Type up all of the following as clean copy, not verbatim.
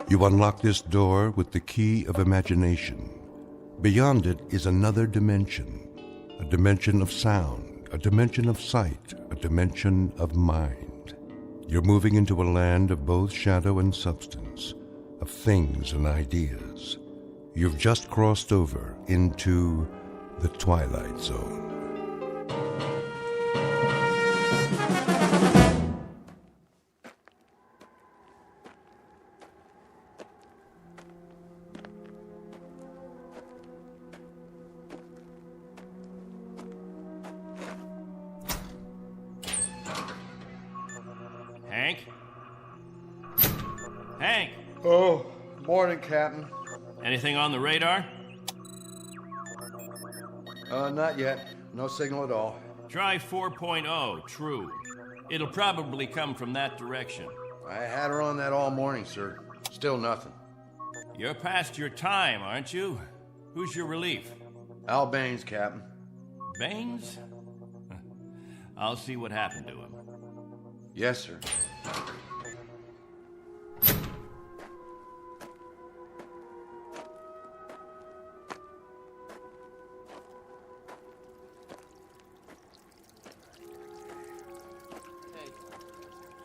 You unlock this door with the key of imagination. Beyond it is another dimension, a dimension of sound, a dimension of sight, a dimension of mind. You're moving into a land of both shadow and substance, of things and ideas. You've just crossed over into the Twilight Zone. Hank? Hank! Oh, morning, Captain. Anything on the radar? Not yet. No signal at all. Try 4.0, true. It'll probably come from that direction. I had her on that all morning, sir. Still nothing. You're past your time, aren't you? Who's your relief? Al Baines, Captain. Baines? I'll see what happened to him. Yes, sir.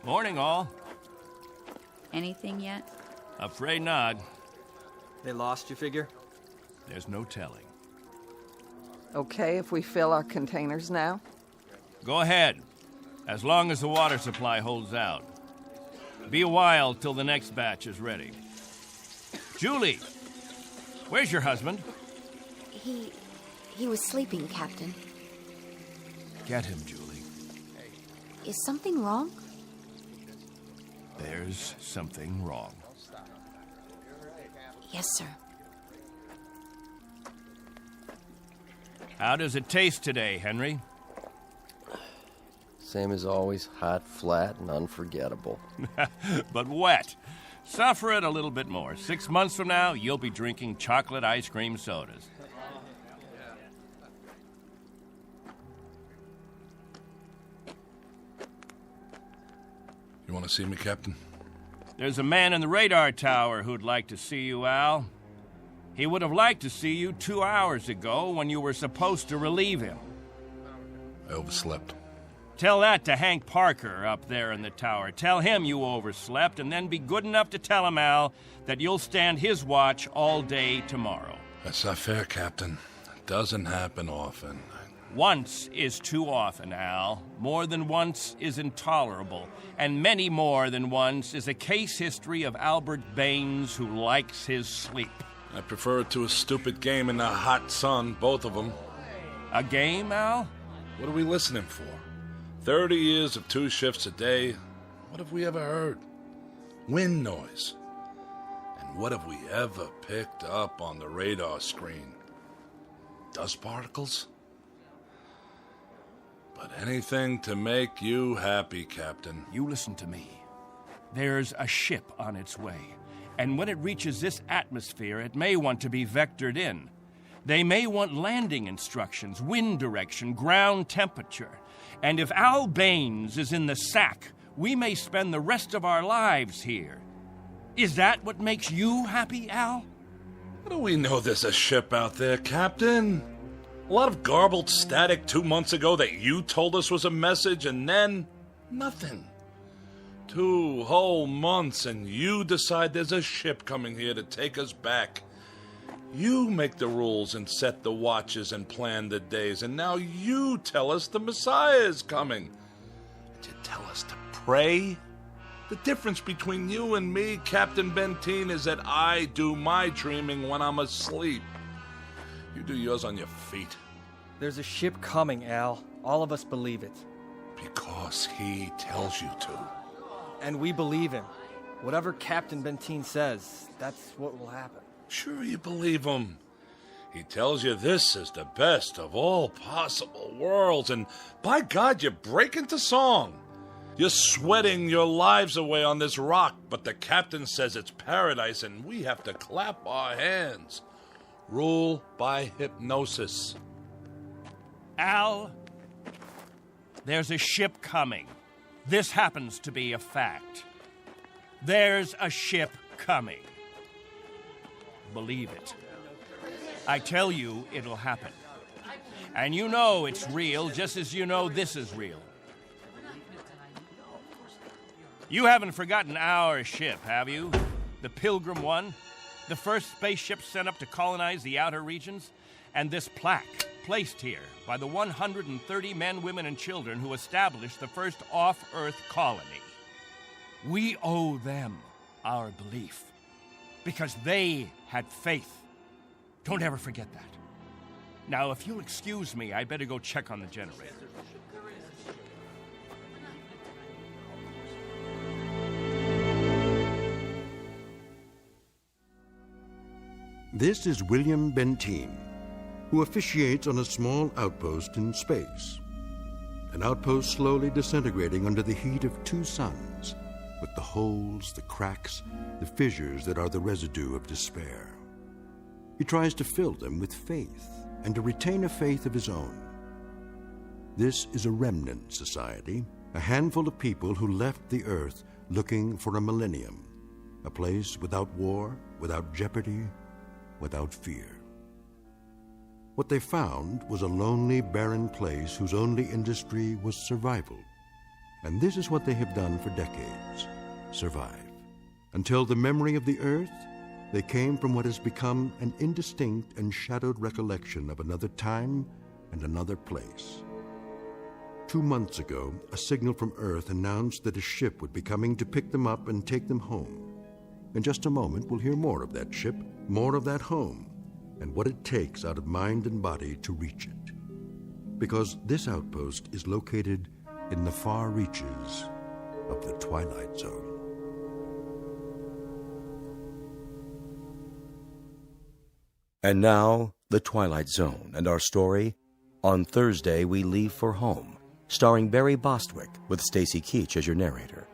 Morning, all. Anything yet? Afraid not. They lost, you figure? There's no telling. Okay if we fill our containers now? Go ahead, as long as the water supply holds out. Be a while till the next batch is ready. Julie, where's your husband? He was sleeping, Captain. Get him, Julie. Is something wrong? There's something wrong. Yes, sir. How does it taste today, Henry? Same as always, hot, flat, and unforgettable. But wet. Suffer it a little bit more. 6 months from now, you'll be drinking chocolate ice cream sodas. You want to see me, Captain? There's a man in the radar tower who'd like to see you, Al. He would have liked to see you 2 hours ago when you were supposed to relieve him. I overslept. Tell that to Hank Parker up there in the tower. Tell him you overslept, and then be good enough to tell him, Al, that you'll stand his watch all day tomorrow. That's not fair, Captain. It doesn't happen often. Once is too often, Al. More than once is intolerable. And many more than once is a case history of Albert Baines who likes his sleep. I prefer it to a stupid game in the hot sun, both of them. A game, Al? What are we listening for? 30 years of 2 shifts a day. What have we ever heard? Wind noise. And what have we ever picked up on the radar screen? Dust particles? But anything to make you happy, Captain. You listen to me. There's a ship on its way. And when it reaches this atmosphere, it may want to be vectored in. They may want landing instructions, wind direction, ground temperature. And if Al Baines is in the sack, we may spend the rest of our lives here. Is that what makes you happy, Al? How do we know there's a ship out there, Captain? A lot of garbled static 2 months ago that you told us was a message, and then nothing. 2 whole months, and you decide there's a ship coming here to take us back. You make the rules and set the watches and plan the days, and now you tell us the Messiah is coming. And you tell us to pray? The difference between you and me, Captain Benteen, is that I do my dreaming when I'm asleep. You do yours on your feet. There's a ship coming, Al. All of us believe it. Because he tells you to. And we believe him. Whatever Captain Benteen says, that's what will happen. Sure you believe him. He tells you this is the best of all possible worlds, and by God, you break into song. You're sweating your lives away on this rock, but the captain says it's paradise, and we have to clap our hands. Rule by hypnosis. Al, there's a ship coming. This happens to be a fact. There's a ship coming. believe it. I tell you, it'll happen. And you know it's real, just as you know this is real. You haven't forgotten our ship, have you? The Pilgrim 1? The first spaceship sent up to colonize the outer regions? And this plaque, placed here by the 130 men, women, and children who established the first off-Earth colony. We owe them our belief, because they had faith. Don't ever forget that. Now, if you'll excuse me, I'd better go check on the generator. This is William Benteen, who officiates on a small outpost in space. An outpost slowly disintegrating under the heat of two suns, with the holes, the cracks, the fissures that are the residue of despair. He tries to fill them with faith and to retain a faith of his own. This is a remnant society, a handful of people who left the Earth looking for a millennium, a place without war, without jeopardy, without fear. What they found was a lonely, barren place whose only industry was survival. And this is what they have done for decades, survive. Until the memory of the Earth, they came from what has become an indistinct and shadowed recollection of another time and another place. 2 months ago, a signal from Earth announced that a ship would be coming to pick them up and take them home. In just a moment, we'll hear more of that ship, more of that home, and what it takes out of mind and body to reach it. Because this outpost is located in the far reaches of the Twilight Zone. And now, The Twilight Zone and our story, On Thursday We Leave for Home, starring Barry Bostwick with Stacy Keach as your narrator.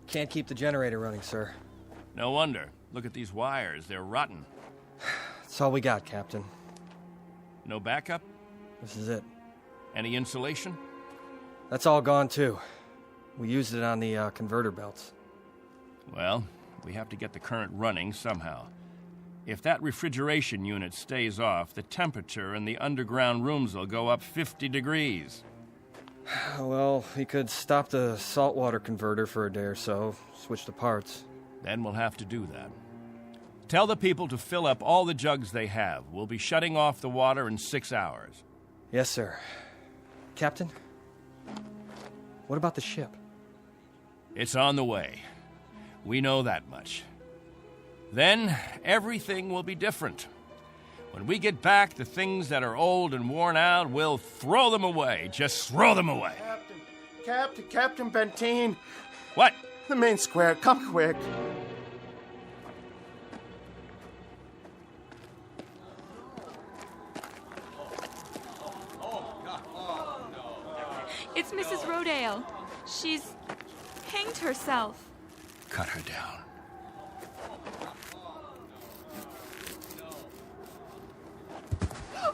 Can't keep the generator running, sir. No wonder. Look at these wires. They're rotten. That's all we got, Captain. No backup? This is it. Any insulation? That's all gone, too. We used it on the converter belts. Well, we have to get the current running somehow. If that refrigeration unit stays off, the temperature in the underground rooms will go up 50 degrees. Well, we could stop the saltwater converter for a day or so, switch the parts. Then we'll have to do that. Tell the people to fill up all the jugs they have. We'll be shutting off the water in 6 hours. Yes, sir. Captain, what about the ship? It's on the way. We know that much. Then everything will be different. When we get back, the things that are old and worn out, we'll throw them away. Just throw them away. Captain Benteen. What? The main square. Come quick. It's Mrs. Rodale. She's hanged herself. Cut her down.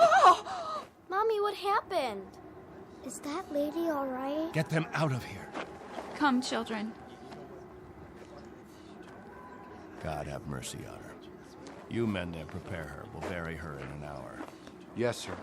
Oh! Mommy, what happened? Is that lady all right? Get them out of here. Come, children. God have mercy on her. You men there, prepare her. We'll bury her in an hour. Yes, sir.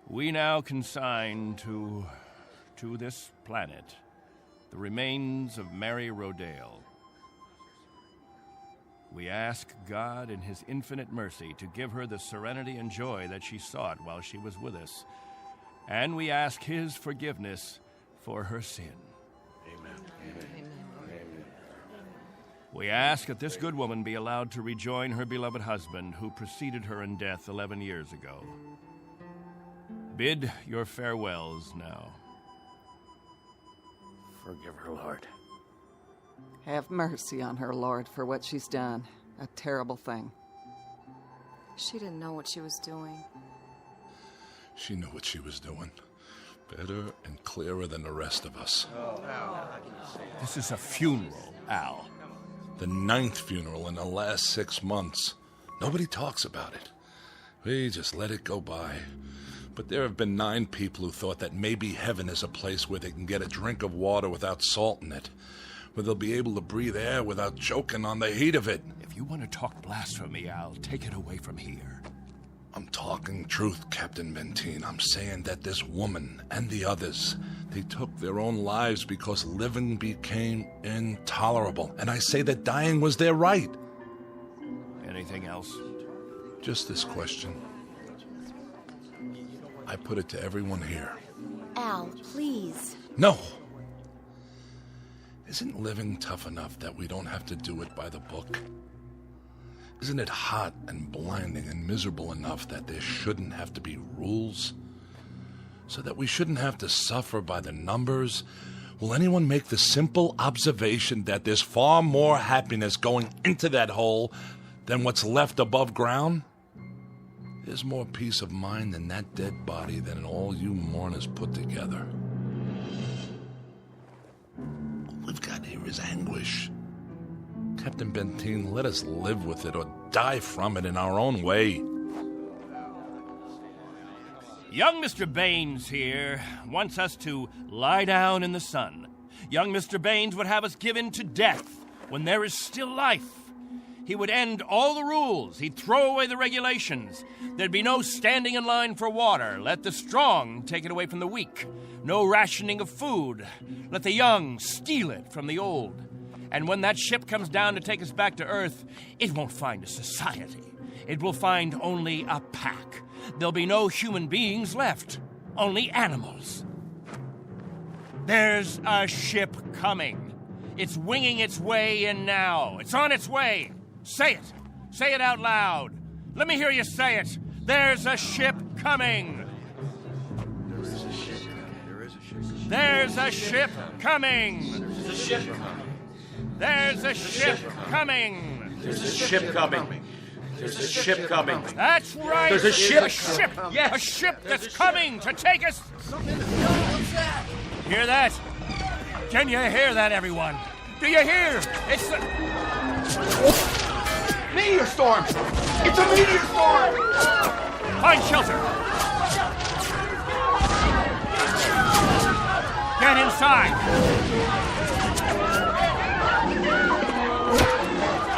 We now consign to this planet the remains of Mary Rodale. We ask God in His infinite mercy to give her the serenity and joy that she sought while she was with us. And we ask His forgiveness for her sin. Amen. Amen. Amen. We ask that this good woman be allowed to rejoin her beloved husband who preceded her in death 11 years ago. Bid your farewells now. Forgive her, Lord. Have mercy on her, Lord, for what she's done. A terrible thing. She didn't know what she was doing. She knew what she was doing. Better and clearer than the rest of us. This is a funeral, Al. The 9th funeral in the last 6 months. Nobody talks about it. We just let it go by. But there have been 9 people who thought that maybe heaven is a place where they can get a drink of water without salt in it, where they'll be able to breathe air without choking on the heat of it. If you want to talk blasphemy, Al, take it away from here. I'm talking truth, Captain Benteen. I'm saying that this woman and the others, they took their own lives because living became intolerable. And I say that dying was their right. Anything else? Just this question. I put it to everyone here. Al, please. No! Isn't living tough enough that we don't have to do it by the book? Isn't it hot and blinding and miserable enough that there shouldn't have to be rules? So that we shouldn't have to suffer by the numbers? Will anyone make the simple observation that there's far more happiness going into that hole than what's left above ground? There's more peace of mind in that dead body than all you mourners put together. All we've got here is anguish. Captain Benteen, let us live with it or die from it in our own way. Young Mr. Baines here wants us to lie down in the sun. Young Mr. Baines would have us give in to death when there is still life. He would end all the rules. He'd throw away the regulations. There'd be no standing in line for water. Let the strong take it away from the weak. No rationing of food. Let the young steal it from the old. And when that ship comes down to take us back to Earth, it won't find a society. It will find only a pack. There'll be no human beings left, only animals. There's a ship coming. It's winging its way in now. It's on its way. Say it. Say it out loud. Let me hear you say it. There's a ship coming. There's a ship coming. There's a ship coming. There's a ship coming. There's a ship coming. There's a ship coming. That's right. There's a ship. A ship. Yes. A ship that's coming to take us. What's that? Hear that? Can you hear that, everyone? Do you hear? It's the Meteor storm! It's a meteor storm! Find shelter. Get inside.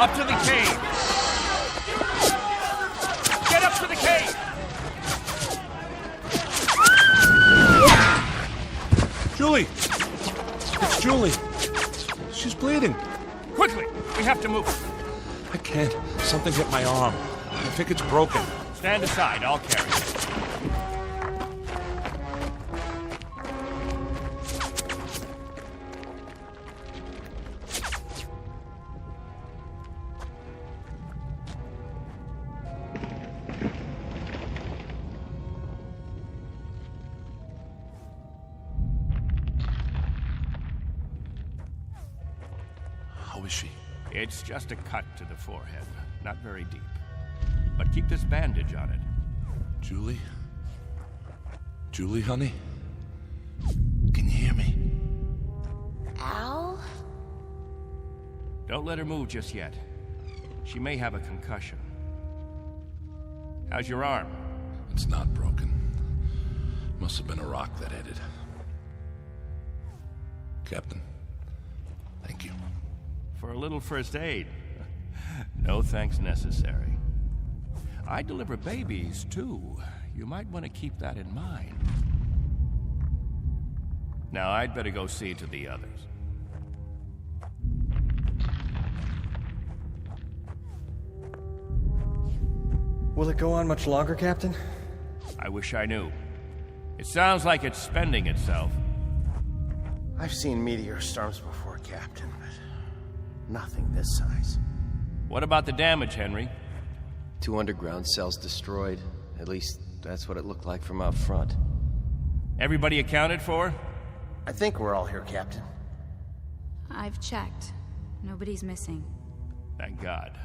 Up to the cave. Get up to the cave. Julie! It's Julie. She's bleeding. Quickly, we have to move. I can't. Something hit my arm. I think it's broken. Stand aside, I'll carry it. How is she? It's just a cut to the forehead, not very deep. But keep this bandage on it. Julie? Julie, honey? Can you hear me? Al? Don't let her move just yet. She may have a concussion. How's your arm? It's not broken. Must have been a rock that hit it. Captain, thank you. For a little first aid. No thanks necessary. I deliver babies, too. You might want to keep that in mind. Now, I'd better go see to the others. Will it go on much longer, Captain? I wish I knew. It sounds like it's spending itself. I've seen meteor storms before, Captain, but nothing this size. What about the damage, Henry? 2 underground cells destroyed. At least, that's what it looked like from out front. Everybody accounted for? I think we're all here, Captain. I've checked. Nobody's missing. Thank God.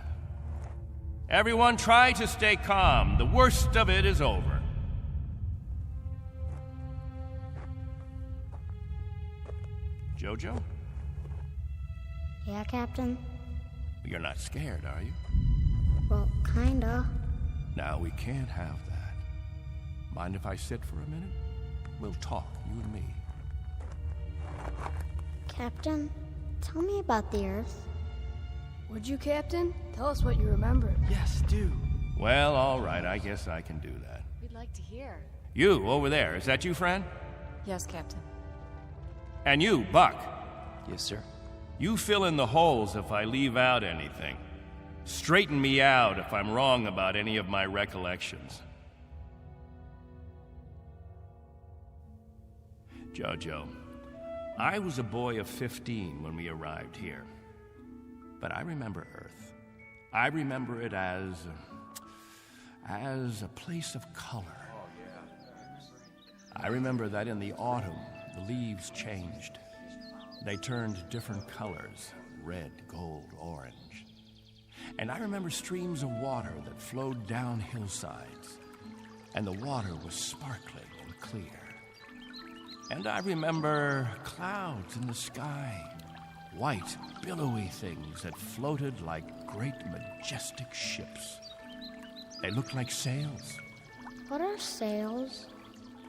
Everyone try to stay calm. The worst of it is over. Jojo? Yeah, Captain? You're not scared, are you? Well, kinda. Now, we can't have that. Mind if I sit for a minute? We'll talk, you and me. Captain, tell me about the Earth. Would you, Captain? Tell us what you remember. Yes, do. Well, all right, I guess I can do that. We'd like to hear. You, over there, is that you, friend? Yes, Captain. And you, Buck. Yes, sir. You fill in the holes if I leave out anything. Straighten me out if I'm wrong about any of my recollections. Jojo, I was a boy of 15 when we arrived here. But I remember Earth. I remember it as a place of color. I remember that in the autumn, the leaves changed. They turned different colors, red, gold, orange. And I remember streams of water that flowed down hillsides, and the water was sparkling and clear. And I remember clouds in the sky, white, billowy things that floated like great, majestic ships. They looked like sails. What are sails?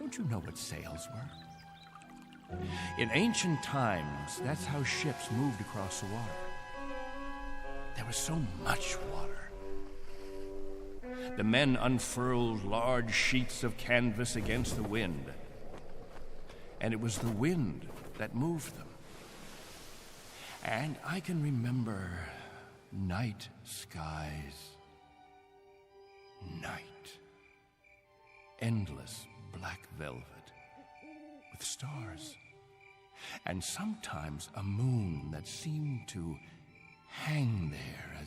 Don't you know what sails were? In ancient times, that's how ships moved across the water. There was so much water. The men unfurled large sheets of canvas against the wind, and it was the wind that moved them. And I can remember night skies. Night. Endless black velvet with stars. And sometimes a moon that seemed to hang there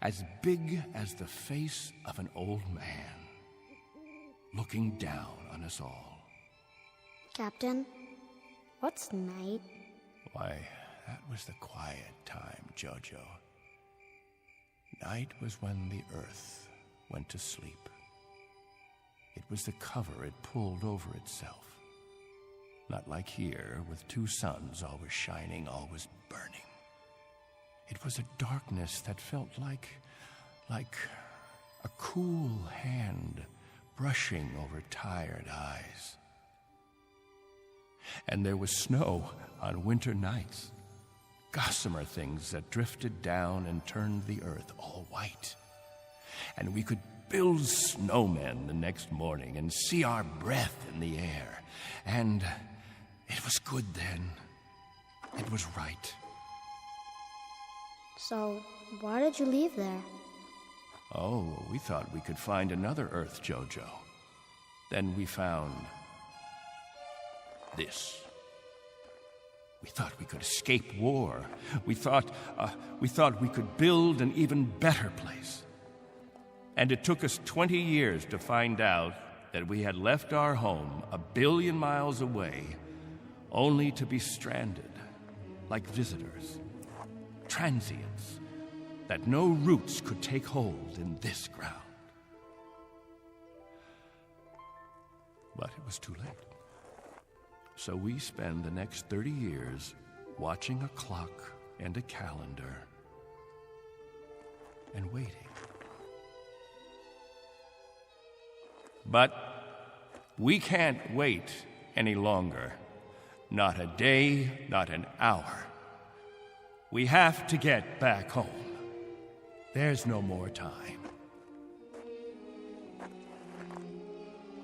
as big as the face of an old man, looking down on us all. Captain, what's night? Why, that was the quiet time, Jojo. Night was when the earth went to sleep. It was the cover it pulled over itself. Not like here, with two suns always shining, always burning. It was a darkness that felt like a cool hand brushing over tired eyes. And there was snow on winter nights, gossamer things that drifted down and turned the earth all white. And we could build snowmen the next morning and see our breath in the air. And it was good then. It was right. So, why did you leave there? Oh, we thought we could find another Earth, Jojo. Then we found this. We thought we could escape war. We thought we could build an even better place. And it took us 20 years to find out that we had left our home 1 billion miles away, only to be stranded like visitors, transients, that no roots could take hold in this ground. But it was too late. So we spend the next 30 years watching a clock and a calendar and waiting. But we can't wait any longer. Not a day, not an hour. We have to get back home. There's no more time.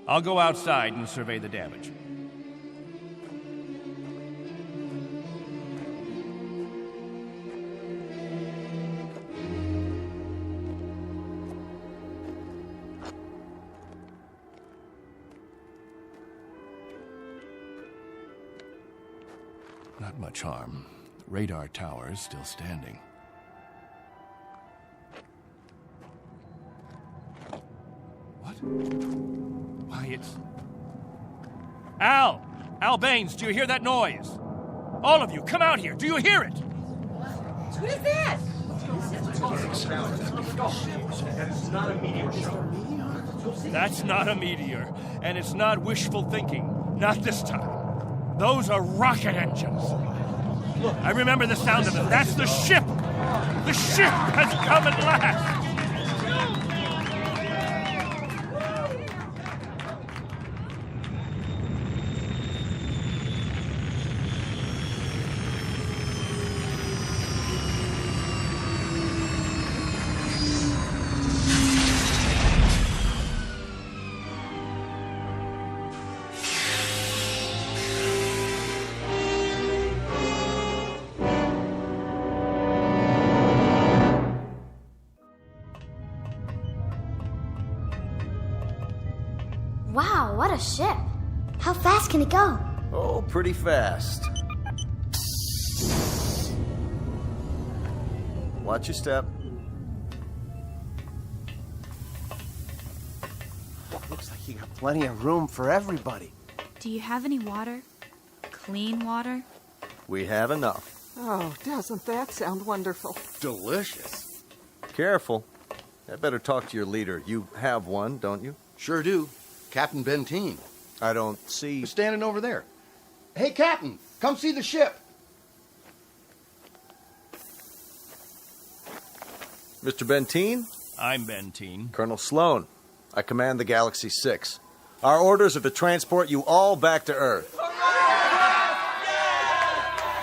I'll go outside and survey the damage. Not much harm. Radar tower is still standing. What? Why, it's... Al! Al Baines, do you hear that noise? All of you, come out here. Do you hear it? What is that? That's not a meteor. That's not a meteor, and it's not wishful thinking. Not this time. Those are rocket engines. Look, I remember the sound of them. That's the ship. The ship has come at last. Wow, what a ship. How fast can it go? Oh, pretty fast. Watch your step. Looks like you got plenty of room for everybody. Do you have any water? Clean water? We have enough. Oh, doesn't that sound wonderful? Delicious. Careful. I better talk to your leader. You have one, don't you? Sure do. Captain Benteen. I don't see... He's standing over there. Hey, Captain, come see the ship. Mr. Benteen? I'm Benteen. Colonel Sloan. I command the Galaxy 6. Our orders are to transport you all back to Earth.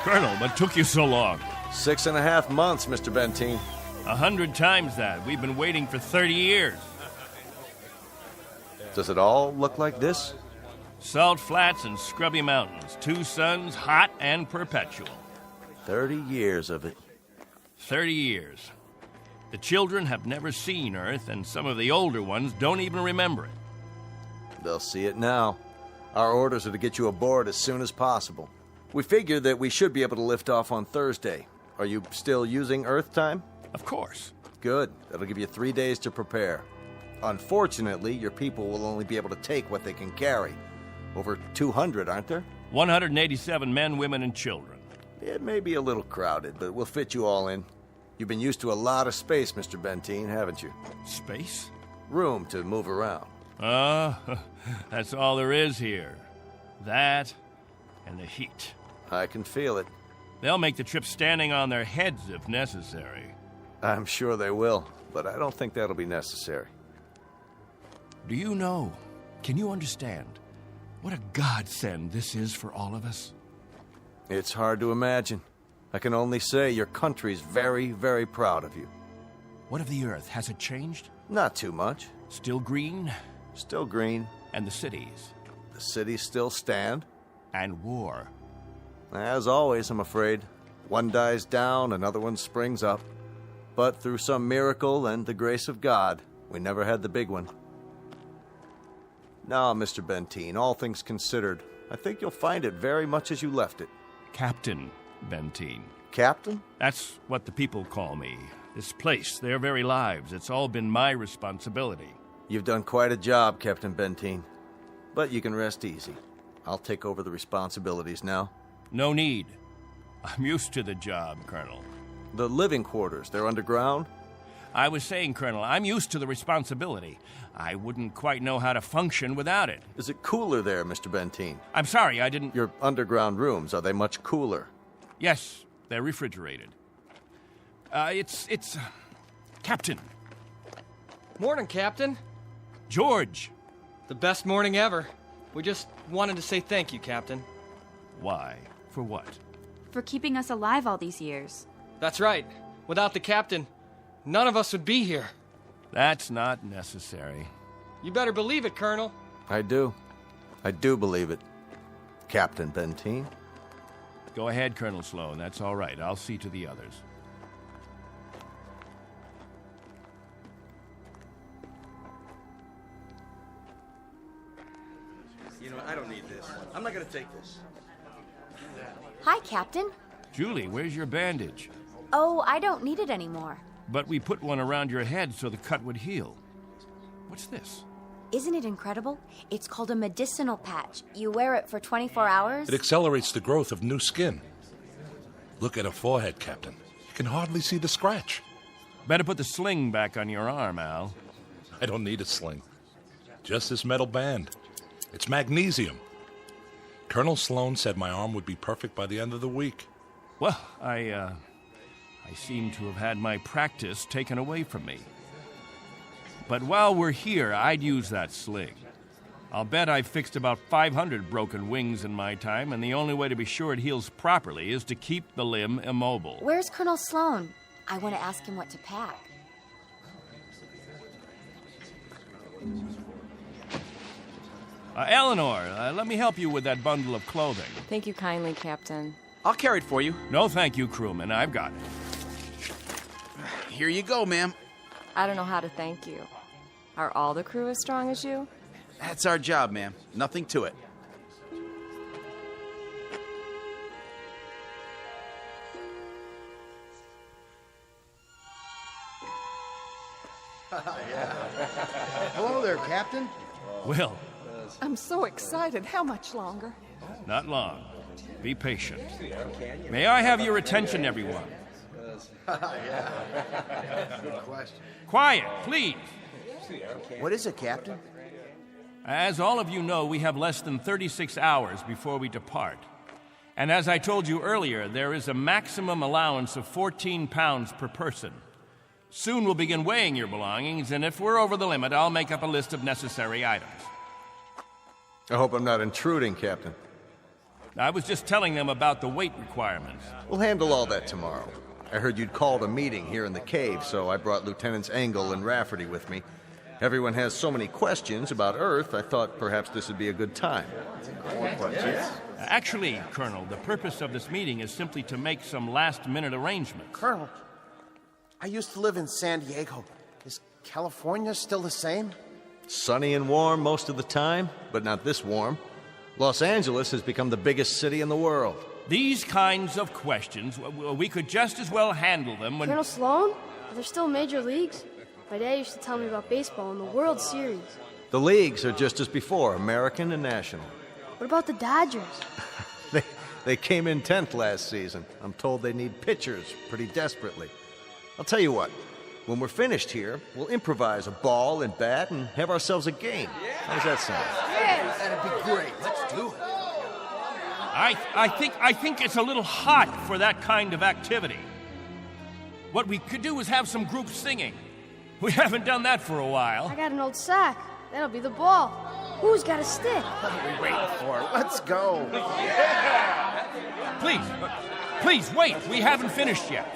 Colonel, what took you so long? 6.5 months, Mr. Benteen. 100 times that. We've been waiting for 30 years. Does it all look like this? Salt flats and scrubby mountains. 2 suns, hot and perpetual. 30 years of it. 30 years. The children have never seen Earth, and some of the older ones don't even remember it. They'll see it now. Our orders are to get you aboard as soon as possible. We figured that we should be able to lift off on Thursday. Are you still using Earth time? Of course. Good. That'll give you 3 days to prepare. Unfortunately, your people will only be able to take what they can carry. Over 200, aren't there? 187 men, women, and children. It may be a little crowded, but we'll fit you all in. You've been used to a lot of space, Mr. Benteen, haven't you? Space? Room to move around. That's all there is here. That and the heat. I can feel it. They'll make the trip standing on their heads if necessary. I'm sure they will, but I don't think that'll be necessary. Do you know, can you understand, what a godsend this is for all of us? It's hard to imagine. I can only say your country's very, very proud of you. What of the Earth? Has it changed? Not too much. Still green? Still green. And the cities? The cities still stand. And war? As always, I'm afraid. One dies down, another one springs up. But through some miracle and the grace of God, we never had the big one. Now, Mr. Benteen, all things considered, I think you'll find it very much as you left it. Captain Benteen. Captain? That's what the people call me. This place, their very lives, it's all been my responsibility. You've done quite a job, Captain Benteen. But you can rest easy. I'll take over the responsibilities now. No need. I'm used to the job, Colonel. The living quarters, they're underground? I was saying, Colonel, I'm used to the responsibility. I wouldn't quite know how to function without it. Is it cooler there, Mr. Benteen? I'm sorry, I didn't... Your underground rooms, are they much cooler? Yes, they're refrigerated. It's... Captain. Morning, Captain. George. The best morning ever. We just wanted to say thank you, Captain. Why? For what? For keeping us alive all these years. That's right. Without the Captain, none of us would be here. That's not necessary. You better believe it, Colonel. I do. I do believe it. Captain Benteen. Go ahead, Colonel Sloan. That's all right. I'll see to the others. You know, I don't need this. I'm not going to take this. Hi, Captain. Julie, where's your bandage? Oh, I don't need it anymore. But we put one around your head so the cut would heal. What's this? Isn't it incredible? It's called a medicinal patch. You wear it for 24 hours. It accelerates the growth of new skin. Look at her forehead, Captain. You can hardly see the scratch. Better put the sling back on your arm, Al. I don't need a sling. Just this metal band. It's magnesium. Colonel Sloan said my arm would be perfect by the end of the week. Well, I seem to have had my practice taken away from me. But while we're here, I'd use that sling. I'll bet I've fixed about 500 broken wings in my time, and the only way to be sure it heals properly is to keep the limb immobile. Where's Colonel Sloan? I want to ask him what to pack. Eleanor, let me help you with that bundle of clothing. Thank you kindly, Captain. I'll carry it for you. No, thank you, crewman. I've got it. Here you go, ma'am. I don't know how to thank you. Are all the crew as strong as you? That's our job, ma'am. Nothing to it. Hello there, Captain. Will. I'm so excited. How much longer? Not long. Be patient. May I have your attention, everyone? Good question. Quiet, please. What is it, Captain? As all of you know, we have less than 36 hours before we depart. And as I told you earlier, there is a maximum allowance of 14 pounds per person. Soon we'll begin weighing your belongings, and if we're over the limit, I'll make up a list of necessary items. I hope I'm not intruding, Captain. I was just telling them about the weight requirements. We'll handle all that tomorrow. I heard you'd called a meeting here in the cave, so I brought Lieutenants Engel and Rafferty with me. Everyone has so many questions about Earth, I thought perhaps this would be a good time. More questions? Actually, Colonel, the purpose of this meeting is simply to make some last-minute arrangements. Colonel, I used to live in San Diego. Is California still the same? Sunny and warm most of the time, but not this warm. Los Angeles has become the biggest city in the world. These kinds of questions, we could just as well handle them when... Colonel Sloan? Are there still major leagues? My dad used to tell me about baseball and the World Series. The leagues are just as before, American and national. What about the Dodgers? They came in 10th last season. I'm told they need pitchers pretty desperately. I'll tell you what, when we're finished here, we'll improvise a ball and bat and have ourselves a game. How does that sound? Yes! That'd be great. Let's do it. I think it's a little hot for that kind of activity. What we could do is have some group singing. We haven't done that for a while. I got an old sack. That'll be the ball. Who's got a stick? What are we waiting for? Let's go. Please, wait. We haven't finished yet.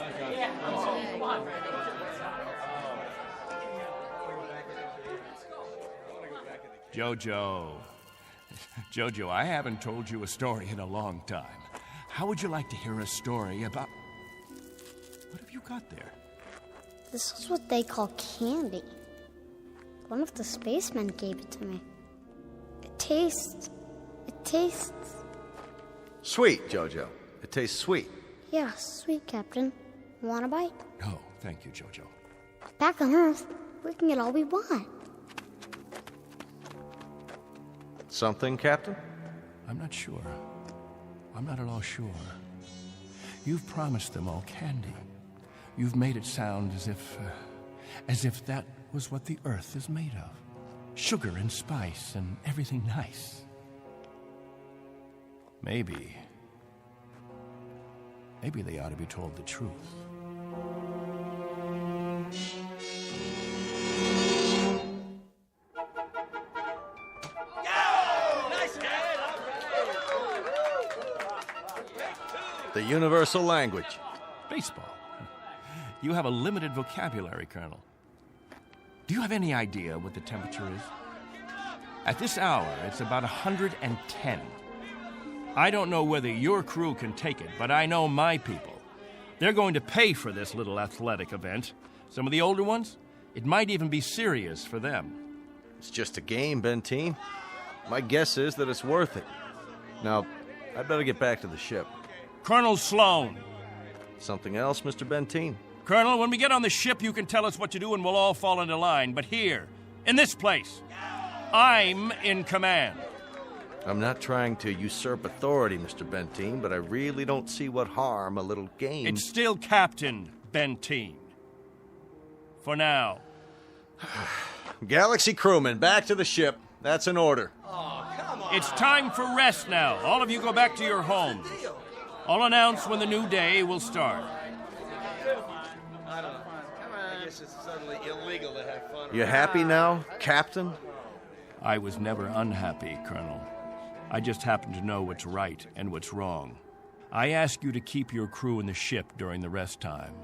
Jojo, I haven't told you a story in a long time. How would you like to hear a story about... What have you got there? This is what they call candy. One of the spacemen gave it to me. It tastes... Sweet, Jojo. It tastes sweet. Yeah, sweet, Captain. Want a bite? No, thank you, Jojo. Back on Earth, we can get all we want. Something, Captain? I'm not sure. I'm not at all sure. You've promised them all candy. You've made it sound as if that was what the Earth is made of. Sugar and spice and everything nice. Maybe they ought to be told the truth. The universal language. Baseball. You have a limited vocabulary, Colonel. Do you have any idea what the temperature is? At this hour, it's about 110. I don't know whether your crew can take it, but I know my people. They're going to pay for this little athletic event. Some of the older ones, it might even be serious for them. It's just a game, Benteen. My guess is that it's worth it. Now, I'd better get back to the ship. Colonel Sloan. Something else, Mr. Benteen? Colonel, when we get on the ship, you can tell us what to do and we'll all fall into line. But here, in this place, I'm in command. I'm not trying to usurp authority, Mr. Benteen, but I really don't see what harm a little game... It's still Captain Benteen. For now. Galaxy crewmen, back to the ship. That's an order. It's time for rest now. All of you go back to your homes. I'll announce when the new day will start. I guess it's suddenly illegal to have fun. You happy now, Captain? I was never unhappy, Colonel. I just happen to know what's right and what's wrong. I ask you to keep your crew in the ship during the rest time.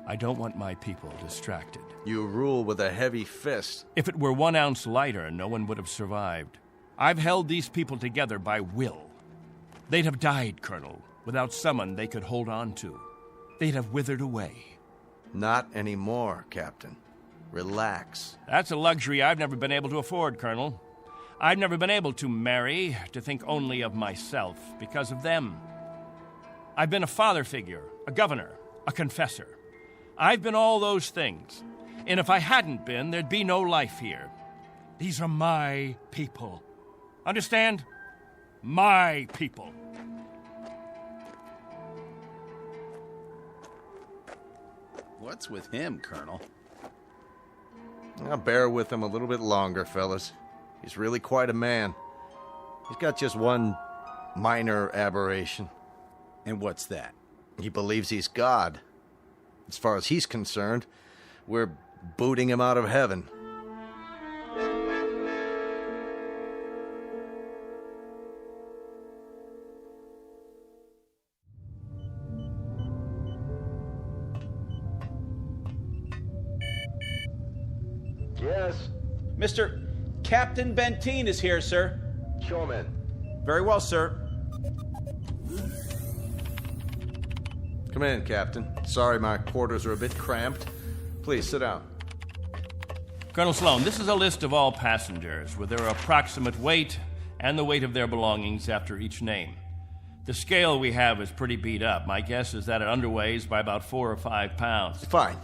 I don't want my people distracted. You rule with a heavy fist. If it were 1 ounce lighter, no one would have survived. I've held these people together by will. They'd have died, Colonel, without someone they could hold on to. They'd have withered away. Not anymore, Captain. Relax. That's a luxury I've never been able to afford, Colonel. I've never been able to marry, to think only of myself, because of them. I've been a father figure, a governor, a confessor. I've been all those things. And if I hadn't been, there'd be no life here. These are my people. Understand? My people. What's with him, Colonel? I'll bear with him a little bit longer, fellas. He's really quite a man. He's got just one minor aberration. And what's that? He believes he's God. As far as he's concerned, we're booting him out of heaven. Yes? Mr. Captain Benteen is here, sir. Show him in. Very well, sir. Come in, Captain. Sorry my quarters are a bit cramped. Please, sit down. Colonel Sloan, this is a list of all passengers with their approximate weight and the weight of their belongings after each name. The scale we have is pretty beat up. My guess is that it underweighs by about 4 or 5 pounds. Fine.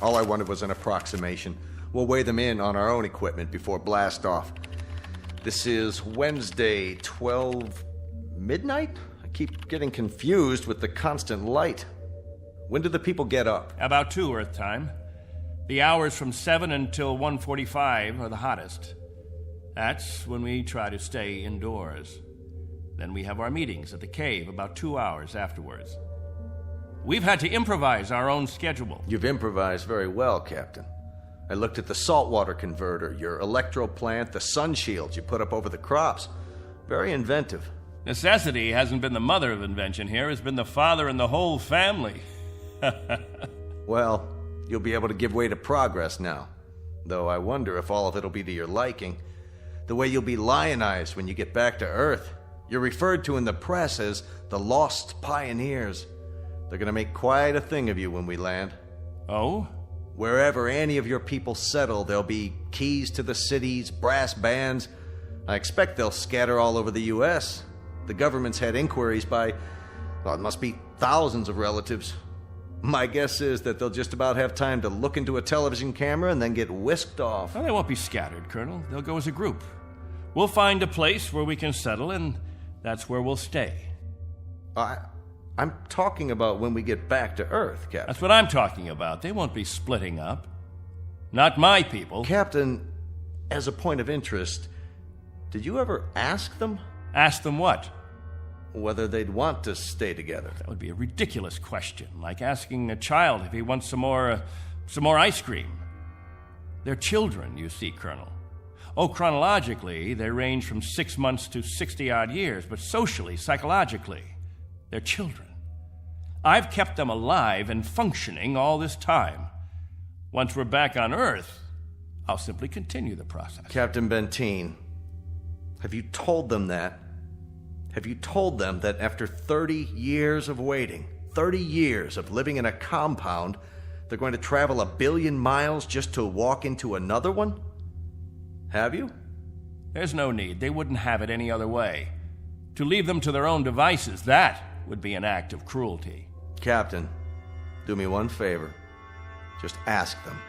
All I wanted was an approximation. We'll weigh them in on our own equipment before blast off. This is Wednesday, 12 midnight? I keep getting confused with the constant light. When do the people get up? About 2 Earth time. The hours from 7 until 1:45 are the hottest. That's when we try to stay indoors. Then we have our meetings at the cave about 2 hours afterwards. We've had to improvise our own schedule. You've improvised very well, Captain. I looked at the saltwater converter, your electro plant, the sun shields you put up over the crops. Very inventive. Necessity hasn't been the mother of invention here. It's been the father and the whole family. Well, you'll be able to give way to progress now. Though I wonder if all of it'll be to your liking. The way you'll be lionized when you get back to Earth. You're referred to in the press as the Lost Pioneers. They're gonna make quite a thing of you when we land. Oh? Wherever any of your people settle, there'll be keys to the cities, brass bands. I expect they'll scatter all over the U.S. The government's had inquiries by, well, it must be thousands of relatives. My guess is that they'll just about have time to look into a television camera and then get whisked off. Well, they won't be scattered, Colonel. They'll go as a group. We'll find a place where we can settle, and that's where we'll stay. I'm talking about when we get back to Earth, Captain. That's what I'm talking about. They won't be splitting up. Not my people. Captain, as a point of interest, did you ever ask them? Ask them what? Whether they'd want to stay together. That would be a ridiculous question, like asking a child if he wants some more ice cream. They're children, you see, Colonel. Oh, chronologically, they range from 6 months to 60-odd years, but socially, psychologically, they're children. I've kept them alive and functioning all this time. Once we're back on Earth, I'll simply continue the process. Captain Benteen, have you told them that? Have you told them that after 30 years of waiting, 30 years of living in a compound, they're going to travel 1 billion miles just to walk into another one? Have you? There's no need. They wouldn't have it any other way. To leave them to their own devices, that would be an act of cruelty. Captain, do me one favor. Just ask them.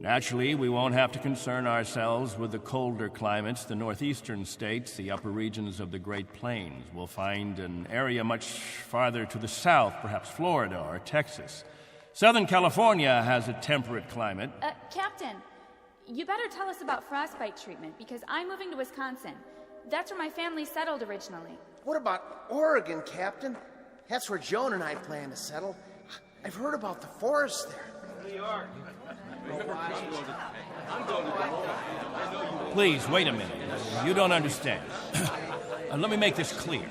Naturally, we won't have to concern ourselves with the colder climates. The northeastern states, the upper regions of the Great Plains, will find an area much farther to the south, perhaps Florida or Texas. Southern California has a temperate climate. Captain, you better tell us about frostbite treatment, because I'm moving to Wisconsin. That's where my family settled originally. What about Oregon, Captain? That's where Joan and I plan to settle. I've heard about the forest there. New York. Please, wait a minute. You don't understand. Let me make this clear.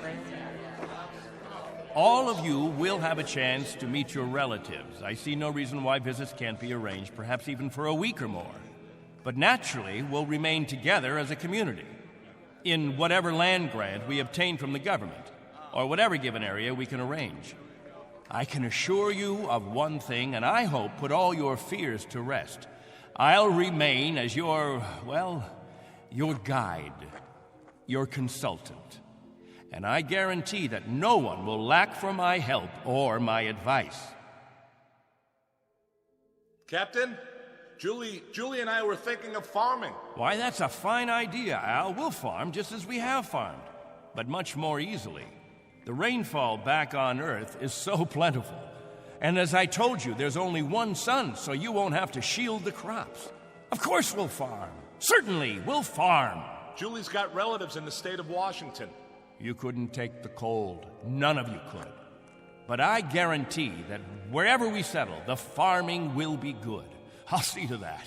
All of you will have a chance to meet your relatives. I see no reason why visits can't be arranged, perhaps even for a week or more. But naturally, we'll remain together as a community in whatever land grant we obtain from the government, or whatever given area we can arrange. I can assure you of one thing, and I hope put all your fears to rest. I'll remain as your guide, your consultant. And I guarantee that no one will lack for my help or my advice. Captain, Julie and I were thinking of farming. Why, that's a fine idea, Al. We'll farm just as we have farmed, but much more easily. The rainfall back on Earth is so plentiful. And as I told you, there's only one sun, so you won't have to shield the crops. Of course we'll farm. Certainly, we'll farm. Julie's got relatives in the state of Washington. You couldn't take the cold. None of you could. But I guarantee that wherever we settle, the farming will be good. I'll see to that.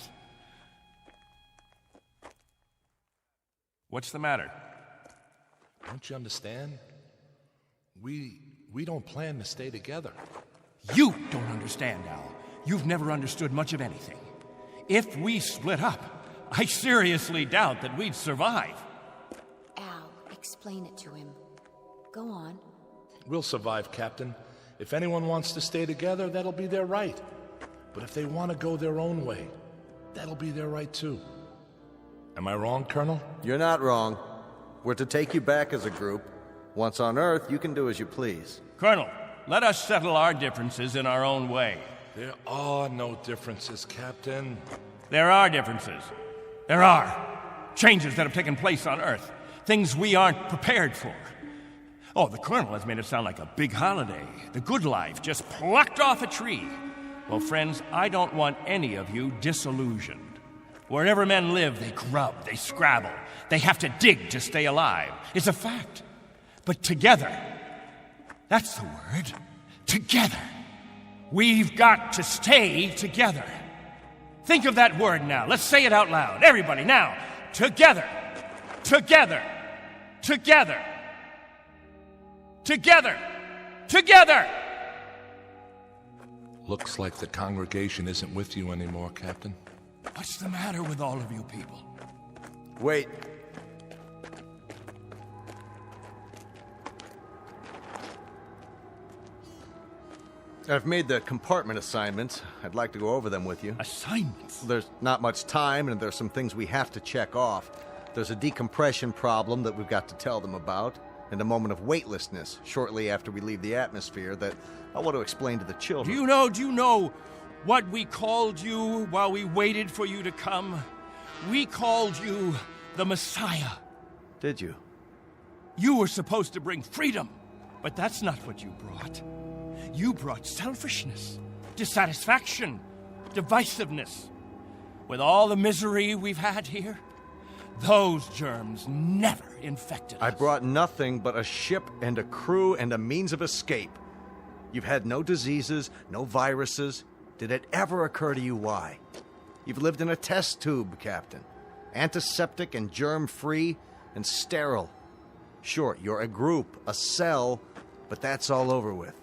What's the matter? Don't you understand? We don't plan to stay together. You don't understand, Al. You've never understood much of anything. If we split up, I seriously doubt that we'd survive. Al, explain it to him. Go on. We'll survive, Captain. If anyone wants to stay together, that'll be their right. But if they want to go their own way, that'll be their right too. Am I wrong, Colonel? You're not wrong. We're to take you back as a group. Once on Earth, you can do as you please. Colonel, let us settle our differences in our own way. There are no differences, Captain. There are differences. There are. Changes that have taken place on Earth. Things we aren't prepared for. Oh, the Colonel has made it sound like a big holiday. The good life just plucked off a tree. Well, friends, I don't want any of you disillusioned. Wherever men live, they grub, they scrabble. They have to dig to stay alive. It's a fact. But together, that's the word, together. We've got to stay together. Think of that word now. Let's say it out loud. Everybody, now. Together. Together. Together. Together. Together. Looks like the congregation isn't with you anymore, Captain. What's the matter with all of you people? Wait. I've made the compartment assignments. I'd like to go over them with you. Assignments? There's not much time, and there's some things we have to check off. There's a decompression problem that we've got to tell them about, and a moment of weightlessness shortly after we leave the atmosphere that I want to explain to the children. Do you know what we called you while we waited for you to come? We called you the Messiah. Did you? You were supposed to bring freedom, but that's not what you brought. You brought selfishness, dissatisfaction, divisiveness. With all the misery we've had here, those germs never infected us. I brought nothing but a ship and a crew and a means of escape. You've had no diseases, no viruses. Did it ever occur to you why? You've lived in a test tube, Captain. Antiseptic and germ-free and sterile. Sure, you're a group, a cell, but that's all over with.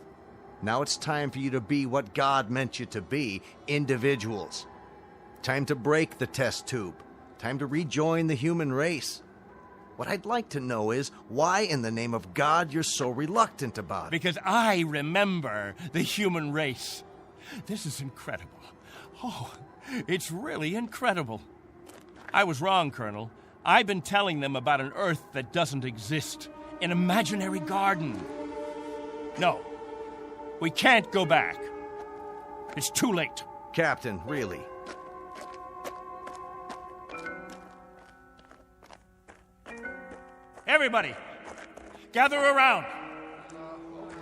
Now it's time for you to be what God meant you to be, individuals. Time to break the test tube. Time to rejoin the human race. What I'd like to know is why in the name of God you're so reluctant about it. Because I remember the human race. This is incredible. Oh, it's really incredible. I was wrong, Colonel. I've been telling them about an Earth that doesn't exist, an imaginary garden. No. We can't go back. It's too late. Captain, really? Everybody, gather around.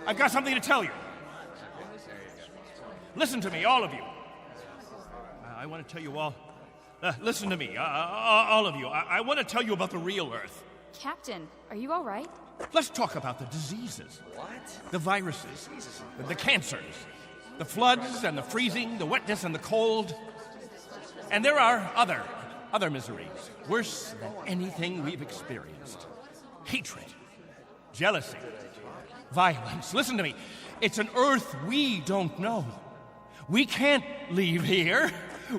I've got something to tell you. Listen to me, all of you. I want to tell you all. Listen to me, all of you. I want to tell you about the real Earth. Captain, are you all right? Let's talk about the diseases. What? The viruses, the cancers, the floods and the freezing, the wetness and the cold. And there are other miseries, worse than anything we've experienced. Hatred, jealousy, violence. Listen to me. It's an Earth we don't know. We can't leave here.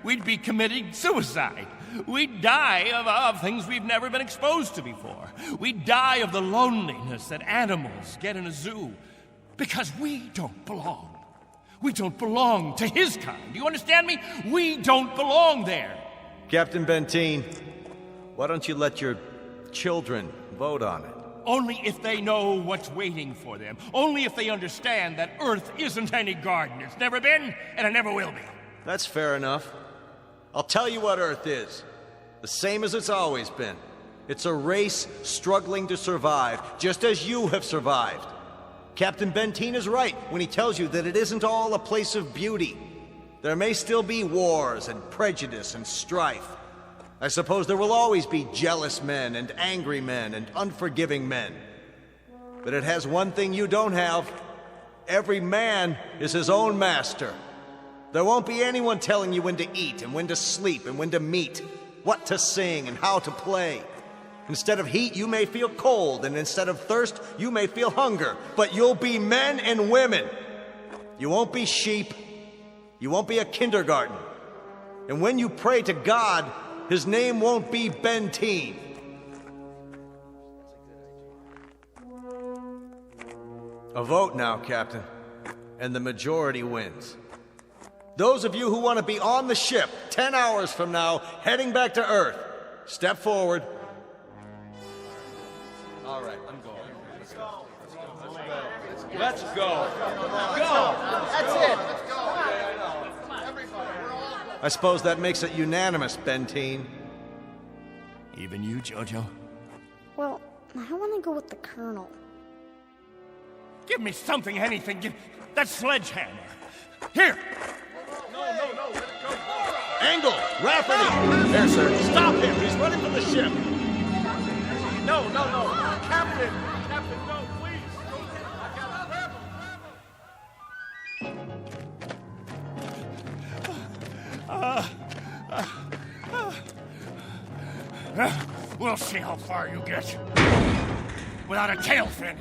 We'd be committing suicide. We'd die of things we've never been exposed to before. We'd die of the loneliness that animals get in a zoo. Because we don't belong. We don't belong to his kind. Do you understand me? We don't belong there. Captain Benteen, why don't you let your children vote on it? Only if they know what's waiting for them. Only if they understand that Earth isn't any garden. It's never been, and it never will be. That's fair enough. I'll tell you what Earth is. The same as it's always been. It's a race struggling to survive, just as you have survived. Captain Benteen is right when he tells you that it isn't all a place of beauty. There may still be wars and prejudice and strife. I suppose there will always be jealous men and angry men and unforgiving men. But it has one thing you don't have. Every man is his own master. There won't be anyone telling you when to eat and when to sleep and when to meet, what to sing and how to play. Instead of heat, you may feel cold, and instead of thirst, you may feel hunger. But you'll be men and women. You won't be sheep. You won't be a kindergarten. And when you pray to God, his name won't be Benteen. A vote now, Captain, and the majority wins. Those of you who want to be on the ship 10 hours from now, heading back to Earth, step forward. All right, I'm going. Let's go. Let's go. Go. That's it. I suppose that makes it unanimous, Benteen. Even you, Jojo? Well, I want to go with the Colonel. Give me something, anything. Give that sledgehammer. Here. No, let it go. Angle, Rafferty. There, sir. Stop him. He's running from the ship. No. Captain, no, please. We'll see how far you get. Without a tail fin.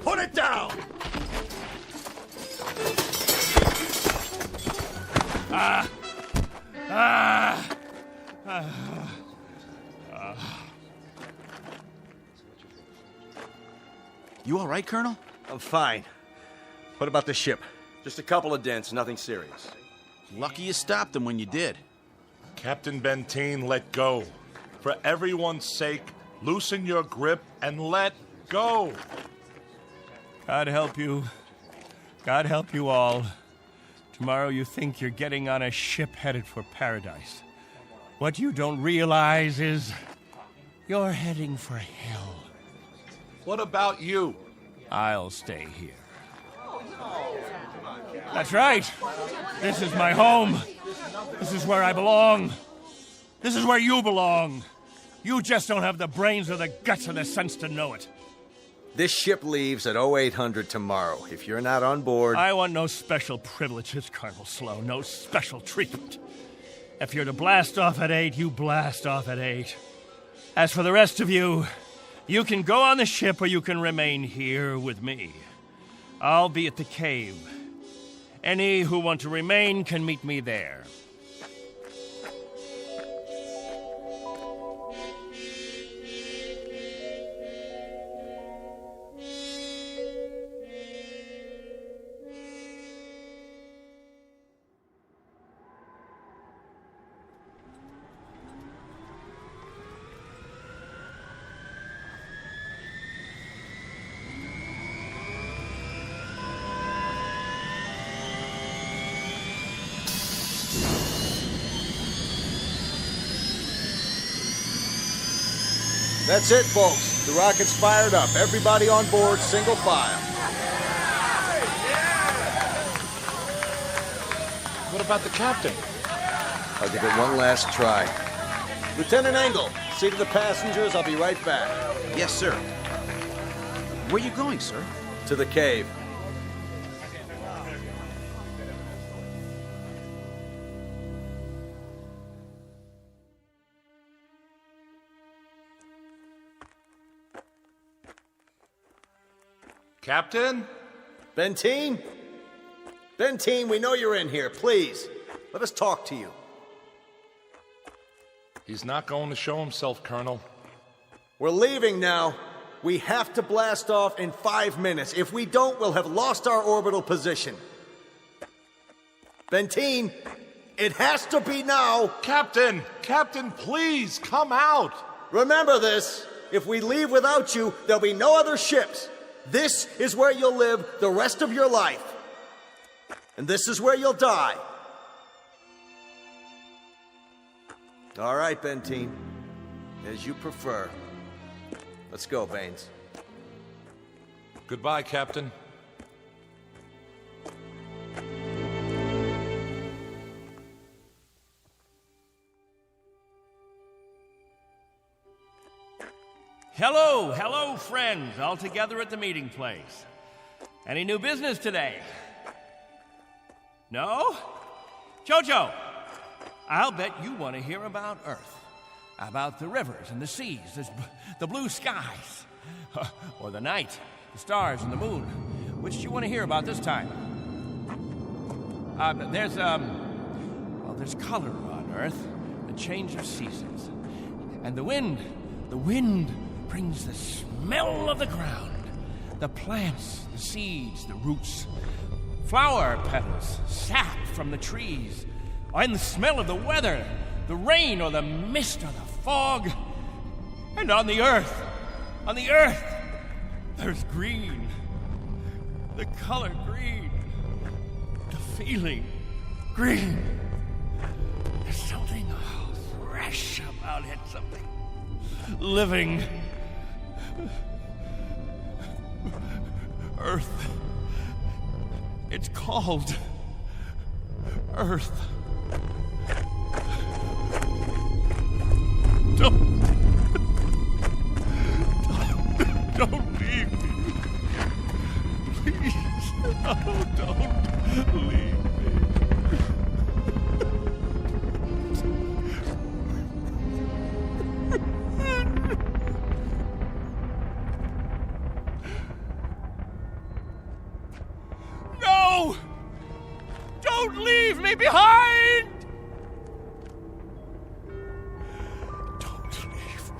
Put it down! You all right, Colonel? I'm fine. What about the ship? Just a couple of dents, nothing serious. Lucky you stopped them when you did. Captain Benteen, let go. For everyone's sake, loosen your grip and let go. God help you. God help you all. Tomorrow you think you're getting on a ship headed for paradise. What you don't realize is you're heading for hell. What about you? I'll stay here. That's right. This is my home. This is where I belong. This is where you belong. You just don't have the brains or the guts or the sense to know it. This ship leaves at 0800 tomorrow. If you're not on board... I want no special privileges, Colonel Slow. No special treatment. If you're to blast off at 8, you blast off at 8. As for the rest of you, you can go on the ship or you can remain here with me. I'll be at the cave. Any who want to remain can meet me there. That's it, folks. The rocket's fired up. Everybody on board, single file. What about the captain? I'll give it one last try. Lieutenant Engel, see to the passengers. I'll be right back. Yes, sir. Where are you going, sir? To the cave. Captain? Benteen? Benteen, we know you're in here. Please, let us talk to you. He's not going to show himself, Colonel. We're leaving now. We have to blast off in 5 minutes. If we don't, we'll have lost our orbital position. Benteen, it has to be now. Captain! Captain, please, come out! Remember this. If we leave without you, there'll be no other ships. This is where you'll live the rest of your life. And this is where you'll die. All right, Benteen. As you prefer. Let's go, Baines. Goodbye, Captain. Hello, hello, friends, all together at the meeting place. Any new business today? No? Jojo, I'll bet you want to hear about Earth. About the rivers and the seas, the blue skies, or the night, the stars and the moon. Which do you want to hear about this time? There's color on Earth, the change of seasons. And the wind brings the smell of the ground, the plants, the seeds, the roots, flower petals, sap from the trees, and the smell of the weather, the rain or the mist or the fog. And on the earth, there's green, the color green, the feeling green. There's something fresh about it, something living. Earth. It's called Earth. Don't leave me. Please. Oh, don't leave me. No! Don't leave me behind! Don't leave me.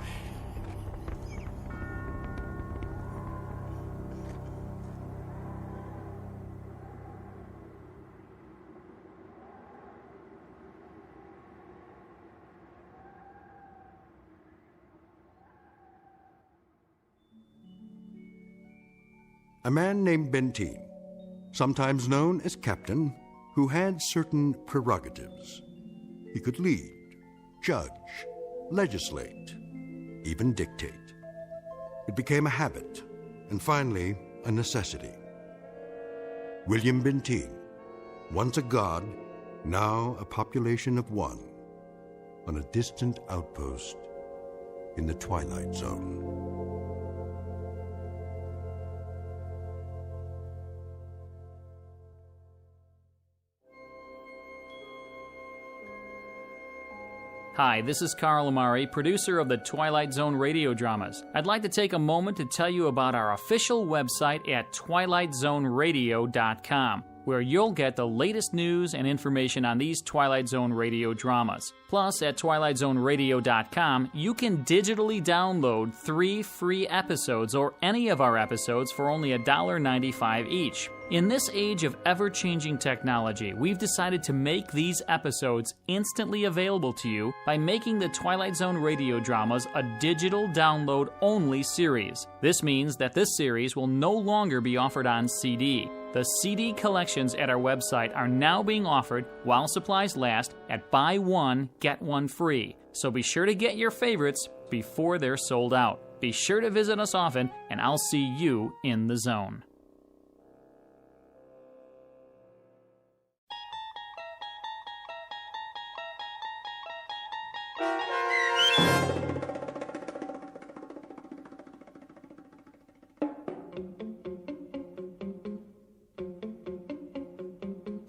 A man named Benteen, sometimes known as Captain, who had certain prerogatives. He could lead, judge, legislate, even dictate. It became a habit, and finally, a necessity. William Benteen, once a god, now a population of one, on a distant outpost in the Twilight Zone. Hi, this is Carl Amari, producer of the Twilight Zone Radio dramas. I'd like to take a moment to tell you about our official website at twilightzoneradio.com, where you'll get the latest news and information on these Twilight Zone Radio dramas. Plus, at twilightzoneradio.com, you can digitally download 3 free episodes or any of our episodes for only $1.95 each. In this age of ever-changing technology, we've decided to make these episodes instantly available to you by making the Twilight Zone radio dramas a digital download-only series. This means that this series will no longer be offered on CD. The CD collections at our website are now being offered, while supplies last, at buy one, get one free. So be sure to get your favorites before they're sold out. Be sure to visit us often, and I'll see you in the zone.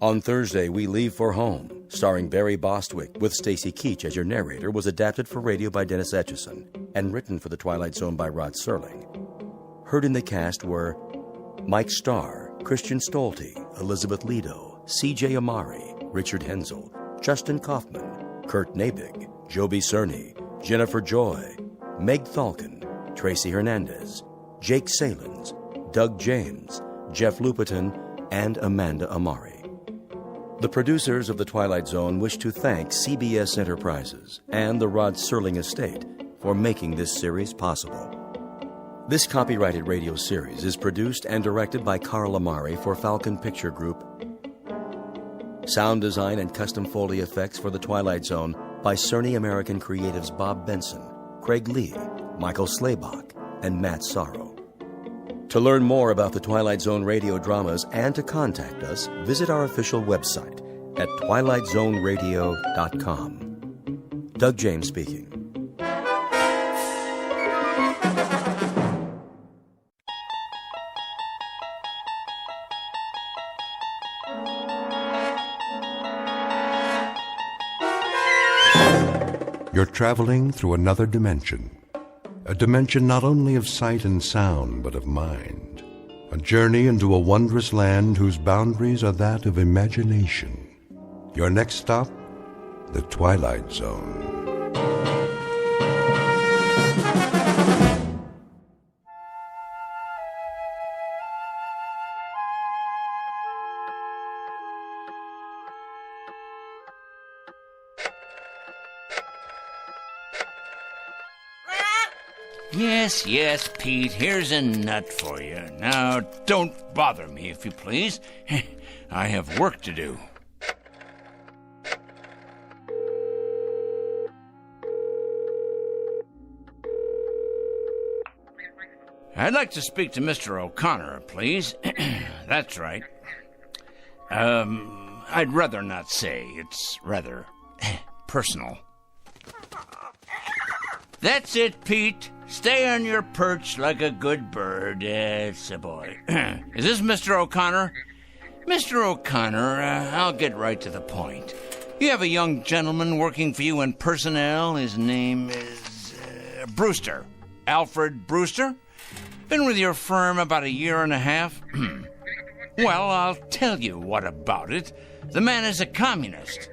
On Thursday, We Leave for Home, starring Barry Bostwick with Stacy Keach as your narrator, was adapted for radio by Dennis Etchison and written for The Twilight Zone by Rod Serling. Heard in the cast were Mike Starr, Christian Stolte, Elizabeth Lido, C.J. Amari, Richard Hensel, Justin Kaufman, Kurt Nabig, Joby Cerny, Jennifer Joy, Meg Thalken, Tracy Hernandez, Jake Salins, Doug James, Jeff Lupetin, and Amanda Amari. The producers of The Twilight Zone wish to thank CBS Enterprises and the Rod Serling Estate for making this series possible. This copyrighted radio series is produced and directed by Carl Amari for Falcon Picture Group. Sound design and custom Foley effects for The Twilight Zone by Cerny American Creatives Bob Benson, Craig Lee, Michael Slaybach, and Matt Sorrow. To learn more about the Twilight Zone radio dramas and to contact us, visit our official website at twilightzoneradio.com. Doug James speaking. You're traveling through another dimension. A dimension not only of sight and sound, but of mind. A journey into a wondrous land whose boundaries are that of imagination. Your next stop, the Twilight Zone. Yes, Pete, here's a nut for you. Now, don't bother me, if you please. I have work to do. I'd like to speak to Mr. O'Connor, please. That's right. I'd rather not say. It's rather personal. That's it, Pete. Stay on your perch like a good bird. It's a boy. Is this Mr. O'Connor? Mr. O'Connor, I'll get right to the point. You have a young gentleman working for you in personnel. His name is Brewster. Alfred Brewster. Been with your firm about 1.5 years. Well, I'll tell you what about it. The man is a communist.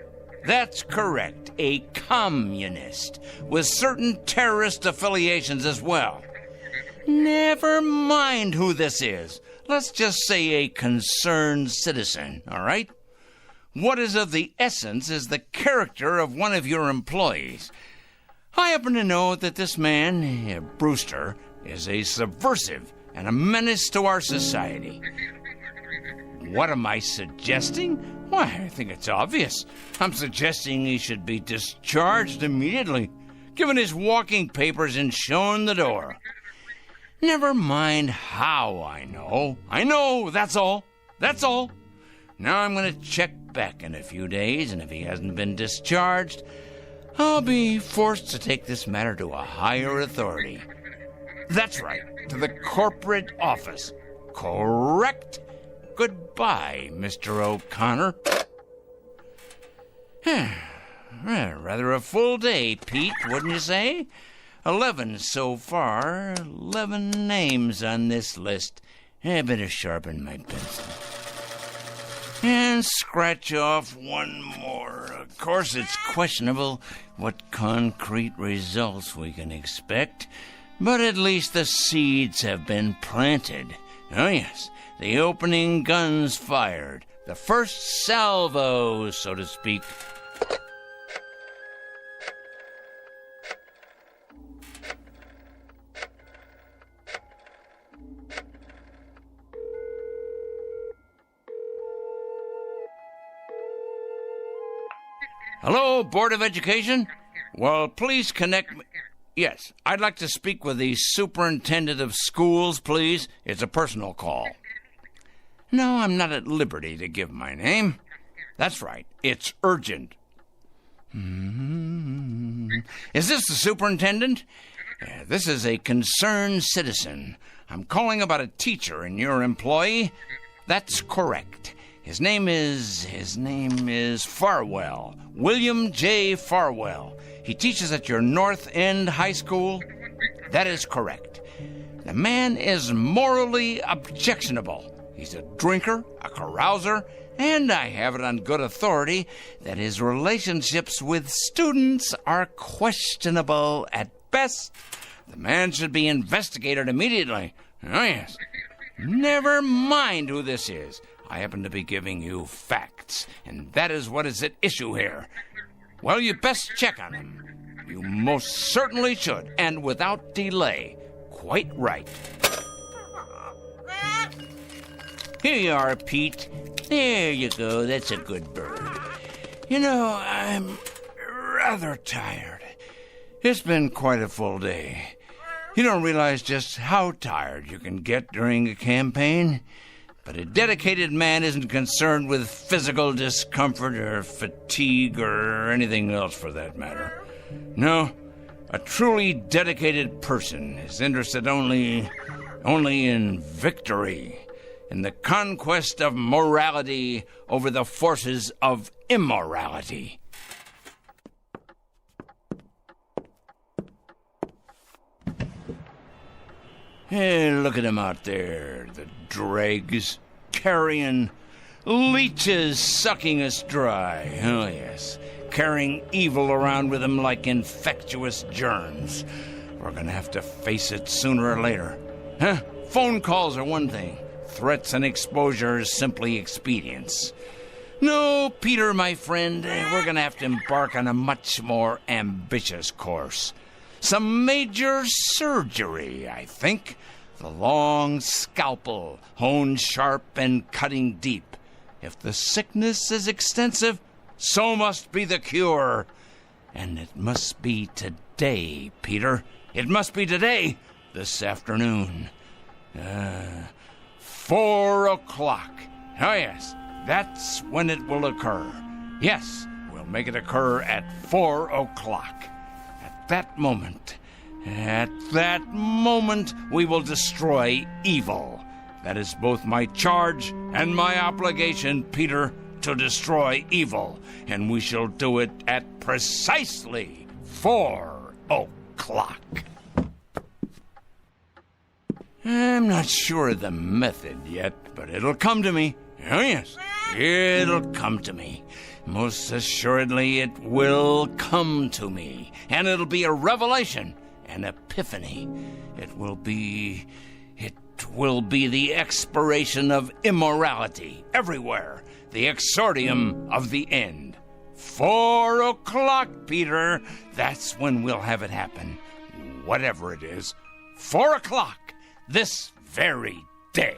That's correct, a communist, with certain terrorist affiliations as well. Never mind who this is. Let's just say a concerned citizen, all right? What is of the essence is the character of one of your employees. I happen to know that this man, Brewster, is a subversive and a menace to our society. What am I suggesting? Why, I think it's obvious. I'm suggesting he should be discharged immediately, given his walking papers and shown the door. Never mind how I know. I know, that's all. That's all. Now I'm going to check back in a few days, and if he hasn't been discharged, I'll be forced to take this matter to a higher authority. That's right, to the corporate office. Correct? Goodbye, Mr. O'Connor. Rather a full day, Pete, wouldn't you say? 11 so far. 11 names on this list. I better sharpen my pencil. And scratch off one more. Of course, it's questionable what concrete results we can expect, but at least the seeds have been planted. Oh, yes. The opening guns fired. The first salvo, so to speak. Hello, Board of Education? Well, please connect me. Yes, I'd like to speak with the superintendent of schools, please. It's a personal call. No, I'm not at liberty to give my name. That's right, it's urgent. Is this the superintendent? This is a concerned citizen. I'm calling about a teacher in your employ. That's correct. His name is Farwell. William J. Farwell. He teaches at your North End High School. That is correct. The man is morally objectionable. He's a drinker, a carouser, and I have it on good authority that his relationships with students are questionable at best. The man should be investigated immediately. Oh, yes. Never mind who this is. I happen to be giving you facts, and that is what is at issue here. Well, you best check on him. You most certainly should, and without delay. Quite right. Here you are, Pete. There you go. That's a good bird. You know, I'm rather tired. It's been quite a full day. You don't realize just how tired you can get during a campaign. But a dedicated man isn't concerned with physical discomfort or fatigue or anything else for that matter. No, a truly dedicated person is interested only in victory, in the conquest of morality over the forces of immorality. Hey, look at him out there, the dregs, carrion, leeches sucking us dry. Oh, yes, carrying evil around with them like infectious germs. We're gonna have to face it sooner or later. Huh? Phone calls are one thing. Threats and exposure is simply expedience. No, Peter, my friend, we're gonna have to embark on a much more ambitious course. Some major surgery, I think. The long scalpel, honed sharp and cutting deep. If the sickness is extensive, so must be the cure. And it must be today, Peter. It must be today, this afternoon. 4 o'clock. Oh, yes, that's when it will occur. Yes, we'll make it occur at 4 o'clock. At that moment, we will destroy evil. That is both my charge and my obligation, Peter, to destroy evil. And we shall do it at precisely 4 o'clock. I'm not sure of the method yet, but it'll come to me. Oh, yes, it'll come to me. Most assuredly, it will come to me. And it'll be a revelation, an epiphany. It will be the expiration of immorality everywhere. The exordium of the end. 4 o'clock, Peter. That's when we'll have it happen. Whatever it is. 4 o'clock. This very day.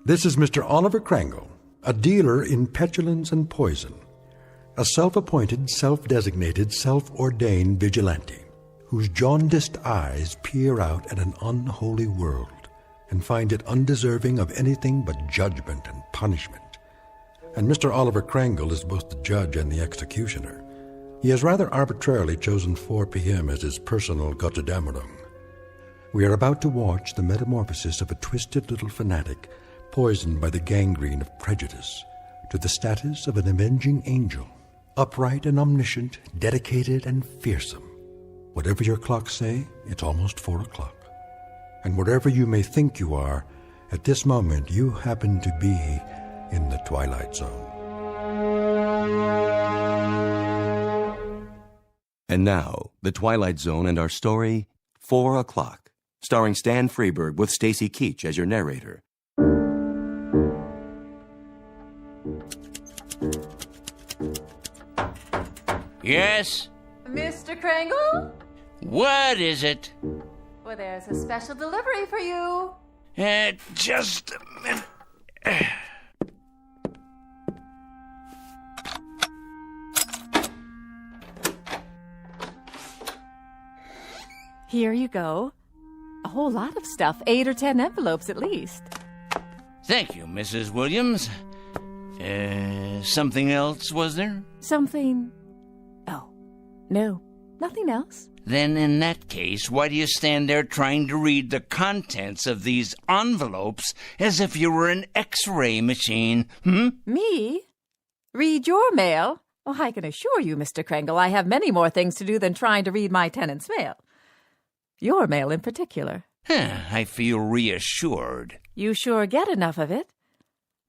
This is Mr. Oliver Krangle, a dealer in petulance and poison, a self-appointed, self-designated, self-ordained vigilante, whose jaundiced eyes peer out at an unholy world and find it undeserving of anything but judgment and punishment. And Mr. Oliver Krangle is both the judge and the executioner. He has rather arbitrarily chosen 4 p.m. as his personal Gotterdammerung. We are about to watch the metamorphosis of a twisted little fanatic poisoned by the gangrene of prejudice to the status of an avenging angel, upright and omniscient, dedicated and fearsome. Whatever your clocks say, it's almost 4 o'clock. And wherever you may think you are, at this moment you happen to be in the Twilight Zone. And now, The Twilight Zone and our story, 4 o'clock, starring Stan Freberg with Stacy Keach as your narrator. Yes? Mr. Krangle? What is it? Well, there's a special delivery for you. Just a minute. Here you go. A whole lot of stuff, 8 or 10 envelopes at least. Thank you, Mrs. Williams. Something else, was there? Something... Oh, no, nothing else. Then in that case, why do you stand there trying to read the contents of these envelopes as if you were an X-ray machine, Me? Read your mail? Oh, I can assure you, Mr. Kringle, I have many more things to do than trying to read my tenant's mail. Your mail in particular. I feel reassured. You sure get enough of it.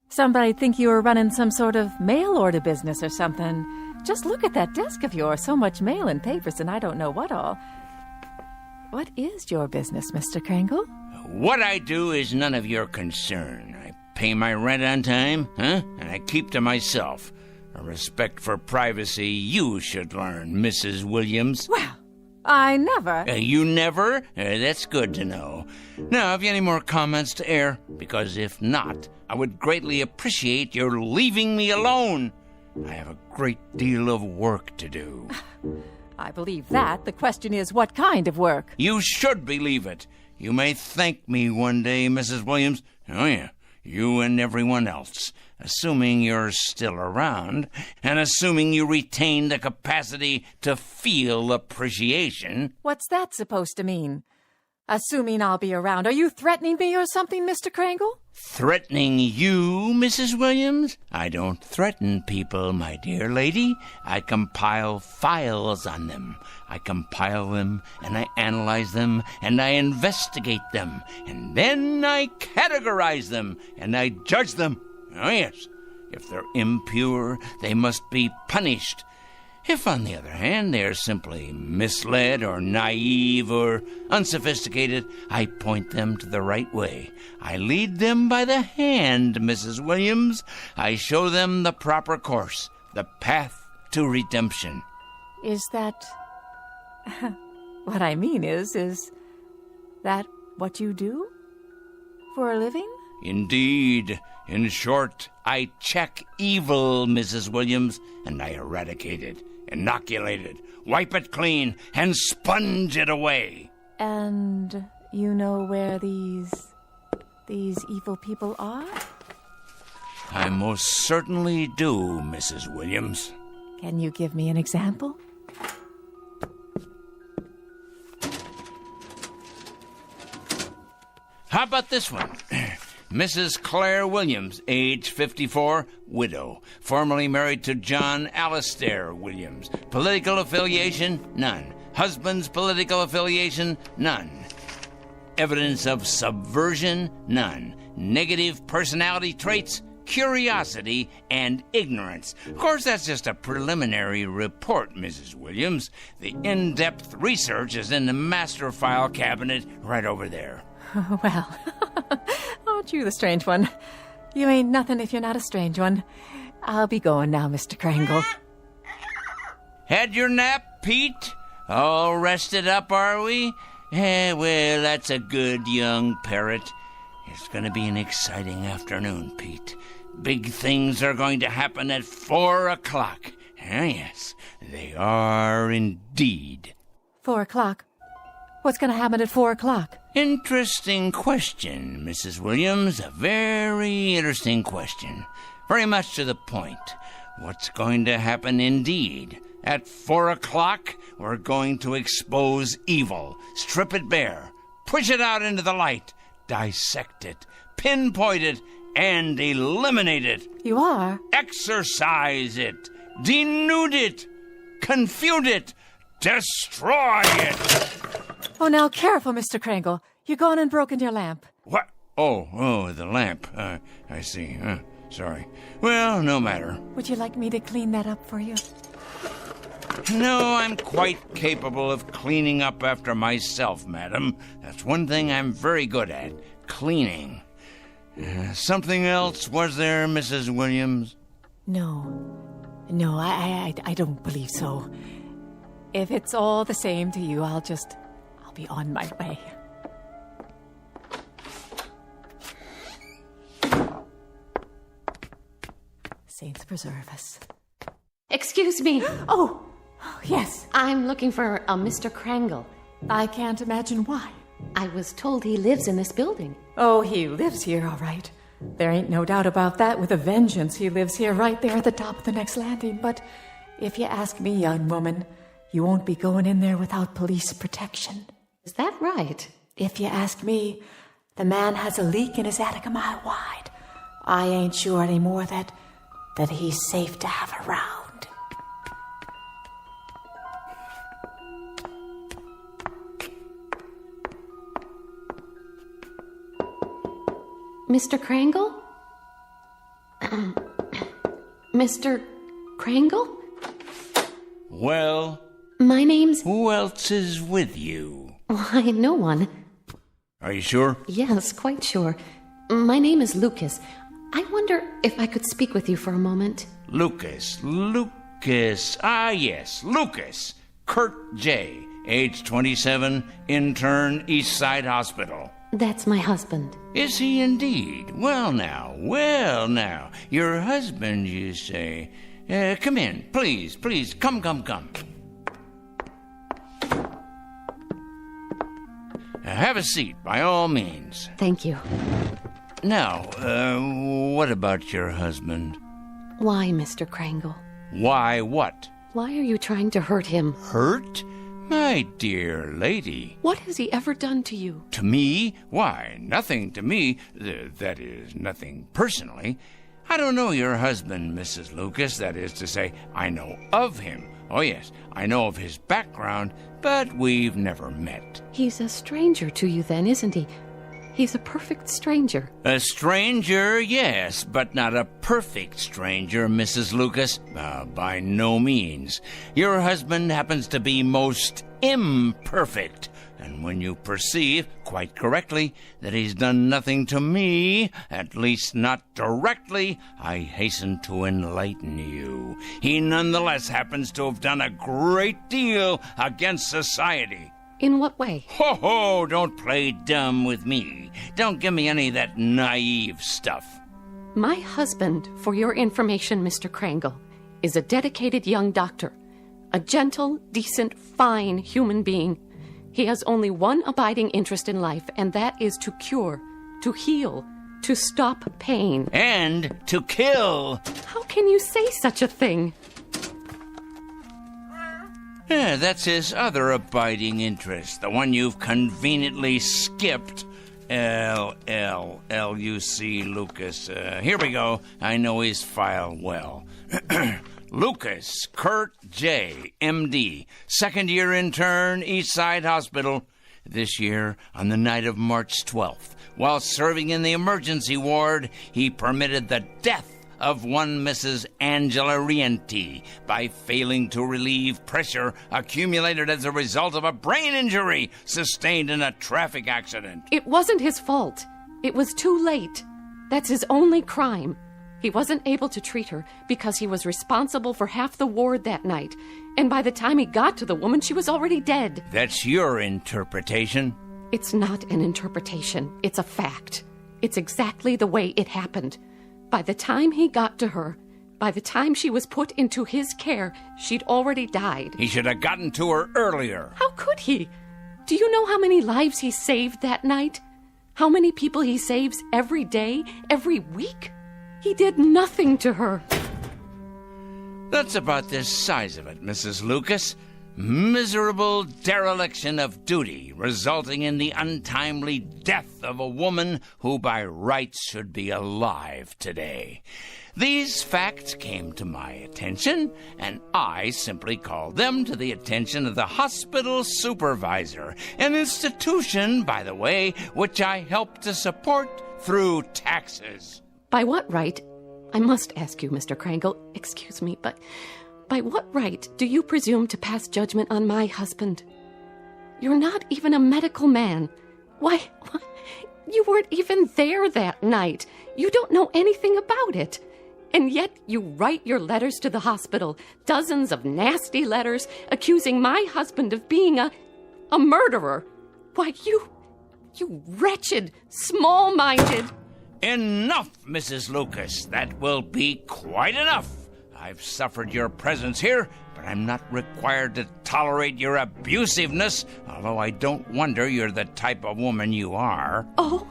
Somebody'd think you were running some sort of mail order business or something. Just look at that desk of yours. So much mail and papers and I don't know what all. What is your business, Mr. Kringle? What I do is none of your concern. I pay my rent on time, and I keep to myself. A respect for privacy you should learn, Mrs. Williams. Well, I never... You never? That's good to know. Now, have you any more comments to air? Because if not, I would greatly appreciate your leaving me alone. I have a great deal of work to do. I believe that. The question is, what kind of work? You should believe it. You may thank me one day, Mrs. Williams. Oh, yeah. You and everyone else. Assuming you're still around, and assuming you retain the capacity to feel appreciation. What's that supposed to mean? Assuming I'll be around. Are you threatening me or something, Mr. Kringle? Threatening you, Mrs. Williams? I don't threaten people, my dear lady. I compile files on them. I compile them, and I analyze them, and I investigate them. And then I categorize them, and I judge them. Oh, yes. If they're impure, they must be punished. If, on the other hand, they're simply misled or naive or unsophisticated, I point them to the right way. I lead them by the hand, Mrs. Williams. I show them the proper course, the path to redemption. Is that... What I mean is that what you do for a living? Indeed. In short, I check evil, Mrs. Williams, and I eradicate it, inoculate it, wipe it clean, and sponge it away. And you know where these evil people are? I most certainly do, Mrs. Williams. Can you give me an example? How about this one? Mrs. Claire Williams, age 54, widow. Formerly married to John Alistair Williams. Political affiliation? None. Husband's political affiliation? None. Evidence of subversion? None. Negative personality traits? Curiosity and ignorance. Of course, that's just a preliminary report, Mrs. Williams. The in-depth research is in the master file cabinet right over there. Well, aren't you the strange one? You ain't nothing if you're not a strange one. I'll be going now, Mr. Kringle. Had your nap, Pete? All rested up, are we? Well, that's a good young parrot. It's going to be an exciting afternoon, Pete. Big things are going to happen at 4 o'clock. Yes, they are indeed. 4 o'clock? What's going to happen at 4 o'clock? Interesting question, Mrs. Williams. A very interesting question. Very much to the point. What's going to happen indeed? At 4 o'clock, we're going to expose evil, strip it bare, push it out into the light, dissect it, pinpoint it, and eliminate it. You are? Exorcise it, denude it, confute it, destroy it. Oh, now careful, Mr. Kringle. You're gone and broken your lamp. What? Oh, the lamp. I see. Sorry. Well, no matter. Would you like me to clean that up for you? No, I'm quite capable of cleaning up after myself, madam. That's one thing I'm very good at, cleaning. Something else, was there, Mrs. Williams? No, I don't believe so. If it's all the same to you, I'll be on my way. Saints preserve us. Excuse me. Oh, yes. I'm looking for a Mr. Kringle. I can't imagine why. I was told he lives in this building. Oh, he lives here, all right. There ain't no doubt about that. With a vengeance, he lives here right there at the top of the next landing. But if you ask me, young woman, you won't be going in there without police protection. Is that right? If you ask me, the man has a leak in his attic a mile wide. I ain't sure anymore that he's safe to have around. Mr. Krangle? Mr. Krangle? Well? My name's... Who else is with you? Why, no one. Are you sure? Yes, quite sure. My name is Lucas. I wonder if I could speak with you for a moment. Lucas. Ah, yes, Lucas. Kurt J., age 27, intern, East Side Hospital. That's my husband. Is he indeed? Well now. Your husband, you say. Come in, please. Come. Have a seat, by all means. Thank you. Now, what about your husband? Why, Mr. Krangle? Why what? Why are you trying to hurt him? Hurt? My dear lady. What has he ever done to you? To me? Why, nothing to me. That is, nothing personally. I don't know your husband, Mrs. Lucas. That is to say, I know of him. Oh, yes, I know of his background, but we've never met. He's a stranger to you then, isn't he? He's a perfect stranger. A stranger, yes, but not a perfect stranger, Mrs. Lucas. By no means. Your husband happens to be most imperfect. And when you perceive, quite correctly, that he's done nothing to me, at least not directly, I hasten to enlighten you. He nonetheless happens to have done a great deal against society. In what way? Ho, don't play dumb with me. Don't give me any of that naive stuff. My husband, for your information, Mr. Krangle, is a dedicated young doctor. A gentle, decent, fine human being. He has only one abiding interest in life, and that is to cure, to heal, to stop pain. And to kill. How can you say such a thing? Yeah, that's his other abiding interest, the one you've conveniently skipped. L-U-C, Lucas. Here we go. I know his file well. Lucas Kurt J., M.D., second-year intern, East Side Hospital. This year, on the night of March 12th, while serving in the emergency ward, he permitted the death of one Mrs. Angela Rienti by failing to relieve pressure accumulated as a result of a brain injury sustained in a traffic accident. It wasn't his fault. It was too late. That's his only crime. He wasn't able to treat her because he was responsible for half the ward that night. And by the time he got to the woman, she was already dead. That's your interpretation? It's not an interpretation. It's a fact. It's exactly the way it happened. By the time he got to her, by the time she was put into his care, she'd already died. He should have gotten to her earlier. How could he? Do you know how many lives he saved that night? How many people he saves every day, every week? He did nothing to her. That's about the size of it, Mrs. Lucas. Miserable dereliction of duty, resulting in the untimely death of a woman who by rights should be alive today. These facts came to my attention, and I simply called them to the attention of the hospital supervisor, an institution, by the way, which I help to support through taxes. By what right? I must ask you, Mr. Krangle, excuse me, but by what right do you presume to pass judgment on my husband? You're not even a medical man. Why, you weren't even there that night. You don't know anything about it. And yet you write your letters to the hospital, dozens of nasty letters accusing my husband of being a murderer. Why, you wretched, small-minded... Enough, Mrs. Lucas. That will be quite enough. I've suffered your presence here, but I'm not required to tolerate your abusiveness, although I don't wonder you're the type of woman you are. Oh,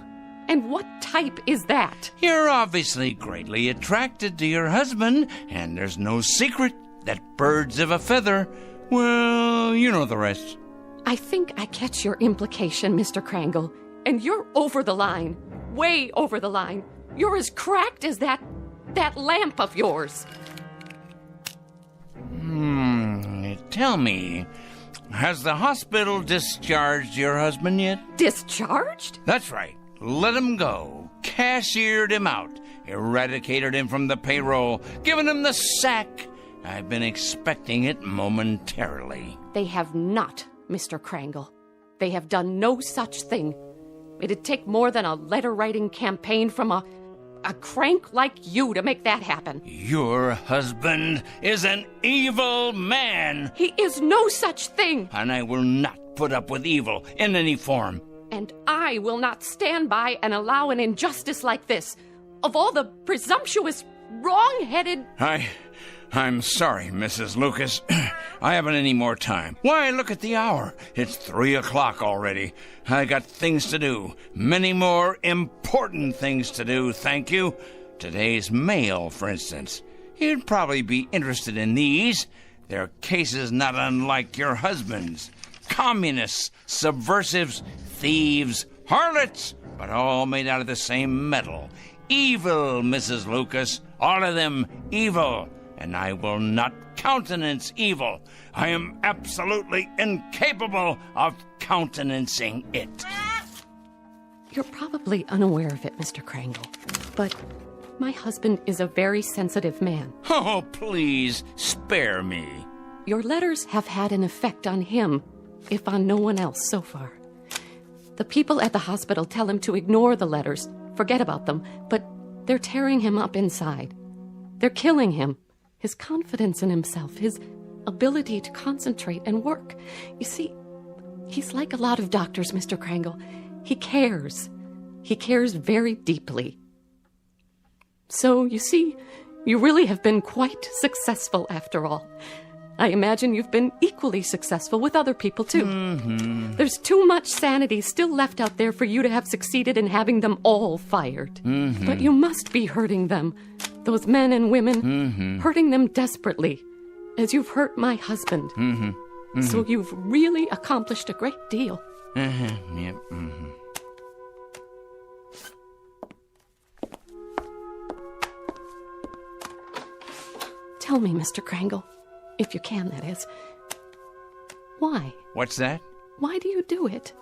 and what type is that? You're obviously greatly attracted to your husband, and there's no secret that birds of a feather, well, you know the rest. I think I catch your implication, Mr. Krangle, and you're over the line. Way over the line. You're as cracked as that lamp of yours. Tell me, has the hospital discharged your husband yet? Discharged? That's right. Let him go. Cashiered him out. Eradicated him from the payroll. Given him the sack. I've been expecting it momentarily. They have not, Mr. Krangle. They have done no such thing. It'd take more than a letter-writing campaign from a crank like you to make that happen. Your husband is an evil man. He is no such thing. And I will not put up with evil in any form. And I will not stand by and allow an injustice like this. Of all the presumptuous, wrong-headed... I'm sorry, Mrs. Lucas. I haven't any more time. Why, look at the hour. It's 3:00 already. I got things to do. Many more important things to do, thank you. Today's mail, for instance. You'd probably be interested in these. They're cases not unlike your husband's. Communists, subversives, thieves, harlots, but all made out of the same metal. Evil, Mrs. Lucas. All of them evil. And I will not countenance evil. I am absolutely incapable of countenancing it. You're probably unaware of it, Mr. Krangle, but my husband is a very sensitive man. Oh, please, spare me. Your letters have had an effect on him, if on no one else so far. The people at the hospital tell him to ignore the letters, forget about them, but they're tearing him up inside. They're killing him. His confidence in himself, his ability to concentrate and work. You see, he's like a lot of doctors, Mr. Krangle. He cares. He cares very deeply. So, you see, you really have been quite successful after all. I imagine you've been equally successful with other people, too. Mm-hmm. There's too much sanity still left out there for you to have succeeded in having them all fired. Mm-hmm. But you must be hurting them. Those men and women, hurting them desperately, as you've hurt my husband. So you've really accomplished a great deal. Yep. Tell me, Mr. Krangle, if you can, that is. Why? What's that? Why do you do it?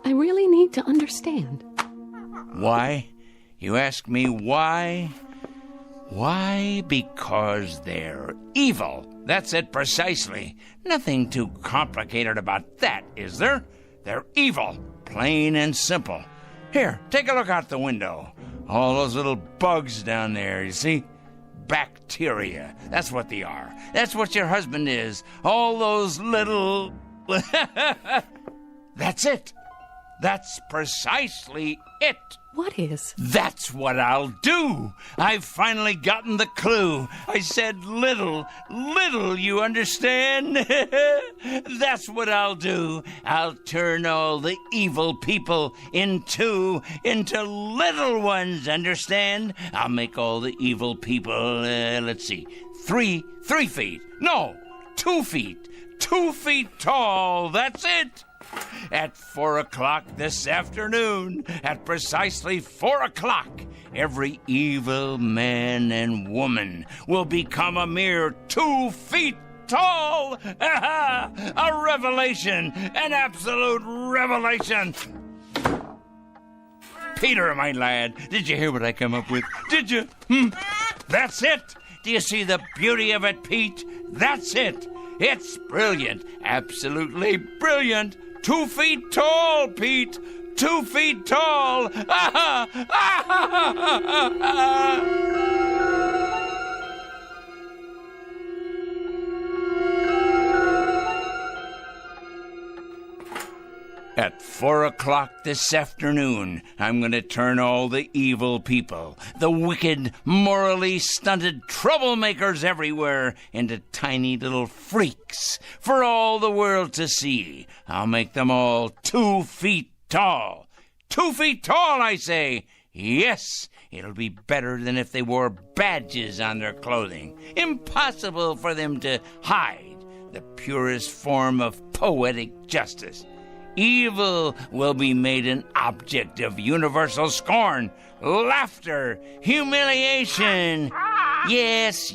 I really need to understand. Why? You ask me why? Why? Because they're evil. That's it precisely. Nothing too complicated about that, is there? They're evil. Plain and simple. Here, take a look out the window. All those little bugs down there, you see? Bacteria. That's what they are. That's what your husband is. All those little... That's it. That's precisely it. What is? That's what I'll do. I've finally gotten the clue. I said little, you understand? That's what I'll do. I'll turn all the evil people into little ones, understand? I'll make all the evil people, let's see, 3 feet. No, 2 feet. 2 feet tall. That's it. At 4 o'clock this afternoon, at precisely 4 o'clock, every evil man and woman will become a mere 2 feet tall. A revelation, an absolute revelation. Peter, my lad, did you hear what I come up with? Did you? That's it. Do you see the beauty of it, Pete? That's it. It's brilliant, absolutely brilliant. 2 feet tall, Pete. 2 feet tall. At 4 o'clock this afternoon, I'm going to turn all the evil people, the wicked, morally stunted troublemakers everywhere, into tiny little freaks for all the world to see. I'll make them all 2 feet tall. 2 feet tall, I say. Yes, it'll be better than if they wore badges on their clothing. Impossible for them to hide the purest form of poetic justice. Evil will be made an object of universal scorn, laughter, humiliation. Yes,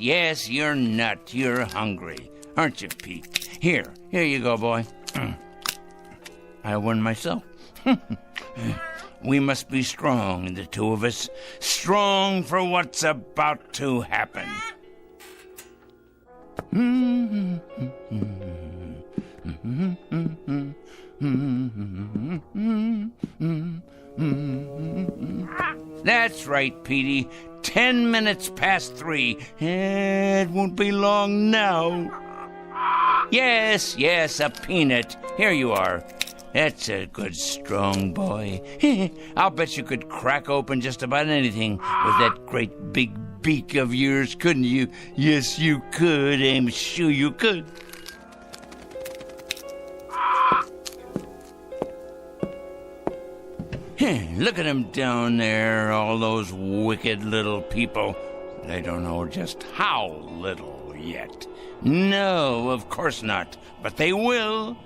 you're nut. You're hungry. Aren't you, Pete? Here you go, boy. I won myself. We must be strong, the two of us. Strong for what's about to happen. That's right, Petey. 10 minutes past 3. It won't be long now. Yes, a peanut. Here you are. That's a good, strong boy. I'll bet you could crack open just about anything with that great big beak of yours, couldn't you? Yes, you could. I'm sure you could. Look at them down there, all those wicked little people. They don't know just how little yet. No, of course not. But they will.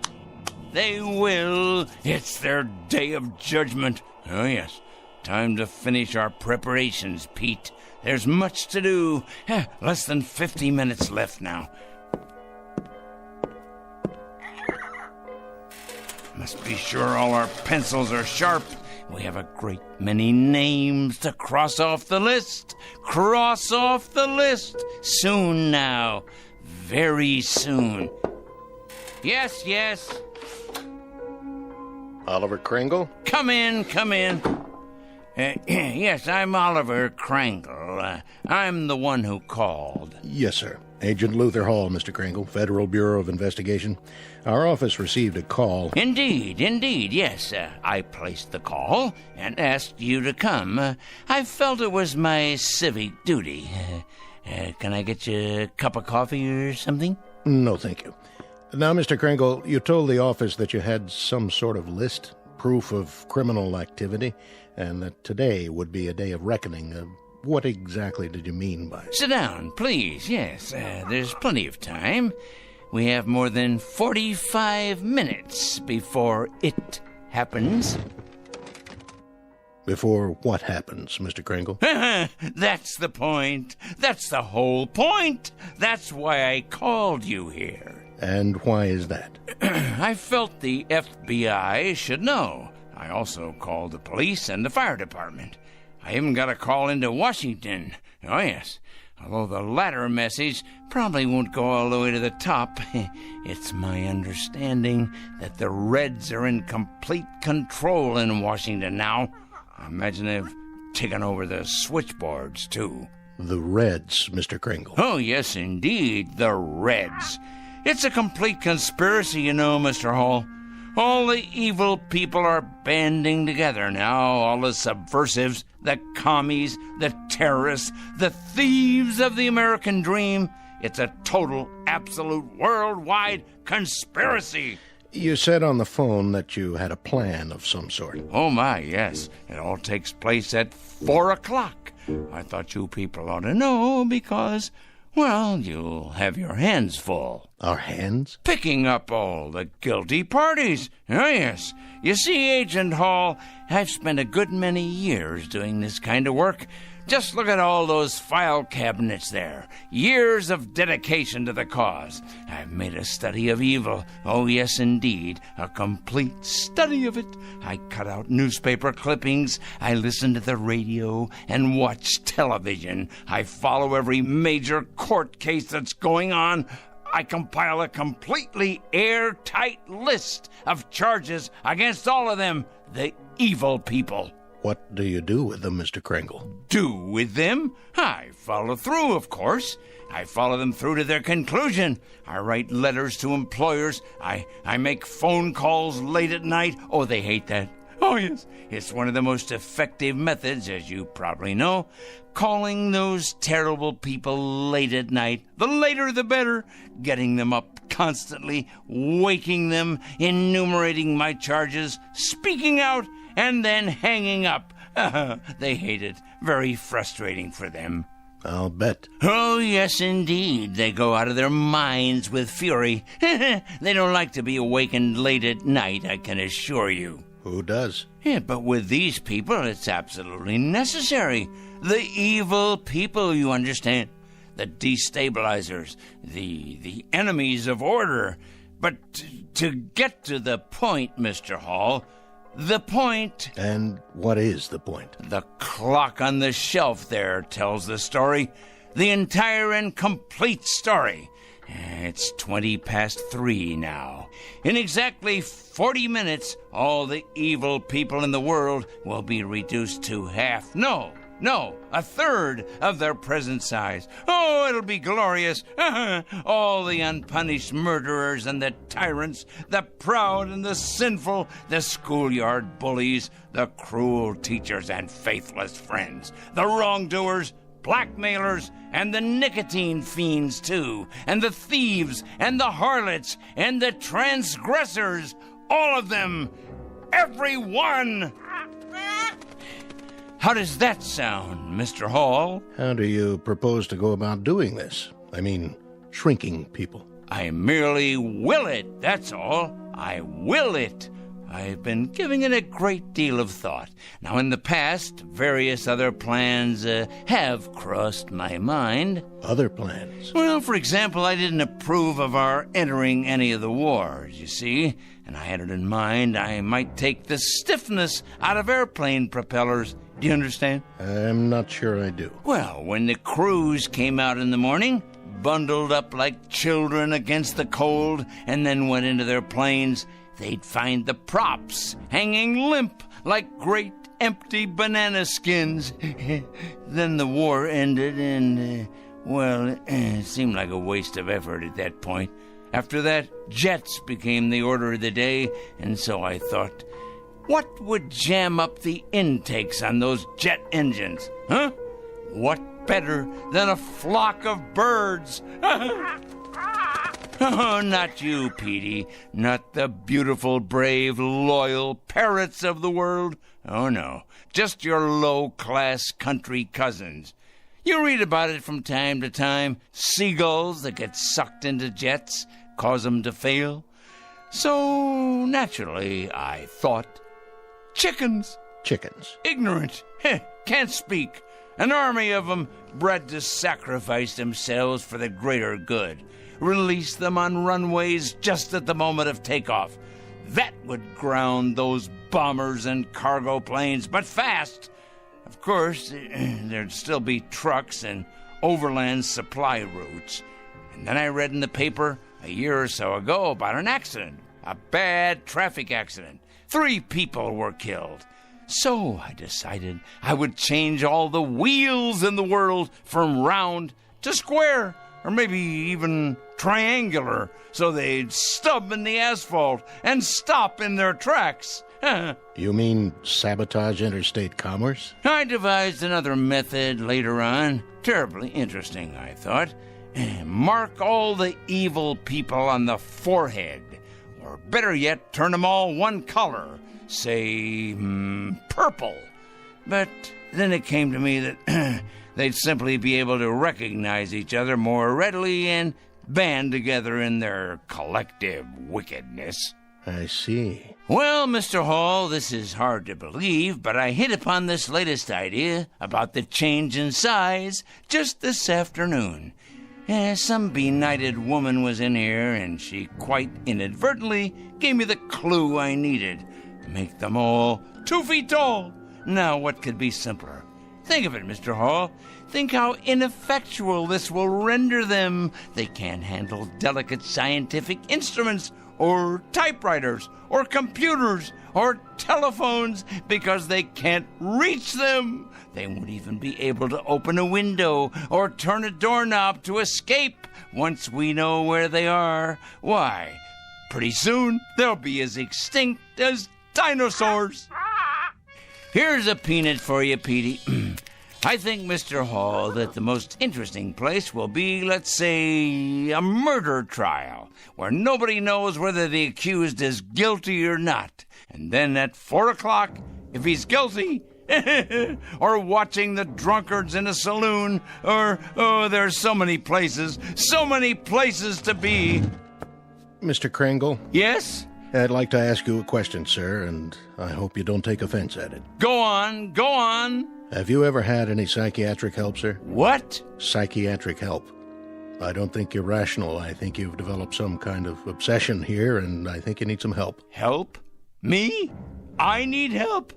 They will. It's their day of judgment. Oh, yes. Time to finish our preparations, Pete. There's much to do. Less than 50 minutes left now. Must be sure all our pencils are sharp. We have a great many names to cross off the list. Cross off the list. Soon now. Very soon. Yes. Oliver Kringle? Come in. Yes, I'm Oliver Kringle. I'm the one who called. Yes, sir. Agent Luther Hall, Mr. Kringle, Federal Bureau of Investigation. Our office received a call. Indeed, yes. I placed the call and asked you to come. I felt it was my civic duty. Can I get you a cup of coffee or something? No, thank you. Now, Mr. Kringle, you told the office that you had some sort of list, proof of criminal activity, and that today would be a day of reckoning. What exactly did you mean by it? Sit down, please. Yes, there's plenty of time. We have more than 45 minutes before it happens. Before what happens, Mr. Kringle? That's the point. That's the whole point. That's why I called you here. And why is that? I felt the FBI should know. I also called the police and the fire department. I even got a call into Washington. Oh, yes. Although the latter message probably won't go all the way to the top. It's my understanding that the Reds are in complete control in Washington now. I imagine they've taken over the switchboards, too. The Reds, Mr. Kringle. Oh, yes, indeed, the Reds. It's a complete conspiracy, you know, Mr. Hall. All the evil people are banding together now, all the subversives, the commies, the terrorists, the thieves of the American dream. It's a total, absolute, worldwide conspiracy. You said on the phone that you had a plan of some sort. Oh, my, yes. It all takes place at 4 o'clock. I thought you people ought to know because, well, you'll have your hands full. Our hands? Picking up all the guilty parties. Oh, yes. You see, Agent Hall, I've spent a good many years doing this kind of work. Just look at all those file cabinets there. Years of dedication to the cause. I've made a study of evil. Oh, yes, indeed. A complete study of it. I cut out newspaper clippings. I listen to the radio and watch television. I follow every major court case that's going on. I compile a completely airtight list of charges against all of them, the evil people. What do you do with them, Mr. Kringle? Do with them? I follow through, of course. I follow them through to their conclusion. I write letters to employers. I make phone calls late at night. Oh, they hate that. Oh, yes. It's one of the most effective methods, as you probably know. Calling those terrible people late at night. The later, the better. Getting them up constantly, waking them, enumerating my charges, speaking out, and then hanging up. They hate it. Very frustrating for them. I'll bet. Oh, yes, indeed. They go out of their minds with fury. They don't like to be awakened late at night, I can assure you. Who does? Yeah, but with these people, it's absolutely necessary. The evil people, you understand. The destabilizers, the enemies of order. But to get to the point, Mr. Hall, the point... And what is the point? The clock on the shelf there tells the story. The entire and complete story. It's 3:20 now. In exactly 40 minutes, all the evil people in the world will be reduced to half. No, a third of their present size. Oh, it'll be glorious. All the unpunished murderers and the tyrants, the proud and the sinful, the schoolyard bullies, the cruel teachers and faithless friends, the wrongdoers, blackmailers, and the nicotine fiends, too, and the thieves, and the harlots, and the transgressors, all of them, every one. How does that sound, Mr. Hall? How do you propose to go about doing this? I mean, shrinking people. I merely will it, that's all. I will it. I've been giving it a great deal of thought. Now, in the past, various other plans have crossed my mind. Other plans? Well, for example, I didn't approve of our entering any of the wars, you see, and I had it in mind I might take the stiffness out of airplane propellers. Do you understand? I'm not sure I do. Well, when the crews came out in the morning, bundled up like children against the cold, and then went into their planes, they'd find the props hanging limp like great empty banana skins. Then the war ended and, well, it seemed like a waste of effort at that point. After that, jets became the order of the day, and so I thought, what would jam up the intakes on those jet engines? Huh? What better than a flock of birds? Oh, not you, Petey. Not the beautiful, brave, loyal parrots of the world. Oh, no. Just your low-class country cousins. You read about it from time to time. Seagulls that get sucked into jets, cause them to fail. So, naturally, I thought, chickens. Chickens. Ignorant. Can't speak. An army of them bred to sacrifice themselves for the greater good. Release them on runways just at the moment of takeoff. That would ground those bombers and cargo planes, but fast. Of course, there'd still be trucks and overland supply routes. And then I read in the paper a year or so ago about an accident, a bad traffic accident. 3 people were killed. So I decided I would change all the wheels in the world from round to square, or maybe even triangular, so they'd stub in the asphalt and stop in their tracks. You mean sabotage interstate commerce? I devised another method later on. Terribly interesting, I thought. Mark all the evil people on the forehead, or better yet, turn them all one color, say, purple. But then it came to me that they'd simply be able to recognize each other more readily and band together in their collective wickedness. I see. Well, Mr. Hall, this is hard to believe, but I hit upon this latest idea about the change in size just this afternoon. Some benighted woman was in here, and she quite inadvertently gave me the clue I needed. Make them all 2 feet tall. Now, what could be simpler? Think of it, Mr. Hall. Think how ineffectual this will render them. They can't handle delicate scientific instruments, or typewriters, or computers, or telephones, because they can't reach them. They won't even be able to open a window or turn a doorknob to escape once we know where they are. Why, pretty soon they'll be as extinct as dinosaurs. Here's a peanut for you, Petey. I think, Mr. Hall, that the most interesting place will be, let's say, a murder trial, where nobody knows whether the accused is guilty or not. And then at 4 o'clock, if he's guilty, or watching the drunkards in a saloon, or, oh, there's so many places to be. Mr. Kringle? Yes? I'd like to ask you a question, sir, and I hope you don't take offense at it. Go on. Have you ever had any psychiatric help, sir? What? Psychiatric help. I don't think you're rational. I think you've developed some kind of obsession here, and I think you need some help. Help? Me? I need help?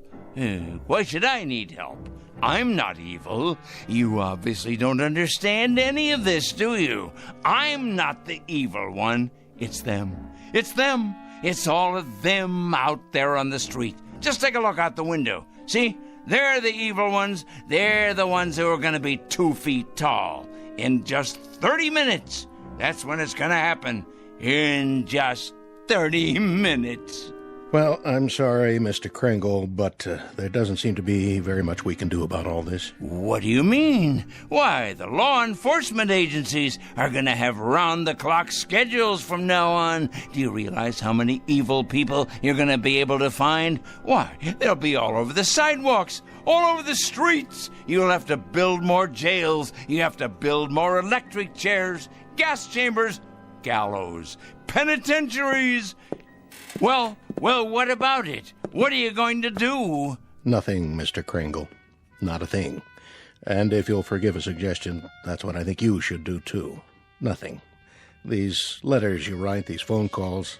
Why should I need help? I'm not evil. You obviously don't understand any of this, do you? I'm not the evil one. It's them. It's all of them out there on the street. Just take a look out the window. See? They're the evil ones. They're the ones who are going to be 2 feet tall. In just 30 minutes. That's when it's going to happen. In just 30 minutes. Well, I'm sorry, Mr. Kringle, but there doesn't seem to be very much we can do about all this. What do you mean? Why, the law enforcement agencies are going to have round-the-clock schedules from now on. Do you realize how many evil people you're going to be able to find? Why, they'll be all over the sidewalks, all over the streets. You'll have to build more jails. You have to build more electric chairs, gas chambers, gallows, penitentiaries. Well, what about it? What are you going to do? Nothing, Mr. Kringle. Not a thing. And if you'll forgive a suggestion, that's what I think you should do, too. Nothing. These letters you write, these phone calls,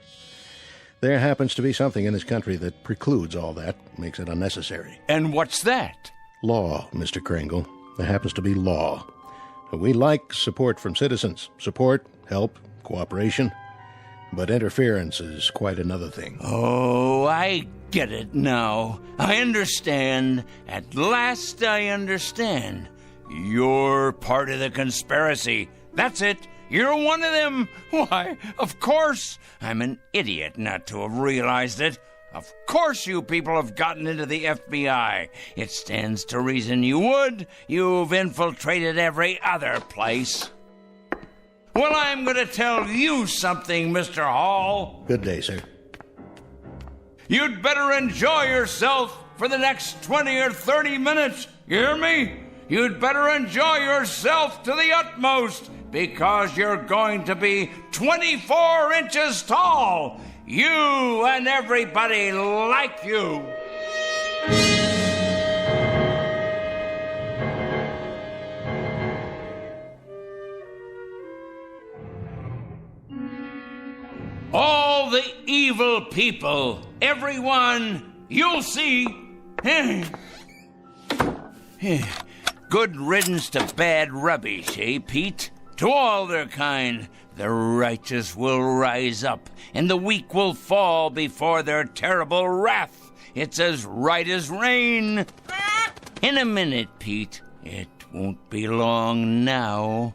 there happens to be something in this country that precludes all that, makes it unnecessary. And what's that? Law, Mr. Kringle. There happens to be law. We like support from citizens. Support, help, cooperation. But interference is quite another thing. Oh, I get it now. I understand. At last I understand. You're part of the conspiracy. That's it. You're one of them. Why, of course. I'm an idiot not to have realized it. Of course you people have gotten into the FBI. It stands to reason you would. You've infiltrated every other place. Well, I'm going to tell you something, Mr. Hall. Good day, sir. You'd better enjoy yourself for the next 20 or 30 minutes. You hear me? You'd better enjoy yourself to the utmost, because you're going to be 24 inches tall. You and everybody like you. All the evil people, everyone, you'll see. Good riddance to bad rubbish, eh, Pete? To all their kind, the righteous will rise up, and the weak will fall before their terrible wrath. It's as right as rain. In a minute, Pete. It won't be long now.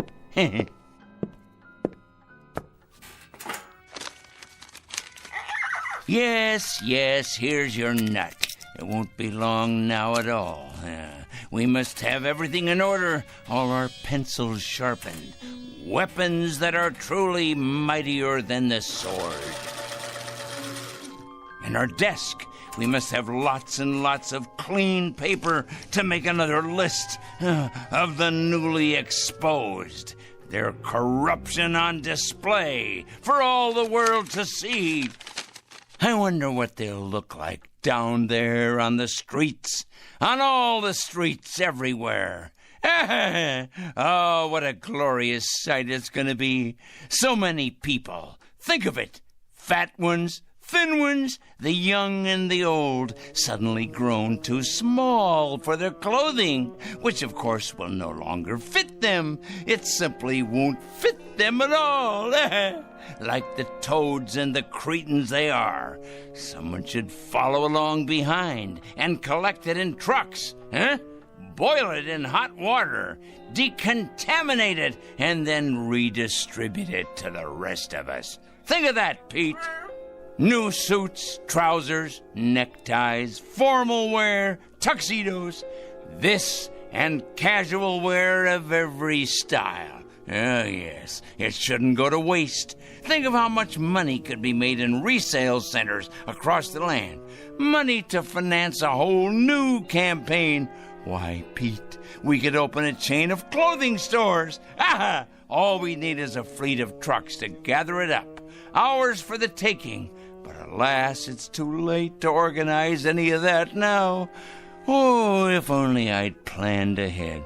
Yes, here's your nut. It won't be long now at all. We must have everything in order, all our pencils sharpened, weapons that are truly mightier than the sword. And our desk, we must have lots and lots of clean paper to make another list of the newly exposed. Their corruption on display for all the world to see. I wonder what they'll look like down there on the streets, on all the streets everywhere. Oh, what a glorious sight it's going to be. So many people. Think of it. Fat ones, thin ones, the young and the old, suddenly grown too small for their clothing, which of course will no longer fit them. It simply won't fit them at all. Like the toads and the cretins they are. Someone should follow along behind and collect it in trucks, boil it in hot water, decontaminate it, and then redistribute it to the rest of us. Think of that, Pete. New suits, trousers, neckties, formal wear, tuxedos, this and casual wear of every style. Oh, yes, it shouldn't go to waste. Think of how much money could be made in resale centers across the land. Money to finance a whole new campaign. Why, Pete, we could open a chain of clothing stores. Aha! All we need is a fleet of trucks to gather it up. Ours for the taking. But alas, it's too late to organize any of that now. Oh, if only I'd planned ahead.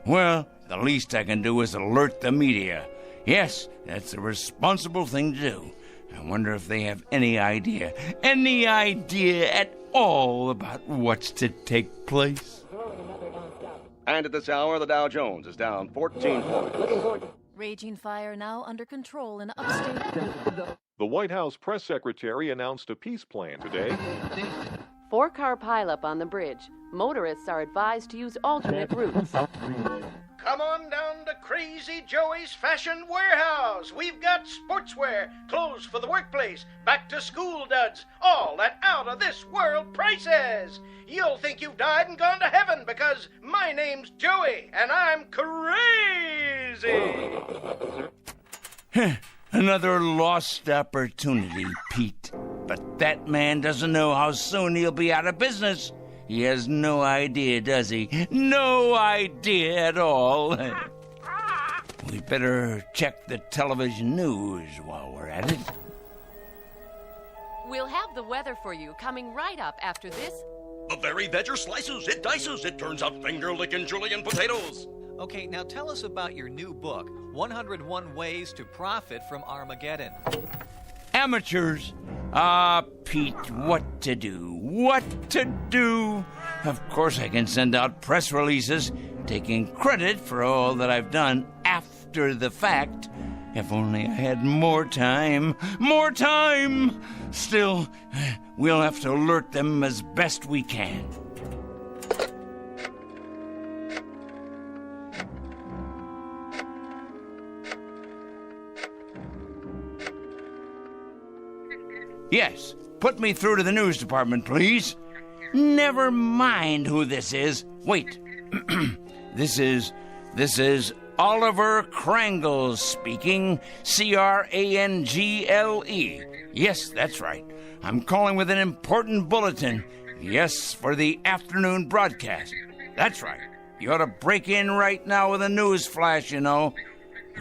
Well, the least I can do is alert the media. Yes, that's the responsible thing to do. I wonder if they have any idea at all about what's to take place. And at this hour, the Dow Jones is down 14 points. Raging fire now under control in upstate. The White House press secretary announced a peace plan today. 4-car pileup on the bridge. Motorists are advised to use alternate routes. Come on down to Crazy Joey's Fashion Warehouse. We've got sportswear, clothes for the workplace, back-to-school duds, all at out-of-this-world prices. You'll think you've died and gone to heaven because my name's Joey and I'm crazy. Another lost opportunity, Pete. But that man doesn't know how soon he'll be out of business. He has no idea, does he? No idea at all. We'd better check the television news while we're at it. We'll have the weather for you coming right up after this. The very vegger slices, it dices, it turns out finger-licking Julienne potatoes. Okay, now tell us about your new book, 101 Ways to Profit from Armageddon. Amateurs. Pete, what to do? What to do? Of course I can send out press releases taking credit for all that I've done after the fact. If only I had more time. More time! Still, we'll have to alert them as best we can. Yes, put me through to the news department, please. Never mind who this is. Wait. This is Oliver Krangle speaking. Crangle. Yes, that's right. I'm calling with an important bulletin. Yes, for the afternoon broadcast. That's right. You ought to break in right now with a news flash, you know.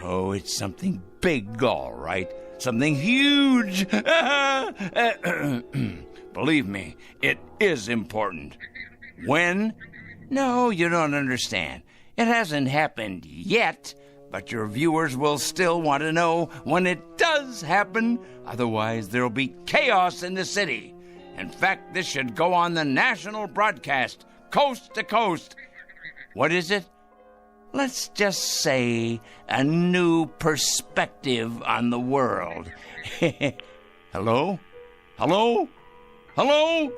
Oh, it's something big, all right. Something huge. Believe me, it is important. When? No, you don't understand. It hasn't happened yet, but your viewers will still want to know when it does happen. Otherwise, there'll be chaos in the city. In fact, this should go on the national broadcast, coast to coast. What is it? Let's just say a new perspective on the world. Hello? Hello? Hello?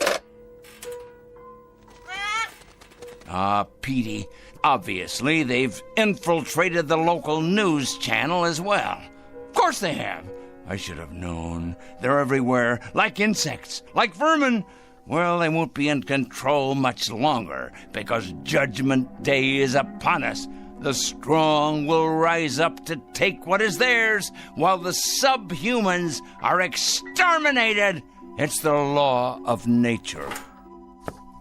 Petey, obviously they've infiltrated the local news channel as well. Of course they have. I should have known. They're everywhere, like insects, like vermin. Well, they won't be in control much longer, because Judgment Day is upon us. The strong will rise up to take what is theirs, while the subhumans are exterminated. It's the law of nature.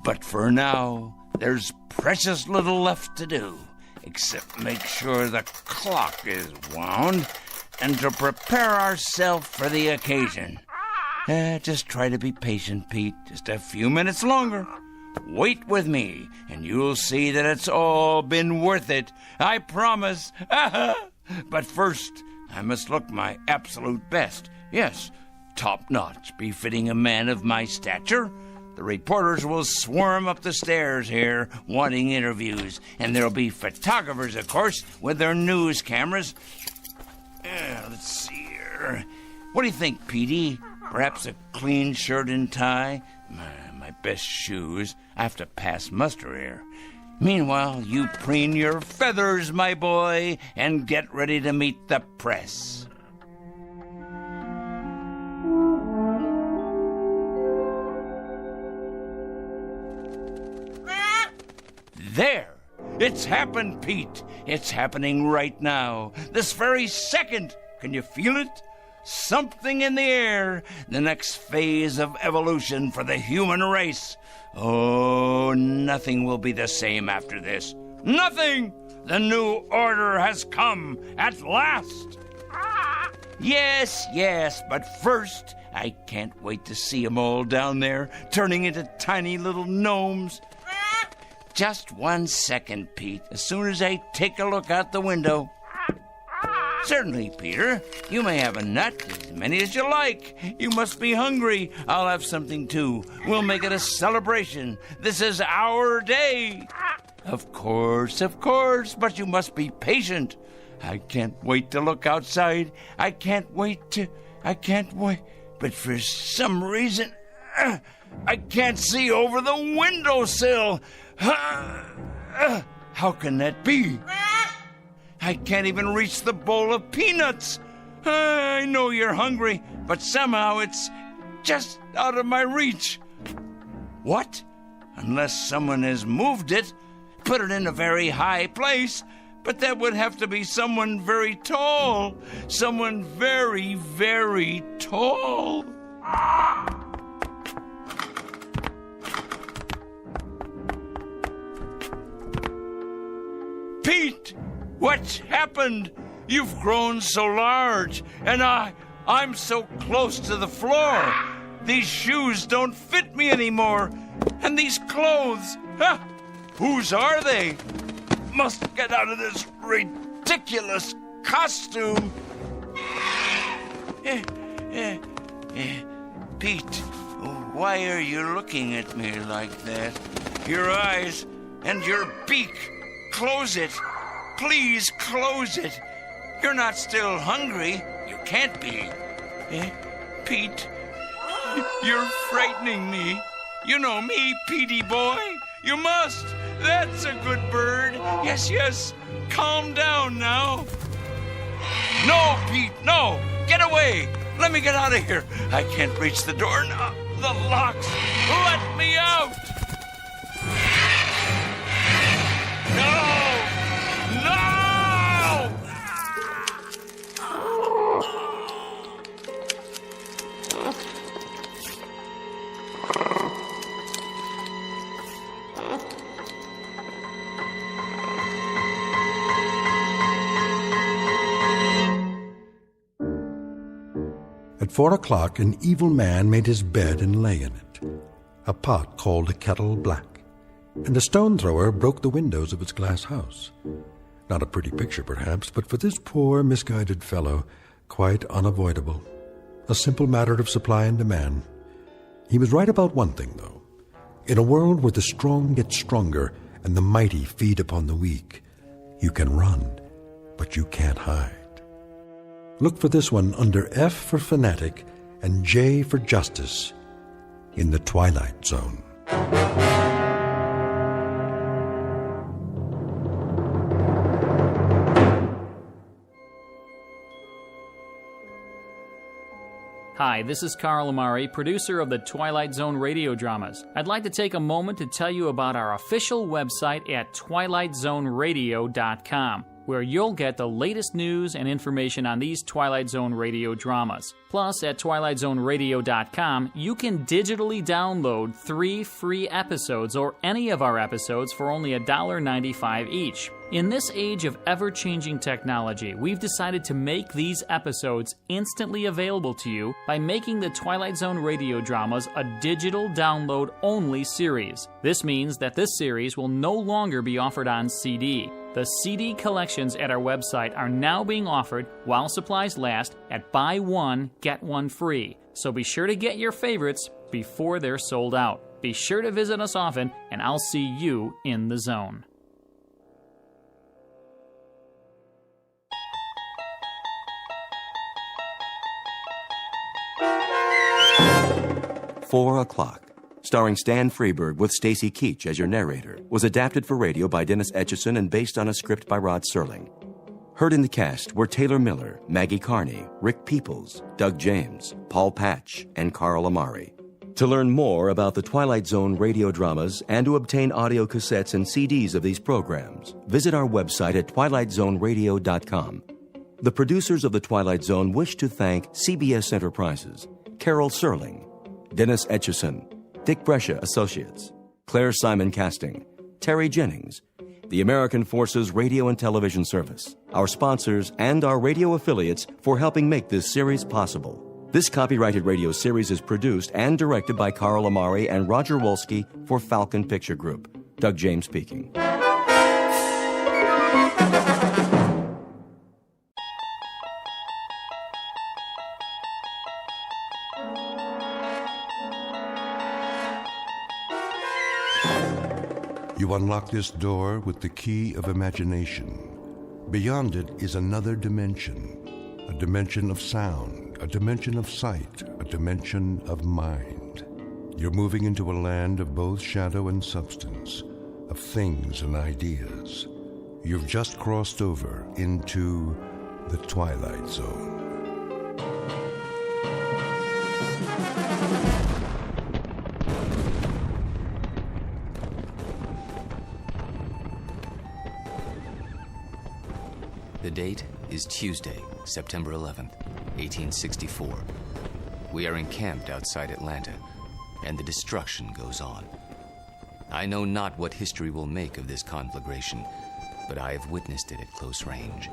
But for now, there's precious little left to do, except make sure the clock is wound and to prepare ourselves for the occasion. Just try to be patient, Pete. Just a few minutes longer. Wait with me, and you'll see that it's all been worth it. I promise. But first, I must look my absolute best. Yes, top-notch, befitting a man of my stature. The reporters will swarm up the stairs here, wanting interviews. And there'll be photographers, of course, with their news cameras. Let's see here. What do you think, Petey? Perhaps a clean shirt and tie? My best shoes. I have to pass muster here. Meanwhile, you preen your feathers, my boy, and get ready to meet the press. There! It's happened, Pete. It's happening right now. This very second. Can you feel it? Something in the air. The next phase of evolution for the human race. Oh, nothing will be the same after this. Nothing! The new order has come at last. Yes, but first, I can't wait to see them all down there, turning into tiny little gnomes. Just 1 second, Pete, as soon as I take a look out the window. Certainly, Peter. You may have a nut, as many as you like. You must be hungry. I'll have something, too. We'll make it a celebration. This is our day. Of course, but you must be patient. I can't wait to look outside. I can't wait. But for some reason, I can't see over the windowsill. How can that be? I can't even reach the bowl of peanuts. I know you're hungry, but somehow it's just out of my reach. What? Unless someone has moved it, put it in a very high place, but that would have to be someone very tall. Someone very, very tall. Pete, what's happened? You've grown so large, and I'm so close to the floor. These shoes don't fit me anymore, and these clothes, whose are they? Must get out of this ridiculous costume. Pete, why are you looking at me like that? Your eyes and your beak. Close it. Please close it. You're not still hungry. You can't be. Pete, you're frightening me. You know me, Petey boy. You must. That's a good bird. Yes. Calm down now. No, Pete, no. Get away. Let me get out of here. I can't reach the door now. The locks. Let me out. No! At 4 o'clock, an evil man made his bed and lay in it. A pot called a kettle black, and a stone thrower broke the windows of its glass house. Not a pretty picture, perhaps, but for this poor, misguided fellow, quite unavoidable. A simple matter of supply and demand. He was right about one thing, though. In a world where the strong get stronger and the mighty feed upon the weak, you can run, but you can't hide. Look for this one under F for Fanatic and J for Justice in the Twilight Zone. Hi, this is Carl Amari, producer of the Twilight Zone radio dramas. I'd like to take a moment to tell you about our official website at twilightzoneradio.com, where you'll get the latest news and information on these Twilight Zone radio dramas. Plus, at twilightzoneradio.com, you can digitally download 3 free episodes or any of our episodes for only $1.95 each. In this age of ever-changing technology, we've decided to make these episodes instantly available to you by making the Twilight Zone radio dramas a digital download-only series. This means that this series will no longer be offered on CD. The CD collections at our website are now being offered while supplies last at buy one, get one free. So be sure to get your favorites before they're sold out. Be sure to visit us often, and I'll see you in the zone. "4 O'Clock," starring Stan Freberg with Stacy Keach as your narrator, was adapted for radio by Dennis Etchison and based on a script by Rod Serling. Heard in the cast were Taylor Miller, Maggie Carney, Rick Peoples, Doug James, Paul Patch, and Carl Amari. To learn more about the Twilight Zone radio dramas and to obtain audio cassettes and CDs of these programs, visit our website at twilightzoneradio.com. The producers of The Twilight Zone wish to thank CBS Enterprises, Carol Serling, Dennis Etchison, Dick Brescia Associates, Claire Simon Casting, Terry Jennings, the American Forces Radio and Television Service, our sponsors, and our radio affiliates for helping make this series possible. This copyrighted radio series is produced and directed by Carl Amari and Roger Wolski for Falcon Picture Group. Doug James speaking. You unlock this door with the key of imagination. Beyond it is another dimension, a dimension of sound, a dimension of sight, a dimension of mind. You're moving into a land of both shadow and substance, of things and ideas. You've just crossed over into the Twilight Zone. The date is Tuesday, September 11th, 1864. We are encamped outside Atlanta, and the destruction goes on. I know not what history will make of this conflagration, but I have witnessed it at close range.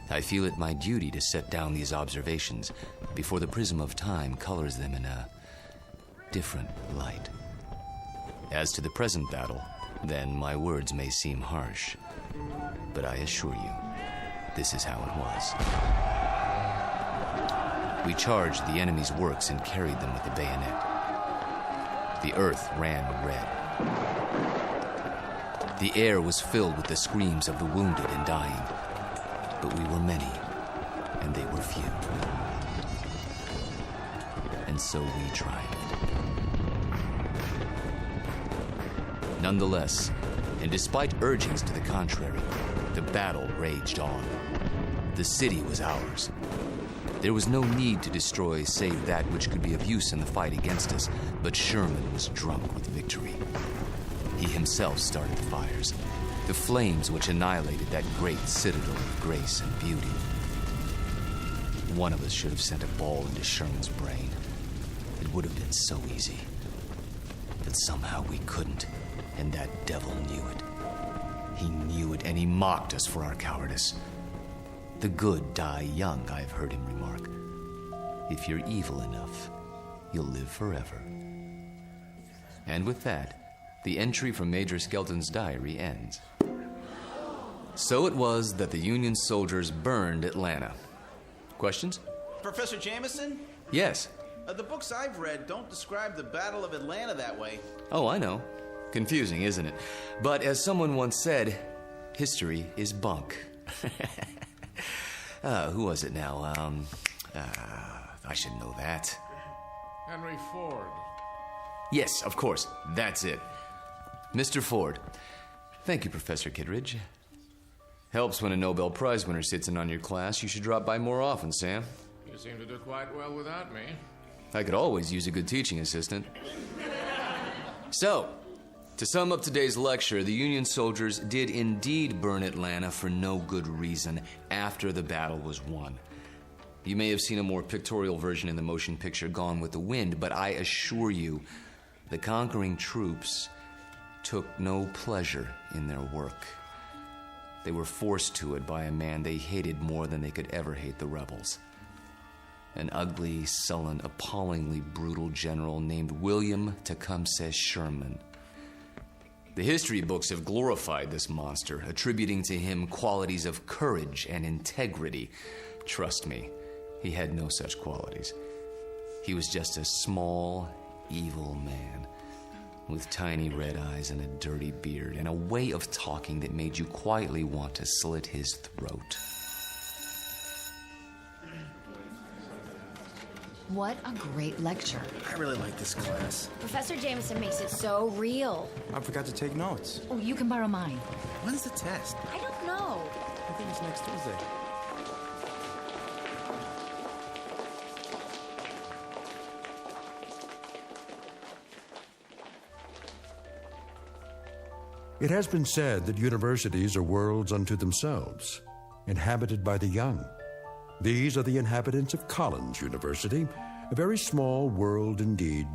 I feel it my duty to set down these observations before the prism of time colors them in a different light. As to the present battle, then my words may seem harsh, but I assure you, this is how it was. We charged the enemy's works and carried them with the bayonet. The earth ran red. The air was filled with the screams of the wounded and dying, but we were many, and they were few. And so we triumphed. Nonetheless, and despite urgings to the contrary, the battle raged on. The city was ours. There was no need to destroy save that which could be of use in the fight against us, but Sherman was drunk with victory. He himself started the fires, the flames which annihilated that great citadel of grace and beauty. One of us should have sent a ball into Sherman's brain. It would have been so easy. But somehow we couldn't, and that devil knew it. He knew it, and he mocked us for our cowardice. The good die young, I've heard him remark. If you're evil enough, you'll live forever. And with that, the entry from Major Skelton's diary ends. So it was that the Union soldiers burned Atlanta. Questions? Professor Jameson? Yes. The books I've read don't describe the Battle of Atlanta that way. Oh, I know. Confusing, isn't it? But as someone once said, history is bunk. Who was it now? I should know that. Henry Ford. Yes, of course. That's it. Mr. Ford. Thank you, Professor Kittredge. Helps when a Nobel Prize winner sits in on your class. You should drop by more often, Sam. You seem to do quite well without me. I could always use a good teaching assistant. So, to sum up today's lecture, the Union soldiers did indeed burn Atlanta for no good reason after the battle was won. You may have seen a more pictorial version in the motion picture Gone with the Wind, but I assure you, the conquering troops took no pleasure in their work. They were forced to it by a man they hated more than they could ever hate the rebels. An ugly, sullen, appallingly brutal general named William Tecumseh Sherman. The history books have glorified this monster, attributing to him qualities of courage and integrity. Trust me, he had no such qualities. He was just a small, evil man with tiny red eyes and a dirty beard and a way of talking that made you quietly want to slit his throat. What a great lecture. I really like this class. Professor Jameson makes it so real. I forgot to take notes. Oh, you can borrow mine. When's the test? I don't know. I think it's next Tuesday. It has been said that universities are worlds unto themselves, inhabited by the young. These are the inhabitants of Collins University, a very small world indeed,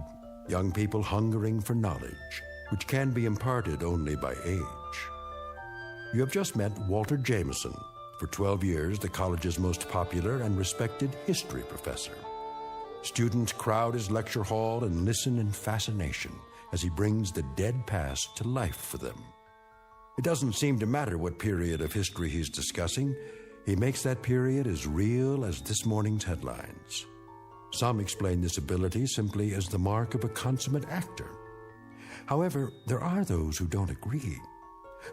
young people hungering for knowledge, which can be imparted only by age. You have just met Walter Jameson, for 12 years the college's most popular and respected history professor. Students crowd his lecture hall and listen in fascination as he brings the dead past to life for them. It doesn't seem to matter what period of history he's discussing. He makes that period as real as this morning's headlines. Some explain this ability simply as the mark of a consummate actor. However, there are those who don't agree,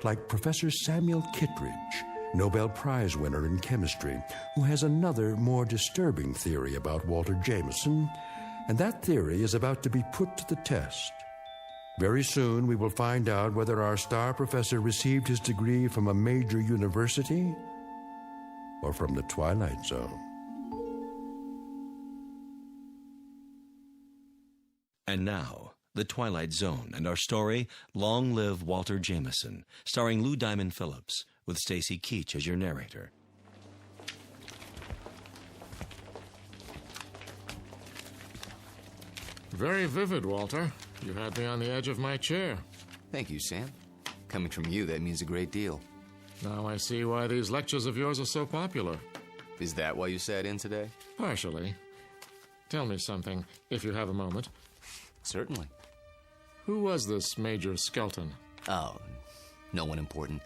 like Professor Samuel Kittredge, Nobel Prize winner in chemistry, who has another, more disturbing theory about Walter Jameson, and that theory is about to be put to the test. Very soon we will find out whether our star professor received his degree from a major university or from the Twilight Zone. And now, The Twilight Zone and our story, Long Live Walter Jameson, starring Lou Diamond Phillips, with Stacy Keach as your narrator. Very vivid, Walter. You had me on the edge of my chair. Thank you, Sam. Coming from you, that means a great deal. Now I see why these lectures of yours are so popular. Is that why you sat in today? Partially. Tell me something, if you have a moment. Certainly. Who was this Major Skelton? Oh, no one important.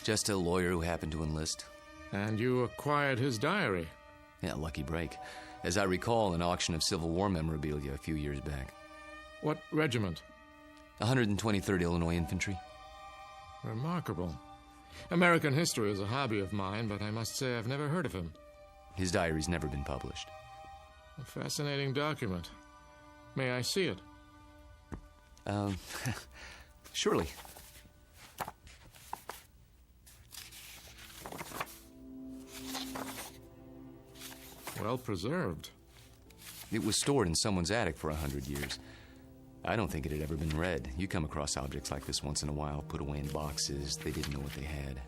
Just a lawyer who happened to enlist. And you acquired his diary? Yeah, lucky break. As I recall, an auction of Civil War memorabilia a few years back. What regiment? 123rd Illinois Infantry. Remarkable. American history is a hobby of mine, but I must say I've never heard of him. His diary's never been published. A fascinating document. May I see it? Surely. Well preserved. It was stored in someone's attic for 100 years. I don't think it had ever been read. You come across objects like this once in a while, put away in boxes. They didn't know what they had.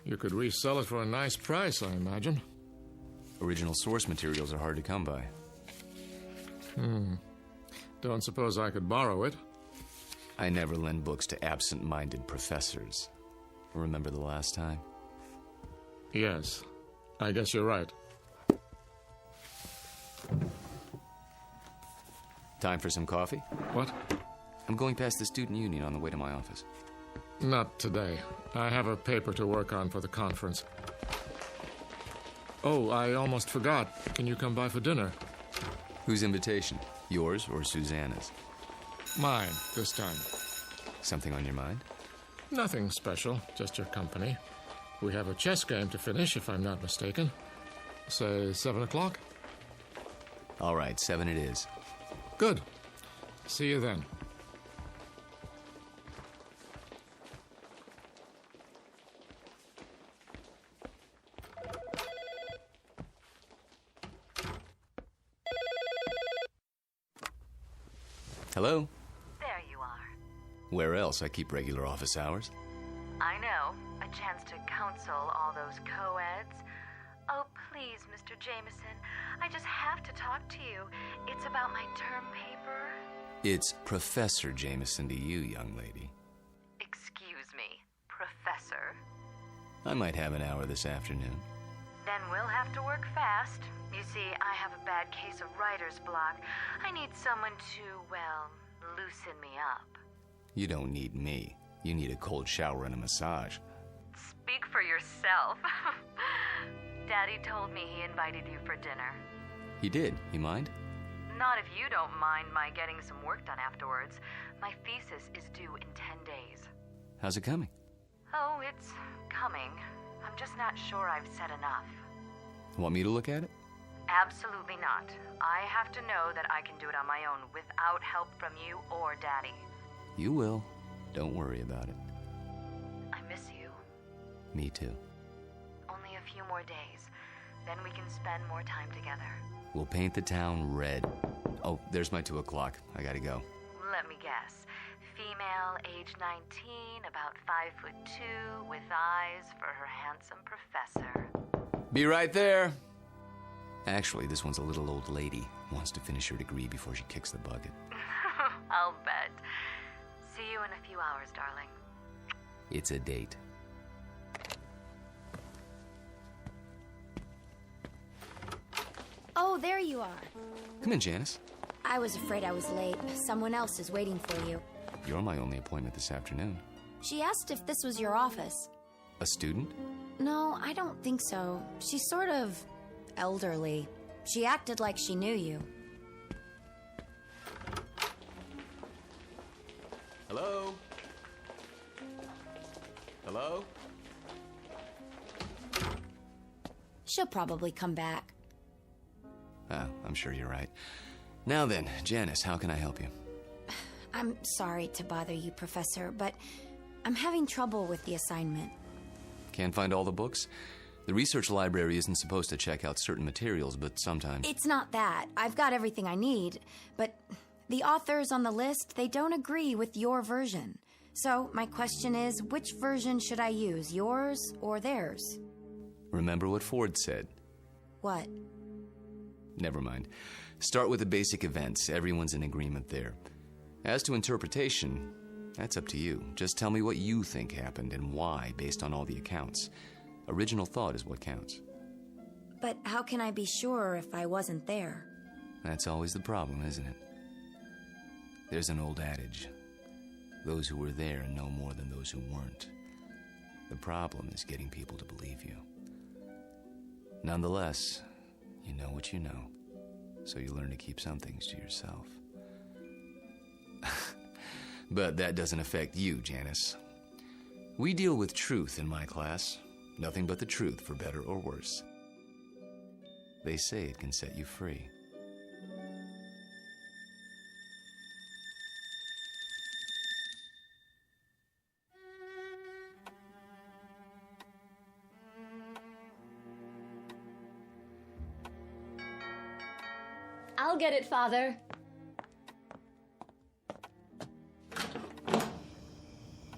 You could resell it for a nice price, I imagine. Original source materials are hard to come by. Don't suppose I could borrow it? I never lend books to absent-minded professors. Remember the last time? Yes. I guess you're right. Time for some coffee? What? I'm going past the student union on the way to my office. Not today. I have a paper to work on for the conference. Oh, I almost forgot. Can you come by for dinner? Whose invitation? Yours or Susanna's? Mine, this time. Something on your mind? Nothing special, just your company. We have a chess game to finish, if I'm not mistaken. Say 7 o'clock? All right, 7 it is. Good. See you then. Hello? There you are. Where else? I keep regular office hours. I know. A chance to counsel all those co-eds. Oh, please, Mr. Jameson. I just have to talk to you. It's about my term paper. It's Professor Jameson to you, young lady. Excuse me, Professor. I might have an hour this afternoon. Then we'll have to work fast. You see, I have a bad case of writer's block. I need someone to, well, loosen me up. You don't need me. You need a cold shower and a massage. Speak for yourself. Daddy told me he invited you for dinner. He did. You mind? Not if you don't mind my getting some work done afterwards. My thesis is due in 10 days. How's it coming? Oh, it's coming. I'm just not sure I've said enough. Want me to look at it? Absolutely not. I have to know that I can do it on my own without help from you or Daddy. You will. Don't worry about it. I miss you. Me too. Only a few more days. Then we can spend more time together. We'll paint the town red. Oh, there's my 2 o'clock. I gotta go. Let me guess. Female, age 19, about 5'2", with eyes for her handsome professor. Be right there. Actually, this one's a little old lady. Wants to finish her degree before she kicks the bucket. I'll bet. See you in a few hours, darling. It's a date. Oh, there you are. Come in, Janice. I was afraid I was late. Someone else is waiting for you. You're my only appointment this afternoon. She asked if this was your office. A student? No, I don't think so. She's sort of elderly. She acted like she knew you. Hello? Hello? She'll probably come back. Oh, I'm sure you're right. Now then, Janice, how can I help you? I'm sorry to bother you, Professor, but I'm having trouble with the assignment. Can't find all the books? The research library isn't supposed to check out certain materials, but sometimes... It's not that. I've got everything I need, but the authors on the list, they don't agree with your version. So my question is, which version should I use, yours or theirs? Remember what Ford said. What? Never mind. Start with the basic events. Everyone's in agreement there. As to interpretation, that's up to you. Just tell me what you think happened and why, based on all the accounts. Original thought is what counts. But how can I be sure if I wasn't there? That's always the problem, isn't it? There's an old adage. Those who were there know more than those who weren't. The problem is getting people to believe you. Nonetheless, you know what you know, so you learn to keep some things to yourself. But that doesn't affect you, Janice. We deal with truth in my class. Nothing but the truth, for better or worse. They say it can set you free. I'll get it, Father.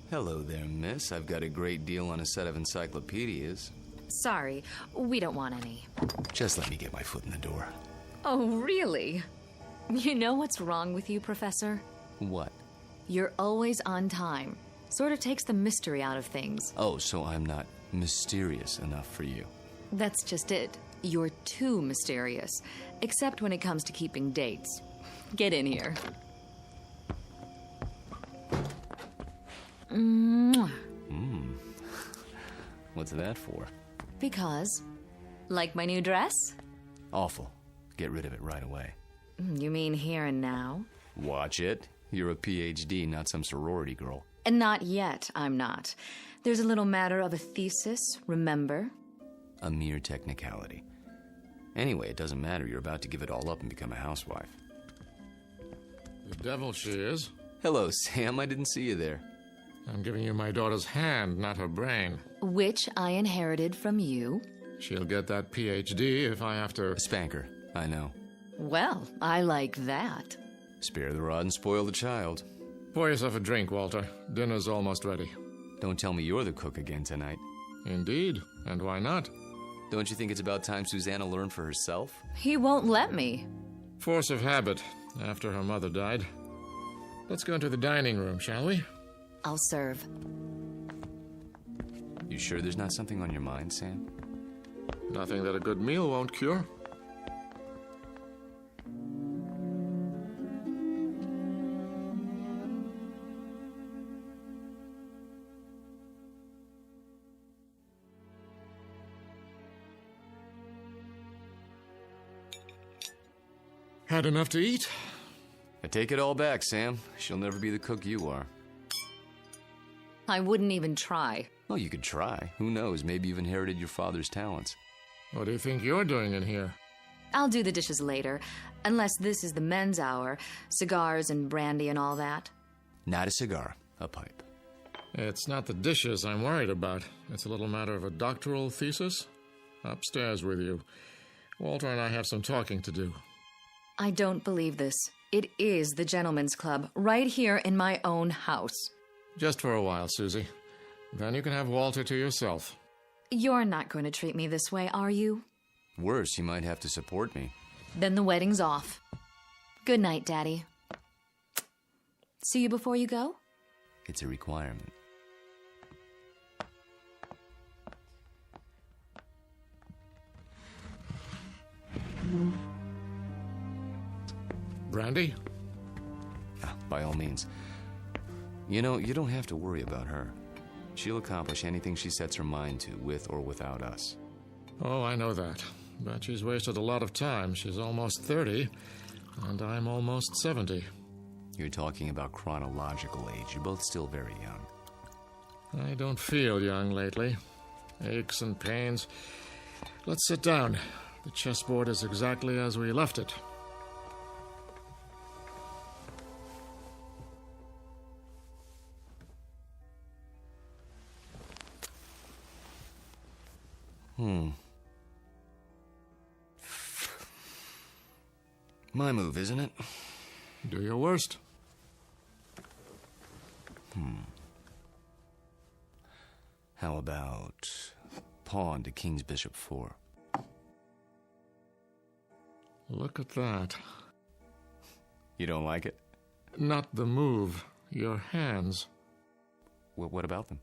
Hello there, miss. I've got a great deal on a set of encyclopedias. Sorry, we don't want any. Just let me get my foot in the door. Oh, really? You know what's wrong with you, Professor? What? You're always on time. Sort of takes the mystery out of things. Oh, so I'm not mysterious enough for you. That's just it. You're too mysterious. Except when it comes to keeping dates. Get in here. Mwah. What's that for? Because, like my new dress? Awful. Get rid of it right away. You mean here and now? Watch it. You're a PhD, not some sorority girl. And not yet, I'm not. There's a little matter of a thesis, remember? A mere technicality. Anyway, it doesn't matter. You're about to give it all up and become a housewife. The devil she is. Hello, Sam. I didn't see you there. I'm giving you my daughter's hand, not her brain. Which I inherited from you. She'll get that PhD if I have to... Spank her. I know. Well, I like that. Spare the rod and spoil the child. Pour yourself a drink, Walter. Dinner's almost ready. Don't tell me you're the cook again tonight. Indeed. And why not? Don't you think it's about time Susanna learned for herself? He won't let me. Force of habit, after her mother died. Let's go into the dining room, shall we? I'll serve. You sure there's not something on your mind, Sam? Nothing that a good meal won't cure. Had enough to eat? I take it all back, Sam. She'll never be the cook you are. I wouldn't even try. Well, you could try. Who knows? Maybe you've inherited your father's talents. What do you think you're doing in here? I'll do the dishes later, unless this is the men's hour. Cigars and brandy and all that. Not a cigar, a pipe. It's not the dishes I'm worried about. It's a little matter of a doctoral thesis. Upstairs with you. Walter and I have some talking to do. I don't believe this. It is the gentleman's club, right here in my own house. Just for a while, Susie. Then you can have Walter to yourself. You're not going to treat me this way, are you? Worse, you might have to support me. Then the wedding's off. Good night, Daddy. See you before you go? It's a requirement. Brandy? By all means. You know, you don't have to worry about her. She'll accomplish anything she sets her mind to, with or without us. Oh, I know that. But she's wasted a lot of time. She's almost 30, and I'm almost 70. You're talking about chronological age. You're both still very young. I don't feel young lately. Aches and pains. Let's sit down. The chessboard is exactly as we left it. My move, isn't it? Do your worst. How about pawn to king's bishop 4? Look at that. You don't like it? Not the move. Your hands. What about them?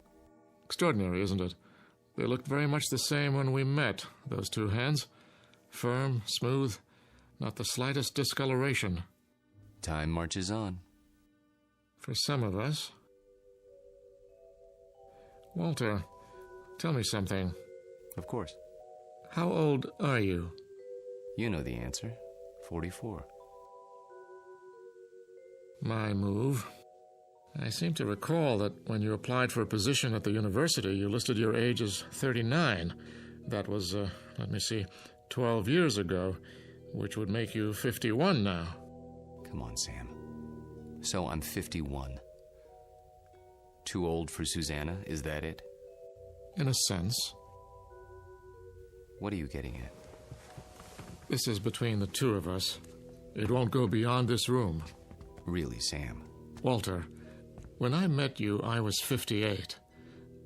Extraordinary, isn't it? They looked very much the same when we met, those two hands. Firm, smooth, not the slightest discoloration. Time marches on. For some of us. Walter, tell me something. Of course. How old are you? You know the answer. 44. My move. I seem to recall that when you applied for a position at the university, you listed your age as 39. That was, 12 years ago, which would make you 51 now. Come on, Sam. So I'm 51. Too old for Susanna, is that it? In a sense. What are you getting at? This is between the two of us. It won't go beyond this room. Really, Sam? Walter, when I met you, I was 58.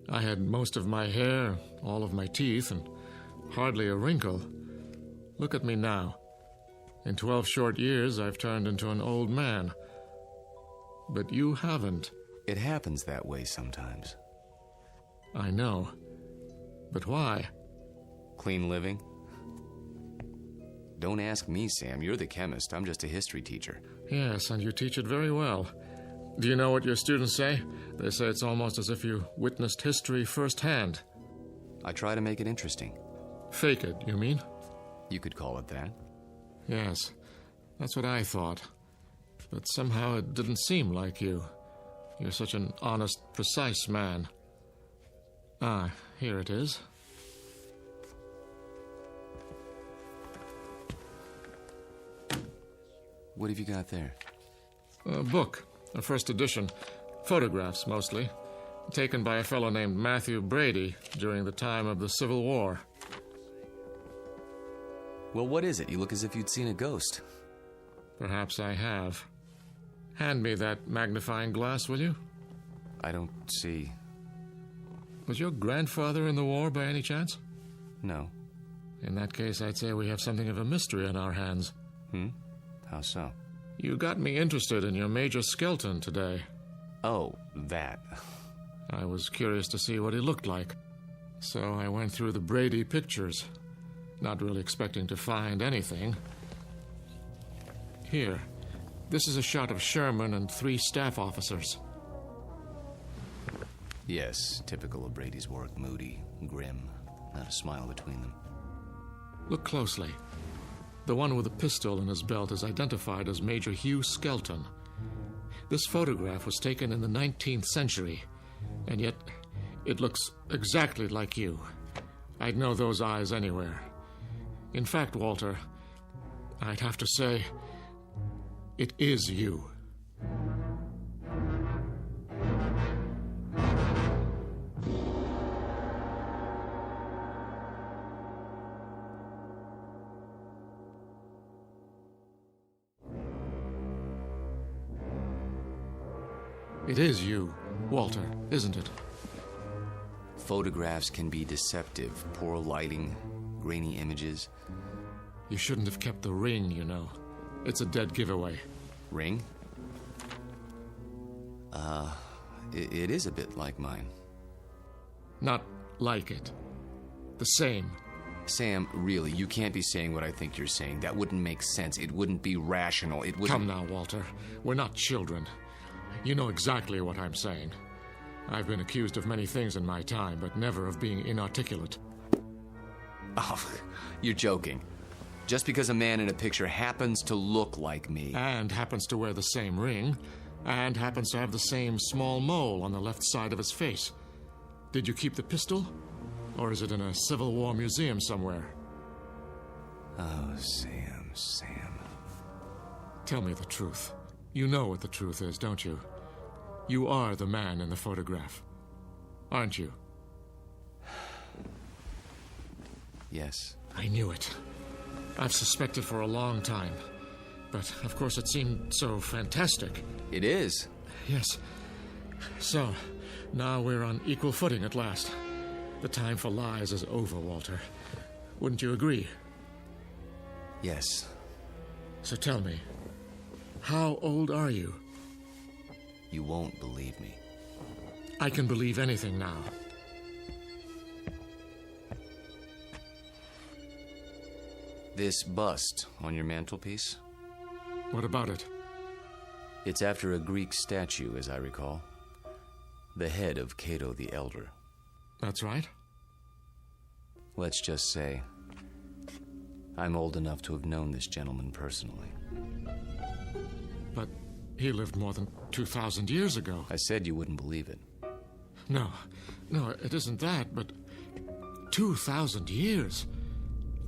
I had most of my hair, all of my teeth, and hardly a wrinkle. Look at me now. In 12 short years, I've turned into an old man. But you haven't. It happens that way sometimes. I know. But why? Clean living? Don't ask me, Sam. You're the chemist. I'm just a history teacher. Yes, and you teach it very well. Do you know what your students say? They say it's almost as if you witnessed history firsthand. I try to make it interesting. Fake it, you mean? You could call it that. Yes, that's what I thought. But somehow it didn't seem like you. You're such an honest, precise man. Ah, here it is. What have you got there? A book, a first edition. Photographs, mostly. Taken by a fellow named Matthew Brady during the time of the Civil War. Well, what is it? You look as if you'd seen a ghost. Perhaps I have. Hand me that magnifying glass, will you? I don't see. Was your grandfather in the war by any chance? No. In that case, I'd say we have something of a mystery on our hands. How so? You got me interested in your Major Skelton today. Oh, that. I was curious to see what he looked like. So I went through the Brady pictures, not really expecting to find anything. Here, this is a shot of Sherman and 3 staff officers. Yes, typical of Brady's work. Moody, grim, not a smile between them. Look closely. The one with a pistol in his belt is identified as Major Hugh Skelton. This photograph was taken in the 19th century, and yet it looks exactly like you. I'd know those eyes anywhere. In fact, Walter, I'd have to say, it is you. It is you, Walter, isn't it? Photographs can be deceptive. Poor lighting, grainy images. You shouldn't have kept the ring, you know. It's a dead giveaway. Ring? It is a bit like mine. Not like it. The same. Sam, really, you can't be saying what I think you're saying. That wouldn't make sense. It wouldn't be rational. It wouldn't... Come now, Walter. We're not children. You know exactly what I'm saying. I've been accused of many things in my time, but never of being inarticulate. Oh, you're joking. Just because a man in a picture happens to look like me... And happens to wear the same ring, and happens to have the same small mole on the left side of his face. Did you keep the pistol? Or is it in a Civil War museum somewhere? Oh, Sam. Tell me the truth. You know what the truth is, don't you? You are the man in the photograph, aren't you? Yes. I knew it. I've suspected for a long time. But, of course, it seemed so fantastic. It is. Yes. So, now we're on equal footing at last. The time for lies is over, Walter. Wouldn't you agree? Yes. So tell me, how old are you? You won't believe me. I can believe anything now. This bust on your mantelpiece? What about it? It's after a Greek statue, as I recall. The head of Cato the Elder. That's right. Let's just say, I'm old enough to have known this gentleman personally. But he lived more than 2,000 years ago. I said you wouldn't believe it. No, it isn't that, but 2,000 years?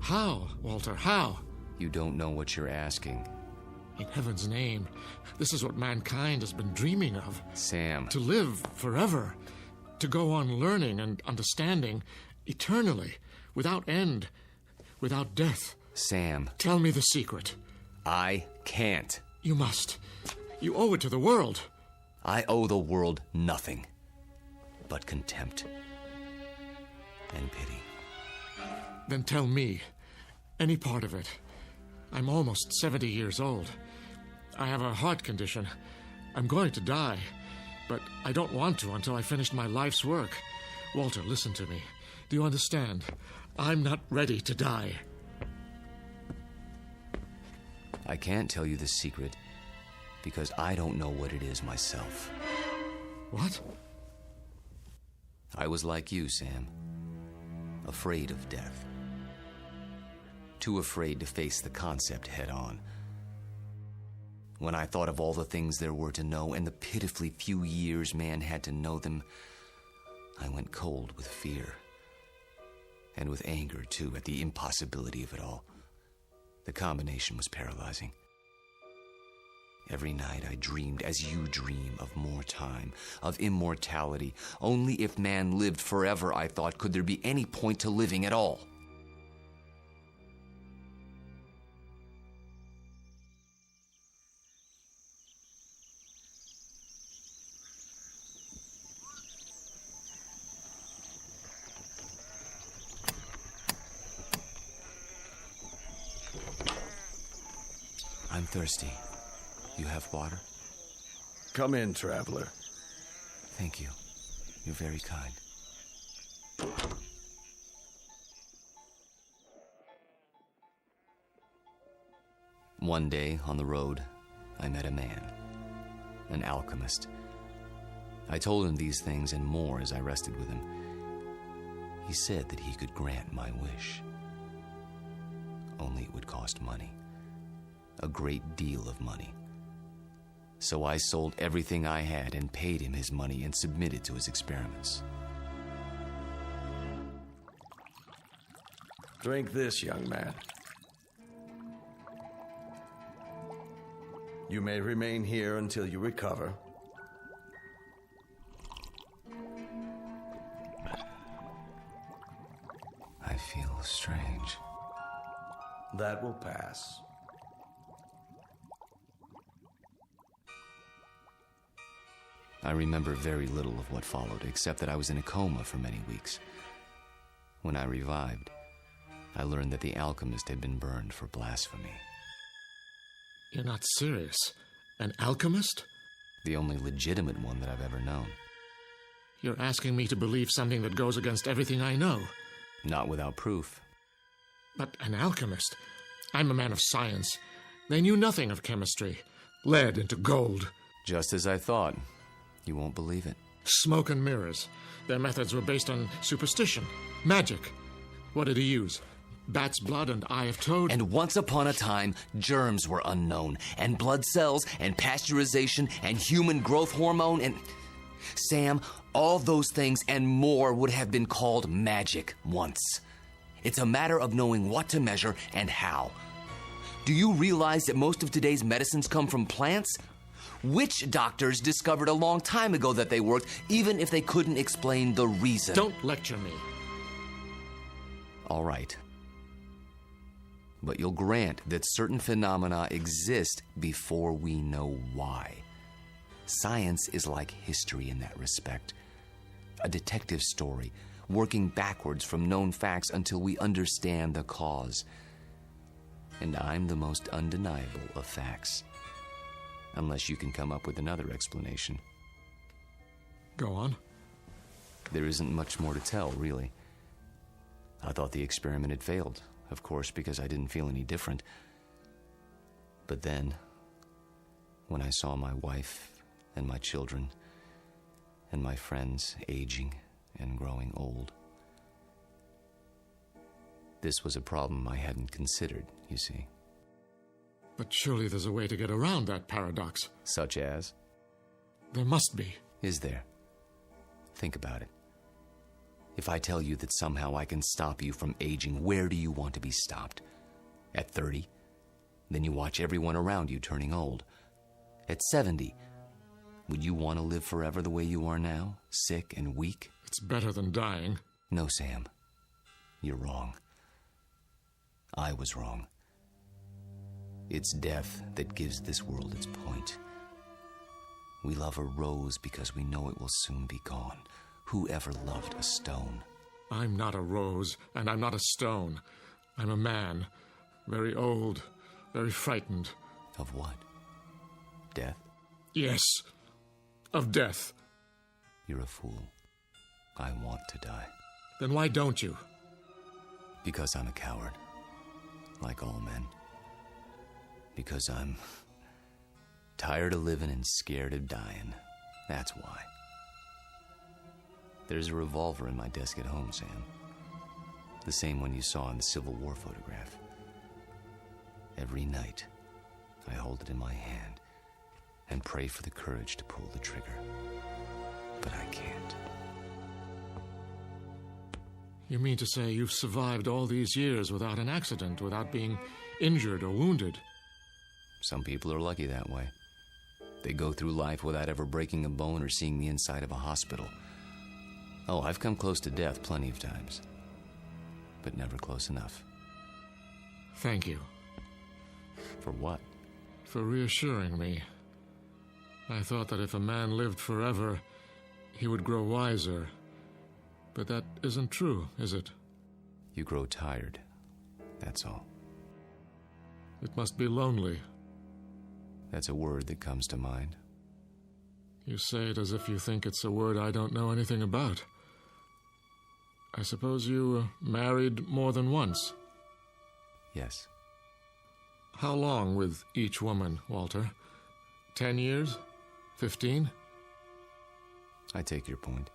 How, Walter, how? You don't know what you're asking. In heaven's name, this is what mankind has been dreaming of. Sam. To live forever. To go on learning and understanding eternally, without end, without death. Sam. Tell me the secret. I can't. You must. You owe it to the world. I owe the world nothing but contempt and pity. Then tell me any part of it. I'm almost 70 years old. I have a heart condition. I'm going to die, but I don't want to until I finish my life's work. Walter, listen to me. Do you understand? I'm not ready to die. I can't tell you the secret because I don't know what it is myself. What? I was like you, Sam. Afraid of death. Too afraid to face the concept head on. When I thought of all the things there were to know and the pitifully few years man had to know them, I went cold with fear. And with anger, too, at the impossibility of it all. The combination was paralyzing. Every night I dreamed, as you dream, of more time, of immortality. Only if man lived forever, I thought, could there be any point to living at all. I'm thirsty. You have water? Come in, traveler. Thank you. You're very kind. One day, on the road, I met a man, an alchemist. I told him these things and more as I rested with him. He said that he could grant my wish. only it would cost money. A great deal of money. So I sold everything I had and paid him his money and submitted to his experiments. Drink this, young man. You may remain here until you recover. I feel strange. That will pass. I remember very little of what followed, except that I was in a coma for many weeks. When I revived, I learned that the alchemist had been burned for blasphemy. You're not serious? An alchemist? The only legitimate one that I've ever known. You're asking me to believe something that goes against everything I know. Not without proof. But an alchemist? I'm a man of science. They knew nothing of chemistry. Lead into gold. Just as I thought. You won't believe it. Smoke and mirrors. Their methods were based on superstition. Magic. What did he use? Bat's blood and eye of toad? And once upon a time, germs were unknown. And blood cells, and pasteurization, and human growth hormone, and... Sam, all those things and more would have been called magic once. It's a matter of knowing what to measure and how. Do you realize that most of today's medicines come from plants? Witch doctors discovered a long time ago that they worked, even if they couldn't explain the reason. Don't lecture me. All right. But you'll grant that certain phenomena exist before we know why. Science is like history in that respect. A detective story, working backwards from known facts until we understand the cause. And I'm the most undeniable of facts. Unless you can come up with another explanation. Go on. There isn't much more to tell, really. I thought the experiment had failed, of course, because I didn't feel any different. But then, when I saw my wife and my children and my friends aging and growing old, this was a problem I hadn't considered, you see. But surely there's a way to get around that paradox. Such as? There must be. Is there? Think about it. If I tell you that somehow I can stop you from aging, where do you want to be stopped? At 30? Then you watch everyone around you turning old. At 70? Would you want to live forever the way you are now? Sick and weak? It's better than dying. No, Sam. You're wrong. I was wrong. It's death that gives this world its point. We love a rose because we know it will soon be gone. Who ever loved a stone? I'm not a rose, and I'm not a stone. I'm a man. Very old, very frightened. Of what? Death? Yes, of death. You're a fool. I want to die. Then why don't you? Because I'm a coward. Like all men. Because I'm tired of living and scared of dying. That's why. There's a revolver in my desk at home, Sam. The same one you saw in the Civil War photograph. Every night, I hold it in my hand and pray for the courage to pull the trigger. But I can't. You mean to say you've survived all these years without an accident, without being injured or wounded? Some people are lucky that way. They go through life without ever breaking a bone or seeing the inside of a hospital. Oh, I've come close to death plenty of times. But never close enough. Thank you. For what? For reassuring me. I thought that if a man lived forever, he would grow wiser. But that isn't true, is it? You grow tired. That's all. It must be lonely. That's a word that comes to mind. You say it as if you think it's a word I don't know anything about. I suppose you married more than once? Yes. How long with each woman, Walter? 10 years? 15? I take your point.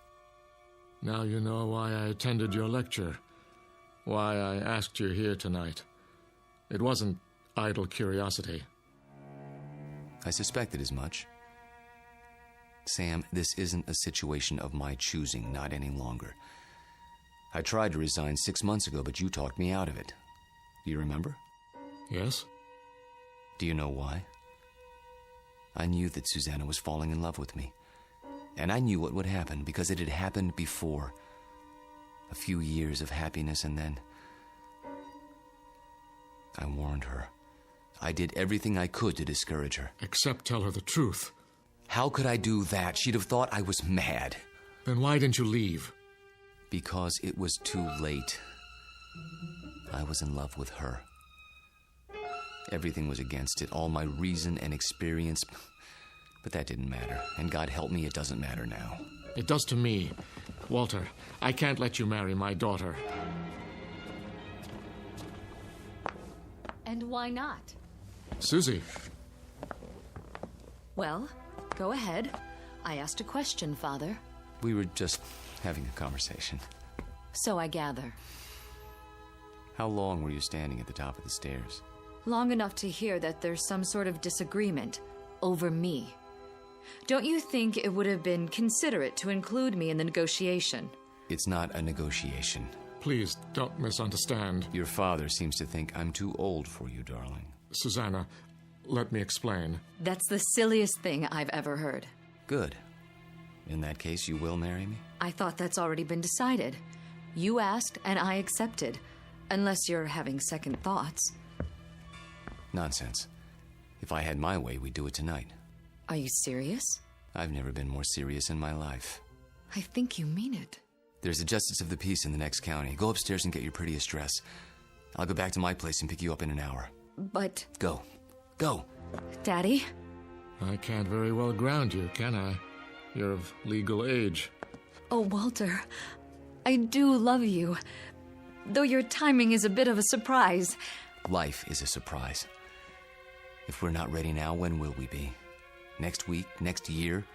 Now you know why I attended your lecture, why I asked you here tonight. It wasn't idle curiosity. I suspected as much. Sam, this isn't a situation of my choosing, not any longer. I tried to resign 6 months ago, but you talked me out of it. Do you remember? Yes. Do you know why? I knew that Susanna was falling in love with me. And I knew what would happen, because it had happened before. A few years of happiness, and then... I warned her. I did everything I could to discourage her. Except tell her the truth. How could I do that? She'd have thought I was mad. Then why didn't you leave? Because it was too late. I was in love with her. Everything was against it, all my reason and experience. But that didn't matter. And God help me, it doesn't matter now. It does to me. Walter, I can't let you marry my daughter. And why not? Susie. Well, go ahead. I asked a question, Father. We were just having a conversation. So I gather. How long were you standing at the top of the stairs? Long enough to hear that there's some sort of disagreement over me. Don't you think it would have been considerate to include me in the negotiation? It's not a negotiation. Please, don't misunderstand. Your father seems to think I'm too old for you, darling. Susanna, let me explain. That's the silliest thing I've ever heard. Good. In that case, you will marry me? I thought that's already been decided. You asked, and I accepted. Unless you're having second thoughts. Nonsense. If I had my way, we'd do it tonight. Are you serious? I've never been more serious in my life. I think you mean it. There's a justice of the peace in the next county. Go upstairs and get your prettiest dress. I'll go back to my place and pick you up in an hour. But... Go. Go. Daddy? I can't very well ground you, can I? You're of legal age. Oh, Walter, I do love you. Though your timing is a bit of a surprise. Life is a surprise. If we're not ready now, when will we be? Next week? Next year?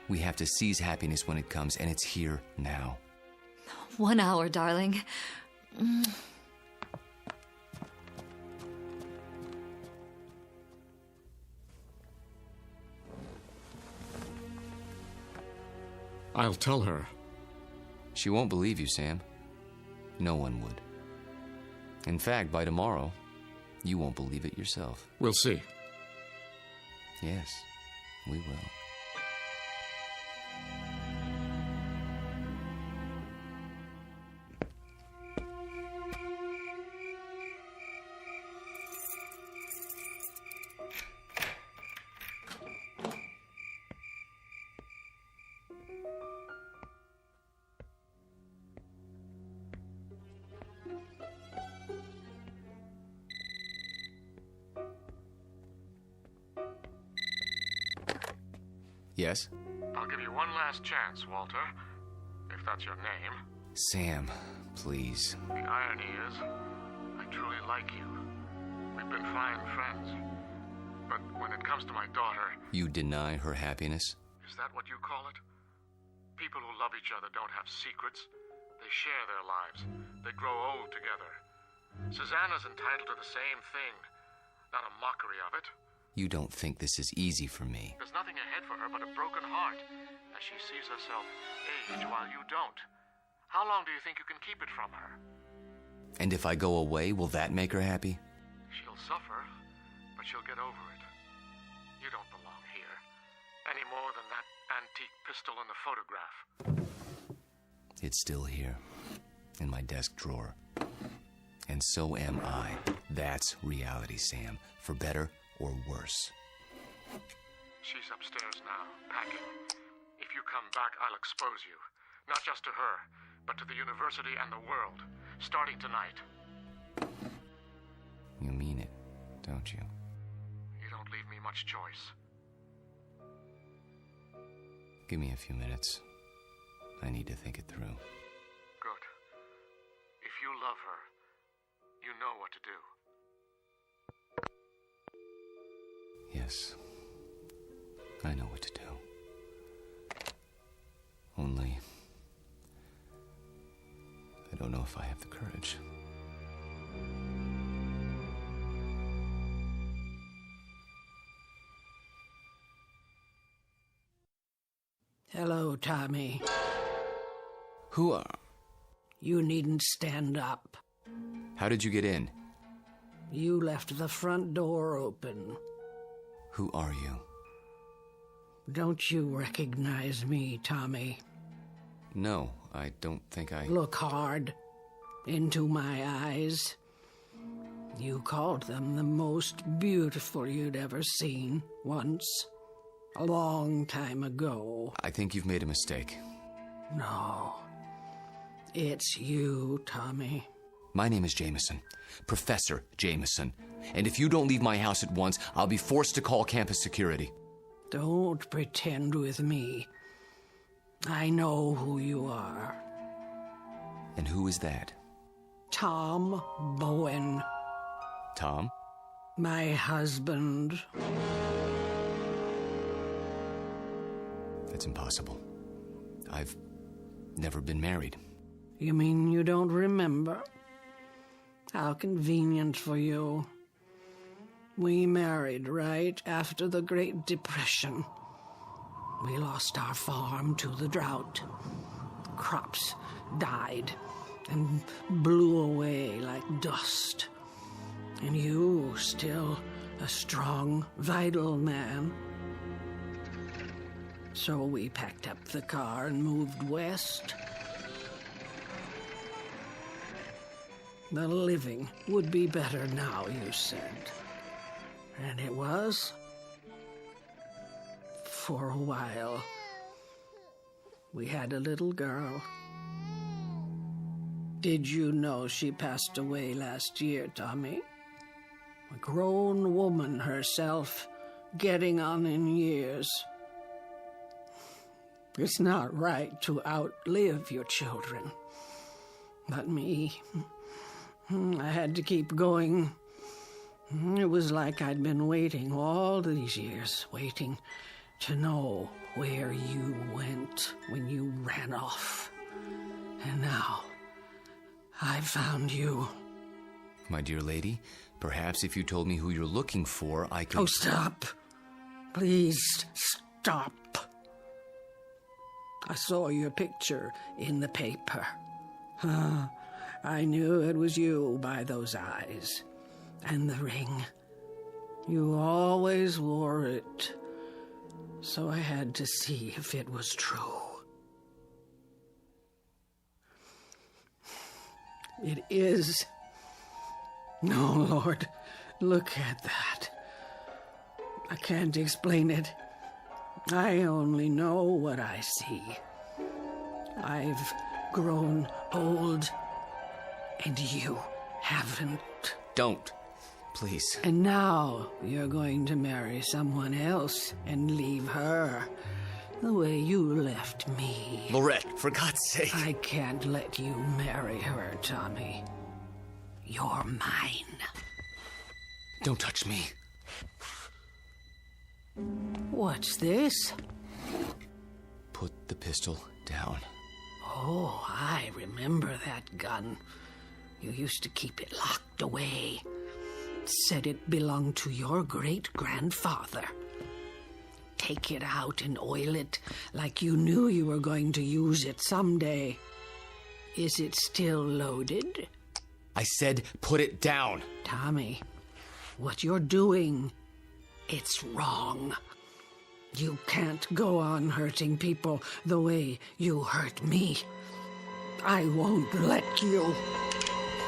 We have to seize happiness when it comes, and it's here now. 1 hour, darling. I'll tell her. She won't believe you, Sam. No one would. In fact, by tomorrow, you won't believe it yourself. We'll see. Yes, we will. Yes? I'll give you one last chance, Walter, if that's your name. Sam, please. The irony is, I truly like you. We've been fine friends. But when it comes to my daughter... You deny her happiness? Is that what you call it? People who love each other don't have secrets. They share their lives. They grow old together. Susanna's entitled to the same thing. Not a mockery of it. You don't think this is easy for me. There's nothing ahead for her but a broken heart, as she sees herself age while you don't. How long do you think you can keep it from her? And if I go away, will that make her happy? She'll suffer, but she'll get over it. You don't belong here, any more than that antique pistol in the photograph. It's still here, in my desk drawer. And so am I. That's reality, Sam, for better or worse. She's upstairs now, packing. If you come back, I'll expose you. Not just to her, but to the university and the world, starting tonight. You mean it, don't you? You don't leave me much choice. Give me a few minutes. I need to think it through. Good. If you love her, you know what to do. Yes, I know what to do. Only, I don't know if I have the courage. Hello, Tommy. Who are... You needn't stand up. How did you get in? You left the front door open. Who are you? Don't you recognize me, Tommy? No, I don't think I... Look hard into my eyes. You called them the most beautiful you'd ever seen once. A long time ago. I think you've made a mistake. No. It's you, Tommy. My name is Jameson. Professor Jameson. And if you don't leave my house at once, I'll be forced to call campus security. Don't pretend with me. I know who you are. And who is that? Tom Bowen. Tom? My husband. That's impossible. I've never been married. You mean you don't remember? How convenient for you. We married right after the Great Depression. We lost our farm to the drought. Crops died and blew away like dust. And you, still a strong, vital man. So we packed up the car and moved west. The living would be better now, you said. And it was. For a while. We had a little girl. Did you know she passed away last year, Tommy? A grown woman herself, getting on in years. It's not right to outlive your children. But me, I had to keep going. It was like I'd been waiting all these years, waiting to know where you went when you ran off. And now, I found you. My dear lady, perhaps if you told me who you're looking for, I could... Oh, stop. Please, stop. I saw your picture in the paper. I knew it was you by those eyes. And the ring. You always wore it. So I had to see if it was true. It is. No, Lord, look at that. I can't explain it. I only know what I see. I've grown old, and you haven't. Don't. Please. And now you're going to marry someone else and leave her the way you left me. Lorette, for God's sake. I can't let you marry her, Tommy. You're mine. Don't touch me. What's this? Put the pistol down. Oh, I remember that gun. You used to keep it locked away. Said it belonged to your great-grandfather. Take it out and oil it like you knew you were going to use it someday. Is it still loaded? I said put it down. Tommy, what you're doing, it's wrong. You can't go on hurting people the way you hurt me. I won't let you.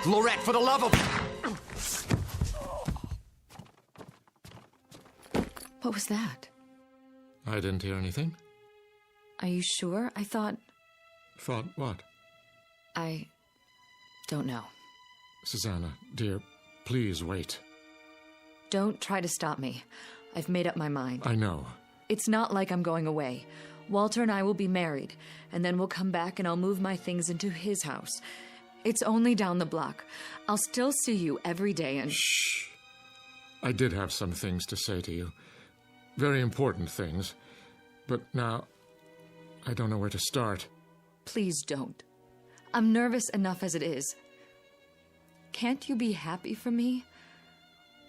Lorette, for the love of... What was that? I didn't hear anything. Are you sure? I thought... Thought what? I don't know. Susanna, dear, please wait. Don't try to stop me. I've made up my mind. I know. It's not like I'm going away. Walter and I will be married, and then we'll come back and I'll move my things into his house. It's only down the block. I'll still see you every day and... Shh. I did have some things to say to you. Very important things. But now, I don't know where to start. Please don't. I'm nervous enough as it is. Can't you be happy for me?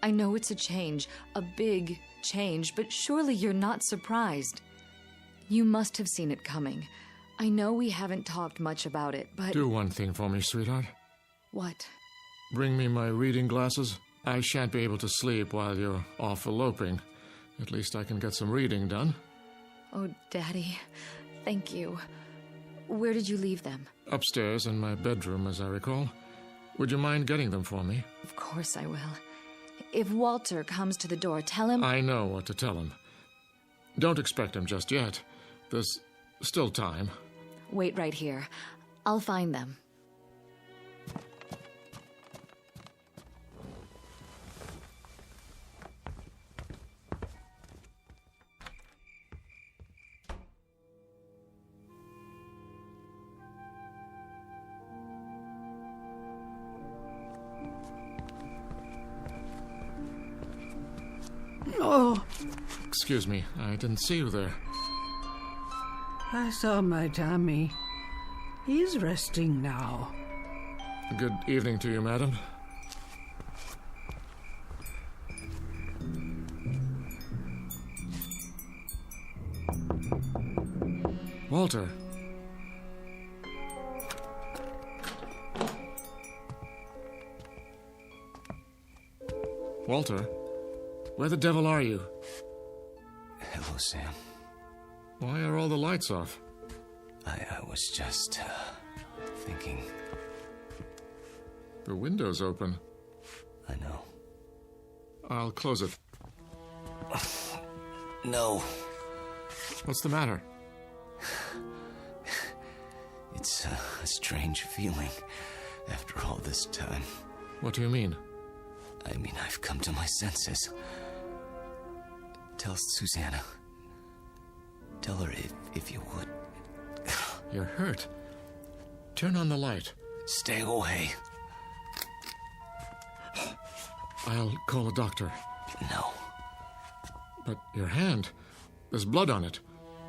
I know it's a change, a big change, but surely you're not surprised. You must have seen it coming. I know we haven't talked much about it, but... Do one thing for me, sweetheart. What? Bring me my reading glasses. I shan't be able to sleep while you're off eloping. At least I can get some reading done. Oh, Daddy, thank you. Where did you leave them? Upstairs in my bedroom, as I recall. Would you mind getting them for me? Of course I will. If Walter comes to the door, tell him... I know what to tell him. Don't expect him just yet. There's still time. Wait right here. I'll find them. Oh. Excuse me, I didn't see you there. I saw my Tommy. He's resting now. Good evening to you, madam. Walter. Walter? Where the devil are you? Hello, Sam. Why are all the lights off? I was just, thinking. The window's open. I know. I'll close it. No. What's the matter? It's a strange feeling after all this time. What do you mean? I mean, I've come to my senses. Tell Susanna. Tell her if you would. You're hurt. Turn on the light. Stay away. I'll call a doctor. No. But your hand, there's blood on it.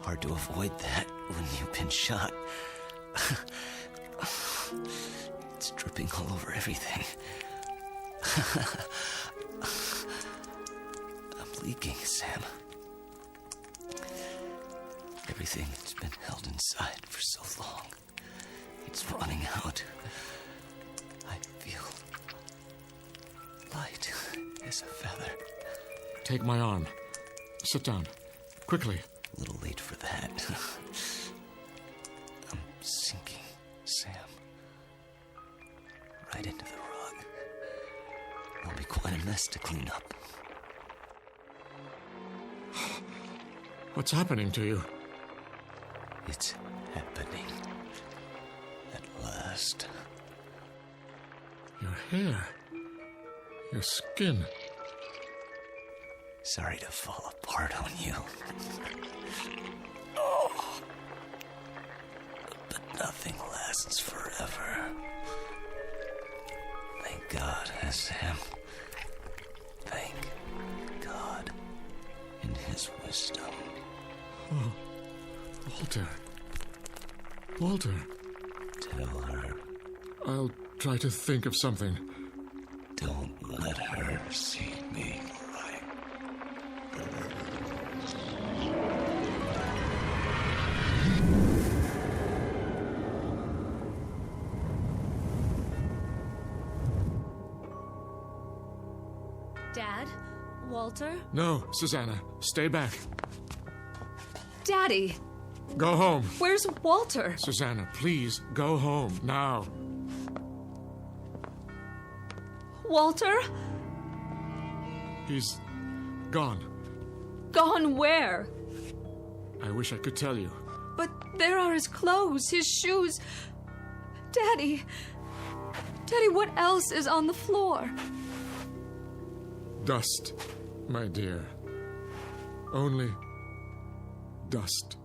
Hard to avoid that when you've been shot. It's dripping all over everything. I'm leaking, Sam. Everything that's been held inside for so long, it's running out. I feel light as a feather. Take my arm. Sit down. Quickly. A little late for that. I'm sinking, Sam. Right into the rug. It'll be quite a mess to clean up. What's happening to you? It's happening. At last. Your hair. Your skin. Sorry to fall apart on you. Oh. But nothing lasts forever. Thank God, Sam. Thank God in His wisdom. Oh, Walter. Walter. Tell her. I'll try to think of something. Don't let her see me like Dad? Walter? No, Susanna. Stay back. Daddy! Go home. Where's Walter? Susanna, please, go home, now. Walter? He's gone. Gone where? I wish I could tell you. But there are his clothes, his shoes. Daddy! Daddy, what else is on the floor? Dust, my dear. Only dust.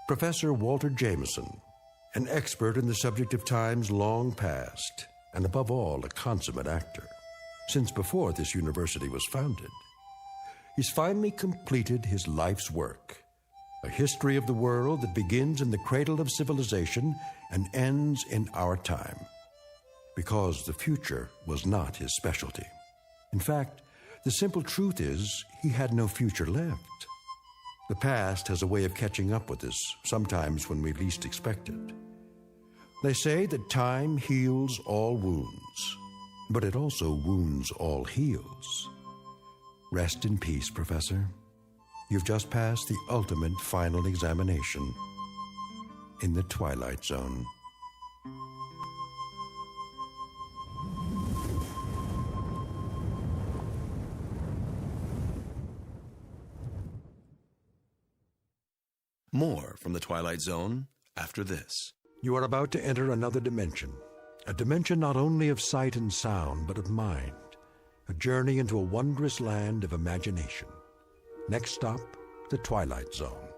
Professor Walter Jameson, an expert in the subject of times long past, and above all, a consummate actor, since before this university was founded. He's finally completed his life's work, A history of the world that begins in the cradle of civilization and ends in our time. Because the future was not his specialty. In fact, the simple truth is he had no future left. The past has a way of catching up with us, sometimes when we least expect it. They say that time heals all wounds, but it also wounds all heals. Rest in peace, Professor. You've just passed the ultimate final examination in the Twilight Zone. More from the Twilight Zone after this. You are about to enter another dimension, a dimension not only of sight and sound, but of mind, a journey into a wondrous land of imagination. Next stop, the Twilight Zone.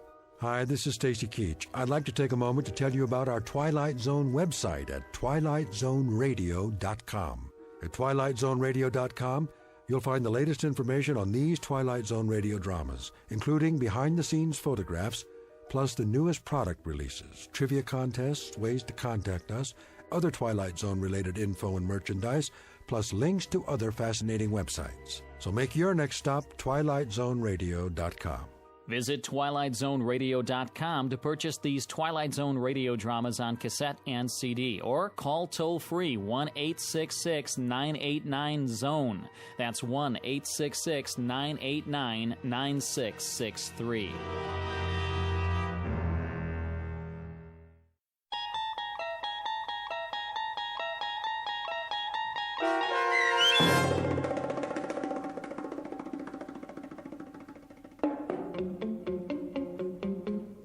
Hi, this is Stacy Keach. I'd like to take a moment to tell you about our Twilight Zone website at twilightzoneradio.com. At twilightzoneradio.com, you'll find the latest information on these Twilight Zone radio dramas, including behind-the-scenes photographs, plus the newest product releases, trivia contests, ways to contact us, other Twilight Zone-related info and merchandise, plus links to other fascinating websites. So make your next stop twilightzoneradio.com. Visit twilightzoneradio.com to purchase these Twilight Zone radio dramas on cassette and CD, or call toll-free 1-866-989-ZONE. That's 1-866-989-9663.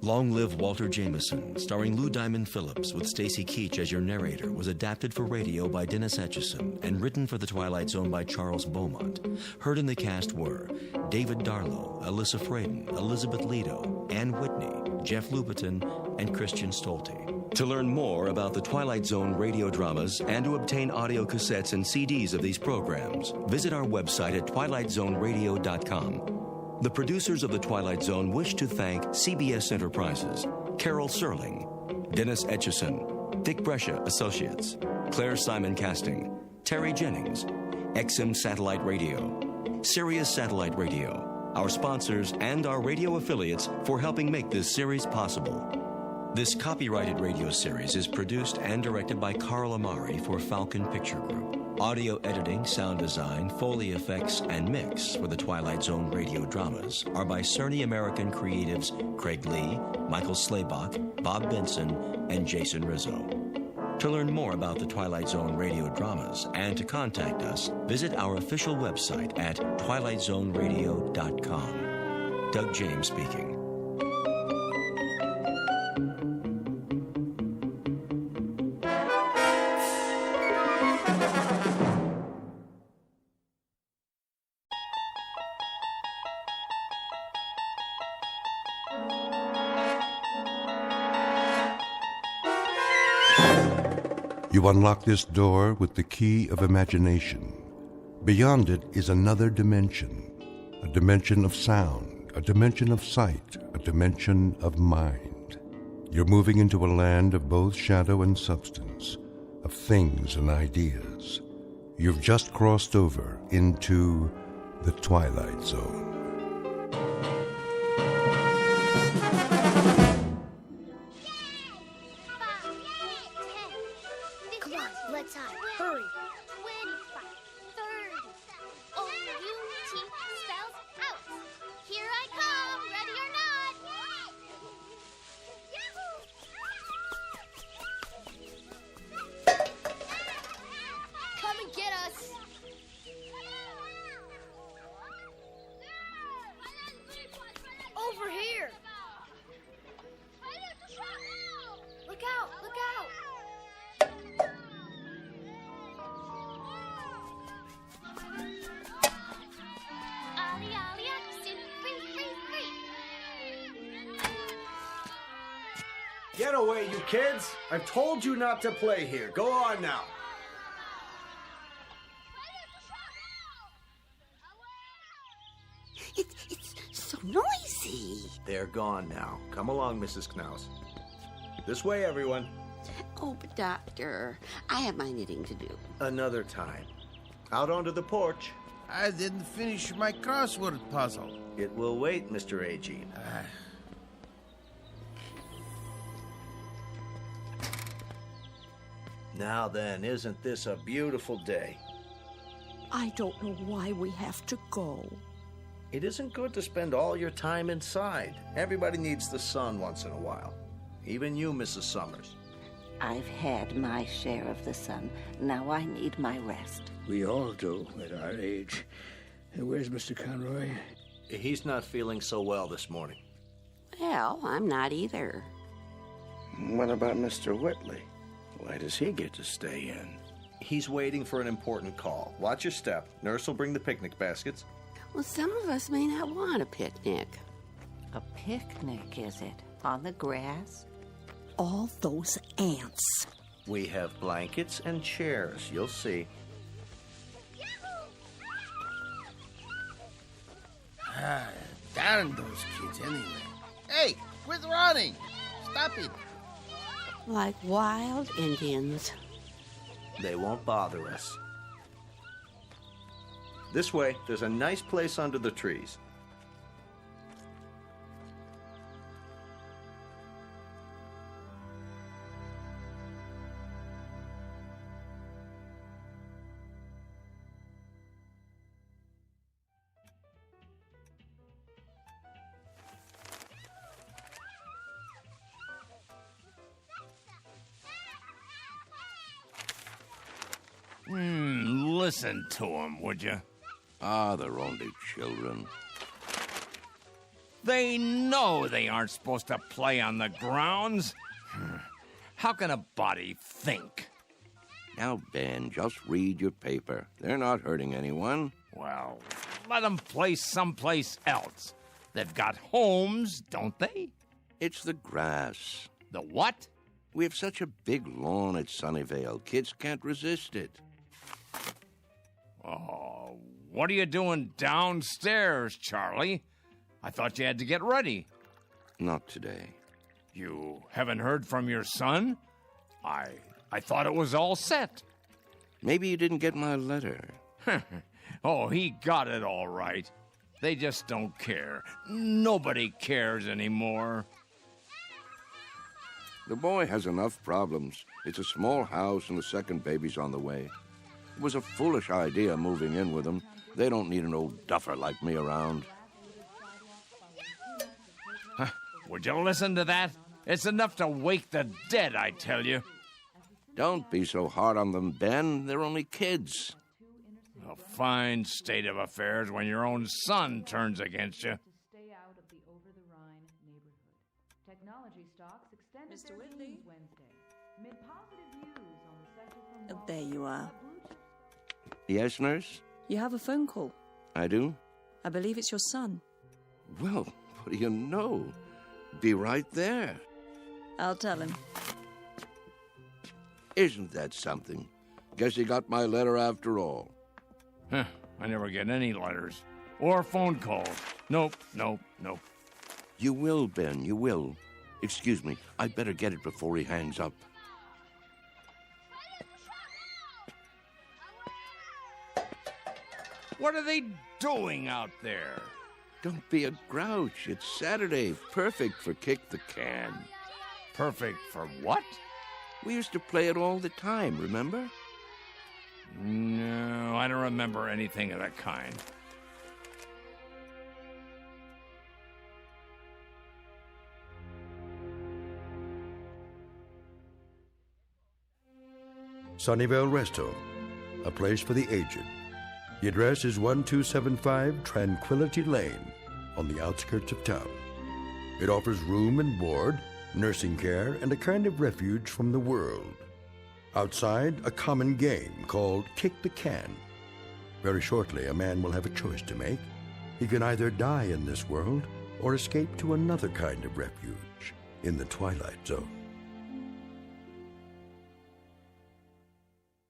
Long Live Walter Jameson, starring Lou Diamond Phillips with Stacy Keach as your narrator, was adapted for radio by Dennis Etchison and written for The Twilight Zone by Charles Beaumont. Heard in the cast were David Darlow, Alyssa Fraden, Elizabeth Leto, Ann Whitney, Jeff Lupetin, and Christian Stolte. To learn more about the Twilight Zone radio dramas and to obtain audio cassettes and CDs of these programs, visit our website at twilightzoneradio.com. The producers of The Twilight Zone wish to thank CBS Enterprises, Carol Serling, Dennis Etchison, Dick Brescia Associates, Claire Simon Casting, Terry Jennings, XM Satellite Radio, Sirius Satellite Radio, our sponsors and our radio affiliates for helping make this series possible. This copyrighted radio series is produced and directed by Carl Amari for Falcon Picture Group. Audio editing, sound design, Foley effects, and mix for the Twilight Zone radio dramas are by Cerny American creatives Craig Lee, Michael Slaybach, Bob Benson, and Jason Rizzo. To learn more about the Twilight Zone radio dramas and to contact us, visit our official website at twilightzoneradio.com. Doug James speaking. You unlock this door with the key of imagination. Beyond it is another dimension, a dimension of sound, a dimension of sight, a dimension of mind. You're moving into a land of both shadow and substance, of things and ideas. You've just crossed over into the Twilight Zone. Get away, you kids! I've told you not to play here. Go on now. It's so noisy. They're gone now. Come along, Mrs. Knaus. This way, everyone. Oh, but Doctor, I have my knitting to do. Another time. Out onto the porch. I didn't finish my crossword puzzle. It will wait, Mr. Agene. Now then, isn't this a beautiful day? I don't know why we have to go. It isn't good to spend all your time inside. Everybody needs the sun once in a while. Even you, Mrs. Summers. I've had my share of the sun. Now I need my rest. We all do at our age. Where's Mr. Conroy? He's not feeling so well this morning. Well, I'm not either. What about Mr. Whitley? Why does he get to stay in? He's waiting for an important call. Watch your step. Nurse will bring the picnic baskets. Well, some of us may not want a picnic. A picnic, is it? On the grass? All those ants. We have blankets and chairs. You'll see. Darn those kids anyway. Hey, quit running! Stop it! Like wild Indians. They won't bother us. This way, there's a nice place under the trees. Listen to them, would you? Ah, they're only children. They know they aren't supposed to play on the grounds. How can a body think? Now, Ben, just read your paper. They're not hurting anyone. Well, let them play someplace else. They've got homes, don't they? It's the grass. The what? We have such a big lawn at Sunnyvale. Kids can't resist it. Oh, what are you doing downstairs, Charlie? I thought you had to get ready. Not today. You haven't heard from your son? I thought it was all set. Maybe you didn't get my letter. Oh, he got it all right. They just don't care. Nobody cares anymore. The boy has enough problems. It's a small house and the second baby's on the way. It was a foolish idea moving in with him. They don't need an old duffer like me around. Would you listen to that? It's enough to wake the dead, I tell you. Don't be so hard on them, Ben. They're only kids. A fine state of affairs when your own son turns against you. Stay out of the over-the-Rhine neighborhood. Technology stocks extended Mr. their Whitley? news Wednesday. Mid positive news on the sector from There you are. Yes, nurse? You have a phone call. I do? I believe it's your son. Well, what do you know? Be right there. I'll tell him. Isn't that something? Guess he got my letter after all. I never get any letters. Or phone calls. Nope. You will, Ben, you will. Excuse me, I'd better get it before he hangs up. What are they doing out there? Don't be a grouch. It's Saturday. Perfect for kick the can. Perfect for what? We used to play it all the time, remember? No, I don't remember anything of that kind. Sunnyvale Rest Home, a place for the aged. The address is 1275 Tranquility Lane on the outskirts of town. It offers room and board, nursing care, and a kind of refuge from the world. Outside, a common game called Kick the Can. Very shortly, a man will have a choice to make. He can either die in this world or escape to another kind of refuge in the Twilight Zone.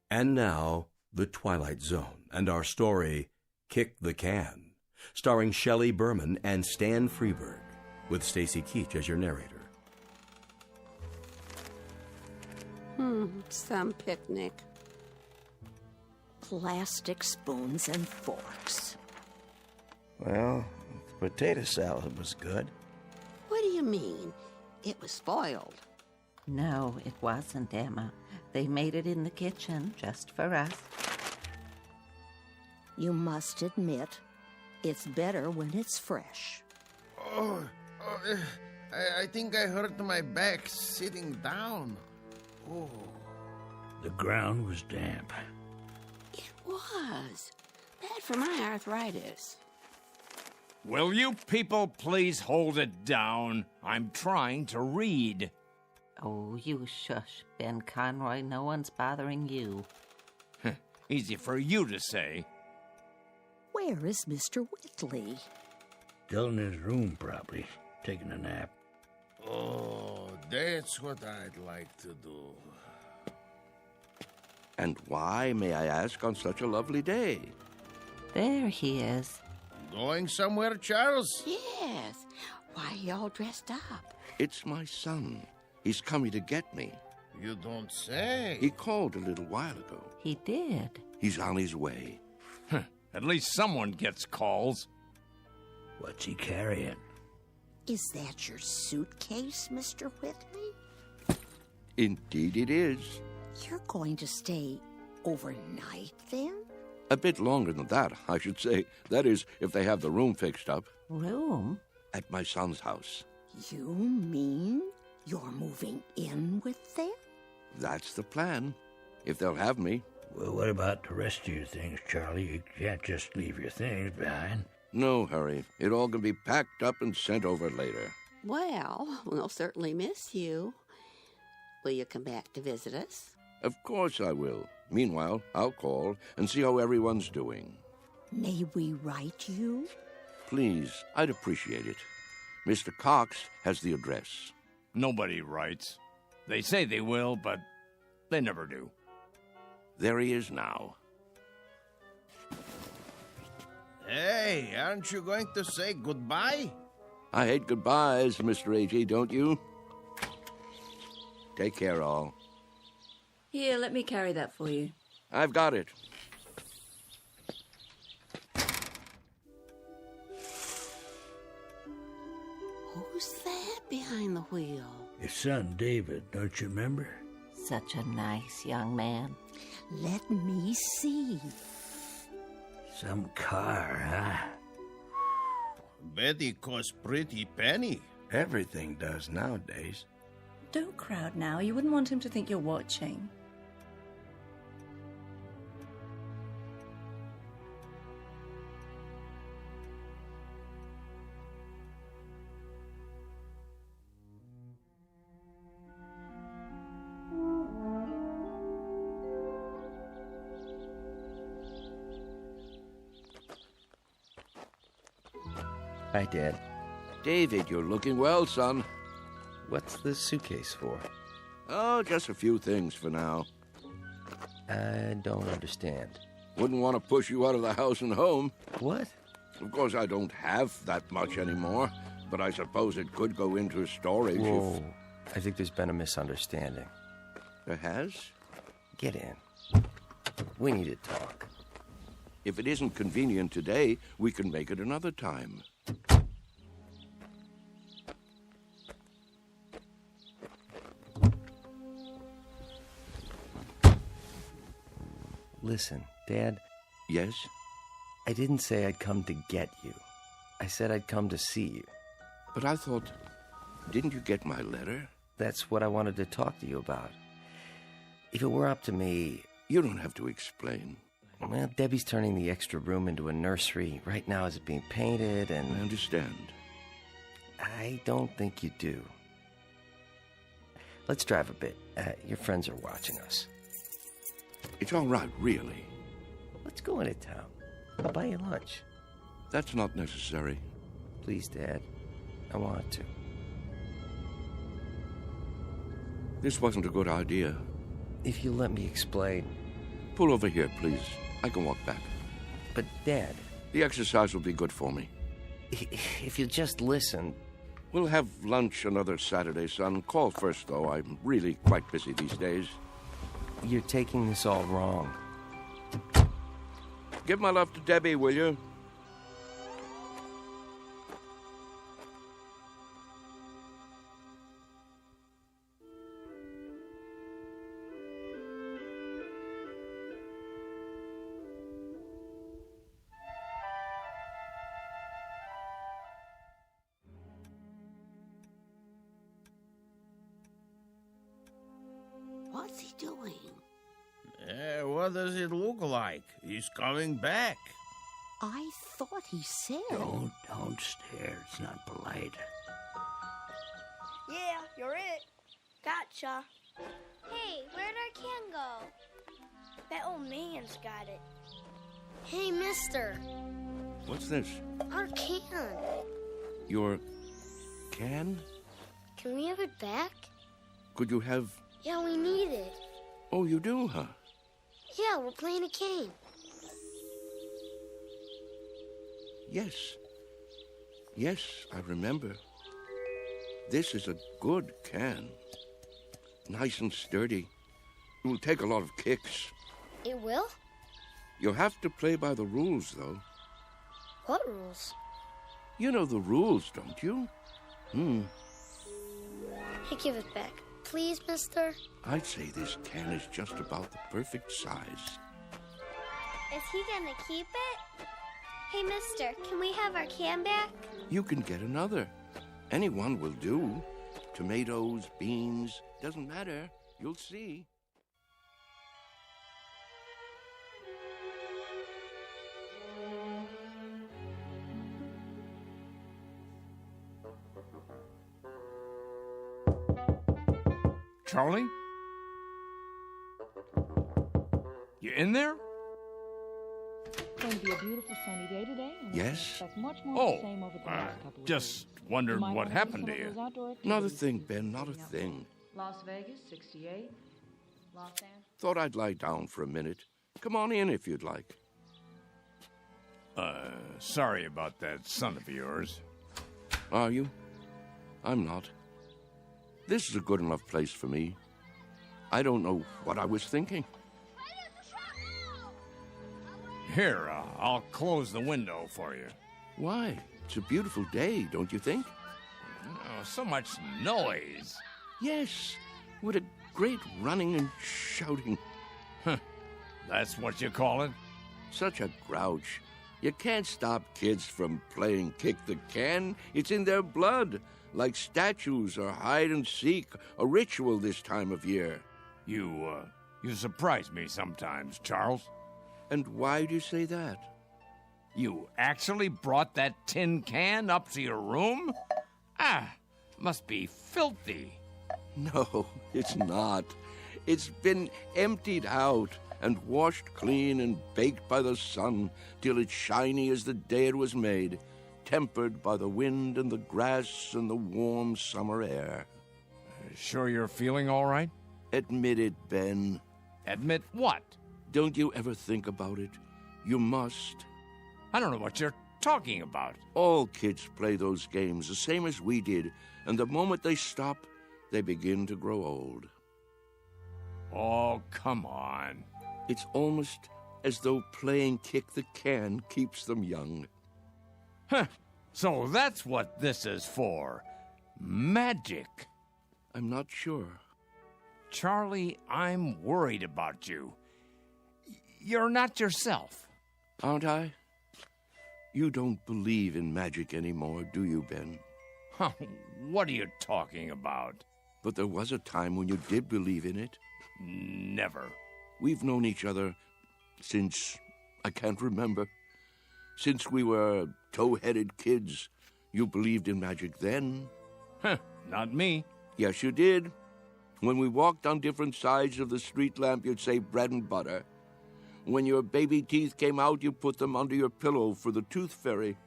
And now, The Twilight Zone, and our story, Kick the Can, starring Shelley Berman and Stan Freberg. with Stacy Keach as your narrator. Some picnic. Plastic spoons and forks. Well, the potato salad was good. What do you mean? It was spoiled. No, it wasn't, Emma. They made it in the kitchen just for us. You must admit, it's better when it's fresh. I think I hurt my back sitting down. Oh. The ground was damp. It was. Bad for my arthritis. Will you people please hold it down? I'm trying to read. Oh, you shush, Ben Conroy. No one's bothering you. Easy for you to say. Where is Mr. Whitley? Still in his room, probably, taking a nap. Oh, that's what I'd like to do. And why, may I ask, on such a lovely day? There he is. Going somewhere, Charles? Yes. Why are you all dressed up? It's my son. He's coming to get me. You don't say. He called a little while ago. He did. He's on his way. At least someone gets calls. What's he carrying? Is that your suitcase, Mr. Whitley? Indeed it is. You're going to stay overnight, then? A bit longer than that, I should say. That is, if they have the room fixed up. Room? At my son's house. You mean you're moving in with them? That's the plan. If they'll have me. Well, what about the rest of your things, Charlie? You can't just leave your things behind. No hurry. It all can be packed up and sent over later. Well, we'll certainly miss you. Will you come back to visit us? Of course I will. Meanwhile, I'll call and see how everyone's doing. May we write you? Please, I'd appreciate it. Mr. Cox has the address. Nobody writes. They say they will, but they never do. There he is now. Hey, aren't you going to say goodbye? I hate goodbyes, Mr. A.G., don't you? Take care, all. Here, let me carry that for you. I've got it. Who's that behind the wheel? Your son, David, don't you remember? Such a nice young man. Let me see. Some car, huh? Betty costs pretty penny. Everything does nowadays. Don't crowd now. You wouldn't want him to think you're watching. Hi, Dad. David, you're looking well, son. What's the suitcase for? Oh, just a few things for now. I don't understand. Wouldn't want to push you out of the house and home. What? Of course, I don't have that much anymore, but I suppose it could go into storage. Whoa. I think there's been a misunderstanding. There has? Get in. We need to talk. If it isn't convenient today, we can make it another time. Listen, Dad. Yes? I didn't say I'd come to get you. I said I'd come to see you. But I thought, didn't you get my letter? That's what I wanted to talk to you about. If it were up to me... You don't have to explain. Well, Debbie's turning the extra room into a nursery. Right now it's being painted and... I understand. I don't think you do. Let's drive a bit. Your friends are watching us. It's all right, really. Let's go into town. I'll buy you lunch. That's not necessary. Please, Dad. I want to. This wasn't a good idea. If you'll let me explain. Pull over here, please. I can walk back. But, Dad... The exercise will be good for me. If you'll just listen... We'll have lunch another Saturday, son. Call first, though. I'm really quite busy these days. You're taking this all wrong. Give my love to Debbie, will you? What's he doing? What does it look like? He's coming back. I thought he said... Don't stare. It's not polite. Yeah, you're it. Gotcha. Hey, where'd our can go? That old man's got it. Hey, mister. What's this? Our can. Your can? Can we have it back? Could you have... Yeah, we need it. Oh, you do, huh? Yeah, we're playing a game. Yes. Yes, I remember. This is a good can. Nice and sturdy. It will take a lot of kicks. It will? You'll have to play by the rules, though. What rules? You know the rules, don't you? Hey, give it back. Please, mister? I'd say this can is just about the perfect size. Is he gonna keep it? Hey, mister, can we have our can back? You can get another. Any one will do. Tomatoes, beans, doesn't matter. You'll see. Charlie? You in there? It's going to be a beautiful sunny day today. And Yes? expect much more of the same over the next couple of Just days. wondered You might what wanna do happened some to of you. those outdoor Not a activities. thing, Ben, not a thing. Las Vegas, 68. Los Angeles. Thought I'd lie down for a minute. Come on in if you'd like. Sorry about that son of yours. Are you? I'm not. This is a good enough place for me. I don't know what I was thinking. Here, I'll close the window for you. Why? It's a beautiful day, don't you think? Oh, so much noise. Yes, what a great running and shouting. That's what you call it? Such a grouch. You can't stop kids from playing kick the can. It's in their blood, like statues or hide and seek, a ritual this time of year. You surprise me sometimes, Charles. And why do you say that? You actually brought that tin can up to your room? Must be filthy. No, it's not. It's been emptied out and washed clean and baked by the sun till it's shiny as the day it was made, tempered by the wind and the grass and the warm summer air. Sure you're feeling all right? Admit it, Ben. Admit what? Don't you ever think about it? You must. I don't know what you're talking about. All kids play those games the same as we did, and the moment they stop, they begin to grow old. Oh, come on. It's almost as though playing kick the can keeps them young. So that's what this is for. Magic. I'm not sure. Charlie, I'm worried about you. You're not yourself. Aren't I? You don't believe in magic anymore, do you, Ben? What are you talking about? But there was a time when you did believe in it. Never. We've known each other since I can't remember. Since we were tow-headed kids. You believed in magic then. Not me. Yes, you did. When we walked on different sides of the street lamp, you'd say bread and butter. When your baby teeth came out, you put them under your pillow for the tooth fairy.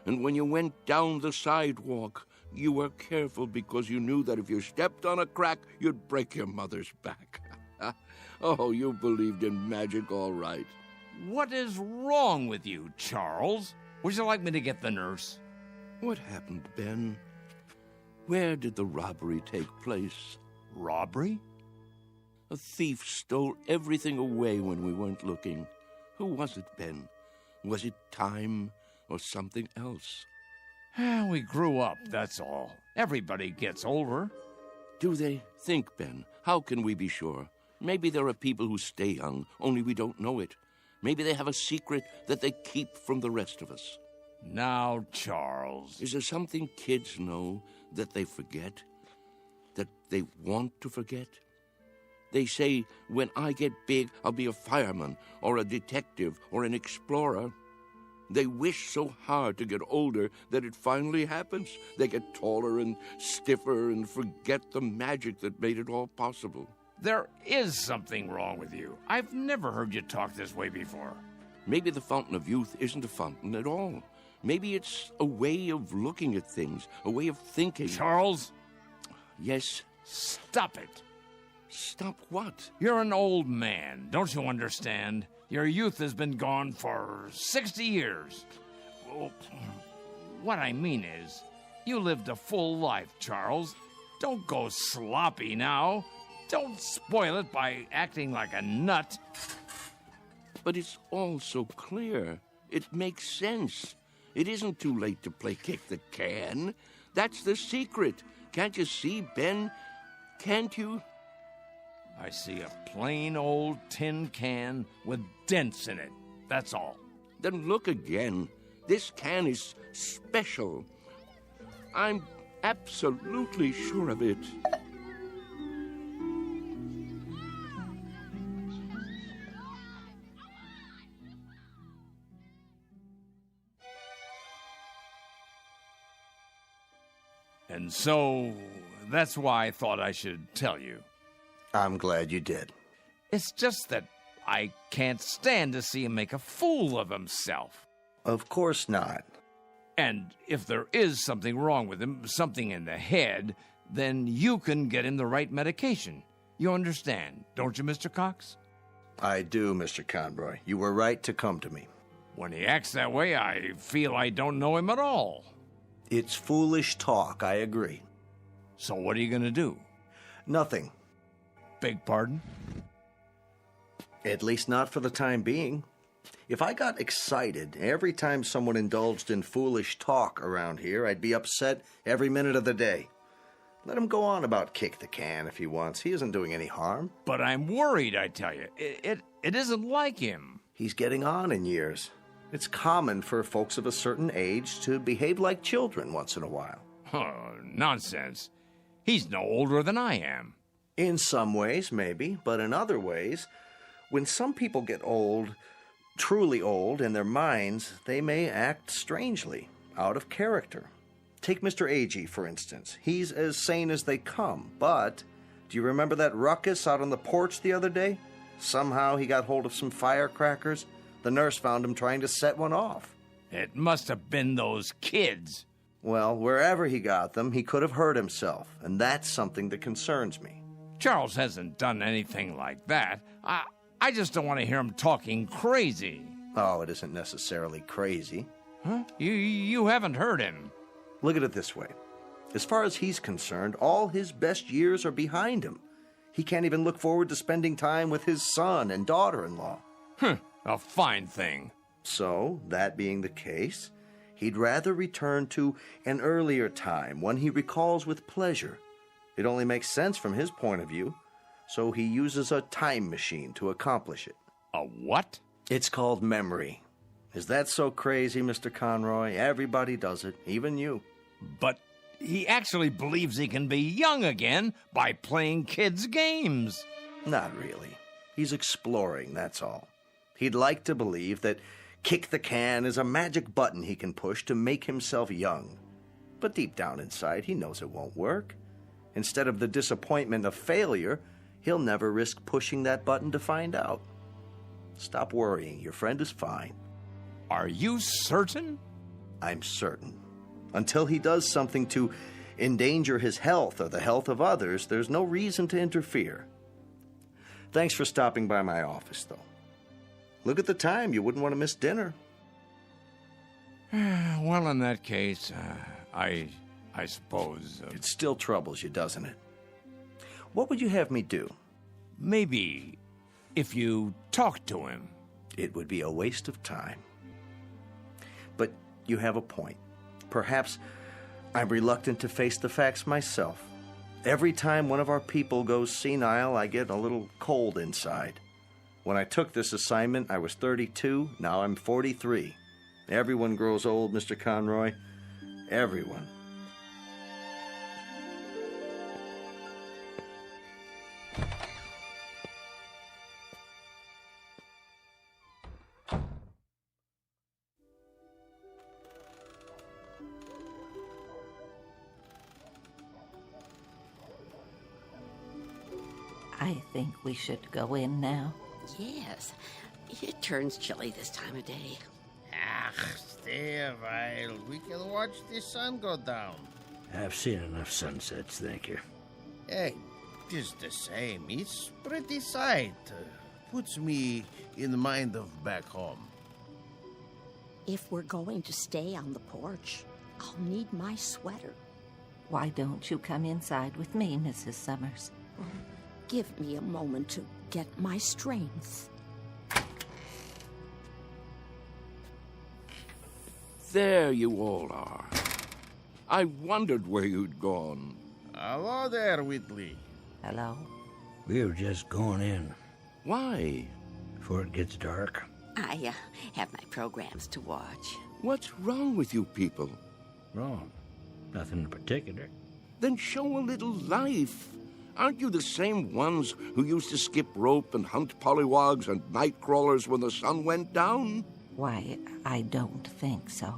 And when you went down the sidewalk, you were careful because you knew that if you stepped on a crack, you'd break your mother's back. Oh, you believed in magic all right. What is wrong with you, Charles? Would you like me to get the nurse? What happened, Ben? Where did the robbery take place? Robbery? A thief stole everything away when we weren't looking. Who was it, Ben? Was it time or something else? We grew up, that's all. Everybody gets older. Do they? Think, Ben. How can we be sure? Maybe there are people who stay young, only we don't know it. Maybe they have a secret that they keep from the rest of us. Now, Charles. Is there something kids know that they forget? That they want to forget? They say, when I get big, I'll be a fireman, or a detective, or an explorer. They wish so hard to get older that it finally happens. They get taller and stiffer and forget the magic that made it all possible. There is something wrong with you. I've never heard you talk this way before. Maybe the fountain of youth isn't a fountain at all. Maybe it's a way of looking at things, a way of thinking. Charles? Yes? Stop it. Stop what? You're an old man. Don't you understand? Your youth has been gone for 60 years. Well, what I mean is, you lived a full life, Charles. Don't go sloppy now. Don't spoil it by acting like a nut. But it's all so clear. It makes sense. It isn't too late to play kick the can. That's the secret. Can't you see, Ben? Can't you? I see a plain old tin can with dents in it. That's all. Then look again. This can is special. I'm absolutely sure of it. And so, that's why I thought I should tell you. I'm glad you did. It's just that I can't stand to see him make a fool of himself. Of course not. And if there is something wrong with him, something in the head, then you can get him the right medication. You understand, don't you, Mr. Cox? I do, Mr. Conroy. You were right to come to me. When he acts that way, I feel I don't know him at all. It's foolish talk, I agree. So what are you going to do? Nothing. Beg pardon? At least not for the time being. If I got excited every time someone indulged in foolish talk around here, I'd be upset every minute of the day. Let him go on about kick the can if he wants. He isn't doing any harm. But I'm worried, I tell you. It isn't like him. He's getting on in years. It's common for folks of a certain age to behave like children once in a while. Oh, nonsense. He's no older than I am. In some ways, maybe, but in other ways, when some people get old, truly old in their minds, they may act strangely, out of character. Take Mr. Agee, for instance. He's as sane as they come, but do you remember that ruckus out on the porch the other day? Somehow he got hold of some firecrackers. The nurse found him trying to set one off. It must have been those kids. Well, wherever he got them, he could have hurt himself, and that's something that concerns me. Charles hasn't done anything like that. I just don't want to hear him talking crazy. Oh, it isn't necessarily crazy. Huh? You haven't heard him. Look at it this way. As far as he's concerned, all his best years are behind him. He can't even look forward to spending time with his son and daughter-in-law. A fine thing. So, that being the case, he'd rather return to an earlier time, one he recalls with pleasure. It only makes sense from his point of view, so he uses a time machine to accomplish it. A what? It's called memory. Is that so crazy, Mr. Conroy? Everybody does it, even you. But he actually believes he can be young again by playing kids' games. Not really. He's exploring, that's all. He'd like to believe that kick the can is a magic button he can push to make himself young. But deep down inside, he knows it won't work. Instead of the disappointment of failure, he'll never risk pushing that button to find out. Stop worrying. Your friend is fine. Are you certain? I'm certain. Until he does something to endanger his health or the health of others, there's no reason to interfere. Thanks for stopping by my office, though. Look at the time. You wouldn't want to miss dinner. Well, in that case, I I suppose. It still troubles you, doesn't it? What would you have me do? Maybe if you talk to him. It would be a waste of time. But you have a point. Perhaps I'm reluctant to face the facts myself. Every time one of our people goes senile, I get a little cold inside. When I took this assignment, I was 32. Now I'm 43. Everyone grows old, Mr. Conroy. Everyone. I think we should go in now. Yes. It turns chilly this time of day. Stay a while. We can watch the sun go down. I've seen enough sunsets, thank you. Hey, just the same. It's pretty sight. Puts me in the mind of back home. If we're going to stay on the porch, I'll need my sweater. Why don't you come inside with me, Mrs. Summers? Give me a moment to get my strength. There you all are. I wondered where you'd gone. Hello there, Whitley. Hello. We were just going in. Why? Before it gets dark. I have my programs to watch. What's wrong with you people? Wrong. Nothing in particular. Then show a little life. Aren't you the same ones who used to skip rope and hunt pollywogs and night crawlers when the sun went down? Why, I don't think so.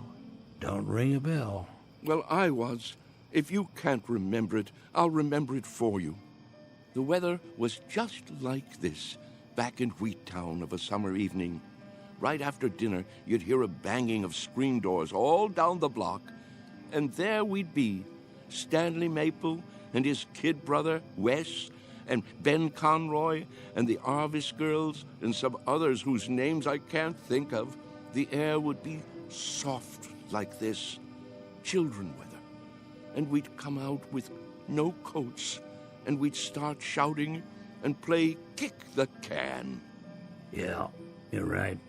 Don't ring a bell. Well, I was. If you can't remember it, I'll remember it for you. The weather was just like this back in Wheattown of a summer evening. Right after dinner, you'd hear a banging of screen doors all down the block, and there we'd be, Stanley Maple and his kid brother, Wes, and Ben Conroy, and the Arvis girls, and some others whose names I can't think of. The air would be soft like this, children weather, and we'd come out with no coats, and we'd start shouting and play kick the can. Yeah, you're right.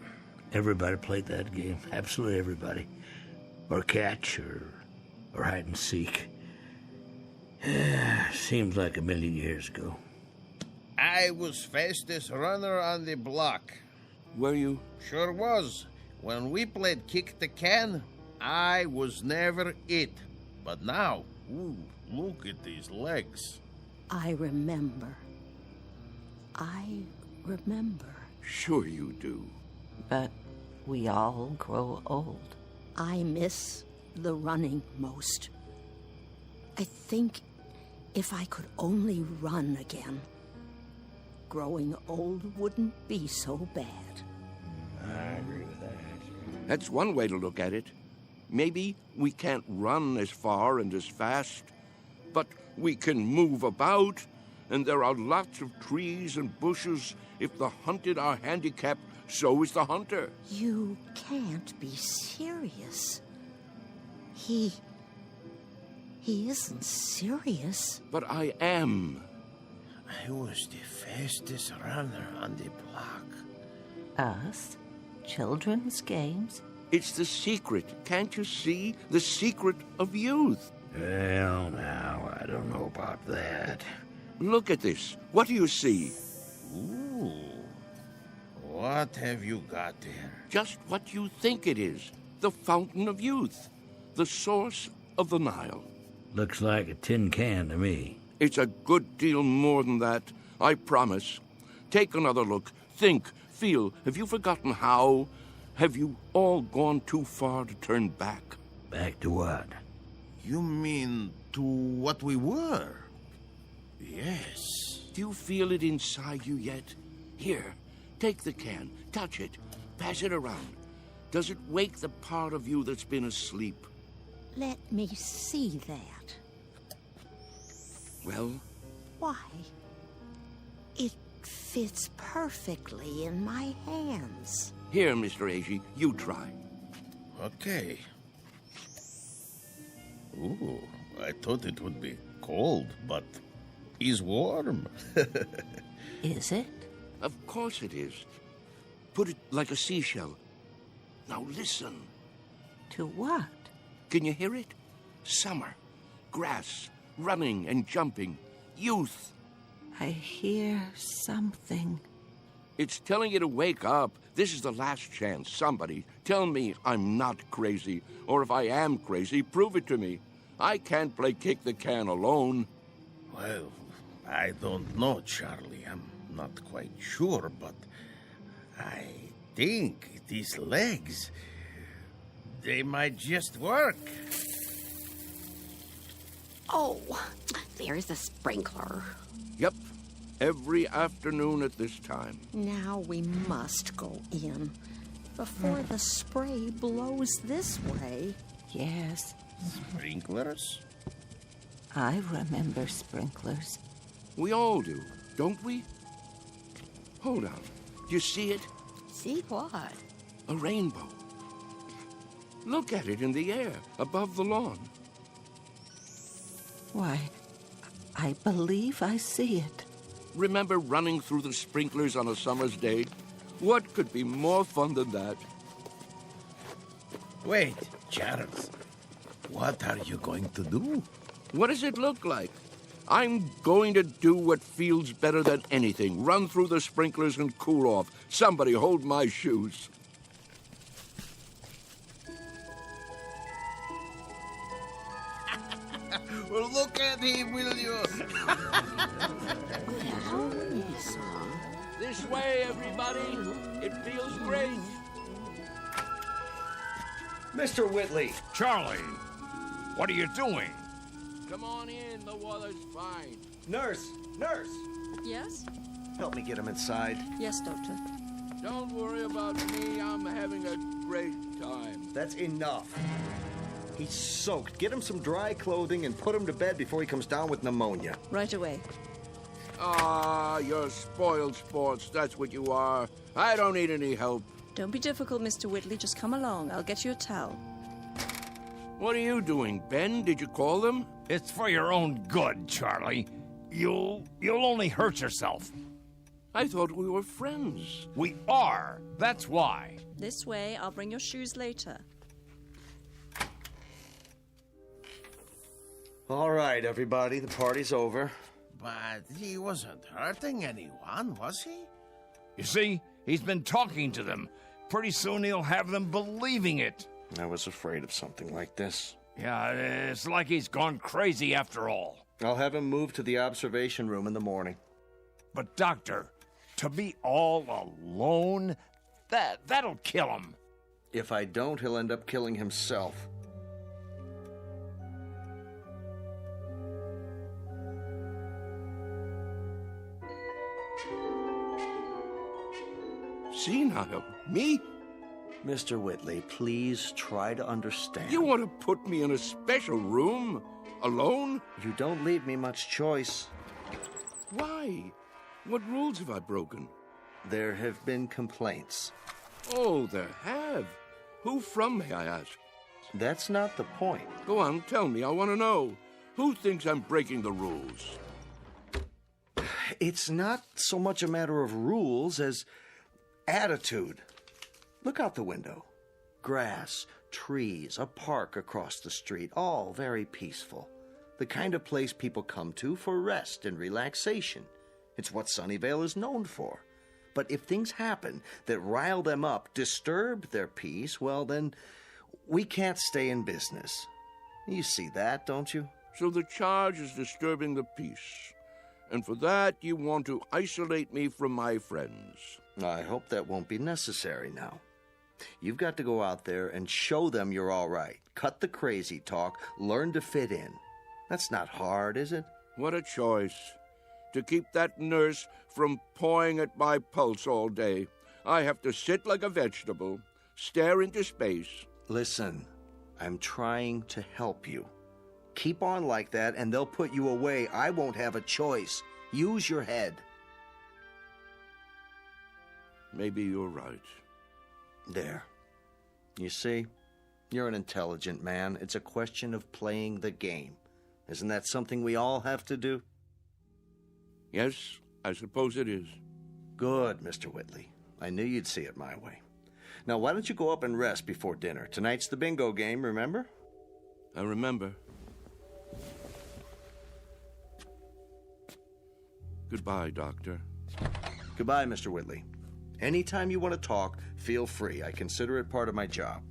Everybody played that game. Absolutely everybody. Or catch, or hide and seek. Seems like a million years ago. I was fastest runner on the block. Were you? Sure was. When we played kick the can, I was never it. But now, ooh, look at these legs. I remember. Sure you do. But we all grow old. I miss the running most. I think if I could only run again, growing old wouldn't be so bad. I agree with that. That's one way to look at it. Maybe we can't run as far and as fast, but we can move about, and there are lots of trees and bushes. If the hunted are handicapped, so is the hunter. You can't be serious. He isn't serious. But I am. I was the fastest runner on the block. Us? Children's games? It's the secret. Can't you see? The secret of youth. Well, now, I don't know about that. Look at this. What do you see? Ooh. What have you got there? Just what you think it is. The fountain of youth. The source of the Nile. Looks like a tin can to me. It's a good deal more than that, I promise. Take another look. Think, feel. Have you forgotten how? Have you all gone too far to turn back? Back to what? You mean to what we were? Yes. Do you feel it inside you yet? Here, take the can, touch it, pass it around. Does it wake the part of you that's been asleep? Let me see that. Well? Why? It fits perfectly in my hands. Here, Mr. Agee, you try. Okay. Ooh, I thought it would be cold, but he's warm. Is it? Of course it is. Put it like a seashell. Now listen. To what? Can you hear it? Summer, grass, running and jumping, youth. I hear something. It's telling you to wake up. This is the last chance. Somebody tell me I'm not crazy. Or if I am crazy, prove it to me. I can't play kick the can alone. Well, I don't know, Charlie. I'm not quite sure, but I think these legs, they might just work. Oh, there's the sprinkler. Yep. Every afternoon at this time. Now we must go in before the spray blows this way. Yes. Sprinklers? I remember sprinklers. We all do, don't we? Hold on. Do you see it? See what? A rainbow. Look at it in the air, above the lawn. Why, I believe I see it. Remember running through the sprinklers on a summer's day? What could be more fun than that? Wait, Charles. What are you going to do? What does it look like? I'm going to do what feels better than anything. Run through the sprinklers and cool off. Somebody hold my shoes. Well, look at him, will you? This way, everybody. It feels great. Mr. Whitley. Charlie, what are you doing? Come on in. The water's fine. Nurse! Nurse! Yes? Help me get him inside. Yes, Doctor. Don't worry about me. I'm having a great time. That's enough. He's soaked. Get him some dry clothing and put him to bed before he comes down with pneumonia. Right away. Ah, you're spoiled sports. That's what you are. I don't need any help. Don't be difficult, Mr. Whitley. Just come along. I'll get you a towel. What are you doing, Ben? Did you call them? It's for your own good, Charlie. You'll only hurt yourself. I thought we were friends. We are. That's why. This way. I'll bring your shoes later. All right, everybody. The party's over. But he wasn't hurting anyone, was he? You see, he's been talking to them. Pretty soon he'll have them believing it. I was afraid of something like this. Yeah, it's like he's gone crazy after all. I'll have him moved to the observation room in the morning. But, Doctor, to be all alone, that'll kill him. If I don't, he'll end up killing himself. Senile? Me? Mr. Whitley, please try to understand. You want to put me in a special room? Alone? You don't leave me much choice. Why? What rules have I broken? There have been complaints. Oh, there have? Who from, may I ask? That's not the point. Go on, tell me. I want to know. Who thinks I'm breaking the rules? It's not so much a matter of rules as attitude. Look out the window. Grass, trees, a park across the street, all very peaceful. The kind of place people come to for rest and relaxation. It's what Sunnyvale is known for. But if things happen that rile them up, disturb their peace, well then, we can't stay in business. You see that, don't you? So the charge is disturbing the peace. And for that, you want to isolate me from my friends. I hope that won't be necessary now. You've got to go out there and show them you're all right. Cut the crazy talk. Learn to fit in. That's not hard, is it? What a choice. To keep that nurse from pawing at my pulse all day, I have to sit like a vegetable, stare into space. Listen, I'm trying to help you. Keep on like that and they'll put you away. I won't have a choice. Use your head. Maybe you're right. There. You see? You're an intelligent man. It's a question of playing the game. Isn't that something we all have to do? Yes, I suppose it is. Good, Mr. Whitley. I knew you'd see it my way. Now, why don't you go up and rest before dinner? Tonight's the bingo game, remember? I remember. Goodbye, Doctor. Goodbye, Mr. Whitley. Anytime you want to talk, feel free. I consider it part of my job.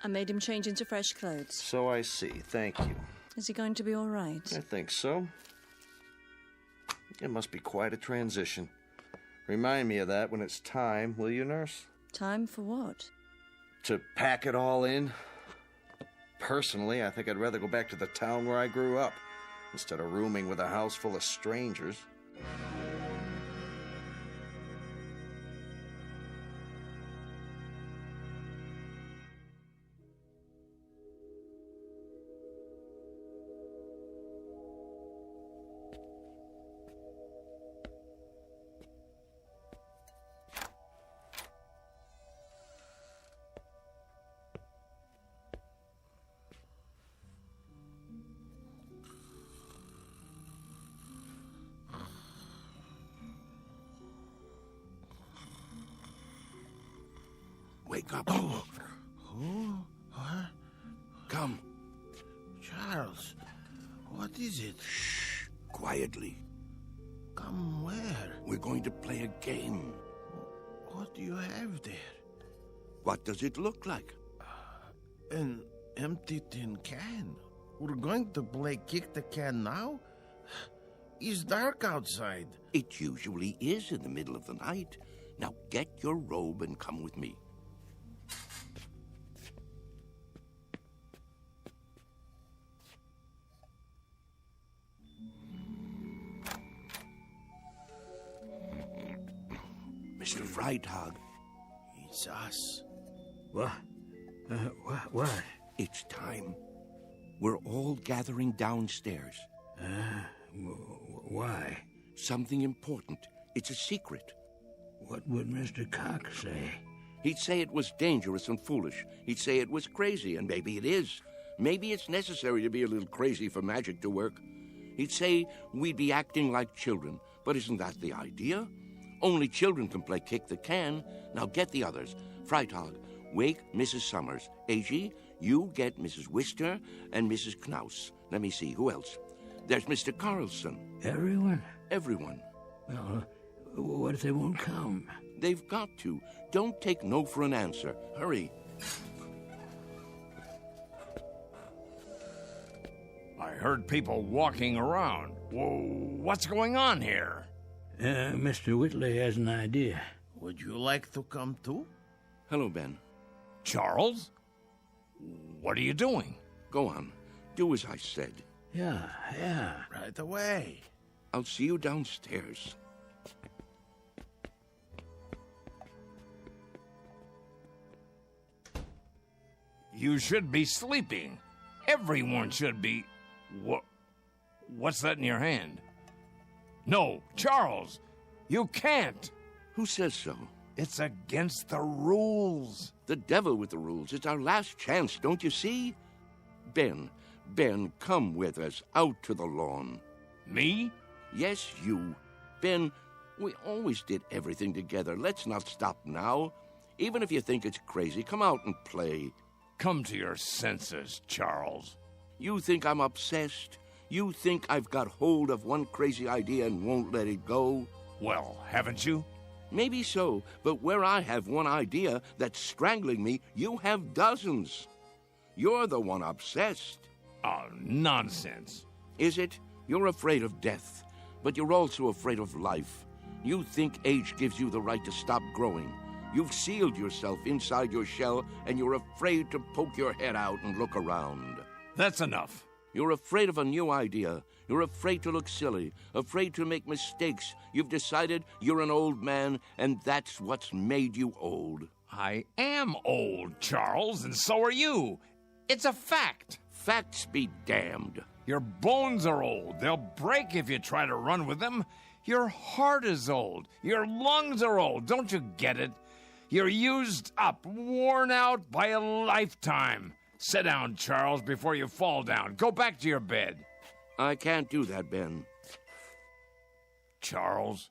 I made him change into fresh clothes. So I see. Thank you. Is he going to be all right? I think so. It must be quite a transition. Remind me of that when it's time, will you, nurse? Time for what? To pack it all in. Personally, I think I'd rather go back to the town where I grew up, instead of rooming with a house full of strangers. Wake up. Who? What? Come. Charles, what is it? Shh. Quietly. Come where? We're going to play a game. What do you have there? What does it look like? An empty tin can. We're going to play kick the can now? It's dark outside. It usually is in the middle of the night. Now get your robe and come with me. Mr. Freitag. It's us. What? What? It's time. We're all gathering downstairs. Why? Something important. It's a secret. What would Mr. Cox say? He'd say it was dangerous and foolish. He'd say it was crazy, and maybe it is. Maybe it's necessary to be a little crazy for magic to work. He'd say we'd be acting like children, but isn't that the idea? Only children can play kick the can. Now get the others. Freitag, wake Mrs. Summers. A.G., you get Mrs. Wister and Mrs. Knaus. Let me see, who else? There's Mr. Carlson. Everyone? Everyone. Well, what if they won't come? They've got to. Don't take no for an answer. Hurry. I heard people walking around. Whoa, what's going on here? Mr. Whitley has an idea. Would you like to come too? Hello, Ben. Charles? What are you doing? Go on. Do as I said. Yeah. Right away. I'll see you downstairs. You should be sleeping. Everyone should be. What's that in your hand? No, Charles, you can't. Who says so? It's against the rules. The devil with the rules. It's our last chance, don't you see? Ben, come with us out to the lawn. Me? Yes, you. Ben, we always did everything together. Let's not stop now. Even if you think it's crazy, come out and play. Come to your senses, Charles. You think I'm obsessed? You think I've got hold of one crazy idea and won't let it go? Well, haven't you? Maybe so, but where I have one idea that's strangling me, you have dozens. You're the one obsessed. Oh, nonsense. Is it? You're afraid of death, but you're also afraid of life. You think age gives you the right to stop growing. You've sealed yourself inside your shell, and you're afraid to poke your head out and look around. That's enough. You're afraid of a new idea. You're afraid to look silly, afraid to make mistakes. You've decided you're an old man, and that's what's made you old. I am old, Charles, and so are you. It's a fact. Facts be damned. Your bones are old. They'll break if you try to run with them. Your heart is old. Your lungs are old. Don't you get it? You're used up, worn out by a lifetime. Sit down, Charles, before you fall down. Go back to your bed. I can't do that, Ben. Charles?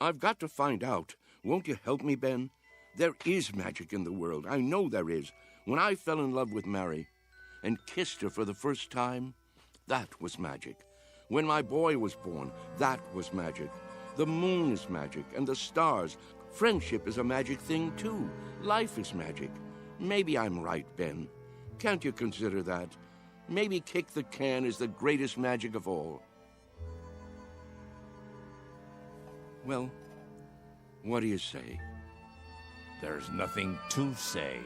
I've got to find out. Won't you help me, Ben? There is magic in the world. I know there is. When I fell in love with Mary and kissed her for the first time, that was magic. When my boy was born, that was magic. The moon is magic, and the stars. Friendship is a magic thing, too. Life is magic. Maybe I'm right, Ben. Can't you consider that? Maybe kick the can is the greatest magic of all. Well, what do you say? There's nothing to say.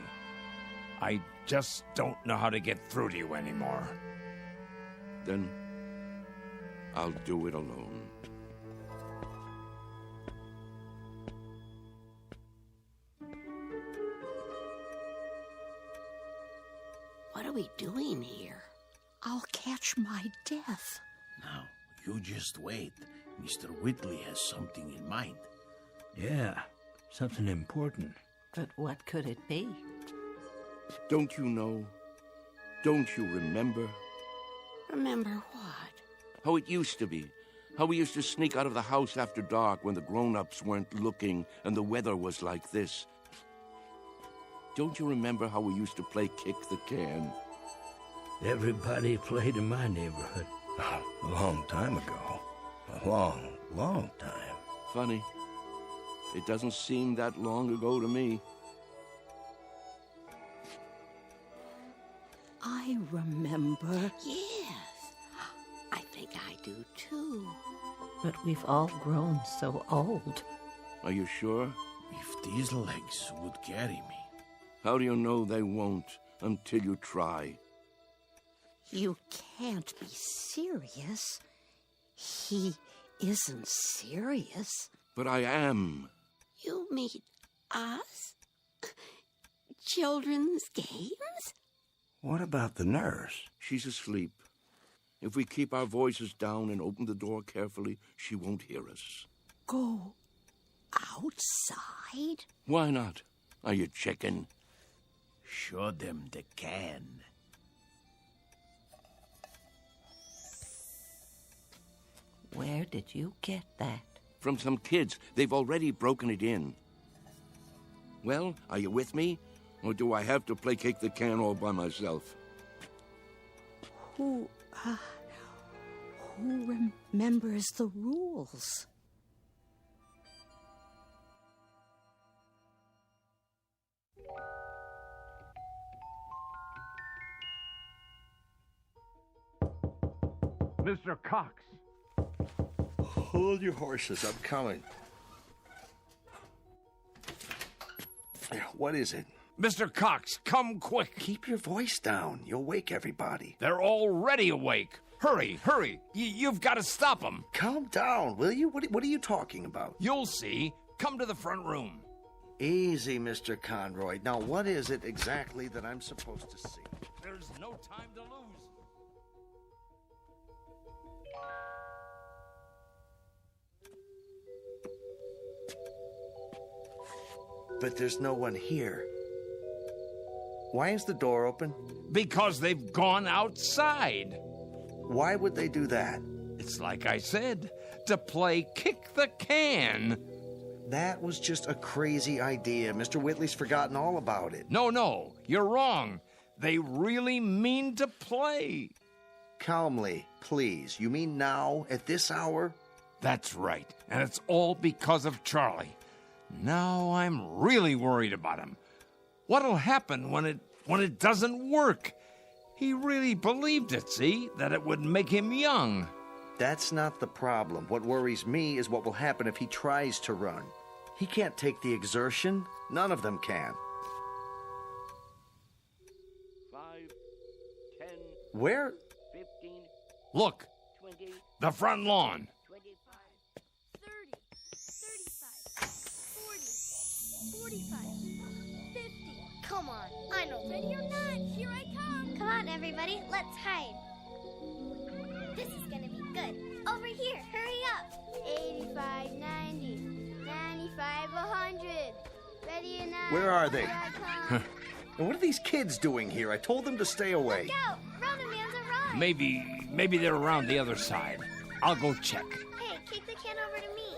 I just don't know how to get through to you anymore. Then I'll do it alone. What are we doing here? I'll catch my death. Now, you just wait. Mr. Whitley has something in mind. Yeah, something important. But what could it be? Don't you know? Don't you remember? Remember what? How it used to be. How we used to sneak out of the house after dark when the grown-ups weren't looking and the weather was like this. Don't you remember how we used to play kick the can? Everybody played in my neighborhood. A long time ago. A long, long time. Funny. It doesn't seem that long ago to me. I remember. Yes, I think I do too. But we've all grown so old. Are you sure? If these legs would carry me. How do you know they won't until you try? You can't be serious. He isn't serious. But I am. You mean us? Children's games? What about the nurse? She's asleep. If we keep our voices down and open the door carefully, she won't hear us. Go outside? Why not? Are you chicken? Show them the can. Where did you get that? From some kids. They've already broken it in. Well, are you with me? Or do I have to play kick the can all by myself? Who remembers the rules? Mr. Cox. Hold your horses. I'm coming. What is it? Mr. Cox, come quick. Keep your voice down. You'll wake everybody. They're already awake. Hurry, hurry. You've got to stop them. Calm down, will you? What are you talking about? You'll see. Come to the front room. Easy, Mr. Conroy. Now, what is it exactly that I'm supposed to see? There's no time to lose. But there's no one here. Why is the door open? Because they've gone outside. Why would they do that? It's like I said, to play kick the can. That was just a crazy idea. Mr. Whitley's forgotten all about it. No, you're wrong. They really mean to play. Calmly, please. You mean now, at this hour? That's right, and it's all because of Charlie. Now I'm really worried about him. What'll happen when it doesn't work? He really believed it, see? That it would make him young. That's not the problem. What worries me is what will happen if he tries to run. He can't take the exertion. None of them can. 5, 10. Where? 15. Look, 20. the front lawn. 25. 45, 50. Come on, I know. Ready or not, here I come. Come on, everybody, let's hide. This is gonna be good. over here. Hurry up. 85, 90, 95, 100. Ready or not? Where are they? Here I come. And what are these kids doing here? I told them to stay away. Look out! Running man's arrived. Maybe they're around the other side. I'll go check. Hey, kick the can over to me.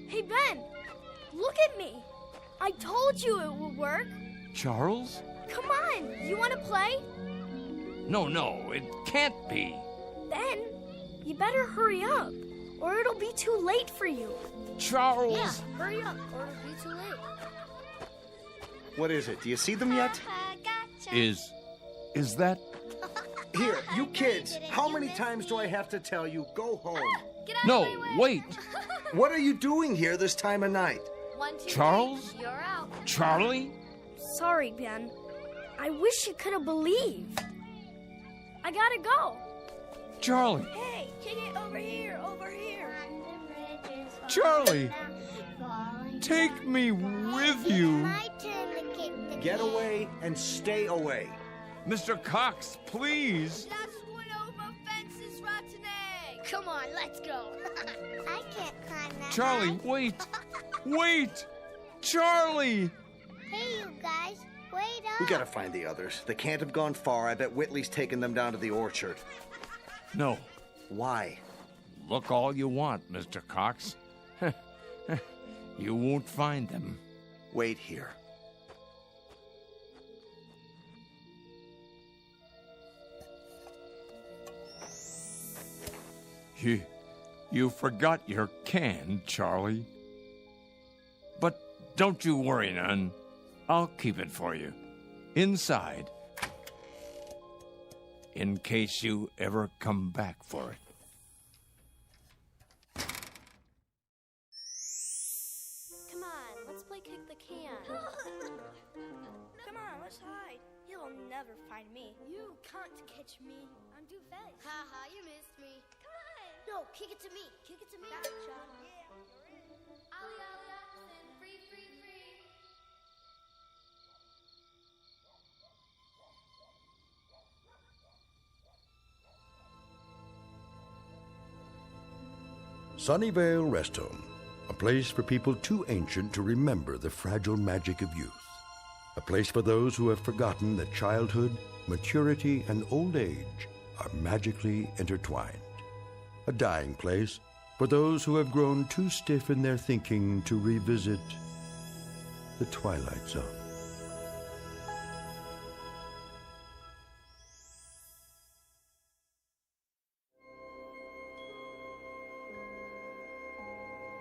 Hey, Ben, look at me. I told you it would work. Charles? Come on, you want to play? No, it can't be. Ben, you better hurry up, or it'll be too late for you. Charles! Yeah, hurry up, or it'll be too late. What is it? Do you see them yet? Is that... Here, you kids, how many times do I have to tell you, go home? No, wait. What are you doing here this time of night? 1, 2, Charles? 3, you're out. Charlie? Sorry, Ben. I wish you could have believed. I gotta go. Charlie. Hey, kick it over here, over here. Charlie, take me with you. My turn to kick the Get away and stay away. Mr. Cox, please. Just one over fences, rotten egg. Come on, let's go. I can't climb that. Charlie, wait. Wait. Charlie. Hey, you guys, wait up. We gotta find the others. They can't have gone far. I bet Whitley's taken them down to the orchard. No. Why? Look all you want, Mr. Cox. You won't find them. Wait here. You forgot your can, Charlie. But don't you worry none. I'll keep it for you. Inside. In case you ever come back for it. Come on, let's play kick the can. Come on, let's hide. You'll never find me. You can't catch me. I'm too fast. Haha, you missed me. Come on. No, kick it to me. Kick it to me. Gotcha. Yeah. Ollie, ollie, oxen. Free, free, free. Sunnyvale Rest Home, a place for people too ancient to remember the fragile magic of youth. A place for those who have forgotten that childhood, maturity, and old age are magically intertwined. A dying place for those who have grown too stiff in their thinking to revisit the Twilight Zone.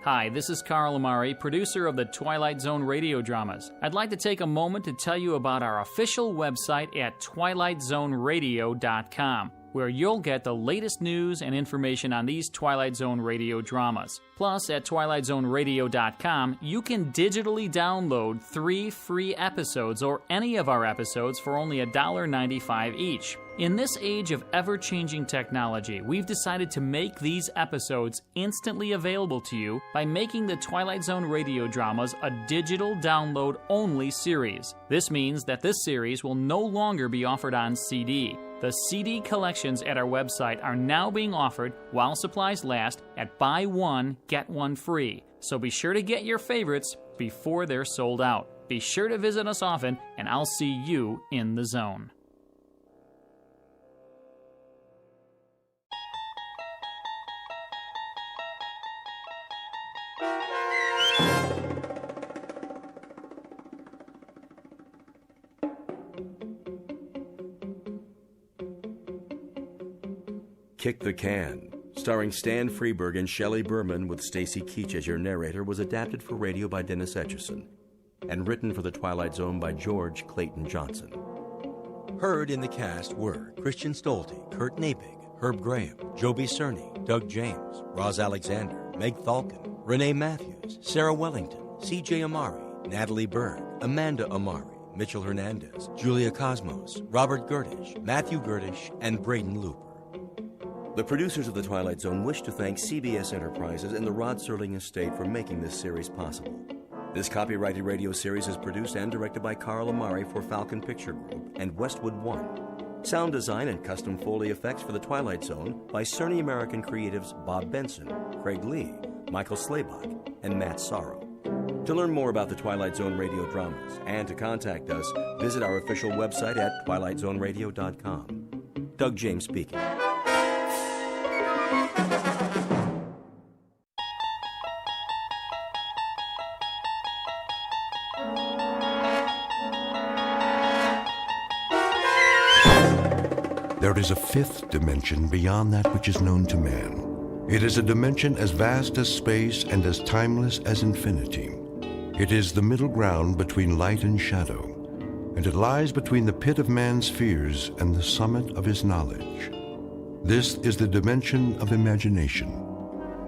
Hi, this is Carl Amari, producer of the Twilight Zone radio dramas. I'd like to take a moment to tell you about our official website at twilightzoneradio.com, where you'll get the latest news and information on these Twilight Zone radio dramas. Plus, at twilightzoneradio.com, you can digitally download 3 free episodes or any of our episodes for only $1.95 each. In this age of ever-changing technology, we've decided to make these episodes instantly available to you by making the Twilight Zone radio dramas a digital download-only series. This means that this series will no longer be offered on CD. The CD collections at our website are now being offered while supplies last at buy one, get one free. So be sure to get your favorites before they're sold out. Be sure to visit us often, and I'll see you in the zone. Kick the Can, starring Stan Freberg and Shelley Berman with Stacy Keach as your narrator, was adapted for radio by Dennis Etchison and written for The Twilight Zone by George Clayton Johnson. Heard in the cast were Christian Stolte, Kurt Nabig, Herb Graham, Joby Cerny, Doug James, Roz Alexander, Meg Thalken, Renee Matthews, Sarah Wellington, C.J. Amari, Natalie Berg, Amanda Amari, Mitchell Hernandez, Julia Cosmos, Robert Gerdish, Matthew Gerdish, and Braden Looper. The producers of The Twilight Zone wish to thank CBS Enterprises and the Rod Serling estate for making this series possible. This copyrighted radio series is produced and directed by Carl Amari for Falcon Picture Group and Westwood One. Sound design and custom Foley effects for The Twilight Zone by Cerny American creatives Bob Benson, Craig Lee, Michael Slaybach, and Matt Sorrow. To learn more about the Twilight Zone radio dramas and to contact us, visit our official website at twilightzoneradio.com. Doug James speaking. There is a fifth dimension beyond that which is known to man. It is a dimension as vast as space and as timeless as infinity. It is the middle ground between light and shadow, and it lies between the pit of man's fears and the summit of his knowledge. This is the dimension of imagination.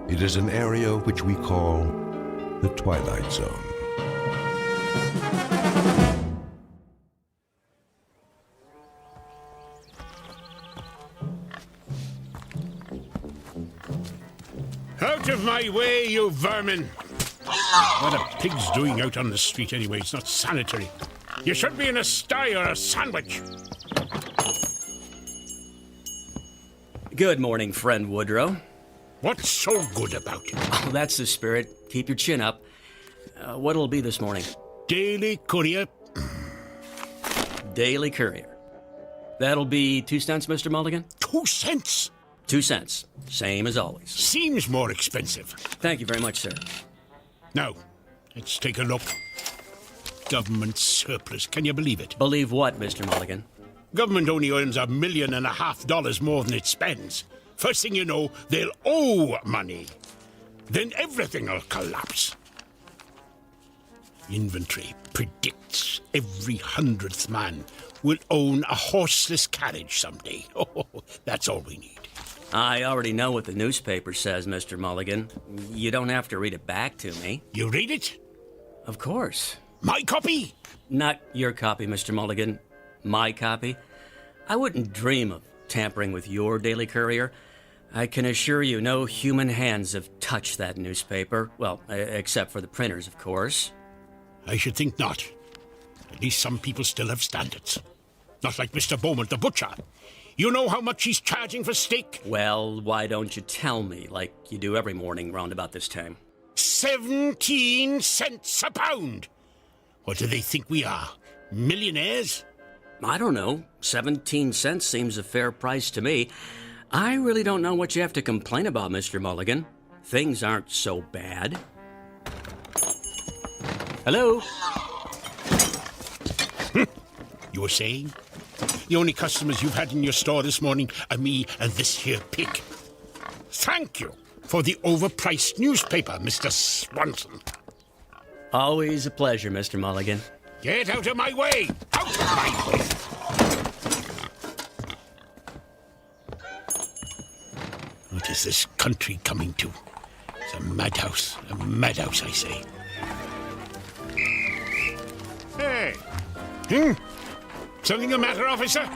It is an area which we call the Twilight Zone. Out of my way, you vermin! What are pigs doing out on the street anyway? It's not sanitary. You should be in a sty or a sandwich. Good morning, friend Woodrow. What's so good about it? Oh, that's the spirit. Keep your chin up. What'll it be this morning? Daily Courier. Daily Courier. That'll be 2 cents, Mr. Mulligan? 2 cents? 2 cents. Same as always. Seems more expensive. Thank you very much, sir. Now, let's take a look. Government surplus. Can you believe it? Believe what, Mr. Mulligan? Government only earns $1.5 million more than it spends. First thing you know, they'll owe money. Then everything will collapse. Inventory predicts every 100th man will own a horseless carriage someday. Oh, that's all we need. I already know what the newspaper says, Mr. Mulligan. You don't have to read it back to me. You read it? Of course. My copy? Not your copy, Mr. Mulligan. My copy. I wouldn't dream of tampering with your Daily Courier. I can assure you no human hands have touched that newspaper. Well, except for the printers, of course. I should think not. At least some people still have standards. Not like Mr. Beaumont, the butcher. You know how much he's charging for steak? Well, why don't you tell me, like you do every morning round about this time? 17 cents a pound! What do they think we are? Millionaires? I don't know. 17 cents seems a fair price to me. I really don't know what you have to complain about, Mr. Mulligan. Things aren't so bad. Hello? You were saying? The only customers you've had in your store this morning are me and this here pig. Thank you for the overpriced newspaper, Mr. Swanson. Always a pleasure, Mr. Mulligan. Get out of my way! Out of my way! What is this country coming to? It's a madhouse, I say. Hey! Something the matter, officer?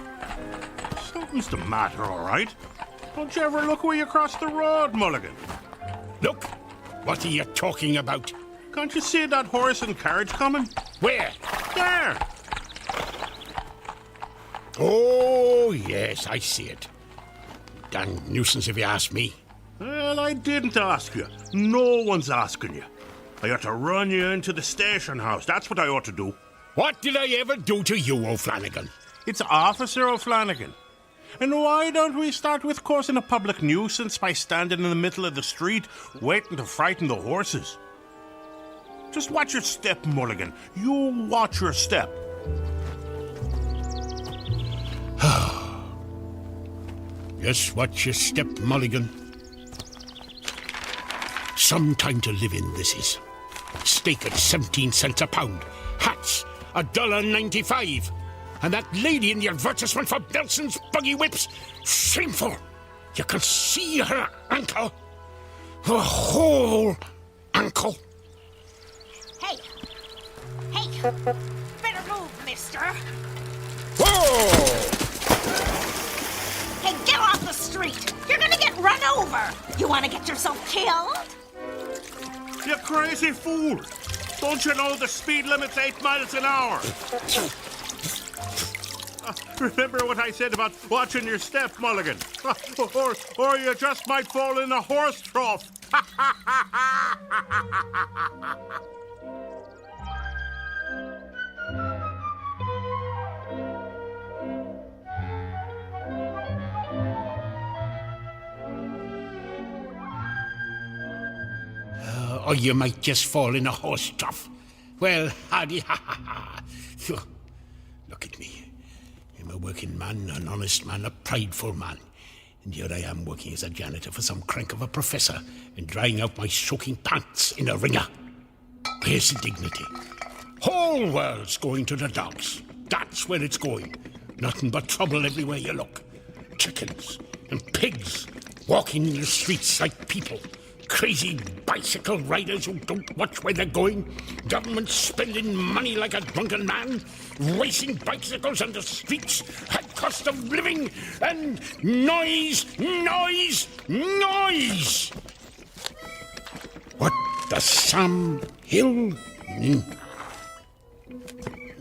Something's the matter, all right. Don't you ever look where you cross the road, Mulligan? Look? What are you talking about? Can't you see that horse and carriage coming? Where? There! Oh, yes, I see it. Damn nuisance if you ask me. Well, I didn't ask you. No one's asking you. I ought to run you into the station house. That's what I ought to do. What did I ever do to you, O'Flanagan? It's Officer O'Flanagan. And why don't we start with causing a public nuisance by standing in the middle of the street waiting to frighten the horses? Just watch your step, Mulligan. You watch your step. Just watch your step, Mulligan. Some time to live in, this is. Steak at 17 cents a pound. Hats, $1.95. And that lady in the advertisement for Belson's buggy whips. Shameful. You can see her ankle. Her whole ankle. Hey! Hey! Better move, mister! Whoa! Hey, get off the street! You're gonna get run over! You wanna get yourself killed? You crazy fool! Don't you know the speed limit's 8 miles an hour? Remember what I said about watching your step, Mulligan. Or you just might fall in a horse trough. Or you might just fall in a horse trough. Well, hardy, ha ha ha. Look at me. I'm a working man, an honest man, a prideful man. And here I am working as a janitor for some crank of a professor and drying out my soaking pants in a wringer. Where's the dignity? Whole world's going to the dogs. That's where it's going. Nothing but trouble everywhere you look. Chickens and pigs walking in the streets like people. Crazy bicycle riders who don't watch where they're going. Government spending money like a drunken man. Racing bicycles on the streets at cost of living. And noise, noise, noise! What the Sam Hill?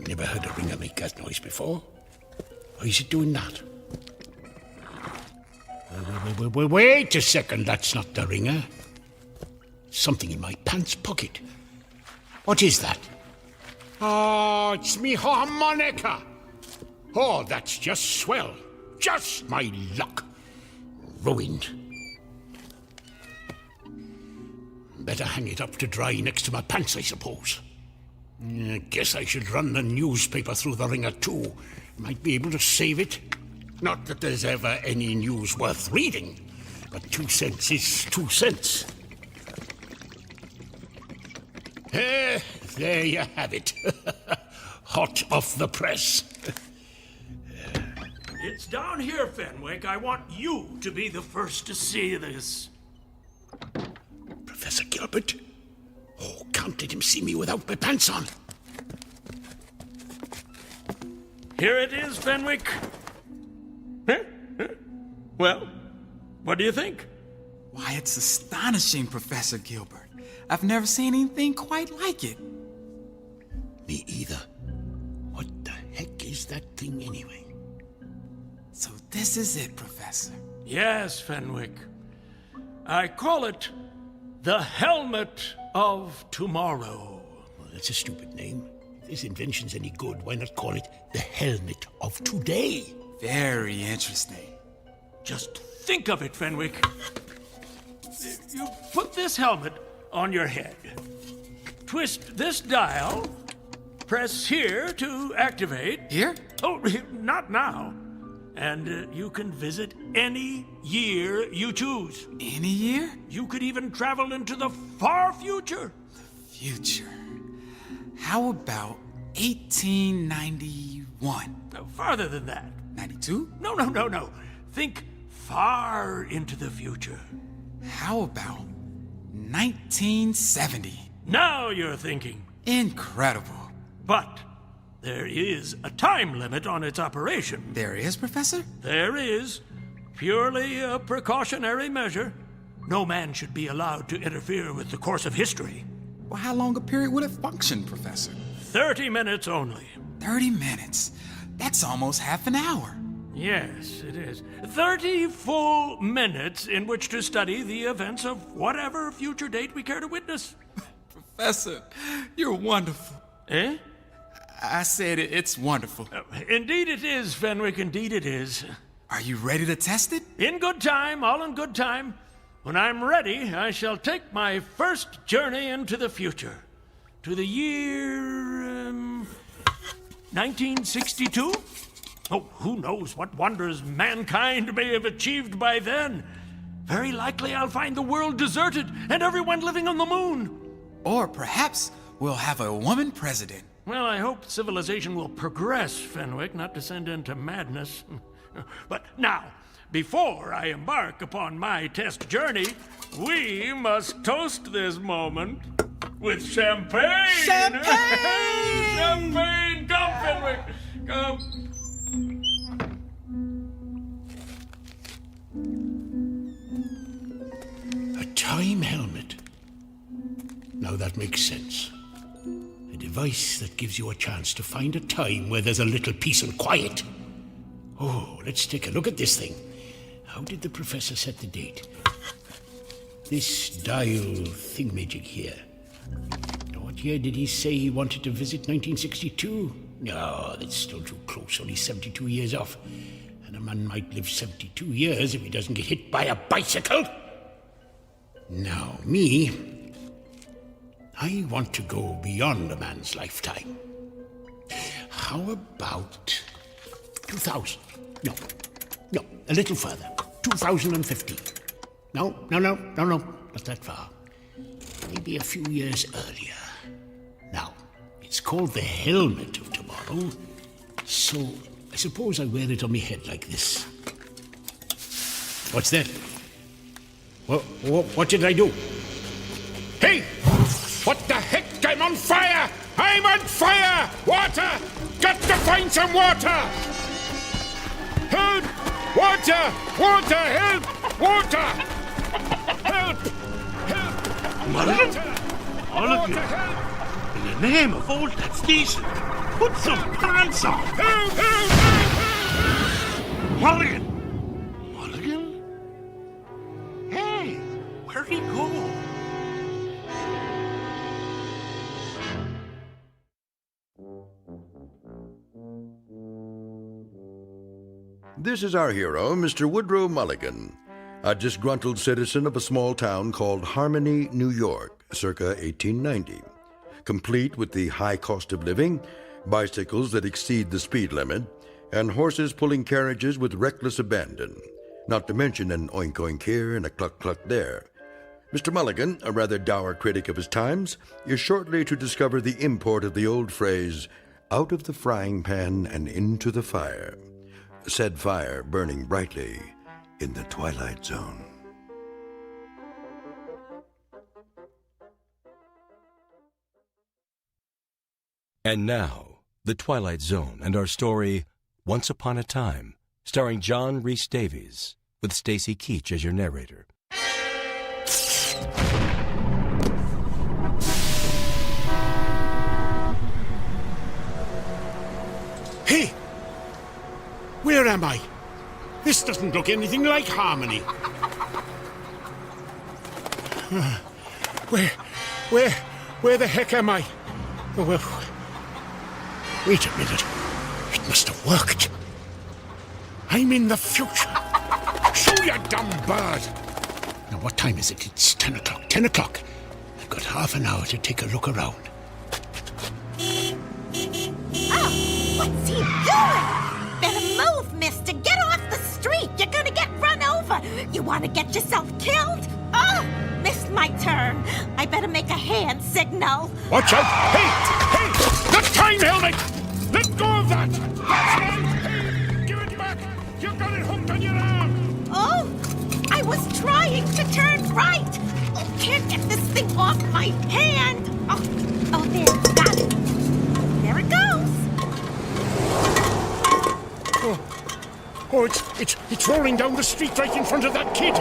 Never heard a ringer make that noise before. Why is it doing that? Wait a second, that's not the ringer. Something in my pants pocket. What is that? Oh, it's me harmonica. Oh, that's just swell. Just my luck. Ruined. Better hang it up to dry next to my pants, I suppose. I guess I should run the newspaper through the ringer too. Might be able to save it. Not that there's ever any news worth reading, but 2 cents is 2 cents. There you have it. Hot off the press. It's down here, Fenwick. I want you to be the first to see this. Professor Gilbert? Oh, can't let him see me without my pants on. Here it is, Fenwick. Well, what do you think? Why, it's astonishing, Professor Gilbert. I've never seen anything quite like it. Me either. What the heck is that thing anyway? So this is it, Professor. Yes, Fenwick. I call it the Helmet of Tomorrow. Well, that's a stupid name. If this invention's any good, why not call it the Helmet of Today? Very interesting. Just think of it, Fenwick. You put this helmet on your head. Twist this dial. Press here to activate. Here? Oh, not now. And you can visit any year you choose. Any year? You could even travel into the far future. Future. How about 1891? No, farther than that. 92? No. Think far into the future. How about 1970? Now you're thinking. Incredible. But there is a time limit on its operation. There is, Professor? There is. Purely a precautionary measure. No man should be allowed to interfere with the course of history. Well, how long a period would it function, Professor? 30 minutes only. 30 minutes? That's almost half an hour. Yes, it is. 30 full minutes in which to study the events of whatever future date we care to witness. Professor, you're wonderful. Eh? I said it's wonderful. Indeed it is, Fenwick, indeed it is. Are you ready to test it? In good time, all in good time. When I'm ready, I shall take my first journey into the future. To the year... 1962? Oh, who knows what wonders mankind may have achieved by then. Very likely I'll find the world deserted and everyone living on the moon. Or perhaps we'll have a woman president. Well, I hope civilization will progress, Fenwick, not descend into madness. But now, before I embark upon my test journey, we must toast this moment with champagne! Champagne! Champagne! Come, Fenwick! Come! A time helmet. Now that makes sense. A device that gives you a chance to find a time where there's a little peace and quiet. Oh, let's take a look at this thing. How did the professor set the date? This dial thingamajig here. What year did he say he wanted to visit? 1962? No, that's still too close. Only 72 years off. And a man might live 72 years if he doesn't get hit by a bicycle. Now, me, I want to go beyond a man's lifetime. How about 2000? No, a little further. 2015. No, not that far. Maybe a few years earlier. Now, it's called the helmet of tomorrow, so I suppose I wear it on my head like this. What's that? What did I do? Hey! What the heck? I'm on fire! I'm on fire! Water! Got to find some water! Help! Water! Water! Help! Water! Help! Help! Mulligan! In the name of all that's decent, put some pants on! Help! Help! Help! Mulligan! Mulligan? Hey, where'd he go? This is our hero, Mr. Woodrow Mulligan, a disgruntled citizen of a small town called Harmony, New York, circa 1890, complete with the high cost of living, bicycles that exceed the speed limit, and horses pulling carriages with reckless abandon, not to mention an oink-oink here and a cluck-cluck there. Mr. Mulligan, a rather dour critic of his times, is shortly to discover the import of the old phrase, out of the frying pan and into the fire, said fire burning brightly in the Twilight Zone. And now, The Twilight Zone and our story, Once Upon a Time, starring John Rhys Davies, with Stacy Keach as your narrator. Hey! Where am I? This doesn't look anything like Harmony. Where the heck am I? Oh, well, wait a minute. It must have worked. I'm in the future. Shoo, you dumb bird. Now, what time is it? It's 10 o'clock. 10 o'clock. I've got half an hour to take a look around. Oh, what's he doing? Better move, mister. Get off the street. You're gonna get run over. You want to get yourself killed? Oh, missed my turn. I better make a hand signal. Watch out! Hey! The time helmet! Let go of that! That's mine! Hey, give it back! You've got it hooked on your arm! Oh, I was trying to turn right. Oh, can't get this thing off my hand. Oh, there, got it. There it goes. Oh, it's rolling down the street right in front of that kid.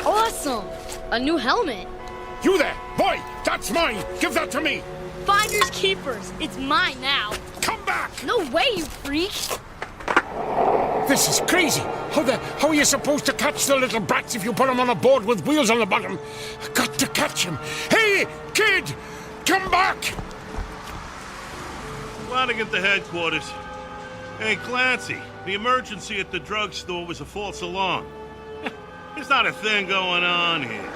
Awesome! A new helmet. You there, boy! That's mine! Give that to me! Finders keepers. It's mine now. Come back! No way, you freak! This is crazy. How are you supposed to catch the little brats if you put them on a board with wheels on the bottom? I've got to catch him. Hey, kid! Come back! Flanagan to headquarters. Hey, Clancy, the emergency at the drugstore was a false alarm. There's not a thing going on here.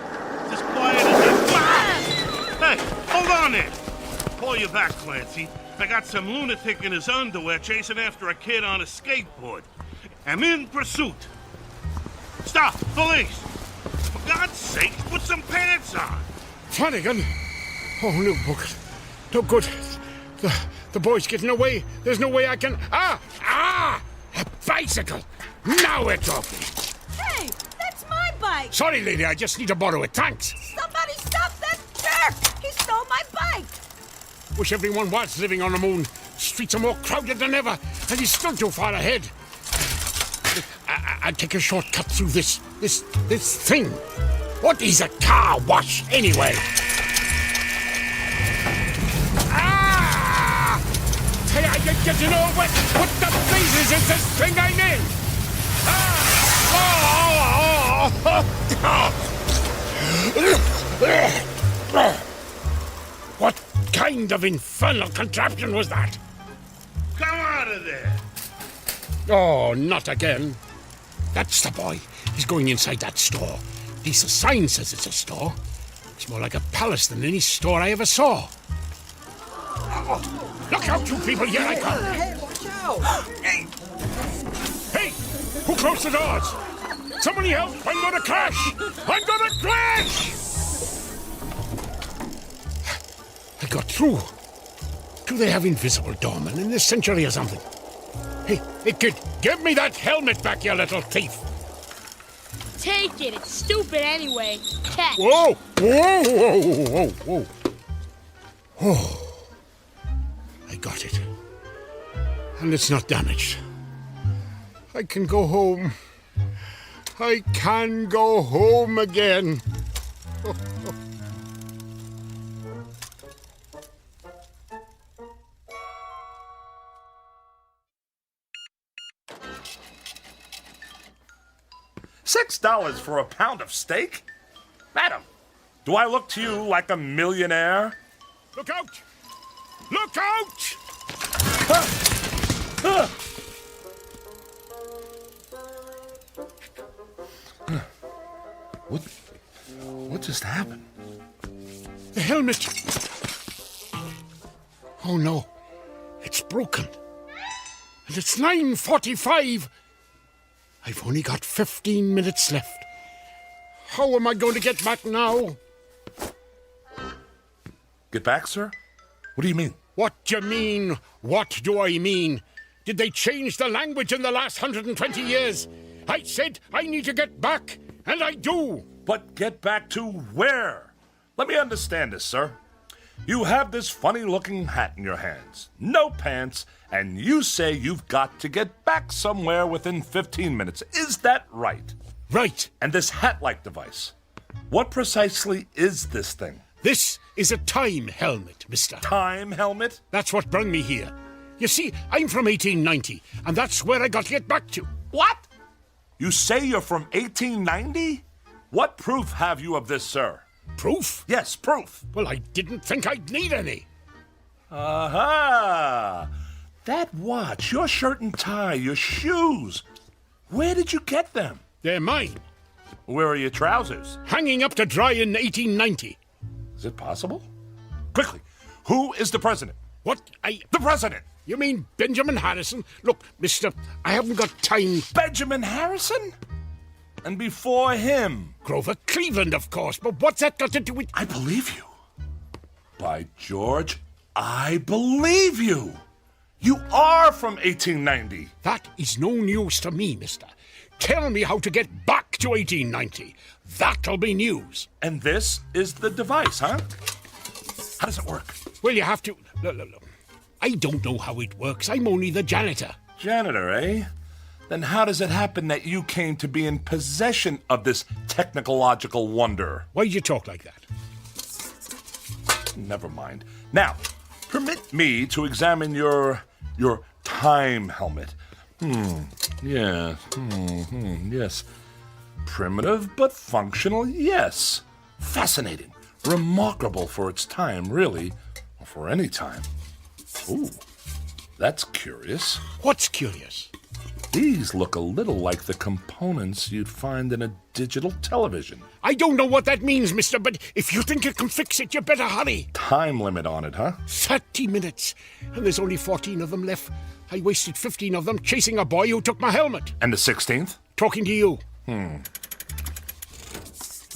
It's as quiet as a... Hey, hold on there. Call you back, Clancy. I got some lunatic in his underwear chasing after a kid on a skateboard. I'm in pursuit. Stop! Police! For God's sake, put some pants on! Flanagan? Oh, no, book. No good. The boy's getting away. There's no way I can... Ah! A bicycle! Now we're talking. Hey, that's my bike. Sorry, lady, I just need to borrow it. Thanks. Somebody stop that jerk! He stole my bike. Wish everyone was living on the moon. Streets are more crowded than ever, and he's still too far ahead. I'd take a shortcut through this thing. What is a car wash, anyway? Ah! Hey, getting all wet. What the blazes is this thing I'm in? What kind of infernal contraption was that? Come out of there! Oh, not again. That's the boy. He's going inside that store. At least the sign says it's a store. It's more like a palace than any store I ever saw. Oh, look out, you people! Here I come! Hey, watch out! Hey! Who closed the doors? Somebody help! I'm gonna crash! I'm gonna crash! I got through. Do they have invisible doormen in this century or something? Hey, kid, give me that helmet back, you little thief! Take it. It's stupid anyway. Catch. Whoa! Whoa! Whoa! Whoa! Whoa! Oh, I got it. And it's not damaged. I can go home. I can go home again. $6 for a pound of steak? Madam, do I look to you like a millionaire? Look out! Look out! What just happened? The helmet! Oh no, it's broken. And it's 9:45. I've only got 15 minutes left. How am I going to get back now? Get back, sir? What do you mean? What do you mean? What do I mean? Did they change the language in the last 120 years? I said I need to get back, and I do. But get back to where? Let me understand this, sir. You have this funny-looking hat in your hands, no pants, and you say you've got to get back somewhere within 15 minutes. Is that right? Right. And this hat-like device, what precisely is this thing? This is a time helmet, mister. Time helmet? That's what brought me here. You see, I'm from 1890, and that's where I got to get back to. What? You say you're from 1890? What proof have you of this, sir? Proof? Yes, proof. Well, I didn't think I'd need any. Aha! That watch, your shirt and tie, your shoes. Where did you get them? They're mine. Where are your trousers? Hanging up to dry in 1890. Is it possible? Quickly, who is the president? What? The president! You mean Benjamin Harrison? Look, mister, I haven't got time. Benjamin Harrison? And before him? Grover Cleveland, of course, but what's that got to do with... I believe you. By George, I believe you. You are from 1890. That is no news to me, mister. Tell me how to get back to 1890. That'll be news. And this is the device, huh? How does it work? Well, you have to... Look. I don't know how it works. I'm only the janitor. Janitor, eh? Then how does it happen that you came to be in possession of this technological wonder? Why do you talk like that? Never mind. Now, permit me to examine your time helmet. Yes. Yes. Primitive but functional, yes. Fascinating. Remarkable for its time, really. Or for any time. Ooh, that's curious. What's curious? These look a little like the components you'd find in a digital television. I don't know what that means, mister, but if you think you can fix it, you better hurry. Time limit on it, huh? 30 minutes. And there's only 14 of them left. I wasted 15 of them chasing a boy who took my helmet. And the 16th? Talking to you. Let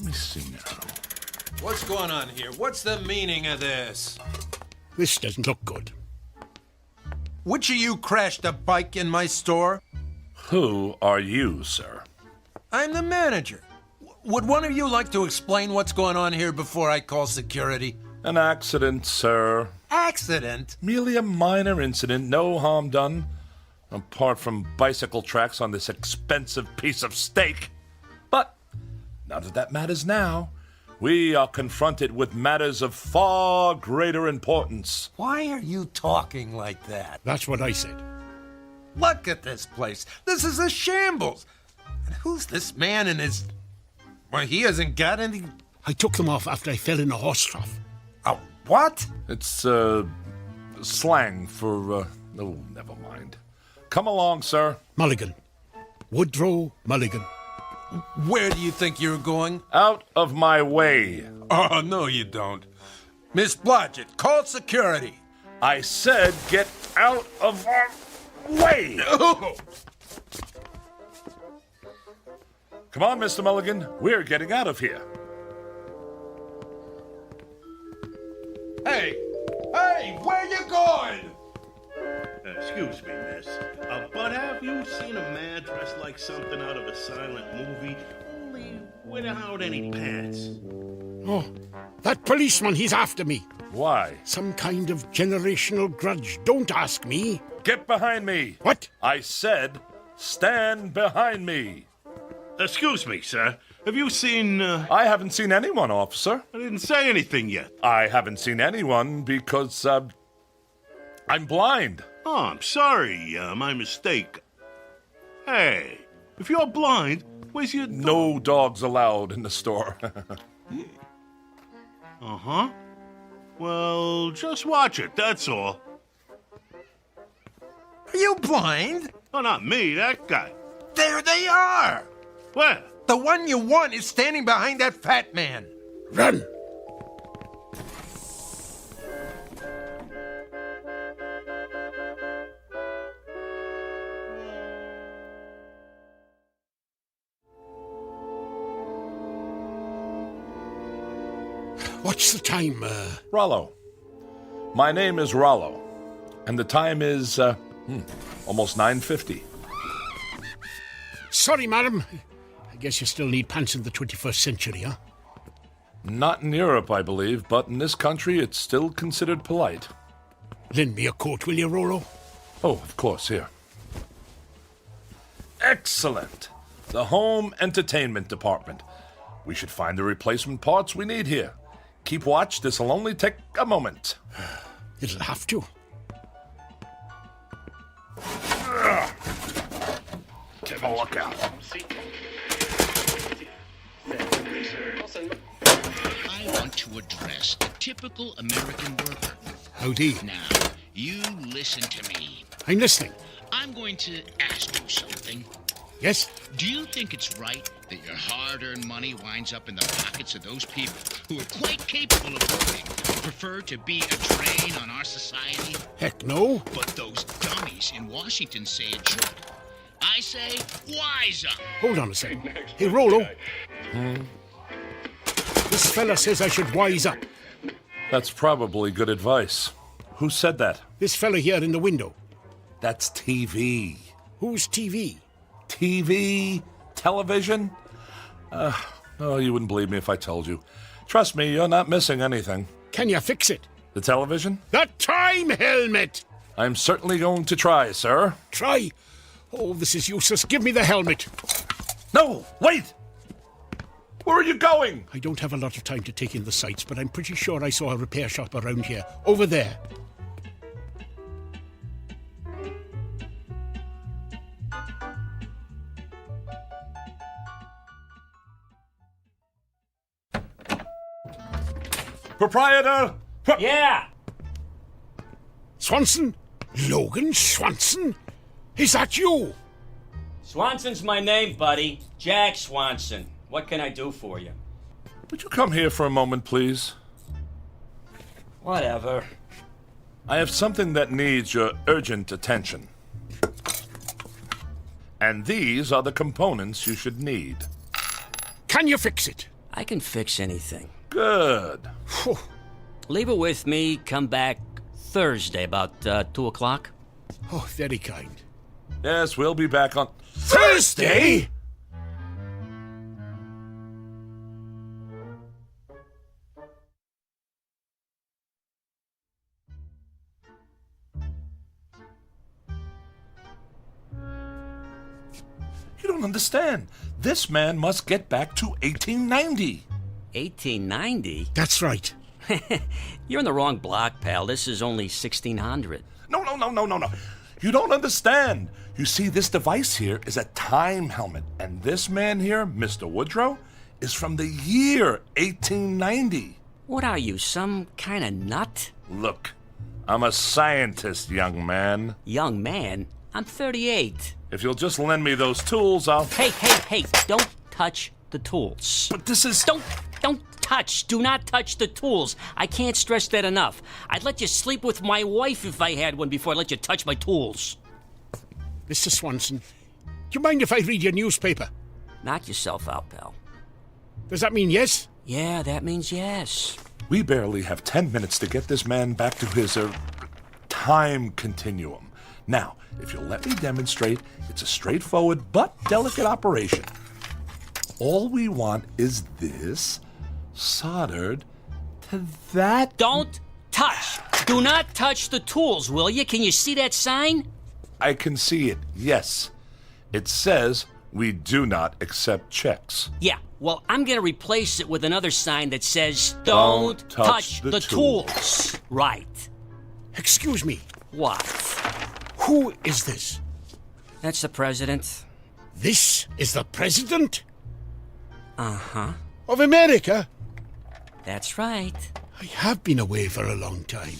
me see now. What's going on here? What's the meaning of this? This doesn't look good. Which of you crashed a bike in my store? Who are you, sir? I'm the manager. Would one of you like to explain what's going on here before I call security? An accident, sir. Accident? Merely a minor incident, no harm done. Apart from bicycle tracks on this expensive piece of steak. But none of that matters now. We are confronted with matters of far greater importance. Why are you talking like that? That's what I said. Look at this place. This is a shambles. And who's this man and his... Well, he hasn't got any... I took them off after I fell in a horse trough. A what? It's, slang for, oh, never mind. Come along, sir. Mulligan. Woodrow Mulligan. Where do you think you're going? Out of my way. Oh, no, you don't. Miss Blodgett, call security. I said get out of our way. Come on, Mr. Mulligan. We're getting out of here. Hey, where you going? Excuse me, miss. But have you seen a man dressed like something out of a silent movie, only without any pants? Oh, that policeman, he's after me. Why? Some kind of generational grudge. Don't ask me. Get behind me. What? I said stand behind me. Excuse me, sir. Have you seen... I haven't seen anyone, officer. I didn't say anything yet. I haven't seen anyone because, I'm blind. Oh, I'm sorry. My mistake. Hey, if you're blind, where's your... No dogs allowed in the store. Uh-huh. Well, just watch it, that's all. Are you blind? Oh, not me, that guy. There they are! Where? The one you want is standing behind that fat man. Run! What's the time, Rollo. My name is Rollo, and the time is, almost 9:50. Sorry, madam. I guess you still need pants in the 21st century, huh? Not in Europe, I believe, but in this country it's still considered polite. Lend me a coat, will you, Rollo? Oh, of course, here. Excellent! The home entertainment department. We should find the replacement parts we need here. Keep watch, this'll only take a moment. It'll have to. Keep a lookout. I want to address the typical American worker. Howdy. Now, you listen to me. I'm listening. I'm going to ask you something. Yes? Do you think it's right that your hard-earned money winds up in the pockets of those people who are quite capable of working but prefer to be a drain on our society? Heck no. But those dummies in Washington say it should. I say, wise up. Hold on a second. Hey, Rollo. This fella says I should wise up. That's probably good advice. Who said that? This fella here in the window. That's TV. Who's TV? TV? Television? Oh, you wouldn't believe me if I told you. Trust me, you're not missing anything. Can you fix it? The television? The time helmet! I'm certainly going to try, sir. Try? Oh, this is useless. Give me the helmet. No, wait! Where are you going? I don't have a lot of time to take in the sights, but I'm pretty sure I saw a repair shop around here. Over there. Proprietor! Yeah! Swanson? Logan Swanson? Is that you? Swanson's my name, buddy. Jack Swanson. What can I do for you? Would you come here for a moment, please? Whatever. I have something that needs your urgent attention. And these are the components you should need. Can you fix it? I can fix anything. Good. Leave it with me. Come back Thursday about 2 o'clock. Oh, very kind. Yes, we'll be back on Thursday? You don't understand. This man must get back to 1890. 1890? That's right. You're in the wrong block, pal. This is only 1600. No. You don't understand. You see, this device here is a time helmet, and this man here, Mr. Woodrow, is from the year 1890. What are you, some kind of nut? Look, I'm a scientist, young man. Young man? I'm 38. If you'll just lend me those tools, I'll... Hey, don't touch the tools. But this is... Don't touch. Do not touch the tools. I can't stress that enough. I'd let you sleep with my wife if I had one before I let you touch my tools. Mr. Swanson, do you mind if I read your newspaper? Knock yourself out, pal. Does that mean yes? Yeah, that means yes. We barely have 10 minutes to get this man back to his, time continuum. Now, if you'll let me demonstrate, it's a straightforward but delicate operation. All we want is this soldered to that... Don't touch! Do not touch the tools, will you? Can you see that sign? I can see it, yes. It says we do not accept checks. Yeah, well, I'm gonna replace it with another sign that says, Don't touch the tools. Right. Excuse me. What? Who is this? That's the president. This is the president? Uh-huh. Of America? That's right. I have been away for a long time.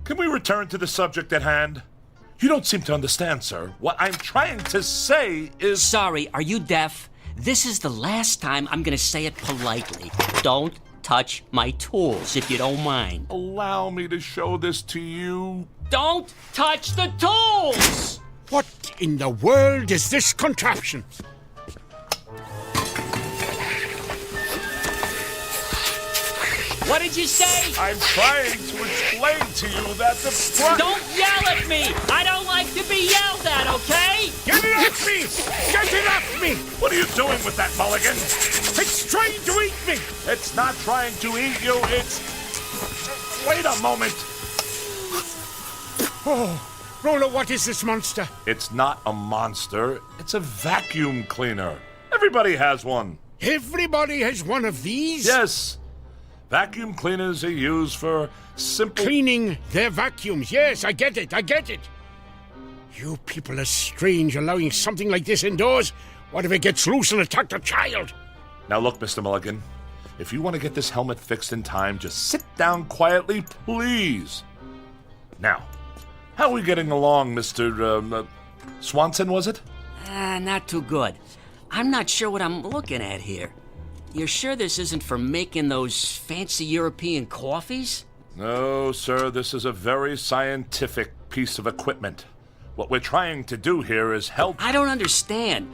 Can we return to the subject at hand? You don't seem to understand, sir. What I'm trying to say is... Sorry, are you deaf? This is the last time I'm gonna say it politely. Don't touch my tools, if you don't mind. Allow me to show this to you. Don't touch the tools! What in the world is this contraption? What did you say? I'm trying to explain to you that the... Don't yell at me! I don't like to be yelled at, okay? Get it off me! Get it off me! What are you doing with that, Mulligan? It's trying to eat me! It's not trying to eat you, it's... Wait a moment. Oh, Roller, what is this monster? It's not a monster. It's a vacuum cleaner. Everybody has one. Everybody has one of these? Yes. Vacuum cleaners are used for simple... Cleaning their vacuums. Yes, I get it. You people are strange, allowing something like this indoors. What if it gets loose and attacks a child? Now look, Mr. Mulligan. If you want to get this helmet fixed in time, just sit down quietly, please. Now, how are we getting along, Mr. Swanson, was it? Not too good. I'm not sure what I'm looking at here. You're sure this isn't for making those fancy European coffees? No, sir. This is a very scientific piece of equipment. What we're trying to do here is help... I don't understand.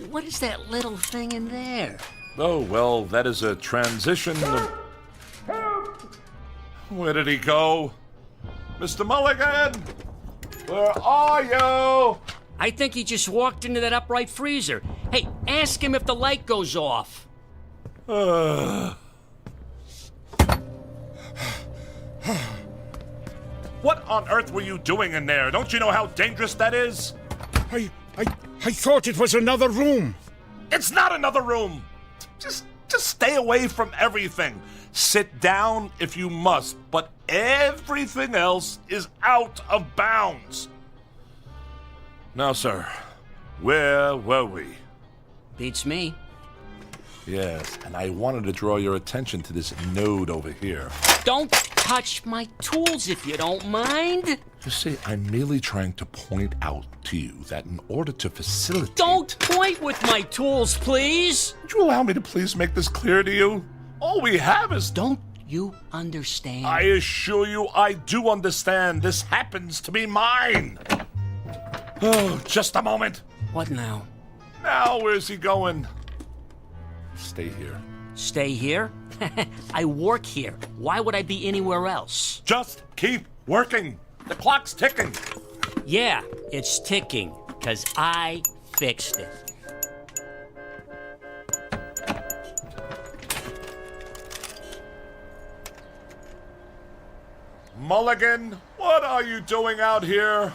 What is that little thing in there? Oh, well, that is a transition... Where did he go? Mr. Mulligan! Where are you? I think he just walked into that upright freezer. Hey, ask him if the light goes off. What on earth were you doing in there? Don't you know how dangerous that is? I thought it was another room. It's not another room. Just stay away from everything. Sit down if you must, but everything else is out of bounds. Now, sir, where were we? Beats me. Yes, and I wanted to draw your attention to this node over here. Don't touch my tools if you don't mind. You see, I'm merely trying to point out to you that in order to facilitate... Don't point with my tools, please! Would you allow me to please make this clear to you? All we have is... Don't you understand? I assure you I do understand. This happens to be mine. Oh, just a moment. What now? Now, where's he going? Stay here. Stay here? I work here. Why would I be anywhere else? Just keep working. The clock's ticking. Yeah, it's ticking, because I fixed it. Mulligan, what are you doing out here?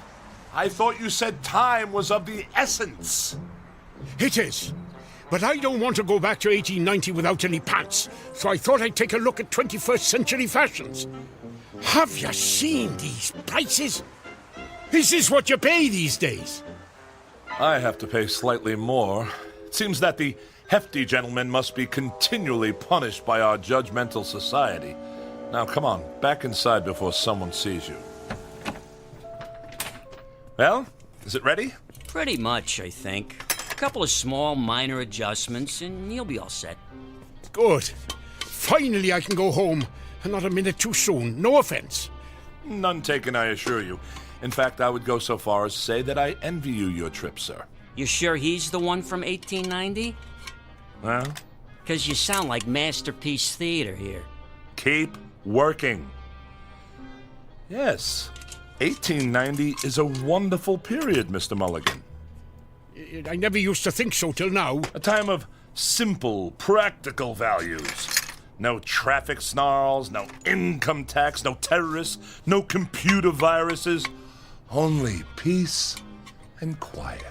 I thought you said time was of the essence. It is. But I don't want to go back to 1890 without any pants, so I thought I'd take a look at 21st century fashions. Have you seen these prices? Is this what you pay these days? I have to pay slightly more. It seems that the hefty gentleman must be continually punished by our judgmental society. Now, come on, back inside before someone sees you. Well, is it ready? Pretty much, I think. A couple of small, minor adjustments, and you'll be all set. Good. Finally, I can go home, and not a minute too soon. No offense. None taken, I assure you. In fact, I would go so far as to say that I envy you your trip, sir. You sure he's the one from 1890? Well? 'Cause you sound like Masterpiece Theater here. Keep working. Yes, 1890 is a wonderful period, Mr. Mulligan. I never used to think so till now. A time of simple, practical values. No traffic snarls, no income tax, no terrorists, no computer viruses. Only peace and quiet.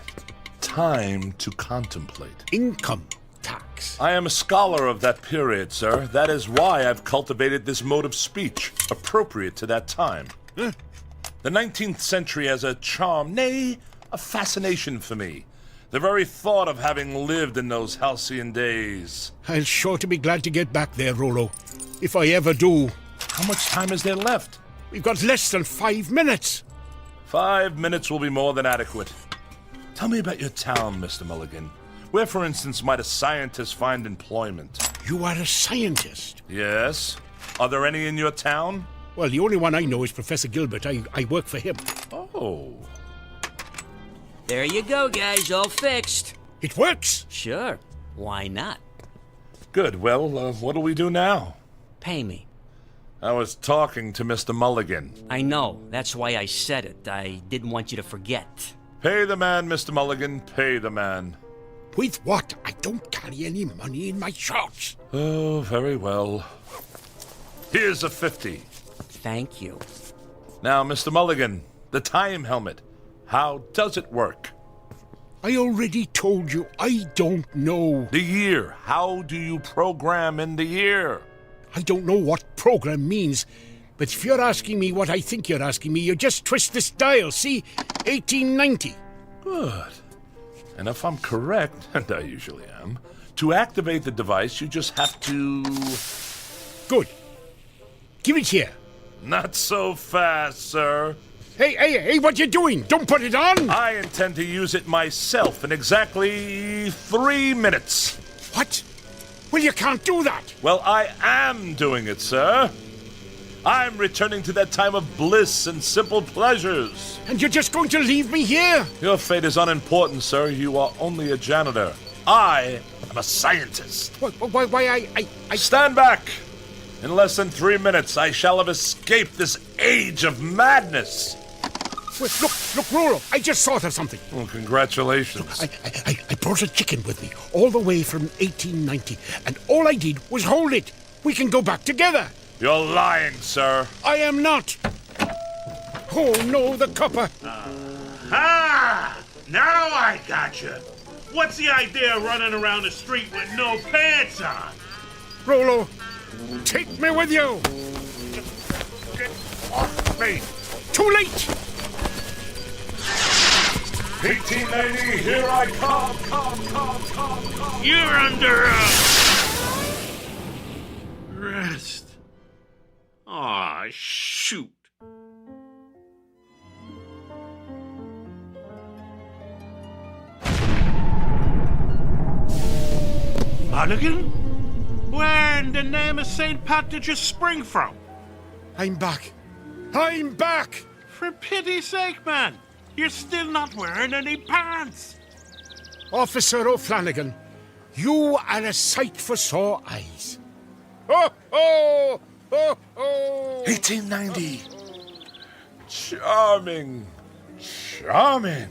Time to contemplate. Income tax. I am a scholar of that period, sir. That is why I've cultivated this mode of speech, appropriate to that time. The 19th century has a charm, nay, a fascination for me. The very thought of having lived in those halcyon days. I'll sure to be glad to get back there, Rollo. If I ever do. How much time is there left? We've got less than 5 minutes. 5 minutes will be more than adequate. Tell me about your town, Mr. Mulligan. Where, for instance, might a scientist find employment? You are a scientist? Yes. Are there any in your town? Well, the only one I know is Professor Gilbert. I work for him. Oh. There you go, guys, all fixed. It works? Sure. Why not? Good. Well, what do we do now? Pay me. I was talking to Mr. Mulligan. I know. That's why I said it. I didn't want you to forget. Pay the man, Mr. Mulligan. Pay the man. With what? I don't carry any money in my shorts. Oh, very well. Here's a 50. Thank you. Now, Mr. Mulligan, the time helmet. How does it work? I already told you, I don't know. The year. How do you program in the year? I don't know what program means, but if you're asking me what I think you're asking me, you just twist this dial, see? 1890. Good. And if I'm correct, and I usually am, to activate the device, you just have to... Good. Give it here. Not so fast, sir. Hey, what you doing? Don't put it on! I intend to use it myself in exactly 3 minutes. What? Well, you can't do that. Well, I am doing it, sir. I'm returning to that time of bliss and simple pleasures. And you're just going to leave me here? Your fate is unimportant, sir. You are only a janitor. I am a scientist. Why, I... Stand back! In less than 3 minutes, I shall have escaped this age of madness. Wait, look, Rollo, I just thought of something. Well, congratulations. Look, I brought a chicken with me, all the way from 1890, and all I did was hold it. We can go back together. You're lying, sir. I am not. Oh, no, the copper. Ah! Now I gotcha. What's the idea of running around the street with no pants on? Rollo, take me with you. Get off me. Too late. 1890, here I come. You're under arrest. Aw, shoot. Mulligan? Where in the name of St. Pat did you spring from? I'm back. I'm back! For pity's sake, man. You're still not wearing any pants. Officer O'Flanagan, you are a sight for sore eyes. Ho, ho! Ho, ho! 1890. Charming. Charming.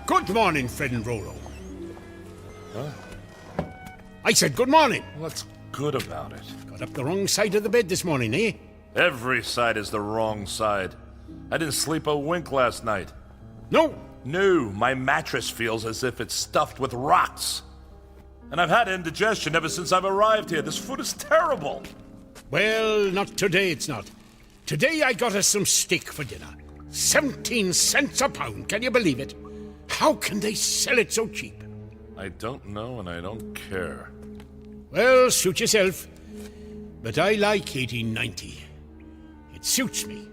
Good morning, Fred and Rollo. Huh? I said good morning. What's good about it? Got up the wrong side of the bed this morning, eh? Every side is the wrong side. I didn't sleep a wink last night. No? No, my mattress feels as if it's stuffed with rocks. And I've had indigestion ever since I've arrived here. This food is terrible. Well, not today, it's not. Today I got us some steak for dinner. 17 cents a pound, can you believe it? How can they sell it so cheap? I don't know and I don't care. Well, suit yourself. But I like 1890. It suits me.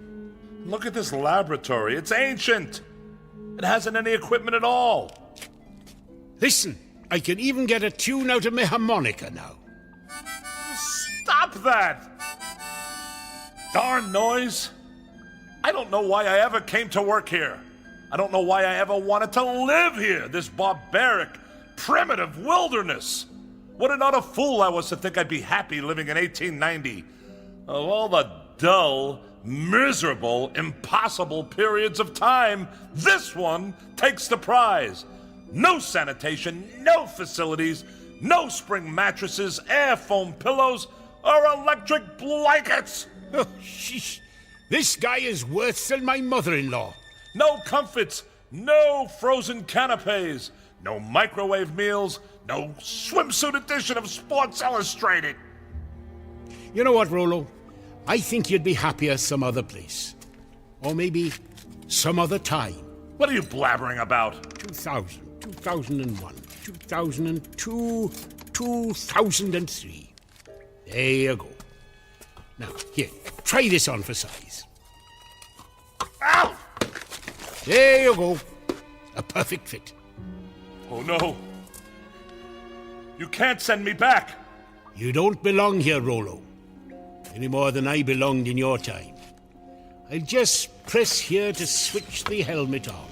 Look at this laboratory. It's ancient. It hasn't any equipment at all. Listen, I can even get a tune out of my harmonica now. Stop that! Darn noise! I don't know why I ever came to work here. I don't know why I ever wanted to live here, this barbaric, primitive wilderness. What an utter fool I was to think I'd be happy living in 1890. Of all the dull, miserable, impossible periods of time, this one takes the prize. No sanitation, no facilities, no spring mattresses, air foam pillows, or electric blankets. Oh, sheesh. This guy is worse than my mother-in-law. No comforts, no frozen canapes, no microwave meals, no swimsuit edition of Sports Illustrated. You know what, Rollo? I think you'd be happier some other place. Or maybe some other time. What are you blabbering about? 2000, 2001, 2002, 2003. There you go. Now, here, try this on for size. Ow! There you go. A perfect fit. Oh, no. You can't send me back. You don't belong here, Rollo. Any more than I belonged in your time. I'll just press here to switch the helmet on.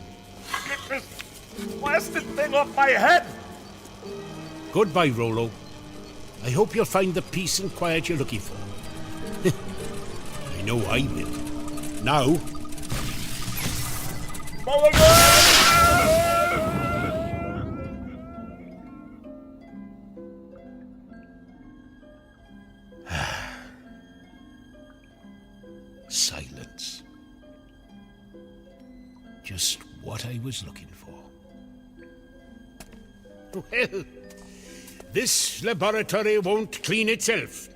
Get this blasted thing off my head! Goodbye, Rollo. I hope you'll find the peace and quiet you're looking for. I know I will. Now... Silence. Just what I was looking for. Well, this laboratory won't clean itself.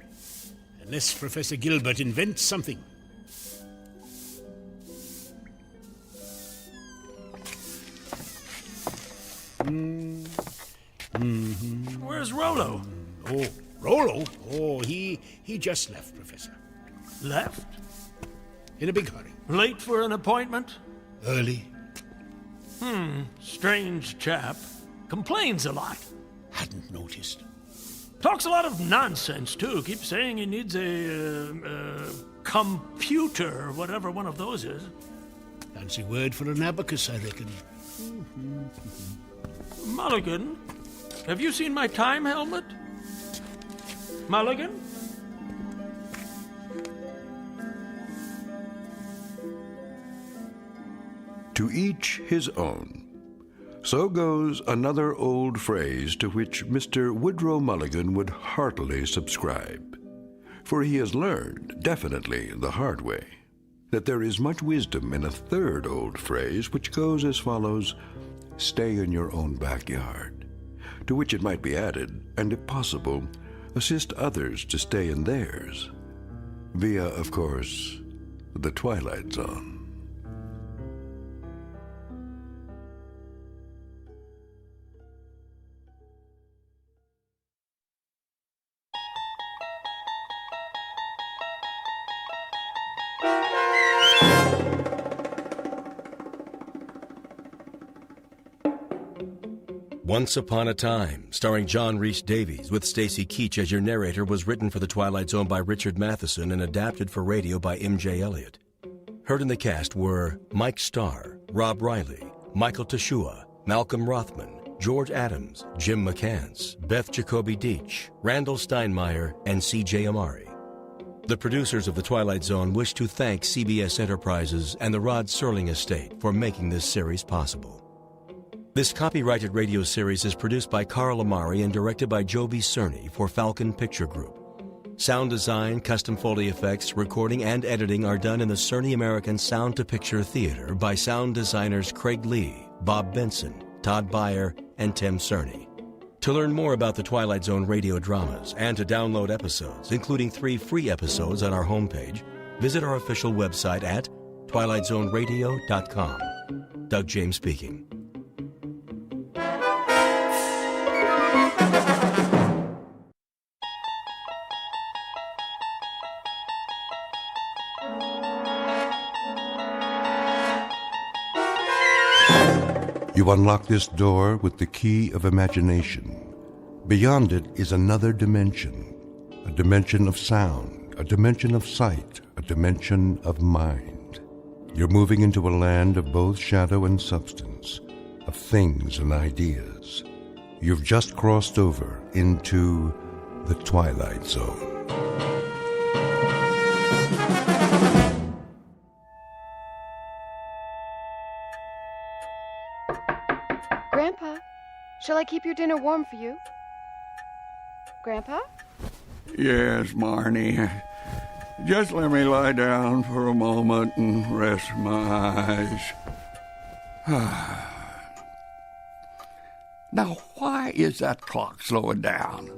Unless Professor Gilbert invents something. Where's Rollo? Oh, Rollo? Oh, he just left, Professor. Left? In a big hurry. Late for an appointment? Early. Strange chap. Complains a lot. Hadn't noticed. Talks a lot of nonsense, too. Keeps saying he needs a computer, or whatever one of those is. Fancy word for an abacus, I reckon. Mulligan, have you seen my time helmet? Mulligan? To each his own. So goes another old phrase to which Mr. Woodrow Mulligan would heartily subscribe. For he has learned, definitely the hard way, that there is much wisdom in a third old phrase which goes as follows: stay in your own backyard. To which it might be added, and if possible, assist others to stay in theirs. Via, of course, the Twilight Zone. Once Upon a Time, starring John Rhys Davies with Stacy Keach as your narrator, was written for The Twilight Zone by Richard Matheson and adapted for radio by M.J. Elliott. Heard in the cast were Mike Starr, Rob Riley, Michael Teshua, Malcolm Rothman, George Adams, Jim McCants, Beth Jacoby Deach, Randall Steinmeier, and C.J. Amari. The producers of The Twilight Zone wish to thank CBS Enterprises and the Rod Serling estate for making this series possible. This copyrighted radio series is produced by Carl Amari and directed by Joby Cerny for Falcon Picture Group. Sound design, custom Foley effects, recording, and editing are done in the Cerny American Sound to Picture Theater by sound designers Craig Lee, Bob Benson, Todd Beyer, and Tim Cerny. To learn more about the Twilight Zone radio dramas and to download episodes, including 3 free episodes on our homepage, visit our official website at twilightzoneradio.com. Doug James speaking. You unlock this door with the key of imagination. Beyond it is another dimension, a dimension of sound, a dimension of sight, a dimension of mind. You're moving into a land of both shadow and substance, of things and ideas. You've just crossed over into the Twilight Zone. Grandpa, shall I keep your dinner warm for you? Grandpa? Yes, Marnie. Just let me lie down for a moment and rest my eyes. Now, why is that clock slowing down?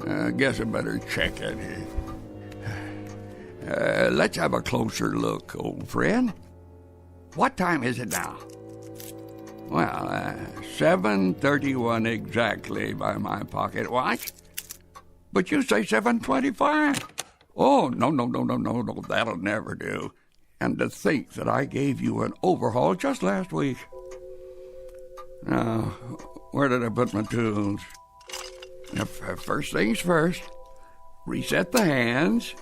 I guess I better check it. Let's have a closer look, old friend. What time is it now? Well, 7:31 exactly by my pocket watch. But you say 7:25. Oh, no, that'll never do. And to think that I gave you an overhaul just last week. Now, where did I put my tools? Now, first things first, reset the hands.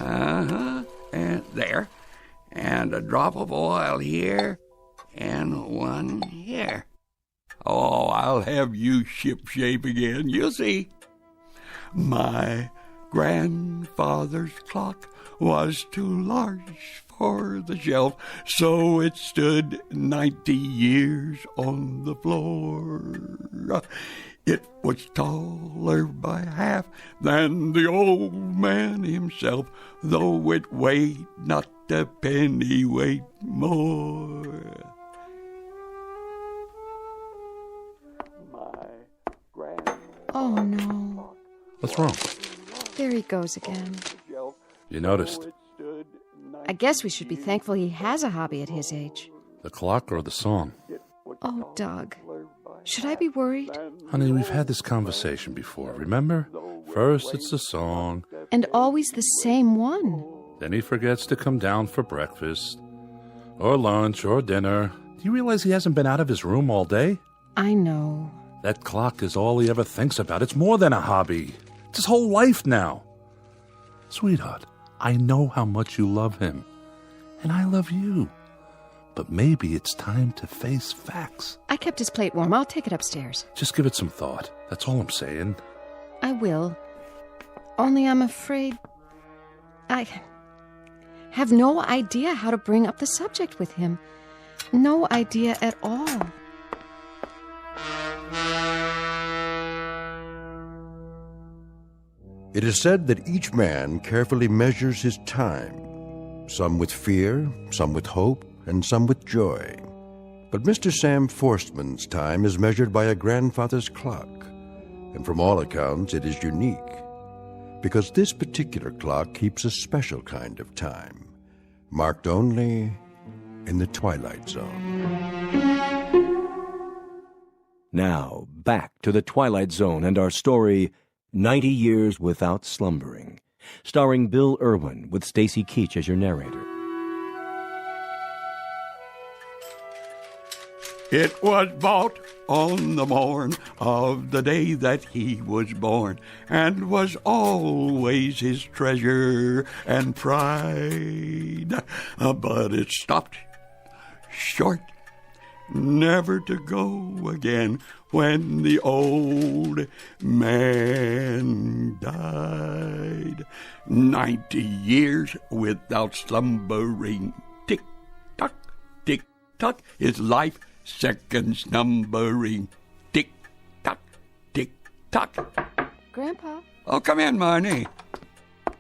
And there. And a drop of oil here. And one here. Oh, I'll have you shipshape again. You'll see. My grandfather's clock was too large for the shelf, so it stood 90 years on the floor. It was taller by half than the old man himself, though it weighed not a pennyweight more. Oh, no. What's wrong? There he goes again. You noticed? I guess we should be thankful he has a hobby at his age. The clock or the song? Oh, Doug. Should I be worried? Honey, we've had this conversation before, remember? First it's the song. And always the same one. Then he forgets to come down for breakfast. Or lunch, or dinner. Do you realize he hasn't been out of his room all day? I know. That clock is all he ever thinks about. It's more than a hobby. It's his whole life now. Sweetheart, I know how much you love him. And I love you. But maybe it's time to face facts. I kept his plate warm. I'll take it upstairs. Just give it some thought. That's all I'm saying. I will. Only I'm afraid I have no idea how to bring up the subject with him. No idea at all. It is said that each man carefully measures his time, some with fear, some with hope, and some with joy. But Mr. Sam Forstman's time is measured by a grandfather's clock, and from all accounts it is unique, because this particular clock keeps a special kind of time, marked only in the Twilight Zone. Now, back to the Twilight Zone and our story, 90 Years Without Slumbering, starring Bill Irwin with Stacy Keach as your narrator. It was bought on the morn of the day that he was born, and was always his treasure and pride. But it stopped short, never to go again, when the old man died. 90 years without slumbering. Tick-tock, tick-tock, his life Seconds numbering. Tick-tock, tick-tock. Grandpa, Oh, come in, Marnie.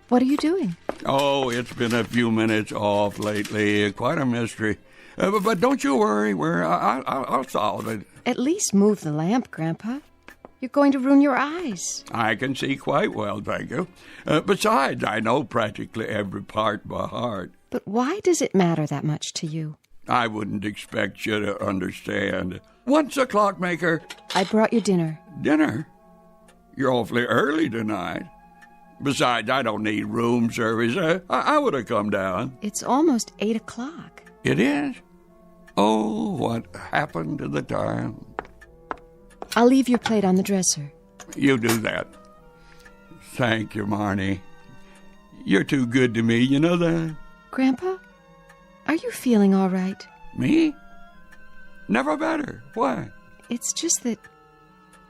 what are you doing? Oh, it's been a few minutes off lately. Quite a mystery. But don't you worry. I'll solve it. At least move the lamp, Grandpa. You're going to ruin your eyes. I can see quite well, thank you. Besides, I know practically every part by heart. But why does it matter that much to you? I wouldn't expect you to understand. What's a clockmaker? I brought you dinner. Dinner? You're awfully early tonight. Besides, I don't need room service. I would have come down. It's almost 8 o'clock. It is? Oh, what happened to the time? I'll leave your plate on the dresser. You do that. Thank you, Marnie. You're too good to me, you know that? Grandpa, are you feeling all right? Me? Never better. Why? It's just that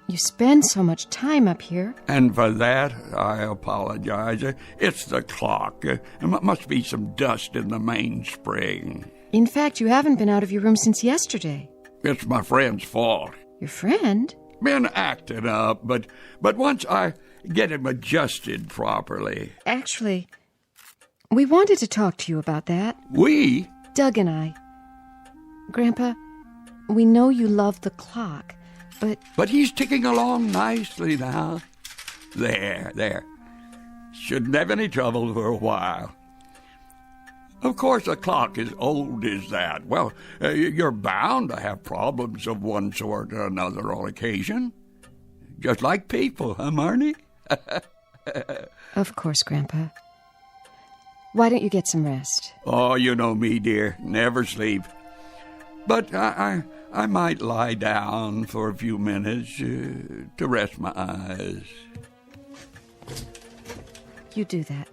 you spend so much time up here. And for that, I apologize. It's the clock. There must be some dust in the mainspring. In fact, you haven't been out of your room since yesterday. It's my friend's fault. Your friend? Been acting up, but once I get him adjusted properly. Actually, we wanted to talk to you about that. We? Doug and I. Grandpa, we know you love the clock, but... But he's ticking along nicely now. There. Shouldn't have any trouble for a while. Of course, a clock as old as that, well, you're bound to have problems of one sort or another on occasion. Just like people, huh, Marnie? Of course, Grandpa. Why don't you get some rest? Oh, you know me, dear. Never sleep. But I might lie down for a few minutes to rest my eyes. You do that.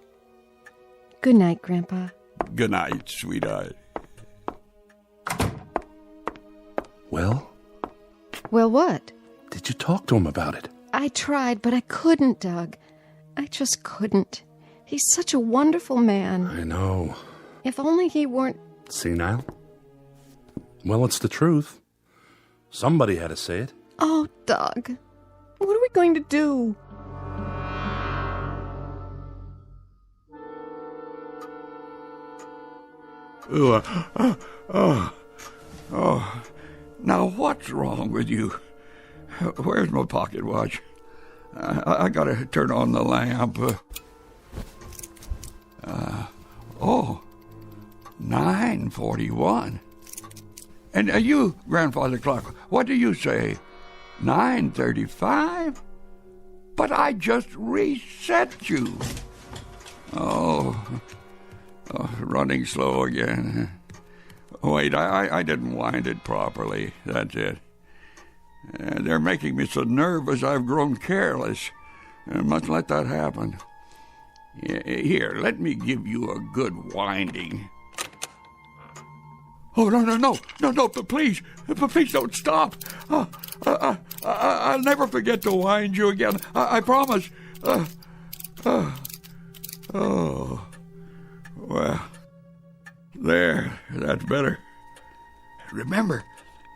Good night, Grandpa. Good night, sweetheart. Well? Well, what? Did you talk to him about it? I tried, but I couldn't, Doug. I just couldn't. He's such a wonderful man. I know. If only he weren't... Senile? Well, it's the truth. Somebody had to say it. Oh, Doug. What are we going to do? Now, what's wrong with you? Where's my pocket watch? I gotta turn on the lamp. 9:41. And you, Grandfather Clock, what do you say? 9:35? But I just reset you. Running slow again. Wait, I didn't wind it properly. That's it. They're making me so nervous I've grown careless. I must let that happen. Here, let me give you a good winding. Oh, no, please don't stop. I'll never forget to wind you again. I promise. Well, there, that's better. Remember,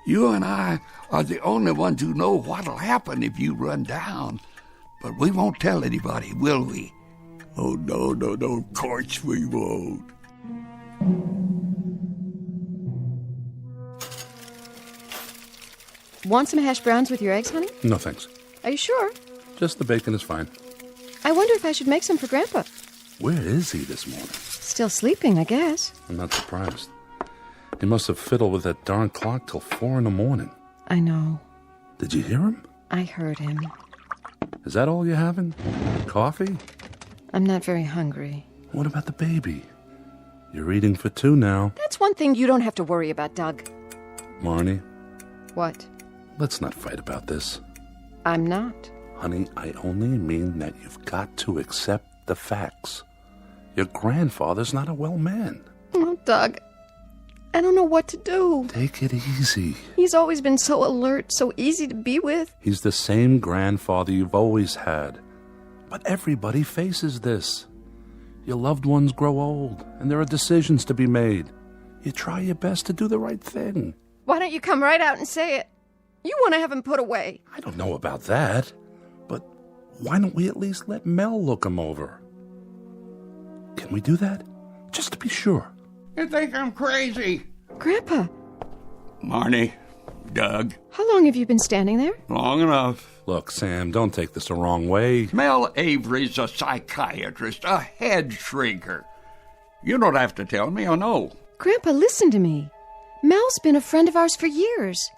you and I are the only ones who know what'll happen if you run down. But we won't tell anybody, will we? Oh, no, of course we won't. Want some hash browns with your eggs, honey? No, thanks. Are you sure? Just the bacon is fine. I wonder if I should make some for Grandpa. Where is he this morning? Still sleeping, I guess. I'm not surprised. He must have fiddled with that darn clock till 4 a.m. I know. Did you hear him? I heard him. Is that all you're having? Coffee? I'm not very hungry. What about the baby? You're eating for two now. That's one thing you don't have to worry about, Doug. Marnie, What? let's not fight about this. I'm not. Honey, I only mean that you've got to accept the facts. Your grandfather's not a well man. Oh, Doug, I don't know what to do. Take it easy. He's always been so alert, so easy to be with. He's the same grandfather you've always had. But everybody faces this. Your loved ones grow old, and there are decisions to be made. You try your best to do the right thing. Why don't you come right out and say it? You want to have him put away. I don't know about that, but why don't we at least let Mel look him over? Can we do that? Just to be sure. You think I'm crazy? Grandpa. Marnie, Doug. How long have you been standing there? Long enough. Look, Sam, don't take this the wrong way. Mel Avery's a psychiatrist, a head shrinker. You don't have to tell me, I know. Grandpa, listen to me. Mel's been a friend of ours for years.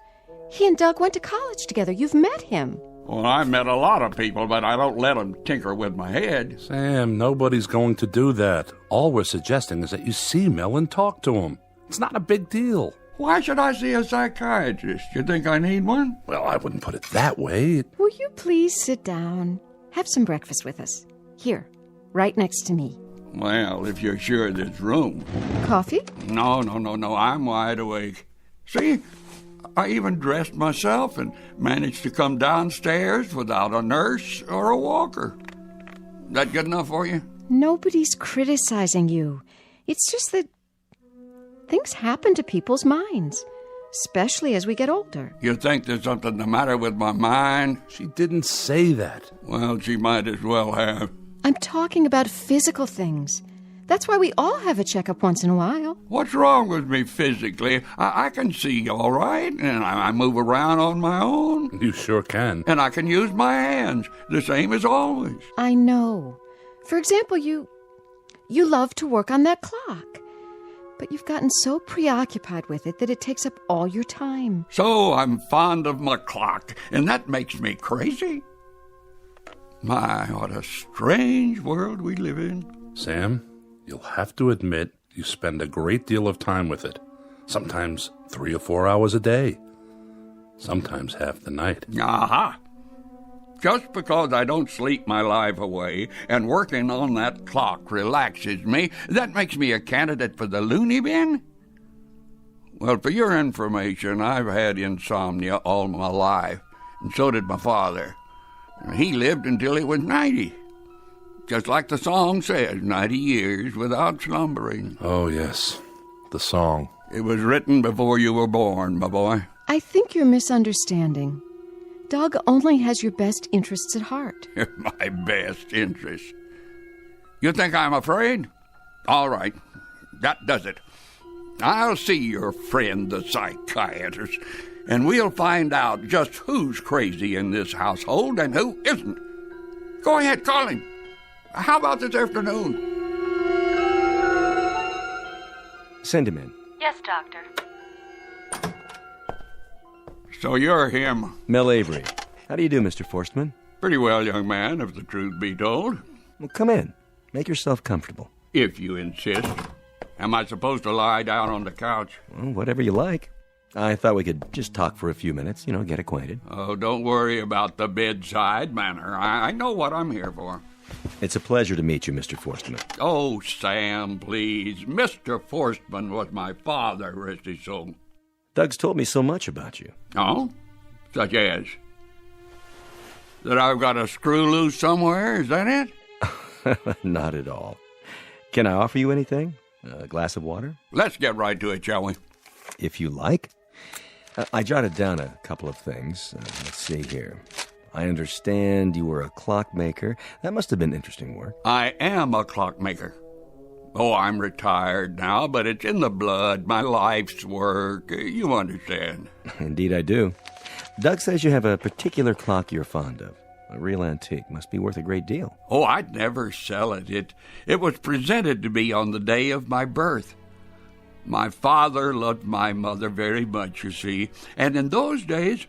He and Doug went to college together. You've met him. Well, I've met a lot of people, but I don't let them tinker with my head. Sam, nobody's going to do that. All we're suggesting is that you see Mel and talk to him. It's not a big deal. Why should I see a psychiatrist? You think I need one? Well, I wouldn't put it that way. Will you please sit down? Have some breakfast with us. Here, right next to me. Well, if you're sure there's room. Coffee? No. I'm wide awake. See, I even dressed myself and managed to come downstairs without a nurse or a walker. That good enough for you? Nobody's criticizing you. It's just that things happen to people's minds, especially as we get older. You think there's something the matter with my mind? She didn't say that. Well, she might as well have. I'm talking about physical things. That's why we all have a checkup once in a while. What's wrong with me physically? I can see all right, and I move around on my own. You sure can. And I can use my hands, the same as always. I know. For example, you love to work on that clock. But you've gotten so preoccupied with it that it takes up all your time. So I'm fond of my clock, and that makes me crazy? My, what a strange world we live in. Sam, you'll have to admit you spend a great deal of time with it. Sometimes 3 or 4 hours a day. Sometimes half the night. Aha! Just because I don't sleep my life away and working on that clock relaxes me, that makes me a candidate for the loony bin? Well, for your information, I've had insomnia all my life, and so did my father. He lived until he was 90. Just like the song says, 90 years without slumbering. Oh, yes, the song. It was written before you were born, my boy. I think you're misunderstanding. Doug only has your best interests at heart. My best interests. You think I'm afraid? All right, that does it. I'll see your friend, the psychiatrist, and we'll find out just who's crazy in this household and who isn't. Go ahead, call him. How about this afternoon? Send him in. Yes, Doctor. So you're him. Mel Avery. How do you do, Mr. Forstman? Pretty well, young man, if the truth be told. Well, come in. Make yourself comfortable. If you insist. Am I supposed to lie down on the couch? Well, whatever you like. I thought we could just talk for a few minutes, get acquainted. Oh, don't worry about the bedside manner. I know what I'm here for. It's a pleasure to meet you, Mr. Forstman. Oh, Sam, please. Mr. Forstman was my father, rest his soul. Doug's told me so much about you. Oh? Such as? That I've got a screw loose somewhere, is that it? Not at all. Can I offer you anything? A glass of water? Let's get right to it, shall we? If you like. I jotted down a couple of things. Let's see here. I understand you were a clockmaker. That must have been interesting work. I am a clockmaker. Oh, I'm retired now, but it's in the blood, my life's work. You understand. Indeed I do. Doug says you have a particular clock you're fond of. A real antique. Must be worth a great deal. Oh, I'd never sell it. It was presented to me on the day of my birth. My father loved my mother very much, you see, and in those days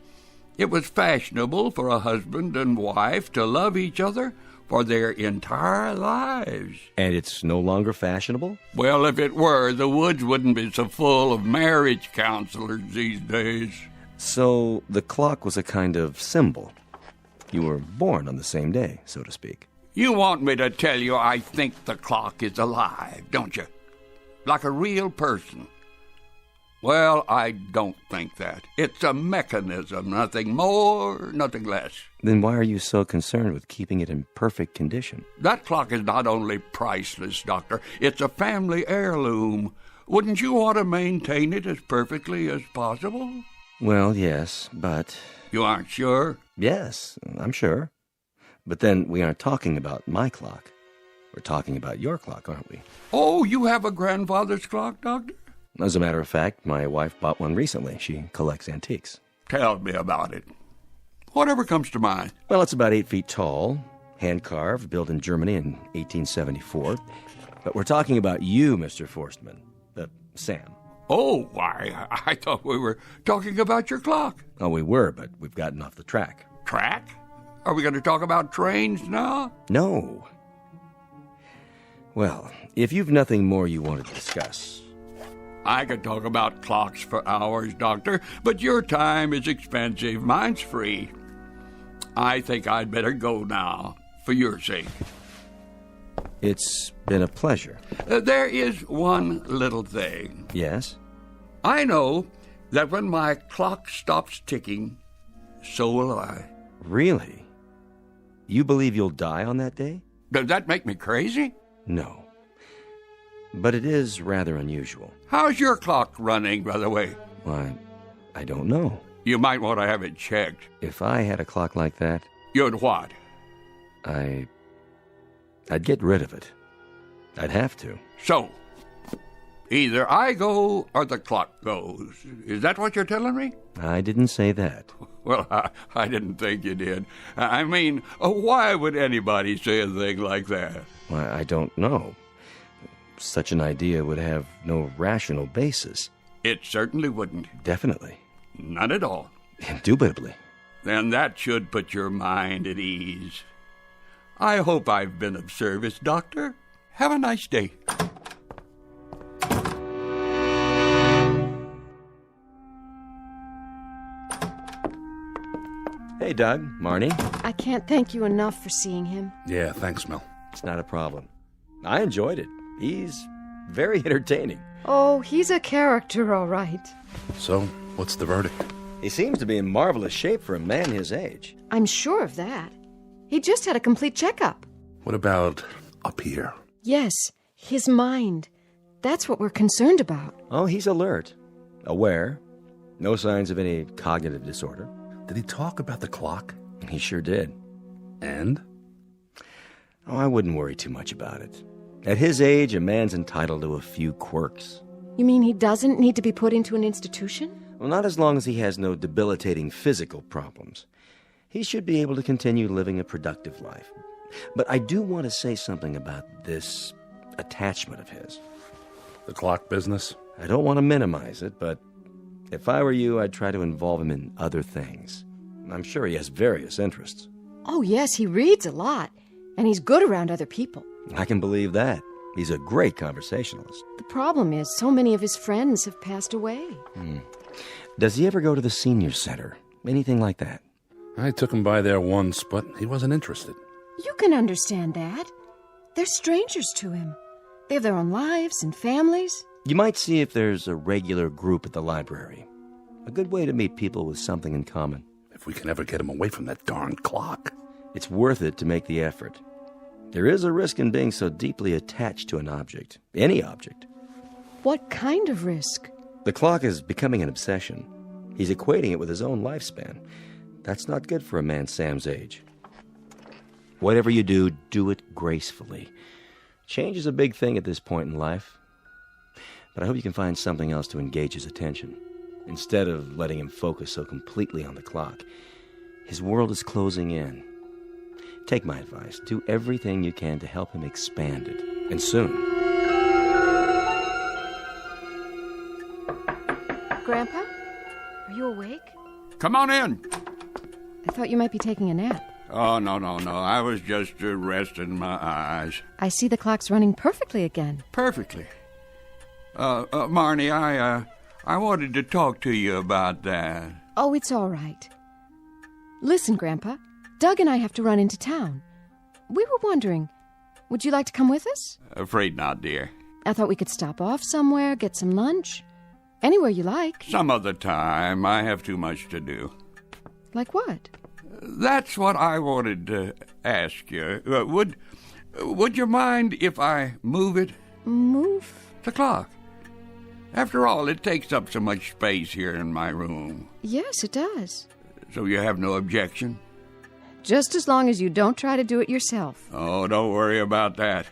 it was fashionable for a husband and wife to love each other for their entire lives. And it's no longer fashionable? Well, if it were, the woods wouldn't be so full of marriage counselors these days. So the clock was a kind of symbol. You were born on the same day, so to speak. You want me to tell you I think the clock is alive, don't you? Like a real person. Well, I don't think that. It's a mechanism, nothing more, nothing less. Then why are you so concerned with keeping it in perfect condition? That clock is not only priceless, Doctor. It's a family heirloom. Wouldn't you want to maintain it as perfectly as possible? Well, yes, but... You aren't sure? Yes, I'm sure. But then we aren't talking about my clock. We're talking about your clock, aren't we? Oh, you have a grandfather's clock, Doctor? As a matter of fact, my wife bought one recently. She collects antiques. Tell me about it. Whatever comes to mind. Well, it's about 8 feet tall, hand-carved, built in Germany in 1874. But we're talking about you, Mr. Forstman. Sam. Oh, why, I thought we were talking about your clock. Oh, we were, but we've gotten off the track. Track? Are we going to talk about trains now? No. Well, if you've nothing more you want to discuss... I could talk about clocks for hours, Doctor, but your time is expensive. Mine's free. I think I'd better go now, for your sake. It's been a pleasure. There is one little thing. Yes? I know that when my clock stops ticking, so will I. Really? You believe you'll die on that day? Does that make me crazy? No. But it is rather unusual. How's your clock running, by the way? Why, I don't know. You might want to have it checked. If I had a clock like that... You'd what? I'd get rid of it. I'd have to. So, either I go or the clock goes. Is that what you're telling me? I didn't say that. Well, I didn't think you did. I mean, why would anybody say a thing like that? Why, I don't know. Such an idea would have no rational basis. It certainly wouldn't. Definitely. None at all. Indubitably. Then that should put your mind at ease. I hope I've been of service, Doctor. Have a nice day. Hey, Doug, Marnie. I can't thank you enough for seeing him. Yeah, thanks, Mel. It's not a problem. I enjoyed it. He's very entertaining. Oh, he's a character, all right. So, what's the verdict? He seems to be in marvelous shape for a man his age. I'm sure of that. He just had a complete checkup. What about up here? Yes, his mind. That's what we're concerned about. Oh, he's alert, aware, no signs of any cognitive disorder. Did he talk about the clock? He sure did. And? Oh, I wouldn't worry too much about it. At his age, a man's entitled to a few quirks. You mean he doesn't need to be put into an institution? Well, not as long as he has no debilitating physical problems. He should be able to continue living a productive life. But I do want to say something about this attachment of his. The clock business? I don't want to minimize it, but if I were you, I'd try to involve him in other things. I'm sure he has various interests. Oh, yes, he reads a lot, and he's good around other people. I can believe that. He's a great conversationalist. The problem is, so many of his friends have passed away. Does he ever go to the senior center? Anything like that? I took him by there once, but he wasn't interested. You can understand that. They're strangers to him. They have their own lives and families. You might see if there's a regular group at the library. A good way to meet people with something in common. If we can ever get him away from that darn clock. It's worth it to make the effort. There is a risk in being so deeply attached to an object. Any object. What kind of risk? The clock is becoming an obsession. He's equating it with his own lifespan. That's not good for a man Sam's age. Whatever you do, do it gracefully. Change is a big thing at this point in life. But I hope you can find something else to engage his attention, instead of letting him focus so completely on the clock. His world is closing in. Take my advice. Do everything you can to help him expand it. And soon. Grandpa? Are you awake? Come on in. I thought you might be taking a nap. Oh, no. I was just resting my eyes. I see the clock's running perfectly again. Perfectly. Marnie, I wanted to talk to you about that. Oh, it's all right. Listen, Grandpa. Doug and I have to run into town. We were wondering, would you like to come with us? Afraid not, dear. I thought we could stop off somewhere, get some lunch. Anywhere you like. Some other time. I have too much to do. Like what? That's what I wanted to ask you. Would you mind if I move it? Move? The clock. After all, it takes up so much space here in my room. Yes, it does. So you have no objection? Just as long as you don't try to do it yourself. Oh, don't worry about that.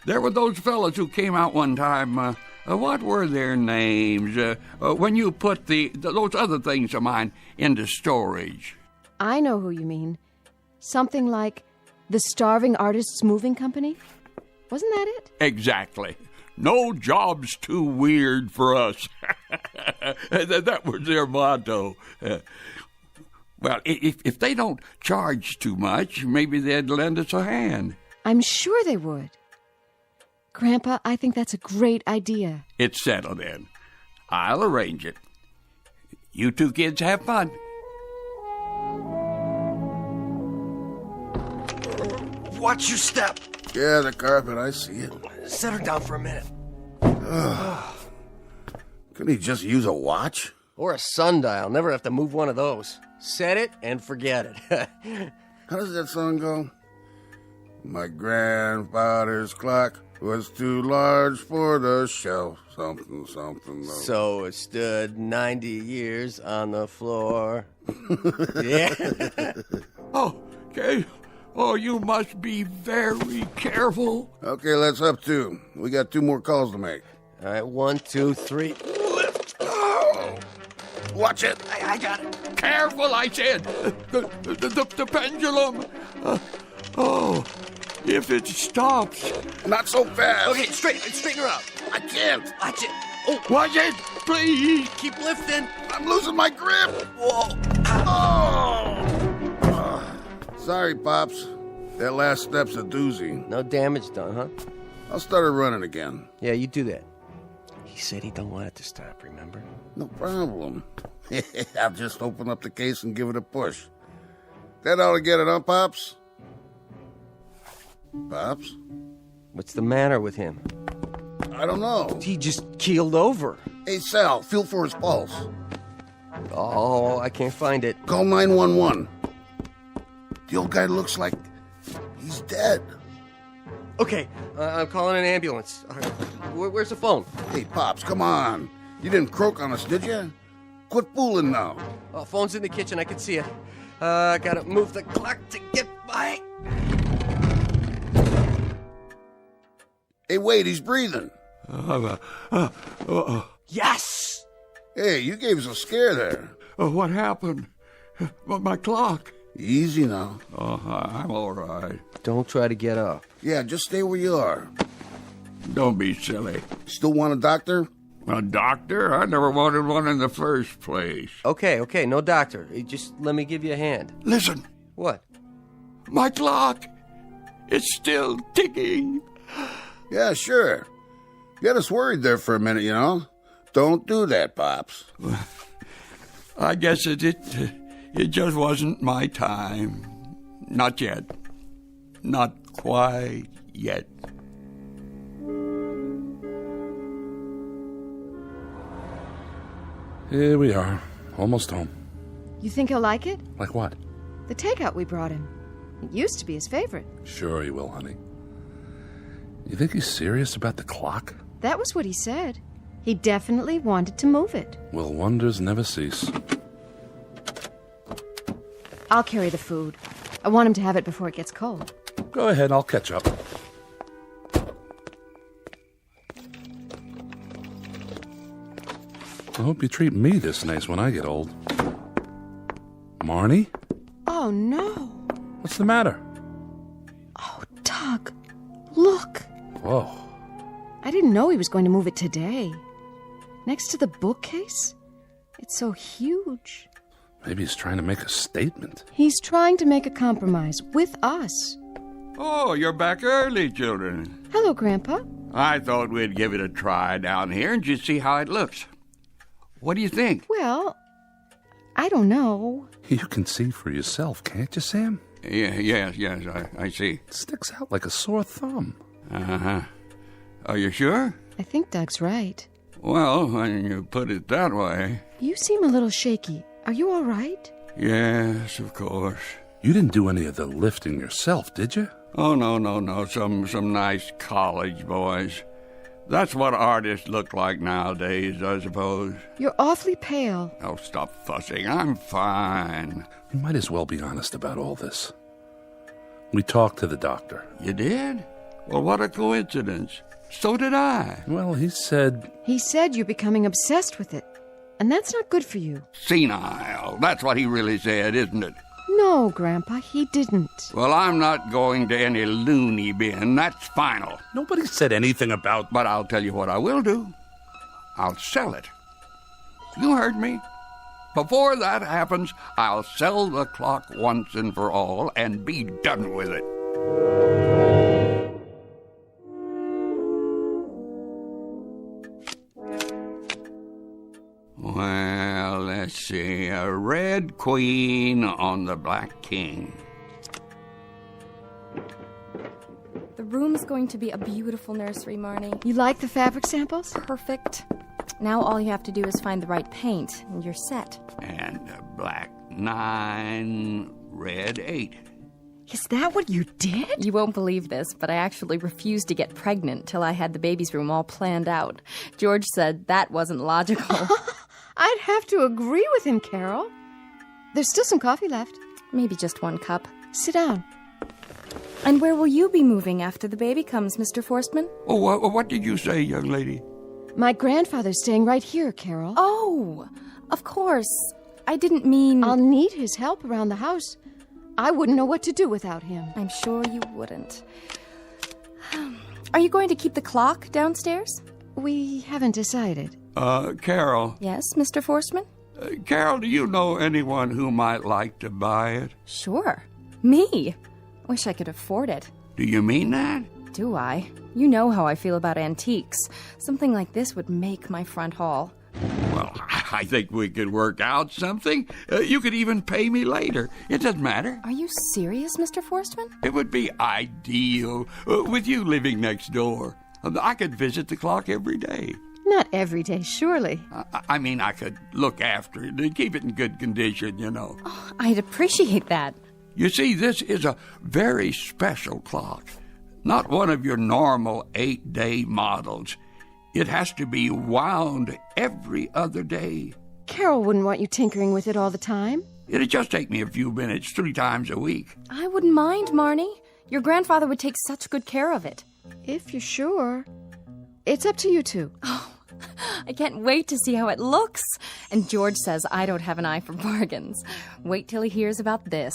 There were those fellas who came out one time. What were their names? When you put those other things of mine into storage. I know who you mean. Something like the Starving Artists Moving Company? Wasn't that it? Exactly. No job's too weird for us. That was their motto. Well, if they don't charge too much, maybe they'd lend us a hand. I'm sure they would. Grandpa, I think that's a great idea. It's settled then. I'll arrange it. You two kids have fun. Watch your step. Yeah, the carpet, I see it. Set her down for a minute. Couldn't he just use a watch? Or a sundial. Never have to move one of those. Set it and forget it. How does that song go? My grandfather's clock was too large for the shelf. Something, something. So it stood 90 years on the floor. Yeah. Oh, okay. Oh, you must be very careful. Okay, let's up two. We got 2 more calls to make. All right, 1, 2, 3. Lift. Oh. Watch it. I got it. Careful, I said. The pendulum. If it stops. Not so fast. Okay, straighten her out. I can't. Watch it. Oh, watch it, please. Keep lifting. I'm losing my grip. Whoa. Oh. Sorry, Pops. That last step's a doozy. No damage done, huh? I'll start her running again. Yeah, you do that. He said he don't want it to stop, remember? No problem. I'll just open up the case and give it a push. That ought to get it, huh, Pops? Pops? What's the matter with him? I don't know. He just keeled over. Hey, Sal, feel for his pulse. Oh, I can't find it. Call 911. The old guy looks like he's dead. Okay, I'm calling an ambulance. Where's the phone? Hey, Pops, come on. You didn't croak on us, did you? Quit fooling now. Oh, phone's in the kitchen. I can see it. Gotta move the clock to get by. Hey, wait, he's breathing. Yes! Hey, you gave us a scare there. What happened? My clock. Easy now. Oh, I'm all right. Don't try to get up. Yeah, just stay where you are. Don't be silly. Still want a doctor? A doctor? I never wanted one in the first place. Okay, no doctor. Just let me give you a hand. Listen. What? My clock. It's still ticking. Yeah, sure. You had us worried there for a minute, you know. Don't do that, Pops. I guess it just wasn't my time. Not yet. Not quite yet. Here we are, almost home. You think he'll like it? Like what? The takeout we brought him. It used to be his favorite. Sure he will, honey. You think he's serious about the clock? That was what he said. He definitely wanted to move it. Will wonders never cease? I'll carry the food. I want him to have it before it gets cold. Go ahead, I'll catch up. I hope you treat me this nice when I get old. Marnie? Oh, no. What's the matter? Oh, Doug. Look. Whoa. I didn't know he was going to move it today. Next to the bookcase? It's so huge. Maybe he's trying to make a statement. He's trying to make a compromise with us. Oh, you're back early, children. Hello, Grandpa. I thought we'd give it a try down here and just see how it looks. What do you think? Well, I don't know. You can see for yourself, can't you, Sam? Yes, I see. It sticks out like a sore thumb. Uh-huh. Are you sure? I think Doug's right. Well, when you put it that way... You seem a little shaky. Are you all right? Yes, of course. You didn't do any of the lifting yourself, did you? Oh, no. Some nice college boys. That's what artists look like nowadays, I suppose. You're awfully pale. Oh, stop fussing. I'm fine. We might as well be honest about all this. We talked to the doctor. You did? Well, what a coincidence. So did I. Well, he said... He said you're becoming obsessed with it. And that's not good for you. Senile. That's what he really said, isn't it? No, Grandpa, he didn't. Well, I'm not going to any loony bin. That's final. Nobody said anything about... But I'll tell you what I will do. I'll sell it. You heard me. Before that happens, I'll sell the clock once and for all and be done with it. Well, let's see. A red queen on the black king. The room's going to be a beautiful nursery, Marnie. You like the fabric samples? Perfect. Now all you have to do is find the right paint, and you're set. And a black 9, red 8. Is that what you did? You won't believe this, but I actually refused to get pregnant till I had the baby's room all planned out. George said that wasn't logical. I'd have to agree with him, Carol. There's still some coffee left. Maybe just 1 cup. Sit down. And where will you be moving after the baby comes, Mr. Forstman? Oh, what did you say, young lady? My grandfather's staying right here, Carol. Oh, of course. I didn't mean... I'll need his help around the house. I wouldn't know what to do without him. I'm sure you wouldn't. Are you going to keep the clock downstairs? We haven't decided. Carol. Yes, Mr. Forstman? Carol, do you know anyone who might like to buy it? Sure. Me. Wish I could afford it. Do you mean that? Do I? You know how I feel about antiques. Something like this would make my front hall. Well, I think we could work out something. You could even pay me later. It doesn't matter. Are you serious, Mr. Forstman? It would be ideal with you living next door. I could visit the clock every day. Not every day, surely. I mean, I could look after it and keep it in good condition, you know. Oh, I'd appreciate that. You see, this is a very special clock. Not one of your normal 8-day models. It has to be wound every other day. Carol wouldn't want you tinkering with it all the time. It'd just take me a few minutes 3 times a week. I wouldn't mind, Marnie. Your grandfather would take such good care of it. If you're sure. It's up to you two. Oh, I can't wait to see how it looks. And George says I don't have an eye for bargains. Wait till he hears about this.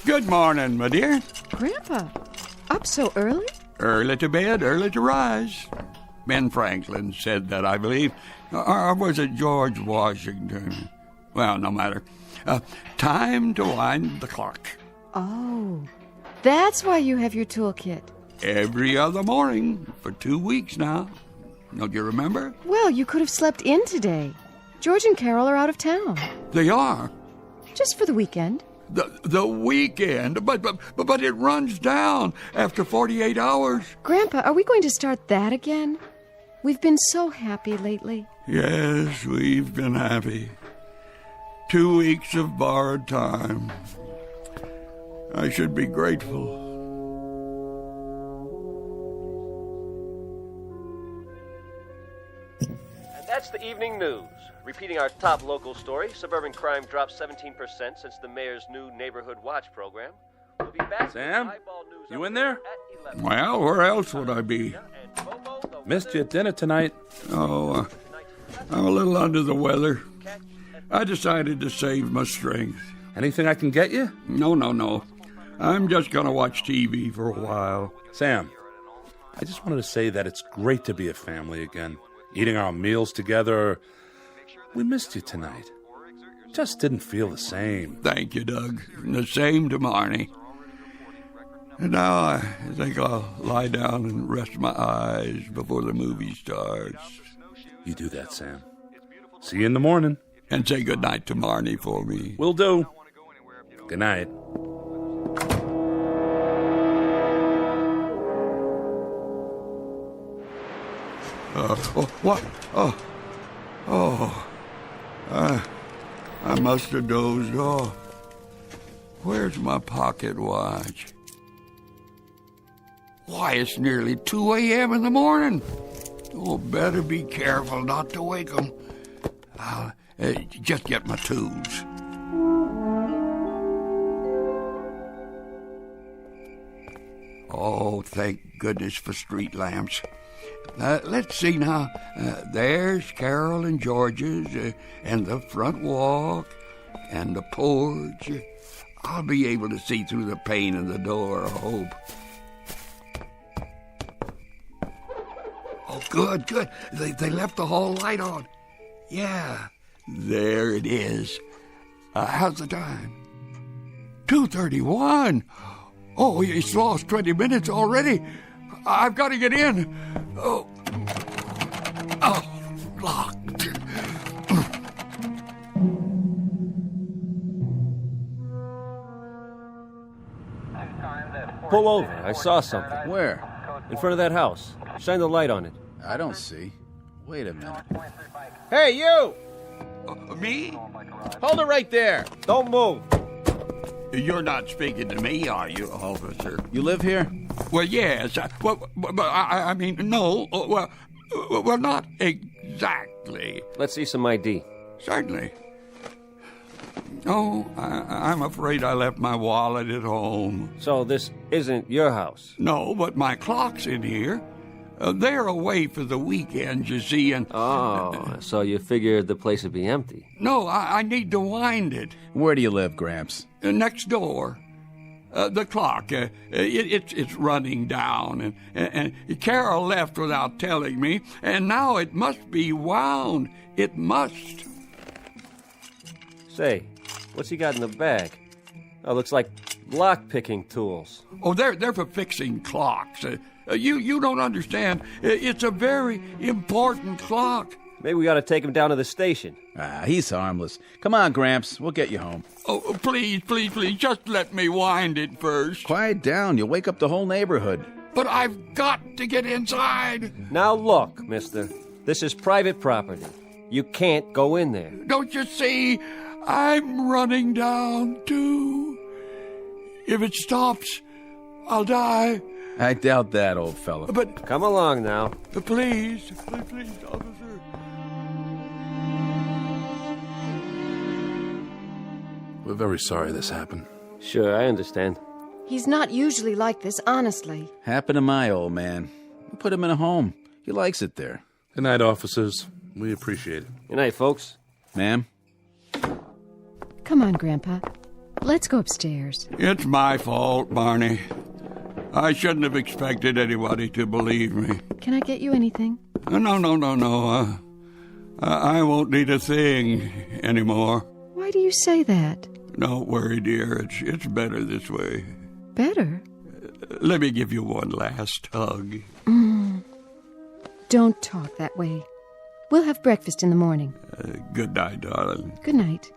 Good morning, my dear. Grandpa, up so early? Early to bed, early to rise. Ben Franklin said that, I believe. Or was it George Washington? Well, no matter. Time to wind the clock. Oh, that's why you have your toolkit. Every other morning for 2 weeks now. Don't you remember? Well, you could have slept in today. George and Carol are out of town. They are? Just for the weekend. The weekend? But it runs down after 48 hours. Grandpa, are we going to start that again? We've been so happy lately. Yes, we've been happy. 2 weeks of borrowed time. I should be grateful. And that's the evening news. Repeating our top local story, suburban crime dropped 17% since the mayor's new Neighborhood Watch program. We'll be back. Sam, you in there? Well, where else would I be? Missed you at dinner tonight. Oh, I'm a little under the weather. I decided to save my strength. Anything I can get you? No. I'm just going to watch TV for a while. Sam, I just wanted to say that it's great to be a family again. Eating our meals together. We missed you tonight. Just didn't feel the same. Thank you, Doug. And the same to Marnie. And now I think I'll lie down and rest my eyes before the movie starts. You do that, Sam. See you in the morning. And say goodnight to Marnie for me. Will do. Good night. What? I must have dozed off. Where's my pocket watch? Why, it's nearly 2 a.m. in the morning. Oh, better be careful not to wake them. I'll just get my tools. Oh, thank goodness for street lamps. Let's see now. There's Carol and George's, and the front walk, and the porch. I'll be able to see through the pane in the door, I hope. Oh, good. They left the hall light on. Yeah, there it is. How's the time? 2:31. Oh, he's lost 20 minutes already. I've got to get in. Oh, locked. Pull over. I saw something. Where? In front of that house. Shine the light on it. I don't see. Wait a minute. Hey, you! Me? Hold it right there. Don't move. You're not speaking to me, are you, officer? You live here? Well, yes. I mean, no. Well, not exactly. Let's see some ID. Certainly. Oh, I'm afraid I left my wallet at home. So this isn't your house? No, but my clock's in here. They're away for the weekend, you see, and... Oh, so you figured the place would be empty? No, I need to wind it. Where do you live, Gramps? Next door. The clock, it's running down, and Carol left without telling me, and now it must be wound. It must. Say, what's he got in the bag? Oh, looks like lock-picking tools. Oh, they're for fixing clocks. You don't understand. It's a very important clock. Maybe we ought to take him down to the station. He's harmless. Come on, Gramps. We'll get you home. Oh, please, just let me wind it first. Quiet down. You'll wake up the whole neighborhood. But I've got to get inside. Now look, mister. This is private property. You can't go in there. Don't you see? I'm running down, too. If it stops, I'll die. I doubt that, old fella. But... Come along now. Please, officer. We're very sorry this happened. Sure, I understand. He's not usually like this, honestly. Happened to my old man. We put him in a home. He likes it there. Good night, officers. We appreciate it. Good night, folks. Ma'am? Come on, Grandpa. Let's go upstairs. It's my fault, Barney. I shouldn't have expected anybody to believe me. Can I get you anything? No. I won't need a thing anymore. Why do you say that? Don't worry, dear. It's better this way. Better? Let me give you one last hug. Don't talk that way. We'll have breakfast in the morning. Good night, darling. Good night.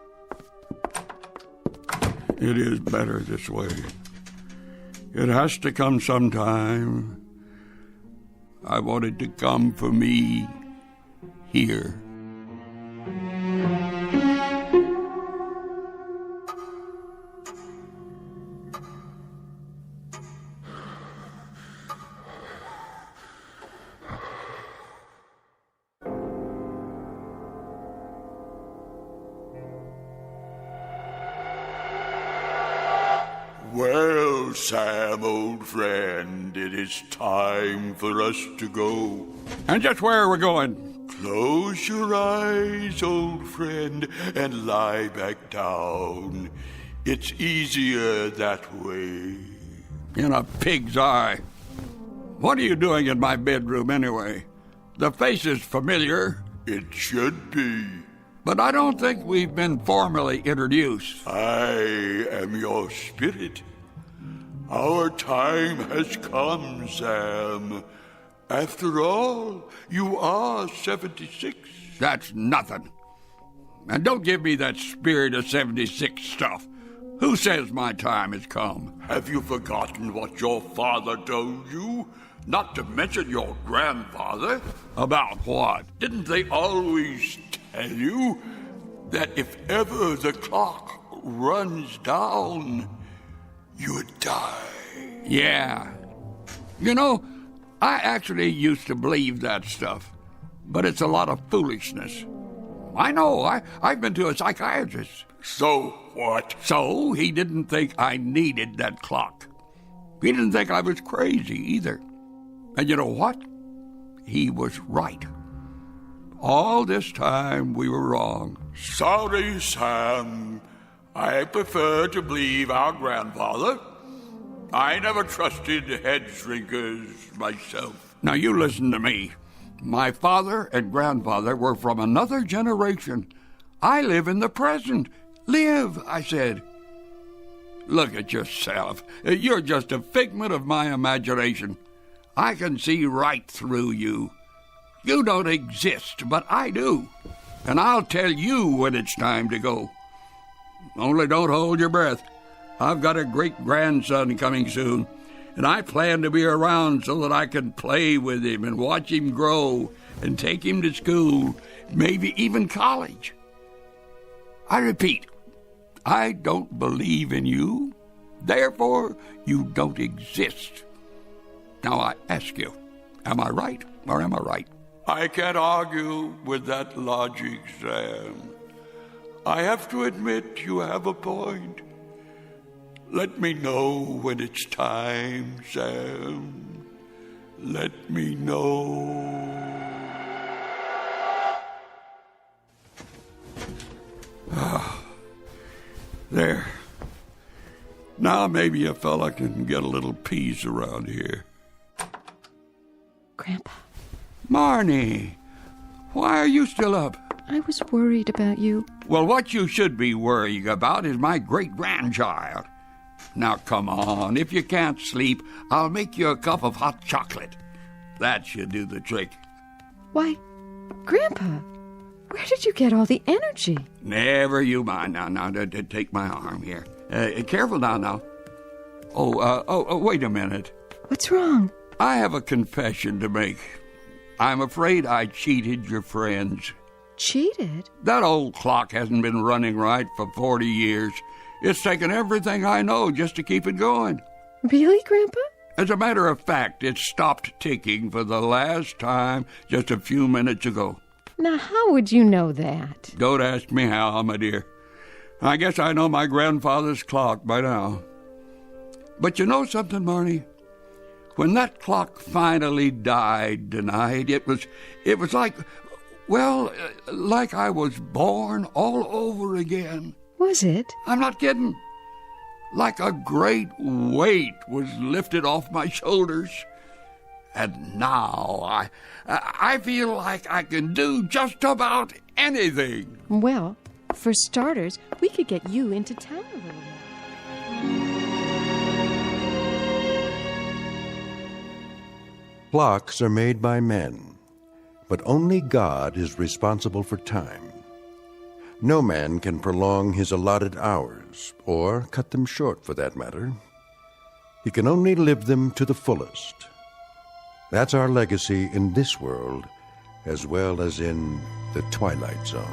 It is better this way. It has to come sometime. I want it to come for me here. Well, Sam, old friend, it is time for us to go. And just where are we going? Close your eyes, old friend, and lie back down. It's easier that way. In a pig's eye. What are you doing in my bedroom anyway? The face is familiar. It should be. But I don't think we've been formally introduced. I am your spirit. Our time has come, Sam. After all, you are 76. That's nothing. And don't give me that spirit of 76 stuff. Who says my time has come? Have you forgotten what your father told you? Not to mention your grandfather. About what? Didn't they always tell you that if ever the clock runs down, you die. Yeah. You know, I actually used to believe that stuff, but it's a lot of foolishness. I know, I've been to a psychiatrist. So what? So he didn't think I needed that clock. He didn't think I was crazy either. And you know what? He was right. All this time we were wrong. Sorry, Sam. I prefer to believe our grandfather. I never trusted head shrinkers myself. Now you listen to me. My father and grandfather were from another generation. I live in the present. Live, I said. Look at yourself. You're just a figment of my imagination. I can see right through you. You don't exist, but I do. And I'll tell you when it's time to go. Only don't hold your breath. I've got a great-grandson coming soon, and I plan to be around so that I can play with him and watch him grow and take him to school, maybe even college. I repeat, I don't believe in you. Therefore, you don't exist. Now I ask you, am I right or am I right? I can't argue with that logic, Sam. I have to admit you have a point. Let me know when it's time, Sam. Let me know. There. Now maybe a fella can get a little peace around here. Grandpa. Marnie, why are you still up? I was worried about you. Well, what you should be worrying about is my great-grandchild. Now, come on. If you can't sleep, I'll make you a cup of hot chocolate. That should do the trick. Why, Grandpa, where did you get all the energy? Never you mind. Now, take my arm here. Careful now. Oh, wait a minute. What's wrong? I have a confession to make. I'm afraid I cheated your friends. Cheated? That old clock hasn't been running right for 40 years. It's taken everything I know just to keep it going. Really, Grandpa? As a matter of fact, it stopped ticking for the last time just a few minutes ago. Now, how would you know that? Don't ask me how, my dear. I guess I know my grandfather's clock by now. But you know something, Marnie? When that clock finally died tonight, it was like, well, like I was born all over again. Was it? I'm not kidding. Like a great weight was lifted off my shoulders. And now I feel like I can do just about anything. Well, for starters, we could get you into town a little bit. Clocks are made by men, but only God is responsible for time. No man can prolong his allotted hours, or cut them short for that matter. He can only live them to the fullest. That's our legacy in this world, as well as in the Twilight Zone.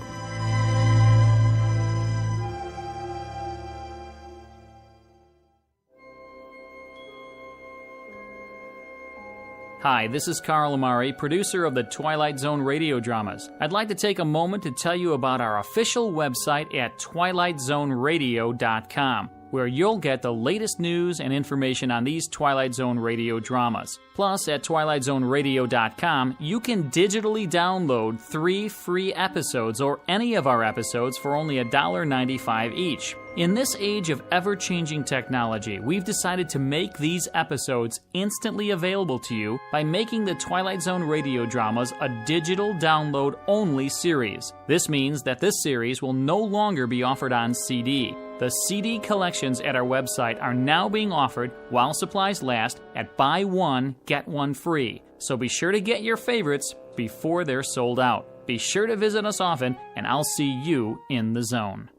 Hi, this is Carl Amari, producer of the Twilight Zone radio dramas. I'd like to take a moment to tell you about our official website at twilightzoneradio.com, where you'll get the latest news and information on these Twilight Zone radio dramas. Plus, at twilightzoneradio.com, you can digitally download 3 free episodes or any of our episodes for only $1.95 each. In this age of ever-changing technology, we've decided to make these episodes instantly available to you by making the Twilight Zone radio dramas a digital download-only series. This means that this series will no longer be offered on CD. The CD collections at our website are now being offered while supplies last at buy one, get one free. So be sure to get your favorites before they're sold out. Be sure to visit us often, and I'll see you in the zone.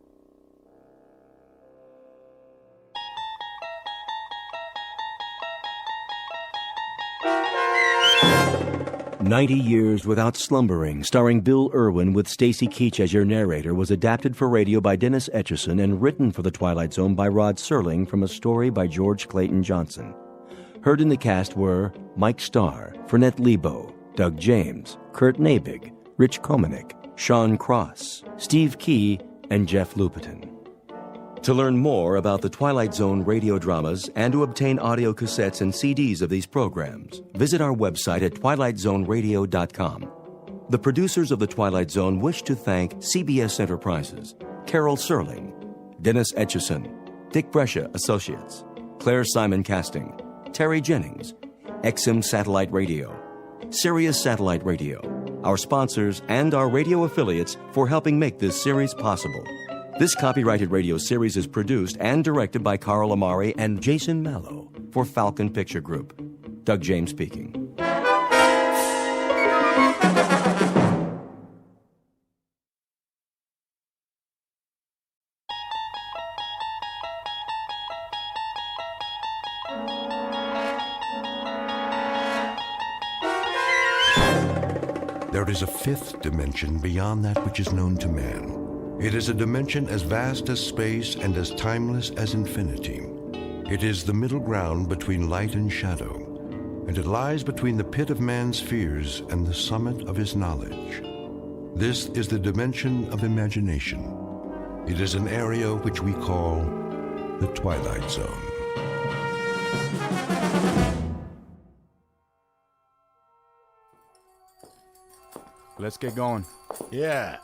90 Years Without Slumbering, starring Bill Irwin with Stacy Keach as your narrator, was adapted for radio by Dennis Etchison and written for The Twilight Zone by Rod Serling from a story by George Clayton Johnson. Heard in the cast were Mike Starr, Fernette Lebo, Doug James, Kurt Nabig, Rich Komanek, Sean Cross, Steve Key, and Jeff Lupetin. To learn more about the Twilight Zone radio dramas and to obtain audio cassettes and CDs of these programs, visit our website at twilightzoneradio.com. The producers of The Twilight Zone wish to thank CBS Enterprises, Carol Serling, Dennis Etchison, Dick Brescia Associates, Claire Simon Casting, Terry Jennings, XM Satellite Radio, Sirius Satellite Radio, our sponsors, and our radio affiliates for helping make this series possible. This copyrighted radio series is produced and directed by Carl Amari and Jason Mallow for Falcon Picture Group. Doug James speaking. There is a fifth dimension beyond that which is known to man. It is a dimension as vast as space and as timeless as infinity. It is the middle ground between light and shadow, and it lies between the pit of man's fears and the summit of his knowledge. This is the dimension of imagination. It is an area which we call the Twilight Zone. Let's get going. Yeah.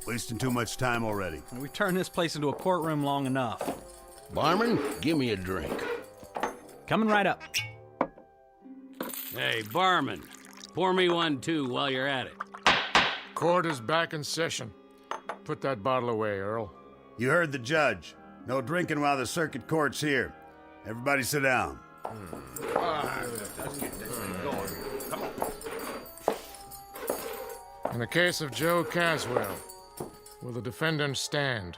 Wasting too much time already. We turned this place into a courtroom long enough. Barman, give me a drink. Coming right up. Hey, barman, pour me one too while you're at it. Court is back in session. Put that bottle away, Earl. You heard the judge. No drinking while the circuit court's here. Everybody sit down. Let's get this thing going. Come on. In the case of Joe Caswell, will the defendant stand?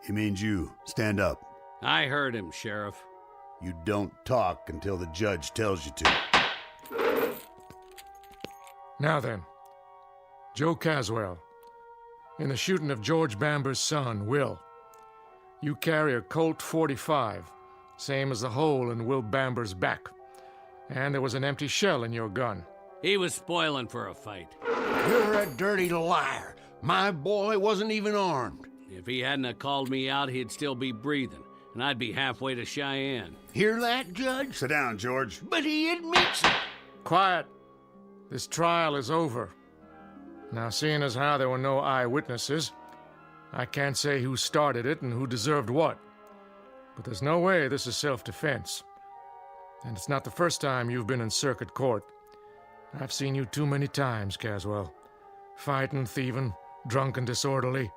He means you. Stand up. I heard him, Sheriff. You don't talk until the judge tells you to. Now then, Joe Caswell, in the shooting of George Bamber's son, Will, you carry a Colt .45, same as the hole in Will Bamber's back, and there was an empty shell in your gun. He was spoiling for a fight. You're a dirty liar. My boy wasn't even armed. If he hadn't have called me out, he'd still be breathing, and I'd be halfway to Cheyenne. Hear that, Judge? Sit down, George. But he admits it. Quiet. This trial is over. Now, seeing as how there were no eyewitnesses, I can't say who started it and who deserved what. But there's no way this is self-defense. And it's not the first time you've been in circuit court. I've seen you too many times, Caswell. Fighting, thieving, drunk and disorderly,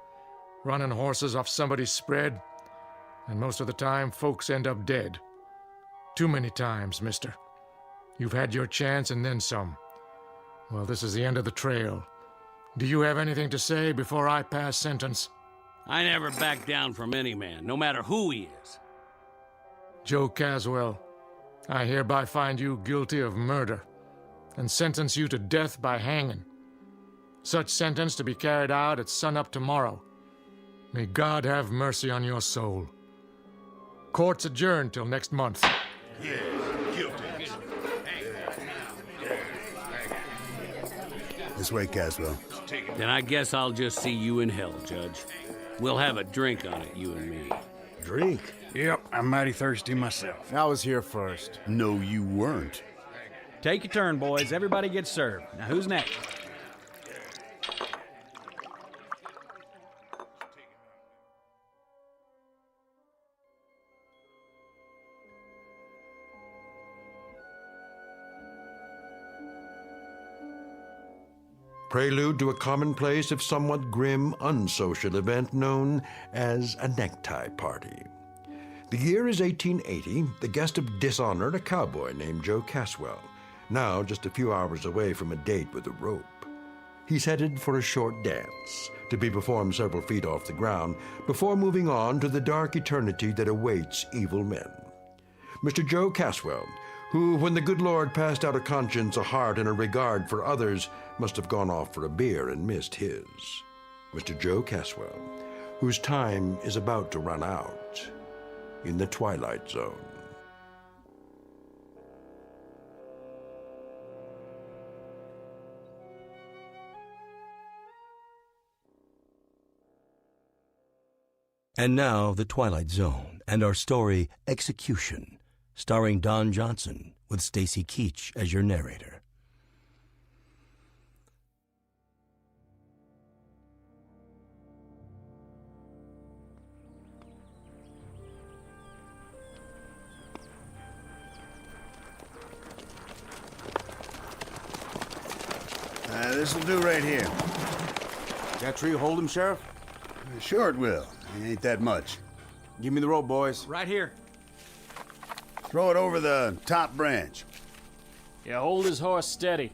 running horses off somebody's spread, and most of the time, folks end up dead. Too many times, mister. You've had your chance and then some. Well, this is the end of the trail. Do you have anything to say before I pass sentence? I never back down from any man, no matter who he is. Joe Caswell, I hereby find you guilty of murder and sentence you to death by hanging. Such sentence to be carried out at sunup tomorrow. May God have mercy on your soul. Court's adjourned till next month. Yeah, guilty. This way, Caswell. Then I guess I'll just see you in hell, Judge. We'll have a drink on it, you and me. Drink? Yep, I'm mighty thirsty myself. I was here first. No, you weren't. Take your turn, boys. Everybody gets served. Now, who's next? Prelude to a commonplace, if somewhat grim, unsocial event known as a necktie party. The year is 1880, the guest of dishonor, a cowboy named Joe Caswell, now just a few hours away from a date with a rope. He's headed for a short dance, to be performed several feet off the ground, before moving on to the dark eternity that awaits evil men. Mr. Joe Caswell, who, when the good Lord passed out a conscience, a heart, and a regard for others, must have gone off for a beer and missed his. Mr. Joe Caswell, whose time is about to run out in the Twilight Zone. And now, The Twilight Zone, and our story, Execution, starring Don Johnson, with Stacy Keach as your narrator. This'll do right here. That tree hold him, Sheriff? Sure it will. It ain't that much. Give me the rope, boys. Right here. Throw it over the top branch. Yeah, hold his horse steady.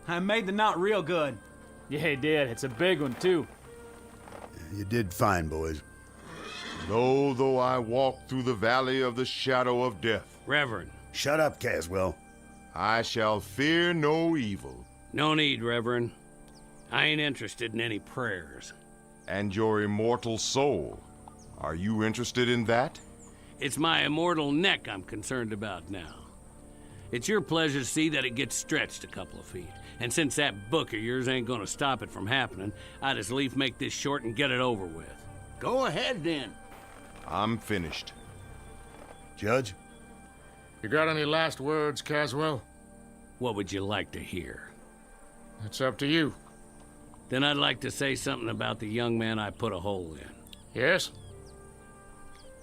I made the knot real good. Yeah, he did. It's a big one, too. You did fine, boys. Though I walk through the valley of the shadow of death. Reverend. Shut up, Caswell. I shall fear no evil. No need, Reverend. I ain't interested in any prayers. And your immortal soul. Are you interested in that? It's my immortal neck I'm concerned about now. It's your pleasure to see that it gets stretched a couple of feet. And since that book of yours ain't gonna stop it from happening, I'd as lief make this short and get it over with. Go ahead, then. I'm finished. Judge? You got any last words, Caswell? What would you like to hear? It's up to you. Then I'd like to say something about the young man I put a hole in. Yes?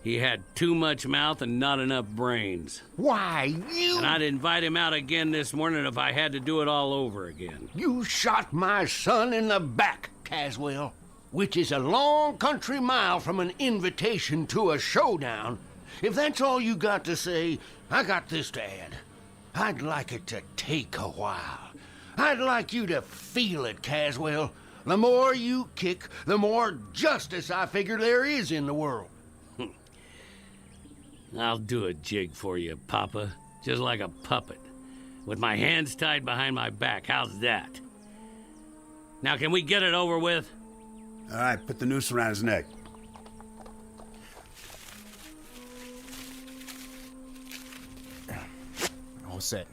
He had too much mouth and not enough brains. Why, you... And I'd invite him out again this morning if I had to do it all over again. You shot my son in the back, Caswell, which is a long country mile from an invitation to a showdown. If that's all you got to say, I got this to add. I'd like it to take a while. I'd like you to feel it, Caswell. The more you kick, the more justice I figure there is in the world. I'll do a jig for you, Papa. Just like a puppet. With my hands tied behind my back. How's that? Now, can we get it over with? All right, put the noose around his neck. All set.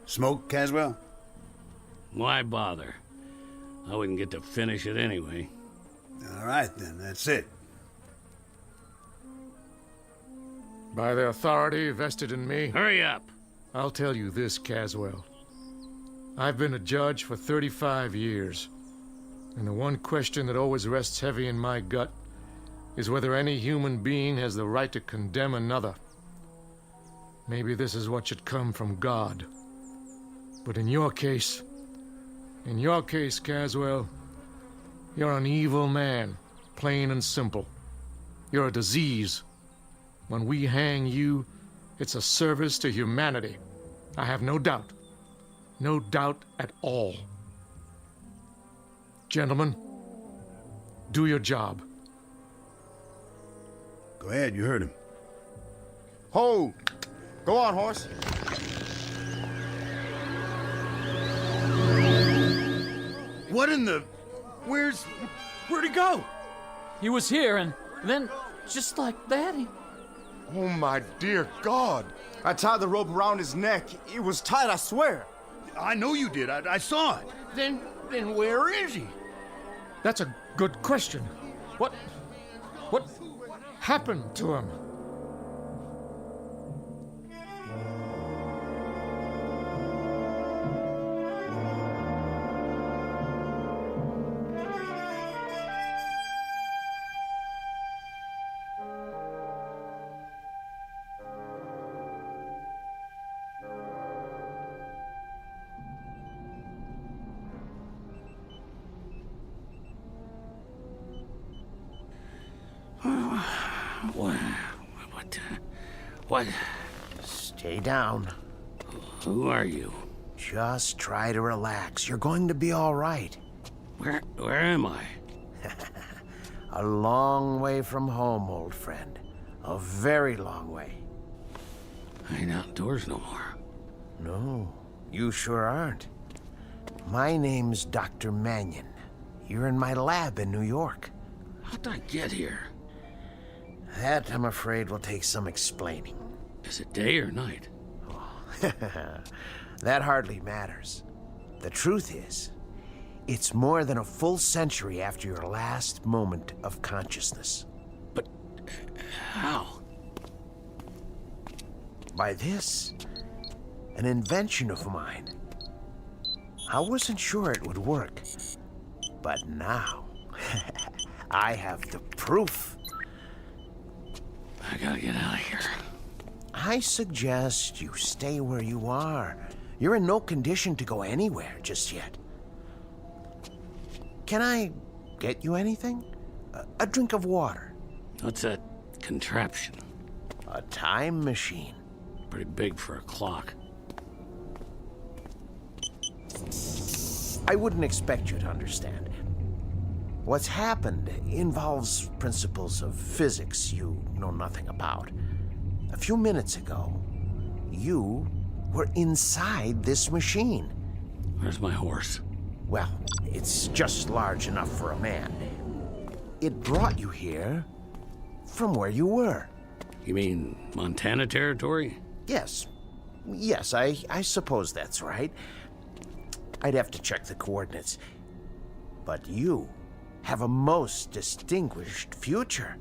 Smoke, Caswell? Why bother? I wouldn't get to finish it anyway. All right, then. That's it. By the authority vested in me... Hurry up! I'll tell you this, Caswell. I've been a judge for 35 years. And the one question that always rests heavy in my gut is whether any human being has the right to condemn another. Maybe this is what should come from God. But in your case, Caswell, you're an evil man, plain and simple. You're a disease. When we hang you, it's a service to humanity. I have no doubt. No doubt at all. Gentlemen, do your job. Go ahead, you heard him. Ho! Go on, horse. What in the... Where'd he go? He was here, and then, just like that, he... Oh, my dear God. I tied the rope around his neck. It was tight, I swear. I know you did. I saw it. Then where is he? That's a good question. What happened to him? What? Stay down. Who are you? Just try to relax. You're going to be all right. Where am I? A long way from home, old friend. A very long way. I ain't outdoors no more. No, you sure aren't. My name's Dr. Mannion. You're in my lab in New York. How'd I get here? That, I'm afraid, will take some explaining. Is it day or night? That hardly matters. The truth is, it's more than a full century after your last moment of consciousness. But how? By this, an invention of mine. I wasn't sure it would work, but now I have the proof. I gotta get out of here. I suggest you stay where you are. You're in no condition to go anywhere just yet. Can I get you anything? A drink of water? What's that contraption? A time machine. Pretty big for a clock. I wouldn't expect you to understand. What's happened involves principles of physics you know nothing about. A few minutes ago, you were inside this machine. Where's my horse? Well, it's just large enough for a man. It brought you here from where you were. You mean Montana territory? Yes. Yes, I suppose that's right. I'd have to check the coordinates. But you have a most distinguished future.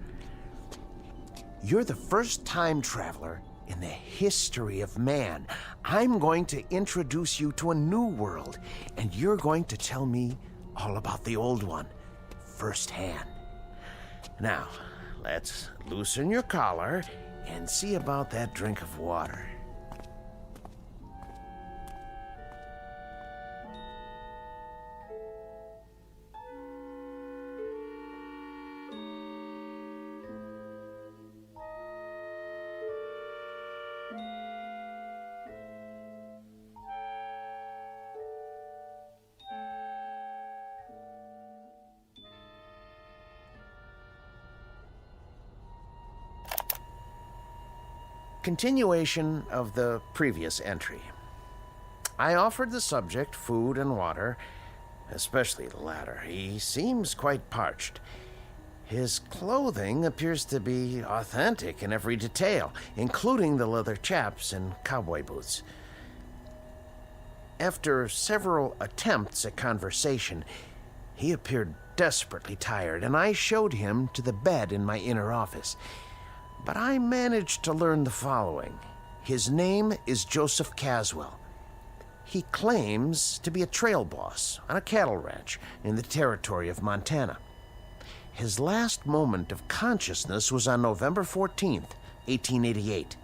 You're the first time traveler in the history of man. I'm going to introduce you to a new world, and you're going to tell me all about the old one firsthand. Now, let's loosen your collar and see about that drink of water. Continuation of the previous entry. I offered the subject food and water, especially the latter. He seems quite parched. His clothing appears to be authentic in every detail, including the leather chaps and cowboy boots. After several attempts at conversation, he appeared desperately tired, and I showed him to the bed in my inner office. But I managed to learn the following. His name is Joseph Caswell. He claims to be a trail boss on a cattle ranch in the territory of Montana. His last moment of consciousness was on November 14th, 1888.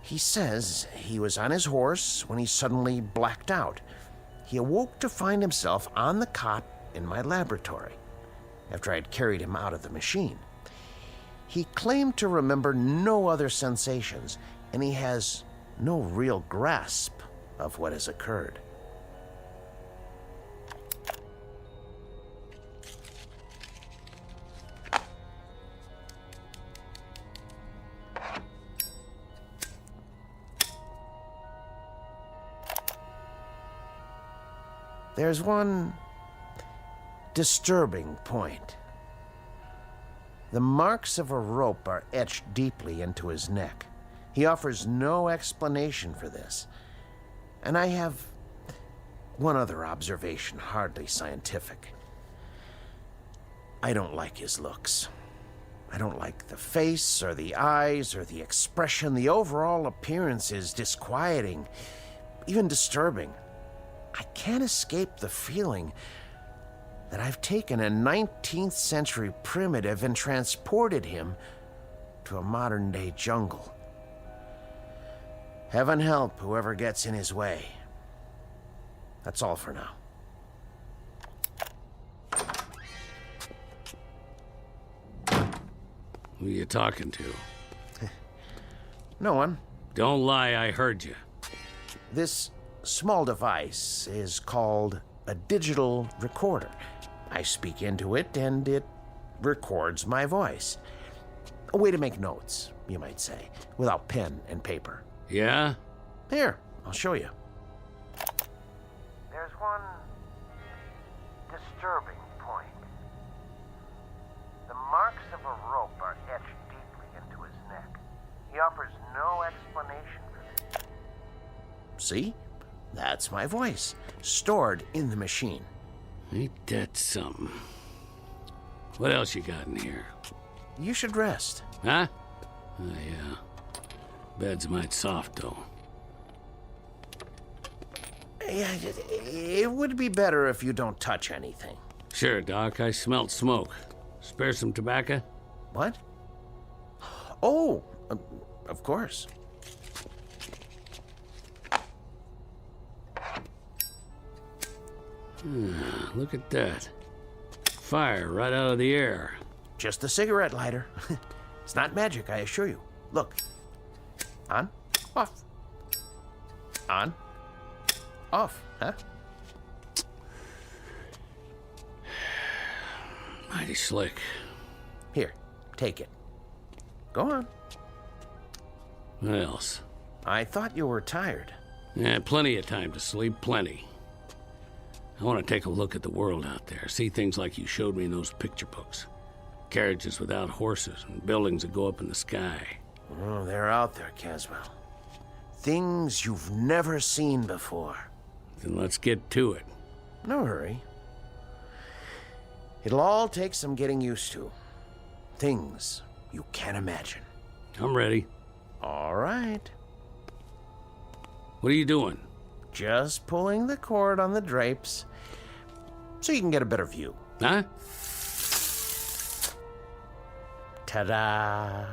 He says he was on his horse when he suddenly blacked out. He awoke to find himself on the cot in my laboratory after I had carried him out of the machine. He claimed to remember no other sensations, and he has no real grasp of what has occurred. There's one disturbing point. The marks of a rope are etched deeply into his neck. He offers no explanation for this. And I have one other observation, hardly scientific. I don't like his looks. I don't like the face or the eyes or the expression. The overall appearance is disquieting, even disturbing. I can't escape the feeling that I've taken a 19th century primitive and transported him to a modern-day jungle. Heaven help whoever gets in his way. That's all for now. Who you talking to? No one. Don't lie, I heard you. This small device is called a digital recorder. I speak into it, and it records my voice. A way to make notes, you might say, without pen and paper. Yeah? Here, I'll show you. There's one disturbing point. The marks of a rope are etched deeply into his neck. He offers no explanation for this. See? That's my voice, stored in the machine. Ain't that something? What else you got in here? You should rest. Huh? Oh, yeah. Bed's might soft, though. Yeah, it would be better if you don't touch anything. Sure, Doc. I smelt smoke. Spare some tobacco? What? Oh, of course. Look at that. Fire right out of the air. Just a cigarette lighter. It's not magic, I assure you. Look. On, off. On, off, huh? Mighty slick. Here, take it. Go on. What else? I thought you were tired. Yeah, plenty of time to sleep, plenty. I want to take a look at the world out there, see things like you showed me in those picture books. Carriages without horses and buildings that go up in the sky. Oh, they're out there, Caswell. Things you've never seen before. Then let's get to it. No hurry. It'll all take some getting used to. Things you can't imagine. I'm ready. All right. What are you doing? Just pulling the cord on the drapes so you can get a better view. Huh? Ta-da!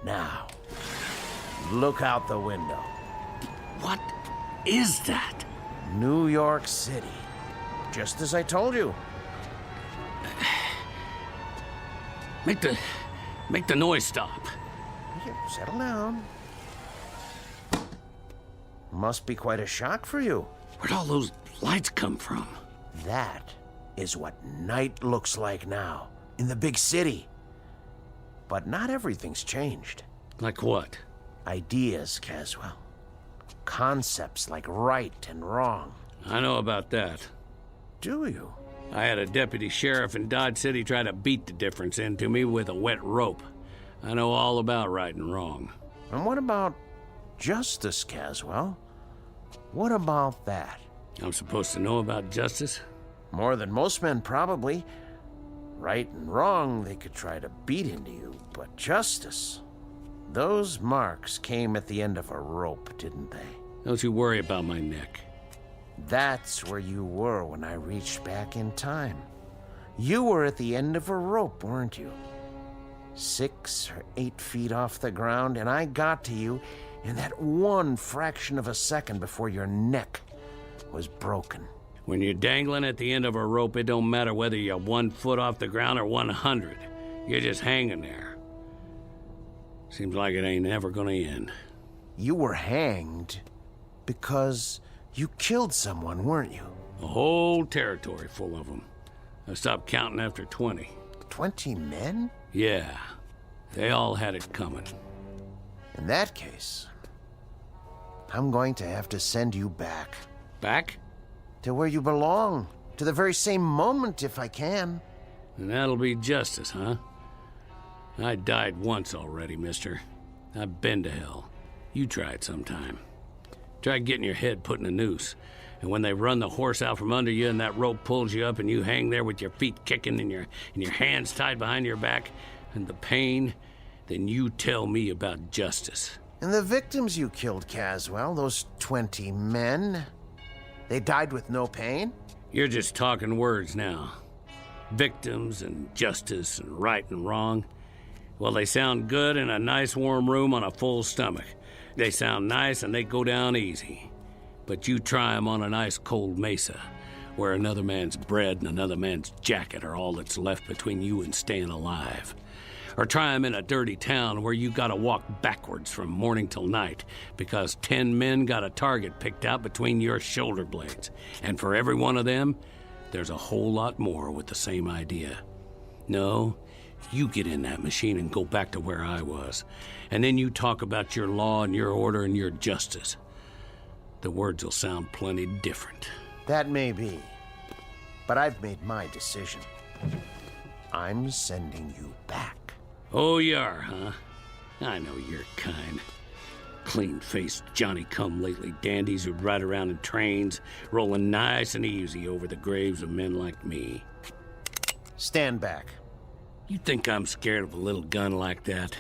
Now, look out the window. What is that? New York City. Just as I told you. Make the noise stop. Here, settle down. Must be quite a shock for you. Where'd all those lights come from? That is what night looks like now, in the big city. But not everything's changed. Like what? Ideas, Caswell. Concepts like right and wrong. I know about that. Do you? I had a deputy sheriff in Dodge City try to beat the difference into me with a wet rope. I know all about right and wrong. And what about justice, Caswell? What about that? I'm supposed to know about justice? More than most men, probably. Right and wrong, they could try to beat into you, but justice... Those marks came at the end of a rope, didn't they? Don't you worry about my neck. That's where you were when I reached back in time. You were at the end of a rope, weren't you? 6 or 8 feet off the ground, and I got to you in that one fraction of a second before your neck was broken. When you're dangling at the end of a rope, it don't matter whether you're 1 foot off the ground or 100. You're just hanging there. Seems like it ain't ever gonna end. You were hanged because you killed someone, weren't you? A whole territory full of them. I stopped counting after 20. 20 men? Yeah. They all had it coming. In that case, I'm going to have to send you back. Back? To where you belong. To the very same moment, if I can. And that'll be justice, huh? I died once already, mister. I've been to hell. You try it sometime. Try getting your head put in a noose. And when they run the horse out from under you and that rope pulls you up and you hang there with your feet kicking and your hands tied behind your back and the pain, then you tell me about justice. And the victims you killed, Caswell, those 20 men, they died with no pain? You're just talking words now. Victims and justice and right and wrong. Well, they sound good in a nice warm room on a full stomach. They sound nice and they go down easy. But you try 'em on an ice cold mesa, where another man's bread and another man's jacket are all that's left between you and staying alive. Or try 'em in a dirty town where you gotta walk backwards from morning till night because 10 men got a target picked out between your shoulder blades. And for every one of them, there's a whole lot more with the same idea. No, you get in that machine and go back to where I was. And then you talk about your law and your order and your justice. The words will sound plenty different. That may be, but I've made my decision. I'm sending you back. Oh, you are, huh? I know your kind. Clean-faced Johnny-come-lately dandies who'd ride around in trains, rolling nice and easy over the graves of men like me. Stand back. You think I'm scared of a little gun like that?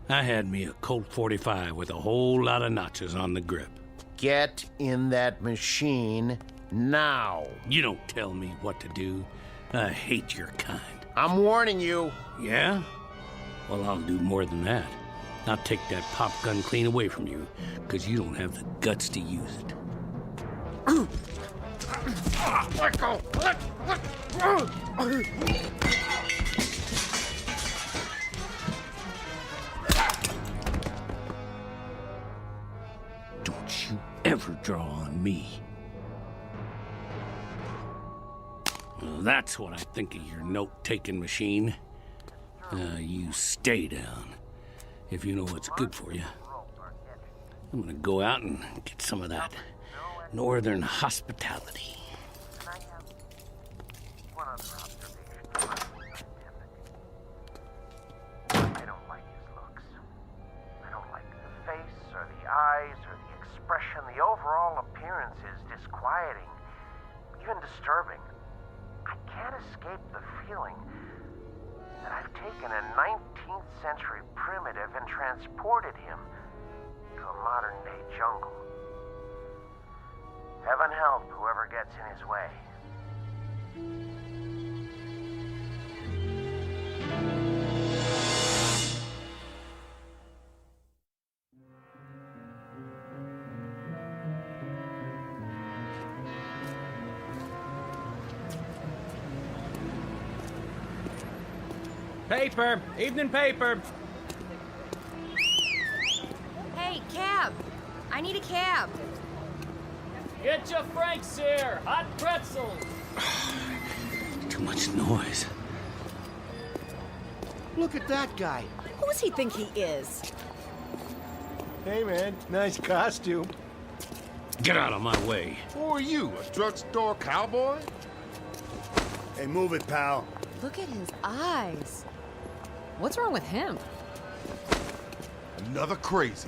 I had me a Colt 45 with a whole lot of notches on the grip. Get in that machine now. You don't tell me what to do. I hate your kind. I'm warning you. Yeah? Well, I'll do more than that. I'll take that pop gun clean away from you, because you don't have the guts to use it. Let go! Let go! Don't you ever draw on me. Well, that's what I think of your note-taking machine. You stay down, if you know what's good for you. I'm gonna go out and get some of that northern hospitality. I don't like his looks. I don't like the face or the eyes or the expression. The overall appearance is disquieting, even disturbing. I can't escape the feeling that I've taken a 19th century primitive and transported him to a modern day jungle. Heaven help whoever gets in his way. Paper! Evening paper! Hey, cab! I need a cab. Get your Franks here! Hot pretzels! Too much noise. Look at that guy. Who does he think he is? Hey, man. Nice costume. Get out of my way. Who are you, a drugstore cowboy? Hey, move it, pal. Look at his eyes. What's wrong with him? Another crazy.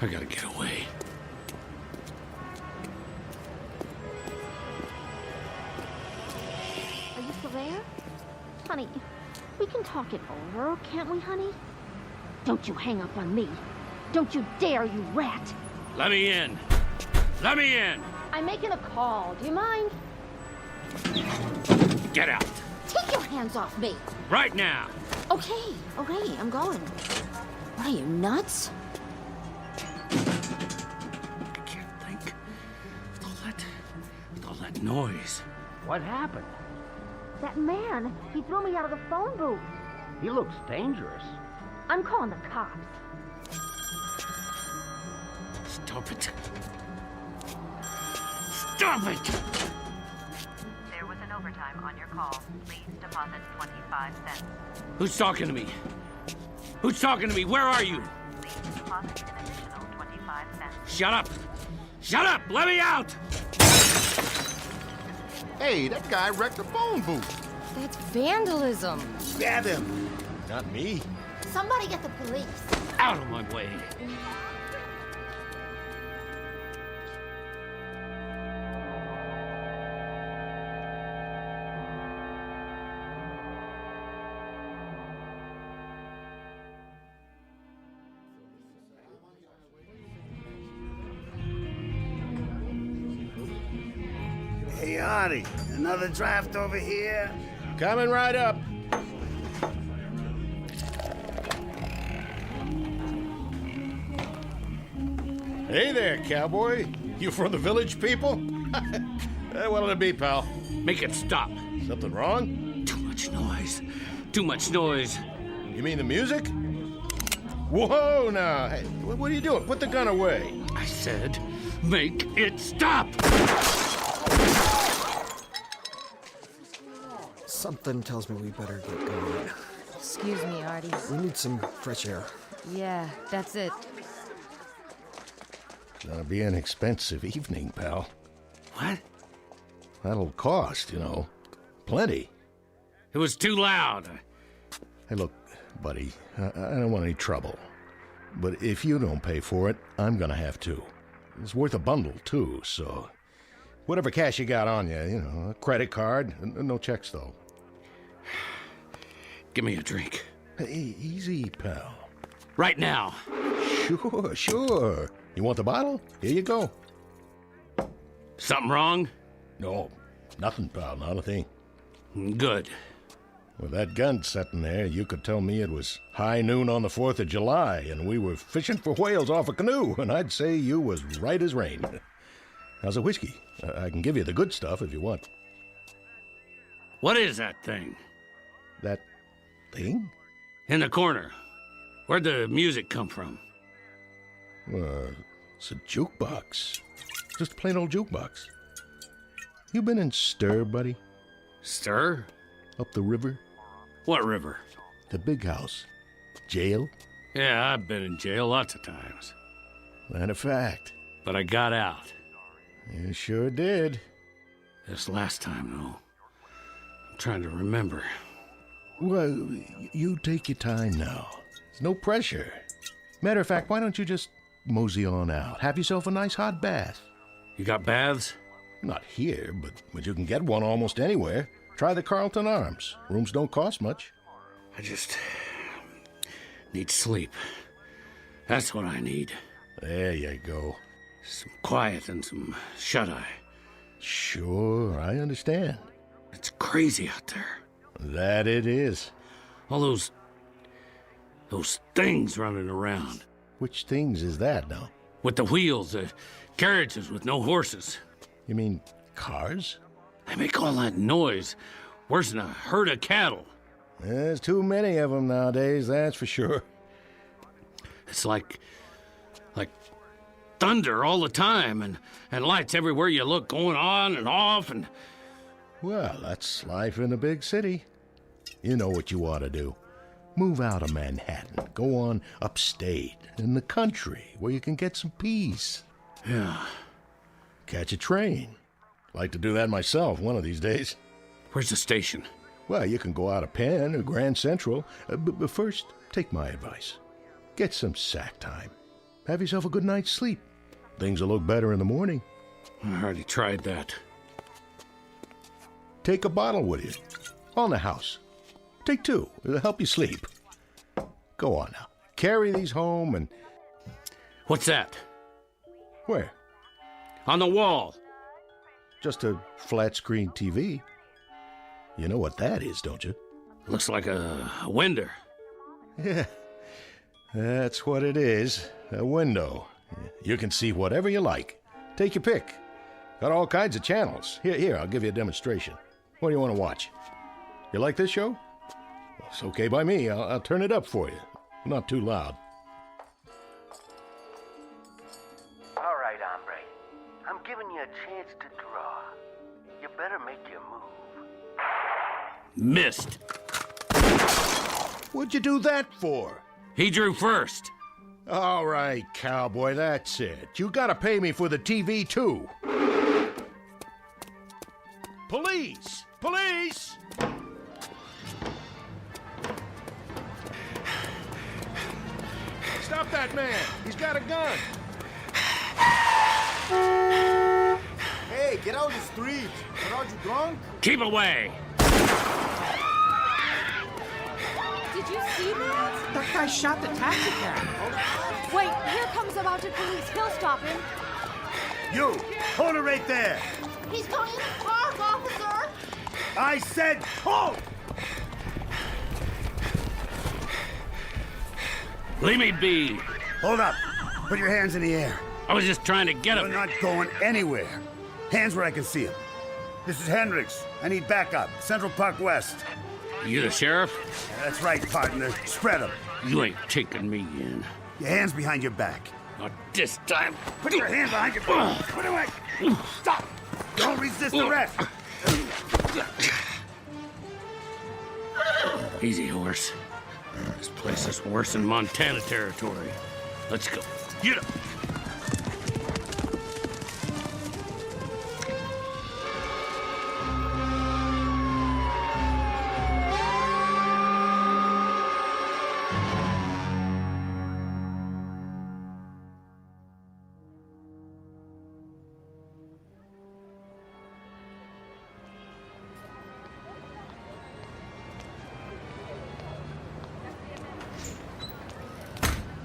I gotta get away. Are you still there? Honey, we can talk it over, can't we, honey? Don't you hang up on me. Don't you dare, you rat. Let me in. Let me in. I'm making a call. Do you mind? Get out. Take your hands off me. Right now. Okay, I'm going. What are you, nuts? I can't think. With all that noise. What happened? That man, he threw me out of the phone booth. He looks dangerous. I'm calling the cops. Stop it. Stop it! There was an overtime on your call. Please deposit 25 cents. Who's talking to me? Who's talking to me? Where are you? Please deposit an additional 25 cents. Shut up! Shut up! Let me out! Hey, that guy wrecked the phone booth. That's vandalism. Grab him. Not me. Somebody get the police. Out of my way. Hey, Artie, another draft over here? Coming right up. Hey there, cowboy. You from the village people? What'll it be, pal? Make it stop. Something wrong? Too much noise. Too much noise. You mean the music? Whoa, now. Hey, what are you doing? Put the gun away. I said, make it stop! Something tells me we better get going. Excuse me, Artie. We need some fresh air. Yeah, that's it. Gonna be an expensive evening, pal. What? That'll cost, plenty. It was too loud. Hey, look, buddy, I don't want any trouble. But if you don't pay for it, I'm gonna have to. It's worth a bundle, too, so... Whatever cash you got on you, a credit card. No checks, though. Give me a drink. Hey, easy, pal. Right now. Sure. You want the bottle? Here you go. Something wrong? No, nothing, pal, not a thing. Good. With that gun sitting there, you could tell me it was high noon on the 4th of July, and we were fishing for whales off a canoe, and I'd say you was right as rain. How's the whiskey? I can give you the good stuff if you want. What is that thing? That thing? In the corner. Where'd the music come from? It's a jukebox. Just a plain old jukebox. You been in Stir, buddy? Stir? Up the river? What river? The big house. Jail? Yeah, I've been in jail lots of times. Matter of fact. But I got out. You sure did. This last time, though. I'm trying to remember. Well, you take your time now. There's no pressure. Matter of fact, why don't you just mosey on out? Have yourself a nice hot bath. You got baths? Not here, but you can get one almost anywhere. Try the Carlton Arms. Rooms don't cost much. I just need sleep. That's what I need. There you go. Some quiet and some shut-eye. Sure, I understand. It's crazy out there. That it is. All those things running around. Which things is that now? With the wheels, the carriages with no horses. You mean cars? They make all that noise. Worse than a herd of cattle. There's too many of them nowadays, that's for sure. It's like thunder all the time, and lights everywhere you look going on and off, and... Well, that's life in a big city. You know what you ought to do. Move out of Manhattan. Go on upstate, in the country, where you can get some peace. Yeah. Catch a train. Like to do that myself one of these days. Where's the station? Well, you can go out of Penn or Grand Central. But first, take my advice. Get some sack time. Have yourself a good night's sleep. Things will look better in the morning. I already tried that. Take a bottle with you. On the house. Take 2. It'll help you sleep. Go on now. Carry these home and... What's that? Where? On the wall. Just a flat-screen TV. You know what that is, don't you? Looks like a window. Yeah. That's what it is. A window. You can see whatever you like. Take your pick. Got all kinds of channels. Here, I'll give you a demonstration. What do you want to watch? You like this show? Well, it's okay by me. I'll turn it up for you. Not too loud. All right, hombre. I'm giving you a chance to draw. You better make your move. Missed. What'd you do that for? He drew first. All right, cowboy, that's it. You gotta pay me for the TV, too. Police! Police! Stop that man! He's got a gun! Hey, get out of the street! Are you drunk? Keep away! Did you see that? That guy shot the taxi cab. Wait, here comes the mounted police. He'll stop him. You! Hold it right there! He's going in the park, officer! I said hold! Leave me be. Hold up. Put your hands in the air. I was just trying to get him. You're not going anywhere. Hands where I can see him. This is Hendricks. I need backup. Central Park West. You the sheriff? Yeah, that's right, partner. Spread them. You ain't taking me in. Your hands behind your back. Not this time. Put your hands behind your back. Put it away. Stop. Don't resist arrest. Easy, horse. This place is worse than Montana territory. Let's go. Get up.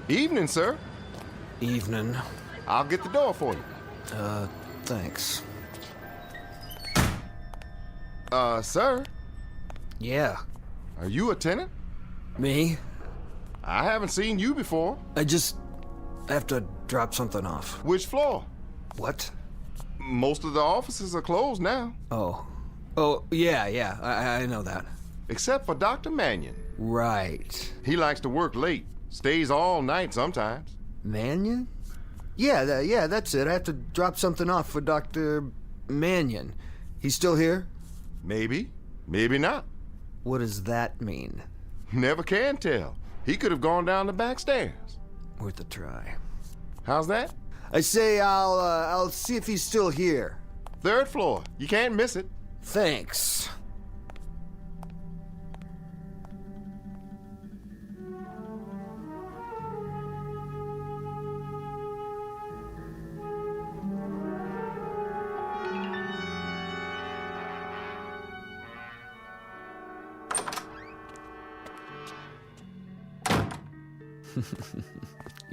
Evening, sir. Evening. I'll get the door for you. Thanks. Sir? Yeah. Are you a tenant? Me? I haven't seen you before. I just have to drop something off. Which floor? What? Most of the offices are closed now. Oh, yeah, I know that. Except for Dr. Mannion. Right. He likes to work late. Stays all night sometimes. Mannion? Yeah, that's it. I have to drop something off for Dr. Mannion. He's still here? Maybe. Maybe not. What does that mean? Never can tell. He could have gone down the back stairs. Worth a try. How's that? I say I'll see if he's still here. 3rd floor. You can't miss it. Thanks.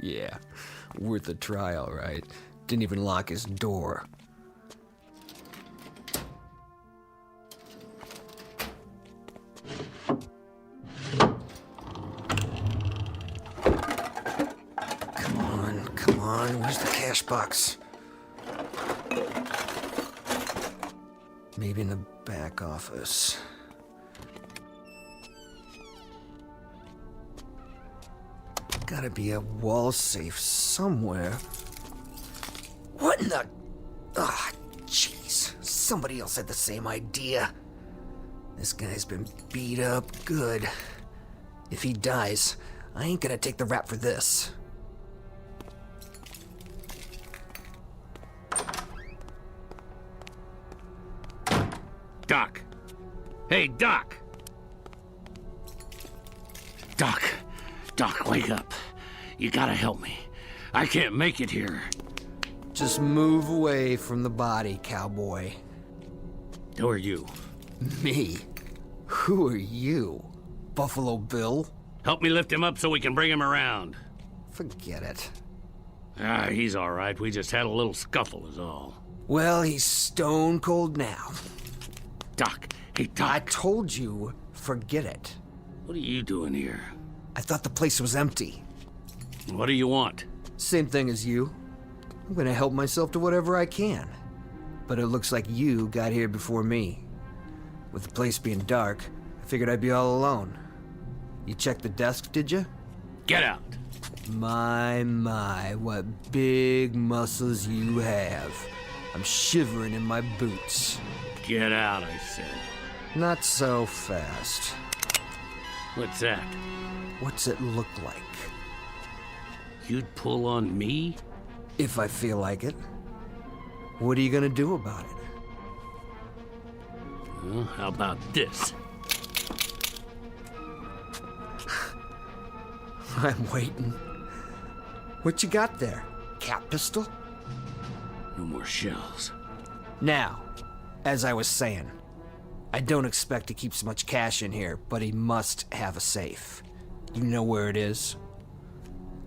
Yeah, worth a try, all right. Didn't even lock his door. Come on, where's the cash box? Maybe in the back office. Gotta be a wall safe somewhere. What in the... Ah, jeez. Somebody else had the same idea. This guy's been beat up good. If he dies, I ain't gonna take the rap for this. Doc. Hey, Doc. Doc, wake up. You gotta help me. I can't make it here. Just move away from the body, cowboy. Who are you? Me? Who are you? Buffalo Bill? Help me lift him up so we can bring him around. Forget it. He's all right. We just had a little scuffle is all. Well, he's stone cold now. Doc, hey, Doc. I told you, forget it. What are you doing here? I thought the place was empty. What do you want? Same thing as you. I'm gonna help myself to whatever I can. But it looks like you got here before me. With the place being dark, I figured I'd be all alone. You checked the desk, did you? Get out. My, what big muscles you have. I'm shivering in my boots. Get out, I said. Not so fast. What's that? What's it look like? You'd pull on me? If I feel like it. What are you gonna do about it? Well, how about this? I'm waiting. What you got there? Cat pistol? No more shells. Now, as I was saying, I don't expect to keep so much cash in here, but he must have a safe. You know where it is?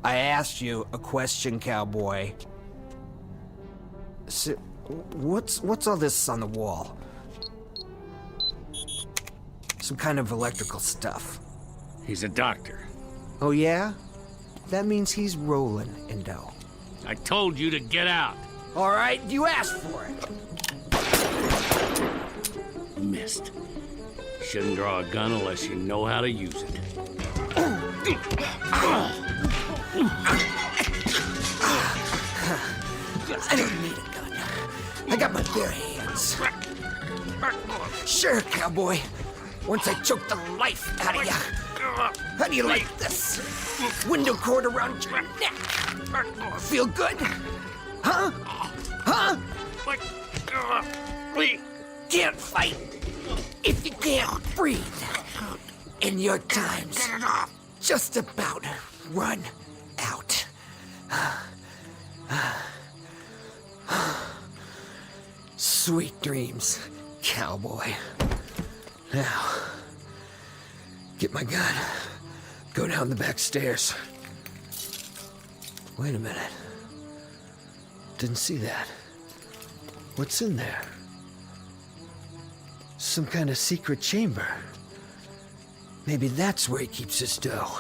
I asked you a question, cowboy. So, what's all this on the wall? Some kind of electrical stuff. He's a doctor. Oh yeah? That means he's rolling in dough. I told you to get out. All right, you asked for it. Missed. Shouldn't draw a gun unless you know how to use it. I don't need a gun. I got my bare hands. Sure, cowboy. once I choke the life out of you. How do you like this? Window cord around your neck. Feel good? Huh? Huh? Can't fight if you can't breathe. And your time's just about run out. Sweet dreams, cowboy. Now, get my gun. Go down the back stairs. Wait a minute. Didn't see that. What's in there? Some kind of secret chamber. Maybe that's where he keeps his dough.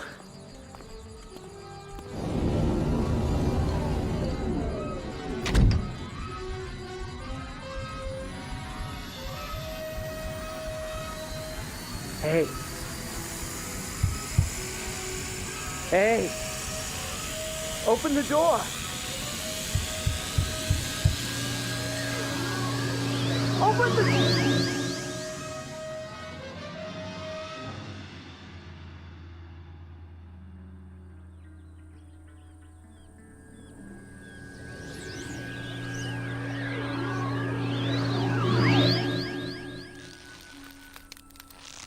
Hey. Hey. Open the door. Open the door.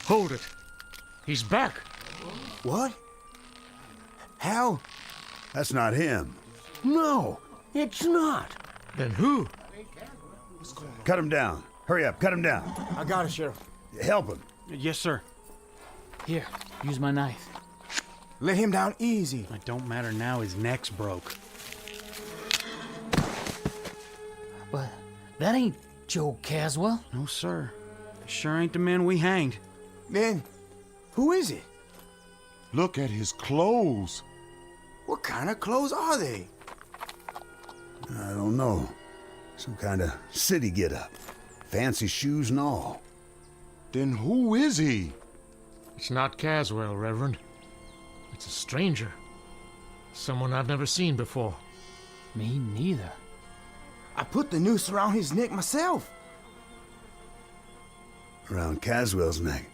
Hold it. He's back. What? How? That's not him. No, it's not. Then who? Cut him down. Hurry up, cut him down. I got it, Sheriff. Help him. Yes, sir. Here, use my knife. Let him down easy. It don't matter now, his neck's broke. But that ain't Joe Caswell. No, sir. Sure ain't the man we hanged. Then, who is it? Look at his clothes. What kind of clothes are they? I don't know. Some kind of city get-up. Fancy shoes and all. Then who is he? It's not Caswell, Reverend. It's a stranger. Someone I've never seen before. Me neither. I put the noose around his neck myself. Around Caswell's neck.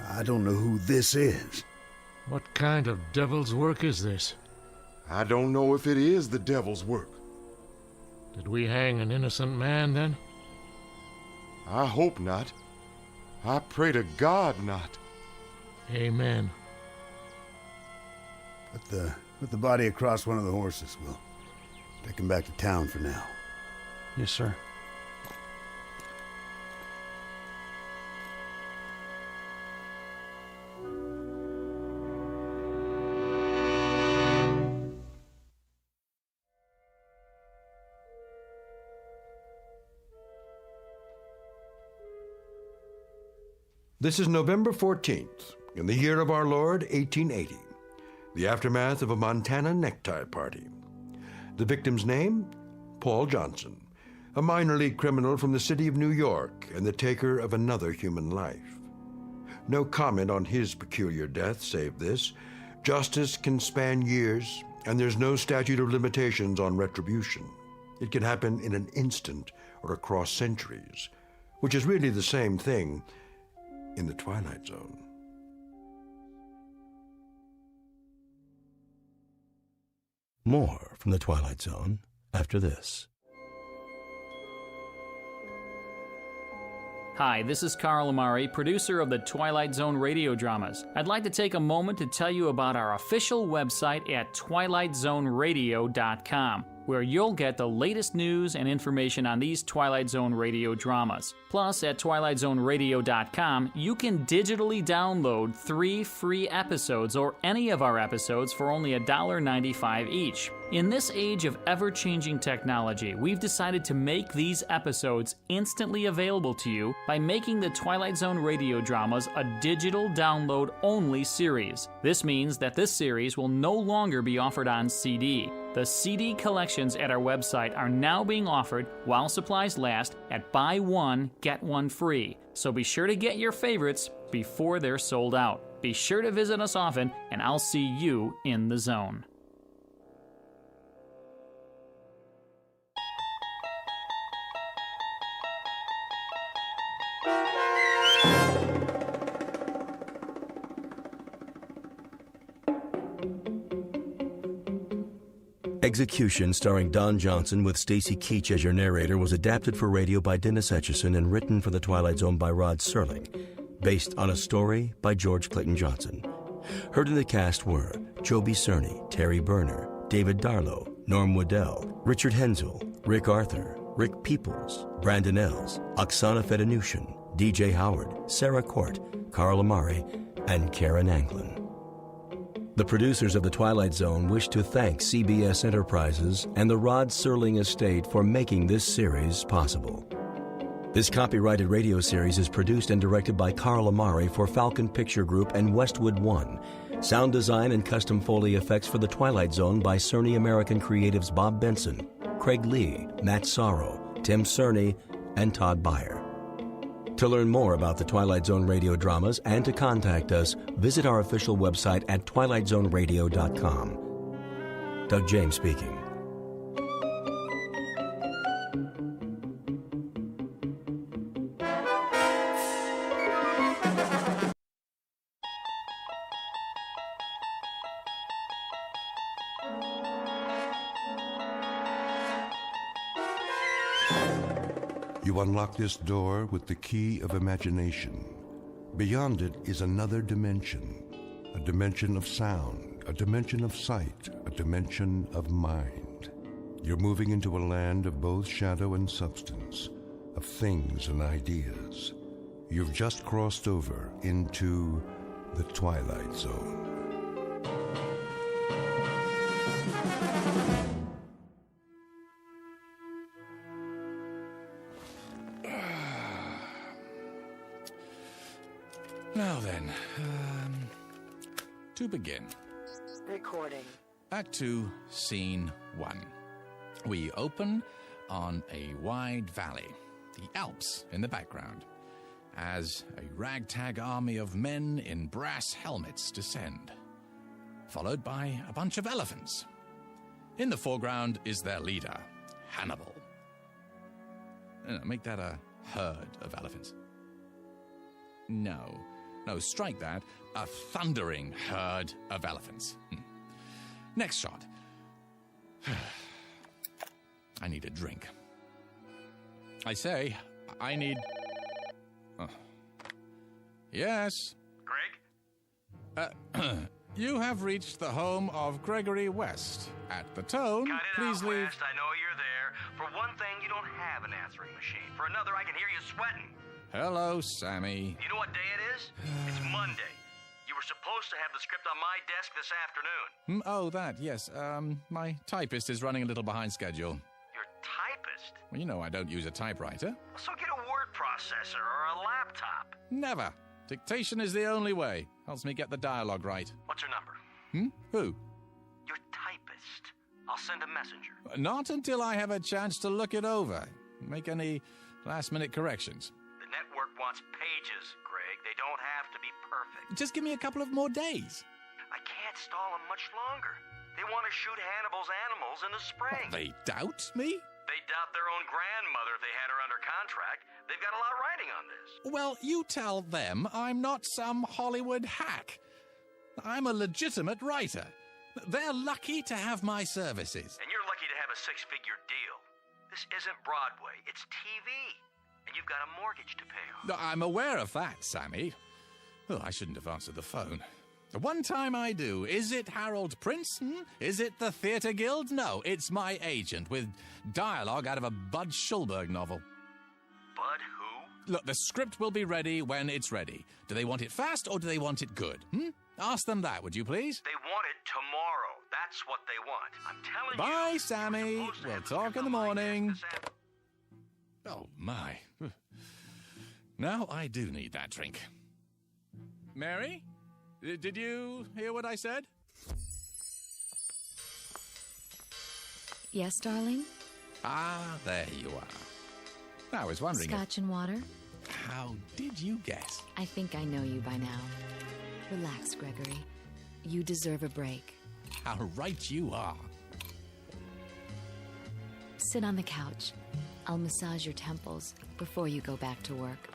I don't know who this is. What kind of devil's work is this? I don't know if it is the devil's work. Did we hang an innocent man, then? I hope not. I pray to God not. Amen. Put the body across one of the horses. We'll take him back to town for now. Yes, sir. This is November 14th, in the year of our Lord, 1880, the aftermath of a Montana necktie party. The victim's name? Paul Johnson, a minor league criminal from the city of New York and the taker of another human life. No comment on his peculiar death save this: justice can span years, and there's no statute of limitations on retribution. It can happen in an instant or across centuries, which is really the same thing in the Twilight Zone. More from the Twilight Zone after this. Hi, this is Carl Amari, producer of the Twilight Zone radio dramas. I'd like to take a moment to tell you about our official website at twilightzoneradio.com, where you'll get the latest news and information on these Twilight Zone radio dramas. Plus, at twilightzoneradio.com, you can digitally download 3 free episodes or any of our episodes for only $1.95 each. In this age of ever-changing technology, we've decided to make these episodes instantly available to you by making the Twilight Zone radio dramas a digital download-only series. This means that this series will no longer be offered on CD. The CD collections at our website are now being offered while supplies last at buy one, get one free. So be sure to get your favorites before they're sold out. Be sure to visit us often, and I'll see you in the zone. Execution, starring Don Johnson with Stacy Keach as your narrator, was adapted for radio by Dennis Etchison and written for The Twilight Zone by Rod Serling, based on a story by George Clayton Johnson. Heard in the cast were Joby Cerny, Terry Berner, David Darlow, Norm Waddell, Richard Hensel, Rick Arthur, Rick Peoples, Brandon Ells, Oksana Fedanushin, DJ Howard, Sarah Court, Carl Amari, and Karen Anglin. The producers of The Twilight Zone wish to thank CBS Enterprises and the Rod Serling Estate for making this series possible. This copyrighted radio series is produced and directed by Carl Amari for Falcon Picture Group and Westwood One. Sound design and custom Foley effects for The Twilight Zone by Cerny American Creatives Bob Benson, Craig Lee, Matt Sorrow, Tim Cerny, and Todd Beyer. To learn more about the Twilight Zone radio dramas and to contact us, visit our official website at twilightzoneradio.com. Doug James speaking. You unlock this door with the key of imagination. Beyond it is another dimension, a dimension of sound, a dimension of sight, a dimension of mind. You're moving into a land of both shadow and substance, of things and ideas. You've just crossed over into the Twilight Zone. Now then, to begin. Recording. Act 2, Scene 1. We open on a wide valley, the Alps in the background, as a ragtag army of men in brass helmets descend, followed by a bunch of elephants. In the foreground is their leader, Hannibal. Make that a herd of elephants. No, strike that. A thundering herd of elephants. Next shot. I need a drink. I say, I need... Oh. Yes? Greg? You have reached the home of Gregory West. At the tone, Cut it please out, leave... West. I know you're there. For one thing, you don't have an answering machine. For another, I can hear you sweating. Hello, Sammy. You know what day it is? It's Monday. You were supposed to have the script on my desk this afternoon. Oh, that, yes. My typist is running a little behind schedule. Your typist? Well, you know I don't use a typewriter. So get a word processor or a laptop. Never. Dictation is the only way. Helps me get the dialogue right. What's her number? Who? Your typist. I'll send a messenger. Not until I have a chance to look it over. Make any last-minute corrections. The network wants pages, Greg. They don't have to be perfect. Just give me a couple of more days. I can't stall them much longer. They want to shoot Hannibal's animals in the spring. They doubt me? They doubt their own grandmother if they had her under contract. They've got a lot riding on this. Well, you tell them I'm not some Hollywood hack. I'm a legitimate writer. They're lucky to have my services. And you're lucky to have a six-figure deal. This isn't Broadway, it's TV. And you've got a mortgage to pay off. I'm aware of that, Sammy. Oh, I shouldn't have answered the phone. One time I do. Is it Harold Prince? Is it the Theatre Guild? No, it's my agent with dialogue out of a Bud Schulberg novel. Bud who? Look, the script will be ready when it's ready. Do they want it fast or do they want it good? Ask them that, would you please? They want it tomorrow. That's what they want. I'm telling you. Bye, Sammy. We'll talk in the morning. Oh, my. Now I do need that drink. Mary? Did you hear what I said? Yes, darling? Ah, there you are. I was wondering... Scotch and water? How did you guess? I think I know you by now. Relax, Gregory. You deserve a break. How right you are. Sit on the couch. I'll massage your temples before you go back to work.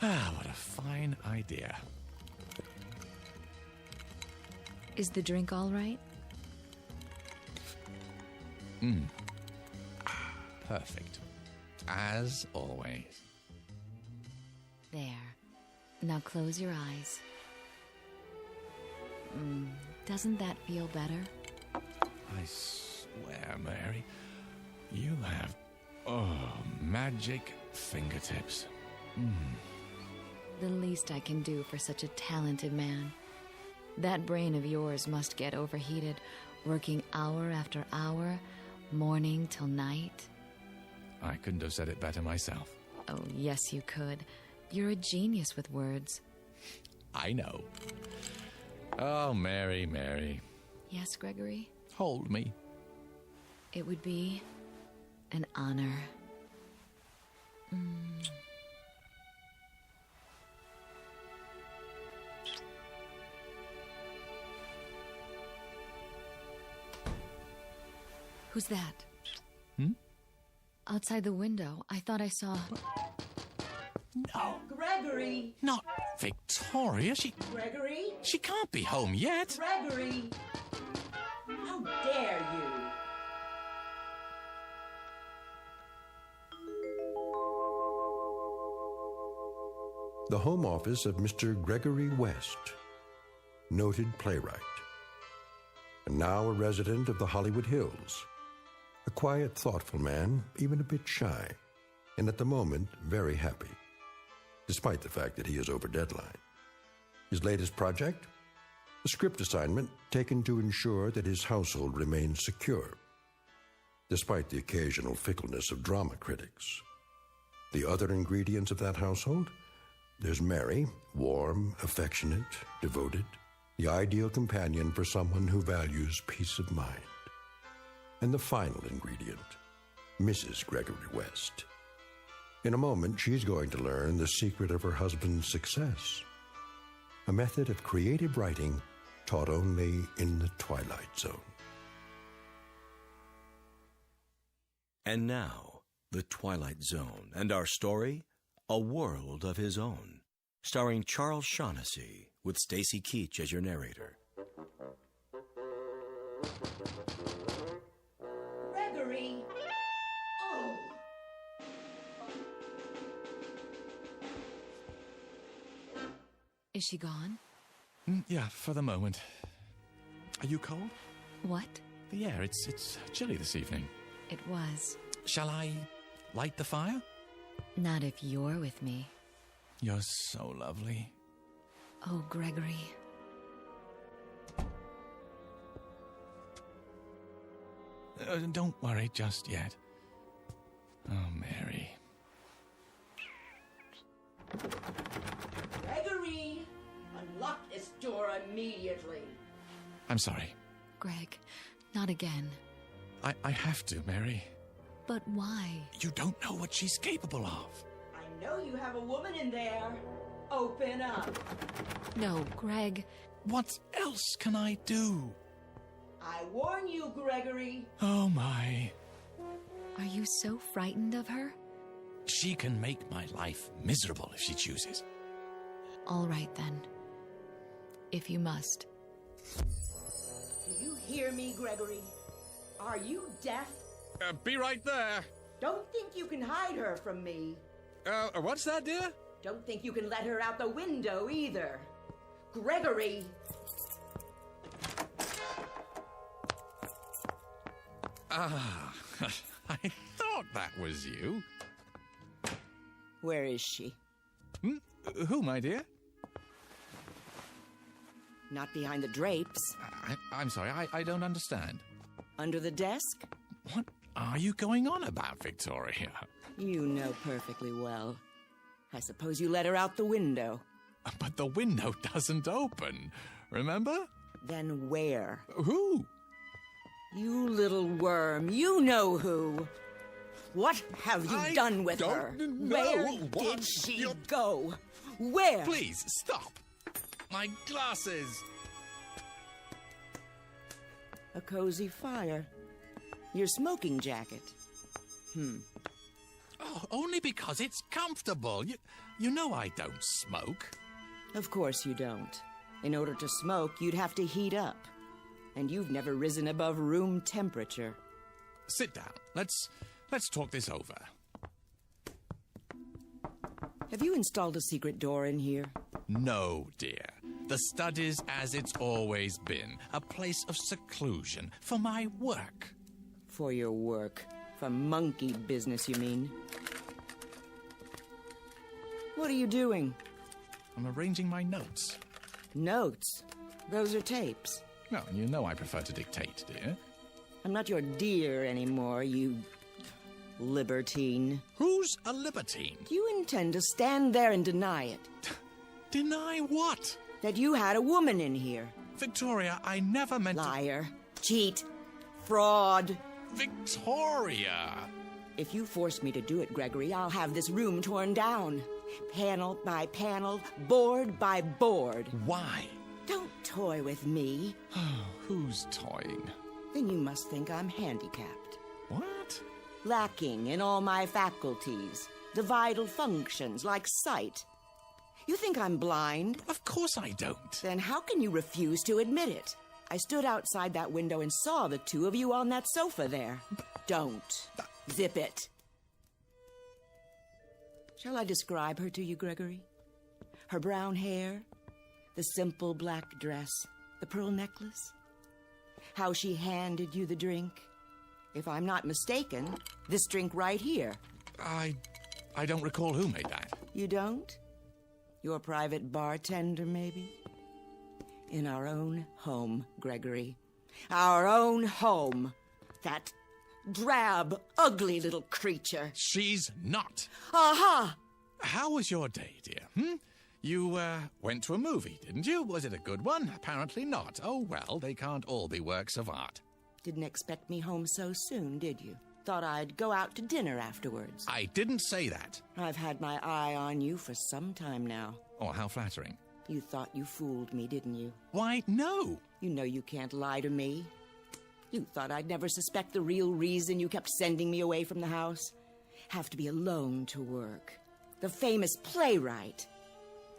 Ah, what a fine idea. Is the drink all right? Perfect. As always. There. Now close your eyes. Doesn't that feel better? I swear, Mary, you have, magic fingertips. The least I can do for such a talented man. That brain of yours must get overheated, working hour after hour, morning till night. I couldn't have said it better myself. Oh, yes, you could. You're a genius with words. I know. Oh, Mary, Mary. Yes, Gregory? Hold me. It would be an honor. Who's that? Outside the window, I thought I saw... No. Gregory! Not Victoria. Gregory? She can't be home yet. Gregory! How dare you! The home office of Mr. Gregory West, noted playwright, and now a resident of the Hollywood Hills. A quiet, thoughtful man, even a bit shy, and at the moment, very happy, despite the fact that he is over deadline. His latest project? A script assignment taken to ensure that his household remains secure, despite the occasional fickleness of drama critics. The other ingredients of that household? There's Mary, warm, affectionate, devoted, the ideal companion for someone who values peace of mind. And the final ingredient, Mrs. Gregory West. In a moment, she's going to learn the secret of her husband's success. A method of creative writing taught only in the Twilight Zone. And now, the Twilight Zone, and our story, A World of His Own, starring Charles Shaughnessy, with Stacy Keach as your narrator. Gregory! Oh! Is she gone? Yeah, for the moment. Are you cold? What? The air, it's chilly this evening. It was. Shall I light the fire? Not if you're with me. You're so lovely. Oh, Gregory. Don't worry just yet. Oh, Mary. Gregory! Unlock this door immediately. I'm sorry. Greg, not again. I have to, Mary. But why? You don't know what she's capable of. I know you have a woman in there. Open up. No, Greg. What else can I do? I warn you, Gregory. Oh, my. Are you so frightened of her? She can make my life miserable if she chooses. All right, then. If you must. Do you hear me, Gregory? Are you deaf? Be right there. Don't think you can hide her from me. What's that, dear? Don't think you can let her out the window either. Gregory! Ah, I thought that was you. Where is she? Who, my dear? Not behind the drapes. I'm sorry, I don't understand. Under the desk? What are you going on about, Victoria? You know perfectly well. I suppose you let her out the window. But the window doesn't open, remember? Then where? Who? You little worm, you know who. What have you done with her? Where did she go? Where? Please, stop. My glasses. A cozy fire. Your smoking jacket. Oh, only because it's comfortable. You know I don't smoke. Of course you don't. In order to smoke, you'd have to heat up. And you've never risen above room temperature. Sit down. Let's talk this over. Have you installed a secret door in here? No, dear. The study's as it's always been. A place of seclusion for my work. For your work. For monkey business, you mean? What are you doing? I'm arranging my notes. Notes? Those are tapes. Well, you know I prefer to dictate, dear. I'm not your dear anymore, you libertine. Who's a libertine? You intend to stand there and deny it. Deny what? That you had a woman in here. Victoria, I never meant Liar. Cheat. Fraud. Victoria! If you force me to do it, Gregory, I'll have this room torn down. Panel by panel, board by board. Why? Don't toy with me. Who's toying? Then you must think I'm handicapped. What? Lacking in all my faculties. The vital functions, like sight. You think I'm blind? Of course I don't. Then how can you refuse to admit it? I stood outside that window and saw the two of you on that sofa there. Don't. Zip it. Shall I describe her to you, Gregory? Her brown hair, the simple black dress, the pearl necklace, how she handed you the drink. If I'm not mistaken, this drink right here. I don't recall who made that. You don't? Your private bartender, maybe? In our own home, Gregory. Our own home. That drab, ugly little creature. She's not. Aha! How was your day, dear? You, went to a movie, didn't you? Was it a good one? Apparently not. Oh, well, they can't all be works of art. Didn't expect me home so soon, did you? Thought I'd go out to dinner afterwards. I didn't say that. I've had my eye on you for some time now. Oh, how flattering. You thought you fooled me, didn't you? Why, no. You know you can't lie to me. You thought I'd never suspect the real reason you kept sending me away from the house. Have to be alone to work. The famous playwright.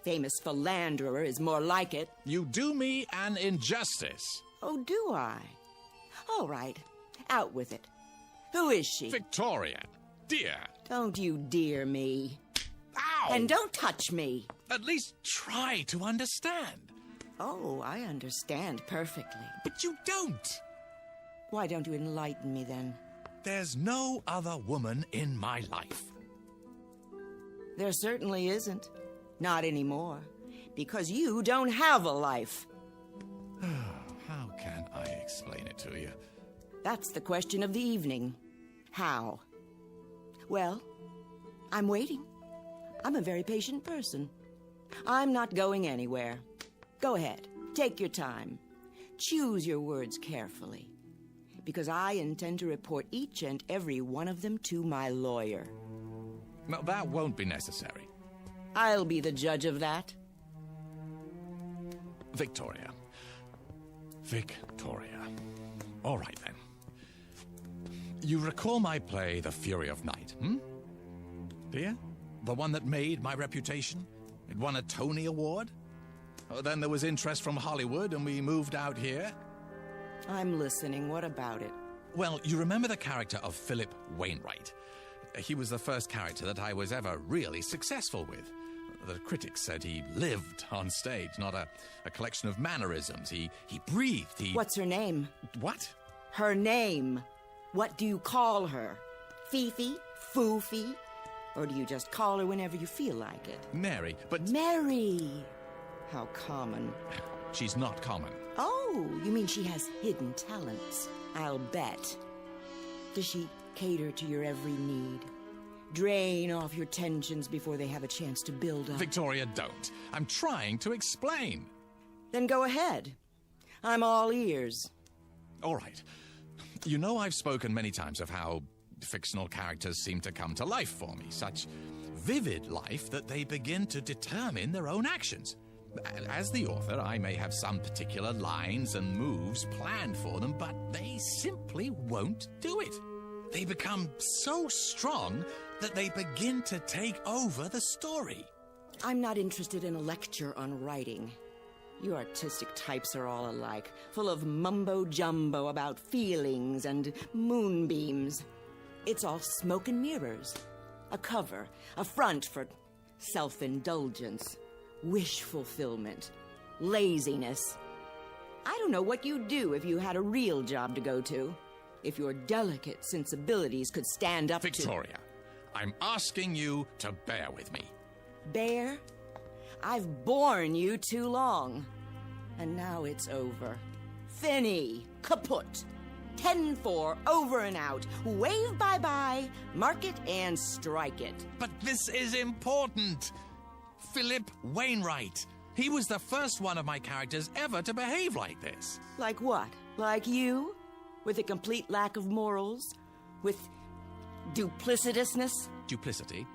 Famous philanderer is more like it. You do me an injustice. Oh, do I? All right. Out with it. Who is she? Victoria. Dear. Don't you dear me. Ow! And don't touch me. At least try to understand. Oh, I understand perfectly. But you don't. Why don't you enlighten me, then? There's no other woman in my life. There certainly isn't. Not anymore. Because you don't have a life. How can I explain it to you? That's the question of the evening. How? Well, I'm waiting. I'm a very patient person. I'm not going anywhere. Go ahead. Take your time. Choose your words carefully. Because I intend to report each and every one of them to my lawyer. No, that won't be necessary. I'll be the judge of that. Victoria. All right, then. You recall my play, The Fury of Night, Do you? The one that made my reputation? It won a Tony Award? Oh, then there was interest from Hollywood, and we moved out here. I'm listening. What about it? Well, you remember the character of Philip Wainwright. He was the first character that I was ever really successful with. The critics said he lived on stage, not a collection of mannerisms. He breathed, What's her name? What? Her name. What do you call her? Fifi? Foofy? Or do you just call her whenever you feel like it? Mary, but... Mary! How common. She's not common. Oh, you mean she has hidden talents? I'll bet. Does she cater to your every need? Drain off your tensions before they have a chance to build up? Victoria, don't. I'm trying to explain. Then go ahead. I'm all ears. All right. You know I've spoken many times of how fictional characters seem to come to life for me. Such vivid life that they begin to determine their own actions. As the author, I may have some particular lines and moves planned for them, but they simply won't do it. They become so strong that they begin to take over the story. I'm not interested in a lecture on writing. You artistic types are all alike, full of mumbo-jumbo about feelings and moonbeams. It's all smoke and mirrors. A cover, a front for self-indulgence, wish fulfillment, laziness. I don't know what you'd do if you had a real job to go to. If your delicate sensibilities could stand up Victoria, I'm asking you to bear with me. Bear? I've borne you too long. And now it's over. Finny, kaput. 10-4, over and out. Wave bye-bye, mark it and strike it. But this is important. Philip Wainwright. He was the first one of my characters ever to behave like this. Like what? Like you? With a complete lack of morals? With duplicitousness? Duplicity?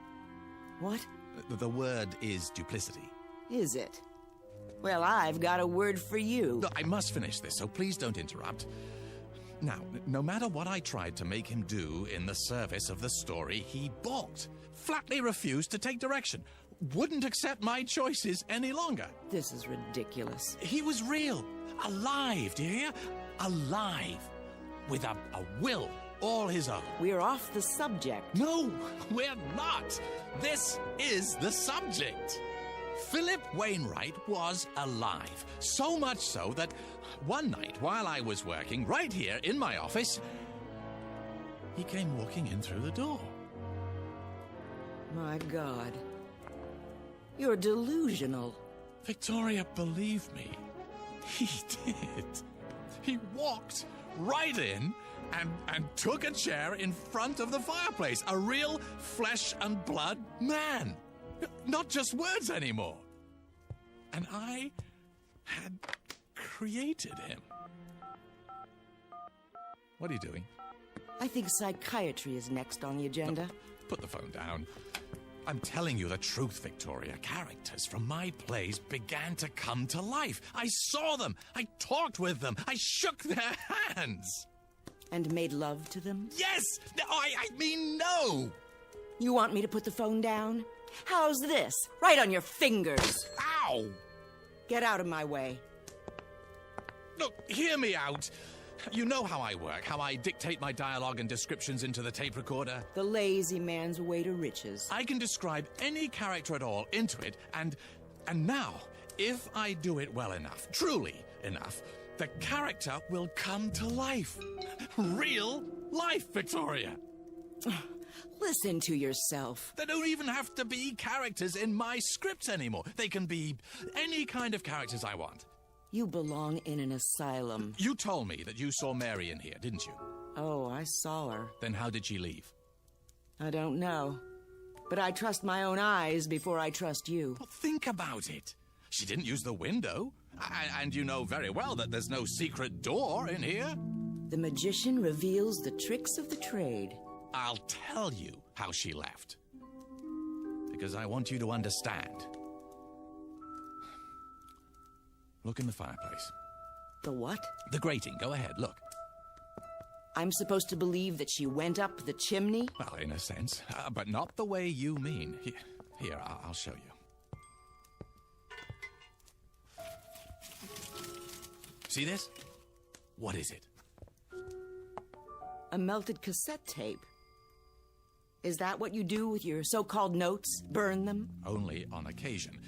What? The word is duplicity. Is it? Well, I've got a word for you. Look, I must finish this, so please don't interrupt. Now, no matter what I tried to make him do in the service of the story, he balked. Flatly refused to take direction. Wouldn't accept my choices any longer. This is ridiculous. He was real. Alive, do you hear? Alive. With a will all his own. We're off the subject. No, we're not. This is the subject. Philip Wainwright was alive. So much so that one night while I was working right here in my office, he came walking in through the door. My God. You're delusional. Victoria, believe me, he did. He walked right in and took a chair in front of the fireplace. A real flesh and blood man. Not just words anymore. And I had created him. What are you doing? I think psychiatry is next on the agenda. No, put the phone down. I'm telling you the truth, Victoria. Characters from my plays began to come to life. I saw them. I talked with them. I shook their hands. And made love to them? Yes! I mean no! You want me to put the phone down? How's this? Right on your fingers. Ow! Get out of my way. Look, hear me out. You know how I work, how I dictate my dialogue and descriptions into the tape recorder. The lazy man's way to riches. I can describe any character at all into it, and now, if I do it well enough, truly enough, the character will come to life. Real life, Victoria. Listen to yourself. They don't even have to be characters in my scripts anymore. They can be any kind of characters I want. You belong in an asylum. You told me that you saw Mary in here, didn't you? Oh, I saw her. Then how did she leave? I don't know. But I trust my own eyes before I trust you. Well, think about it. She didn't use the window. And you know very well that there's no secret door in here. The magician reveals the tricks of the trade. I'll tell you how she left. Because I want you to understand. Look in the fireplace. The what? The grating. Go ahead, look. I'm supposed to believe that she went up the chimney? Well, in a sense, but not the way you mean. Here, I'll show you. See this? What is it? A melted cassette tape. Is that what you do with your so-called notes? Burn them? Only on occasion.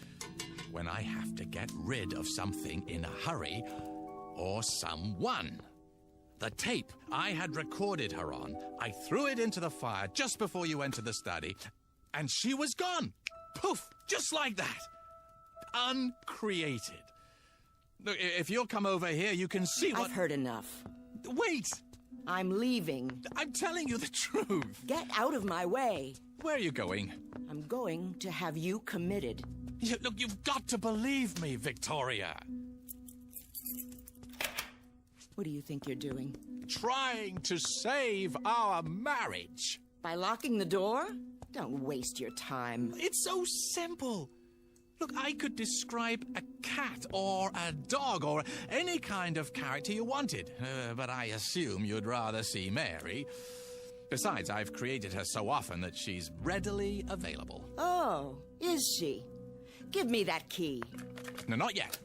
When I have to get rid of something in a hurry, or someone. The tape I had recorded her on, I threw it into the fire just before you entered the study, and she was gone. Poof! Just like that. Uncreated. Look, if you'll come over here, you can see what... I've heard enough. Wait! I'm leaving. I'm telling you the truth. Get out of my way. Where are you going? I'm going to have you committed. Look, you've got to believe me, Victoria. What do you think you're doing? Trying to save our marriage. By locking the door? Don't waste your time. It's so simple. Look, I could describe a cat or a dog or any kind of character you wanted, but I assume you'd rather see Mary. Besides, I've created her so often that she's readily available. Oh, is she? Give me that key. No, not yet.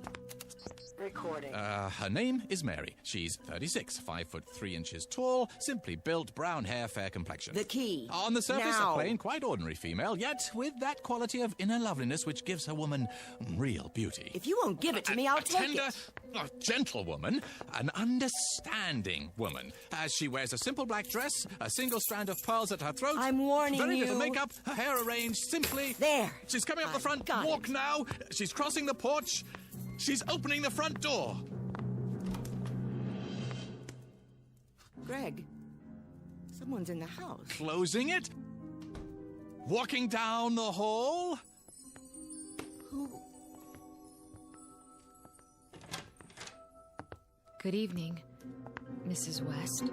Recording. Her name is Mary. She's 36, 5 foot 3 inches tall, simply built, brown hair, fair complexion. The key. On the surface, Now. a plain, quite ordinary female, yet with that quality of inner loveliness which gives her woman real beauty. If you won't give it to me, I'll take it. A gentle woman, an understanding woman. As she wears a simple black dress, a single strand of pearls at her throat. I'm warning very you. little makeup, her hair arranged simply. There. She's coming up the front walk now. She's crossing the porch. She's opening the front door. Greg, someone's in the house. Closing it. Walking down the hall. Who? Good evening, Mrs. West.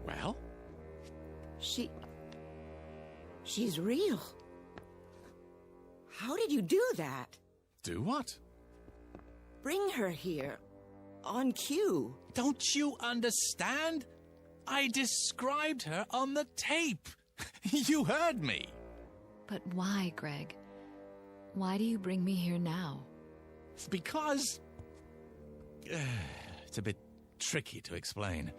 Well? She's real. How did you do that? Do what? Bring her here. On cue. Don't you understand? I described her on the tape. You heard me. But why, Greg? Why do you bring me here now? Because... it's a bit tricky to explain.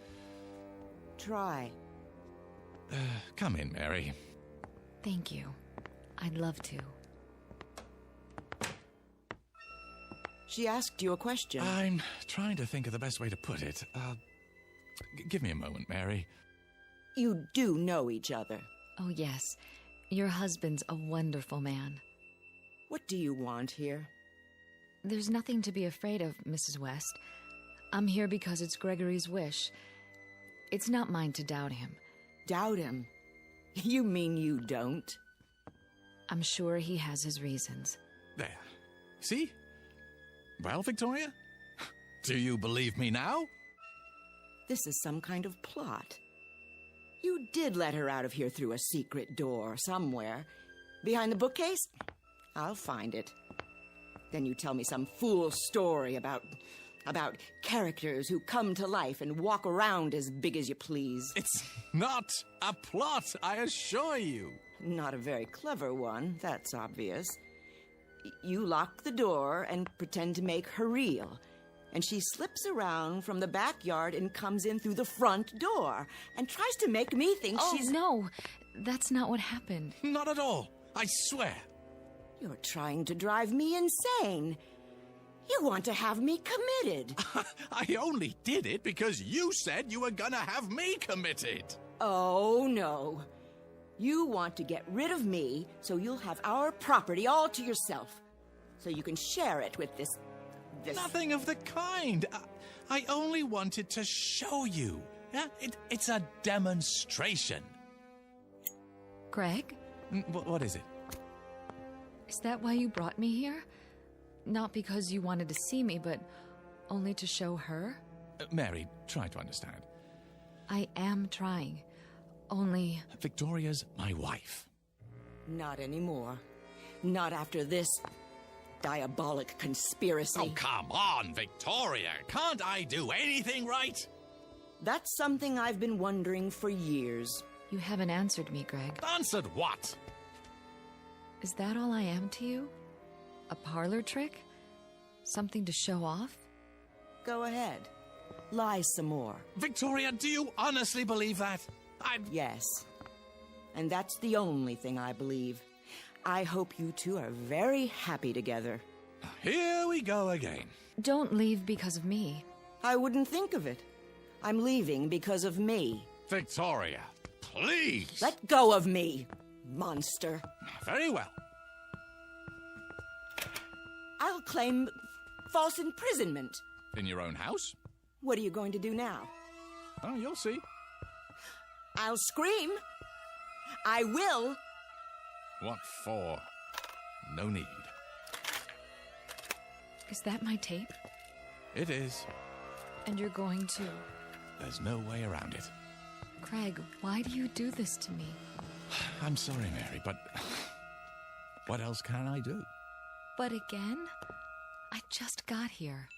Try. Come in, Mary. Thank you. I'd love to. She asked you a question. I'm trying to think of the best way to put it. Give me a moment, Mary. You do know each other. Oh, yes. Your husband's a wonderful man. What do you want here? There's nothing to be afraid of, Mrs. West. I'm here because it's Gregory's wish. It's not mine to doubt him. Doubt him? You mean you don't? I'm sure he has his reasons. There. See? Well, Victoria? Do you believe me now? This is some kind of plot. You did let her out of here through a secret door somewhere. Behind the bookcase? I'll find it. Then you tell me some fool story about characters who come to life and walk around as big as you please. It's not a plot, I assure you. Not a very clever one, that's obvious. You lock the door and pretend to make her real. And she slips around from the backyard and comes in through the front door and tries to make me think she's... Oh, no. That's not what happened. Not at all. I swear. You're trying to drive me insane. You want to have me committed. I only did it because you said you were gonna have me committed. Oh, no. You want to get rid of me so you'll have our property all to yourself. So you can share it with this... Nothing of the kind. I only wanted to show you. Yeah, it's a demonstration. Greg? What is it? Is that why you brought me here? Not because you wanted to see me, but only to show her? Mary, try to understand. I am trying. Only... Victoria's my wife. Not anymore. Not after this diabolic conspiracy. Oh, come on, Victoria. Can't I do anything right? That's something I've been wondering for years. You haven't answered me, Greg. Answered what? Is that all I am to you? A parlor trick? Something to show off? Go ahead. Lie some more. Victoria, do you honestly believe that? Yes. And that's the only thing I believe. I hope you two are very happy together. Here we go again. Don't leave because of me. I wouldn't think of it. I'm leaving because of me. Victoria, please. Let go of me, monster. Very well. I'll claim false imprisonment. In your own house? What are you going to do now? Oh, you'll see. I'll scream. I will. What for? No need. Is that my tape? It is. And you're going to... There's no way around it. Craig, why do you do this to me? I'm sorry, Mary, but... what else can I do? But again? I just got here.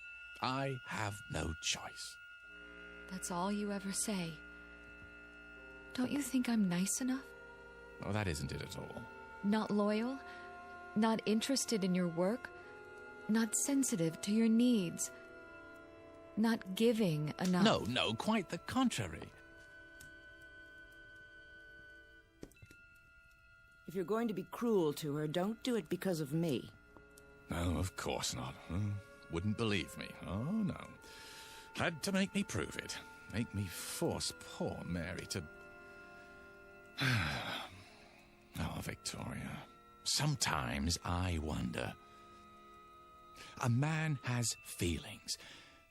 I have no choice. That's all you ever say. Don't you think I'm nice enough? Oh, that isn't it at all. Not loyal? Not interested in your work? Not sensitive to your needs? Not giving enough? No, quite the contrary. If you're going to be cruel to her, don't do it because of me. No, of course not. Wouldn't believe me. Oh, no. Had to make me prove it. Make me force poor Mary to... Oh, Victoria. Sometimes I wonder. A man has feelings.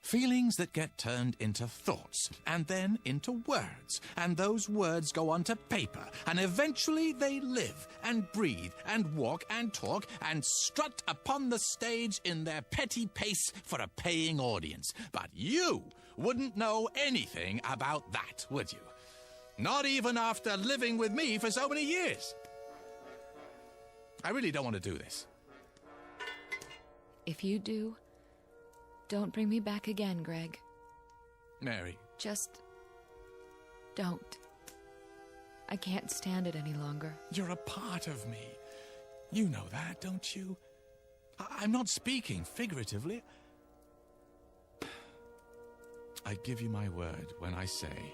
Feelings that get turned into thoughts, and then into words. And those words go onto paper, and eventually they live, and breathe, and walk, and talk, and strut upon the stage in their petty pace for a paying audience. But you wouldn't know anything about that, would you? Not even after living with me for so many years. I really don't want to do this. If you do, don't bring me back again, Greg. Mary. Just don't. I can't stand it any longer. You're a part of me. You know that, don't you? I'm not speaking figuratively. I give you my word when I say,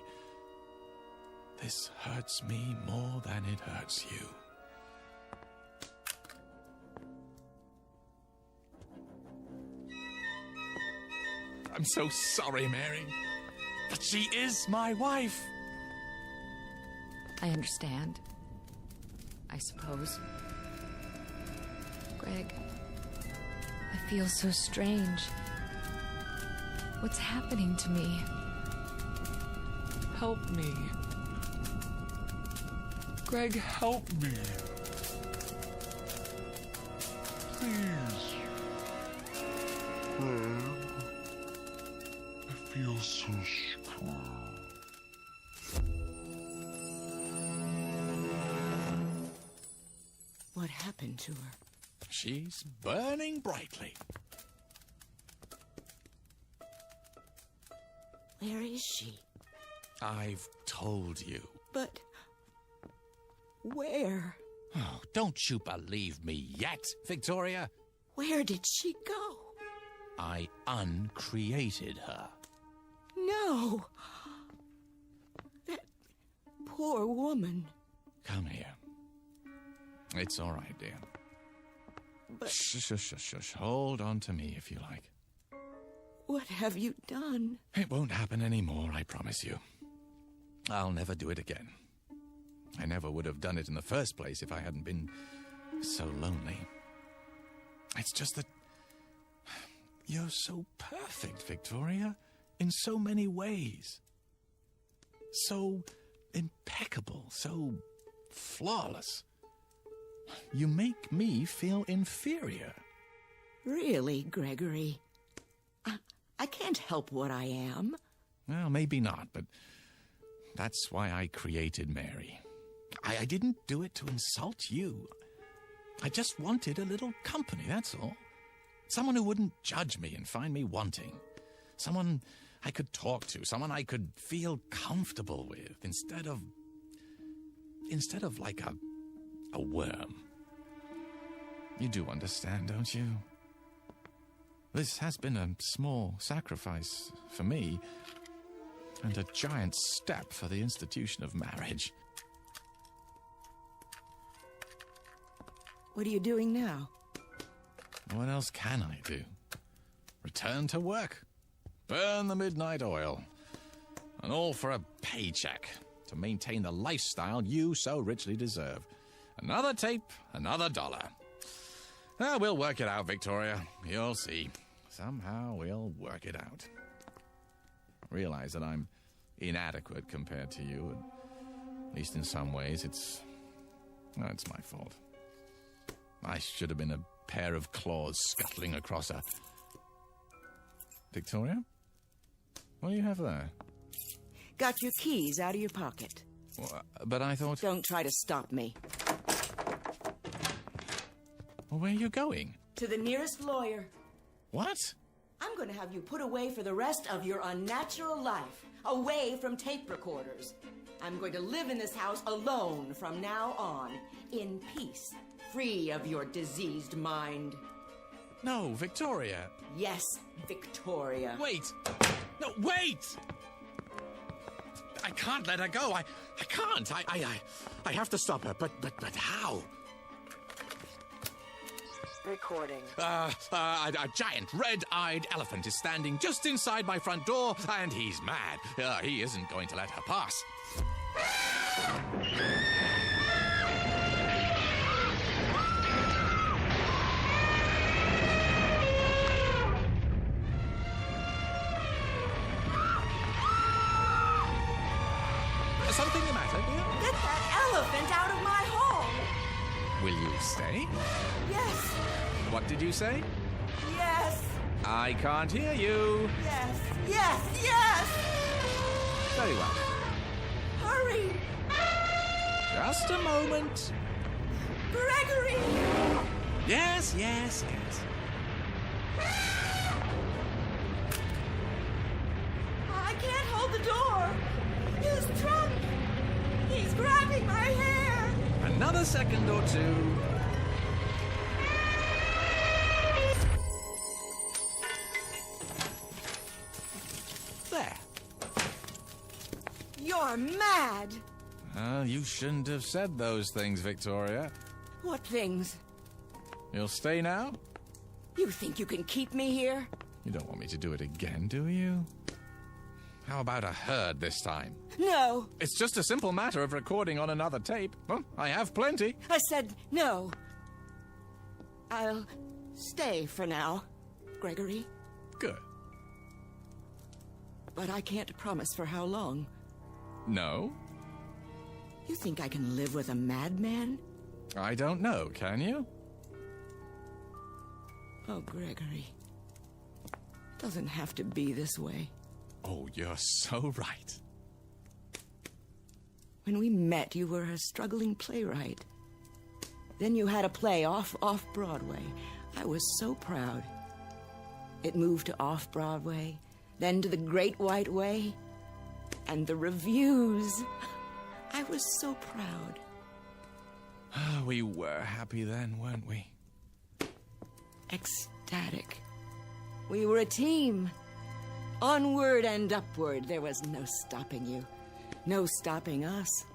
this hurts me more than it hurts you. I'm so sorry, Mary, but she is my wife. I understand. I suppose. Greg, I feel so strange. What's happening to me? Help me. Greg, help me. Please. Greg. I feel so strong. What happened to her? She's burning brightly. Where is she? I've told you. But where? Oh, don't you believe me yet, Victoria? Where did she go? I uncreated her. No. That poor woman. Come here. It's all right, dear. But Shush. Hold on to me if you like. what have you done? It won't happen anymore, I promise you. I'll never do it again. I never would have done it in the first place if I hadn't been so lonely. It's just that you're so perfect, Victoria, in so many ways. So impeccable, so flawless. You make me feel inferior. Really, Gregory? I can't help what I am. Well, maybe not, but that's why I created Mary. I didn't do it to insult you. I just wanted a little company, that's all. Someone who wouldn't judge me and find me wanting. Someone I could talk to, someone I could feel comfortable with, instead of like a worm. You do understand, don't you? This has been a small sacrifice for me, and a giant step for the institution of marriage. What are you doing now? What else can I do? Return to work. Burn the midnight oil. And all for a paycheck to maintain the lifestyle you so richly deserve. Another tape, another dollar. We'll work it out, Victoria. You'll see. Somehow we'll work it out. Realize that I'm inadequate compared to you. At least in some ways, it's my fault. I should have been a pair of claws scuttling across a... Victoria? What do you have there? Got your keys out of your pocket. Well, but I thought... Don't try to stop me. Well, where are you going? To the nearest lawyer. What? I'm going to have you put away for the rest of your unnatural life. Away from tape recorders. I'm going to live in this house alone from now on. In peace. free of your diseased mind. No, Victoria. Yes, Victoria. Wait! No, wait! I can't let her go. I can't. I have to stop her. But how? Recording. A giant red-eyed elephant is standing just inside my front door, and he's mad. He isn't going to let her pass. Something the matter, dear? Get that elephant out of my home! Will you stay? Yes! What did you say? Yes! I can't hear you. Yes! Yes! Yes! Very well. Hurry! Just a moment. Gregory! Yes. I can't hold the door! His trunk! He's grabbing my hair! Another second or two. There. You're mad! You shouldn't have said those things, Victoria. What things? You'll stay now? You think you can keep me here? You don't want me to do it again, do you? How about a herd this time? No! It's just a simple matter of recording on another tape. Well, I have plenty. I said no. I'll stay for now, Gregory. Good. But I can't promise for how long. No? You think I can live with a madman? I don't know, can you? Oh, Gregory. It doesn't have to be this way. Oh, you're so right. When we met, you were a struggling playwright. Then you had a play off Broadway. I was so proud. It moved to off-Broadway, then to the Great White Way, and the reviews. I was so proud. We were happy then, weren't we? Ecstatic. We were a team. Onward and upward. There was no stopping you. No stopping us.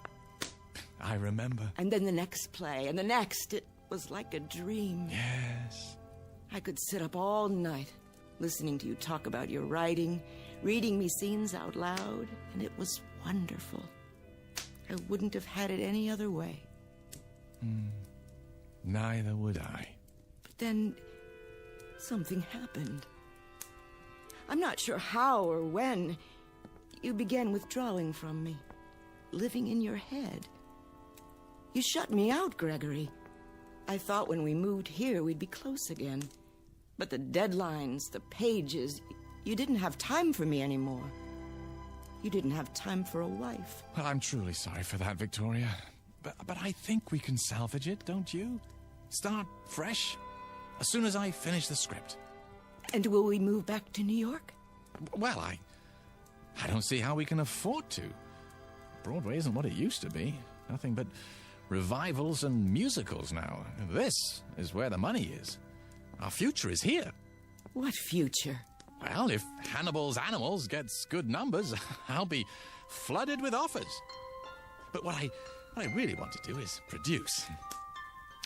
I remember. And then the next play, and the next. It was like a dream. Yes. I could sit up all night, listening to you talk about your writing, reading me scenes out loud, and it was wonderful. I wouldn't have had it any other way. Neither would I. But then, something happened. I'm not sure how or when. You began withdrawing from me, living in your head. You shut me out, Gregory. I thought when we moved here we'd be close again. But the deadlines, the pages, you didn't have time for me anymore. You didn't have time for a wife. Well, I'm truly sorry for that, Victoria. But I think we can salvage it, don't you? Start fresh, as soon as I finish the script. And will we move back to New York? Well, I don't see how we can afford to. Broadway isn't what it used to be. Nothing but revivals and musicals now. This is where the money is. Our future is here. What future? Well, if Hannibal's Animals gets good numbers, I'll be flooded with offers. But what I really want to do is produce.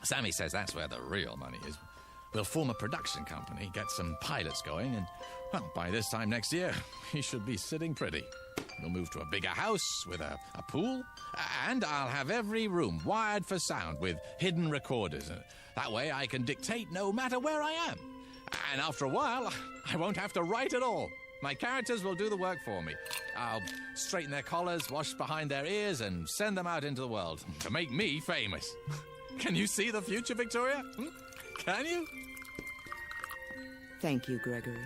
Sammy says that's where the real money is. We'll form a production company, get some pilots going, and, well, by this time next year, we should be sitting pretty. We'll move to a bigger house with a pool, and I'll have every room wired for sound with hidden recorders. That way I can dictate no matter where I am. And after a while, I won't have to write at all. My characters will do the work for me. I'll straighten their collars, wash behind their ears, and send them out into the world to make me famous. Can you see the future, Victoria? Can you? Thank you, Gregory.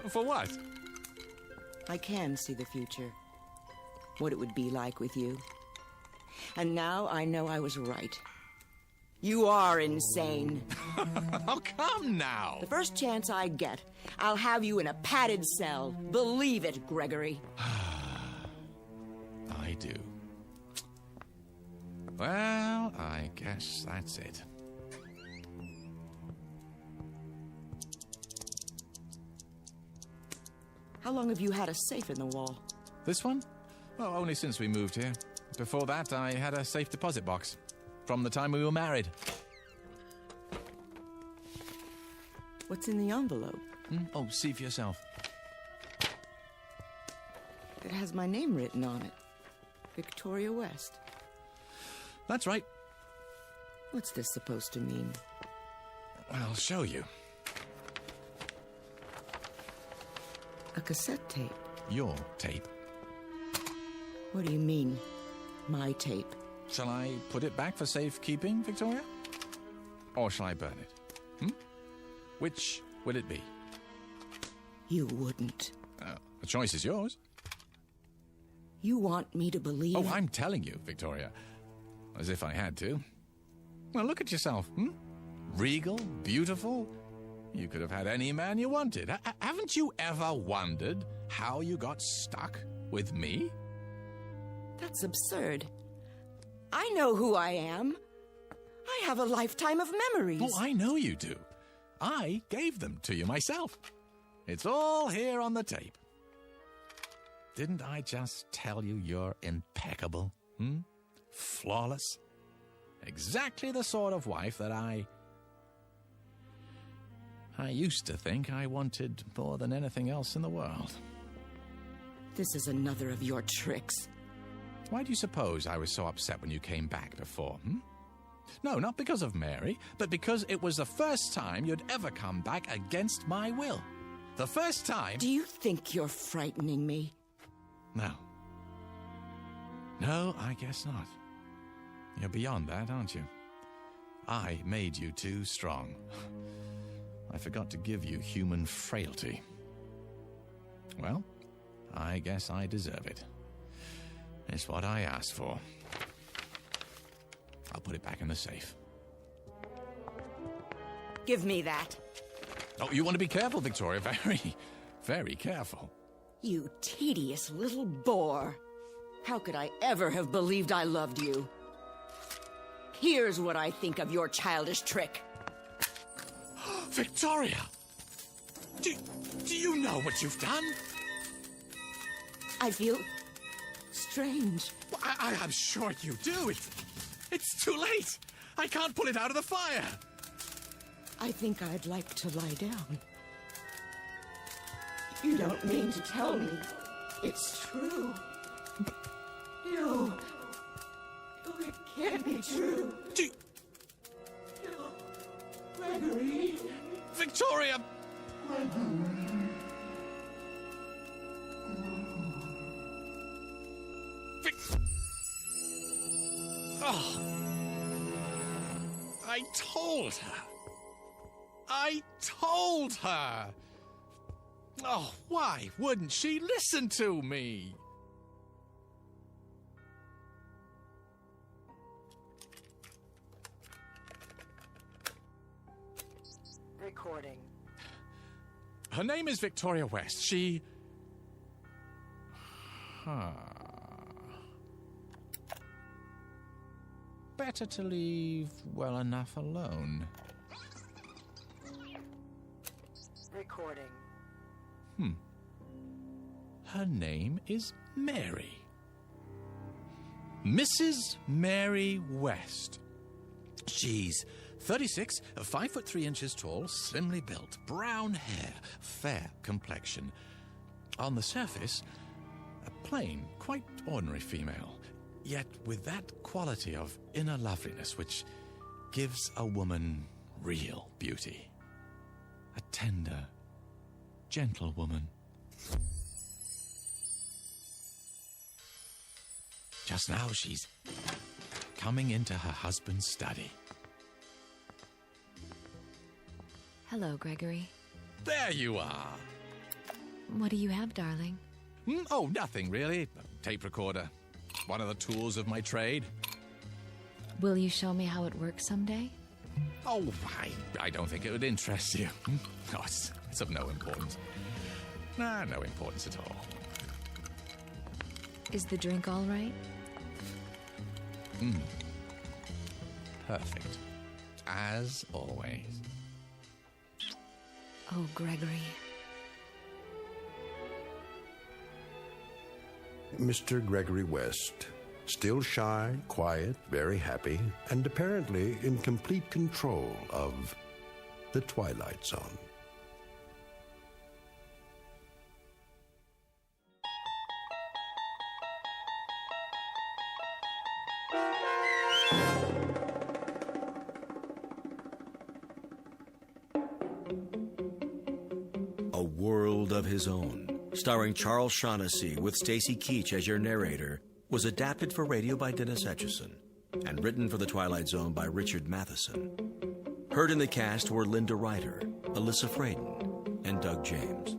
For what? I can see the future. What it would be like with you. And now I know I was right. You are insane. Oh, come now. The first chance I get, I'll have you in a padded cell. Believe it, Gregory. I do. Well, I guess that's it. How long have you had a safe in the wall? This one? Oh, only since we moved here. Before that, I had a safe deposit box. From the time we were married. What's in the envelope? Oh, see for yourself. It has my name written on it. Victoria West. That's right. What's this supposed to mean? I'll show you. A cassette tape. Your tape. What do you mean, my tape? Shall I put it back for safekeeping, Victoria? Or shall I burn it? Which will it be? You wouldn't. The choice is yours. You want me to believe... Oh, I'm telling you, Victoria. As if I had to. Well, look at yourself, Regal, beautiful. You could have had any man you wanted. Haven't you ever wondered how you got stuck with me? That's absurd. I know who I am. I have a lifetime of memories. Oh, I know you do. I gave them to you myself. It's all here on the tape. Didn't I just tell you you're impeccable? Flawless? Exactly the sort of wife that I used to think I wanted more than anything else in the world. This is another of your tricks. Why do you suppose I was so upset when you came back before, No, not because of Mary, but because it was the first time you'd ever come back against my will. The first time... Do you think you're frightening me? No. No, I guess not. You're beyond that, aren't you? I made you too strong. I forgot to give you human frailty. Well, I guess I deserve it. It's what I asked for. I'll put it back in the safe. Give me that. Oh, you want to be careful, Victoria. Very, very careful. You tedious little bore. How could I ever have believed I loved you? Here's what I think of your childish trick. Victoria! Do you know what you've done? I feel strange. Well, I'm sure you do. It's too late. I can't pull it out of the fire. I think I'd like to lie down. You don't mean to tell me it's true. No. Oh, it can't be true. No. Gregory. Victoria! Oh. I told her. I told her. Oh, why wouldn't she listen to me? Recording. Her name is Victoria West. She... Better to leave well enough alone. Recording. Her name is Mary. Mrs. Mary West. She's 36, 5'3" tall, slimly built, brown hair, fair complexion. On the surface, a plain, quite ordinary female, yet with that quality of inner loveliness which gives a woman real beauty. A tender, gentle woman. Just now she's coming into her husband's study. Hello, Gregory. There you are. What do you have, darling? Oh, nothing really. A tape recorder. One of the tools of my trade. Will you show me how it works someday? Oh, I don't think it would interest you. Oh, it's of no importance. Nah, no importance at all. Is the drink all right? Perfect. As always. Oh, Gregory. Mr. Gregory West, still shy, quiet, very happy, and apparently in complete control of the Twilight Zone. A World of His Own, starring Charles Shaughnessy with Stacy Keach as your narrator, was adapted for radio by Dennis Etchison and written for The Twilight Zone by Richard Matheson. Heard in the cast were Linda Ryder, Alyssa Fraden, and Doug James.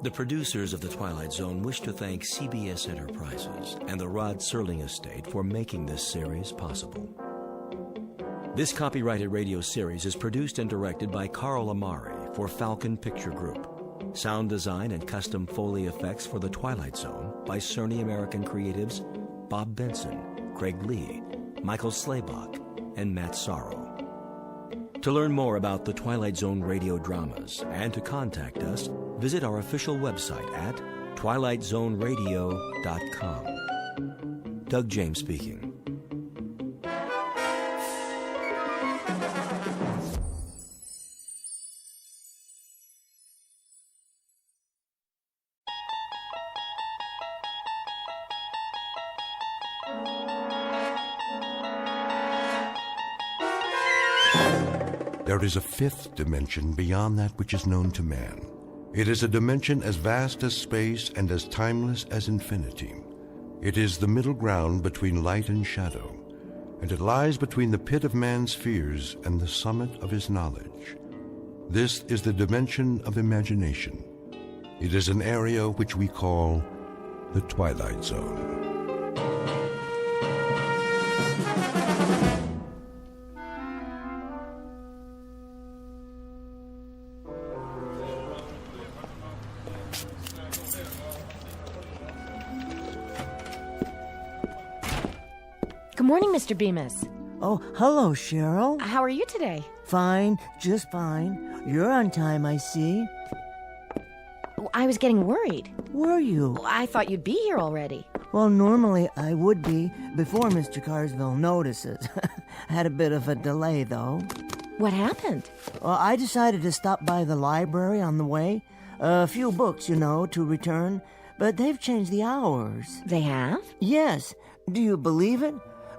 The producers of The Twilight Zone wish to thank CBS Enterprises and the Rod Serling estate for making this series possible. This copyrighted radio series is produced and directed by Carl Amari for Falcon Picture Group. Sound design and custom Foley effects for The Twilight Zone by Cerny American creatives Bob Benson, Craig Lee, Michael Slaybach, and Matt Sorrow. To learn more about the Twilight Zone radio dramas and to contact us, visit our official website at twilightzoneradio.com. Doug James speaking. There is a fifth dimension beyond that which is known to man. It is a dimension as vast as space and as timeless as infinity. It is the middle ground between light and shadow, and it lies between the pit of man's fears and the summit of his knowledge. This is the dimension of imagination. It is an area which we call the Twilight Zone. Good morning, Mr. Bemis. Oh, hello, Cheryl. How are you today? Fine, just fine. You're on time, I see. I was getting worried. Were you? I thought you'd be here already. Well, normally I would be before Mr. Carsville notices. Had a bit of a delay, though. What happened? Well, I decided to stop by the library on the way. A few books, to return. But they've changed the hours. They have? Yes. Do you believe it?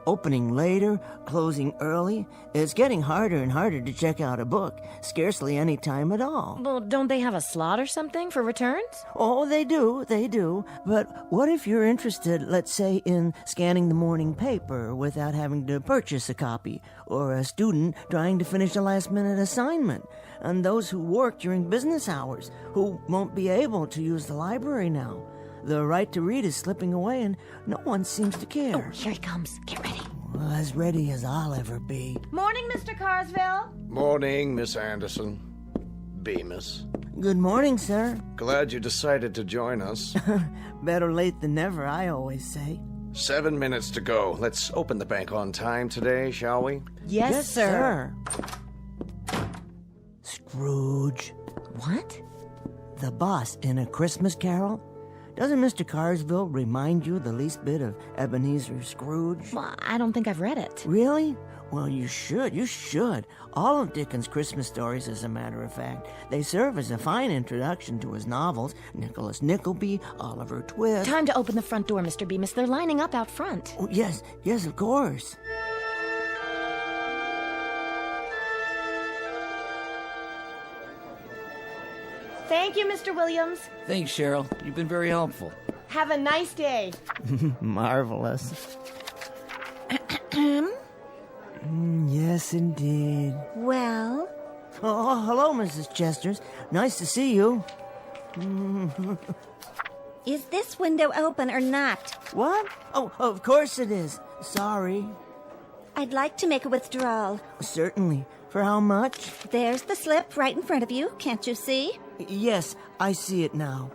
Opening later, closing early. It's getting harder and harder to check out a book. Scarcely any time at all. Well, don't they have a slot or something for returns? Oh, they do. But what if you're interested, let's say, in scanning the morning paper without having to purchase a copy? Or a student trying to finish a last-minute assignment? And those who work during business hours, who won't be able to use the library now? The right to read is slipping away, and no one seems to care. Oh, here he comes. Get ready. Well, as ready as I'll ever be. Morning, Mr. Carsville. Morning, Miss Anderson. Bemis. Good morning, sir. Glad you decided to join us. Better late than never, I always say. 7 minutes to go. Let's open the bank on time today, shall we? Yes, sir. Scrooge. What? The boss in A Christmas Carol? Doesn't Mr. Carsville remind you the least bit of Ebenezer Scrooge? Well, I don't think I've read it. Really? Well, you should. All of Dickens' Christmas stories, as a matter of fact. They serve as a fine introduction to his novels. Nicholas Nickleby, Oliver Twist. Time to open the front door, Mr. Bemis. They're lining up out front. Oh, yes, of course. Thank you, Mr. Williams. Thanks, Cheryl. You've been very helpful. Have a nice day. Marvelous. Yes, indeed. Well? Oh, hello, Mrs. Chesters. Nice to see you. Is this window open or not? What? Oh, of course it is. Sorry. I'd like to make a withdrawal. Certainly. For how much? There's the slip right in front of you. Can't you see? Yes, I see it now.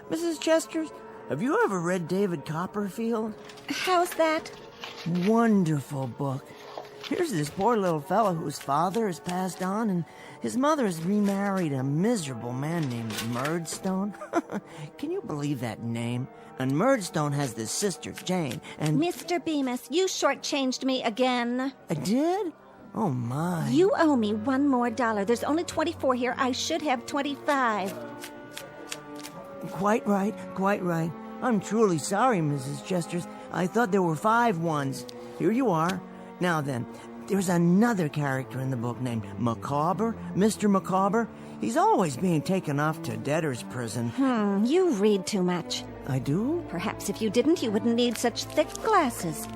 Mrs. Chesters, have you ever read David Copperfield? How's that? Wonderful book. Here's this poor little fellow whose father has passed on, and his mother has remarried a miserable man named Murdstone. Can you believe that name? And Murdstone has this sister, Jane, and... Mr. Bemis, you shortchanged me again. I did? Oh, my. You owe me $1 more. There's only 24 here. I should have 25. Quite right, quite right. I'm truly sorry, Mrs. Chesters. I thought there were 5 ones. Here you are. Now then, there's another character in the book named Macabre, Mr. Macabre. He's always being taken off to debtor's prison. You read too much. I do? Perhaps if you didn't, you wouldn't need such thick glasses.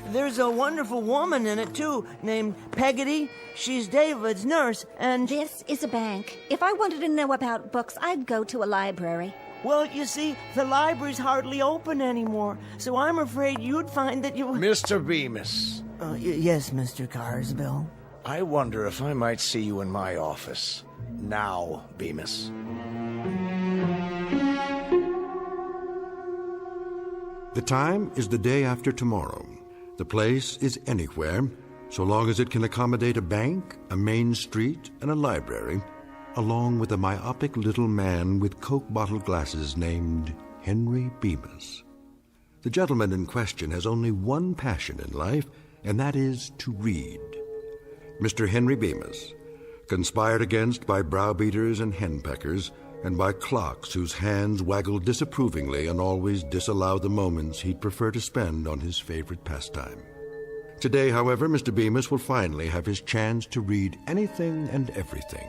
There's a wonderful woman in it, too, named Peggotty. She's David's nurse, and... This is a bank. If I wanted to know about books, I'd go to a library. Well, you see, the library's hardly open anymore, so I'm afraid you'd find that you... Mr. Bemis. Yes, Mr. Carsville. I wonder if I might see you in my office. Now, Bemis. The time is the day after tomorrow. The place is anywhere, so long as it can accommodate a bank, a main street, and a library, along with a myopic little man with Coke bottle glasses named Henry Bemis. The gentleman in question has only one passion in life, and that is to read. Mr. Henry Bemis, conspired against by browbeaters and henpeckers, and by clocks whose hands waggle disapprovingly and always disallow the moments he'd prefer to spend on his favorite pastime. Today, however, Mr. Bemis will finally have his chance to read anything and everything,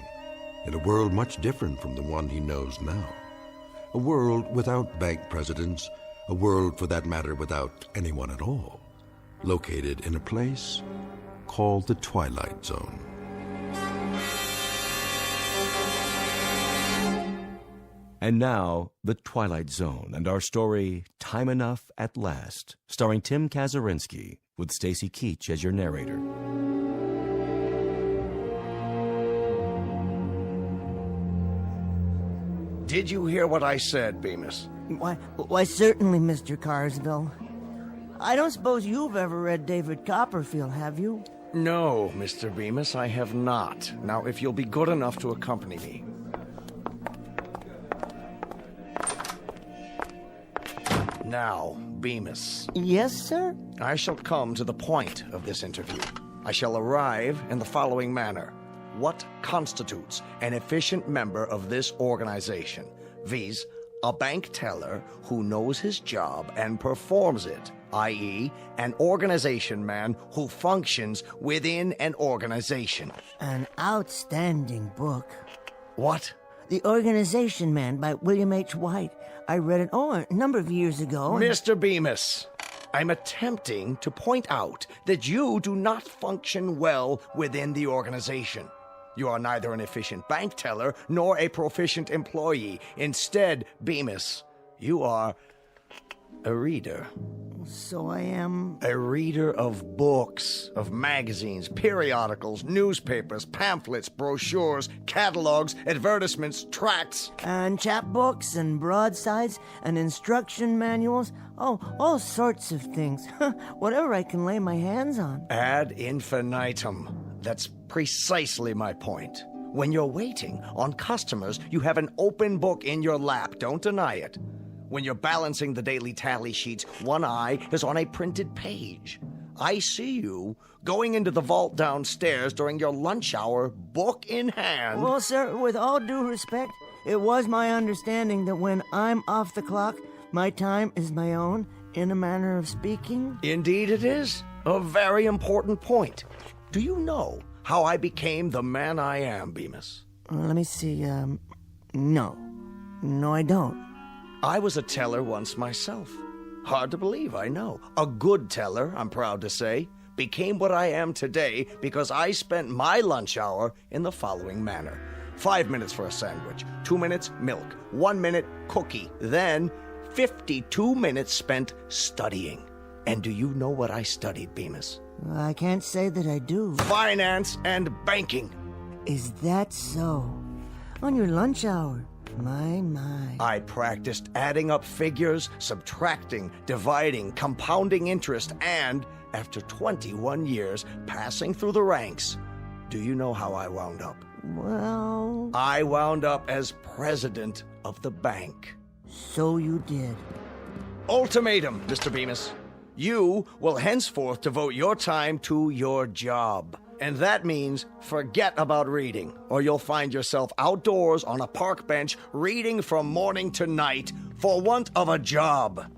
in a world much different from the one he knows now. A world without bank presidents, a world, for that matter, without anyone at all, located in a place called the Twilight Zone. And now, The Twilight Zone and our story, Time Enough at Last, starring Tim Kazurinsky, with Stacy Keach as your narrator. Did you hear what I said, Bemis? Why, certainly, Mr. Carsville. I don't suppose you've ever read David Copperfield, have you? No, Mr. Bemis, I have not. Now, if you'll be good enough to accompany me. Now, Bemis. Yes, sir? I shall come to the point of this interview. I shall arrive in the following manner. What constitutes an efficient member of this organization? Viz., a bank teller who knows his job and performs it, i.e., an organization man who functions within an organization. An outstanding book. What? The Organization Man by William H. White. I read it, a number of years ago. Mr. Bemis, I'm attempting to point out that you do not function well within the organization. You are neither an efficient bank teller nor a proficient employee. Instead, Bemis, you are a reader. So I am... A reader of books, of magazines, periodicals, newspapers, pamphlets, brochures, catalogs, advertisements, tracts. And chapbooks and broadsides and instruction manuals. Oh, all sorts of things. Whatever I can lay my hands on. Ad infinitum. That's precisely my point. When you're waiting on customers, you have an open book in your lap. Don't deny it. When you're balancing the daily tally sheets, one eye is on a printed page. I see you going into the vault downstairs during your lunch hour, book in hand. Well, sir, with all due respect, it was my understanding that when I'm off the clock, my time is my own, in a manner of speaking. Indeed it is. A very important point. Do you know how I became the man I am, Bemis? Let me see, no. No, I don't. I was a teller once myself. Hard to believe, I know. A good teller, I'm proud to say, became what I am today because I spent my lunch hour in the following manner. 5 minutes for a sandwich, 2 minutes, milk, 1 minute, cookie, then 52 minutes spent studying. And do you know what I studied, Bemis? I can't say that I do. Finance and banking. Is that so? On your lunch hour? My. I practiced adding up figures, subtracting, dividing, compounding interest, and, after 21 years passing through the ranks, do you know how I wound up? Well... I wound up as president of the bank. So you did. Ultimatum, Mr. Bemis. You will henceforth devote your time to your job. And that means forget about reading, or you'll find yourself outdoors on a park bench reading from morning to night for want of a job.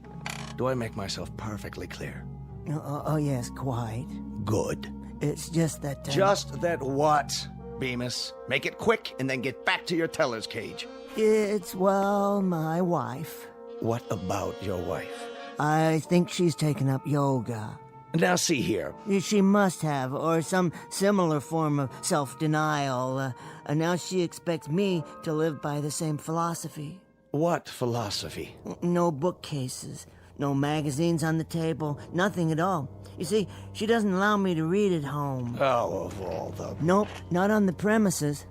Do I make myself perfectly clear? Oh, yes, quite. Good. It's just that... Just that what, Bemis? Make it quick and then get back to your teller's cage. It's, well, my wife. What about your wife? I think she's taken up yoga. Now see here. She must have, or some similar form of self-denial. And now she expects me to live by the same philosophy. What philosophy? No bookcases, no magazines on the table, nothing at all. You see, she doesn't allow me to read at home. Oh, of all the... Nope, not on the premises.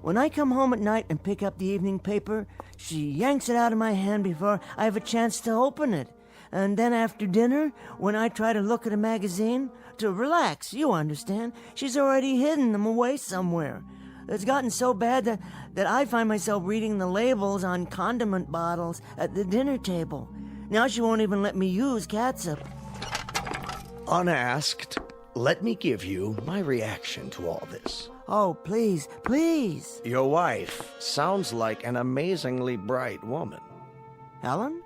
When I come home at night and pick up the evening paper, she yanks it out of my hand before I have a chance to open it. And then after dinner, when I try to look at a magazine, to relax, you understand, she's already hidden them away somewhere. It's gotten so bad that I find myself reading the labels on condiment bottles at the dinner table. Now she won't even let me use catsup. Unasked, let me give you my reaction to all this. Oh, please, please. Your wife sounds like an amazingly bright woman. Helen?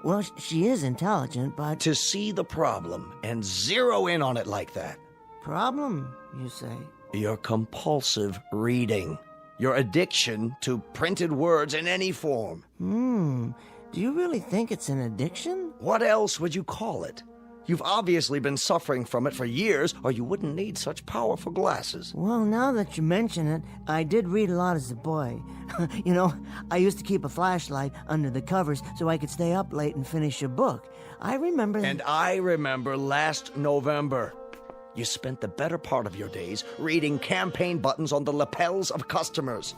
Well, she is intelligent, but... To see the problem and zero in on it like that. Problem, you say? Your compulsive reading. Your addiction to printed words in any form. Do you really think it's an addiction? What else would you call it? You've obviously been suffering from it for years, or you wouldn't need such powerful glasses. Well, now that you mention it, I did read a lot as a boy. You know, I used to keep a flashlight under the covers so I could stay up late and finish a book. I remember... And I remember last November. You spent the better part of your days reading campaign buttons on the lapels of customers.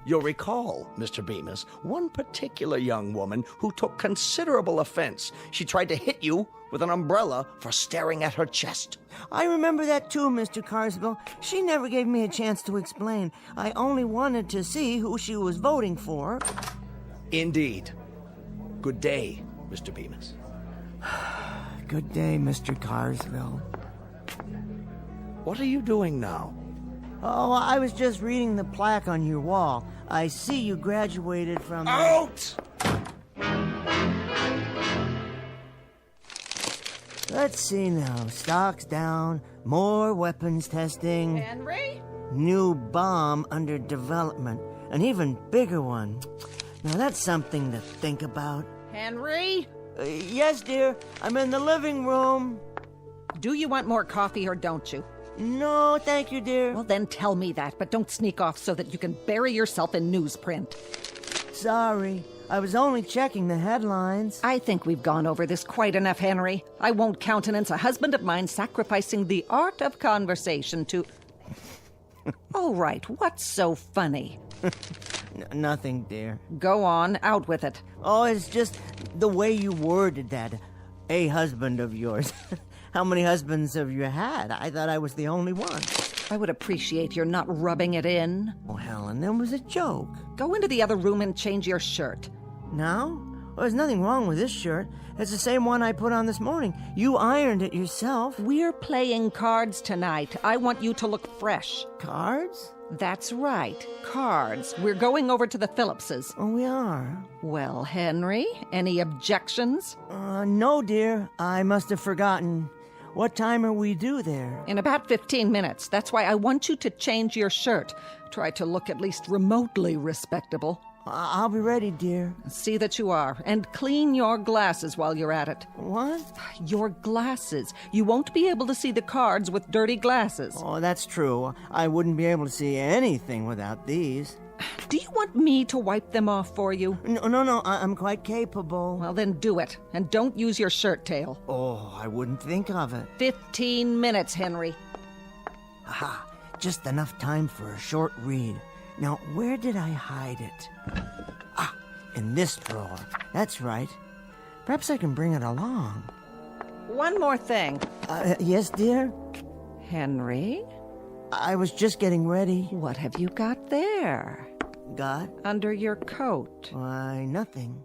You'll recall, Mr. Bemis, one particular young woman who took considerable offense. She tried to hit you with an umbrella for staring at her chest. I remember that too, Mr. Carswell. She never gave me a chance to explain. I only wanted to see who she was voting for. Indeed. Good day, Mr. Bemis. Good day, Mr. Carswell. What are you doing now? Oh, I was just reading the plaque on your wall. I see you graduated from... Out! Let's see now. Stocks down, more weapons testing. Henry? New bomb under development. An even bigger one. Now that's something to think about. Henry? Yes, dear. I'm in the living room. Do you want more coffee or don't you? No, thank you, dear. Well, then tell me that, but don't sneak off so that you can bury yourself in newsprint. Sorry. I was only checking the headlines. I think we've gone over this quite enough, Henry. I won't countenance a husband of mine sacrificing the art of conversation to... All right, what's so funny? Nothing, dear. Go on, out with it. Oh, it's just the way you worded that. A husband of yours. How many husbands have you had? I thought I was the only one. I would appreciate your not rubbing it in. Oh, Helen, that was a joke. Go into the other room and change your shirt. Now? Well, there's nothing wrong with this shirt. It's the same one I put on this morning. You ironed it yourself. We're playing cards tonight. I want you to look fresh. Cards? That's right. Cards. We're going over to the Phillipses. Oh, we are? Well, Henry, any objections? No, dear. I must have forgotten. What time are we due there? In about 15 minutes. That's why I want you to change your shirt. Try to look at least remotely respectable. I'll be ready, dear. See that you are. And clean your glasses while you're at it. What? Your glasses. You won't be able to see the cards with dirty glasses. Oh, that's true. I wouldn't be able to see anything without these. Do you want me to wipe them off for you? No, I'm quite capable. Well, then do it. And don't use your shirt tail. Oh, I wouldn't think of it. 15 minutes, Henry. Aha, just enough time for a short read. Now, where did I hide it? In this drawer. That's right. Perhaps I can bring it along. One more thing. Yes, dear? Henry? I was just getting ready. What have you got there? Got? Under your coat. Why, nothing.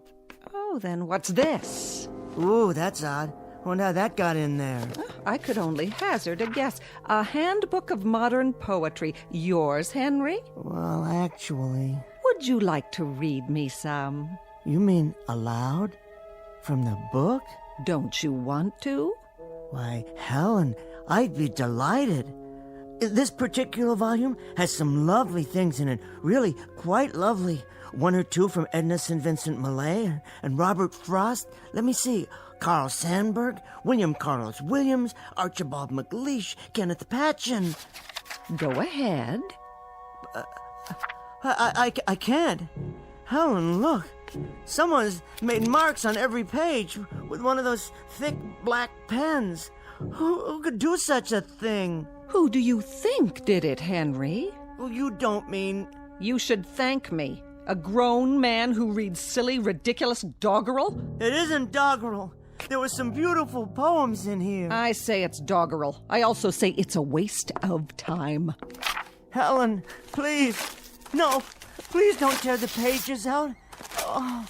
Oh, then what's this? Ooh, that's odd. Wonder how that got in there. I could only hazard a guess. A handbook of modern poetry. Yours, Henry? Well, actually... Would you like to read me some? You mean aloud? From the book? Don't you want to? Why, Helen, I'd be delighted. This particular volume has some lovely things in it. Really, quite lovely. One or two from Edna St. Vincent Millay and Robert Frost. Let me see. Carl Sandburg, William Carlos Williams, Archibald MacLeish, Kenneth Patchen. Go ahead. I can't. Helen, look. Someone's made marks on every page with one of those thick black pens. Who could do such a thing? Who do you think did it, Henry? Well, you don't mean... You should thank me. A grown man who reads silly, ridiculous doggerel? It isn't doggerel. There were some beautiful poems in here. I say it's doggerel. I also say it's a waste of time. Helen, please. No, please don't tear the pages out. Oh.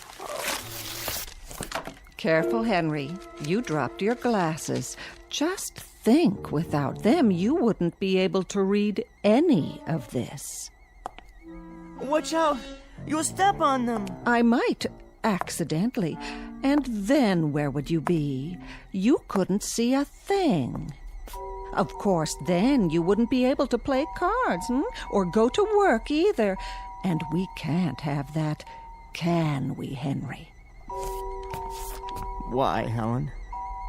Careful, Henry. You dropped your glasses. Just think, without them, you wouldn't be able to read any of this. Watch out. You'll step on them. I might, accidentally. And then where would you be? You couldn't see a thing. Of course, then you wouldn't be able to play cards, or go to work either. And we can't have that, can we, Henry? Why, Helen?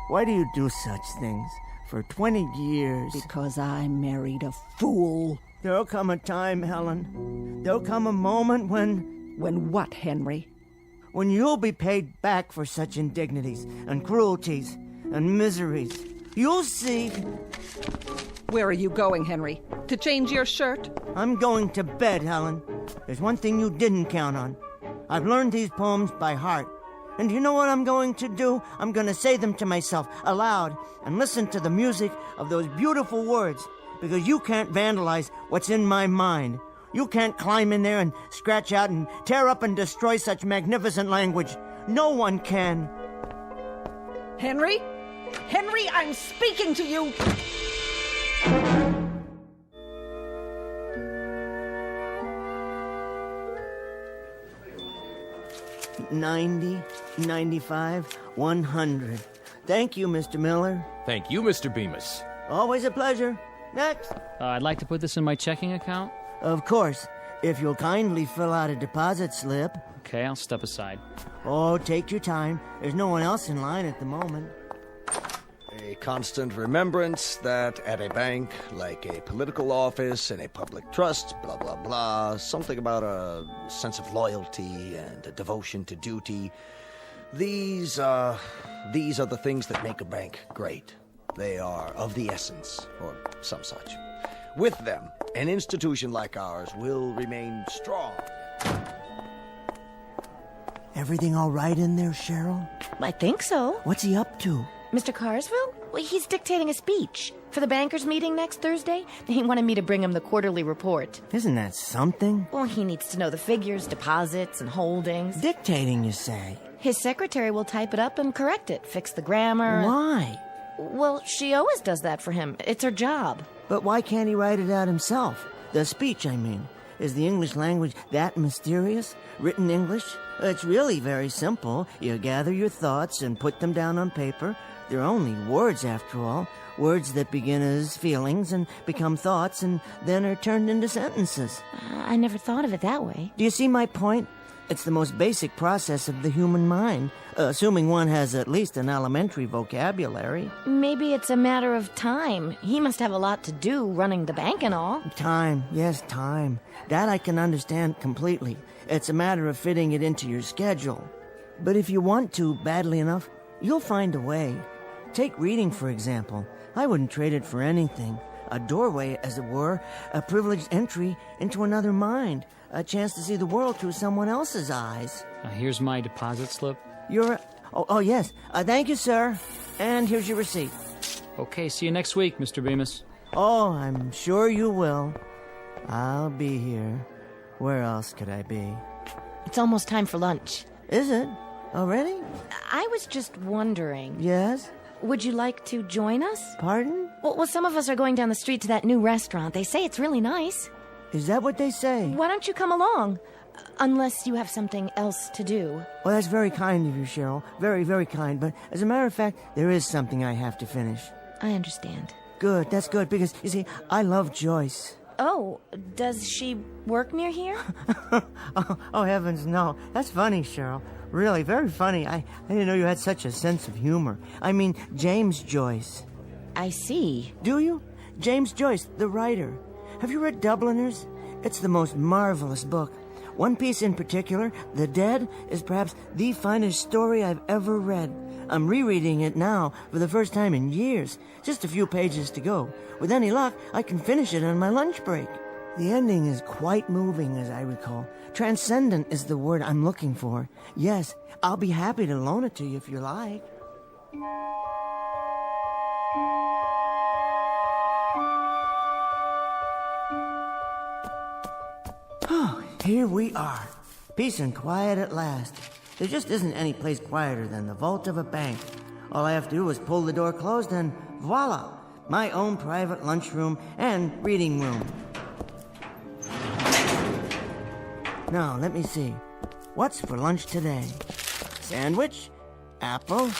Why do you do such things? For 20 years. Because I married a fool. There'll come a time, Helen. There'll come a moment when... When what, Henry? When you'll be paid back for such indignities and cruelties and miseries. You'll see. Where are you going, Henry? To change your shirt? I'm going to bed, Helen. There's one thing you didn't count on. I've learned these poems by heart. And you know what I'm going to do? I'm going to say them to myself aloud and listen to the music of those beautiful words, because you can't vandalize what's in my mind. You can't climb in there and scratch out and tear up and destroy such magnificent language. No one can. Henry? Henry, I'm speaking to you! 90, 95, 100. Thank you, Mr. Miller. Thank you, Mr. Bemis. Always a pleasure. Next. I'd like to put this in my checking account. Of course, if you'll kindly fill out a deposit slip. Okay, I'll step aside. Oh, take your time. There's no one else in line at the moment. A constant remembrance that at a bank, like a political office and a public trust, blah, blah, blah, something about a sense of loyalty and a devotion to duty. These are the things that make a bank great. They are of the essence, or some such. With them, an institution like ours will remain strong. Everything all right in there, Cheryl? I think so. What's he up to? Mr. Carsville? Well, he's dictating a speech. For the bankers' meeting next Thursday, he wanted me to bring him the quarterly report. Isn't that something? Well, he needs to know the figures, deposits, and holdings. Dictating, you say? His secretary will type it up and correct it, fix the grammar. Why? Well, she always does that for him. It's her job. But why can't he write it out himself? The speech, I mean. Is the English language that mysterious? Written English? It's really very simple. You gather your thoughts and put them down on paper. They're only words, after all. Words that begin as feelings and become thoughts and then are turned into sentences. I never thought of it that way. Do you see my point? It's the most basic process of the human mind, assuming one has at least an elementary vocabulary. Maybe it's a matter of time. He must have a lot to do running the bank and all. Time, yes, time. That I can understand completely. It's a matter of fitting it into your schedule. But if you want to badly enough, you'll find a way. Take reading, for example. I wouldn't trade it for anything. A doorway, as it were, a privileged entry into another mind, a chance to see the world through someone else's eyes. Here's my deposit slip. Oh, yes. Thank you, sir. And here's your receipt. Okay, see you next week, Mr. Bemis. Oh, I'm sure you will. I'll be here. Where else could I be? It's almost time for lunch. Is it? Already? I was just wondering. Yes? Would you like to join us? Pardon? Well, some of us are going down the street to that new restaurant. They say it's really nice. Is that what they say? Why don't you come along? Unless you have something else to do. Well, that's very kind of you, Cheryl. Very, very kind. But as a matter of fact, there is something I have to finish. I understand. Good, that's good, because, you see, I love Joyce. Oh, does she work near here? oh, heavens, no. That's funny, Cheryl. Really, very funny. I didn't know you had such a sense of humor. I mean, James Joyce. I see. Do you? James Joyce, the writer. Have you read Dubliners? It's the most marvelous book. One piece in particular, The Dead, is perhaps the finest story I've ever read. I'm rereading it now for the first time in years. Just a few pages to go. With any luck, I can finish it on my lunch break. The ending is quite moving, as I recall. Transcendent is the word I'm looking for. Yes, I'll be happy to loan it to you if you like. Oh, here we are. Peace and quiet at last. There just isn't any place quieter than the vault of a bank. All I have to do is pull the door closed and voila, my own private lunchroom and reading room. Now, let me see. What's for lunch today? Sandwich? Apple?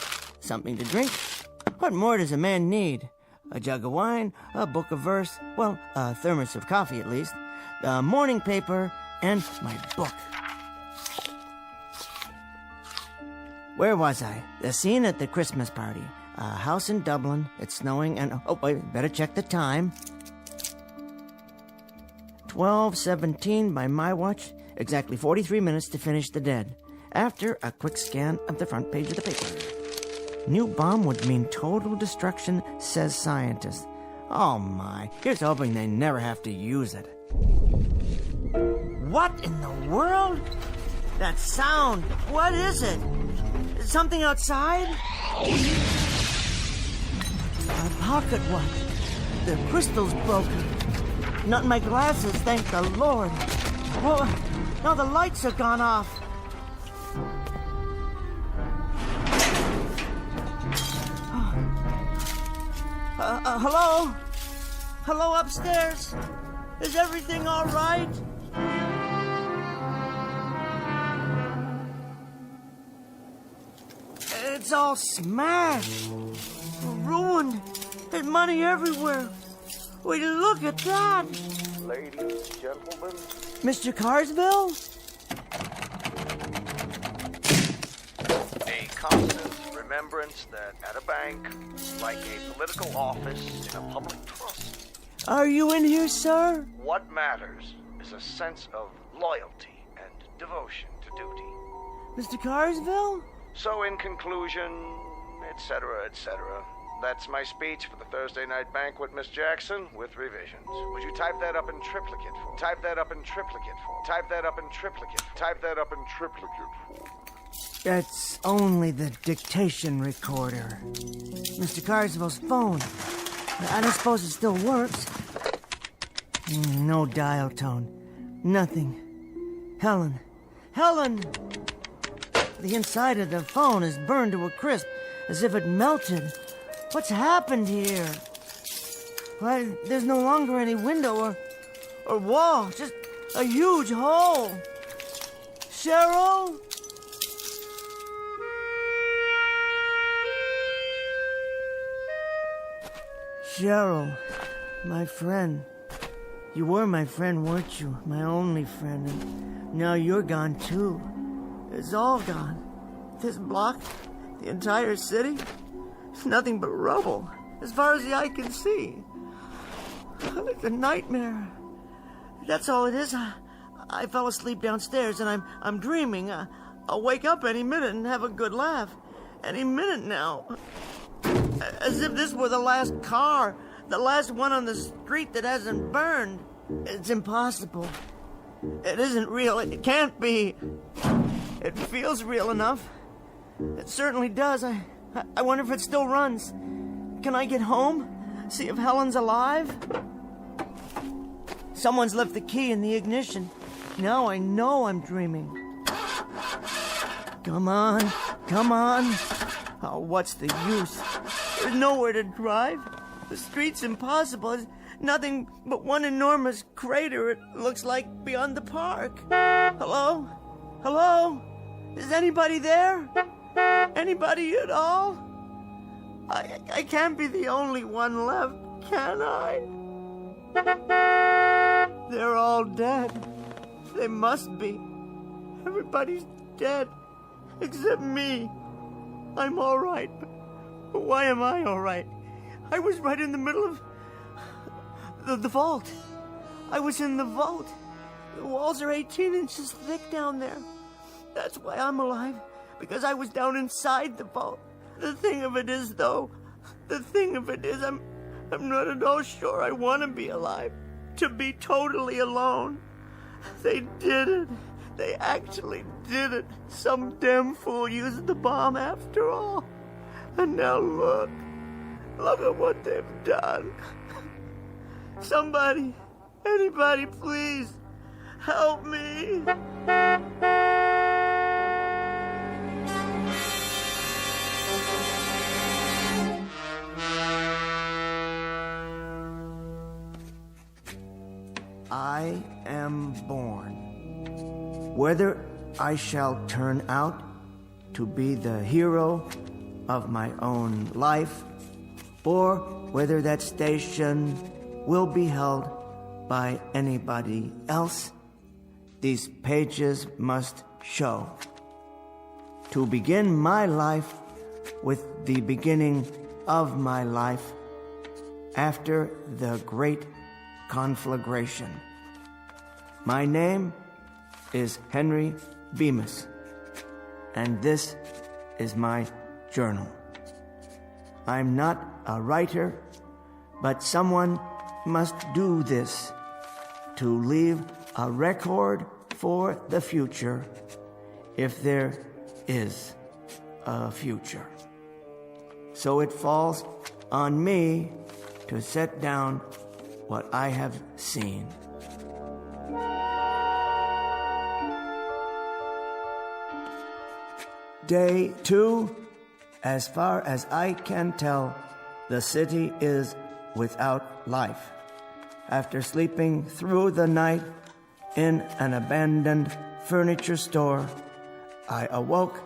Something to drink? What more does a man need? A jug of wine, a book of verse, well, a thermos of coffee at least, the morning paper, and my book. Where was I? The scene at the Christmas party. A house in Dublin. It's snowing and... Oh, wait, better check the time. 12:17 by my watch. Exactly 43 minutes to finish The Dead. After a quick scan of the front page of the paper. New bomb would mean total destruction, says scientist. Oh my, here's hoping they never have to use it. What in the world? That sound, what is it? Something outside? My pocket watch. The crystal's broken. Not in my glasses, thank the Lord. Whoa, now the lights have gone off. Hello? Hello upstairs? Is everything all right? It's all smashed, ruined, and money everywhere. Will you look at that? Ladies, gentlemen. Mr. Carsville? A constant remembrance that at a bank, like a political office in a public trust, Are you in here, sir? what matters is a sense of loyalty and devotion to duty. Mr. Carsville? So in conclusion, etc., etc., that's my speech for the Thursday night banquet, Miss Jackson, with revisions. Would you type that up in triplicate for? Type that up in triplicate for. Type that up in triplicate for. Type that up in triplicate for. That's only the dictation recorder. Mr. Carsville's phone. I don't suppose it still works. No dial tone. Nothing. Helen. Helen! The inside of the phone is burned to a crisp, as if it melted. What's happened here? Why, there's no longer any window or wall, just a huge hole. Cheryl? Cheryl, my friend. You were my friend, weren't you? My only friend. And now you're gone, too. It's all gone. This block, the entire city, it's nothing but rubble, as far as the eye can see. It's a nightmare. That's all it is. I fell asleep downstairs, and I'm dreaming. I'll wake up any minute and have a good laugh. Any minute now. As if this were the last car The last one on the street that hasn't burned. It's impossible. It isn't real. It can't be. It feels real enough. It certainly does. I wonder if it still runs. Can I get home? See if Helen's alive? Someone's left the key in the ignition. Now I know I'm dreaming. Come on. Oh, what's the use? There's nowhere to drive. The street's impossible. It's nothing but one enormous crater, it looks like, beyond the park. Hello? Hello? Is anybody there? Anybody at all? I can't be the only one left, can I? They're all dead. They must be. Everybody's dead. Except me. I'm all right. But why am I all right? I was right in the middle of the vault. I was in the vault. The walls are 18 inches thick down there. That's why I'm alive. Because I was down inside the vault. The thing of it is, though, I'm not at all sure I want to be alive. To be totally alone. They did it. They actually did it. Some damn fool used the bomb after all. And now look. Look at what they've done. Somebody, anybody, please, help me. I am born. Whether I shall turn out to be the hero of my own life, or whether that station will be held by anybody else, these pages must show. To begin my life with the beginning of my life after the great conflagration. My name is Henry Bemis, and this is my journal. I'm not a writer, but someone must do this to leave a record for the future, if there is a future. So it falls on me to set down what I have seen. Day 2, as far as I can tell, the city is without life. After sleeping through the night in an abandoned furniture store, I awoke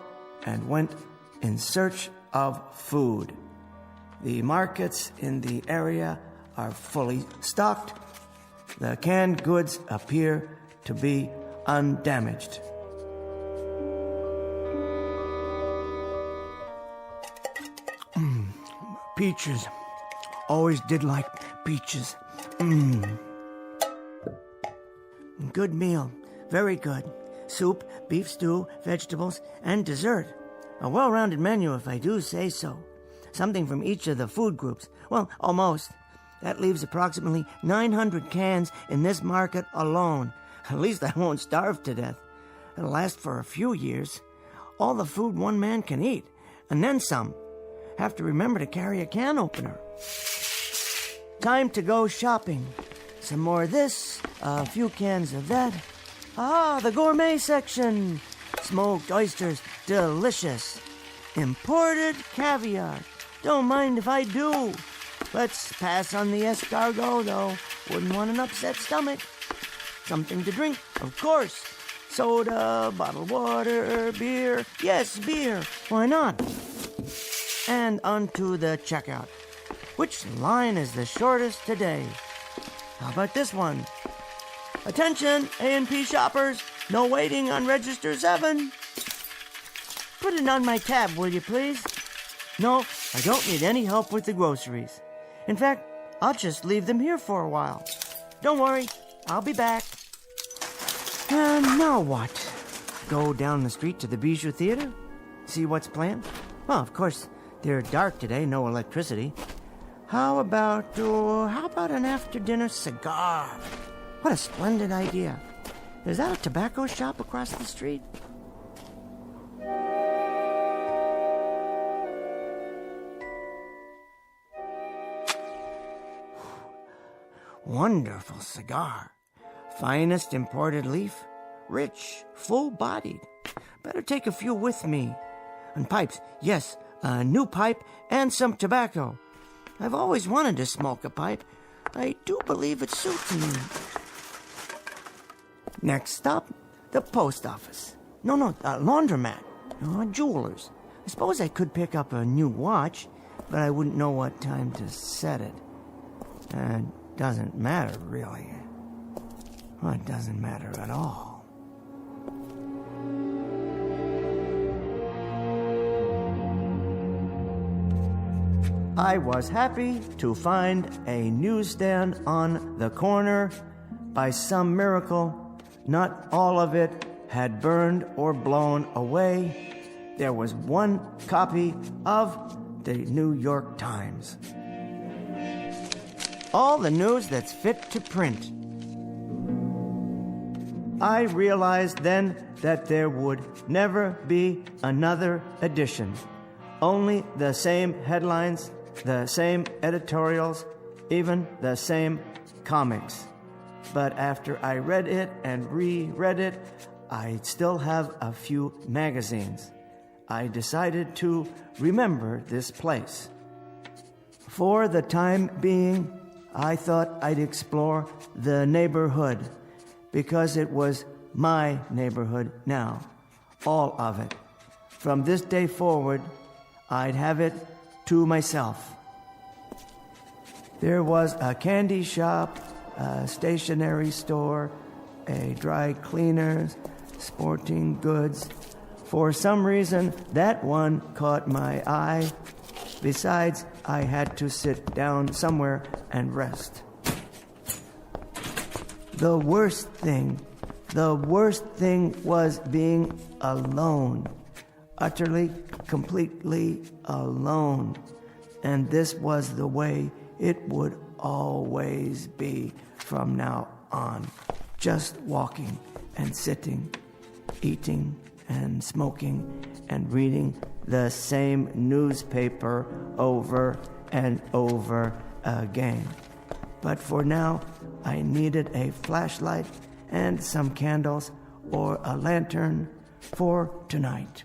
and went in search of food. The markets in the area are fully stocked. The canned goods appear to be undamaged. Peaches. Always did like peaches. Good meal. Very good. Soup, beef stew, vegetables, and dessert. A well-rounded menu, if I do say so. Something from each of the food groups. Well, almost. That leaves approximately 900 cans in this market alone. At least I won't starve to death. It'll last for a few years. All the food one man can eat. And then some. Have to remember to carry a can opener. Time to go shopping. Some more of this, a few cans of that. Ah, the gourmet section. Smoked oysters, delicious. Imported caviar. Don't mind if I do. Let's pass on the escargot, though. Wouldn't want an upset stomach. Something to drink, of course. Soda, bottled water, beer. Yes, beer. Why not? And onto the checkout. Which line is the shortest today? How about this one? Attention, A&P shoppers. No waiting on register 7. Put it on my tab, will you please? No, I don't need any help with the groceries. In fact, I'll just leave them here for a while. Don't worry, I'll be back. And now what? Go down the street to the Bijou Theater? See what's planned? Well, of course, they're dark today, no electricity. How about an after-dinner cigar? What a splendid idea. Is that a tobacco shop across the street? Wonderful cigar. Finest imported leaf. Rich, full-bodied. Better take a few with me. And pipes. Yes, a new pipe and some tobacco. I've always wanted to smoke a pipe. I do believe it suits me. Next stop, the post office. No, laundromat. Jewelers. I suppose I could pick up a new watch, but I wouldn't know what time to set it. Doesn't matter, really. Well, it doesn't matter at all. I was happy to find a newsstand on the corner. By some miracle, not all of it had burned or blown away. There was one copy of the New York Times. All the news that's fit to print. I realized then that there would never be another edition. Only the same headlines, the same editorials, even the same comics. But after I read it and reread it, I still have a few magazines. I decided to remember this place. For the time being, I thought I'd explore the neighborhood, because it was my neighborhood now, all of it. From this day forward, I'd have it to myself. There was a candy shop, a stationery store, a dry cleaner's, sporting goods. For some reason, that one caught my eye. Besides, I had to sit down somewhere and rest. The worst thing was being alone. Utterly, completely alone. And this was the way it would always be from now on. Just walking and sitting, eating and smoking and reading the same newspaper over and over again. But for now, I needed a flashlight and some candles or a lantern for tonight.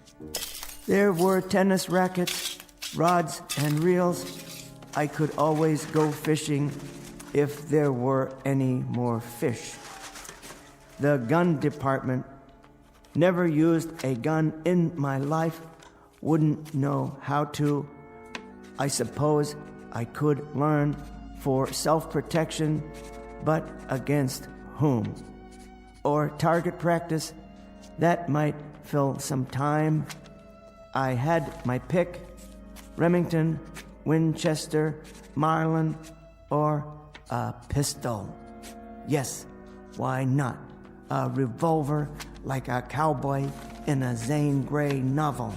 There were tennis rackets, rods and reels. I could always go fishing if there were any more fish. The gun department. Never used a gun in my life. Wouldn't know how to. I suppose I could learn for self-protection, but against whom? Or target practice. That might fill some time. I had my pick. Remington, Winchester, Marlin, or a pistol. Yes, why not? A revolver like a cowboy in a Zane Grey novel.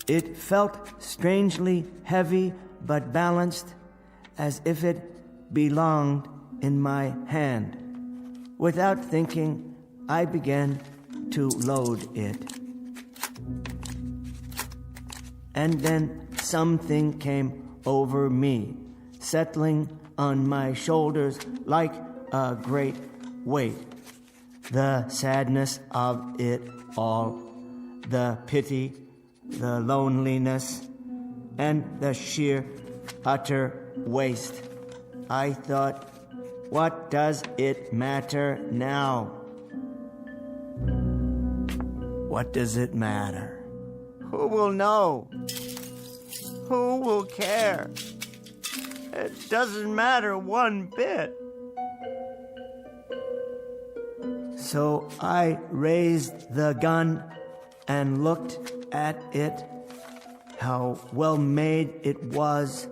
It felt strangely heavy but balanced, as if it belonged in my hand. Without thinking, I began to load it. And then something came over me, settling on my shoulders like a great weight. The sadness of it all, the pity, the loneliness, and the sheer, utter waste. I thought, what does it matter now? What does it matter? Who will know? Who will care? It doesn't matter one bit. So I raised the gun and looked at it. How well made it was,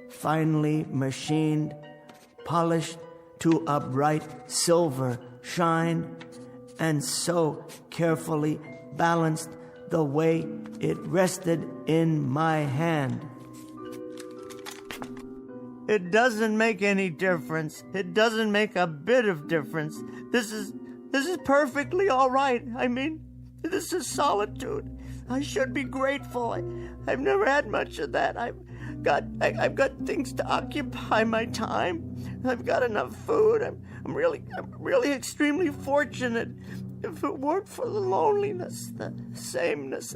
finely machined, polished to a bright silver shine, and so carefully balanced the way it rested in my hand. It doesn't make any difference. It doesn't make a bit of difference. This is perfectly all right. I mean, this is solitude. I should be grateful. I've never had much of that. I've got things to occupy my time. I've got enough food. I'm really extremely fortunate. If it weren't for the loneliness, the sameness,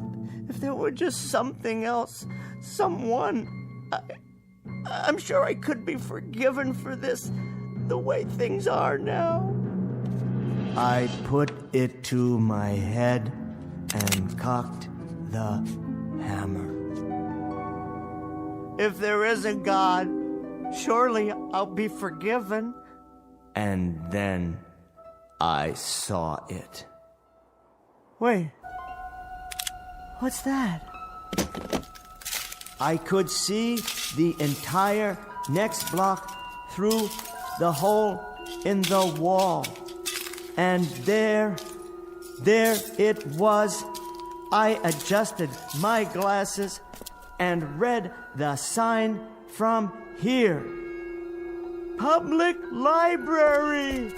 if there were just something else, someone, I'm sure I could be forgiven for this, the way things are now. I put it to my head and cocked the hammer. If there is a God, surely I'll be forgiven. And then I saw it. Wait, what's that? I could see the entire next block through the hole in the wall. And there it was. I adjusted my glasses and read the sign from here. Public Library!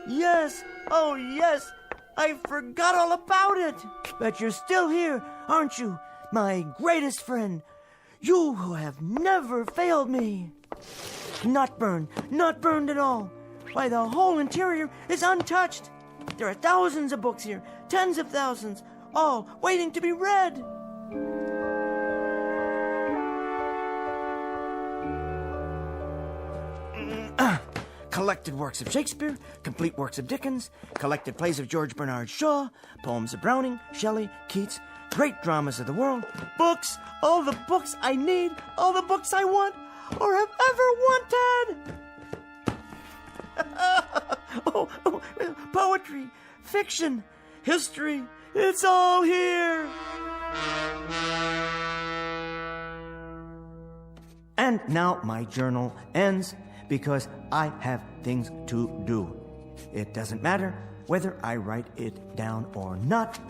Yes, oh yes, I forgot all about it. But you're still here, aren't you, my greatest friend? You who have never failed me. Not burned at all. Why, the whole interior is untouched. There are thousands of books here, tens of thousands, all waiting to be read. Collected works of Shakespeare, complete works of Dickens, collected plays of George Bernard Shaw, poems of Browning, Shelley, Keats, great dramas of the world, books, all the books I need, all the books I want or have ever wanted. Poetry, fiction, history, it's all here. And now my journal ends because I have things to do. It doesn't matter whether I write it down or not.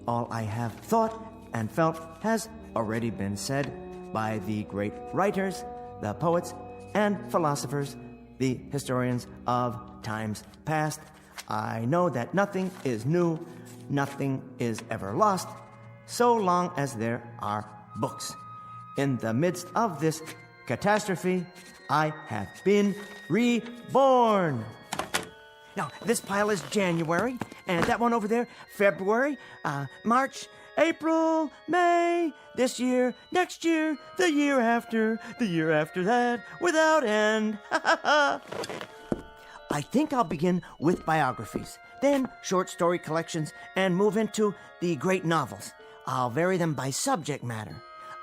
All I have thought and felt has already been said by the great writers, the poets and philosophers, the historians of times past. I know that nothing is new, nothing is ever lost, so long as there are books. In the midst of this catastrophe, I have been reborn. Now, this pile is January, and that one over there, February, March, April, May, this year, next year, the year after that, without end. I think I'll begin with biographies, then short story collections, and move into the great novels. I'll vary them by subject matter.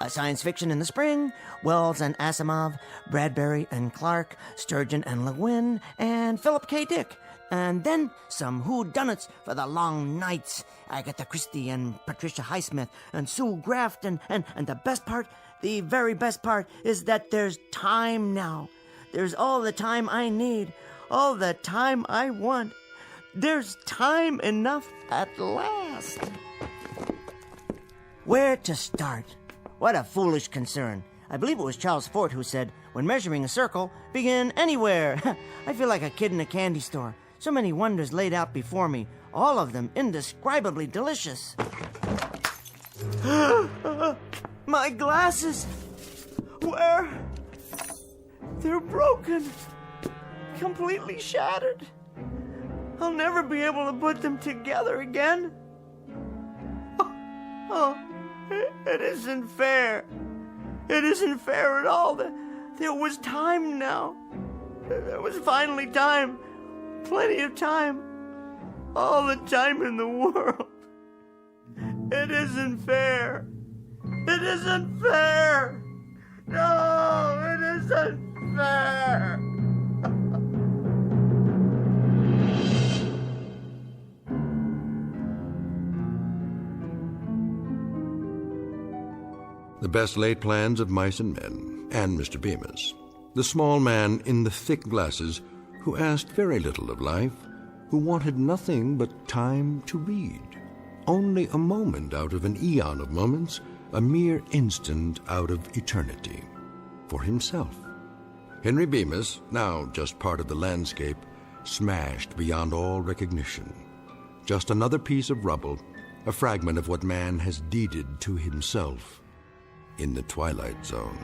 Science fiction in the spring, Wells and Asimov, Bradbury and Clark, Sturgeon and Le Guin, and Philip K. Dick. And then some whodunits for the long nights. Agatha Christie and Patricia Highsmith and Sue Graft. And the best part, the very best part, is that there's time now. There's all the time I need, all the time I want. There's time enough at last. Where to start? What a foolish concern. I believe it was Charles Fort who said, when measuring a circle, begin anywhere. I feel like a kid in a candy store. So many wonders laid out before me, all of them indescribably delicious. My glasses! Where? They're broken. Completely shattered. I'll never be able to put them together again. It isn't fair. It isn't fair at all. There was time now. There was finally time. Plenty of time. All the time in the world. It isn't fair. It isn't fair. No, it isn't fair. The best laid plans of mice and men, and Mr. Bemis. The small man in the thick glasses, who asked very little of life, who wanted nothing but time to read. Only a moment out of an eon of moments, a mere instant out of eternity. For himself. Henry Bemis, now just part of the landscape, smashed beyond all recognition. Just another piece of rubble, a fragment of what man has deeded to himself in the Twilight Zone.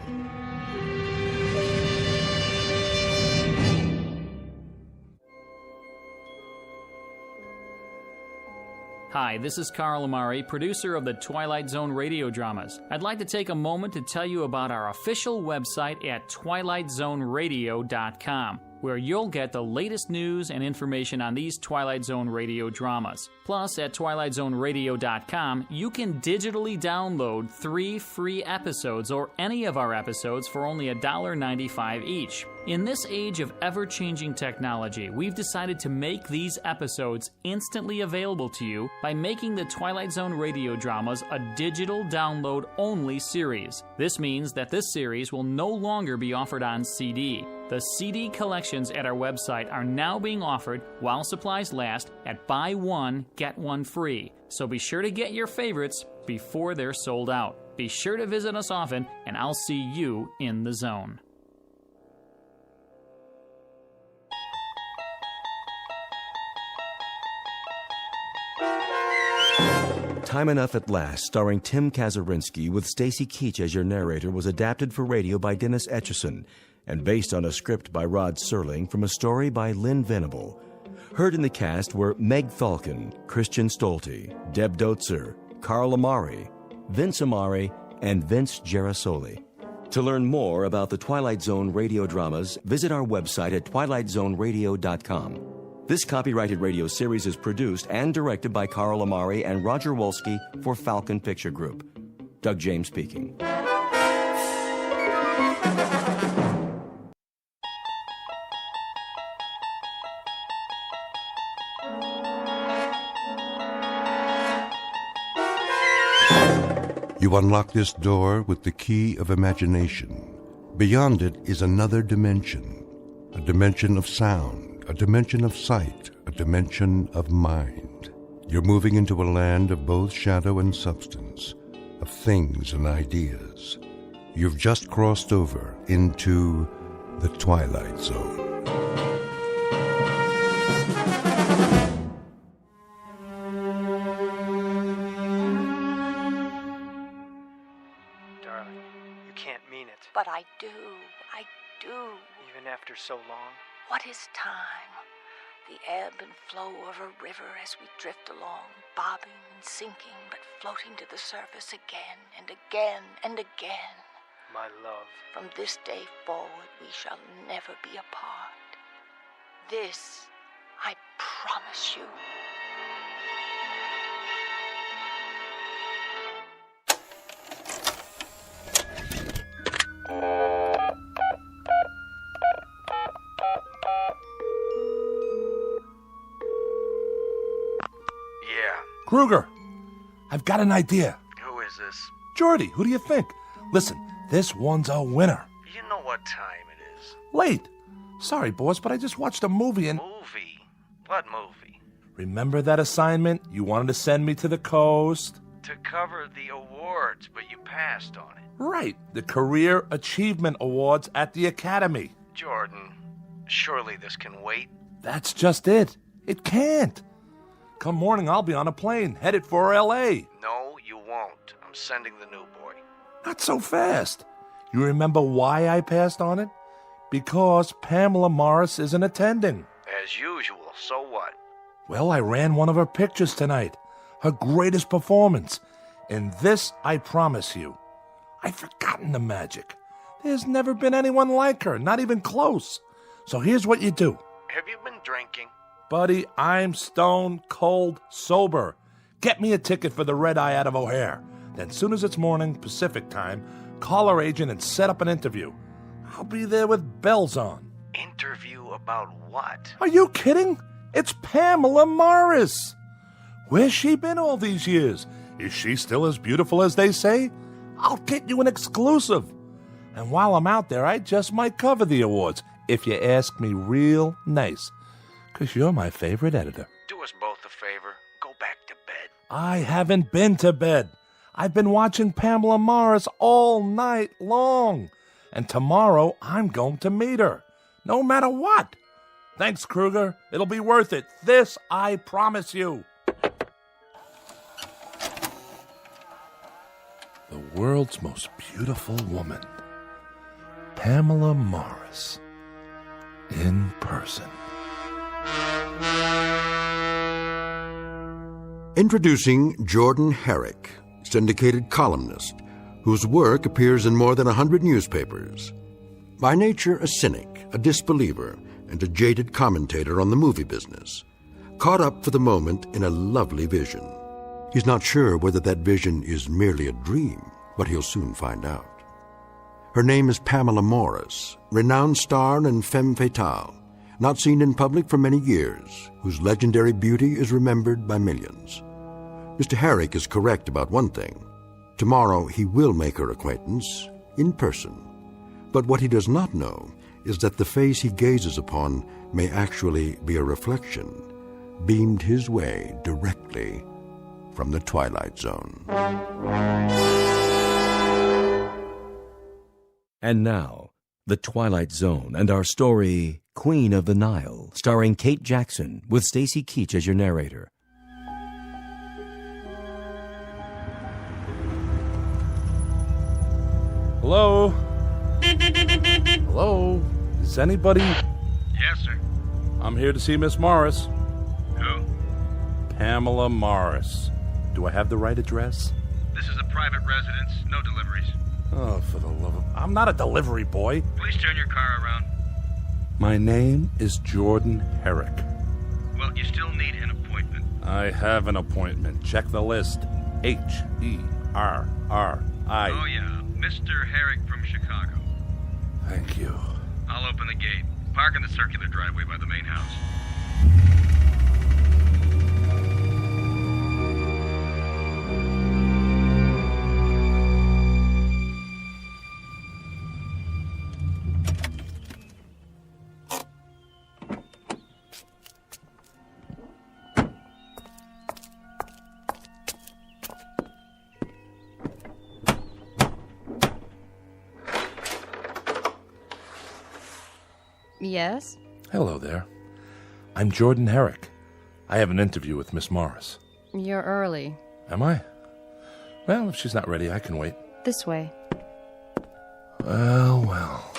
Hi, this is Carl Amari, producer of the Twilight Zone radio dramas. I'd like to take a moment to tell you about our official website at twilightzoneradio.com, where you'll get the latest news and information on these Twilight Zone radio dramas. Plus, at twilightzoneradio.com, you can digitally download 3 free episodes or any of our episodes for only $1.95 each. In this age of ever-changing technology, we've decided to make these episodes instantly available to you by making the Twilight Zone radio dramas a digital download-only series. This means that this series will no longer be offered on CD. The CD collections at our website are now being offered while supplies last at buy one, get one free. So be sure to get your favorites before they're sold out. Be sure to visit us often, and I'll see you in the zone. Time Enough at Last, starring Tim Kazurinsky with Stacy Keach as your narrator, was adapted for radio by Dennis Etchison and based on a script by Rod Serling from a story by Lynn Venable. Heard in the cast were Meg Falcon, Christian Stolte, Deb Dotzer, Carl Amari, Vince Amari, and Vince Gerasoli. To learn more about the Twilight Zone radio dramas, visit our website at twilightzoneradio.com. This copyrighted radio series is produced and directed by Carl Amari and Roger Wolski for Falcon Picture Group. Doug James speaking. You unlock this door with the key of imagination. Beyond it is another dimension, a dimension of sound, a dimension of sight, a dimension of mind. You're moving into a land of both shadow and substance, of things and ideas. You've just crossed over into the Twilight Zone. Darling, you can't mean it. But I do. Even after so long? What is time? The ebb and flow of a river as we drift along, bobbing and sinking, but floating to the surface again and again and again. My love. From this day forward, we shall never be apart. This, I promise you. Kruger, I've got an idea. Who is this? Jordy, who do you think? Listen, this one's a winner. You know what time it is. Late. Sorry, boss, but I just watched a movie and... Movie? What movie? Remember that assignment you wanted to send me to the coast? To cover the awards, but you passed on it. Right, the Career Achievement Awards at the Academy. Jordan, surely this can wait. That's just it. It can't. Come morning, I'll be on a plane, headed for L.A. No, you won't. I'm sending the new boy. Not so fast. You remember why I passed on it? Because Pamela Morris isn't attending. As usual, so what? Well, I ran one of her pictures tonight. Her greatest performance. And this, I promise you, I've forgotten the magic. There's never been anyone like her, not even close. So here's what you do. Have you been drinking? Buddy, I'm stone cold sober. Get me a ticket for the Red Eye out of O'Hare. Then soon as it's morning, Pacific time, call our agent and set up an interview. I'll be there with bells on. Interview about what? Are you kidding? It's Pamela Morris. Where's she been all these years? Is she still as beautiful as they say? I'll get you an exclusive. And while I'm out there, I just might cover the awards. if you ask me real nice, 'cause you're my favorite editor. Do us both a favor. Go back to bed. I haven't been to bed. I've been watching Pamela Morris all night long. And tomorrow I'm going to meet her, no matter what. Thanks, Kruger. It'll be worth it. This I promise you. The world's most beautiful woman, Pamela Morris, in person. Introducing Jordan Herrick, syndicated columnist, whose work appears in more than 100 newspapers. By nature a cynic, a disbeliever, and a jaded commentator on the movie business, caught up for the moment in a lovely vision. He's not sure whether that vision is merely a dream, but he'll soon find out. Her name is Pamela Morris, renowned star and femme fatale, not seen in public for many years, whose legendary beauty is remembered by millions. Mr. Herrick is correct about one thing. Tomorrow he will make her acquaintance in person. But what he does not know is that the face he gazes upon may actually be a reflection, beamed his way directly from the Twilight Zone. And now, The Twilight Zone and our story, Queen of the Nile, starring Kate Jackson, with Stacy Keach as your narrator. Hello? Hello? Is anybody... Yes, sir. I'm here to see Miss Morris. Who? Pamela Morris. Do I have the right address? This is a private residence. No deliveries. Oh, for the love of... I'm not a delivery boy. Please turn your car around. My name is Jordan Herrick. Well, you still need an appointment. I have an appointment. Check the list. Herri. Oh, yeah. Mr. Herrick from Chicago. Thank you. I'll open the gate. Park in the circular driveway by the main house. Yes? Hello there. I'm Jordan Herrick. I have an interview with Miss Morris. You're early. Am I? Well, if she's not ready, I can wait. This way. Well.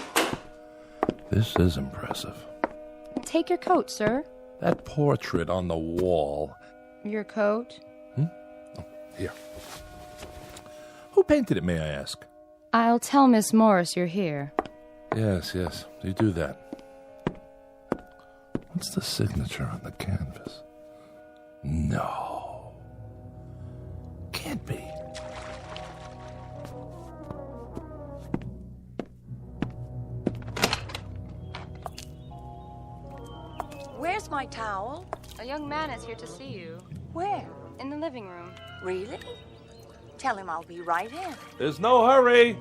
This is impressive. Take your coat, sir. That portrait on the wall. Your coat? Oh, here. Who painted it, may I ask? I'll tell Miss Morris you're here. Yes, you do that. What's the signature on the canvas? No. Can't be. Where's my towel? A young man is here to see you. Where? In the living room. Really? Tell him I'll be right in. There's no hurry.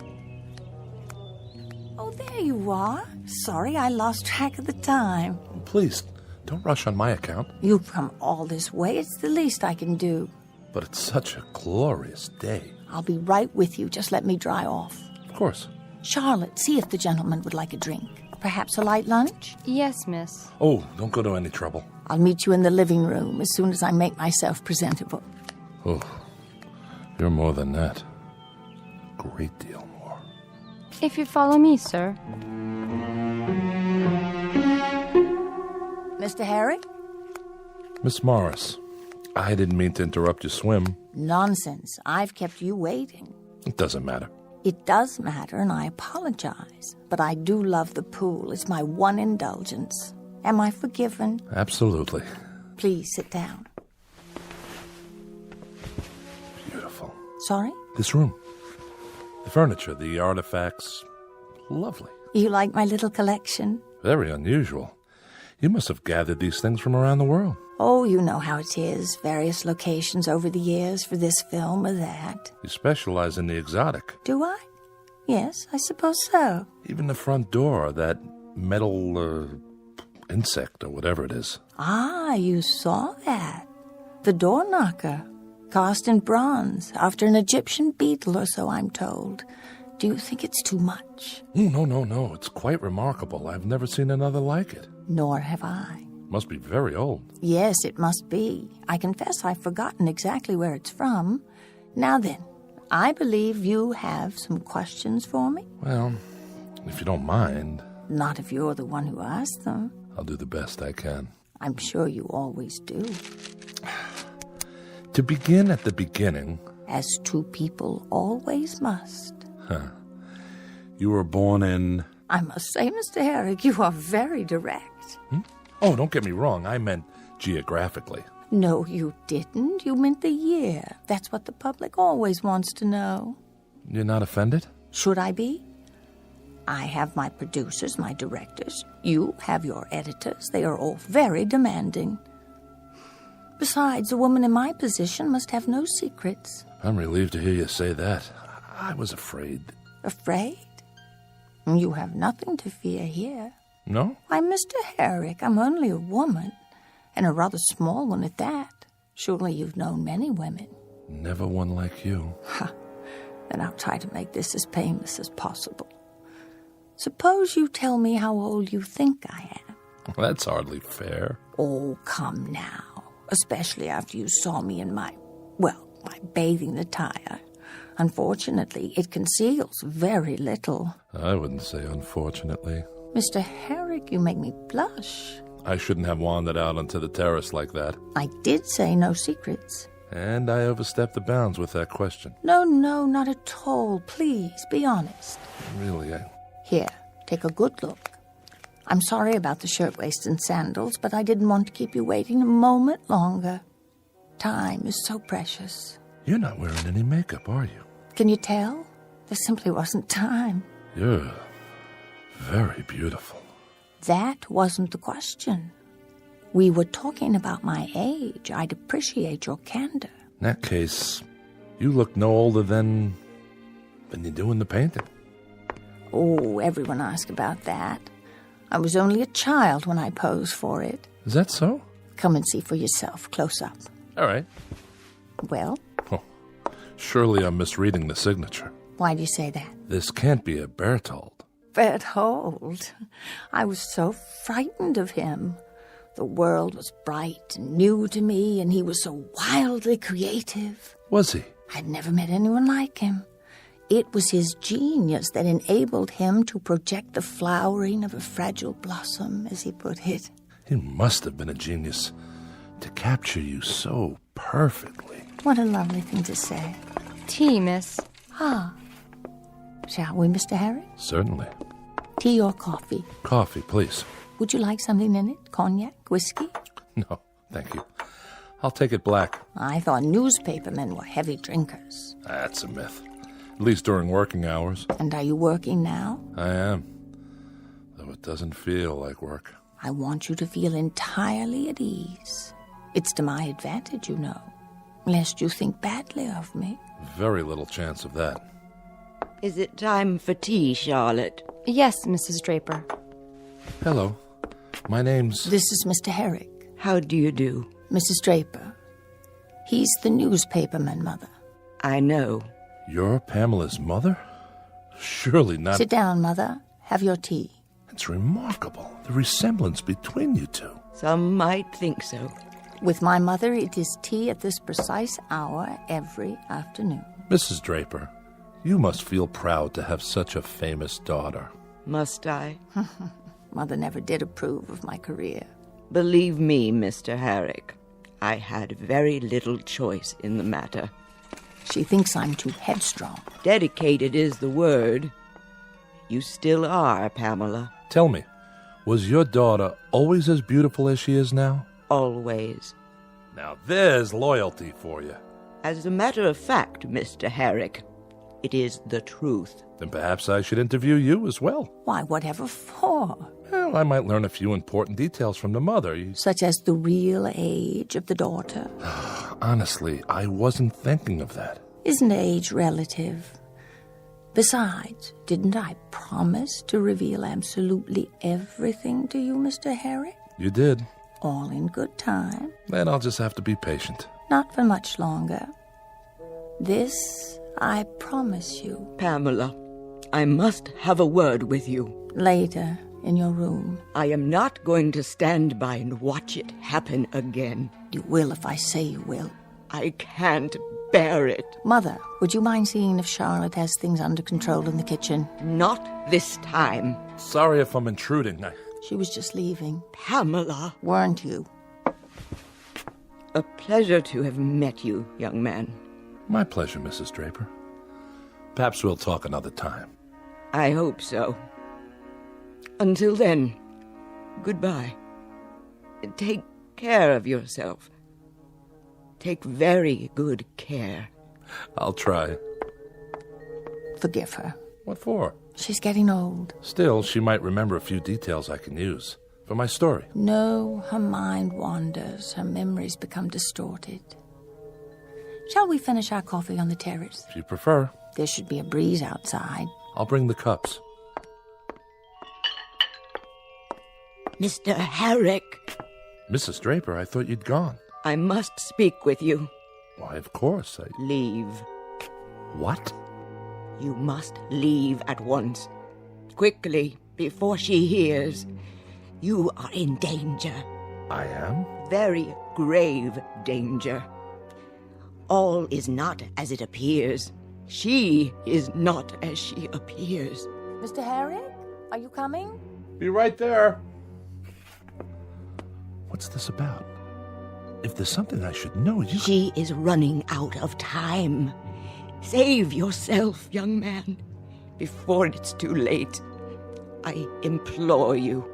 Oh, there you are. Sorry, I lost track of the time. Please, don't rush on my account. You've come all this way. It's the least I can do. But it's such a glorious day. I'll be right with you. Just let me dry off. Of course. Charlotte, see if the gentleman would like a drink. Perhaps a light lunch? Yes, miss. Oh, don't go to any trouble. I'll meet you in the living room as soon as I make myself presentable. Oh, you're more than that. Great deal more. If you follow me, sir. Mr. Herrick? Miss Morris, I didn't mean to interrupt your swim. Nonsense. I've kept you waiting. It doesn't matter. It does matter, and I apologize. But I do love the pool. It's my one indulgence. Am I forgiven? Absolutely. Please sit down. Beautiful. Sorry? This room. The furniture, the artifacts. Lovely. You like my little collection? Very unusual. You must have gathered these things from around the world. Oh, you know how it is. Various locations over the years for this film or that. You specialize in the exotic. Do I? Yes, I suppose so. Even the front door, that metal, insect or whatever it is. Ah, you saw that. The door knocker, cast in bronze, after an Egyptian beetle or so, I'm told. Do you think it's too much? No. It's quite remarkable. I've never seen another like it. Nor have I. Must be very old. Yes, it must be. I confess I've forgotten exactly where it's from. Now then, I believe you have some questions for me? Well, if you don't mind. Not if you're the one who asked them. I'll do the best I can. I'm sure you always do. To begin at the beginning. As two people always must. Huh. You were born in... I must say, Mr. Herrick, you are very direct. Oh, don't get me wrong. I meant geographically. No, you didn't. You meant the year. That's what the public always wants to know. You're not offended? Should I be? I have my producers, my directors. You have your editors. They are all very demanding. Besides, a woman in my position must have no secrets. I'm relieved to hear you say that. I was afraid. Afraid? You have nothing to fear here. No? Why, Mr. Herrick, I'm only a woman, and a rather small one at that. Surely you've known many women. Never one like you. Then I'll try to make this as painless as possible. Suppose you tell me how old you think I am. Well, that's hardly fair. Oh, come now. Especially after you saw me in my bathing attire. Unfortunately, it conceals very little. I wouldn't say unfortunately. Mr. Herrick, you make me blush. I shouldn't have wandered out onto the terrace like that. I did say no secrets. And I overstepped the bounds with that question. No, not at all. Please, be honest. Really, Here, take a good look. I'm sorry about the shirtwaist and sandals, but I didn't want to keep you waiting a moment longer. Time is so precious. You're not wearing any makeup, are you? Can you tell? There simply wasn't time. You're very beautiful. That wasn't the question. We were talking about my age. I'd appreciate your candor. In that case, you look no older than you do in the painting. Oh, everyone asks about that. I was only a child when I posed for it. Is that so? Come and see for yourself, close up. All right. Well? Oh, surely I'm misreading the signature. Why do you say that? This can't be a Berthold. Berthold? I was so frightened of him. The world was bright and new to me, and he was so wildly creative. Was he? I'd never met anyone like him. It was his genius that enabled him to project the flowering of a fragile blossom, as he put it. He must have been a genius to capture you so perfectly. What a lovely thing to say. Tea, miss. Ah. Shall we, Mr. Herrick? Certainly. Tea or coffee? Coffee, please. Would you like something in it? Cognac? Whiskey? No, thank you. I'll take it black. I thought newspapermen were heavy drinkers. That's a myth. At least during working hours. And are you working now? I am. Though it doesn't feel like work. I want you to feel entirely at ease. It's to my advantage, you know. Lest you think badly of me. Very little chance of that. Is it time for tea, Charlotte? Yes, Mrs. Draper. Hello. My name's... This is Mr. Herrick. How do you do? Mrs. Draper. He's the newspaperman, Mother. I know. You're Pamela's mother? Surely not... Sit down, Mother. Have your tea. It's remarkable, the resemblance between you two. Some might think so. With my mother, it is tea at this precise hour every afternoon. Mrs. Draper, you must feel proud to have such a famous daughter. Must I? Mother never did approve of my career. Believe me, Mr. Herrick, I had very little choice in the matter. She thinks I'm too headstrong. Dedicated is the word. You still are, Pamela. Tell me, was your daughter always as beautiful as she is now? Always. Now there's loyalty for you. As a matter of fact, Mr. Herrick, it is the truth. Then perhaps I should interview you as well. Why, whatever for? Well, I might learn a few important details from the mother. Such as the real age of the daughter? Honestly, I wasn't thinking of that. Isn't age relative? Besides, didn't I promise to reveal absolutely everything to you, Mr. Herrick? You did. All in good time. Then I'll just have to be patient. Not for much longer. This I promise you. Pamela, I must have a word with you. Later, in your room. I am not going to stand by and watch it happen again. You will if I say you will. I can't bear it. Mother, would you mind seeing if Charlotte has things under control in the kitchen? Not this time. Sorry if I'm intruding. She was just leaving. Pamela. Weren't you? A pleasure to have met you, young man. My pleasure, Mrs. Draper. Perhaps we'll talk another time. I hope so. Until then, goodbye. Take care of yourself. Take very good care. I'll try. Forgive her. What for? She's getting old. Still, she might remember a few details I can use for my story. No, her mind wanders. Her memories become distorted. Shall we finish our coffee on the terrace? If you prefer. There should be a breeze outside. I'll bring the cups. Mr. Herrick. Mrs. Draper, I thought you'd gone. I must speak with you. Why, of course. Leave. What? You must leave at once. Quickly, before she hears. You are in danger. I am? Very grave danger. All is not as it appears. She is not as she appears. Mr. Herrick, are you coming? Be right there. What's this about? If there's something I should know, you... She is running out of time. Save yourself, young man, before it's too late. I implore you.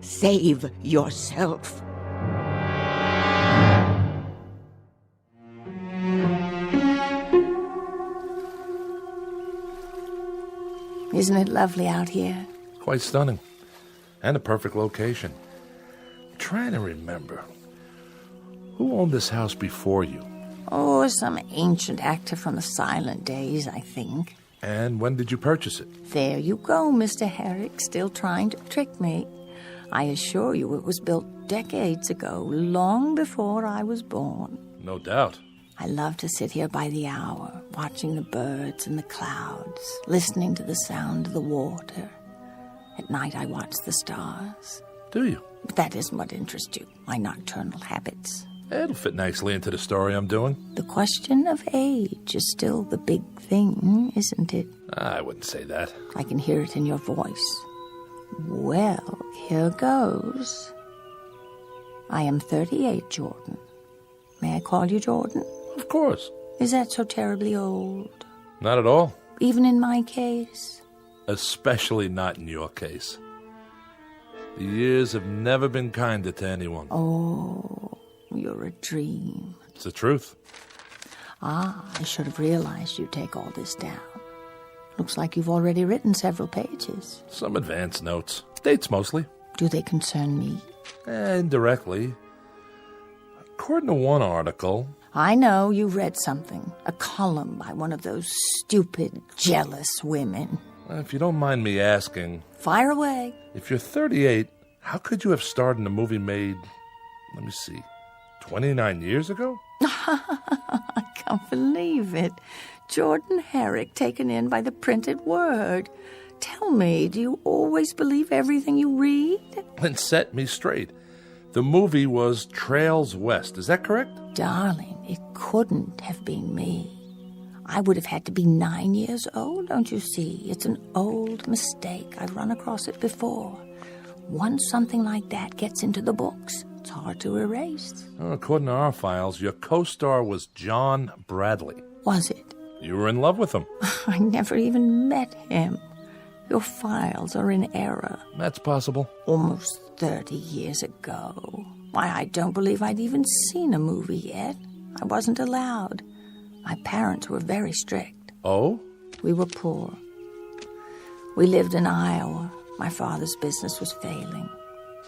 Save yourself. Isn't it lovely out here? Quite stunning. And a perfect location. I'm trying to remember. Who owned this house before you? Oh, some ancient actor from the silent days, I think. And when did you purchase it? There you go, Mr. Herrick, still trying to trick me. I assure you it was built decades ago, long before I was born. No doubt. I love to sit here by the hour, watching the birds and the clouds, listening to the sound of the water. At night I watch the stars. Do you? But that isn't what interests you, my nocturnal habits. It'll fit nicely into the story I'm doing. The question of age is still the big thing, isn't it? I wouldn't say that. I can hear it in your voice. Well, here goes. I am 38, Jordan. May I call you Jordan? Of course. Is that so terribly old? Not at all. Even in my case? Especially not in your case. The years have never been kinder to anyone. Oh, you're a dream. It's the truth. Ah, I should have realized you'd take all this down. Looks like you've already written several pages. Some advance notes. Dates mostly. Do they concern me? Indirectly. According to one article... I know you read something. A column by one of those stupid, jealous women. If you don't mind me asking... Fire away. If you're 38, how could you have starred in a movie made, let me see, 29 years ago? I can't believe it. Jordan Herrick taken in by the printed word. Tell me, do you always believe everything you read? Then set me straight. The movie was Trails West, is that correct? Darling, it couldn't have been me. I would have had to be 9 years old, don't you see? It's an old mistake. I've run across it before. Once something like that gets into the books, it's hard to erase. Well, according to our files, your co-star was John Bradley. Was it? You were in love with him. I never even met him. Your files are in error. That's possible. Almost 30 years ago. Why, I don't believe I'd even seen a movie yet. I wasn't allowed. My parents were very strict. Oh? We were poor. We lived in Iowa. My father's business was failing.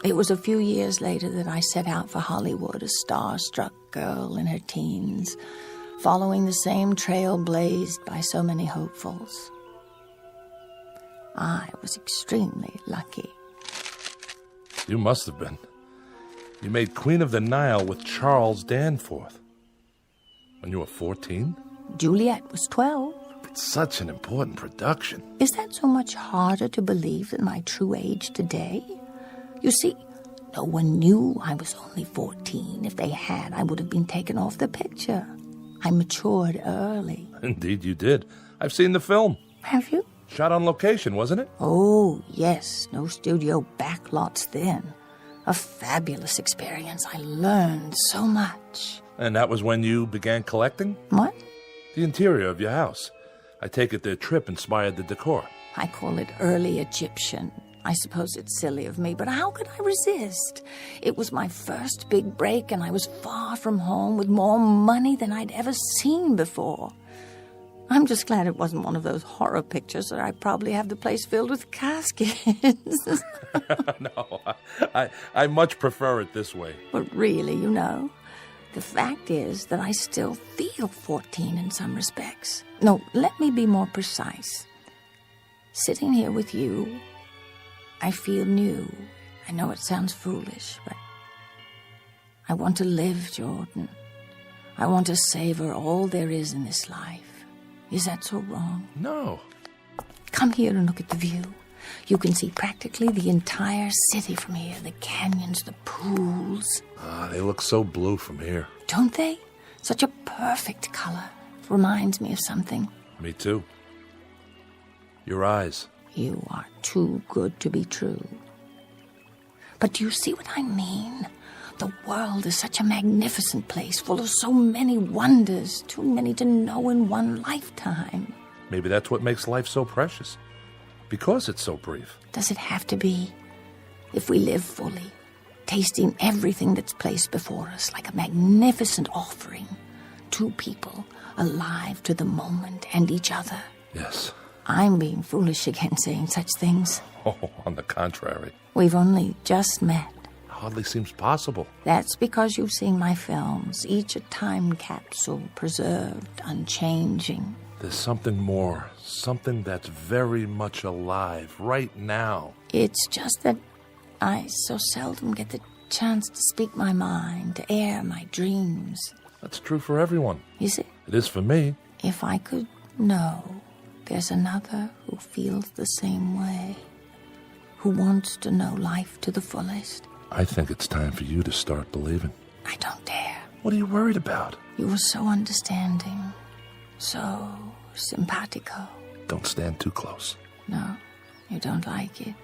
It was a few years later that I set out for Hollywood, a star-struck girl in her teens, following the same trail blazed by so many hopefuls. I was extremely lucky. You must have been. You made Queen of the Nile with Charles Danforth. When you were 14? Juliet was 12. It's such an important production. Is that so much harder to believe than my true age today? You see, no one knew I was only 14. If they had, I would have been taken off the picture. I matured early. Indeed you did. I've seen the film. Have you? Shot on location, wasn't it? Oh, yes. No studio backlots then. A fabulous experience. I learned so much. And that was when you began collecting? What? The interior of your house. I take it the trip inspired the decor. I call it early Egyptian. I suppose it's silly of me, but how could I resist? It was my first big break, and I was far from home with more money than I'd ever seen before. I'm just glad it wasn't one of those horror pictures that I'd probably have the place filled with caskets. No, I much prefer it this way. But really, you know, the fact is that I still feel 14 in some respects. No, let me be more precise. Sitting here with you, I feel new. I know it sounds foolish, but I want to live, Jordan. I want to savor all there is in this life. Is that so wrong? No. Come here and look at the view. You can see practically the entire city from here. The canyons, the pools. They look so blue from here. Don't they? Such a perfect color. Reminds me of something. Me too. Your eyes. You are too good to be true. But do you see what I mean? The world is such a magnificent place, full of so many wonders, too many to know in one lifetime. Maybe that's what makes life so precious. Because it's so brief. Does it have to be? If we live fully, tasting everything that's placed before us like a magnificent offering, two people alive to the moment and each other. Yes. I'm being foolish again saying such things. Oh, on the contrary. We've only just met. Hardly seems possible. That's because you've seen my films, each a time capsule, preserved, unchanging. There's something more, something that's very much alive right now. It's just that I so seldom get the chance to speak my mind, to air my dreams. That's true for everyone. Is it? It is for me. If I could know there's another who feels the same way, who wants to know life to the fullest. I think it's time for you to start believing. I don't dare. What are you worried about? You were so understanding, so simpatico. Don't stand too close. No, you don't like it.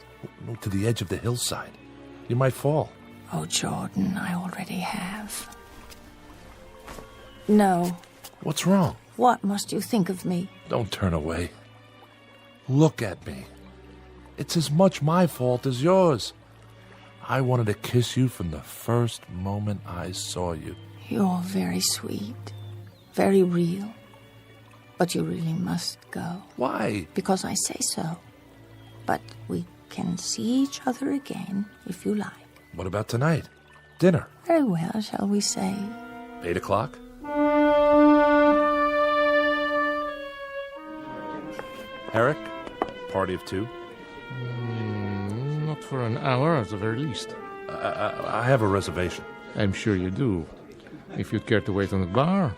Move to the edge of the hillside. You might fall. Oh, Jordan, I already have. No. What's wrong? What must you think of me? Don't turn away. Look at me. It's as much my fault as yours. I wanted to kiss you from the first moment I saw you. You're very sweet, very real. But you really must go. Why? Because I say so. But we can see each other again if you like. What about tonight? Dinner? Very well, shall we say? 8 o'clock? Eric? Party of two? Not for an hour, at the very least. I have a reservation. I'm sure you do. If you'd care to wait on the bar.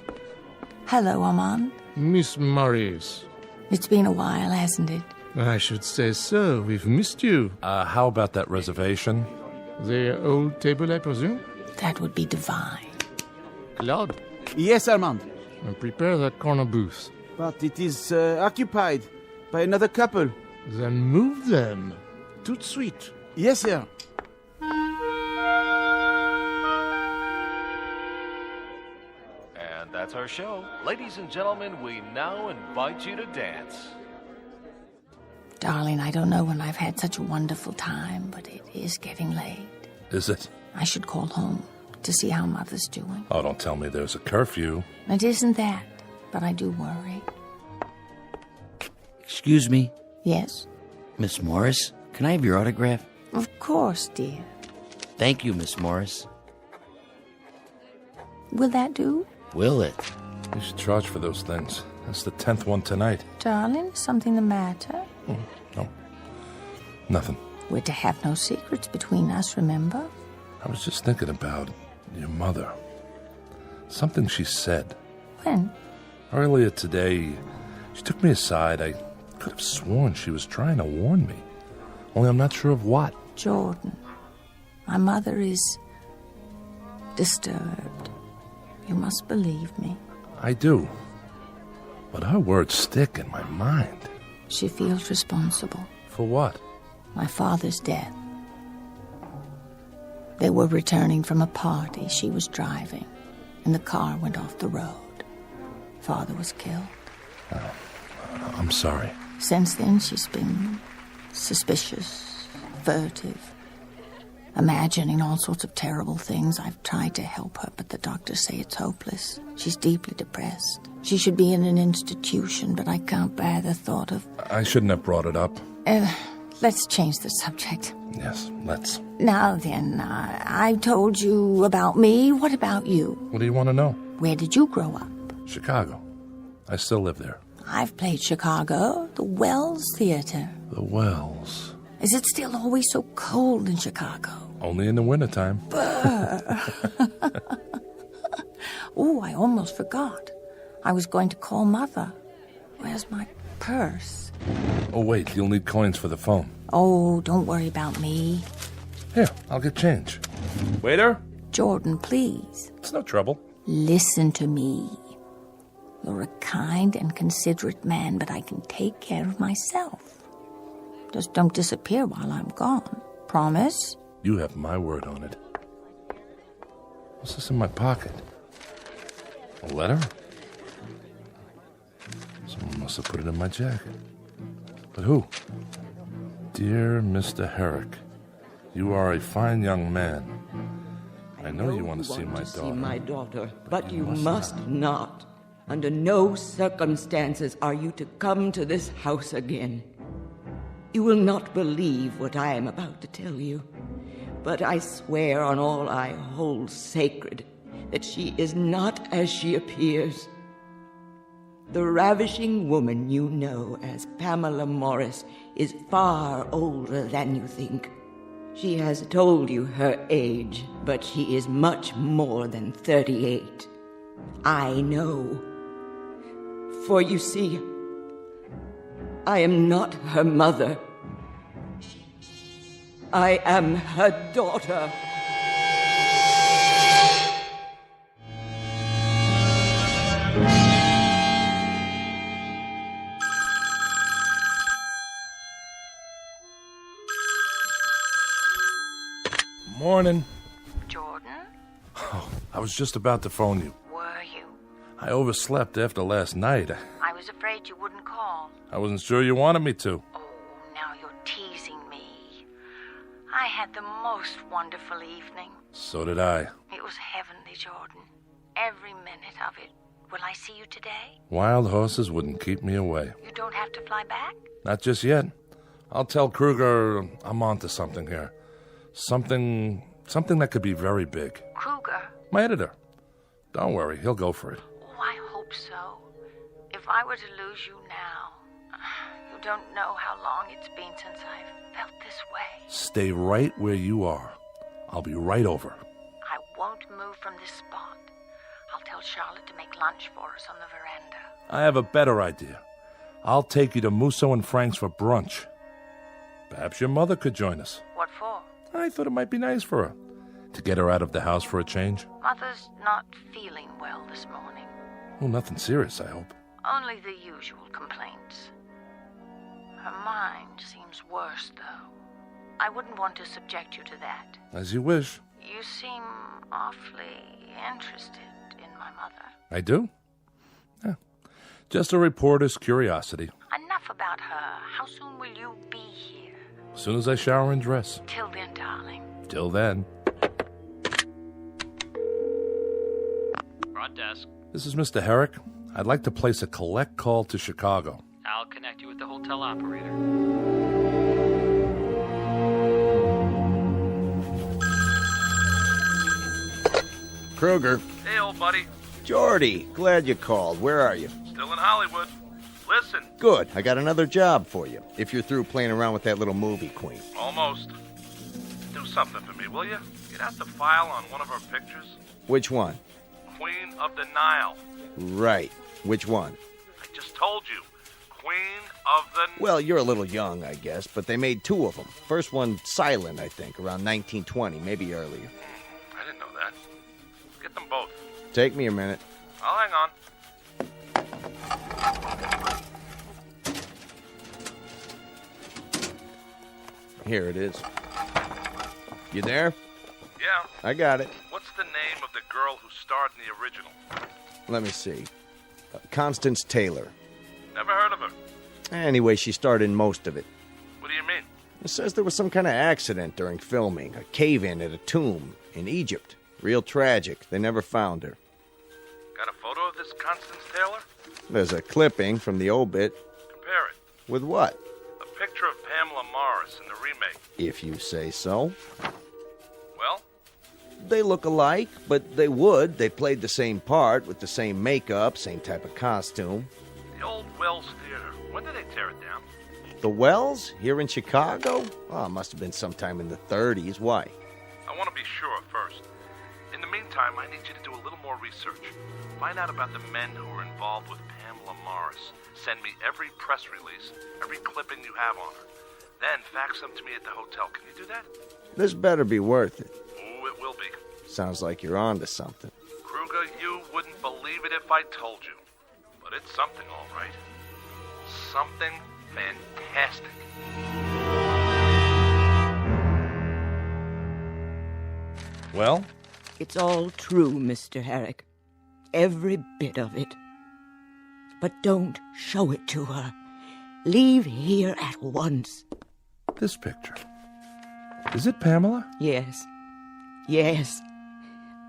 Hello, Armand. Miss Morris. It's been a while, hasn't it? I should say so. We've missed you. How about that reservation? The old table, I presume? That would be divine. Claude? Yes, Armand. Prepare that corner booth. But it is occupied by another couple. Then move them. Tout de suite. Yes, sir. And that's our show. Ladies and gentlemen, we now invite you to dance. Darling, I don't know when I've had such a wonderful time, but it is getting late. Is it? I should call home to see how Mother's doing. Oh, don't tell me there's a curfew. It isn't that, but I do worry. Excuse me? Yes? Miss Morris, can I have your autograph? Of course, dear. Thank you, Miss Morris. Will that do? Will it? You should charge for those things. That's the 10th one tonight. Darling, something the matter? No, Nothing. We're to have no secrets between us, remember? I was just thinking about your mother. Something she said. When? Earlier today, she took me aside. I could have sworn she was trying to warn me. Only I'm not sure of what. Jordan, my mother is disturbed. You must believe me. I do. But her words stick in my mind. She feels responsible. For what? My father's death. They were returning from a party. She was driving, and the car went off the road. Father was killed. I'm sorry. Since then, she's been suspicious, furtive, imagining all sorts of terrible things. I've tried to help her, but the doctors say it's hopeless. She's deeply depressed. She should be in an institution, but I can't bear the thought of... I shouldn't have brought it up. Let's change the subject. Yes, let's. Now then, I told you about me. What about you? What do you want to know? Where did you grow up? Chicago. I still live there. I've played Chicago, the Wells Theater. The Wells. Is it still always so cold in Chicago? Only in the wintertime. Oh, I almost forgot. I was going to call Mother. Where's my purse? Oh, wait, you'll need coins for the phone. Oh, don't worry about me. Here, I'll get change. Waiter? Jordan, please. It's no trouble. Listen to me. You're a kind and considerate man, but I can take care of myself. Just don't disappear while I'm gone. Promise? You have my word on it. What's this in my pocket? A letter? Someone must have put it in my jacket. But who? Dear Mr. Herrick, you are a fine young man. I know you want to see my daughter. See my daughter, but you must not. Under no circumstances are you to come to this house again. You will not believe what I am about to tell you, but I swear on all I hold sacred that she is not as she appears. The ravishing woman you know as Pamela Morris is far older than you think. She has told you her age, but she is much more than 38. I know. For you see, I am not her mother. I am her daughter. Morning. Jordan? Oh, I was just about to phone you. Were you? I overslept after last night. I was afraid you wouldn't call. I wasn't sure you wanted me to. Oh, now you're teasing me. I had the most wonderful evening. So did I. It was heavenly, Jordan. Every minute of it. Will I see you today? Wild horses wouldn't keep me away. You don't have to fly back? Not just yet. I'll tell Kruger I'm onto something here. Something that could be very big. Kruger? My editor. Don't worry, he'll go for it. Oh, I hope so. If I were to lose you now, you don't know how long it's been since I've felt this way. Stay right where you are. I'll be right over. I won't move from this spot. I'll tell Charlotte to make lunch for us on the veranda. I have a better idea. I'll take you to Musso and Frank's for brunch. Perhaps your mother could join us. What for? I thought it might be nice for her. To get her out of the house for a change. Mother's not feeling well this morning. Oh, nothing serious, I hope. Only the usual complaints. Her mind seems worse, though. I wouldn't want to subject you to that. As you wish. You seem awfully interested in my mother. I do? Yeah. Just a reporter's curiosity. Enough about her. How soon will you be here? As soon as I shower and dress. Till then, darling. Till then. Front desk. This is Mr. Herrick. I'd like to place a collect call to Chicago. I'll connect you with the hotel operator. Kruger. Hey, old buddy. Jordy, glad you called. Where are you? Still in Hollywood. Listen. Good. I got another job for you, if you're through playing around with that little movie queen. Almost. Do something for me, will you? You'd have to file on one of her pictures. Which one? Queen of the Nile. Right. Which one? I just told you. Queen of the... Well, you're a little young, I guess, but they made two of them. First one silent, I think, around 1920, maybe earlier. I didn't know that. Get them both. Take me a minute. I'll hang on. Here it is. You there? Yeah. I got it. What's the name of the girl who starred in the original? Let me see. Constance Taylor. Never heard of her. Anyway, she starred in most of it. What do you mean? It says there was some kind of accident during filming. A cave-in at a tomb in Egypt. Real tragic. They never found her. Got a photo of this Constance Taylor? There's a clipping from the obit. Compare it. With what? A picture of Pamela Morris in the remake. If you say so. Well? They look alike, but they would. They played the same part with the same makeup, same type of costume. The old Wells Theater. When did they tear it down? The Wells? Here in Chicago? Oh, it must have been sometime in the 30s. Why? I want to be sure first. In the meantime, I need you to do a little more research. Find out about the men who were involved with Pamela Morris. Send me every press release, every clipping you have on her. Then fax them to me at the hotel. Can you do that? This better be worth it. Ooh, it will be. Sounds like you're on to something. Kruger, you wouldn't believe it if I told you. But it's something, all right. Something fantastic. Well? It's all true, Mr. Herrick. Every bit of it. But don't show it to her. Leave here at once. This picture. Is it Pamela? Yes. Yes.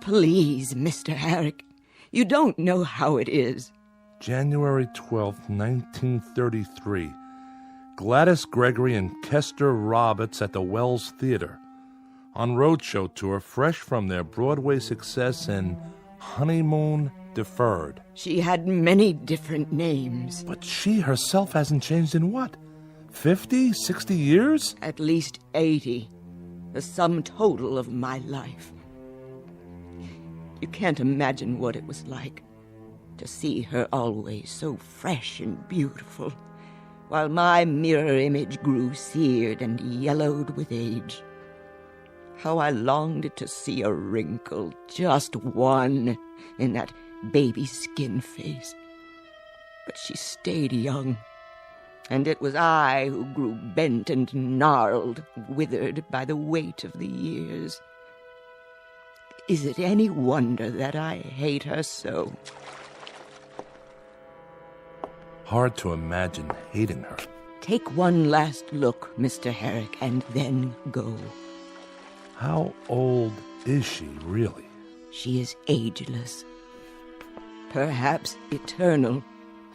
Please, Mr. Herrick. You don't know how it is. January 12th, 1933. Gladys Gregory and Kester Roberts at the Wells Theater. On roadshow tour, fresh from their Broadway success in Honeymoon Deferred. She had many different names. But she herself hasn't changed in what? 50, 60 years? At least 80. The sum total of my life. You can't imagine what it was like to see her always so fresh and beautiful, while my mirror image grew seared and yellowed with age. How I longed to see a wrinkle, just one, in that baby skin face. But she stayed young, and it was I who grew bent and gnarled, withered by the weight of the years. Is it any wonder that I hate her so? Hard to imagine hating her. Take one last look, Mr. Herrick, and then go. How old is she, really? She is ageless. Perhaps eternal.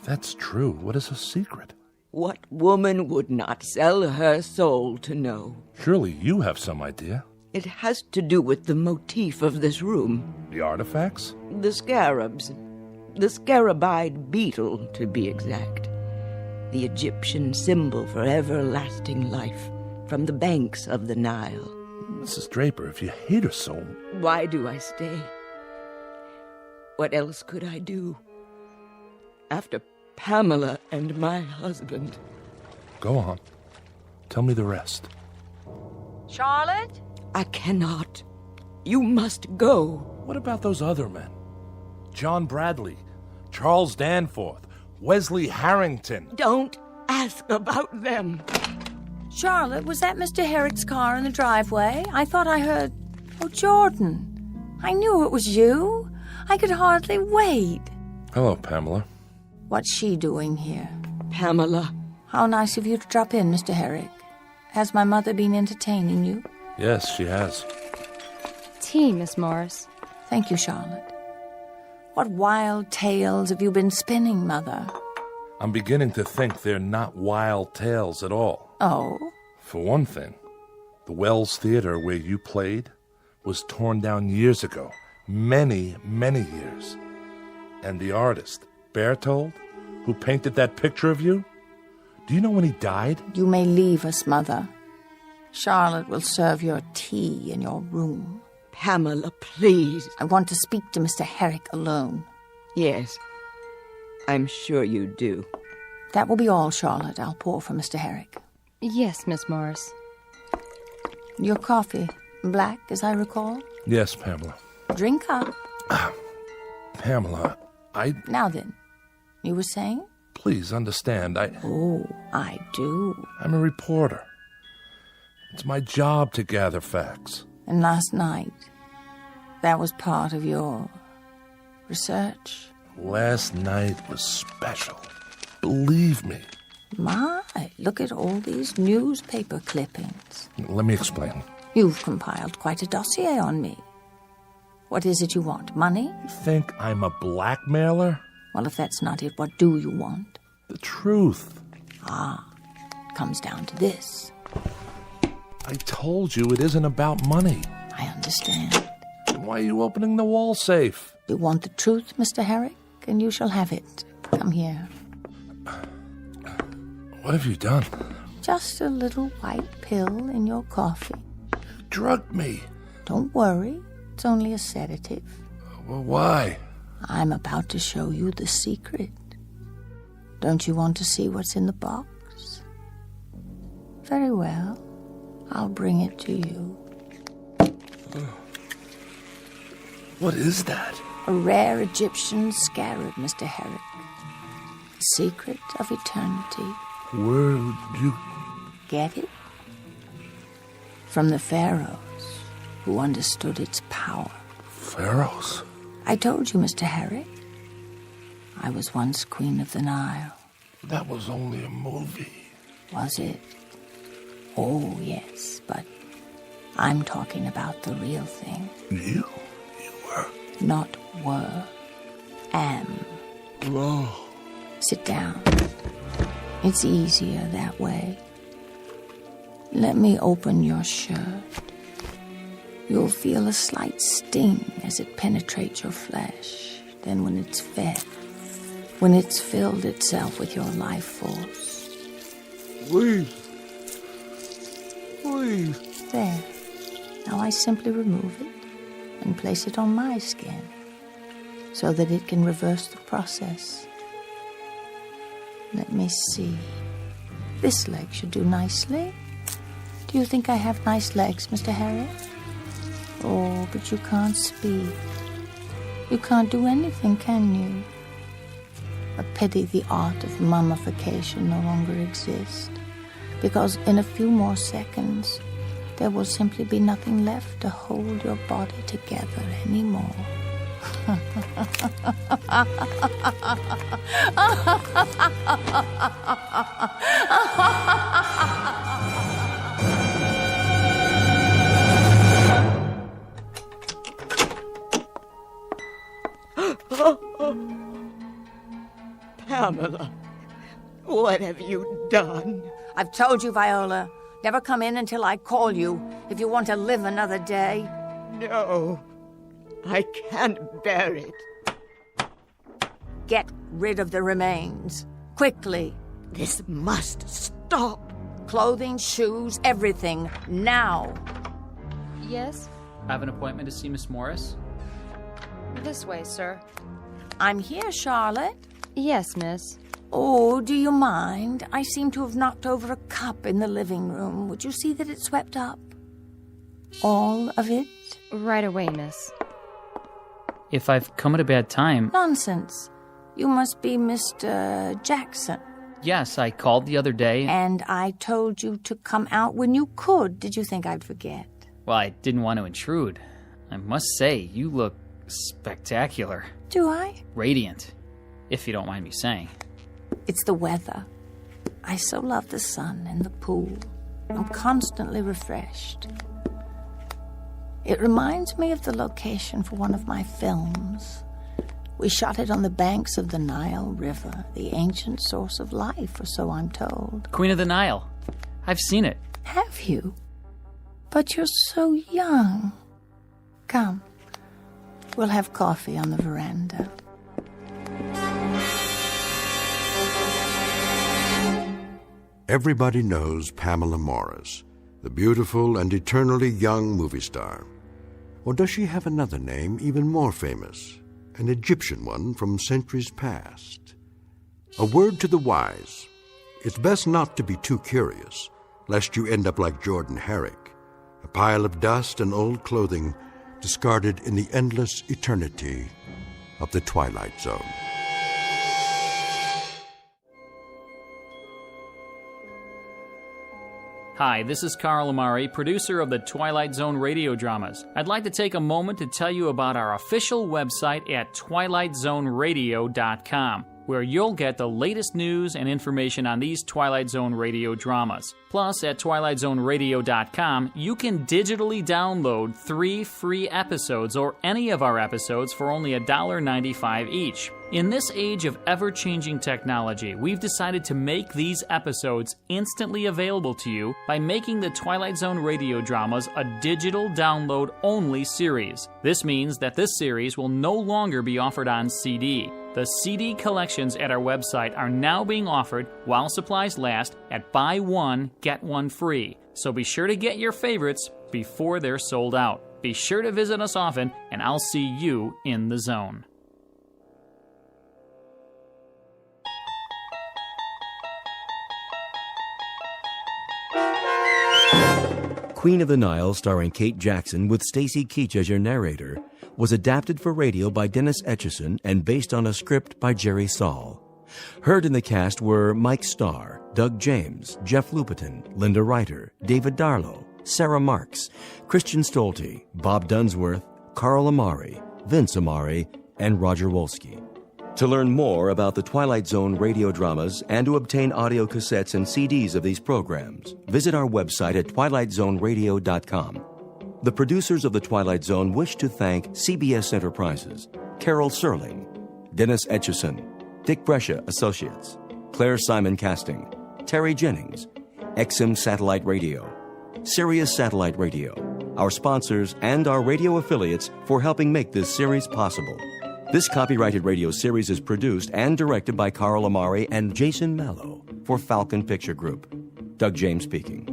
That's true. What is her secret? What woman would not sell her soul to know? Surely you have some idea. It has to do with the motif of this room. The artifacts? The scarabs. The scarabide beetle, to be exact. The Egyptian symbol for everlasting life from the banks of the Nile. Mrs. Draper, if you hate her so... Why do I stay? What else could I do? After Pamela and my husband. Go on. Tell me the rest. Charlotte? I cannot. You must go. What about those other men? John Bradley, Charles Danforth, Wesley Harrington. Don't ask about them. Charlotte, was that Mr. Herrick's car in the driveway? I thought I heard... Oh, Jordan. I knew it was you. I could hardly wait. Hello, Pamela. What's she doing here? Pamela. How nice of you to drop in, Mr. Herrick. Has my mother been entertaining you? Yes, she has. Tea, Miss Morris. Thank you, Charlotte. What wild tales have you been spinning, Mother? I'm beginning to think they're not wild tales at all. Oh? For one thing, the Wells Theater where you played was torn down years ago. Many, many years. And the artist, Berthold, who painted that picture of you? Do you know when he died? You may leave us, Mother. Charlotte will serve your tea in your room. Pamela, please. I want to speak to Mr. Herrick alone. Yes, I'm sure you do. That will be all, Charlotte. I'll pour for Mr. Herrick. Yes, Miss Morris. Your coffee, black, as I recall? Yes, Pamela. Drink up. Pamela, Now then, you were saying? Please understand, Oh, I do. I'm a reporter. It's my job to gather facts. And last night, that was part of your research? Last night was special. Believe me. My, look at all these newspaper clippings. Let me explain. You've compiled quite a dossier on me. What is it you want? Money? You think I'm a blackmailer? Well, if that's not it, what do you want? The truth. It comes down to this. I told you it isn't about money. I understand. Then why are you opening the wall safe? You want the truth, Mr. Herrick, and you shall have it. Come here. What have you done? Just a little white pill in your coffee. You drugged me. Don't worry. It's only a sedative. Well, why? I'm about to show you the secret. Don't you want to see what's in the box? Very well. I'll bring it to you. What is that? A rare Egyptian scarab, Mr. Herrick. The secret of eternity. Where would you get it? From the pharaohs, who understood its power. Pharaohs? I told you, Mr. Herrick. I was once Queen of the Nile. That was only a movie. Was it? Oh, yes, but I'm talking about the real thing. You were? Not were. Am. Oh. Sit down. It's easier that way. Let me open your shirt. You'll feel a slight sting as it penetrates your flesh. Then when it's fed, when it's filled itself with your life force. Please. Please. There. Now I simply remove it and place it on my skin so that it can reverse the process. Let me see. This leg should do nicely. Do you think I have nice legs, Mr. Harry? Oh, but you can't speak. You can't do anything, can you? A pity the art of mummification no longer exists, because in a few more seconds, there will simply be nothing left to hold your body together anymore. Pamela, what have you done? I've told you, Viola. Never come in until I call you if you want to live another day. No, I can't bear it. Get rid of the remains. Quickly. This must stop. Clothing, shoes, everything. Now. Yes? I have an appointment to see Miss Morris. This way, sir. I'm here, Charlotte. Yes, miss. Oh, do you mind? I seem to have knocked over a cup in the living room. Would you see that it's swept up? All of it? Right away, miss. If I've come at a bad time... Nonsense. You must be Mr. Jackson. Yes, I called the other day. And I told you to come out when you could. Did you think I'd forget? Well, I didn't want to intrude. I must say, you look spectacular. Do I? Radiant, if you don't mind me saying. It's the weather. I so love the sun and the pool. I'm constantly refreshed. It reminds me of the location for one of my films. We shot it on the banks of the Nile River, the ancient source of life, or so I'm told. Queen of the Nile. I've seen it. Have you? But you're so young. Come. We'll have coffee on the veranda. Everybody knows Pamela Morris, the beautiful and eternally young movie star. Or does she have another name even more famous, an Egyptian one from centuries past? A word to the wise. It's best not to be too curious, lest you end up like Jordan Herrick, a pile of dust and old clothing discarded in the endless eternity of the Twilight Zone. Hi, this is Carl Amari, producer of the Twilight Zone radio dramas. I'd like to take a moment to tell you about our official website at twilightzoneradio.com, where you'll get the latest news and information on these Twilight Zone radio dramas. Plus, at twilightzoneradio.com, you can digitally download 3 free episodes or any of our episodes for only $1.95 each. In this age of ever-changing technology, we've decided to make these episodes instantly available to you by making the Twilight Zone radio dramas a digital download-only series. This means that this series will no longer be offered on CD. The CD collections at our website are now being offered while supplies last at buy one, get one free. So be sure to get your favorites before they're sold out. Be sure to visit us often, and I'll see you in the zone. Queen of the Nile, starring Kate Jackson with Stacy Keach as your narrator, was adapted for radio by Dennis Etchison and based on a script by Jerry Saul. Heard in the cast were Mike Starr, Doug James, Jeff Lupetin, Linda Ryder, David Darlow, Sarah Marks, Christian Stolte, Bob Dunsworth, Carl Amari, Vince Amari, and Roger Wolski. To learn more about the Twilight Zone radio dramas and to obtain audio cassettes and CDs of these programs, visit our website at twilightzoneradio.com. The producers of The Twilight Zone wish to thank CBS Enterprises, Carol Serling, Dennis Etchison, Dick Brescia Associates, Claire Simon Casting, Terry Jennings, XM Satellite Radio, Sirius Satellite Radio, our sponsors, and our radio affiliates for helping make this series possible. This copyrighted radio series is produced and directed by Carl Amari and Jason Mallow for Falcon Picture Group. Doug James speaking.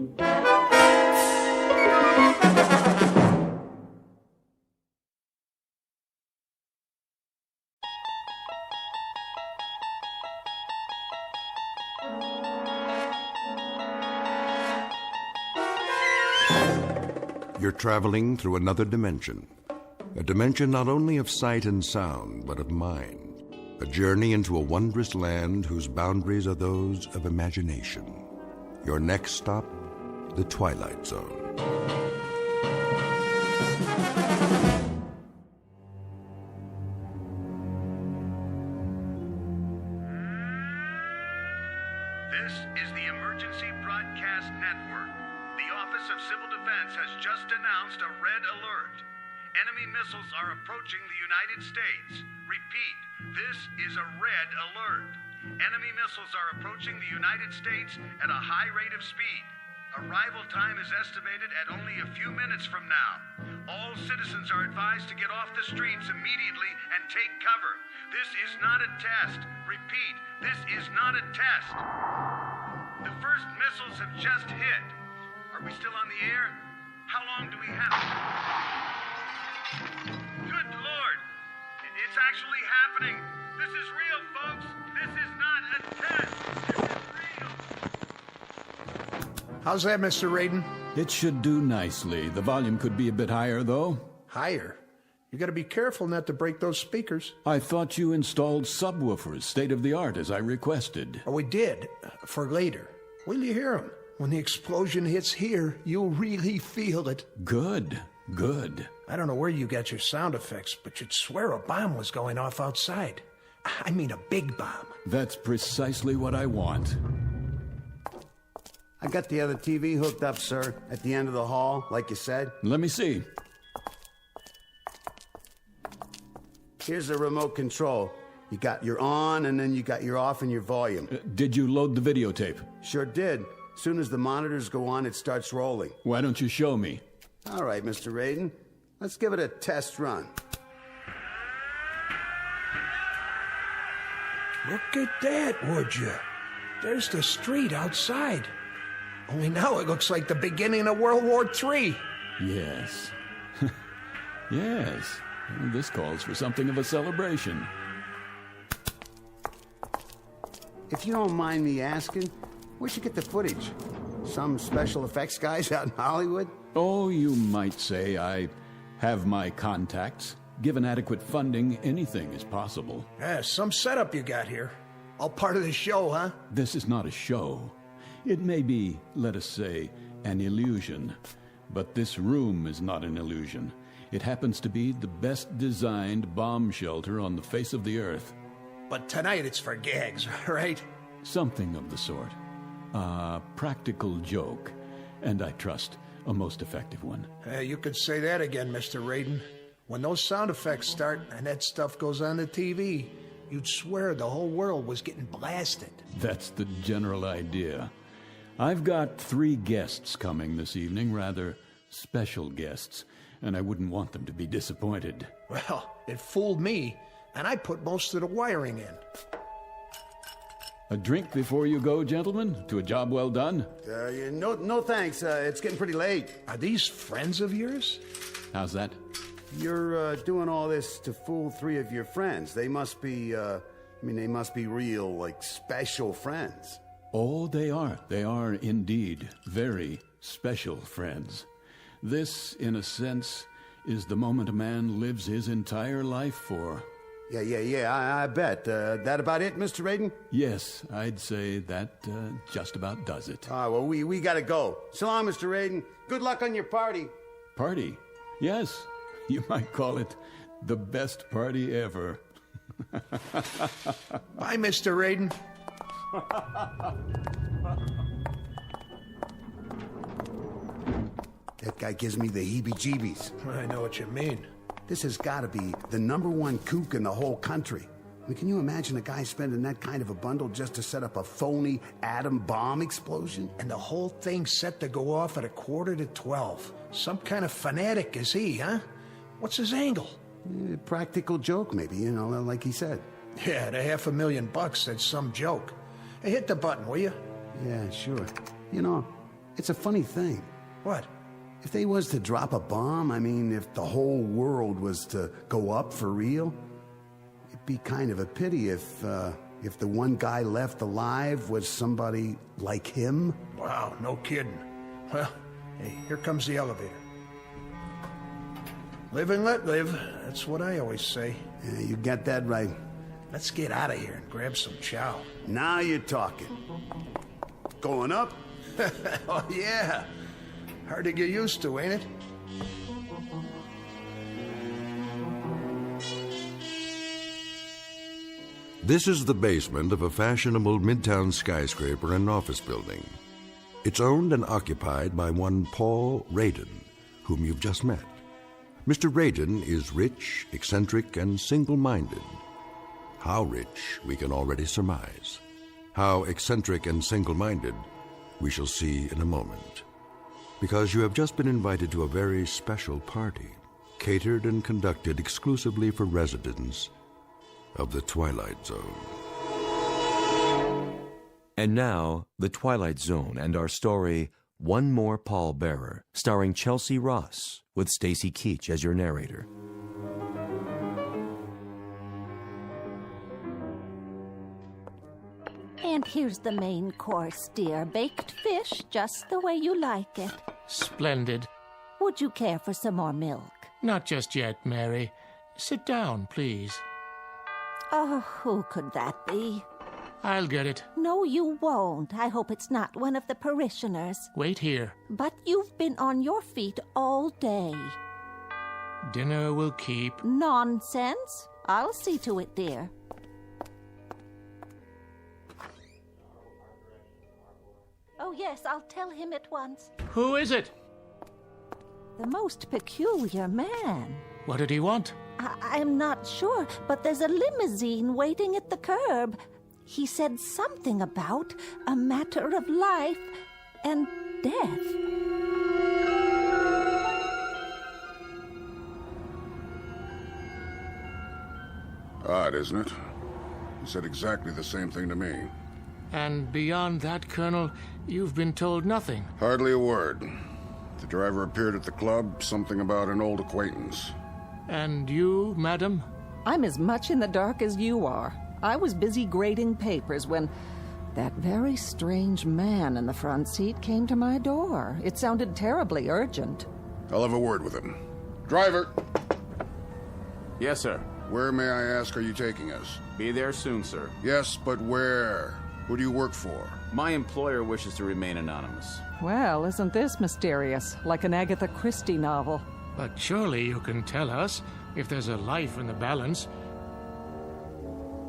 You're traveling through another dimension. A dimension not only of sight and sound, but of mind. A journey into a wondrous land whose boundaries are those of imagination. Your next stop, the Twilight Zone. This is the Emergency Broadcast Network. The Office of Civil Defense has just announced a red alert. Enemy missiles are approaching the United States. Repeat, this is a red alert. Enemy missiles are approaching the United States at a high rate of speed. Arrival time is estimated at only a few minutes from now. All citizens are advised to get off the streets immediately and take cover. This is not a test. Repeat, this is not a test. The first missiles have just hit. Are we still on the air? How long do we have? Good Lord! It's actually happening! This is real, folks! This is not a test! This is real! How's that, Mr. Radin? It should do nicely. The volume could be a bit higher, though. Higher? You gotta be careful not to break those speakers. I thought you installed subwoofers, state-of-the-art, as I requested. Oh, we did. For later. Will you hear them? When the explosion hits here, you'll really feel it. Good. Good. I don't know where you got your sound effects, but you'd swear a bomb was going off outside. I mean a big bomb. That's precisely what I want. I got the other TV hooked up, sir, at the end of the hall, like you said. Let me see. Here's the remote control. You got your on, and then you got your off and your volume. Did you load the videotape? Sure did. As soon as the monitors go on, it starts rolling. Why don't you show me? All right, Mr. Radin. Let's give it a test run. Look at that, would you? There's the street outside. Only now it looks like the beginning of World War III. Yes. Yes. This calls for something of a celebration. If you don't mind me asking, where'd you get the footage? Some special effects guys out in Hollywood? Oh, you might say I have my contacts. Given adequate funding, anything is possible. Yeah, some setup you got here. All part of the show, huh? This is not a show. It may be, let us say, an illusion. But this room is not an illusion. It happens to be the best designed bomb shelter on the face of the earth. But tonight it's for gags, right? Something of the sort. A practical joke, and I trust a most effective one. You could say that again, Mr. Raiden. When those sound effects start and that stuff goes on the TV, you'd swear the whole world was getting blasted. That's the general idea. I've got 3 guests coming this evening, rather special guests, and I wouldn't want them to be disappointed. Well, it fooled me, and I put most of the wiring in. A drink before you go, gentlemen, to a job well done? No thanks. It's getting pretty late. Are these friends of yours? How's that? You're doing all this to fool 3 of your friends. They must be, they must be real, like, special friends. Oh, they are. They are indeed very special friends. This, in a sense, is the moment a man lives his entire life for. Yeah, I bet. That about it, Mr. Raiden? Yes, I'd say that just about does it. Well, we gotta go. So long, Mr. Raiden. Good luck on your party. Party? Yes, you might call it the best party ever. Bye, Mr. Raiden. That guy gives me the heebie-jeebies. I know what you mean. This has got to be the #1 kook in the whole country. I mean, can you imagine a guy spending that kind of a bundle just to set up a phony atom bomb explosion? And the whole thing's set to go off at 11:45. Some kind of fanatic is he, huh? What's his angle? Practical joke, maybe, like he said. Yeah, the $500,000, that's some joke. Hey, hit the button, will you? Yeah, sure. It's a funny thing. What? If they was to drop a bomb, if the whole world was to go up for real, it'd be kind of a pity if the one guy left alive was somebody like him. Wow, no kidding. Well, hey, here comes the elevator. Live and let live. That's what I always say. Yeah, you got that right. Let's get out of here and grab some chow. Now you're talking. Going up? Oh, yeah. Hard to get used to, ain't it? This is the basement of a fashionable midtown skyscraper and office building. It's owned and occupied by one Paul Raiden, whom you've just met. Mr. Raiden is rich, eccentric, and single-minded. How rich, we can already surmise. How eccentric and single-minded, we shall see in a moment. Because you have just been invited to a very special party, catered and conducted exclusively for residents of the Twilight Zone. And now, The Twilight Zone and our story, One More Pallbearer, starring Chelsea Ross, with Stacy Keach as your narrator. And here's the main course, dear. Baked fish, just the way you like it. Splendid. Would you care for some more milk? Not just yet, Mary. Sit down, please. Oh, who could that be? I'll get it. No, you won't. I hope it's not one of the parishioners. Wait here. But you've been on your feet all day. Dinner will keep. Nonsense. I'll see to it, dear. Oh, yes, I'll tell him at once. Who is it? The most peculiar man. What did he want? I'm not sure, but there's a limousine waiting at the curb. He said something about a matter of life and death. Odd, isn't it? He said exactly the same thing to me. And beyond that, Colonel, you've been told nothing. Hardly a word. The driver appeared at the club, something about an old acquaintance. And you, madam? I'm as much in the dark as you are. I was busy grading papers when that very strange man in the front seat came to my door. It sounded terribly urgent. I'll have a word with him. Driver! Yes, sir. Where, may I ask, are you taking us? Be there soon, sir. Yes, but where? Who do you work for? My employer wishes to remain anonymous. Well, isn't this mysterious? Like an Agatha Christie novel. But surely you can tell us if there's a life in the balance.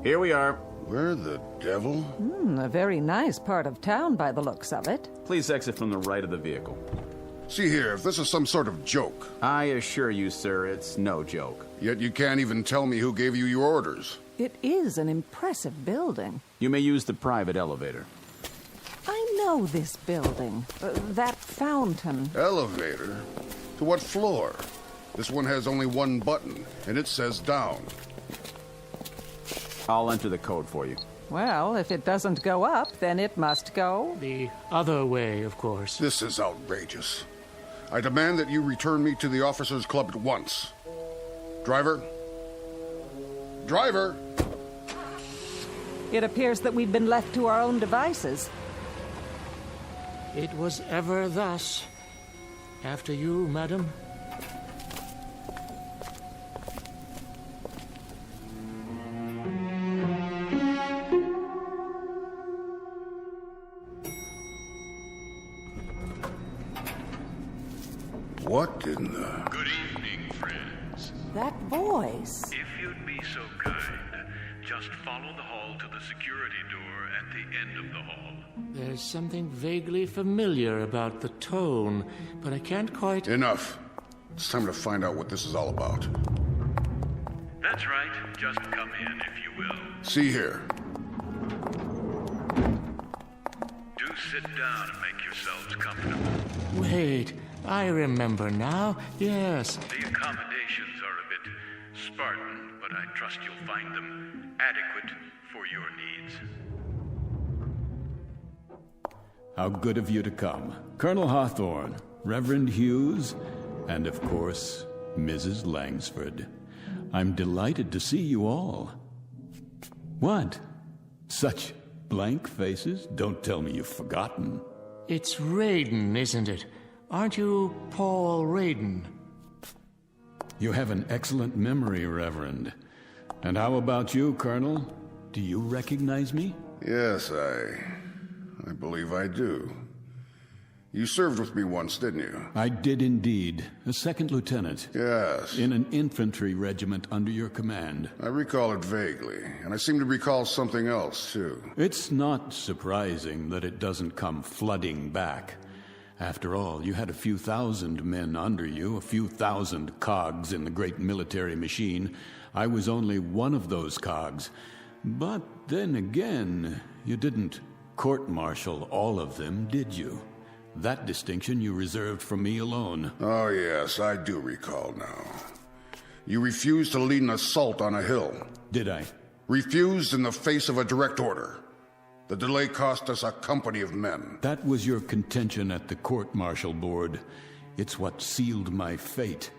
Here we are. Where the devil? A very nice part of town by the looks of it. Please exit from the right of the vehicle. See here, if this is some sort of joke. I assure you, sir, it's no joke. Yet you can't even tell me who gave you your orders. It is an impressive building. You may use the private elevator. I know this building. That fountain. Elevator? To what floor? This one has only one button, and it says down. I'll enter the code for you. Well, if it doesn't go up, then it must go the other way, of course. This is outrageous. I demand that you return me to the officers' club at once. Driver? Driver! It appears that we've been left to our own devices. It was ever thus. After you, madam. What in the... Good evening, friends. That voice. If you'd be so kind, just follow the hall to the security door at the end of the hall. There's something vaguely familiar about the tone, but I can't quite... Enough. It's time to find out what this is all about. That's right. Just come in, if you will. See here. Do sit down and make yourselves comfortable. Wait, I remember now. Yes. The accommodations are a bit Spartan, but I trust you'll find them adequate for your needs. How good of you to come. Colonel Hawthorne, Reverend Hughes, and of course, Mrs. Langsford. I'm delighted to see you all. What? Such blank faces? Don't tell me you've forgotten. It's Raiden, isn't it? Aren't you Paul Raiden? You have an excellent memory, Reverend. And how about you, Colonel? Do you recognize me? Yes, I believe I do. You served with me once, didn't you? I did indeed. A second lieutenant. Yes. In an infantry regiment under your command. I recall it vaguely, and I seem to recall something else, too. It's not surprising that it doesn't come flooding back. After all, you had a few thousand men under you, a few thousand cogs in the great military machine. I was only one of those cogs. But then again, you didn't court-martial all of them, did you? That distinction you reserved for me alone. Oh, yes, I do recall now. You refused to lead an assault on a hill. Did I? Refused in the face of a direct order. The delay cost us a company of men. That was your contention at the court-martial board. It's what sealed my fate.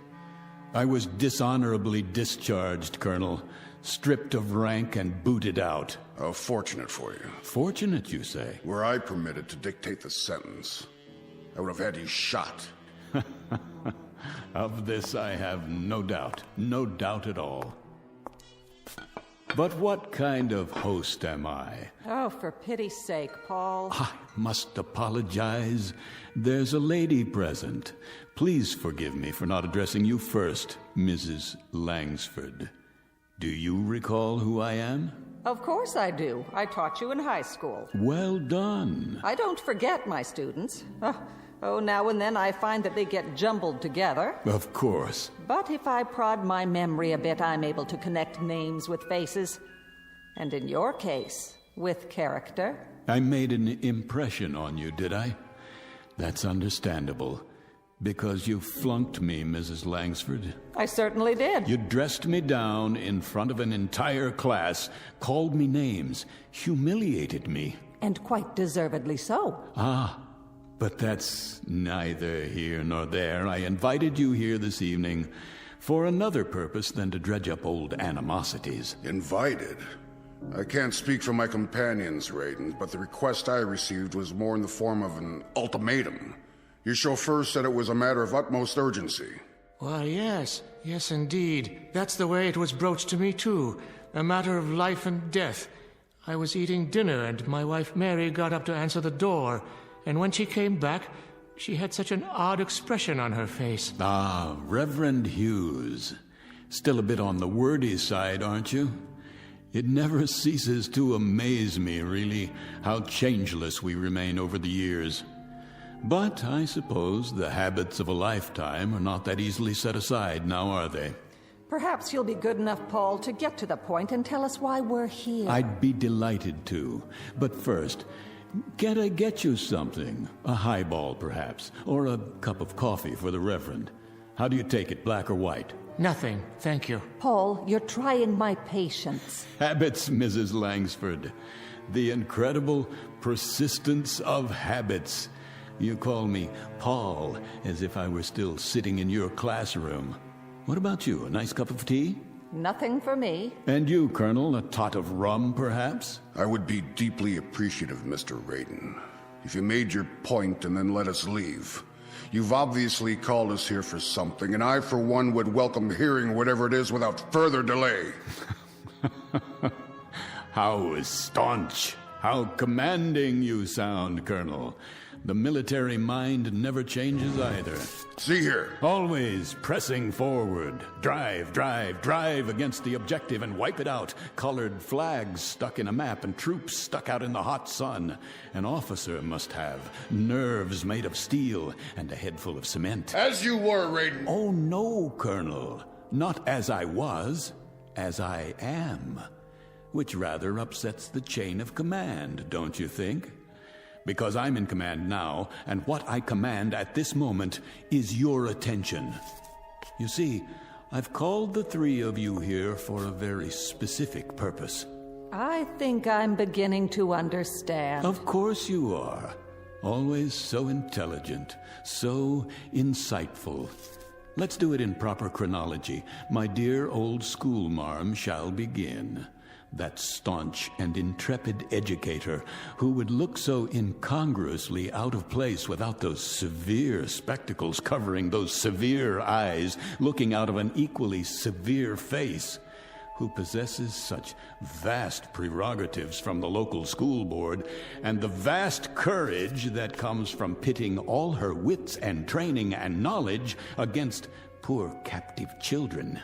I was dishonorably discharged, Colonel, stripped of rank and booted out. Oh, fortunate for you. Fortunate, you say? Were I permitted to dictate the sentence, I would have had you shot. Of this I have no doubt. No doubt at all. But what kind of host am I? Oh, for pity's sake, Paul. I must apologize. There's a lady present. Please forgive me for not addressing you first, Mrs. Langsford. Do you recall who I am? Of course I do. I taught you in high school. Well done. I don't forget my students. Oh, now and then I find that they get jumbled together. Of course. But if I prod my memory a bit, I'm able to connect names with faces. And in your case, with character. I made an impression on you, did I? That's understandable. Because you flunked me, Mrs. Langsford. I certainly did. You dressed me down in front of an entire class, called me names, humiliated me. And quite deservedly so. Ah, but that's neither here nor there. I invited you here this evening for another purpose than to dredge up old animosities. Invited? I can't speak for my companions, Raiden, but the request I received was more in the form of an ultimatum. Your chauffeur said it was a matter of utmost urgency. Why, yes. Yes, indeed. That's the way it was broached to me, too. A matter of life and death. I was eating dinner, and my wife Mary got up to answer the door. And when she came back, she had such an odd expression on her face. Ah, Reverend Hughes. Still a bit on the wordy side, aren't you? It never ceases to amaze me, really, how changeless we remain over the years. But I suppose the habits of a lifetime are not that easily set aside, now are they? Perhaps you'll be good enough, Paul, to get to the point and tell us why we're here. I'd be delighted to. But first, can I get you something? A highball, perhaps, or a cup of coffee for the Reverend. How do you take it, black or white? Nothing, thank you. Paul, you're trying my patience. Habits, Mrs. Langsford. The incredible persistence of habits. You call me Paul, as if I were still sitting in your classroom. What about you, a nice cup of tea? Nothing for me. And you, Colonel, a tot of rum, perhaps? I would be deeply appreciative, Mr. Raiden, if you made your point and then let us leave. You've obviously called us here for something, and I, for one, would welcome hearing whatever it is without further delay. How staunch, how commanding you sound, Colonel. The military mind never changes either. See here. Always pressing forward. Drive, drive, drive against the objective and wipe it out. Colored flags stuck in a map and troops stuck out in the hot sun. An officer must have nerves made of steel and a head full of cement. As you were, Raiden. Oh, no, Colonel. Not as I was, as I am. Which rather upsets the chain of command, don't you think? Because I'm in command now, and what I command at this moment is your attention. You see, I've called the three of you here for a very specific purpose. I think I'm beginning to understand. Of course you are. Always so intelligent, so insightful. Let's do it in proper chronology. My dear old schoolmarm shall begin. That staunch and intrepid educator who would look so incongruously out of place without those severe spectacles covering those severe eyes looking out of an equally severe face, who possesses such vast prerogatives from the local school board and the vast courage that comes from pitting all her wits and training and knowledge against poor captive children.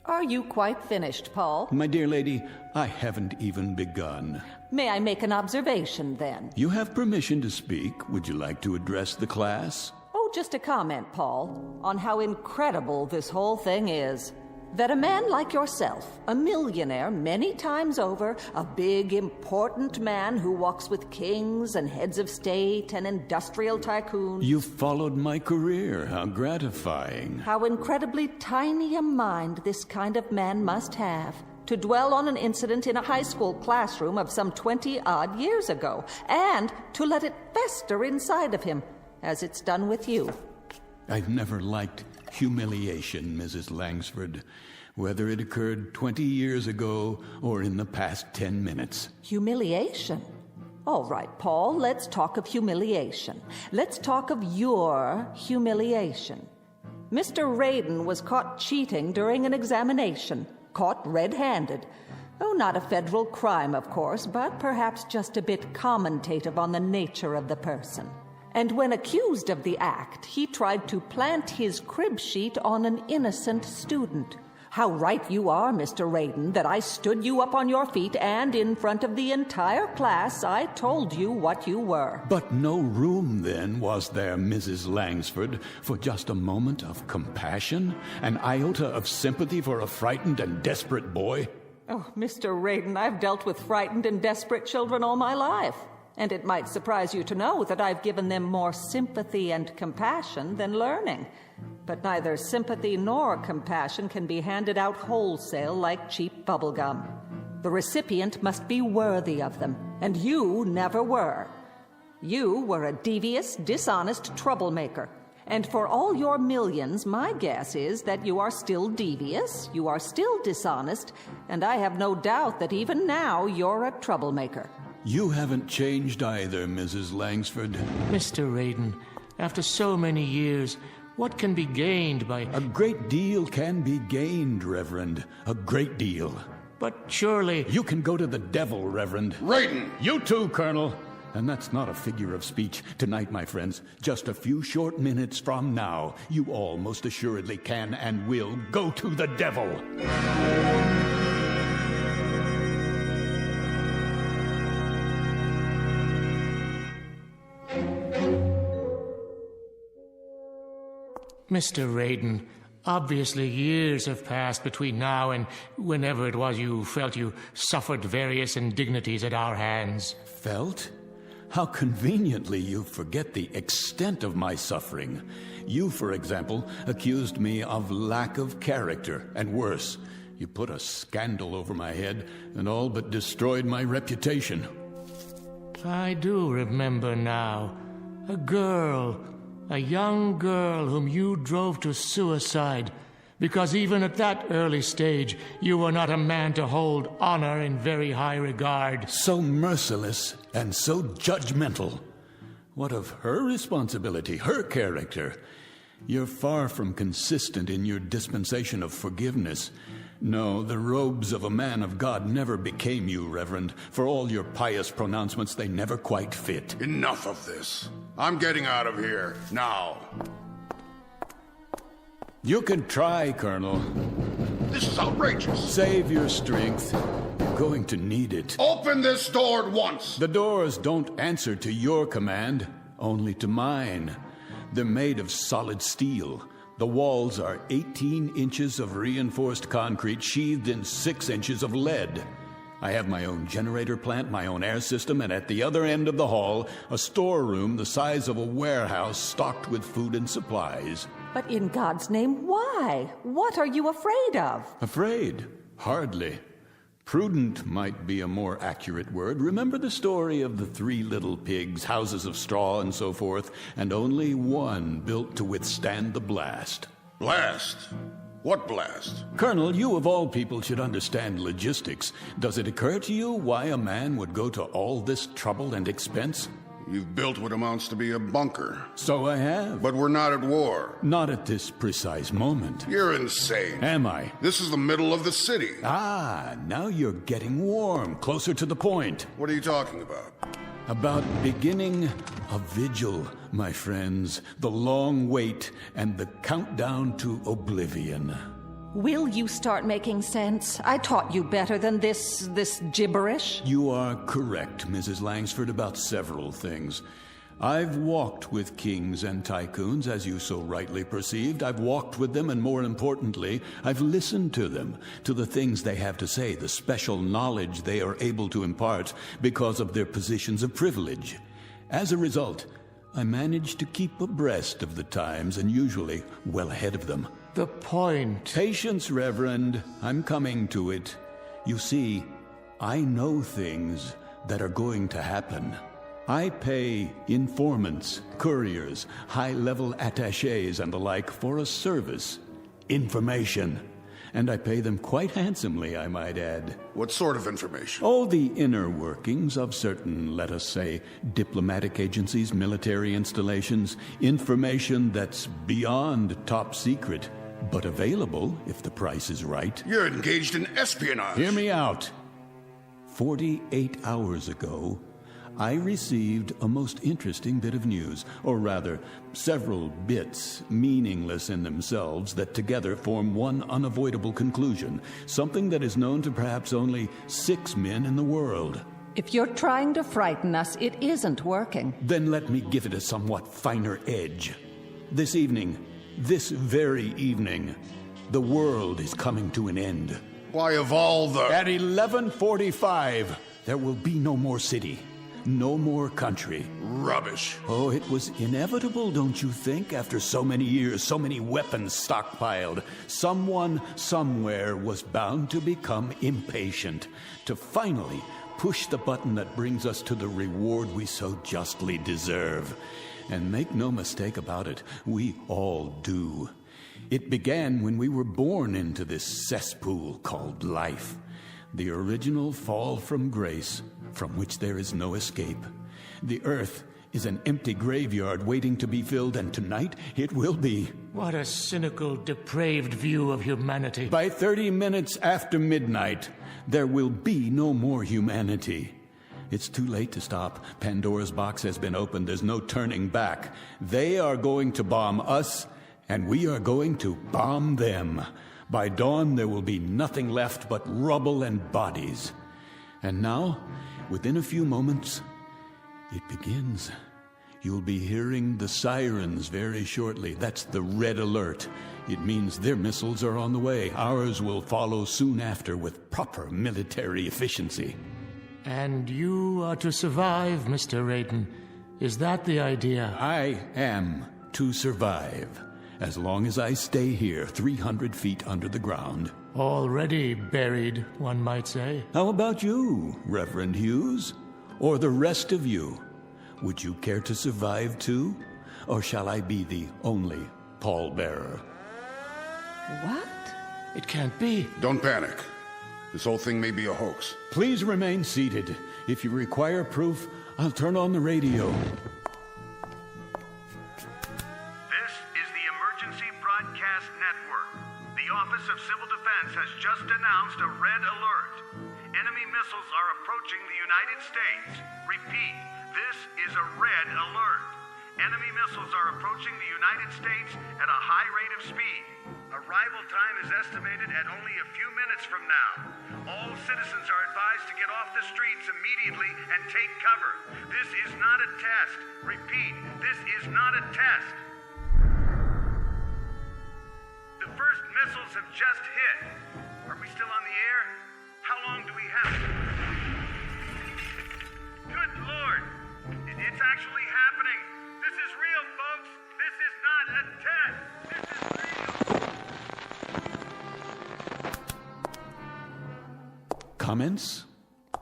Are you quite finished, Paul? My dear lady, I haven't even begun. May I make an observation, then? You have permission to speak. Would you like to address the class? Oh, just a comment, Paul, on how incredible this whole thing is. That a man like yourself, a millionaire many times over, a big, important man who walks with kings and heads of state and industrial tycoons... You followed my career. How gratifying. How incredibly tiny a mind this kind of man must have to dwell on an incident in a high school classroom of some 20-odd years ago, and to let it fester inside of him, as it's done with you. I've never liked humiliation, Mrs. Langsford, whether it occurred 20 years ago or in the past 10 minutes. Humiliation? All right, Paul, let's talk of humiliation. Let's talk of your humiliation. Mr. Raiden was caught cheating during an examination, caught red-handed. Oh, not a federal crime, of course, but perhaps just a bit commentative on the nature of the person. And when accused of the act, he tried to plant his crib sheet on an innocent student. How right you are, Mr. Raiden, that I stood you up on your feet and in front of the entire class I told you what you were. But no room then, was there, Mrs. Langsford, for just a moment of compassion? An iota of sympathy for a frightened and desperate boy? Oh, Mr. Raiden, I've dealt with frightened and desperate children all my life. And it might surprise you to know that I've given them more sympathy and compassion than learning. But neither sympathy nor compassion can be handed out wholesale like cheap bubblegum. The recipient must be worthy of them, and you never were. You were a devious, dishonest troublemaker. And for all your millions, my guess is that you are still devious, you are still dishonest, and I have no doubt that even now you're a troublemaker. You haven't changed either, Mrs. Langsford. Mr. Raiden, after so many years, what can be gained by... A great deal can be gained, Reverend. A great deal. But surely... You can go to the devil, Reverend. Raiden! You too, Colonel. And that's not a figure of speech. Tonight, my friends, just a few short minutes from now, you all most assuredly can and will go to the devil. Mr. Raiden, obviously years have passed between now and whenever it was you felt you suffered various indignities at our hands. Felt? How conveniently you forget the extent of my suffering. You, for example, accused me of lack of character, and worse, you put a scandal over my head and all but destroyed my reputation. I do remember now. A young girl whom you drove to suicide, because even at that early stage, you were not a man to hold honor in very high regard. So merciless and so judgmental. What of her responsibility, her character? You're far from consistent in your dispensation of forgiveness. No, the robes of a man of God never became you, Reverend. For all your pious pronouncements, they never quite fit. Enough of this. I'm getting out of here, now. You can try, Colonel. This is outrageous. Save your strength. You're going to need it. Open this door at once. The doors don't answer to your command, only to mine. They're made of solid steel. The walls are 18 inches of reinforced concrete sheathed in 6 inches of lead. I have my own generator plant, my own air system, and at the other end of the hall, a storeroom the size of a warehouse stocked with food and supplies. But in God's name, why? What are you afraid of? Afraid? Hardly. Prudent might be a more accurate word. Remember the story of the 3 little pigs, houses of straw and so forth, and only one built to withstand the blast. Blast? What blast? Colonel, you of all people should understand logistics. Does it occur to you why a man would go to all this trouble and expense? You've built what amounts to be a bunker. So I have. But we're not at war. Not at this precise moment. You're insane. Am I? This is the middle of the city. Ah, now you're getting warm, closer to the point. What are you talking about? About beginning a vigil, my friends. The long wait and the countdown to oblivion. Will you start making sense? I taught you better than this gibberish. You are correct, Mrs. Langsford, about several things. I've walked with kings and tycoons, as you so rightly perceived. I've walked with them, and more importantly, I've listened to them, to the things they have to say, the special knowledge they are able to impart because of their positions of privilege. As a result, I managed to keep abreast of the times and usually well ahead of them. The point. Patience, Reverend. I'm coming to it. You see, I know things that are going to happen. I pay informants, couriers, high-level attachés and the like for a service, information. And I pay them quite handsomely, I might add. What sort of information? Oh, the inner workings of certain, let us say, diplomatic agencies, military installations, information that's beyond top secret, but available if the price is right. You're engaged in espionage. Hear me out. 48 hours ago, I received a most interesting bit of news, or rather, several bits, meaningless in themselves, that together form one unavoidable conclusion, something that is known to perhaps only 6 men in the world. If you're trying to frighten us, it isn't working. Then let me give it a somewhat finer edge. This evening, this very evening, the world is coming to an end. Why, of all the... At 11:45, there will be no more city. no more country. Rubbish. Oh, it was inevitable, don't you think? After so many years, so many weapons stockpiled, someone somewhere was bound to become impatient, to finally push the button that brings us to the reward we so justly deserve. And make no mistake about it, we all do. It began when we were born into this cesspool called life. The original fall from grace, from which there is no escape. The earth is an empty graveyard waiting to be filled, and tonight it will be. What a cynical, depraved view of humanity. By 30 minutes after midnight, there will be no more humanity. It's too late to stop. Pandora's box has been opened. There's no turning back. They are going to bomb us, and we are going to bomb them. By dawn, there will be nothing left but rubble and bodies. And now, within a few moments, it begins. You'll be hearing the sirens very shortly. That's the red alert. It means their missiles are on the way. Ours will follow soon after with proper military efficiency. And you are to survive, Mr. Raiden. Is that the idea? I am to survive. As long as I stay here, 300 feet under the ground. Already buried, one might say. How about you, Reverend Hughes? Or the rest of you? Would you care to survive too? Or shall I be the only pallbearer? What? It can't be. Don't panic. This whole thing may be a hoax. Please remain seated. If you require proof, I'll turn on the radio. Broadcast Network. The Office of Civil Defense has just announced a red alert. Enemy missiles are approaching the United States. Repeat, this is a red alert. Enemy missiles are approaching the United States at a high rate of speed. Arrival time is estimated at only a few minutes from now. All citizens are advised to get off the streets immediately and take cover. This is not a test. Repeat, this is not a test. The first missiles have just hit. Are we still on the air? How long do we have? Good Lord! It's actually happening. This is real, folks. This is not a test. This is real. Comments?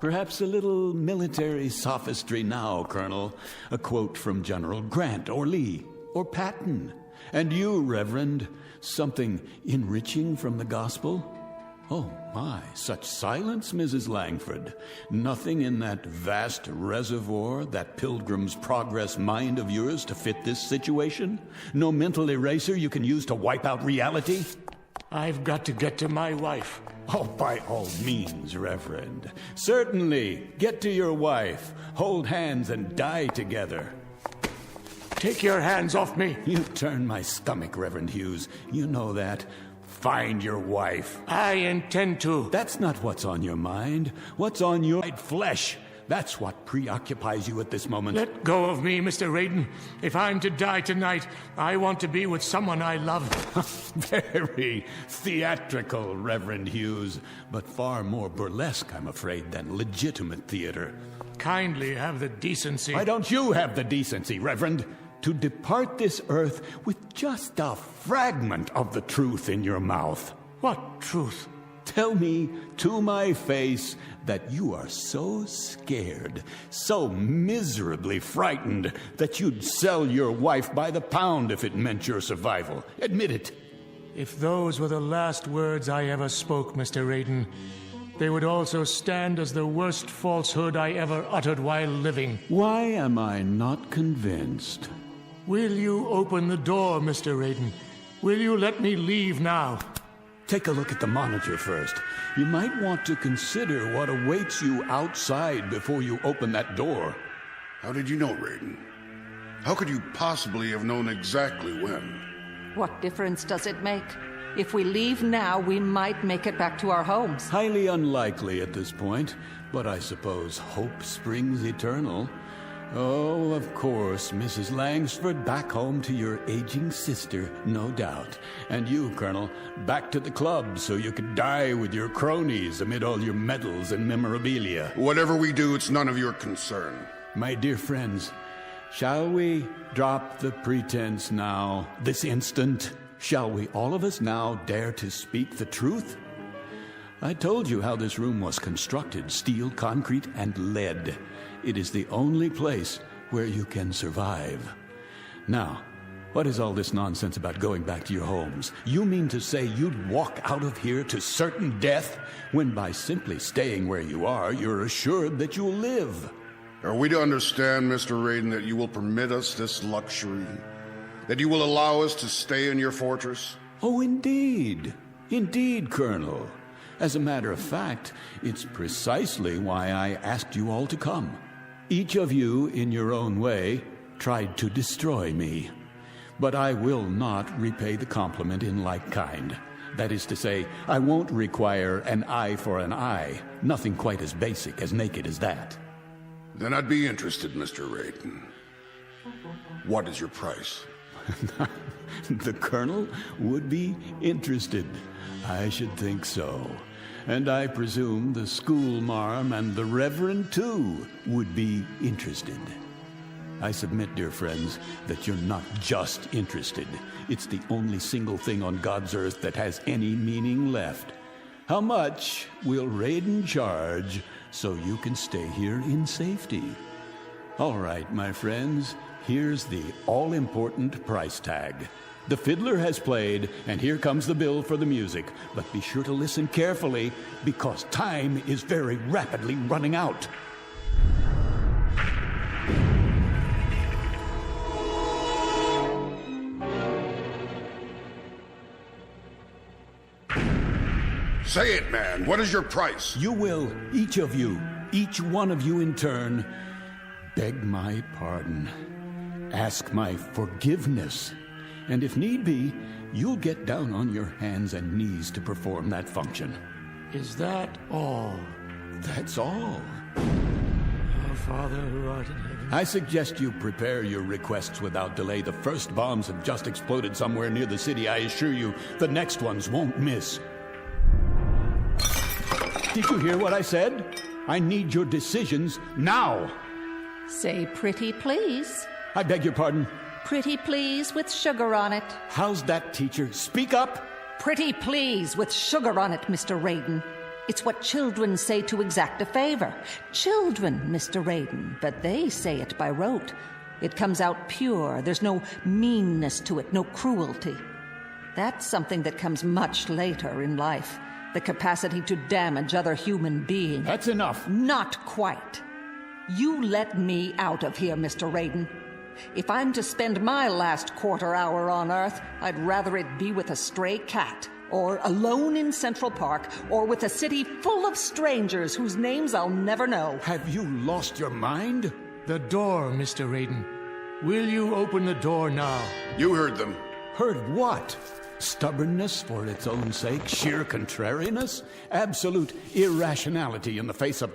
Perhaps a little military sophistry now, Colonel. A quote from General Grant or Lee or Patton. And you, Reverend, something enriching from the gospel? Oh, my, such silence, Mrs. Langford. Nothing in that vast reservoir, that Pilgrim's Progress mind of yours to fit this situation? No mental eraser you can use to wipe out reality? I've got to get to my wife. Oh, by all means, Reverend. Certainly, get to your wife. Hold hands and die together. Take your hands off me. You turn my stomach, Reverend Hughes. You know that. Find your wife. I intend to. That's not what's on your mind. What's on your flesh? That's what preoccupies you at this moment. Let go of me, Mr. Raiden. If I'm to die tonight, I want to be with someone I love. Very theatrical, Reverend Hughes, but far more burlesque, I'm afraid, than legitimate theater. Kindly have the decency. Why don't you have the decency, Reverend, to depart this earth with just a fragment of the truth in your mouth? What truth? Tell me to my face that you are so scared, so miserably frightened, that you'd sell your wife by the pound if it meant your survival. Admit it. If those were the last words I ever spoke, Mr. Raiden, they would also stand as the worst falsehood I ever uttered while living. Why am I not convinced? Will you open the door, Mr. Raiden? Will you let me leave now? Take a look at the monitor first. You might want to consider what awaits you outside before you open that door. How did you know, Raiden? How could you possibly have known exactly when? What difference does it make? If we leave now, we might make it back to our homes. Highly unlikely at this point, but I suppose hope springs eternal. Oh, of course, Mrs. Langsford, back home to your aging sister, no doubt. And you, Colonel, back to the club so you could die with your cronies amid all your medals and memorabilia. Whatever we do, it's none of your concern. My dear friends, shall we drop the pretense now, this instant? Shall we all of us now dare to speak the truth? I told you how this room was constructed, steel, concrete, and lead. It is the only place where you can survive. Now, what is all this nonsense about going back to your homes? You mean to say you'd walk out of here to certain death, when by simply staying where you are, you're assured that you'll live? Are we to understand, Mr. Raiden, that you will permit us this luxury? That you will allow us to stay in your fortress? Oh, indeed. Indeed, Colonel. As a matter of fact, it's precisely why I asked you all to come. Each of you, in your own way, tried to destroy me. But I will not repay the compliment in like kind. That is to say, I won't require an eye for an eye. Nothing quite as basic, as naked as that. Then I'd be interested, Mr. Raiden. What is your price? The Colonel would be interested. I should think so. And I presume the schoolmarm and the Reverend, too, would be interested. I submit, dear friends, that you're not just interested. It's the only single thing on God's earth that has any meaning left. How much will Raiden charge so you can stay here in safety? All right, my friends, here's the all-important price tag. The fiddler has played, and here comes the bill for the music. But be sure to listen carefully, because time is very rapidly running out. Say it, man. What is your price? You will, each of you, each one of you in turn, beg my pardon, ask my forgiveness, and if need be, you'll get down on your hands and knees to perform that function. Is that all? That's all. Our Father who art in heaven. I suggest you prepare your requests without delay. The first bombs have just exploded somewhere near the city. I assure you, the next ones won't miss. Did you hear what I said? I need your decisions now. Say pretty please. I beg your pardon? Pretty please with sugar on it. How's that, teacher? Speak up. Pretty please with sugar on it, Mr. Raiden. It's what children say to exact a favor. Children, Mr. Raiden, but they say it by rote. It comes out pure. There's no meanness to it, no cruelty. That's something that comes much later in life. The capacity to damage other human beings. That's enough. Not quite. You let me out of here, Mr. Raiden. If I'm to spend my last quarter hour on Earth, I'd rather it be with a stray cat, or alone in Central Park, or with a city full of strangers whose names I'll never know. Have you lost your mind? The door, Mr. Raiden. Will you open the door now? You heard them. Heard what? Stubbornness for its own sake, sheer contrariness, absolute irrationality in the face of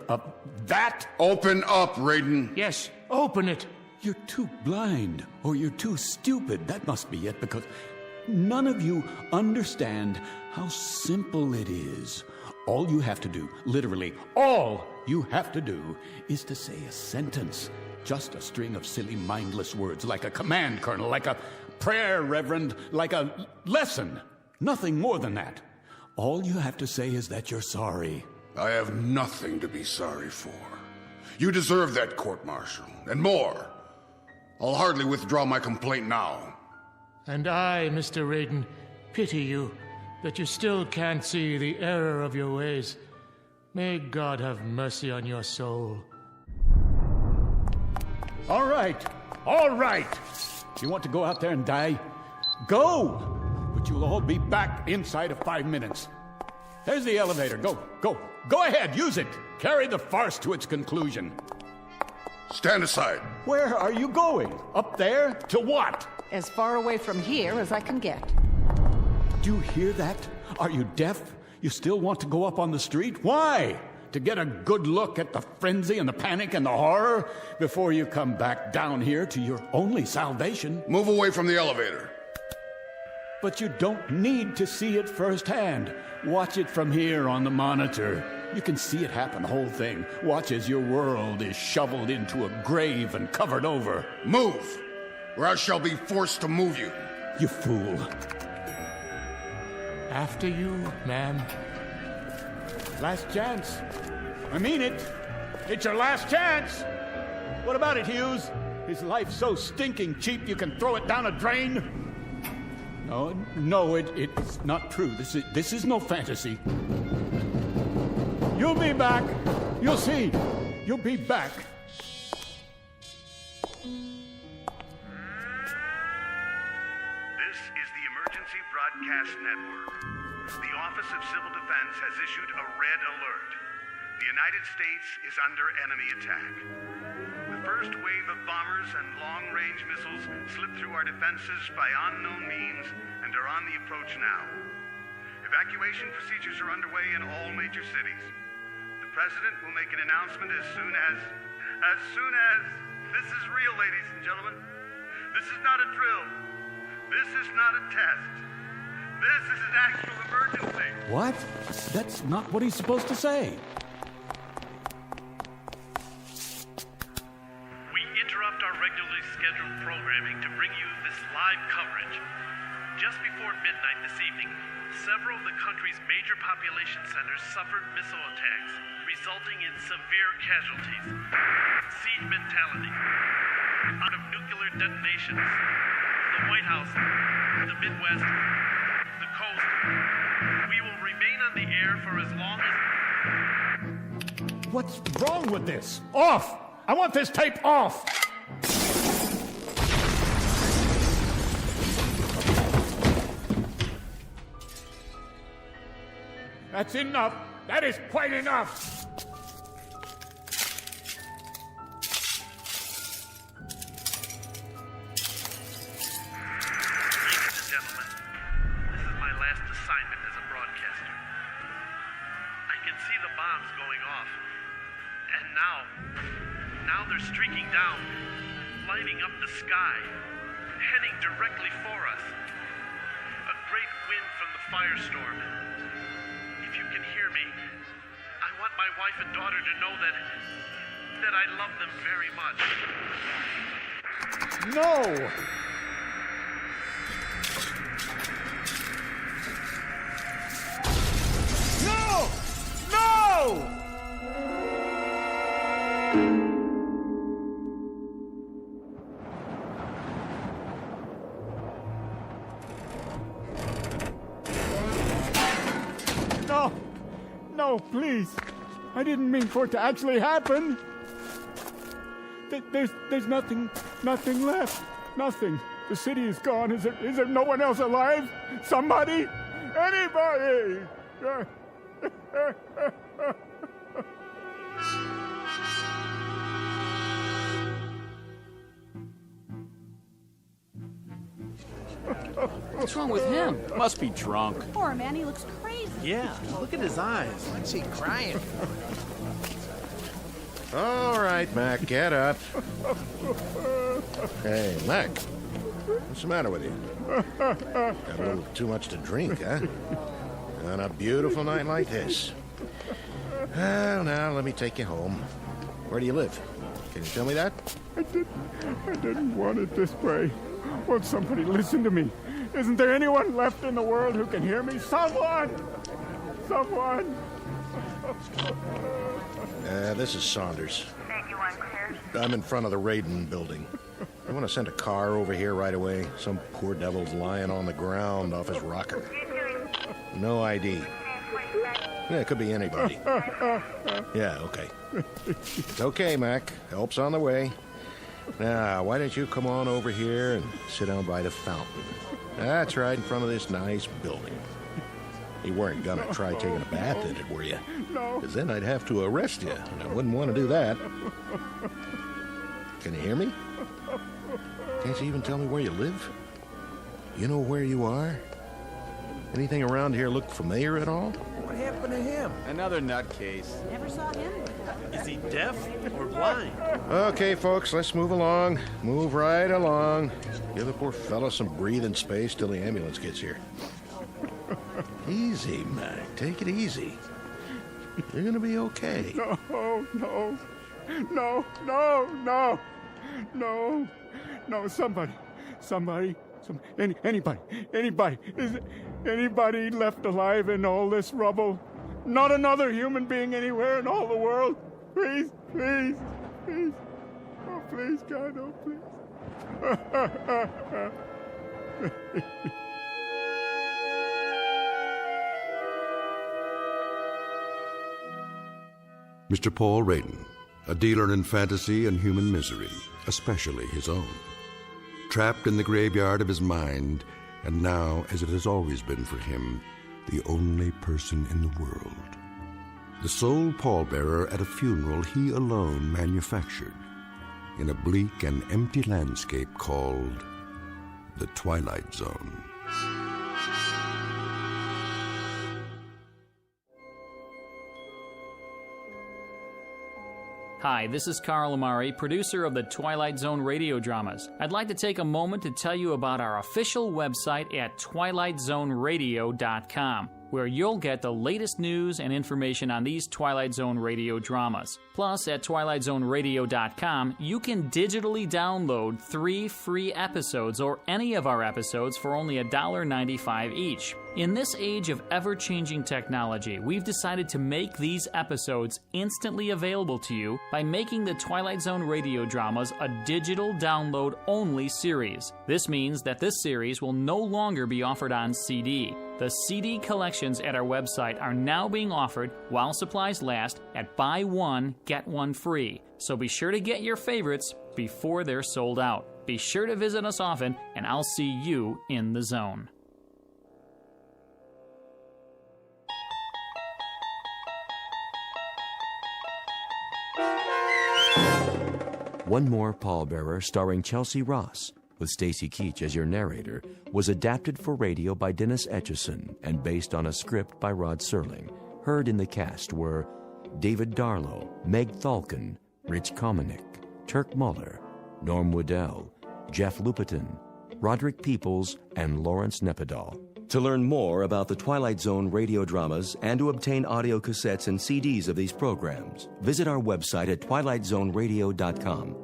that? Open up, Raiden. Yes, open it. You're too blind, or you're too stupid. That must be it, because none of you understand how simple it is. All you have to do, literally all you have to do, is to say a sentence. Just a string of silly, mindless words, like a command, Colonel, like a prayer, Reverend, like a lesson. Nothing more than that. All you have to say is that you're sorry. I have nothing to be sorry for. You deserve that court-martial, and more. I'll hardly withdraw my complaint now. And I, Mr. Raiden, pity you that you still can't see the error of your ways. May God have mercy on your soul. All right. You want to go out there and die? Go! But you'll all be back inside of 5 minutes. There's the elevator. Go ahead, use it. Carry the farce to its conclusion. Stand aside. Where are you going? Up there? To what? As far away from here as I can get. Do you hear that? Are you deaf? You still want to go up on the street? Why? To get a good look at the frenzy and the panic and the horror before you come back down here to your only salvation? Move away from the elevator. But you don't need to see it firsthand. Watch it from here on the monitor. You can see it happen, the whole thing. Watch as your world is shoveled into a grave and covered over. Move, or I shall be forced to move you. You fool. After you, ma'am. Last chance. I mean it. It's your last chance. What about it, Hughes? Is life so stinking cheap you can throw it down a drain? No, it's not true. This is no fantasy. You'll be back. You'll see. You'll be back. This is the Emergency Broadcast Network. The Office of Civil Defense has issued a red alert. The United States is under enemy attack. The first wave of bombers and long-range missiles slipped through our defenses by unknown means and are on the approach now. Evacuation procedures are underway in all major cities. The President will make an announcement as soon as... This is real, ladies and gentlemen. This is not a drill. This is not a test. This is an actual emergency. What? That's not what he's supposed to say. We interrupt our regularly scheduled programming to bring you this live coverage. Just before midnight this evening, several of the country's major population centers suffered missile attacks, resulting in severe casualties. Siege mentality. Out of nuclear detonations. The White House, the Midwest, the coast. We will remain on the air for as long as... What's wrong with this? Off! I want this tape off! That's enough. That is quite enough. Ladies and gentlemen, this is my last assignment as a broadcaster. I can see the bombs going off. And now they're streaking down, lighting up the sky, heading directly for us. A great wind from the firestorm. If you can hear me, I want my wife and daughter to know that I love them very much. No! No! No! No, please. I didn't mean for it to actually happen. There's nothing left. Nothing. The city is gone. Is there no one else alive? Somebody? Anybody? What's wrong with him? Must be drunk. Poor man, he looks crazy. Yeah, look at his eyes. What's he crying? All right, Mac, get up. Hey, Mac, what's the matter with you? Got a little too much to drink, huh? On a beautiful night like this. Well, now, let me take you home. Where do you live? Can you tell me that? I didn't want it this way. Won't somebody listen to me? Isn't there anyone left in the world who can hear me? Someone! This is Saunders. I'm in front of the Raiden building. I want to send a car over here right away. Some poor devil's lying on the ground off his rocker. No ID. Yeah, it could be anybody. Yeah, okay. Okay, Mac. Help's on the way. Now, why don't you come on over here and sit down by the fountain? That's right in front of this nice building. You weren't gonna try taking a bath in it, were you? No. Because then I'd have to arrest you, and I wouldn't want to do that. Can you hear me? Can't you even tell me where you live? You know where you are? Anything around here look familiar at all? What happened to him? Another nutcase. Never saw him. Is he deaf or blind? Okay, folks, let's move along. Move right along. Give the poor fella some breathing space till the ambulance gets here. Easy, Mac. Take it easy. You're gonna be okay. No, somebody, anybody. Is anybody left alive in all this rubble? Not another human being anywhere in all the world? Please. Oh, please, God, oh, please. Mr. Paul Radin, a dealer in fantasy and human misery, especially his own. Trapped in the graveyard of his mind, and now, as it has always been for him, the only person in the world. The sole pallbearer at a funeral he alone manufactured, in a bleak and empty landscape called the Twilight Zone. Hi, this is Carl Amari, producer of the Twilight Zone radio dramas. I'd like to take a moment to tell you about our official website at twilightzoneradio.com, where you'll get the latest news and information on these Twilight Zone radio dramas. Plus, at twilightzoneradio.com, you can digitally download 3 free episodes or any of our episodes for only $1.95 each. In this age of ever-changing technology, we've decided to make these episodes instantly available to you by making the Twilight Zone radio dramas a digital download-only series. This means that this series will no longer be offered on CD. The CD collections at our website are now being offered while supplies last at buy one, get one free. So be sure to get your favorites before they're sold out. Be sure to visit us often, and I'll see you in the zone. One More Pallbearer, starring Chelsea Ross, with Stacy Keach as your narrator, was adapted for radio by Dennis Etchison and based on a script by Rod Serling. Heard in the cast were David Darlow, Meg Thalken, Rich Komanik, Turk Muller, Norm Woodell, Jeff Lupetin, Roderick Peoples, and Lawrence Nepidal. To learn more about the Twilight Zone radio dramas and to obtain audio cassettes and CDs of these programs, visit our website at twilightzoneradio.com.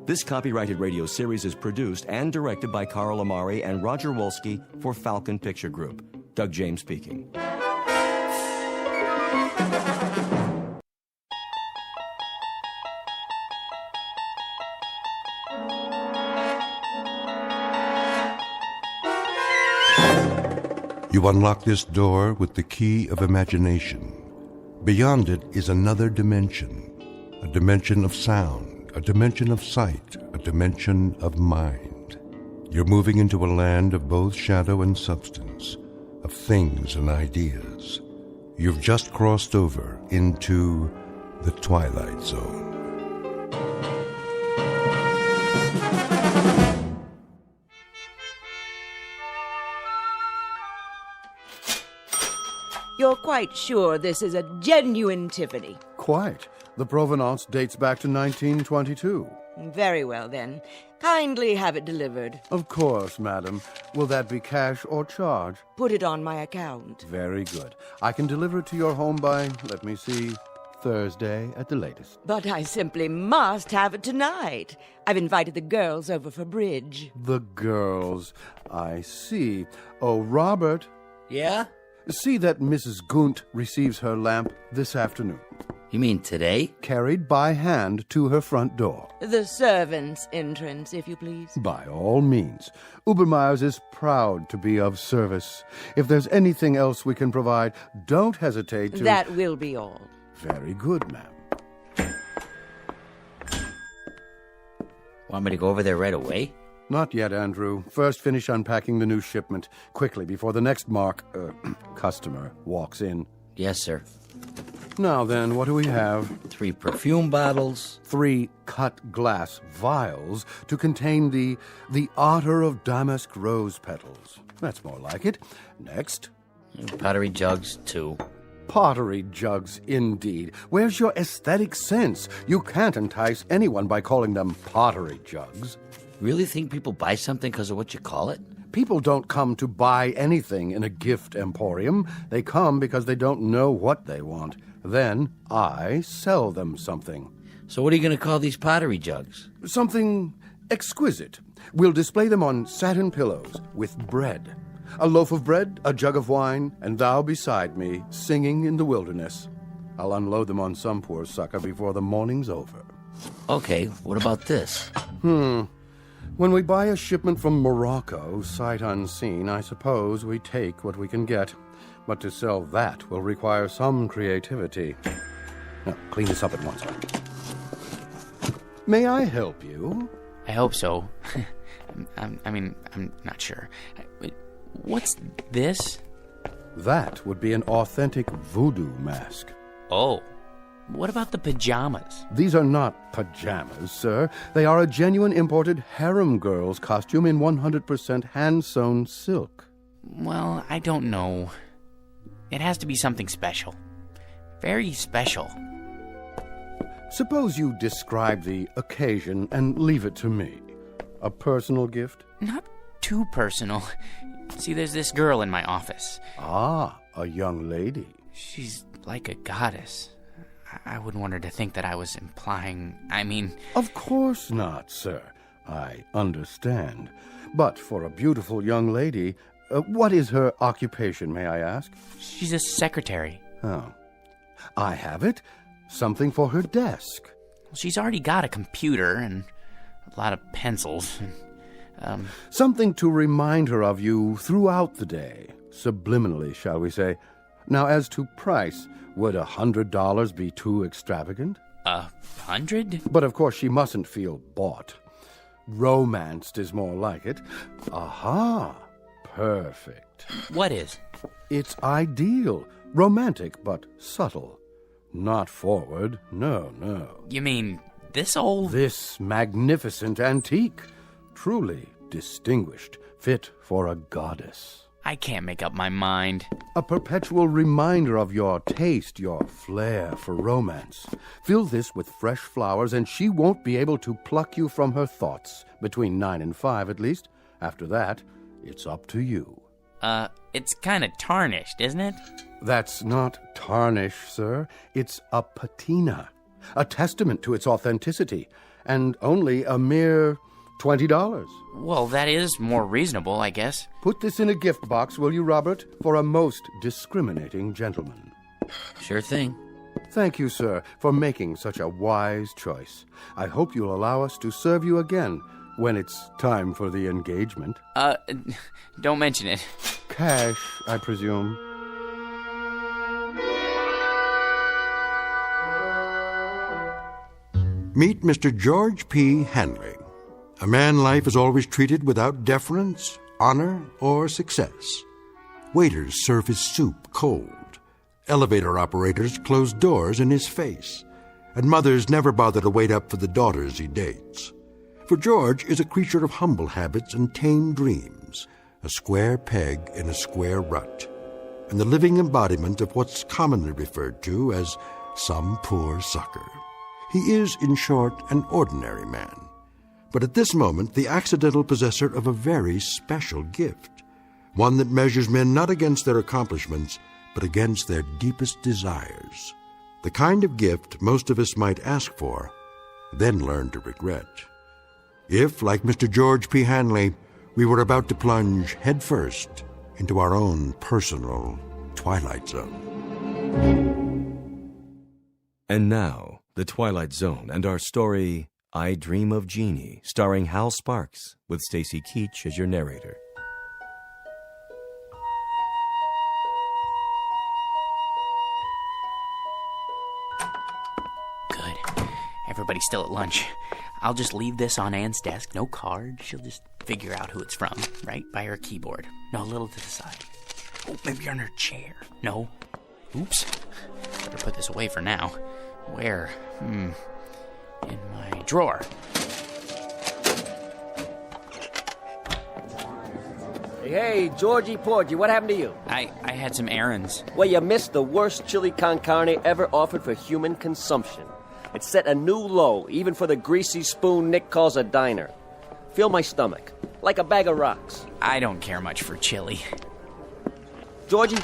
This copyrighted radio series is produced and directed by Carl Amari and Roger Wolski for Falcon Picture Group. Doug James speaking. You unlock this door with the key of imagination. Beyond it is another dimension, a dimension of sound, a dimension of sight, a dimension of mind. You're moving into a land of both shadow and substance, of things and ideas. You've just crossed over into the Twilight Zone. You're quite sure this is a genuine Tiffany? Quite. The provenance dates back to 1922. Very well, then. Kindly have it delivered. Of course, madam. Will that be cash or charge? Put it on my account. Very good. I can deliver it to your home by, let me see, Thursday at the latest. But I simply must have it tonight. I've invited the girls over for bridge. The girls. I see. Oh, Robert. Yeah? See that Mrs. Gunt receives her lamp this afternoon. You mean today? Carried by hand to her front door. The servants' entrance, if you please. By all means. Ubermeyer's is proud to be of service. If there's anything else we can provide, don't hesitate to... That will be all. Very good, ma'am. Want me to go over there right away? Not yet, Andrew. First, finish unpacking the new shipment quickly before the next customer walks in. Yes, sir. Now then, what do we have? 3 perfume bottles. 3 cut glass vials to contain the otter of damask rose petals. That's more like it. Next. Pottery jugs, 2. Pottery jugs, indeed. Where's your aesthetic sense? You can't entice anyone by calling them pottery jugs. Really think people buy something because of what you call it? People don't come to buy anything in a gift emporium. They come because they don't know what they want. Then I sell them something. So what are you going to call these pottery jugs? Something exquisite. We'll display them on satin pillows with bread. A loaf of bread, a jug of wine, and thou beside me, singing in the wilderness. I'll unload them on some poor sucker before the morning's over. Okay, what about this? When we buy a shipment from Morocco, sight unseen, I suppose we take what we can get. But to sell that will require some creativity. Now, clean this up at once. May I help you? I hope so. I'm not sure. What's this? That would be an authentic voodoo mask. Oh. What about the pajamas? These are not pajamas, sir. They are a genuine imported harem girl's costume in 100% hand-sewn silk. Well, I don't know. It has to be something special. Very special. Suppose you describe the occasion and leave it to me. A personal gift? Not too personal. See, there's this girl in my office. Ah, a young lady. She's like a goddess. I wouldn't want her to think that I was implying, Of course not, sir. I understand. But for a beautiful young lady, what is her occupation, may I ask? She's a secretary. Oh. I have it. Something for her desk. She's already got a computer and a lot of pencils. Something to remind her of you throughout the day. Subliminally, shall we say. Now, as to price, would $100 be too extravagant? 100? But of course she mustn't feel bought. Romanced is more like it. Aha! Perfect. What is? It's ideal. Romantic, but subtle. Not forward. No. You mean this old? This magnificent antique. Truly distinguished. Fit for a goddess. I can't make up my mind. A perpetual reminder of your taste, your flair for romance. Fill this with fresh flowers, and she won't be able to pluck you from her thoughts. Between 9 and 5, at least. After that, it's up to you. It's kind of tarnished, isn't it? That's not tarnish, sir. It's a patina. A testament to its authenticity. And only a mere $20. Well, that is more reasonable, I guess. Put this in a gift box, will you, Robert? For a most discriminating gentleman. Sure thing. Thank you, sir, for making such a wise choice. I hope you'll allow us to serve you again when it's time for the engagement. Don't mention it. Cash, I presume. Meet Mr. George P. Hanley, a man life is always treated without deference, honor, or success. Waiters serve his soup cold. Elevator operators close doors in his face. And mothers never bother to wait up for the daughters he dates. For George is a creature of humble habits and tame dreams, a square peg in a square rut, and the living embodiment of what's commonly referred to as some poor sucker. He is, in short, an ordinary man, but at this moment the accidental possessor of a very special gift, one that measures men not against their accomplishments, but against their deepest desires, the kind of gift most of us might ask for, then learn to regret. If, like Mr. George P. Hanley, we were about to plunge headfirst into our own personal Twilight Zone. And now, The Twilight Zone and our story, I Dream of Jeannie, starring Hal Sparks, with Stacy Keach as your narrator. Good. Everybody's still at lunch. I'll just leave this on Anne's desk. No card. She'll just figure out who it's from, right by her keyboard. No, a little to the side. Oh, maybe on her chair. No. Oops. Better put this away for now. Where? In my drawer. Hey, Georgie Porgy, what happened to you? I had some errands. Well, you missed the worst chili con carne ever offered for human consumption. It set a new low, even for the greasy spoon Nick calls a diner. Fill my stomach, like a bag of rocks. I don't care much for chili. Georgie,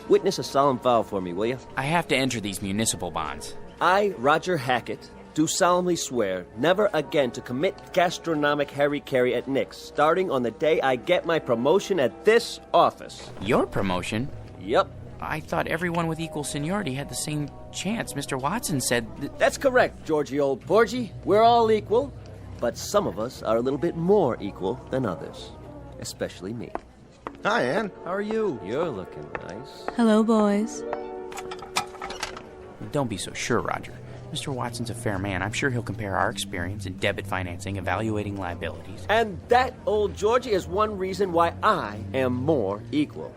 Witness a solemn vow for me, will you? I have to enter these municipal bonds. I, Roger Hackett, do solemnly swear never again to commit gastronomic harry-carry at Nick's, starting on the day I get my promotion at this office. Your promotion? Yep. I thought everyone with equal seniority had the same chance. Mr. Watson said... That's correct, Georgie old Porgy. We're all equal, but some of us are a little bit more equal than others. Especially me. Hi, Ann. How are you? You're looking nice. Hello, boys. Don't be so sure, Roger. Mr. Watson's a fair man. I'm sure he'll compare our experience in debit financing, evaluating liabilities. And that, old Georgie, is one reason why I am more equal.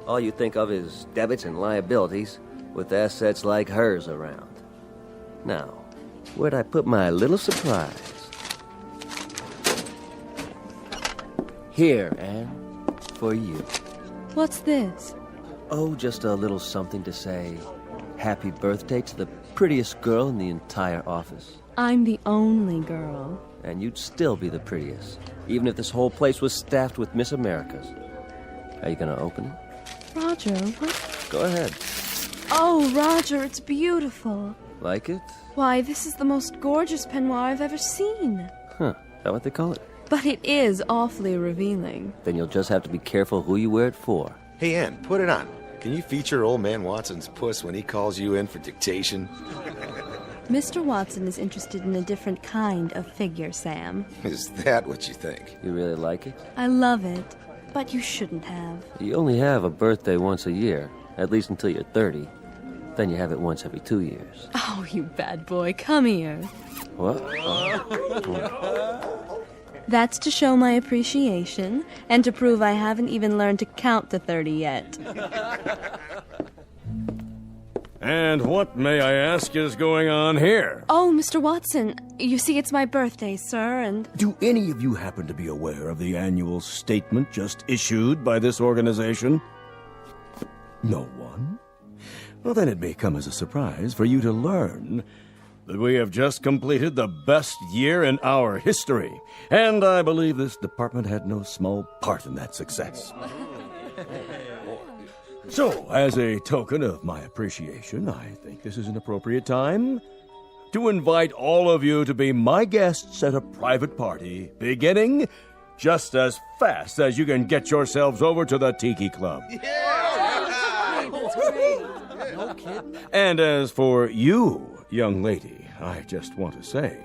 All you think of is debits and liabilities with assets like hers around. Now, where'd I put my little surprise? Here, Anne, for you. What's this? Oh, just a little something to say happy birthday to the prettiest girl in the entire office. I'm the only girl. And you'd still be the prettiest, even if this whole place was staffed with Miss Americas. Are you gonna open it? Roger, what? Go ahead. Oh, Roger, it's beautiful. Like it? Why, this is the most gorgeous peignoir I've ever seen. Huh, is that what they call it? But it is awfully revealing. Then you'll just have to be careful who you wear it for. Hey, Ann, put it on. Can you feature old man Watson's puss when he calls you in for dictation? Mr. Watson is interested in a different kind of figure, Sam. Is that what you think? You really like it? I love it, but you shouldn't have. You only have a birthday once a year, at least until you're 30. Then you have it once every 2 years. Oh, you bad boy, come here. What? That's to show my appreciation, and to prove I haven't even learned to count to 30 yet. And what, may I ask, is going on here? Oh, Mr. Watson, you see, it's my birthday, sir, and... Do any of you happen to be aware of the annual statement just issued by this organization? No one? Well, then it may come as a surprise for you to learn that we have just completed the best year in our history, and I believe this department had no small part in that success. So, as a token of my appreciation, I think this is an appropriate time to invite all of you to be my guests at a private party, beginning just as fast as you can get yourselves over to the Tiki Club. No kidding. And as for you, young lady, I just want to say,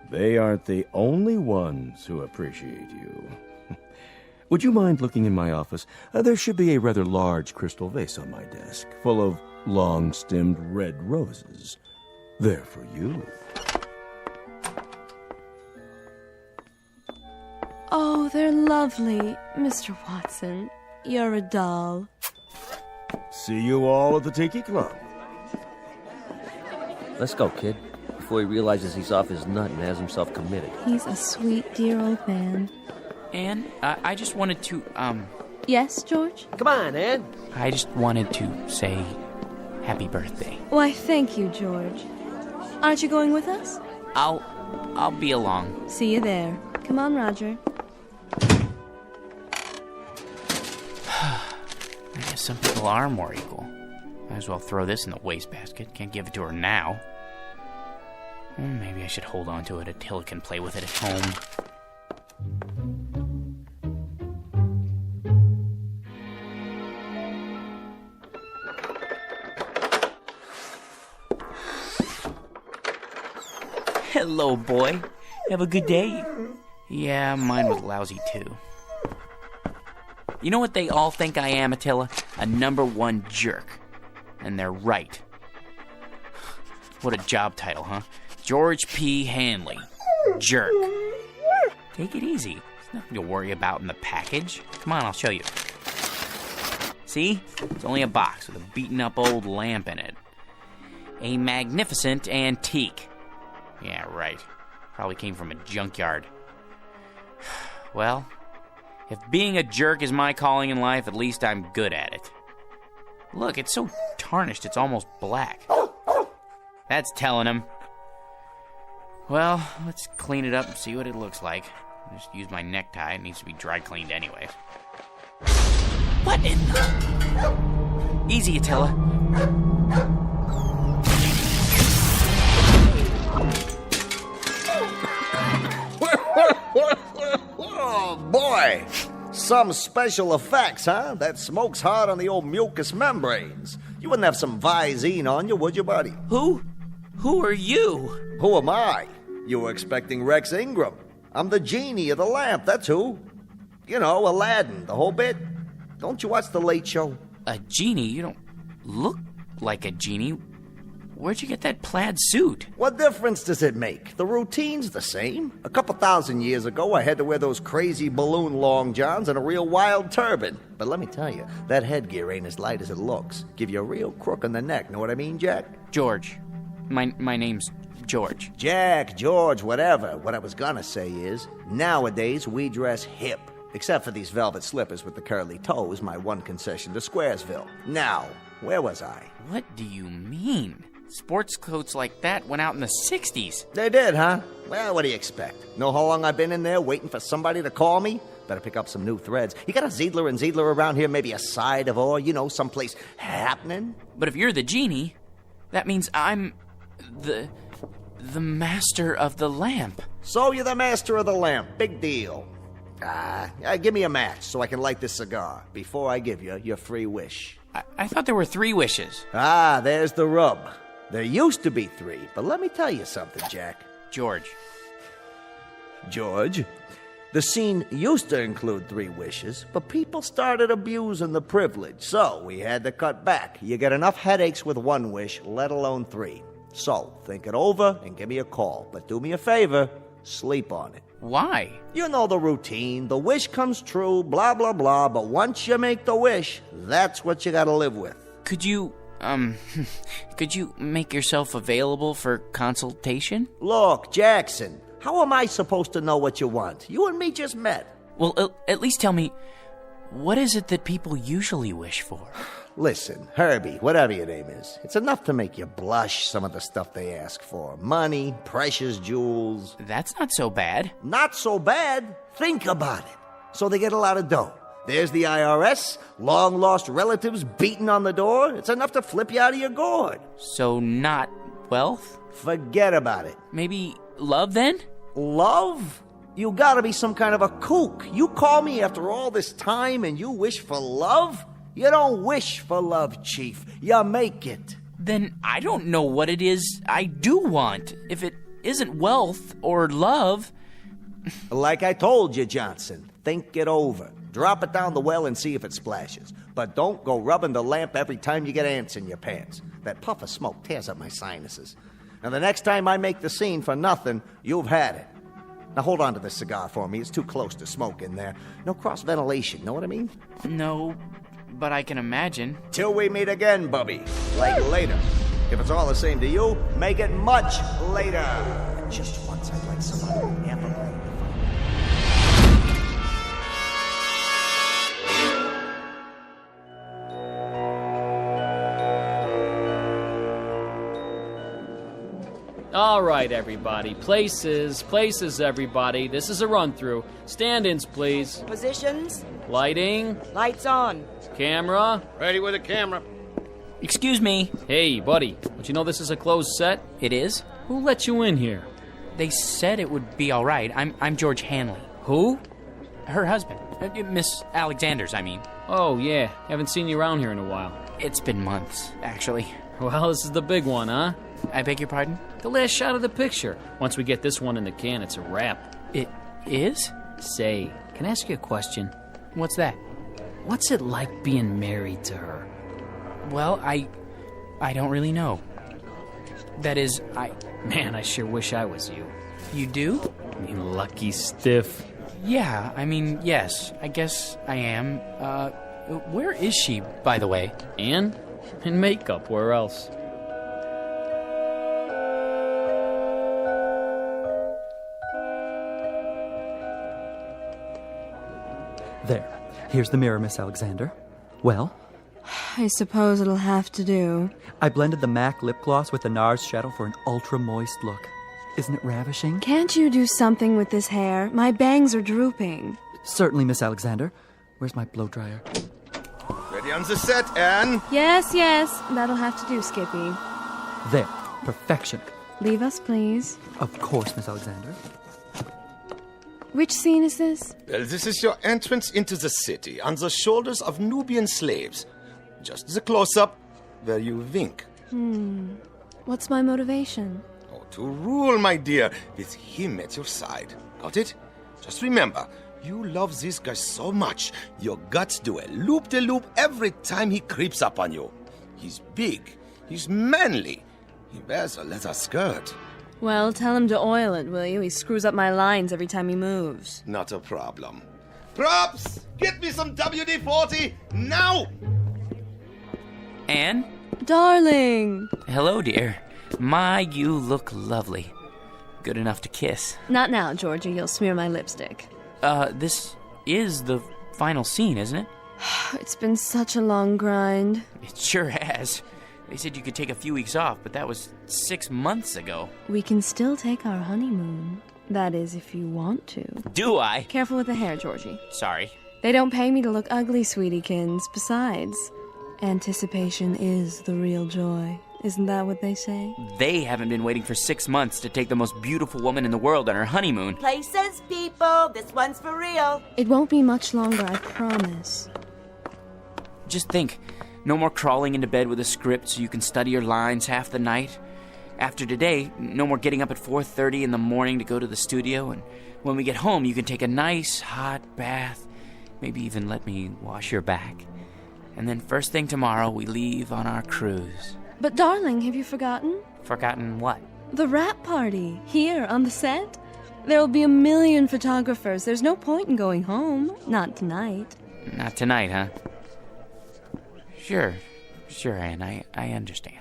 they aren't the only ones who appreciate you. Would you mind looking in my office? There should be a rather large crystal vase on my desk, full of long-stemmed red roses. They're for you. Oh, they're lovely, Mr. Watson. You're a doll. See you all at the Tiki Club. Let's go, kid, before he realizes he's off his nut and has himself committed. He's a sweet, dear old man. Anne, I just wanted to, Yes, George? Come on, Ann. I just wanted to say happy birthday. Why, thank you, George. Aren't you going with us? I'll be along. See you there. Come on, Roger. I guess some people are more equal. Might as well throw this in the wastebasket. Can't give it to her now. Maybe I should hold on to it until I can play with it at home. Hello, boy. Have a good day. Yeah, mine was lousy, too. You know what they all think I am, Attila? A #1 jerk. And they're right. What a job title, huh? George P. Hanley. Jerk. Take it easy. There's nothing to worry about in the package. Come on, I'll show you. See? It's only a box with a beaten-up old lamp in it. A magnificent antique. Yeah, right. Probably came from a junkyard. Well, if being a jerk is my calling in life, at least I'm good at it. Look, it's so tarnished it's almost black. That's telling him. Well, let's clean it up and see what it looks like. I just used my necktie. It needs to be dry cleaned anyway. What in the... Easy, Attila. Oh, boy! Some special effects, huh? That smoke's hard on the old mucous membranes. You wouldn't have some Visine on you, would you, buddy? Who are you? Who am I? You were expecting Rex Ingram. I'm the genie of the lamp, that's who. You know, Aladdin, the whole bit. Don't you watch The Late Show? A genie? You don't look like a genie. Where'd you get that plaid suit? What difference does it make? The routine's the same. A couple thousand years ago, I had to wear those crazy balloon long johns and a real wild turban. But let me tell you, that headgear ain't as light as it looks. Give you a real crook in the neck, know what I mean, Jack? George. My name's George. Jack, George, whatever. What I was gonna say is, nowadays we dress hip. Except for these velvet slippers with the curly toes, my one concession to Squaresville. Now, where was I? What do you mean? Sports coats like that went out in the 60s. They did, huh? Well, what do you expect? Know how long I've been in there waiting for somebody to call me? Better pick up some new threads. You got a Zeidler and Zeidler around here, maybe a side of ore, you know, someplace happening? But if you're the genie, that means I'm the master of the lamp. So you're the master of the lamp. Big deal. Give me a match so I can light this cigar before I give you your free wish. I thought there were 3 wishes. There's the rub. There used to be 3, but let me tell you something, Jack. George, the scene used to include 3 wishes, but people started abusing the privilege, so we had to cut back. You get enough headaches with 1 wish, let alone 3. So, think it over and give me a call, but do me a favor, sleep on it. Why? You know the routine, the wish comes true, blah, blah, blah, but once you make the wish, that's what you gotta live with. Could you make yourself available for consultation? Look, Jackson, how am I supposed to know what you want? You and me just met. Well, at least tell me, what is it that people usually wish for? Listen, Herbie, whatever your name is, it's enough to make you blush, some of the stuff they ask for. Money, precious jewels. That's not so bad. Not so bad? Think about it. So they get a lot of dough. There's the IRS, long-lost relatives beating on the door. It's enough to flip you out of your gourd. So not wealth? Forget about it. Maybe love, then? Love? You gotta be some kind of a kook. You call me after all this time and you wish for love? You don't wish for love, Chief. You make it. Then I don't know what it is I do want. If it isn't wealth or love... Like I told you, Johnson, think it over. Drop it down the well and see if it splashes. But don't go rubbing the lamp every time you get ants in your pants. That puff of smoke tears up my sinuses. Now, the next time I make the scene for nothing, you've had it. Now, hold on to this cigar for me. It's too close to smoke in there. No cross-ventilation, know what I mean? No, but I can imagine. Till we meet again, Bubby. Like later. If it's all the same to you, make it much later. Just once I'd like some amplifier. All right, everybody. Places, everybody. This is a run-through. Stand-ins, please. Positions. Lighting. Lights on. Camera. Ready with the camera. Excuse me. Hey, buddy. Don't you know this is a closed set? It is? Who let you in here? They said it would be all right. I'm George Hanley. Who? Her husband. Miss Alexander's, I mean. Oh, yeah. Haven't seen you around here in a while. It's been months, actually. Well, this is the big one, huh? I beg your pardon? The last shot of the picture. Once we get this one in the can, it's a wrap. It is? Say, can I ask you a question? What's that? What's it like being married to her? Well, I don't really know. That is, Man, I sure wish I was you. You do? You lucky stiff. Yeah, I mean, yes. I guess I am. Where is she, by the way? Anne? In makeup, where else? There. Here's the mirror, Miss Alexander. Well? I suppose it'll have to do. I blended the MAC lip gloss with the NARS shadow for an ultra-moist look. Isn't it ravishing? Can't you do something with this hair? My bangs are drooping. Certainly, Miss Alexander. Where's my blow dryer? Ready on the set, Anne? Yes, that'll have to do, Skippy. There. Perfection. Leave us, please. Of course, Miss Alexander. Which scene is this? Well, this is your entrance into the city on the shoulders of Nubian slaves. Just the close-up where you wink. What's my motivation? Oh, to rule, my dear, with him at your side. Got it? Just remember, you love this guy so much, your guts do a loop-de-loop every time he creeps up on you. He's big. He's manly. He wears a leather skirt. Well, tell him to oil it, will you? He screws up my lines every time he moves. Not a problem. Props! Get me some WD-40 now! Anne? Darling! Hello, dear. My, you look lovely. Good enough to kiss. Not now, Georgie. You'll smear my lipstick. This is the final scene, isn't it? It's been such a long grind. It sure has. They said you could take a few weeks off, but that was 6 months ago. We can still take our honeymoon. That is, if you want to. Do I? Careful with the hair, Georgie. Sorry. They don't pay me to look ugly, sweetiekins. Besides, anticipation is the real joy. Isn't that what they say? They haven't been waiting for 6 months to take the most beautiful woman in the world on her honeymoon. Places, people. This one's for real. It won't be much longer, I promise. Just think, no more crawling into bed with a script so you can study your lines half the night. After today, no more getting up at 4:30 in the morning to go to the studio, and when we get home, you can take a nice hot bath, maybe even let me wash your back. And then first thing tomorrow, we leave on our cruise. But darling, have you forgotten? Forgotten what? The wrap party, here on the set. There'll be 1,000,000 photographers. There's no point in going home. Not tonight. Not tonight, huh? Sure, Anne, I understand.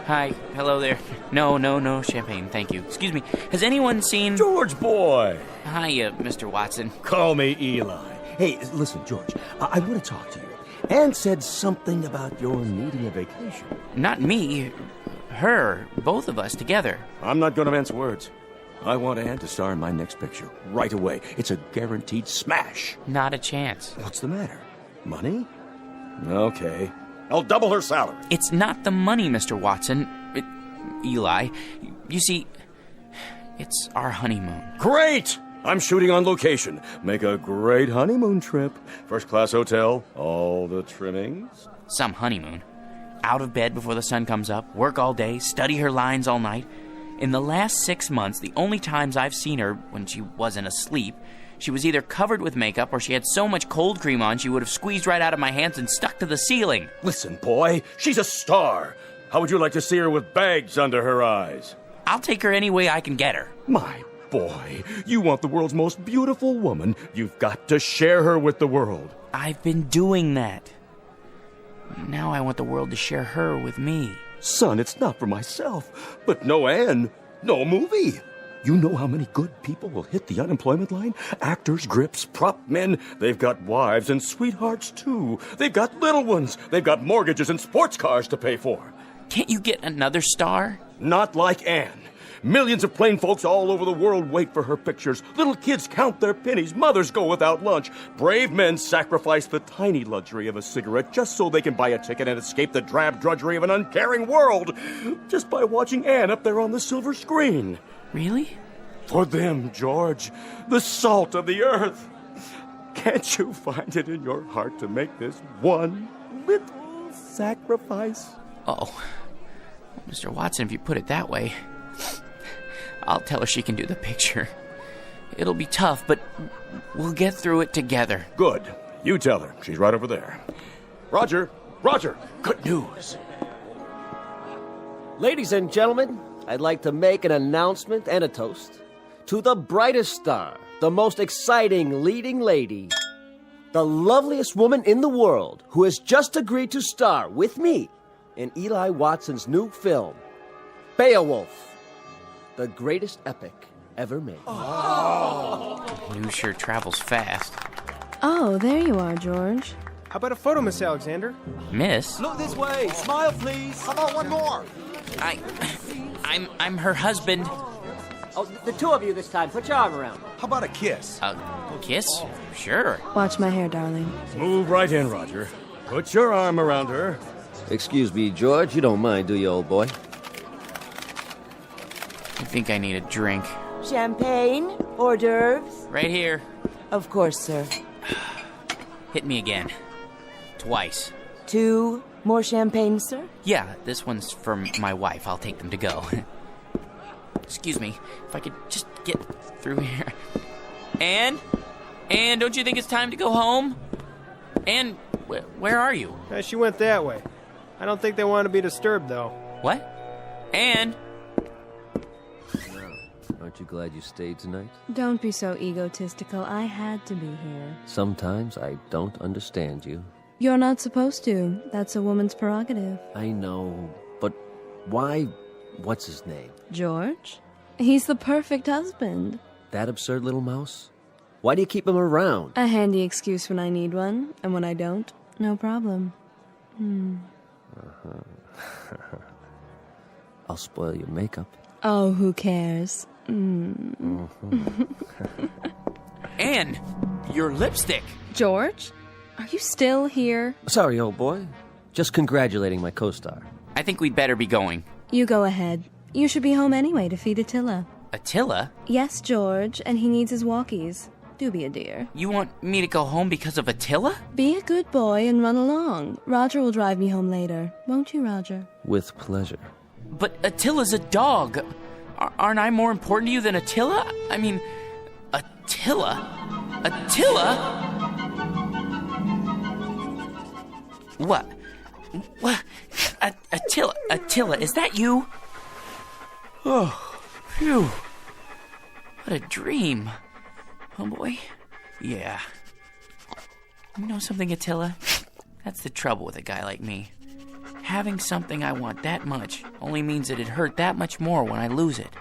Hi, hello there. No champagne, thank you. Excuse me, has anyone seen... George boy! Hiya, Mr. Watson. Call me Eli. Hey, listen, George, I want to talk to you. Anne said something about your needing a vacation. Not me, her, both of us together. I'm not going to mince words. I want Anne to star in my next picture right away. It's a guaranteed smash. Not a chance. What's the matter? Money? Okay. I'll double her salary. It's not the money, Mr. Watson. Eli, you see, it's our honeymoon. Great! I'm shooting on location. Make a great honeymoon trip. First-class hotel, all the trimmings. Some honeymoon. Out of bed before the sun comes up, work all day, study her lines all night. In the last 6 months, the only times I've seen her when she wasn't asleep, she was either covered with makeup or she had so much cold cream on she would have squeezed right out of my hands and stuck to the ceiling. Listen, boy, she's a star. How would you like to see her with bags under her eyes? I'll take her any way I can get her. My boy, you want the world's most beautiful woman. You've got to share her with the world. I've been doing that. Now I want the world to share her with me. Son, it's not for myself, but no Anne, no movie. You know how many good people will hit the unemployment line? Actors, grips, prop men. They've got wives and sweethearts, too. They've got little ones. They've got mortgages and sports cars to pay for. Can't you get another star? Not like Anne. Millions of plain folks all over the world wait for her pictures. Little kids count their pennies. Mothers go without lunch. Brave men sacrifice the tiny luxury of a cigarette just so they can buy a ticket and escape the drab drudgery of an uncaring world. Just by watching Anne up there on the silver screen. Really? For them, George, the salt of the earth. Can't you find it in your heart to make this one little sacrifice? Oh, Mr. Watson, if you put it that way, I'll tell her she can do the picture. It'll be tough, but we'll get through it together. Good. You tell her. She's right over there. Roger, good news. Ladies and gentlemen, I'd like to make an announcement and a toast to the brightest star, the most exciting leading lady, the loveliest woman in the world who has just agreed to star with me in Eli Watson's new film, Beowulf, the greatest epic ever made. News sure travels fast. Oh, there you are, George. How about a photo, Miss Alexander? Miss? Look this way. Smile, please. How about one more? I'm her husband. Oh, the two of you this time. Put your arm around me. How about a kiss? A kiss? Sure. Watch my hair, darling. Move right in, Roger. Put your arm around her. Excuse me, George. You don't mind, do you, old boy? I think I need a drink. Champagne? Hors d'oeuvres? Right here. Of course, sir. Hit me again. Twice. 2 more champagne, sir? Yeah, this one's for my wife. I'll take them to go. Excuse me, if I could just get through here. Anne, don't you think it's time to go home? Anne, where are you? She went that way. I don't think they want to be disturbed, though. What? Anne? Aren't you glad you stayed tonight? Don't be so egotistical. I had to be here. Sometimes I don't understand you. You're not supposed to. That's a woman's prerogative. I know, but why? What's his name? George? He's the perfect husband. That absurd little mouse? Why do you keep him around? A handy excuse when I need one, and when I don't, no problem. I'll spoil your makeup. Oh, who cares? Anne, your lipstick. George? Are you still here? Sorry, old boy. Just congratulating my co-star. I think we'd better be going. You go ahead. You should be home anyway to feed Attila. Attila? Yes, George, and he needs his walkies. Do be a dear. You want me to go home because of Attila? Be a good boy and run along. Roger will drive me home later. Won't you, Roger? With pleasure. But Attila's a dog. Aren't I more important to you than Attila? I mean, Attila? What? Attila, is that you? Oh, phew. What a dream. Oh, boy. Yeah. You know something, Attila? That's the trouble with a guy like me. Having something I want that much only means that it hurt that much more when I lose it.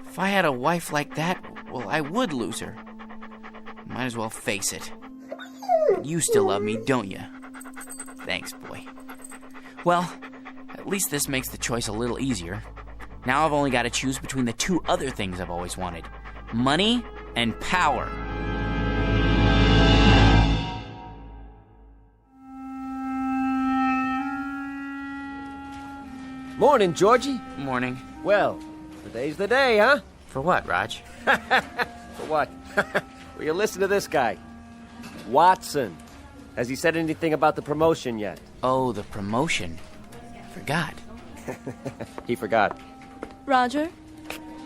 If I had a wife like that, well, I would lose her. Might as well face it. You still love me, don't you? Thanks, boy. Well, at least this makes the choice a little easier. Now I've only got to choose between the two other things I've always wanted. Money and power. Morning, Georgie. Morning. Well, today's the day, huh? For what, Raj? For what? Will you listen to this guy? Watson. Has he said anything about the promotion yet? Oh, the promotion. Forgot. He forgot. Roger,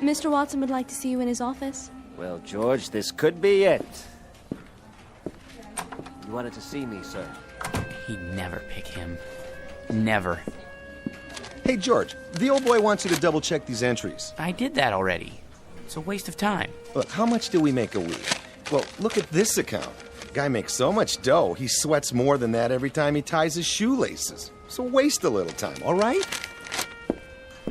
Mr. Watson would like to see you in his office. Well, George, this could be it. You wanted to see me, sir. He'd never pick him. Never. Hey, George, the old boy wants you to double-check these entries. I did that already. It's a waste of time. Look, how much do we make a week? Well, look at this account. The guy makes so much dough, he sweats more than that every time he ties his shoelaces. So waste a little time, all right?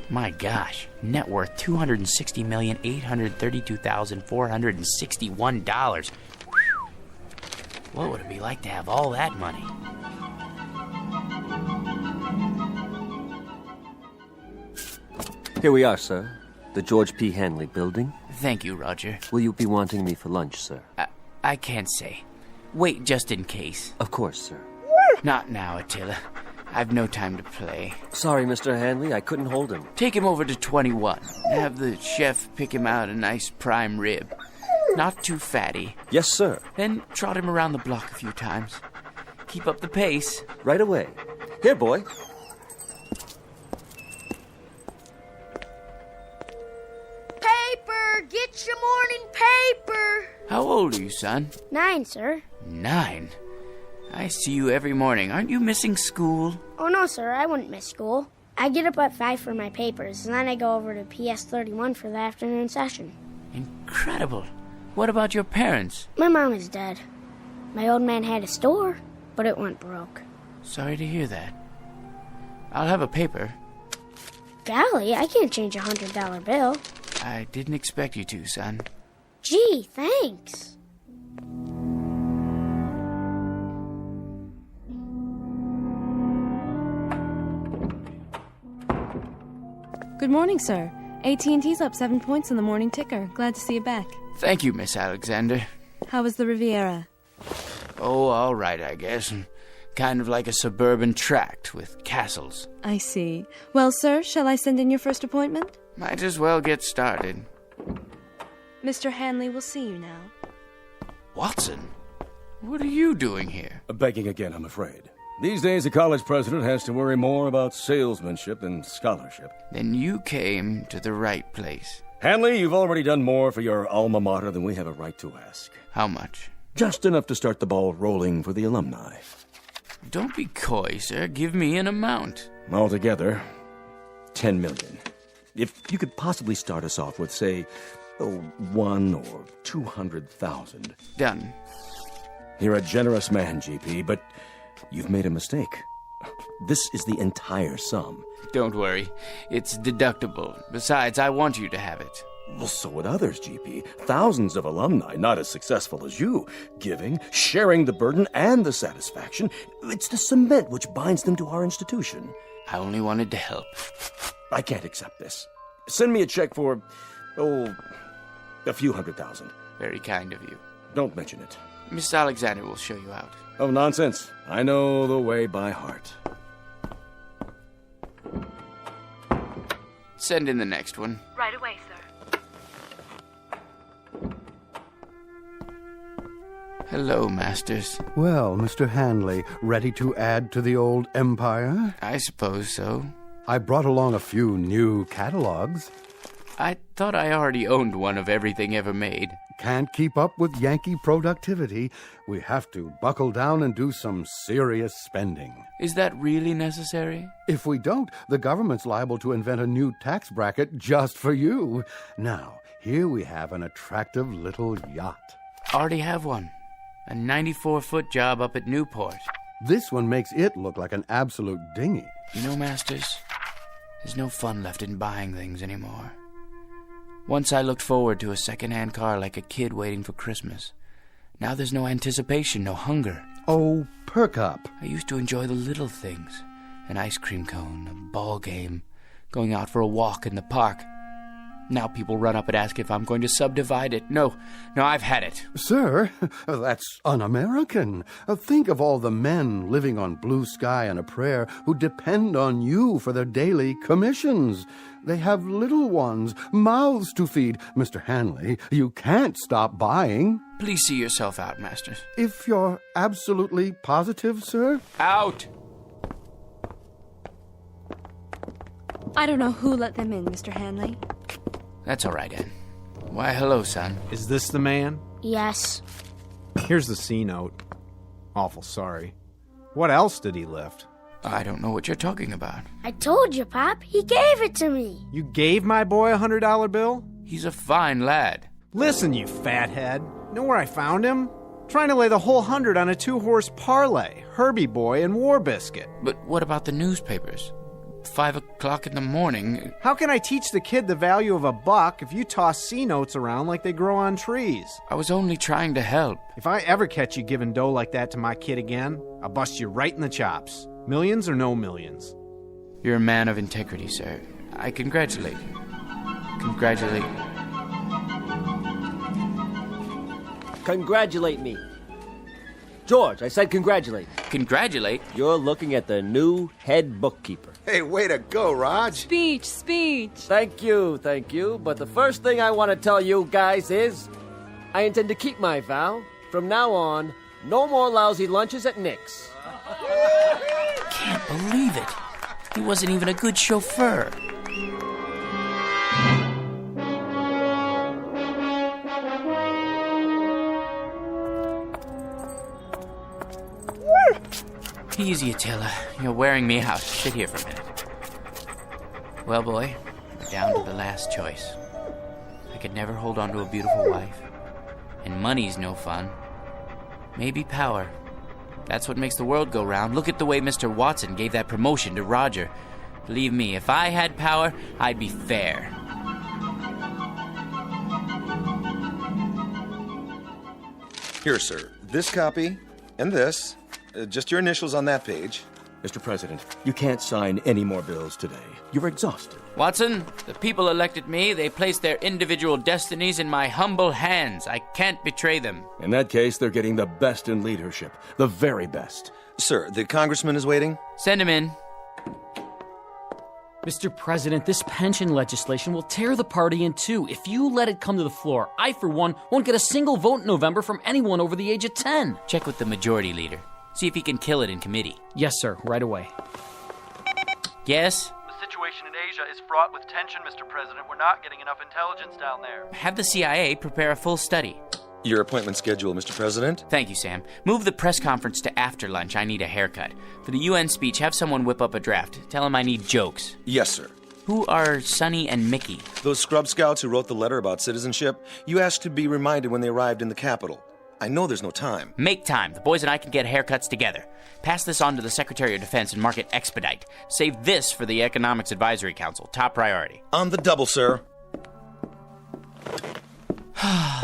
My gosh, net worth $260,832,461. What would it be like to have all that money? Here we are, sir. The George P. Hanley building. Thank you, Roger. Will you be wanting me for lunch, sir? I can't say. Wait just in case. Of course, sir. Not now, Attila. I've no time to play. Sorry, Mr. Hanley, I couldn't hold him. Take him over to 21. Have the chef pick him out a nice prime rib. Not too fatty. Yes, sir. Then trot him around the block a few times. Keep up the pace. Right away. Here, boy. Paper! Get your morning paper! How old are you, son? 9, sir. 9? I see you every morning. Aren't you missing school? Oh, no, sir. I wouldn't miss school. I get up at 5 for my papers, and then I go over to PS 31 for the afternoon session. Incredible. What about your parents? My mom is dead. My old man had a store, but it went broke. Sorry to hear that. I'll have a paper. Golly, I can't change a $100 bill. I didn't expect you to, son. Gee, thanks. Good morning, sir. AT&T's up 7 points in the morning ticker. Glad to see you back. Thank you, Miss Alexander. How was the Riviera? Oh, all right, I guess. Kind of like a suburban tract with castles. I see. Well, sir, shall I send in your first appointment? Might as well get started. Mr. Hanley will see you now. Watson? What are you doing here? Begging again, I'm afraid. These days, a college president has to worry more about salesmanship than scholarship. Then you came to the right place. Hanley, you've already done more for your alma mater than we have a right to ask. How much? Just enough to start the ball rolling for the alumni. Don't be coy, sir. Give me an amount. Altogether, 10 million. If you could possibly start us off with, say, 1 or 200,000. Done. You're a generous man, GP, but you've made a mistake. This is the entire sum. Don't worry. It's deductible. Besides, I want you to have it. Well, so would others, GP. Thousands of alumni, not as successful as you. Giving, sharing the burden and the satisfaction. It's the cement which binds them to our institution. I only wanted to help. I can't accept this. Send me a check for, a few 100,000. Very kind of you. Don't mention it. Miss Alexander will show you out. Oh, nonsense. I know the way by heart. Send in the next one. Right away, sir. Hello, Masters. Well, Mr. Hanley, ready to add to the old empire? I suppose so. I brought along a few new catalogs. I thought I already owned one of everything ever made. Can't keep up with Yankee productivity. We have to buckle down and do some serious spending. Is that really necessary? If we don't, the government's liable to invent a new tax bracket just for you. Now, here we have an attractive little yacht. Already have one. A 94-foot job up at Newport. This one makes it look like an absolute dinghy. You know, Masters, there's no fun left in buying things anymore. Once I looked forward to a second-hand car like a kid waiting for Christmas. Now there's no anticipation, no hunger. Oh, perk up. I used to enjoy the little things. An ice cream cone, a ball game, going out for a walk in the park. Now people run up and ask if I'm going to subdivide it. No, I've had it. Sir, that's un-American. Think of all the men living on blue sky and a prayer who depend on you for their daily commissions. They have little ones, mouths to feed. Mr. Hanley, you can't stop buying. Please see yourself out, Masters. If you're absolutely positive, sir? Out! I don't know who let them in, Mr. Hanley. That's all right, Ann. Why, hello, son. Is this the man? Yes. Here's the C note. Awful sorry. What else did he lift? I don't know what you're talking about. I told you, Pop. He gave it to me. You gave my boy a $100 bill? He's a fine lad. Listen, you fathead. Know where I found him? Trying to lay the whole 100 on a 2-horse parlay. Herbie Boy and War Biscuit. But what about the newspapers? 5 o'clock in the morning. How can I teach the kid the value of a buck if you toss C-notes around like they grow on trees? I was only trying to help. If I ever catch you giving dough like that to my kid again, I'll bust you right in the chops. Millions or no millions. You're a man of integrity, sir. I congratulate you. Congratulate you. Congratulate me. George, I said congratulate. Congratulate? You're looking at the new head bookkeeper. Hey, way to go, Rod. Speech. Thank you. But the first thing I want to tell you guys is I intend to keep my vow. From now on, no more lousy lunches at Nick's. Can't believe it. He wasn't even a good chauffeur. Easy, Attila. You're wearing me out. Sit here for a minute. Well, boy, we're down to the last choice. I could never hold on to a beautiful wife. And money's no fun. Maybe power. That's what makes the world go round. Look at the way Mr. Watson gave that promotion to Roger. Believe me, if I had power, I'd be fair. Here, sir. This copy and this. Just your initials on that page. Mr. President, you can't sign any more bills today. You're exhausted. Watson, the people elected me. They placed their individual destinies in my humble hands. I can't betray them. In that case, they're getting the best in leadership. The very best. Sir, the congressman is waiting. Send him in. Mr. President, this pension legislation will tear the party in two. If you let it come to the floor, I, for one, won't get a single vote in November from anyone over the age of 10. Check with the majority leader. See if he can kill it in committee. Yes, sir. Right away. Yes? The situation in Asia is fraught with tension, Mr. President. We're not getting enough intelligence down there. Have the CIA prepare a full study. Your appointment schedule, Mr. President. Thank you, Sam. Move the press conference to after lunch. I need a haircut. For the UN speech, have someone whip up a draft. Tell him I need jokes. Yes, sir. Who are Sonny and Mickey? Those scrub scouts who wrote the letter about citizenship. You asked to be reminded when they arrived in the capital. I know there's no time. Make time. The boys and I can get haircuts together. Pass this on to the Secretary of Defense and mark it expedite. Save this for the Economics Advisory Council. Top priority. On the double, sir.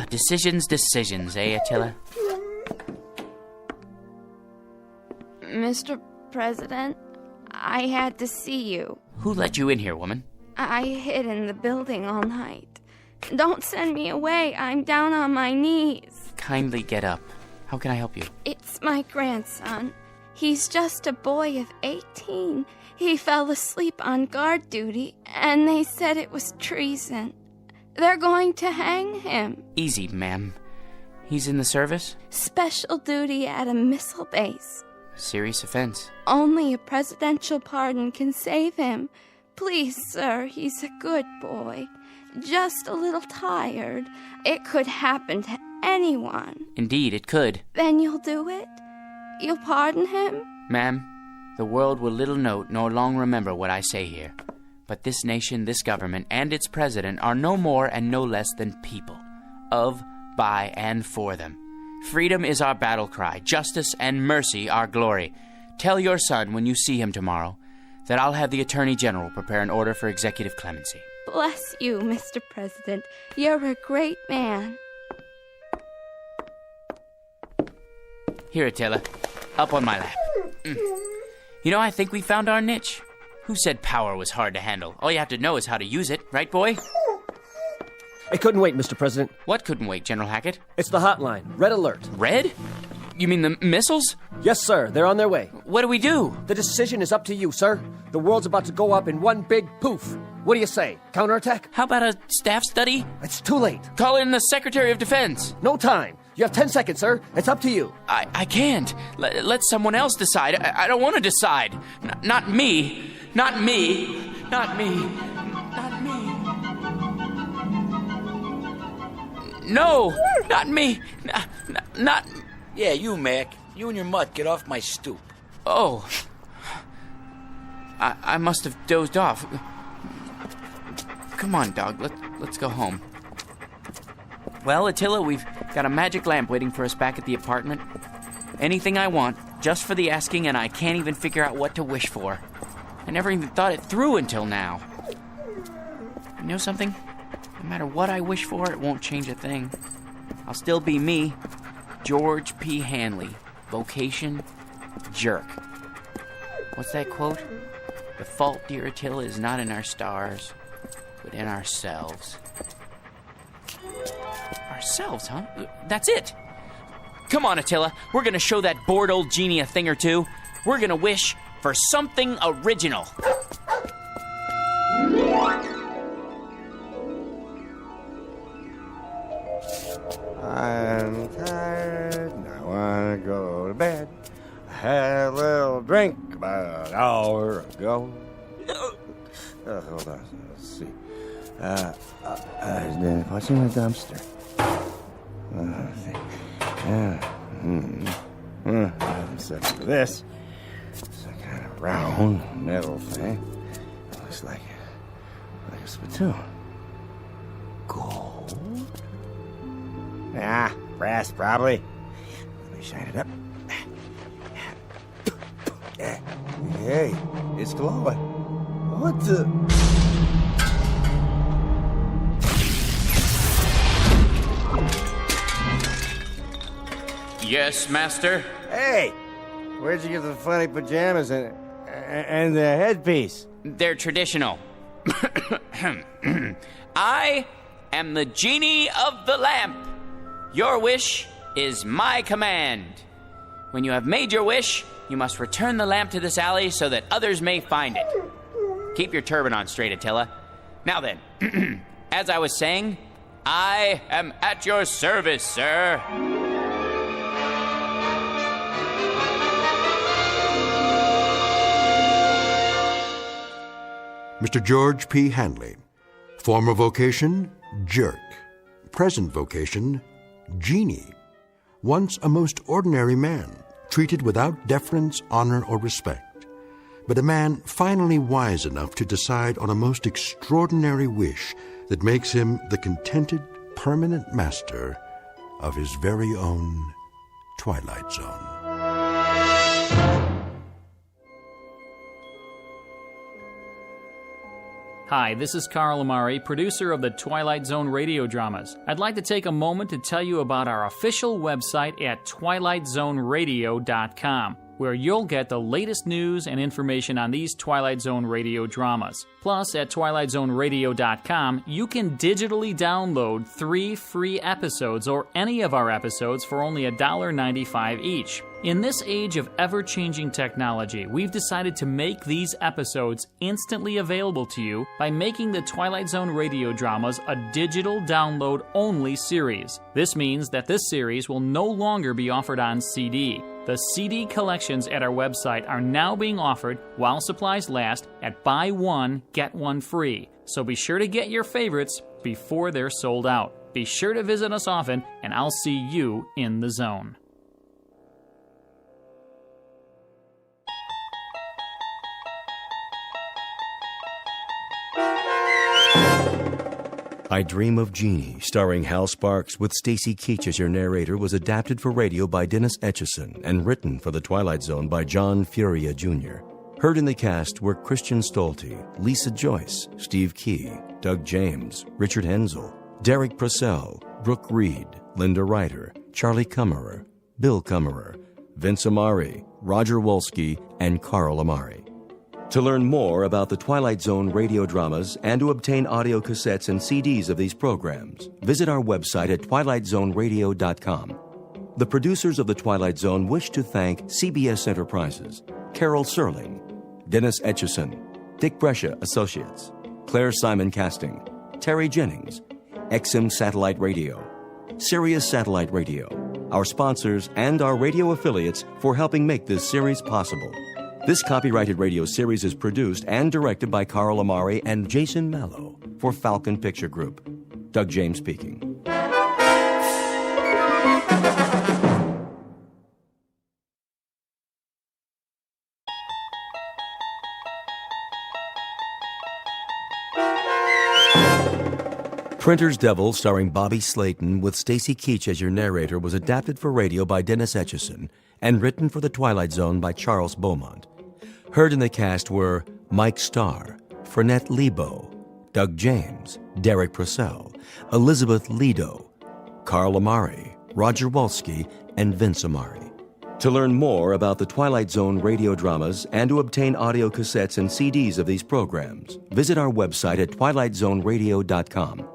Decisions, eh, Attila? Mr. President, I had to see you. Who let you in here, woman? I hid in the building all night. Don't send me away. I'm down on my knees. Kindly get up. How can I help you? It's my grandson. He's just a boy of 18. He fell asleep on guard duty, and they said it was treason. They're going to hang him. Easy, ma'am. He's in the service? Special duty at a missile base. Serious offense. Only a presidential pardon can save him. Please, sir, he's a good boy. Just a little tired. It could happen to anyone. Indeed, it could. Then you'll do it? You'll pardon him? Ma'am, the world will little note nor long remember what I say here. But this nation, this government, and its president are no more and no less than people. Of, by, and for them. Freedom is our battle cry, justice and mercy our glory. Tell your son when you see him tomorrow that I'll have the Attorney General prepare an order for executive clemency. Bless you, Mr. President. You're a great man. Here, Attila. Up on my lap. You know, I think we found our niche. Who said power was hard to handle? All you have to know is how to use it, right, boy? It couldn't wait, Mr. President. What couldn't wait, General Hackett? It's the hotline. Red alert. Red? You mean the missiles? Yes, sir. They're on their way. What do we do? The decision is up to you, sir. The world's about to go up in one big poof. What do you say? Counterattack? How about a staff study? It's too late. Call in the Secretary of Defense. No time. You have 10 seconds, sir. It's up to you. I can't. Let someone else decide. I don't want to decide. Not me. Not me. Not me. Not me. No! Not me. Not... Yeah, you, Mac. You and your mutt, get off my stoop. Oh. I must have dozed off. Come on, dog. Let's go home. Well, Attila, we've got a magic lamp waiting for us back at the apartment. Anything I want, just for the asking, and I can't even figure out what to wish for. I never even thought it through until now. You know something? No matter what I wish for, it won't change a thing. I'll still be me, George P. Hanley. Vocation, jerk. What's that quote? The fault, dear Attila, is not in our stars, but in ourselves. Ourselves, huh? That's it. Come on, Attila. We're gonna show that bored old genie a thing or two. We're gonna wish for something original. I'm tired and I want to go to bed. I had a little drink about an hour ago. Hold on, let's see. What's in the dumpster? Let's see. Except for this. It's a kind of round metal thing. It looks like a spittoon. Gold? Ah, brass probably. Let me shine it up. Hey, it's glowing. What the? Yes, master? Hey, where'd you get the funny pajamas and the headpiece? They're traditional. I am the genie of the lamp. Your wish is my command. When you have made your wish, you must return the lamp to this alley so that others may find it. Keep your turban on straight, Attila. Now then, as I was saying, I am at your service, sir. Mr. George P. Hanley. Former vocation, jerk. Present vocation, genie. Once a most ordinary man, treated without deference, honor, or respect. But a man finally wise enough to decide on a most extraordinary wish that makes him the contented, permanent master of his very own Twilight Zone. Hi, this is Carl Amari, producer of the Twilight Zone radio dramas. I'd like to take a moment to tell you about our official website at twilightzoneradio.com, where you'll get the latest news and information on these Twilight Zone radio dramas. Plus, at twilightzoneradio.com, you can digitally download 3 free episodes or any of our episodes for only $1.95 each. In this age of ever-changing technology, we've decided to make these episodes instantly available to you by making the Twilight Zone radio dramas a digital download-only series. This means that this series will no longer be offered on CD. The CD collections at our website are now being offered while supplies last at buy one, get one free. So be sure to get your favorites before they're sold out. Be sure to visit us often, and I'll see you in the zone. I Dream of Jeannie, starring Hal Sparks with Stacy Keach as your narrator, was adapted for radio by Dennis Etchison and written for The Twilight Zone by John Furia Jr. Heard in the cast were Christian Stolte, Lisa Joyce, Steve Key, Doug James, Richard Hensel, Derek Purcell, Brooke Reed, Linda Ryder, Charlie Kummerer, Bill Kummerer, Vince Amari, Roger Wolski, and Carl Amari. To learn more about the Twilight Zone radio dramas and to obtain audio cassettes and CDs of these programs, visit our website at twilightzoneradio.com. The producers of The Twilight Zone wish to thank CBS Enterprises, Carol Serling, Dennis Etchison, Dick Brescia Associates, Claire Simon Casting, Terry Jennings, XM Satellite Radio, Sirius Satellite Radio, our sponsors, and our radio affiliates for helping make this series possible. This copyrighted radio series is produced and directed by Carl Amari and Jason Mallow for Falcon Picture Group. Doug James speaking. Printer's Devil, starring Bobby Slayton with Stacy Keach as your narrator, was adapted for radio by Dennis Etchison and written for The Twilight Zone by Charles Beaumont. Heard in the cast were Mike Starr, Fernette Lebo, Doug James, Derek Purcell, Elizabeth Lido, Carl Amari, Roger Wolski, and Vince Amari. To learn more about the Twilight Zone radio dramas and to obtain audio cassettes and CDs of these programs, visit our website at twilightzoneradio.com.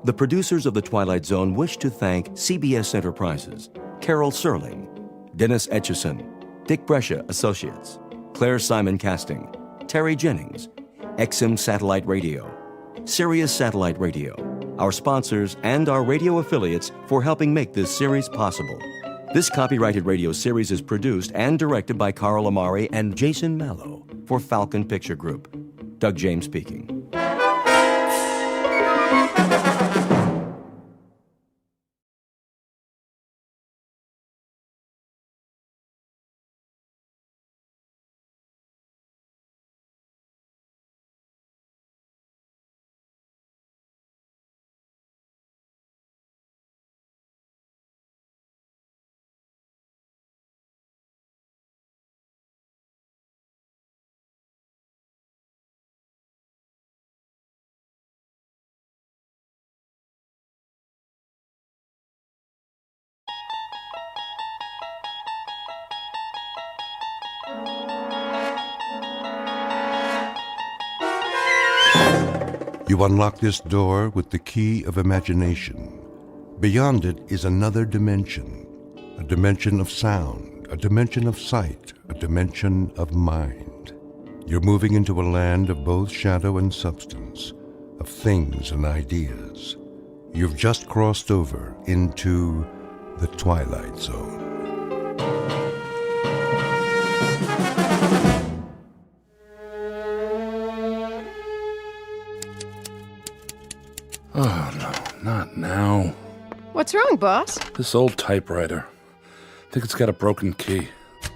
The producers of The Twilight Zone wish to thank CBS Enterprises, Carol Serling, Dennis Etchison, Dick Brescia Associates, Claire Simon Casting, Terry Jennings, XM Satellite Radio, Sirius Satellite Radio, our sponsors, and our radio affiliates for helping make this series possible. This copyrighted radio series is produced and directed by Carl Amari and Jason Mallow for Falcon Picture Group. Doug James speaking. You unlock this door with the key of imagination. Beyond it is another dimension, a dimension of sound, a dimension of sight, a dimension of mind. You're moving into a land of both shadow and substance, of things and ideas. You've just crossed over into the Twilight Zone. Oh, no, not now. What's wrong, boss? This old typewriter. I think it's got a broken key.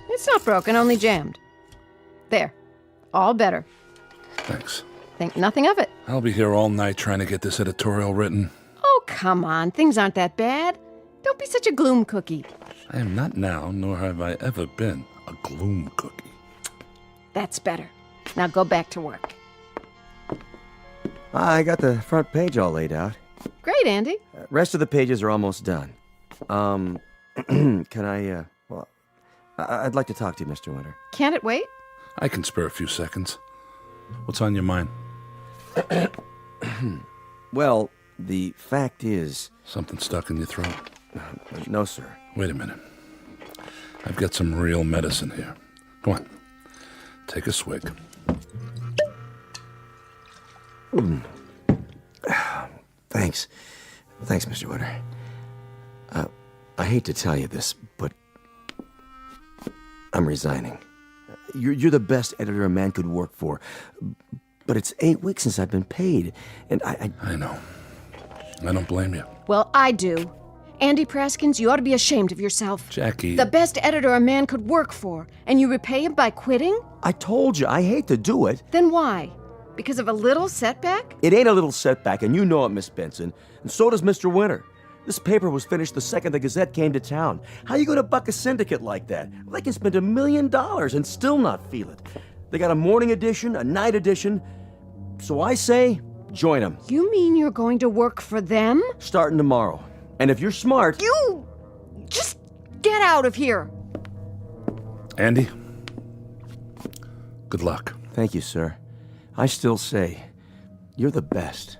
It's not broken, only jammed. There. All better. Thanks. Think nothing of it. I'll be here all night trying to get this editorial written. Oh, come on. Things aren't that bad. Don't be such a gloom cookie. I am not now, nor have I ever been, a gloom cookie. That's better. Now go back to work. I got the front page all laid out. Great, Andy. Rest of the pages are almost done. Can I, I'd like to talk to you, Mr. Winter. Can't it wait? I can spare a few seconds. What's on your mind? Well, the fact is... Something stuck in your throat? No, sir. Wait a minute. I've got some real medicine here. Go on. Take a swig. Thanks. Thanks, Mr. Winter. I hate to tell you this, but I'm resigning. You're the best editor a man could work for. But it's 8 weeks since I've been paid, and I know. I don't blame you. Well, I do. Andy Praskins, you ought to be ashamed of yourself. Jackie... The best editor a man could work for, and you repay him by quitting? I told you, I hate to do it. Then why? Because of a little setback? It ain't a little setback, and you know it, Miss Benson. And so does Mr. Winter. This paper was finished the second the Gazette came to town. How you gonna buck a syndicate like that? They can spend $1 million and still not feel it. They got a morning edition, a night edition. So I say, join them. You mean you're going to work for them? Starting tomorrow. And if you're smart... You... just get out of here. Andy, good luck. Thank you, sir. I still say, you're the best.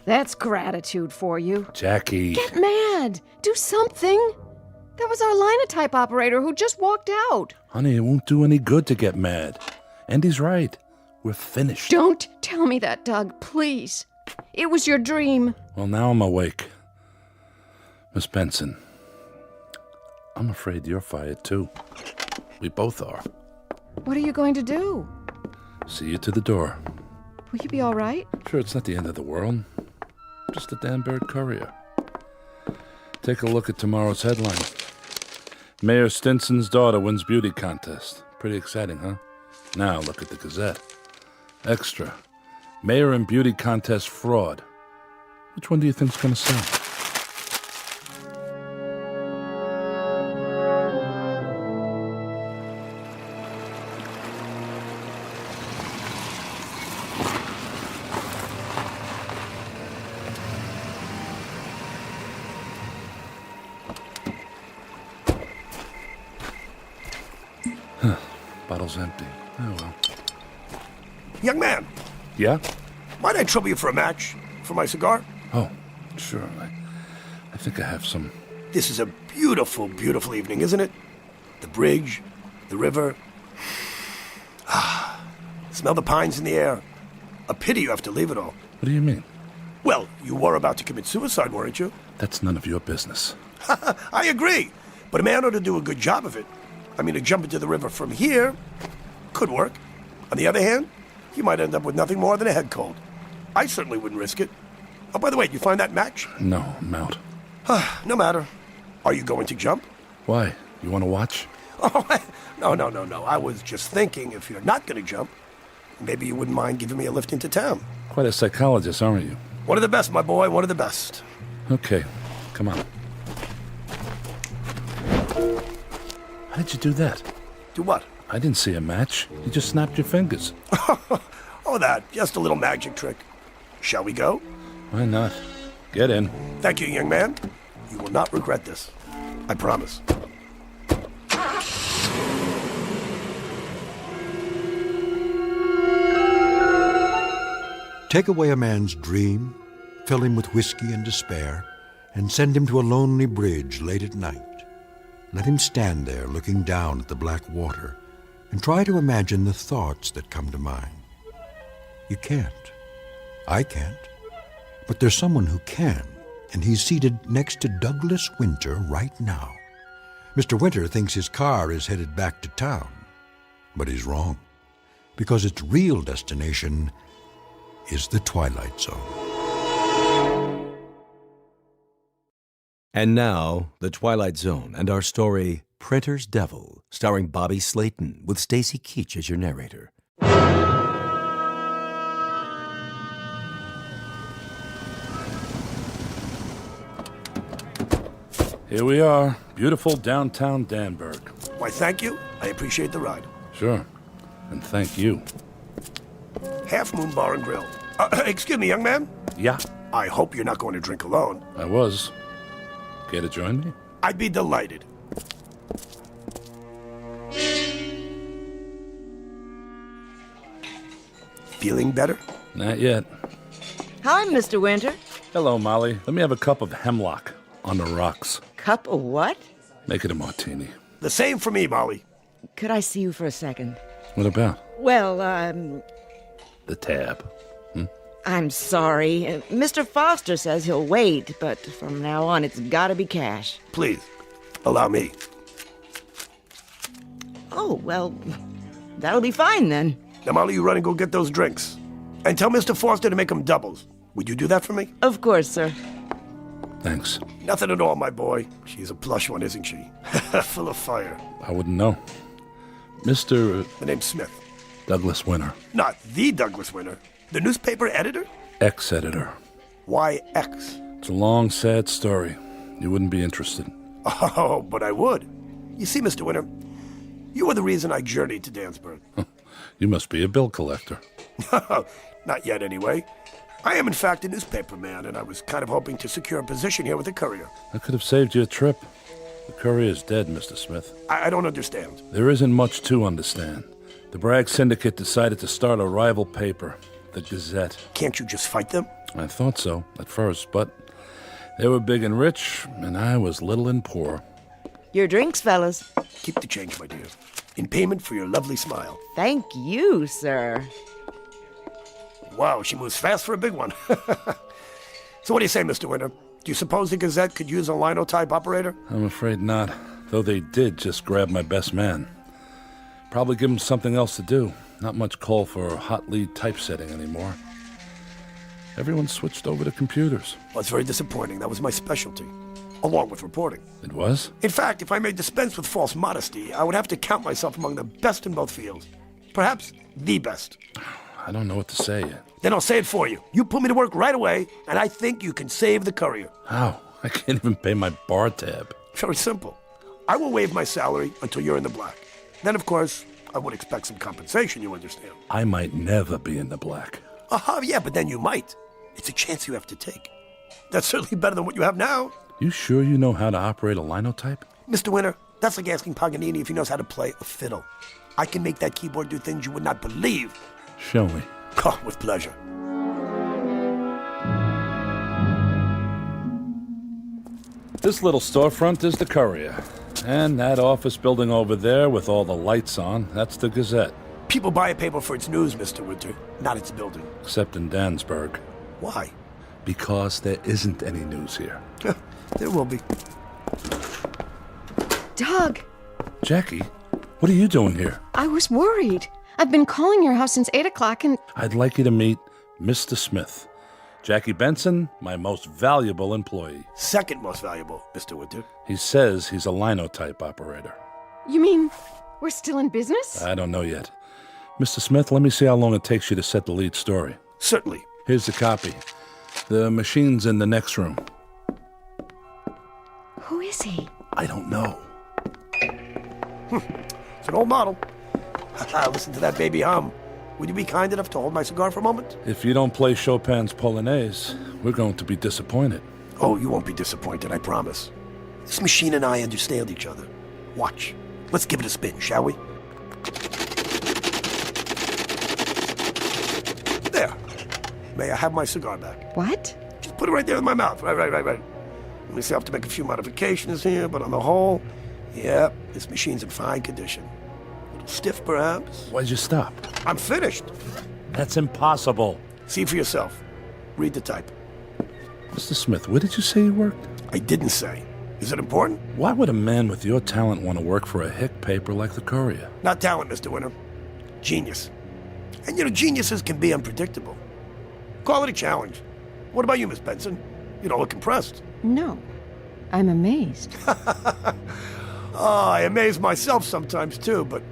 That's gratitude for you. Jackie. Get mad. Do something. That was our linotype operator who just walked out. Honey, it won't do any good to get mad. Andy's right. We're finished. Don't tell me that, Doug, please. It was your dream. Well, now I'm awake. Miss Benson, I'm afraid you're fired too. We both are. What are you going to do? See you to the door. Will you be all right? Sure, it's not the end of the world. Just a Danbury Courier. Take a look at tomorrow's headline. Mayor Stinson's daughter wins beauty contest. Pretty exciting, huh? Now look at the Gazette. Extra. Mayor and beauty contest fraud. Which one do you think's going to sell? Bottle's empty. Oh, well. Young man. Yeah? Might I trouble you for a match? For my cigar? Oh, sure. I think I have some. This is a beautiful, beautiful evening, isn't it? The bridge, the river. Smell the pines in the air. A pity you have to leave it all. What do you mean? Well, you were about to commit suicide, weren't you? That's none of your business. I agree. But a man ought to do a good job of it. I mean, to jump into the river from here could work. On the other hand, you might end up with nothing more than a head cold. I certainly wouldn't risk it. Oh, by the way, did you find that match? No, I'm out. No matter. Are you going to jump? Why? You want to watch? Oh, no. I was just thinking if you're not going to jump, maybe you wouldn't mind giving me a lift into town. Quite a psychologist, aren't you? One of the best, my boy, one of the best. Okay, come on. How did you do that? Do what? I didn't see a match. You just snapped your fingers. Oh, that. Just a little magic trick. Shall we go? Why not? Get in. Thank you, young man. You will not regret this. I promise. Take away a man's dream, fill him with whiskey and despair, and send him to a lonely bridge late at night. Let him stand there looking down at the black water and try to imagine the thoughts that come to mind. You can't. I can't. But there's someone who can, and he's seated next to Douglas Winter right now. Mr. Winter thinks his car is headed back to town, but he's wrong, because its real destination is the Twilight Zone. And now, The Twilight Zone and our story, Printer's Devil, starring Bobby Slayton, with Stacy Keach as your narrator. Here we are, beautiful downtown Danburg. Why, thank you. I appreciate the ride. Sure, and thank you. Half Moon Bar and Grill. Excuse me, young man? Yeah? I hope you're not going to drink alone. I was. Care to join me? I'd be delighted. Feeling better? Not yet. Hi, Mr. Winter. Hello, Molly. Let me have a cup of hemlock on the rocks. Cup of what? Make it a martini. The same for me, Molly. Could I see you for a second? What about? Well, The tab. I'm sorry. Mr. Foster says he'll wait, but from now on it's gotta be cash. Please, allow me. Oh, well, that'll be fine then. Now, Molly, you run and go get those drinks. And tell Mr. Foster to make them doubles. Would you do that for me? Of course, sir. Thanks. Nothing at all, my boy. She's a plush one, isn't she? Full of fire. I wouldn't know. Mr. The name's Smith. Douglas Winter. Not the Douglas Winter. The newspaper editor? Ex-editor. Why X? It's a long, sad story. You wouldn't be interested. Oh, but I would. You see, Mr. Winter, you were the reason I journeyed to Danburg. You must be a bill collector. Not yet, anyway. I am, in fact, a newspaper man, and I was kind of hoping to secure a position here with the Courier. I could have saved you a trip. The Courier is dead, Mr. Smith. I don't understand. There isn't much to understand. The Bragg Syndicate decided to start a rival paper, the Gazette. Can't you just fight them? I thought so, at first, but they were big and rich, and I was little and poor. Your drinks, fellas. Keep the change, my dear. In payment for your lovely smile. Thank you, sir. Wow, she moves fast for a big one. So what do you say, Mr. Winter? Do you suppose the Gazette could use a linotype operator? I'm afraid not, though they did just grab my best man. Probably give him something else to do. Not much call for hot lead typesetting anymore. Everyone switched over to computers. Well, it's very disappointing. That was my specialty, along with reporting. It was? In fact, if I may dispense with false modesty, I would have to count myself among the best in both fields. Perhaps the best. I don't know what to say yet. Then I'll say it for you. You put me to work right away, and I think you can save the Courier. How? I can't even pay my bar tab. Very simple. I will waive my salary until you're in the black. Then, of course, I would expect some compensation, you understand. I might never be in the black. Yeah, but then you might. It's a chance you have to take. That's certainly better than what you have now. You sure you know how to operate a linotype? Mr. Winter, that's like asking Paganini if he knows how to play a fiddle. I can make that keyboard do things you would not believe. Show me. Oh, with pleasure. This little storefront is the Courier. And that office building over there with all the lights on, that's the Gazette. People buy a paper for its news, Mr. Winter, not its building. Except in Danburg. Why? Because there isn't any news here. There will be. Doug! Jackie, what are you doing here? I was worried. I've been calling your house since 8 o'clock and... I'd like you to meet Mr. Smith. Jackie Benson, my most valuable employee. Second most valuable, Mr. Winter. He says he's a linotype operator. You mean we're still in business? I don't know yet. Mr. Smith, let me see how long it takes you to set the lead story. Certainly. Here's the copy. The machine's in the next room. Who is he? I don't know. It's an old model. Listen to that baby hum. Would you be kind enough to hold my cigar for a moment? If you don't play Chopin's Polonaise, we're going to be disappointed. Oh, you won't be disappointed, I promise. This machine and I understand each other. Watch. Let's give it a spin, shall we? There. May I have my cigar back? What? Just put it right there in my mouth. Right. Let me see, I have to make a few modifications here, but on the whole, yeah, this machine's in fine condition. A little stiff, perhaps. Why'd you stop? I'm finished. That's impossible. See for yourself. Read the type. Mr. Smith, where did you say you worked? I didn't say. Is it important? Why would a man with your talent want to work for a hick paper like the Courier? Not talent, Mr. Winter. Genius. And geniuses can be unpredictable. Call it a challenge. What about you, Miss Benson? You don't look impressed. No. I'm amazed. I amaze myself sometimes, too, but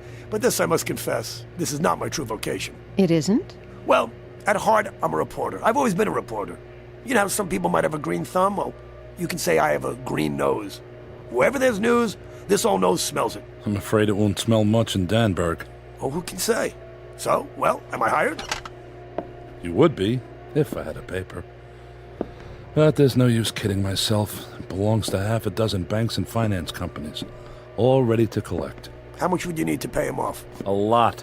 this I must confess, this is not my true vocation. It isn't? Well, at heart, I'm a reporter. I've always been a reporter. You know how some people might have a green thumb? Well, you can say I have a green nose. Wherever there's news, this old nose smells it. I'm afraid it won't smell much in Danburg. Oh, who can say? So, well, am I hired? You would be, if I had a paper. But there's no use kidding myself. It belongs to half a dozen banks and finance companies, all ready to collect. How much would you need to pay him off? A lot.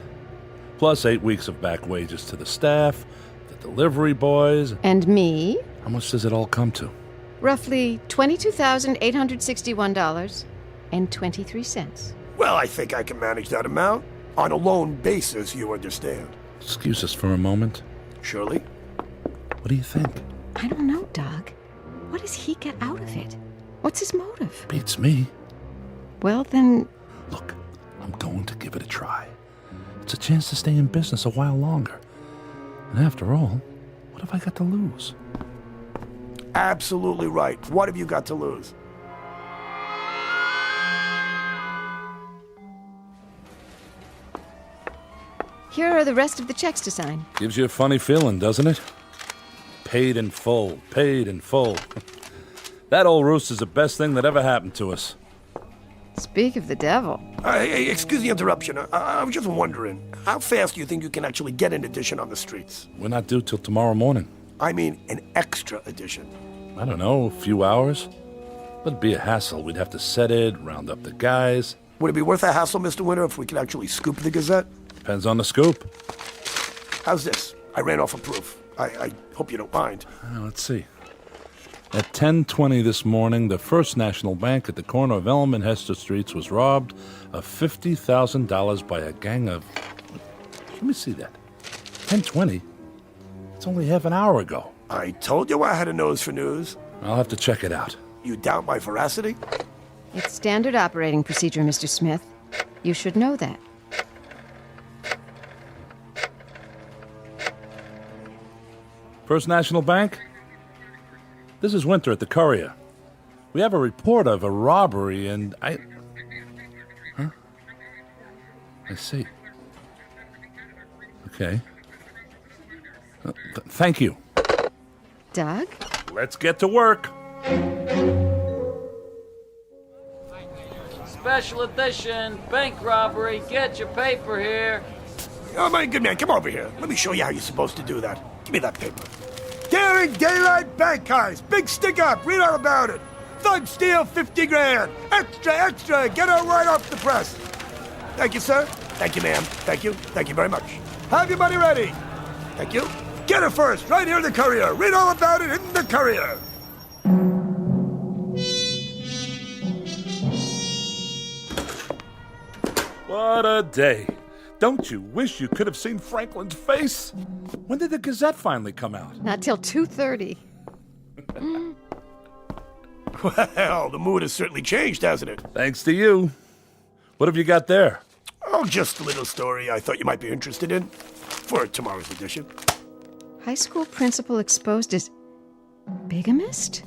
Plus 8 weeks of back wages to the staff, the delivery boys. And me? How much does it all come to? Roughly $22,861.23. Well, I think I can manage that amount. On a loan basis, you understand. Excuse us for a moment. Surely. What do you think? I don't know, Doug. What does he get out of it? What's his motive? Beats me. Well, then... Look, I'm going to give it a try. It's a chance to stay in business a while longer. And after all, what have I got to lose? Absolutely right. What have you got to lose? Here are the rest of the checks to sign. Gives you a funny feeling, doesn't it? Paid in full, paid in full. That old rooster's the best thing that ever happened to us. Speak of the devil. Hey, excuse the interruption. I was just wondering, how fast do you think you can actually get an edition on the streets? We're not due till tomorrow morning. I mean, an extra edition. I don't know, a few hours. But it'd be a hassle. We'd have to set it, round up the guys. Would it be worth a hassle, Mr. Winter, if we could actually scoop the Gazette? Depends on the scoop. How's this? I ran off a proof. I hope you don't mind. Let's see. At 10:20 this morning, the First National Bank at the corner of Elm and Hester Streets was robbed of $50,000 by a gang of... Let me see that. 10:20? It's only half an hour ago. I told you I had a nose for news. I'll have to check it out. You doubt my veracity? It's standard operating procedure, Mr. Smith. You should know that. First National Bank? This is Winter at the Courier. We have a report of a robbery and Huh? I see. Okay. Thank you. Doug? Let's get to work. Special edition, bank robbery, get your paper here. Oh, my good man, come over here. Let me show you how you're supposed to do that. Give me that paper. Daring daylight bank heist. Big stick up. Read all about it. Thug steal 50 grand. Extra, extra. Get her right off the press. Thank you, sir. Thank you, ma'am. Thank you. Thank you very much. Have your money ready. Thank you. Get her first. Right here in the Courier. Read all about it in the Courier. What a day. Don't you wish you could have seen Franklin's face? When did the Gazette finally come out? Not till 2:30. Well, the mood has certainly changed, hasn't it? Thanks to you. What have you got there? Oh, just a little story I thought you might be interested in for tomorrow's edition. High school principal exposed as bigamist?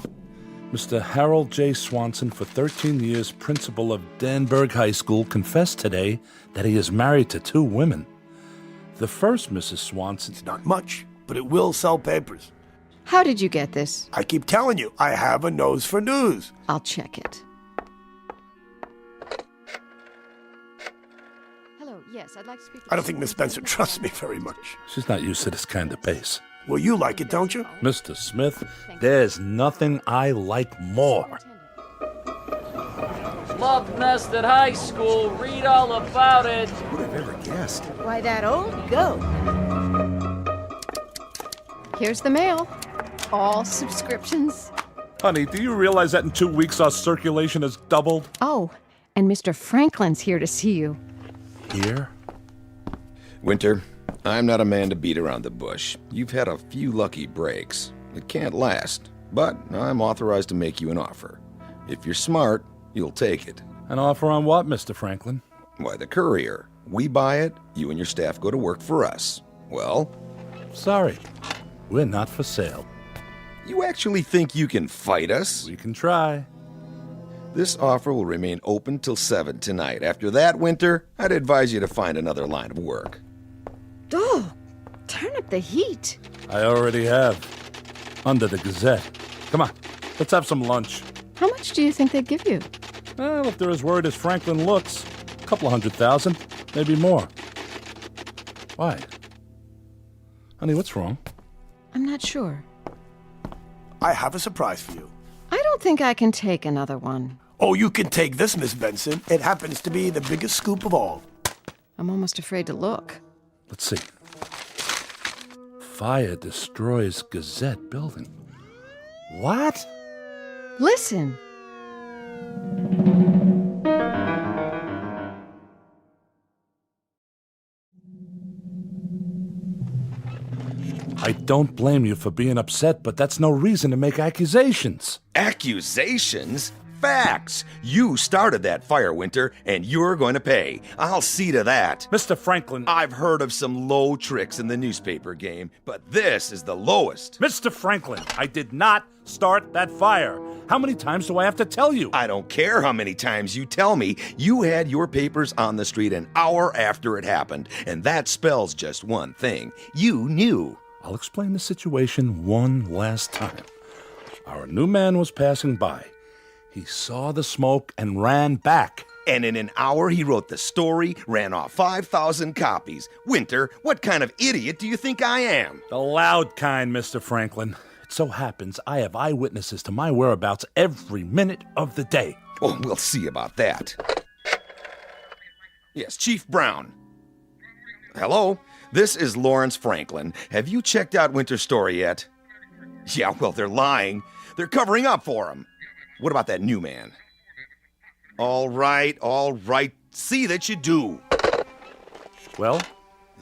Mr. Harold J. Swanson, for 13 years principal of Danburg High School, confessed today that he is married to 2 women. The first, Mrs. Swanson... It's not much, but it will sell papers. How did you get this? I keep telling you, I have a nose for news. I'll check it. Hello, yes, I'd like to speak to... I don't think Miss Benson trusts me very much. She's not used to this kind of pace. Well, you like it, don't you? Mr. Smith, there's nothing I like more. Love Nest at high school. Read all about it. Who'd have ever guessed? Why, that old goat. Here's the mail. All subscriptions. Honey, do you realize that in 2 weeks our circulation has doubled? Oh, and Mr. Franklin's here to see you. Here? Winter, I'm not a man to beat around the bush. You've had a few lucky breaks. It can't last, but I'm authorized to make you an offer. If you're smart, you'll take it. An offer on what, Mr. Franklin? Why, the courier. We buy it, you and your staff go to work for us. Well? Sorry, we're not for sale. You actually think you can fight us? We can try. This offer will remain open till 7 tonight. After that, Winter, I'd advise you to find another line of work. Oh, turn up the heat. I already have. Under the Gazette. Come on, let's have some lunch. How much do you think they'd give you? Well, if they're as worried as Franklin looks, a couple of $100,000, maybe more. Why? Honey, what's wrong? I'm not sure. I have a surprise for you. I don't think I can take another one. Oh, you can take this, Miss Benson. It happens to be the biggest scoop of all. I'm almost afraid to look. Let's see. Fire destroys Gazette building. What? Listen. I don't blame you for being upset, but that's no reason to make accusations. Accusations? Facts! You started that fire, Winter, and you're going to pay. I'll see to that. Mr. Franklin. I've heard of some low tricks in the newspaper game, but this is the lowest. Mr. Franklin, I did not start that fire. How many times do I have to tell you? I don't care how many times you tell me. You had your papers on the street an hour after it happened, and that spells just one thing. You knew. I'll explain the situation one last time. Our new man was passing by. He saw the smoke and ran back. And in an hour, he wrote the story, ran off 5,000 copies. Winter, what kind of idiot do you think I am? The loud kind, Mr. Franklin. It so happens I have eyewitnesses to my whereabouts every minute of the day. Oh, we'll see about that. Yes, Chief Brown. Hello? This is Lawrence Franklin. Have you checked out Winter's story yet? Yeah, well, they're lying. They're covering up for him. What about that new man? All right. See that you do. Well?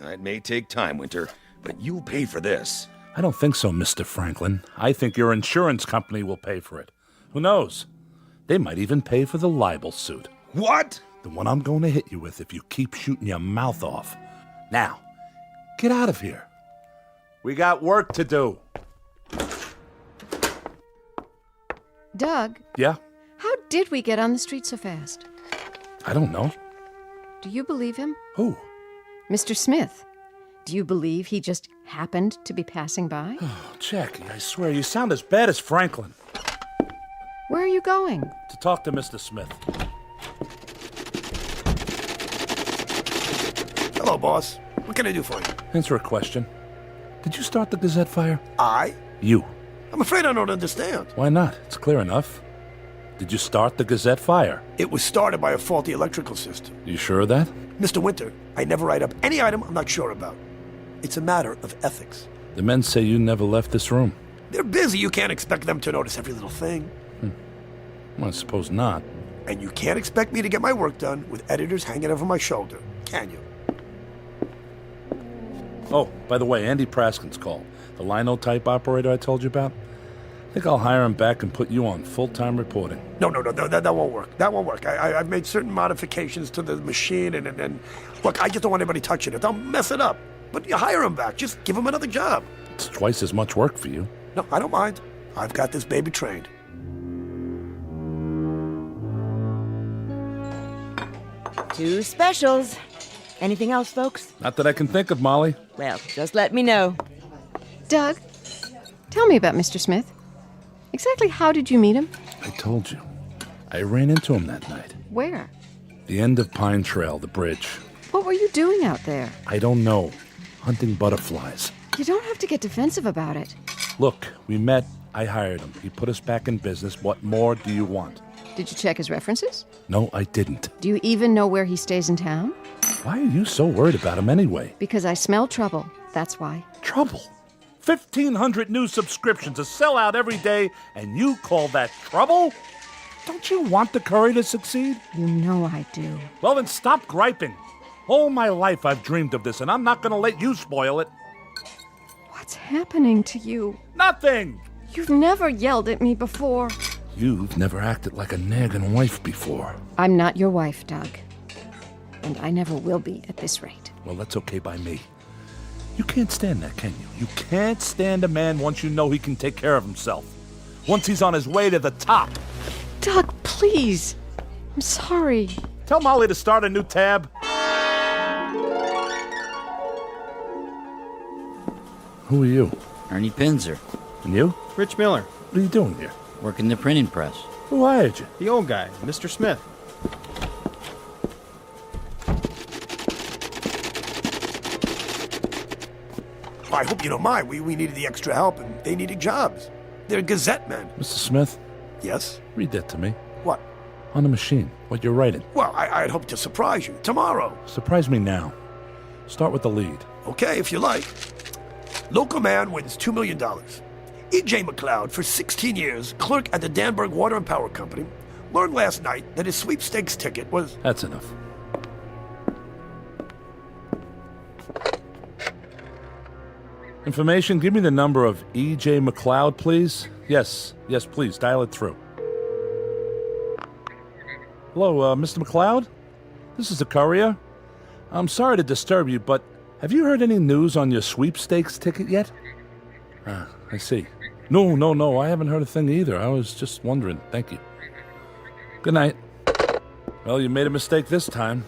It may take time, Winter, but you'll pay for this. I don't think so, Mr. Franklin. I think your insurance company will pay for it. Who knows? They might even pay for the libel suit. What? The one I'm going to hit you with if you keep shooting your mouth off. Now, get out of here. We got work to do. Doug? Yeah? How did we get on the street so fast? I don't know. Do you believe him? Who? Mr. Smith. Do you believe he just happened to be passing by? Oh, Jackie, I swear you sound as bad as Franklin. Where are you going? To talk to Mr. Smith. Hello, boss. What can I do for you? Answer a question. Did you start the Gazette fire? I? You. I'm afraid I don't understand. Why not? It's clear enough. Did you start the Gazette fire? It was started by a faulty electrical system. You sure of that? Mr. Winter, I never write up any item I'm not sure about. It's a matter of ethics. The men say you never left this room. They're busy. You can't expect them to notice every little thing. Well, I suppose not. And you can't expect me to get my work done with editors hanging over my shoulder, can you? Oh, by the way, Andy Praskin's called. The linotype operator I told you about. I think I'll hire him back and put you on full-time reporting. No, that won't work. That won't work. I've made certain modifications to the machine, and look, I just don't want anybody touching it. They'll mess it up. But you hire him back. Just give him another job. It's twice as much work for you. No, I don't mind. I've got this baby trained. Two specials. Anything else, folks? Not that I can think of, Molly. Well, just let me know. Doug, tell me about Mr. Smith. Exactly how did you meet him? I told you. I ran into him that night. Where? The end of Pine Trail, the bridge. What were you doing out there? I don't know. Hunting butterflies. You don't have to get defensive about it. Look, we met. I hired him. He put us back in business. What more do you want? Did you check his references? No, I didn't. Do you even know where he stays in town? Why are you so worried about him anyway? Because I smell trouble. That's why. Trouble? 1,500 new subscriptions, a sellout every day, and you call that trouble? Don't you want the Curry to succeed? You know I do. Well, then stop griping. All my life I've dreamed of this, and I'm not going to let you spoil it. What's happening to you? Nothing! You've never yelled at me before. You've never acted like a nagging wife before. I'm not your wife, Doug. And I never will be at this rate. Well, that's okay by me. You can't stand that, can you? You can't stand a man once you know he can take care of himself. Once he's on his way to the top. Doug, please. I'm sorry. Tell Molly to start a new tab. Who are you? Ernie Pinzer. And you? Rich Miller. What are you doing here? Working the printing press. Who hired you? The old guy, Mr. Smith. I hope you don't mind. We needed the extra help, and they needed jobs. They're Gazette men. Mr. Smith? Yes? Read that to me. What? On the machine. What you're writing. Well, I'd hoped to surprise you. Tomorrow. Surprise me now. Start with the lead. Okay, if you like. Local man wins $2 million. E.J. McLeod, for 16 years, clerk at the Danburg Water and Power Company, learned last night that his sweepstakes ticket was... That's enough. Information, give me the number of E.J. McLeod, please. Yes, please, dial it through. Hello, Mr. McLeod? This is the courier. I'm sorry to disturb you, but have you heard any news on your sweepstakes ticket yet? I see. No, I haven't heard a thing either. I was just wondering. Thank you. Good night. Well, you made a mistake this time.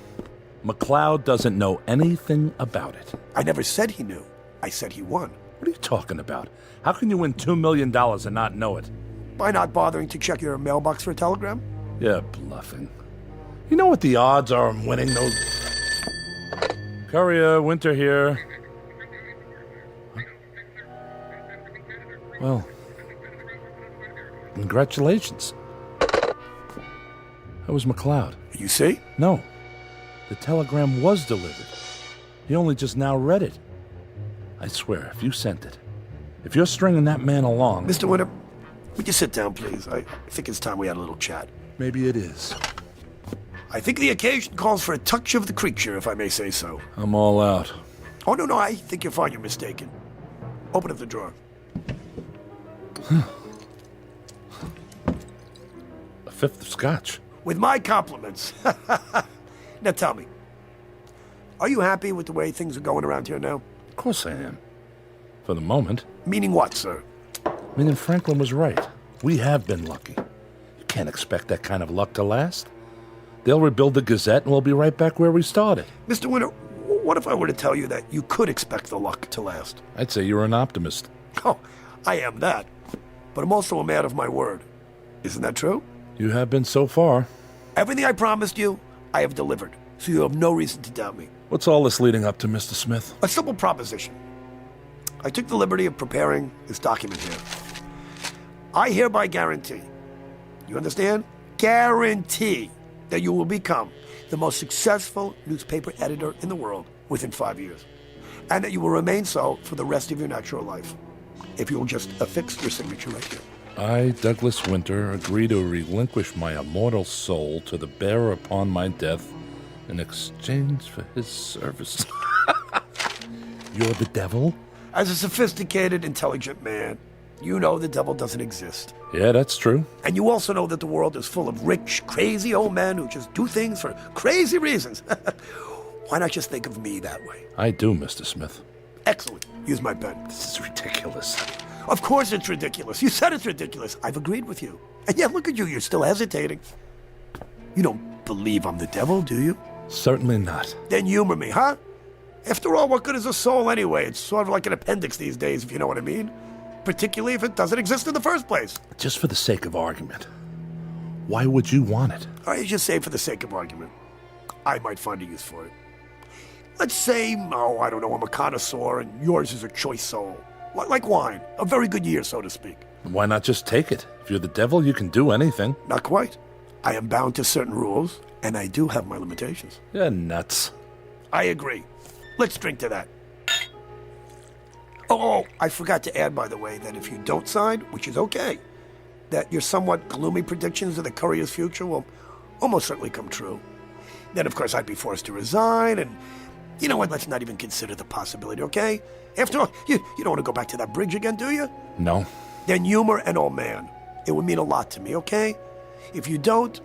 McLeod doesn't know anything about it. I never said he knew. I said he won. What are you talking about? How can you win $2 million and not know it? By not bothering to check your mailbox for a telegram? You're bluffing. You know what the odds are of winning those... Courier, Winter here. Well, congratulations. That was McLeod. You see? No. The telegram was delivered. He only just now read it. I swear, if you sent it, if you're stringing that man along... Mr. Winter, would you sit down, please? I think it's time we had a little chat. Maybe it is. I think the occasion calls for a touch of the creature, if I may say so. I'm all out. Oh, no, I think you're fine. You're mistaken. Open up the drawer. A fifth of scotch. With my compliments. Now tell me, are you happy with the way things are going around here now? Of course I am. For the moment. Meaning what, sir? Meaning Franklin was right. We have been lucky. You can't expect that kind of luck to last. They'll rebuild the Gazette and we'll be right back where we started. Mr. Winter, what if I were to tell you that you could expect the luck to last? I'd say you're an optimist. Oh, I am that. But I'm also a man of my word. Isn't that true? You have been so far. Everything I promised you, I have delivered. So you have no reason to doubt me. What's all this leading up to, Mr. Smith? A simple proposition. I took the liberty of preparing this document here. I hereby guarantee, you understand? Guarantee that you will become the most successful newspaper editor in the world within 5 years. And that you will remain so for the rest of your natural life. If you will just affix your signature right here. I, Douglas Winter, agree to relinquish my immortal soul to the bearer upon my death in exchange for his service. You're the devil? As a sophisticated, intelligent man, you know the devil doesn't exist. Yeah, that's true. And you also know that the world is full of rich, crazy old men who just do things for crazy reasons. Why not just think of me that way? I do, Mr. Smith. Excellent. Use my pen. This is ridiculous. Of course it's ridiculous. You said it's ridiculous. I've agreed with you. And yet, look at you. You're still hesitating. You don't believe I'm the devil, do you? Certainly not. Then humor me, huh? After all, what good is a soul anyway? It's sort of like an appendix these days, if you know what I mean. Particularly if it doesn't exist in the first place. Just for the sake of argument. Why would you want it? All right, just say for the sake of argument. I might find a use for it. Let's say, I don't know, I'm a connoisseur and yours is a choice soul. Like wine. A very good year, so to speak. Why not just take it? If you're the devil, you can do anything. Not quite. I am bound to certain rules, and I do have my limitations. You're nuts. I agree. Let's drink to that. Oh, I forgot to add, by the way, that if you don't sign, which is okay, that your somewhat gloomy predictions of the courier's future will almost certainly come true. Then, of course, I'd be forced to resign, and you know what? Let's not even consider the possibility, okay? After all, you don't want to go back to that bridge again, do you? No. Then humor an old man. It would mean a lot to me, okay? If you don't,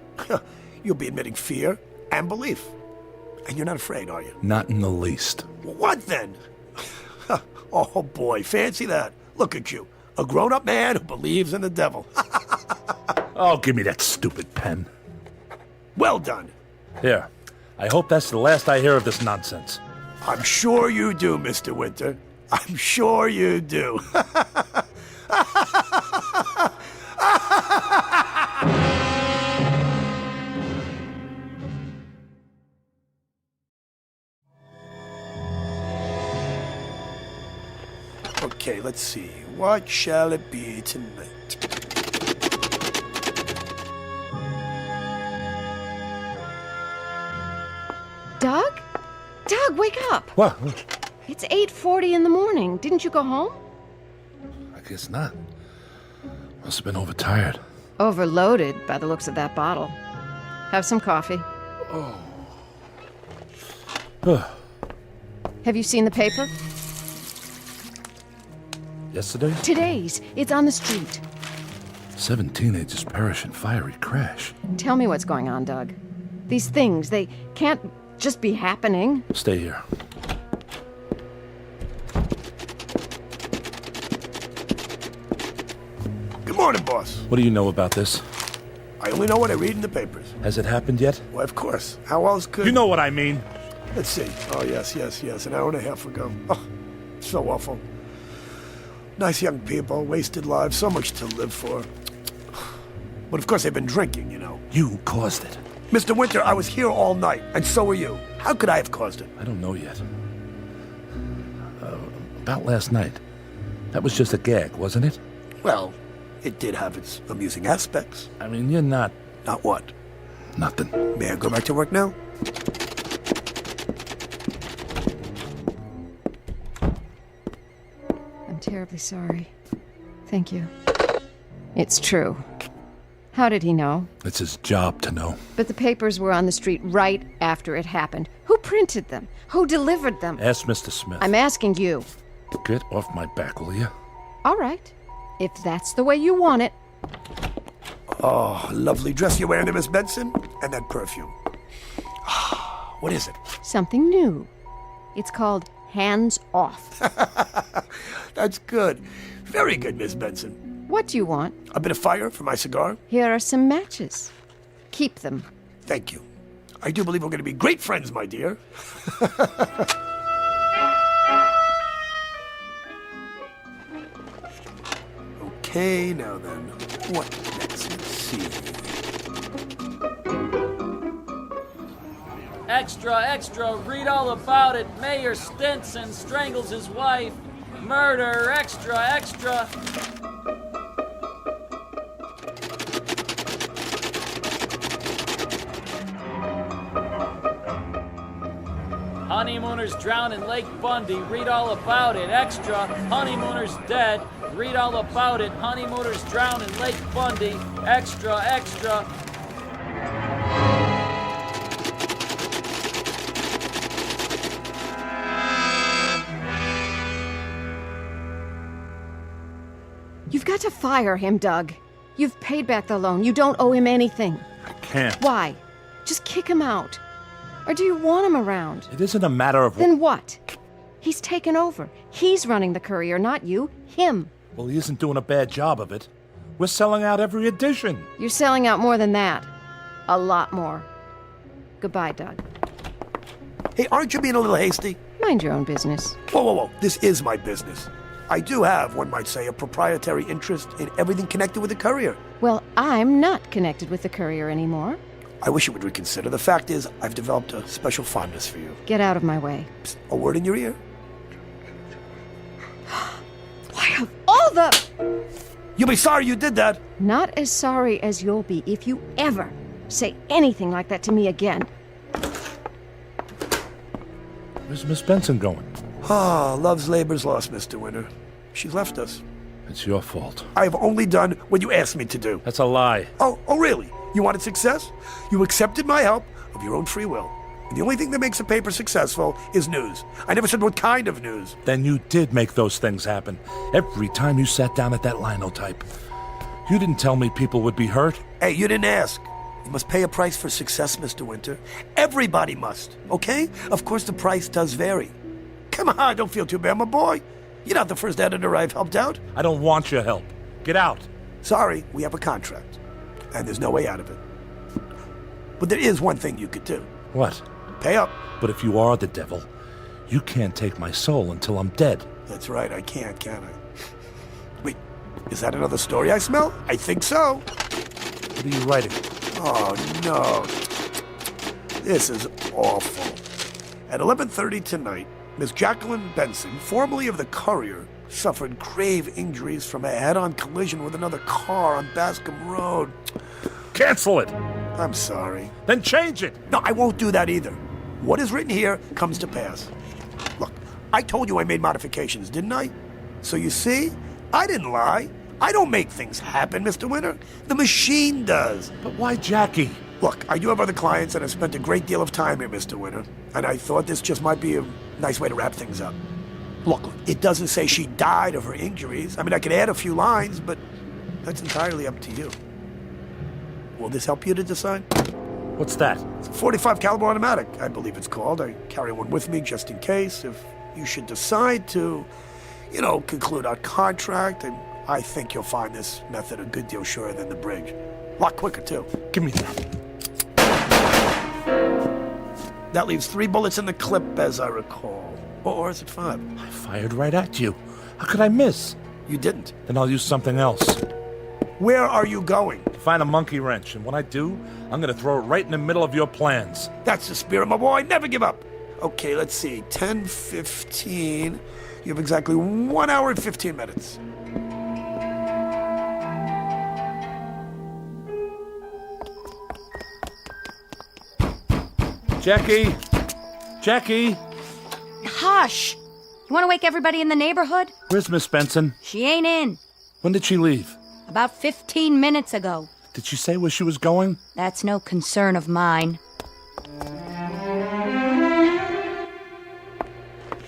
you'll be admitting fear and belief. And you're not afraid, are you? Not in the least. What then? Oh, boy, fancy that. Look at you. A grown-up man who believes in the devil. Oh, give me that stupid pen. Well done. Here. I hope that's the last I hear of this nonsense. I'm sure you do, Mr. Winter. I'm sure you do. Okay, let's see. What shall it be tonight? Doug? Doug, wake up! What? It's 8:40 in the morning. Didn't you go home? I guess not. Must have been overtired. Overloaded by the looks of that bottle. Have some coffee. Oh. Have you seen the paper? Yesterday? Today's. It's on the street. 7 teenagers perish in fiery crash. Tell me what's going on, Doug. These things, they can't just be happening. Stay here. Good morning, boss. What do you know about this? I only know what I read in the papers. Has it happened yet? Why, of course. How else could... You know what I mean. Let's see. Oh, yes. An hour and a half ago. Oh, so awful. Nice young people, wasted lives, so much to live for. But of course they've been drinking, you know. You caused it. Mr. Winter, I was here all night, and so were you. How could I have caused it? I don't know yet. About last night. That was just a gag, wasn't it? Well, it did have its amusing aspects. I mean, you're not... Not what? Nothing. May I go back to work now? I'm terribly sorry. Thank you. It's true. How did he know? It's his job to know. But the papers were on the street right after it happened. Who printed them? Who delivered them? Ask Mr. Smith. I'm asking you. Get off my back, will you? All right. If that's the way you want it. Oh, lovely dress you're wearing there, Miss Benson. And that perfume. What is it? Something new. It's called Hands Off. That's good. Very good, Miss Benson. What do you want? A bit of fire for my cigar? Here are some matches. Keep them. Thank you. I do believe we're going to be great friends, my dear. Okay, now then. What next? Let's see. Extra, read all about it. Mayor Stinson strangles his wife. Murder, extra. Honeymooners drowned in Lake Bundy. Read all about it. Extra. Honeymooners dead. Read all about it. Honeymooners drowned in Lake Bundy. Extra. You've got to fire him, Doug. You've paid back the loan. You don't owe him anything. I can't. Why? Just kick him out. Or do you want him around? It isn't a matter of... Then what? He's taken over. He's running the Courier, not you. Him. Well, he isn't doing a bad job of it. We're selling out every edition. You're selling out more than that. A lot more. Goodbye, Doug. Hey, aren't you being a little hasty? Mind your own business. Whoa. This is my business. I do have, one might say, a proprietary interest in everything connected with the Courier. Well, I'm not connected with the Courier anymore. I wish you would reconsider. The fact is, I've developed a special fondness for you. Get out of my way. Psst, a word in your ear? Why, of all the... You'll be sorry you did that. Not as sorry as you'll be if you ever say anything like that to me again. Where's Miss Benson going? Ah, love's labor's lost, Mr. Winter. She left us. It's your fault. I have only done what you asked me to do. That's a lie. Oh, really? You wanted success? You accepted my help of your own free will. And the only thing that makes a paper successful is news. I never said what kind of news. Then you did make those things happen. Every time you sat down at that linotype. You didn't tell me people would be hurt. Hey, you didn't ask. You must pay a price for success, Mr. Winter. Everybody must, okay? Of course, the price does vary. Come on, don't feel too bad, my boy. You're not the first editor I've helped out. I don't want your help. Get out. Sorry, we have a contract. And there's no way out of it. But there is one thing you could do. What? Pay up. But if you are the devil, you can't take my soul until I'm dead. That's right, I can't, can I? Wait, is that another story I smell? I think so. What are you writing? Oh, no. This is awful. At 11:30 tonight, Miss Jacqueline Benson, formerly of the Courier, suffered grave injuries from a head-on collision with another car on Bascom Road. Cancel it! I'm sorry. Then change it! No, I won't do that either. What is written here comes to pass. Look, I told you I made modifications, didn't I? So you see, I didn't lie. I don't make things happen, Mr. Winter. The machine does. But why Jackie? Look, I do have other clients, and I've spent a great deal of time here, Mr. Winter. And I thought this just might be a nice way to wrap things up. Look, it doesn't say she died of her injuries. I mean, I could add a few lines, but that's entirely up to you. Will this help you to decide? What's that? It's a .45 caliber automatic, I believe it's called. I carry one with me just in case. If you should decide to, conclude our contract, and I think you'll find this method a good deal surer than the bridge. A lot quicker, too. Give me that. That leaves 3 bullets in the clip, as I recall. Or is it 5? I fired right at you. How could I miss? You didn't. Then I'll use something else. Where are you going? Find a monkey wrench, and when I do, I'm going to throw it right in the middle of your plans. That's the spirit, my boy. Never give up. Okay, let's see. 10:15. You have exactly 1 hour and 15 minutes. Jackie! Jackie! Hush! You want to wake everybody in the neighborhood? Where's Miss Benson? She ain't in. When did she leave? About 15 minutes ago. Did she say where she was going? That's no concern of mine.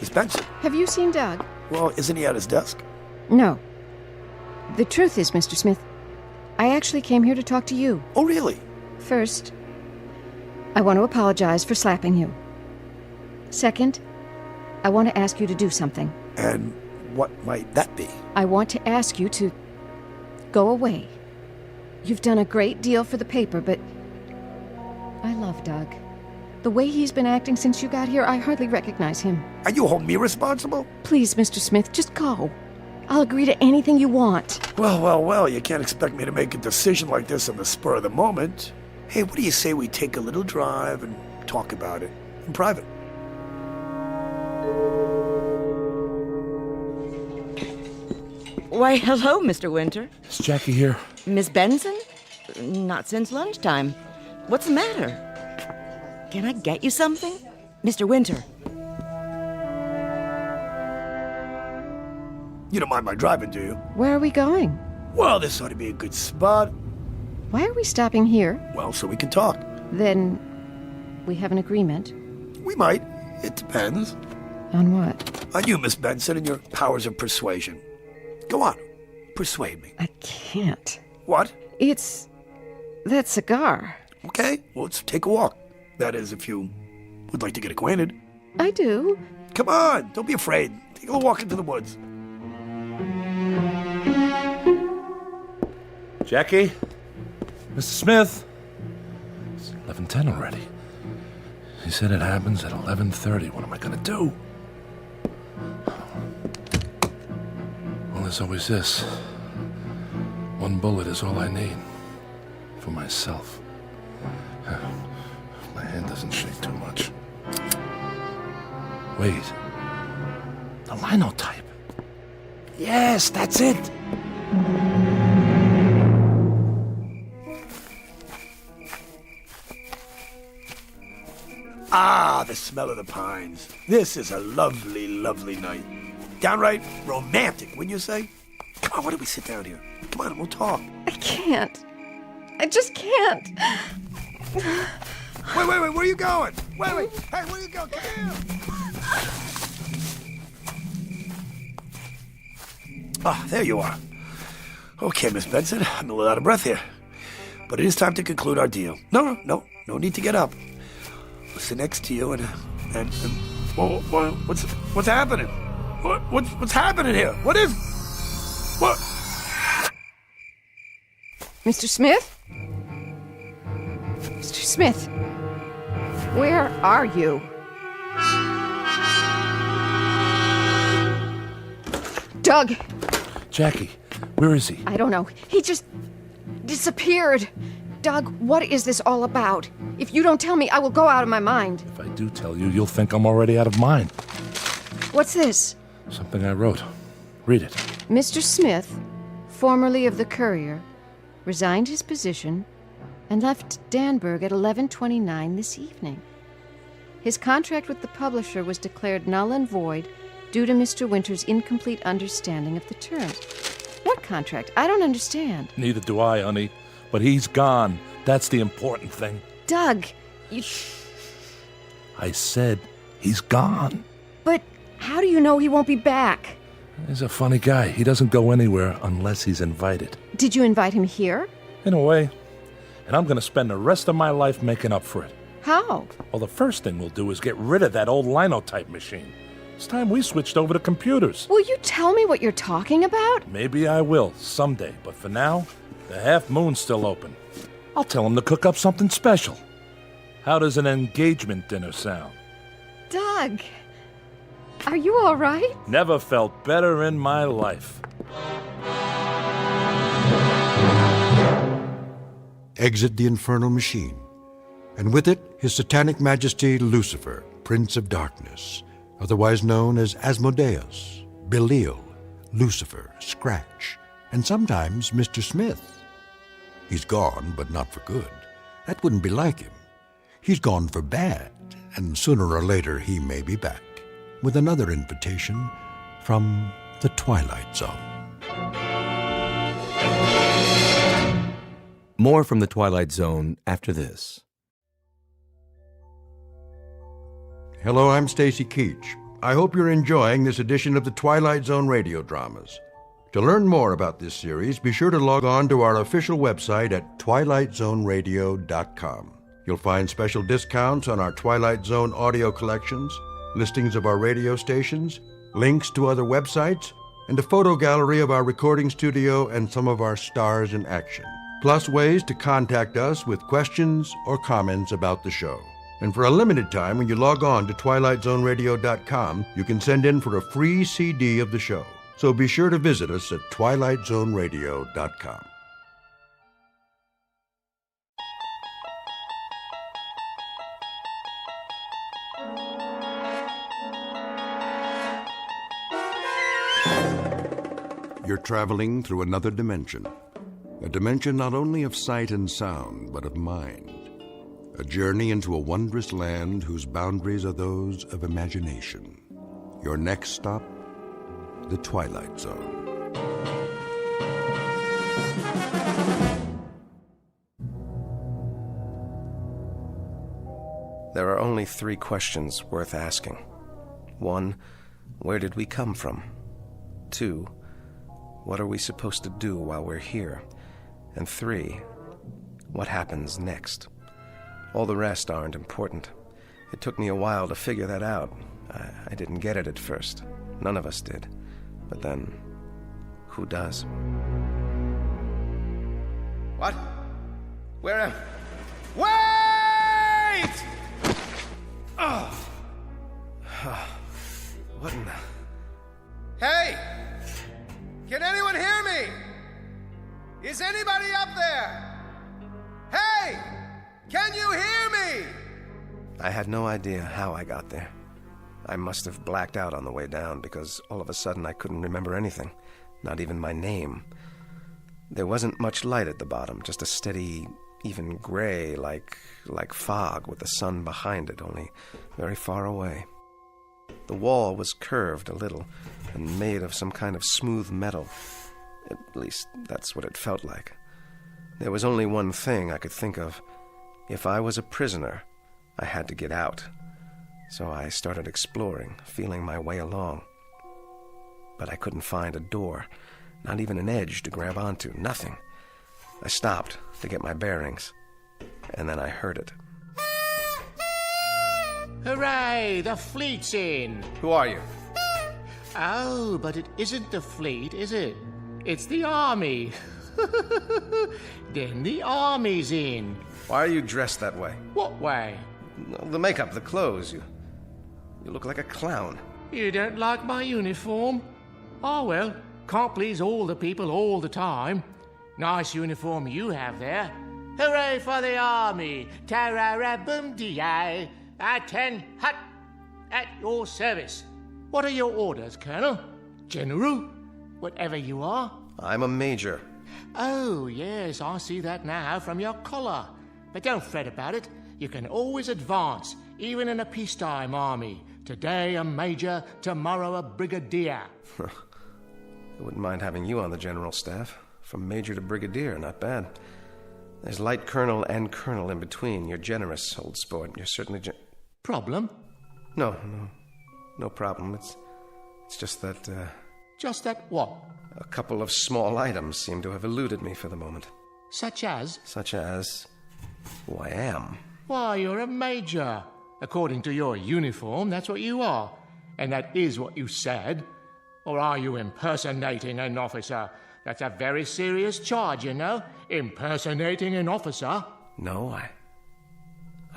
Miss Benson? Have you seen Doug? Well, isn't he at his desk? No. The truth is, Mr. Smith, I actually came here to talk to you. Oh, really? First, I want to apologize for slapping you. Second, I want to ask you to do something. And what might that be? I want to ask you to go away. You've done a great deal for the paper, but I love Doug. The way he's been acting since you got here, I hardly recognize him. And you hold me responsible? Please, Mr. Smith, just go. I'll agree to anything you want. Well, you can't expect me to make a decision like this on the spur of the moment. Hey, what do you say we take a little drive and talk about it in private? Why, hello, Mr. Winter. Is Jackie here? Miss Benson? Not since lunchtime. What's the matter? Can I get you something? Mr. Winter. You don't mind my driving, do you? Where are we going? Well, this ought to be a good spot. Why are we stopping here? Well, so we can talk. Then we have an agreement. We might. It depends. On what? On you, Miss Benson, and your powers of persuasion. Go on. Persuade me. I can't. What? It's that cigar. Okay, well, let's take a walk. That is, if you would like to get acquainted. I do. Come on, don't be afraid. Take a little walk into the woods. Jackie? Mr. Smith? It's 11:10 already. He said it happens at 11:30. What am I going to do? Well, there's always this. One bullet is all I need. For myself. My hand doesn't shake too much. Wait. The linotype. Yes, that's it. Ah, the smell of the pines. This is a lovely, lovely night. Downright romantic, wouldn't you say? Come on, why don't we sit down here? Come on, we'll talk. I can't. I just can't. Wait, where are you going? Wait. Hey, where are you going? Come here. Ah, there you are. Okay, Miss Benson, I'm a little out of breath here. But it is time to conclude our deal. No need to get up. I'll sit next to you and what's happening? What's happening here? What? Mr. Smith? Mr. Smith, where are you? Doug! Jackie, where is he? I don't know. He just disappeared. Doug, what is this all about? If you don't tell me, I will go out of my mind. If I do tell you, you'll think I'm already out of mine. What's this? Something I wrote. Read it. Mr. Smith, formerly of the Courier, resigned his position and left Danburg at 11:29 this evening. His contract with the publisher was declared null and void due to Mr. Winter's incomplete understanding of the terms. What contract? I don't understand. Neither do I, honey. But he's gone. That's the important thing. Doug, you... I said he's gone. But how do you know he won't be back? He's a funny guy. He doesn't go anywhere unless he's invited. Did you invite him here? In a way. And I'm going to spend the rest of my life making up for it. How? Well, the first thing we'll do is get rid of that old linotype machine. It's time we switched over to computers. Will you tell me what you're talking about? Maybe I will, someday. But for now, the Half Moon's still open. I'll tell him to cook up something special. How does an engagement dinner sound? Doug, are you all right? Never felt better in my life. Exit the infernal machine, and with it, His Satanic Majesty Lucifer, Prince of Darkness, otherwise known as Asmodeus, Belial, Lucifer, Scratch, and sometimes Mr. Smith. He's gone, but not for good. That wouldn't be like him. He's gone for bad, and sooner or later he may be back with another invitation from the Twilight Zone. More from the Twilight Zone after this. Hello, I'm Stacy Keach. I hope you're enjoying this edition of the Twilight Zone radio dramas. To learn more about this series, be sure to log on to our official website at twilightzoneradio.com. You'll find special discounts on our Twilight Zone audio collections, listings of our radio stations, links to other websites, and a photo gallery of our recording studio and some of our stars in action, plus ways to contact us with questions or comments about the show. And for a limited time, when you log on to twilightzoneradio.com, you can send in for a free CD of the show. So be sure to visit us at twilightzoneradio.com. You're traveling through another dimension. A dimension not only of sight and sound, but of mind. A journey into a wondrous land whose boundaries are those of imagination. Your next stop, the Twilight Zone. There are only 3 questions worth asking. 1, where did we come from? 2, what are we supposed to do while we're here? And 3, what happens next? All the rest aren't important. It took me a while to figure that out. I didn't get it at first. None of us did. But then, who does? What? Where am... Wait! Oh. What in the... Hey! Can anyone hear me? Is anybody up there? Hey! Can you hear me? I had no idea how I got there. I must have blacked out on the way down because all of a sudden I couldn't remember anything, not even my name. There wasn't much light at the bottom, just a steady, even gray, like fog with the sun behind it, only very far away. The wall was curved a little and made of some kind of smooth metal. At least, that's what it felt like. There was only one thing I could think of. If I was a prisoner, I had to get out. So I started exploring, feeling my way along. But I couldn't find a door, not even an edge to grab onto, nothing. I stopped to get my bearings, and then I heard it. Hooray! The fleet's in! Who are you? Oh, but it isn't the fleet, is it? It's the army. Then the army's in. Why are you dressed that way? What way? The makeup, the clothes. You look like a clown. You don't like my uniform? Oh, well, can't please all the people all the time. Nice uniform you have there. Hooray for the army! Tararabum-dee-ay! At-10 hut! At your service. What are your orders, Colonel? General? Whatever you are? I'm a major. Oh, yes, I see that now from your collar. But don't fret about it. You can always advance, even in a peacetime army. Today a major, tomorrow a brigadier. I wouldn't mind having you on the general staff. From major to brigadier, not bad. There's light colonel and colonel in between. You're generous, old sport. You're certainly Problem? No problem. It's just that, Just that what? A couple of small items seem to have eluded me for the moment. Such as? Such as who I am. Why, you're a major. According to your uniform, that's what you are. And that is what you said. Or are you impersonating an officer? That's a very serious charge, you know. Impersonating an officer. No, I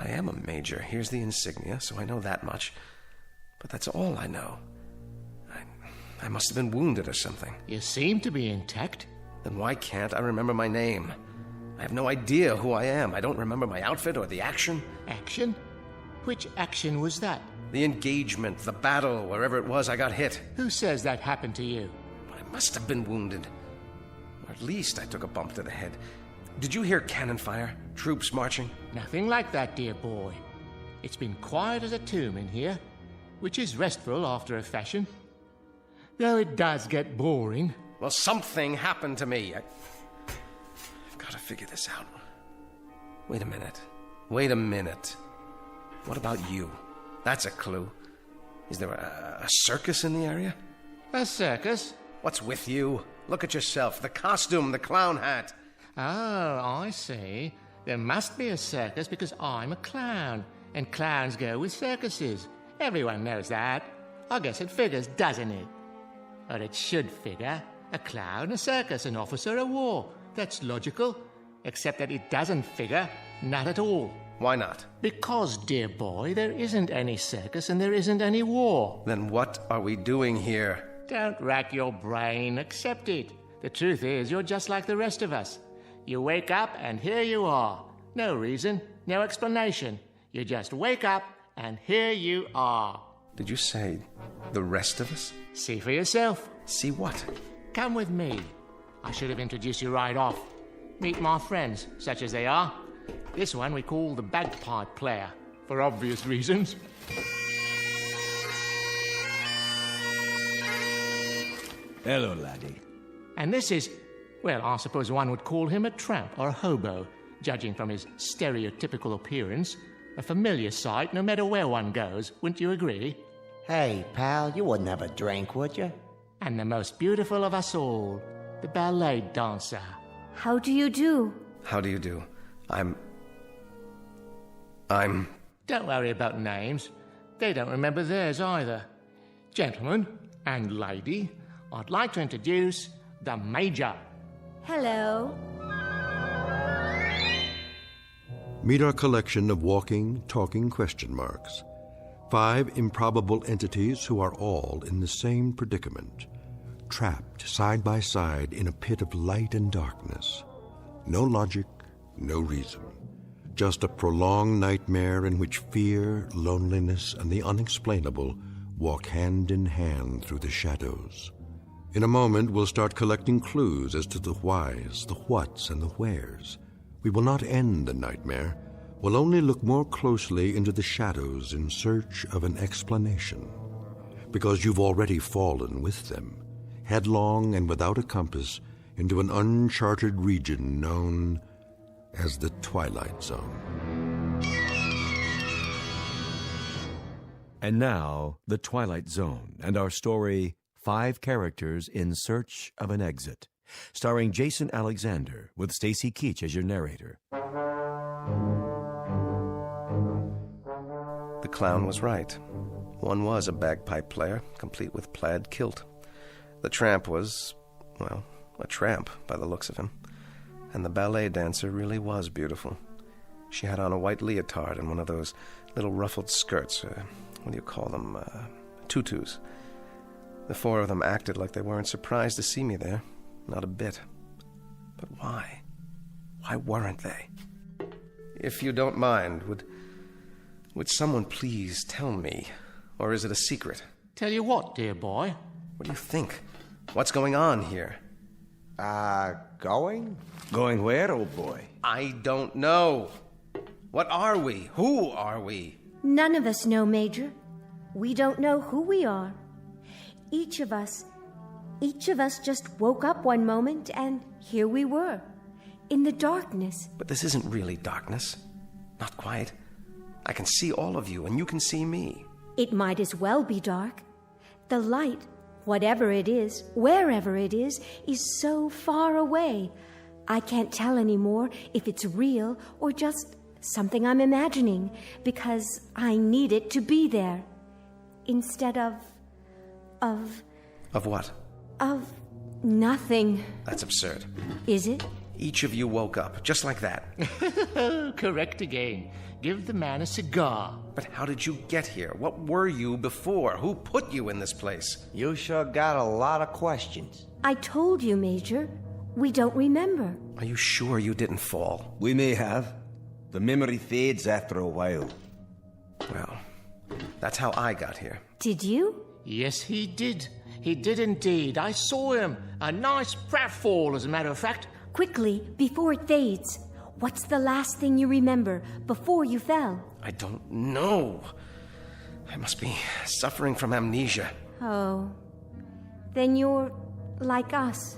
am a major. Here's the insignia, so I know that much. But that's all I know. I must have been wounded or something. You seem to be intact. Then why can't I remember my name? I have no idea who I am. I don't remember my outfit or the action. Action? Which action was that? The engagement, the battle, wherever it was I got hit. Who says that happened to you? I must have been wounded. Or at least I took a bump to the head. Did you hear cannon fire? Troops marching? Nothing like that, dear boy. It's been quiet as a tomb in here, which is restful after a fashion. Though it does get boring. Well, something happened to me. I've got to figure this out. Wait a minute. What about you? That's a clue. Is there a circus in the area? A circus? What's with you? Look at yourself. The costume, the clown hat. Oh, I see. There must be a circus because I'm a clown. And clowns go with circuses. Everyone knows that. I guess it figures, doesn't it? Or it should figure. A clown, a circus, an officer, a war. That's logical. Except that it doesn't figure. Not at all. Why not? Because, dear boy, there isn't any circus and there isn't any war. Then what are we doing here? Don't rack your brain. Accept it. The truth is, you're just like the rest of us. You wake up and here you are. No reason, no explanation. You just wake up and here you are. Did you say the rest of us? See for yourself. See what? Come with me. I should have introduced you right off. Meet my friends, such as they are. This one we call the bagpipe player, for obvious reasons. Hello, laddie. And this is, well, I suppose one would call him a tramp or a hobo, judging from his stereotypical appearance. A familiar sight no matter where one goes, wouldn't you agree? Hey, pal, you wouldn't have a drink, would you? And the most beautiful of us all, the ballet dancer. How do you do? How do you do? I'm... Don't worry about names. They don't remember theirs either. Gentlemen and lady, I'd like to introduce the Major. Hello. Meet our collection of walking, talking question marks. 5 improbable entities who are all in the same predicament, trapped side by side in a pit of light and darkness. No logic, no reason. Just a prolonged nightmare in which fear, loneliness, and the unexplainable walk hand in hand through the shadows. In a moment, we'll start collecting clues as to the whys, the whats, and the wheres. We will not end the nightmare. We'll only look more closely into the shadows in search of an explanation. because you've already fallen with them, headlong and without a compass, into an uncharted region known as the Twilight Zone. And now, the Twilight Zone, and our story, 5 Characters in Search of an Exit, starring Jason Alexander, with Stacy Keach as your narrator. The clown was right. One was a bagpipe player, complete with plaid kilt. The tramp was, well, a tramp by the looks of him. And the ballet dancer really was beautiful. She had on a white leotard and one of those little ruffled skirts, what do you call them, tutus. The 4 of them acted like they weren't surprised to see me there. Not a bit. But why? Why weren't they? If you don't mind, would someone please tell me? Or is it a secret? Tell you what, dear boy? What do you think? What's going on here? Going? Going where, old boy? I don't know. What are we? Who are we? None of us know, Major. We don't know who we are. Each of us just woke up one moment and here we were, in the darkness. But this isn't really darkness. Not quite. I can see all of you and you can see me. It might as well be dark. The light, whatever it is, wherever it is so far away. I can't tell anymore if it's real or just something I'm imagining, because I need it to be there. Instead of what? Of nothing. That's absurd. Is it? Each of you woke up, just like that. Correct again. Give the man a cigar. But how did you get here? What were you before? Who put you in this place? You sure got a lot of questions. I told you, Major. We don't remember. Are you sure you didn't fall? We may have. The memory fades after a while. Well, that's how I got here. Did you? Yes, he did. He did indeed. I saw him. A nice pratfall, as a matter of fact. Quickly, before it fades. What's the last thing you remember before you fell? I don't know. I must be suffering from amnesia. Oh. Then you're like us.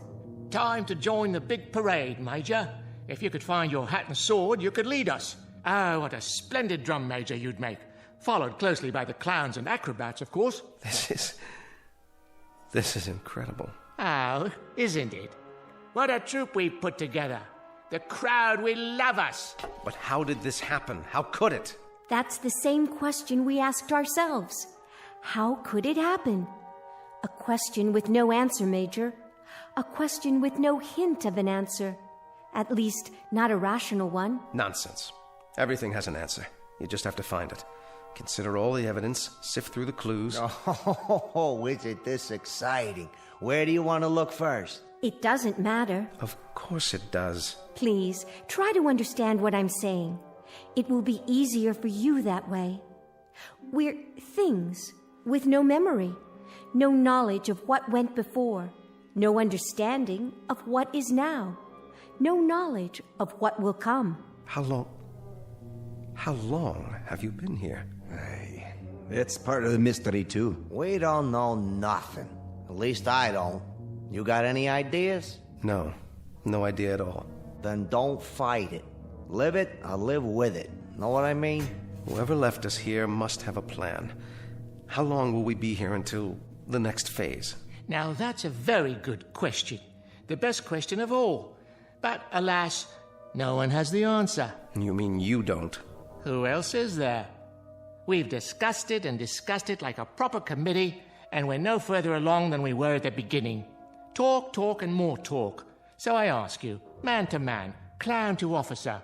Time to join the big parade, Major. If you could find your hat and sword, you could lead us. Oh, what a splendid drum major you'd make. Followed closely by the clowns and acrobats, of course. This is incredible. Oh, isn't it? What a troupe we've put together. The crowd will love us. But how did this happen? How could it? That's the same question we asked ourselves. How could it happen? A question with no answer, Major. A question with no hint of an answer. At least, not a rational one. Nonsense. Everything has an answer. You just have to find it. Consider all the evidence, sift through the clues. Oh, is it this exciting? Where do you want to look first? It doesn't matter. Of course it does. Please, try to understand what I'm saying. It will be easier for you that way. We're things with no memory, no knowledge of what went before, no understanding of what is now, no knowledge of what will come. How long have you been here? Hey, it's part of the mystery, too. We don't know nothing. At least I don't. You got any ideas? No idea at all. Then don't fight it. Live it or live with it. Know what I mean? Whoever left us here must have a plan. How long will we be here until the next phase? Now, that's a very good question. The best question of all. But, alas, no one has the answer. You mean you don't? Who else is there? We've discussed it like a proper committee, and we're no further along than we were at the beginning. Talk, and more talk. So I ask you, man to man, clown to officer,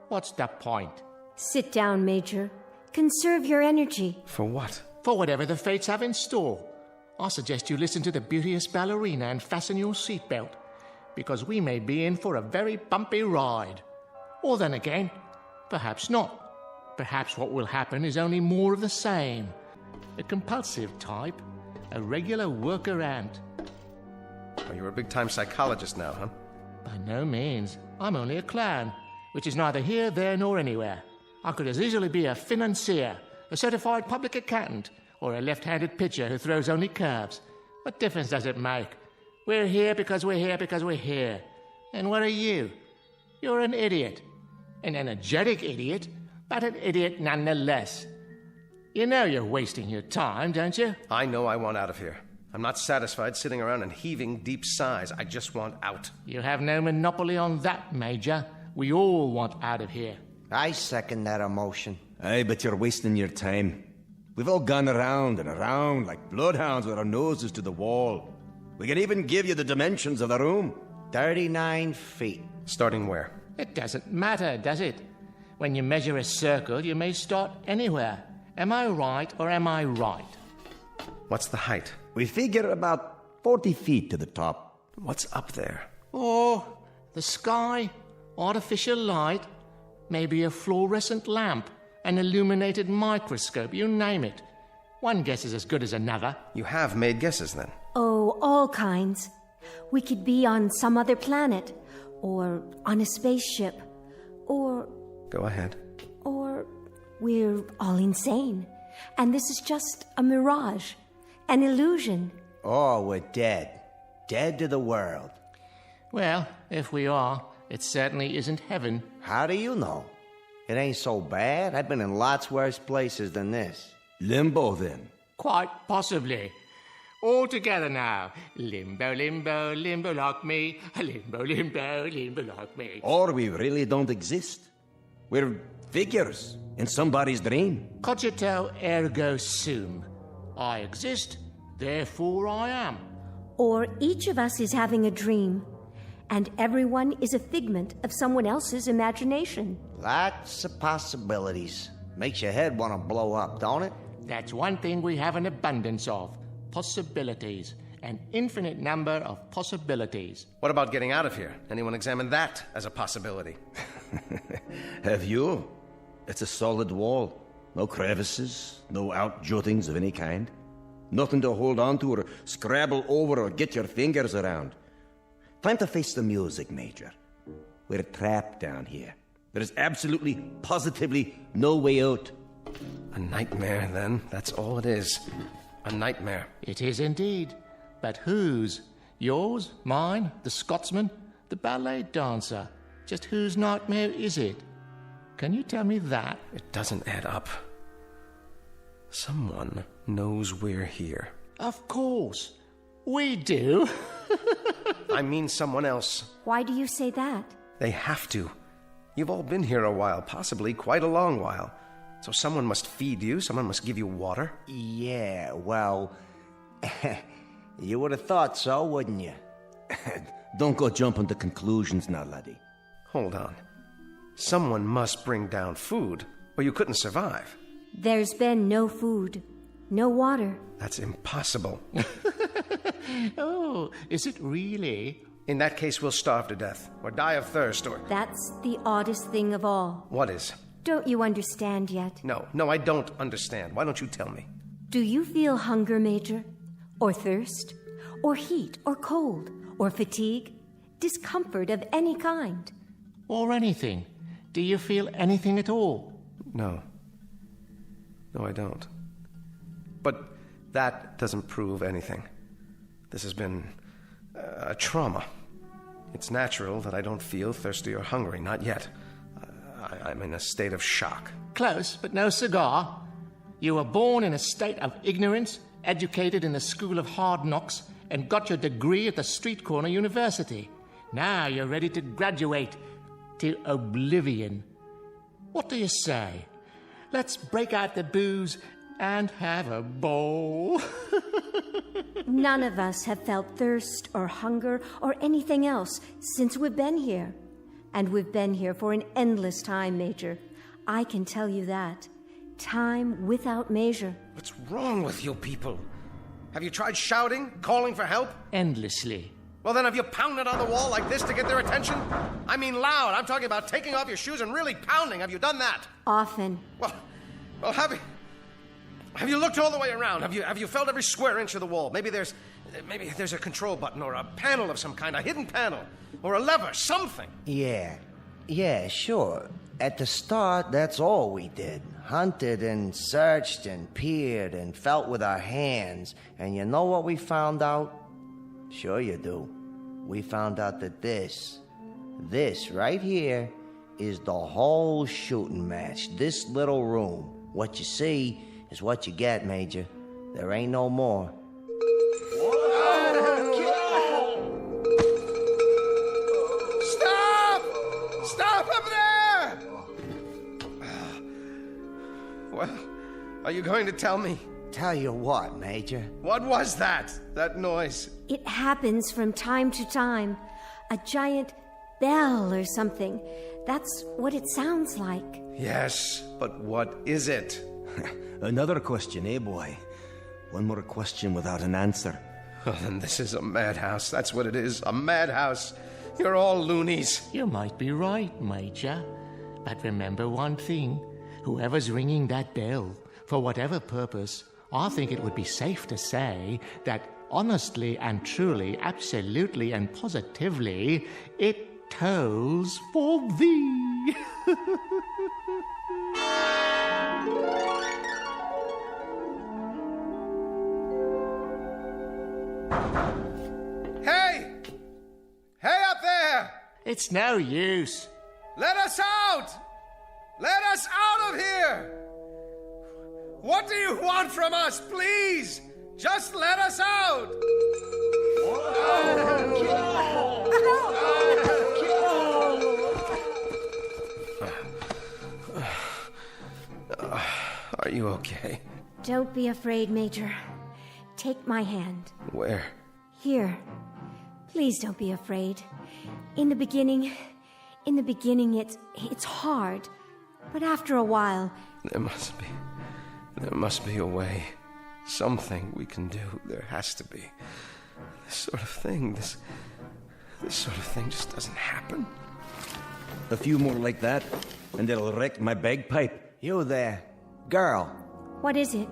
what's the point? Sit down, Major. Conserve your energy. For what? For whatever the fates have in store. I suggest you listen to the beauteous ballerina and fasten your seatbelt, because we may be in for a very bumpy ride. Or then again, perhaps not. Perhaps what will happen is only more of the same. A compulsive type, a regular worker ant. Oh, you're a big-time psychologist now, huh? By no means. I'm only a clown, which is neither here, there, nor anywhere. I could as easily be a financier, a certified public accountant, or a left-handed pitcher who throws only curves. What difference does it make? We're here because we're here because we're here. And what are you? You're an idiot. An energetic idiot, but an idiot nonetheless. You know you're wasting your time, don't you? I know I want out of here. I'm not satisfied sitting around and heaving deep sighs. I just want out. You have no monopoly on that, Major. We all want out of here. I second that emotion. Aye, but you're wasting your time. We've all gone around and around like bloodhounds with our noses to the wall. We can even give you the dimensions of the room. 39 feet. Starting where? It doesn't matter, does it? When you measure a circle, you may start anywhere. Am I right or am I right? What's the height? We figure about 40 feet to the top. What's up there? Oh, the sky, artificial light, maybe a fluorescent lamp, an illuminated microscope, you name it. One guess is as good as another. You have made guesses, then? Oh, all kinds. We could be on some other planet, or on a spaceship, or... Go ahead. Or we're all insane, and this is just a mirage, an illusion. Oh, we're dead. Dead to the world. Well, if we are, it certainly isn't heaven. How do you know? It ain't so bad. I've been in lots worse places than this. Limbo, then? Quite possibly. All together now. Limbo, limbo, limbo like me. Limbo, limbo, limbo like me. Or we really don't exist. We're figures in somebody's dream. Cogito ergo sum. I exist, therefore I am. Or each of us is having a dream, and everyone is a figment of someone else's imagination. Lots of possibilities. Makes your head want to blow up, don't it? That's one thing we have an abundance of. Possibilities. An infinite number of possibilities. What about getting out of here? Anyone examine that as a possibility? Have you? It's a solid wall. No crevices, no outjuttings of any kind. Nothing to hold on to or scrabble over or get your fingers around. Time to face the music, Major. We're trapped down here. There is absolutely, positively no way out. A nightmare, then. That's all it is. A nightmare. It is indeed. But whose? Yours? Mine? The Scotsman? The ballet dancer? Just whose nightmare is it? Can you tell me that? It doesn't add up. Someone knows we're here. Of course. We do. I mean someone else. Why do you say that? They have to. You've all been here a while, possibly quite a long while. So someone must feed you, someone must give you water. Yeah, well, you would have thought so, wouldn't you? Don't go jumping to conclusions now, laddie. Hold on. Someone must bring down food, or you couldn't survive. There's been no food, no water. That's impossible. Oh, is it really? In that case, we'll starve to death, or die of thirst, or... That's the oddest thing of all. What is? Don't you understand yet? No, I don't understand. Why don't you tell me? Do you feel hunger, Major? Or thirst? Or heat? Or cold? Or fatigue? Discomfort of any kind? Or anything? Do you feel anything at all? No. No, I don't. But that doesn't prove anything. This has been a trauma. It's natural that I don't feel thirsty or hungry, not yet. I'm in a state of shock. Close, but no cigar. You were born in a state of ignorance, educated in the school of hard knocks, and got your degree at the street corner university. Now you're ready to graduate to oblivion. What do you say? Let's break out the booze and have a bowl. None of us have felt thirst or hunger or anything else since we've been here. And we've been here for an endless time, Major. I can tell you that. Time without measure. What's wrong with you people? Have you tried shouting, calling for help? Endlessly. Well, then have you pounded on the wall like this to get their attention? I mean loud. I'm talking about taking off your shoes and really pounding. Have you done that? Often. Well, have you looked all the way around? Have you felt every square inch of the wall? Maybe there's a control button or a panel of some kind, a hidden panel, or a lever, something. Yeah, sure. At the start, that's all we did. hunted and searched and peered and felt with our hands. And you know what we found out? Sure you do. We found out that this right here is the whole shooting match. This little room. What you see is what you get, Major. There ain't no more. Stop! Stop up there! Well, are you going to tell me? Tell you what, Major. What was that? That noise? It happens from time to time. A giant bell or something. That's what it sounds like. Yes, but what is it? Another question, eh, boy? One more question without an answer. Oh, then this is a madhouse. That's what it is. A madhouse. You're all loonies. You might be right, Major. But remember one thing. Whoever's ringing that bell, for whatever purpose, I think it would be safe to say that honestly and truly, absolutely and positively, it tolls for thee. Hey! Hey up there! It's no use. Let us out! Let us out of here! What do you want from us, please? Just let us out! Are you okay? Don't be afraid, Major. Take my hand. Where? Here. Please don't be afraid. In the beginning, it's hard. But after a while... There must be a way. Something we can do. There has to be. This sort of thing just doesn't happen. A few more like that, and it'll wreck my bagpipe. You there. Girl. What is it?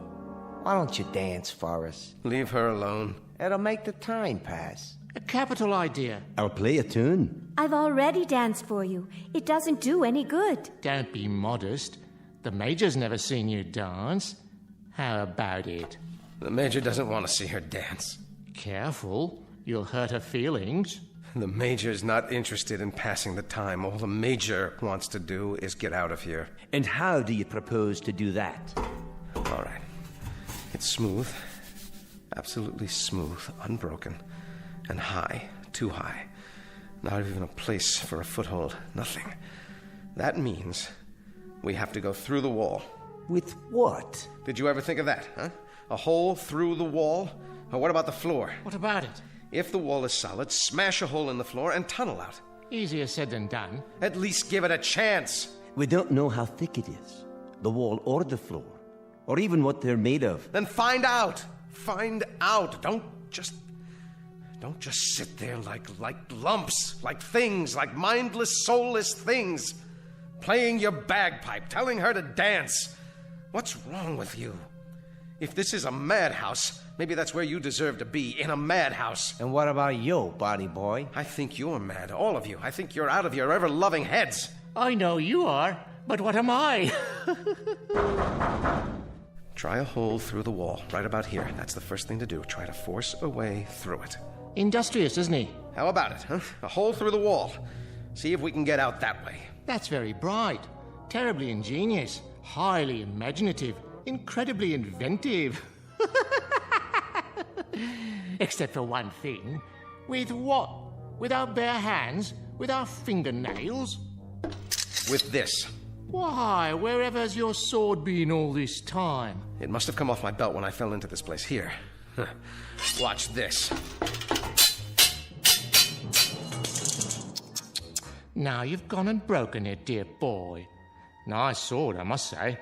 Why don't you dance for us? Leave her alone. It'll make the time pass. A capital idea. I'll play a tune. I've already danced for you. It doesn't do any good. Don't be modest. The Major's never seen you dance. How about it? The Major doesn't want to see her dance. Careful. You'll hurt her feelings. The Major's not interested in passing the time. All the Major wants to do is get out of here. And how do you propose to do that? All right. It's smooth. Absolutely smooth. Unbroken. And high. Too high. Not even a place for a foothold. Nothing. That means we have to go through the wall. With what? Did you ever think of that, huh? A hole through the wall? Or what about the floor? What about it? If the wall is solid, smash a hole in the floor and tunnel out. Easier said than done. At least give it a chance. We don't know how thick it is. The wall or the floor. Or even what they're made of. Then find out. Find out. Don't just sit there like lumps, like things, like mindless, soulless things. Playing your bagpipe, telling her to dance. What's wrong with you? If this is a madhouse, maybe that's where you deserve to be, in a madhouse. And what about you, body boy? I think you're mad, all of you. I think you're out of your ever-loving heads. I know you are, but what am I? Try a hole through the wall, right about here. That's the first thing to do. Try to force a way through it. Industrious, isn't he? How about it, huh? A hole through the wall. See if we can get out that way. That's very bright, terribly ingenious, highly imaginative, incredibly inventive. Except for one thing. With what? With our bare hands? With our fingernails? With this. Why, wherever's your sword been all this time? It must have come off my belt when I fell into this place. Here. Watch this. Now you've gone and broken it, dear boy. Nice sword, I must say.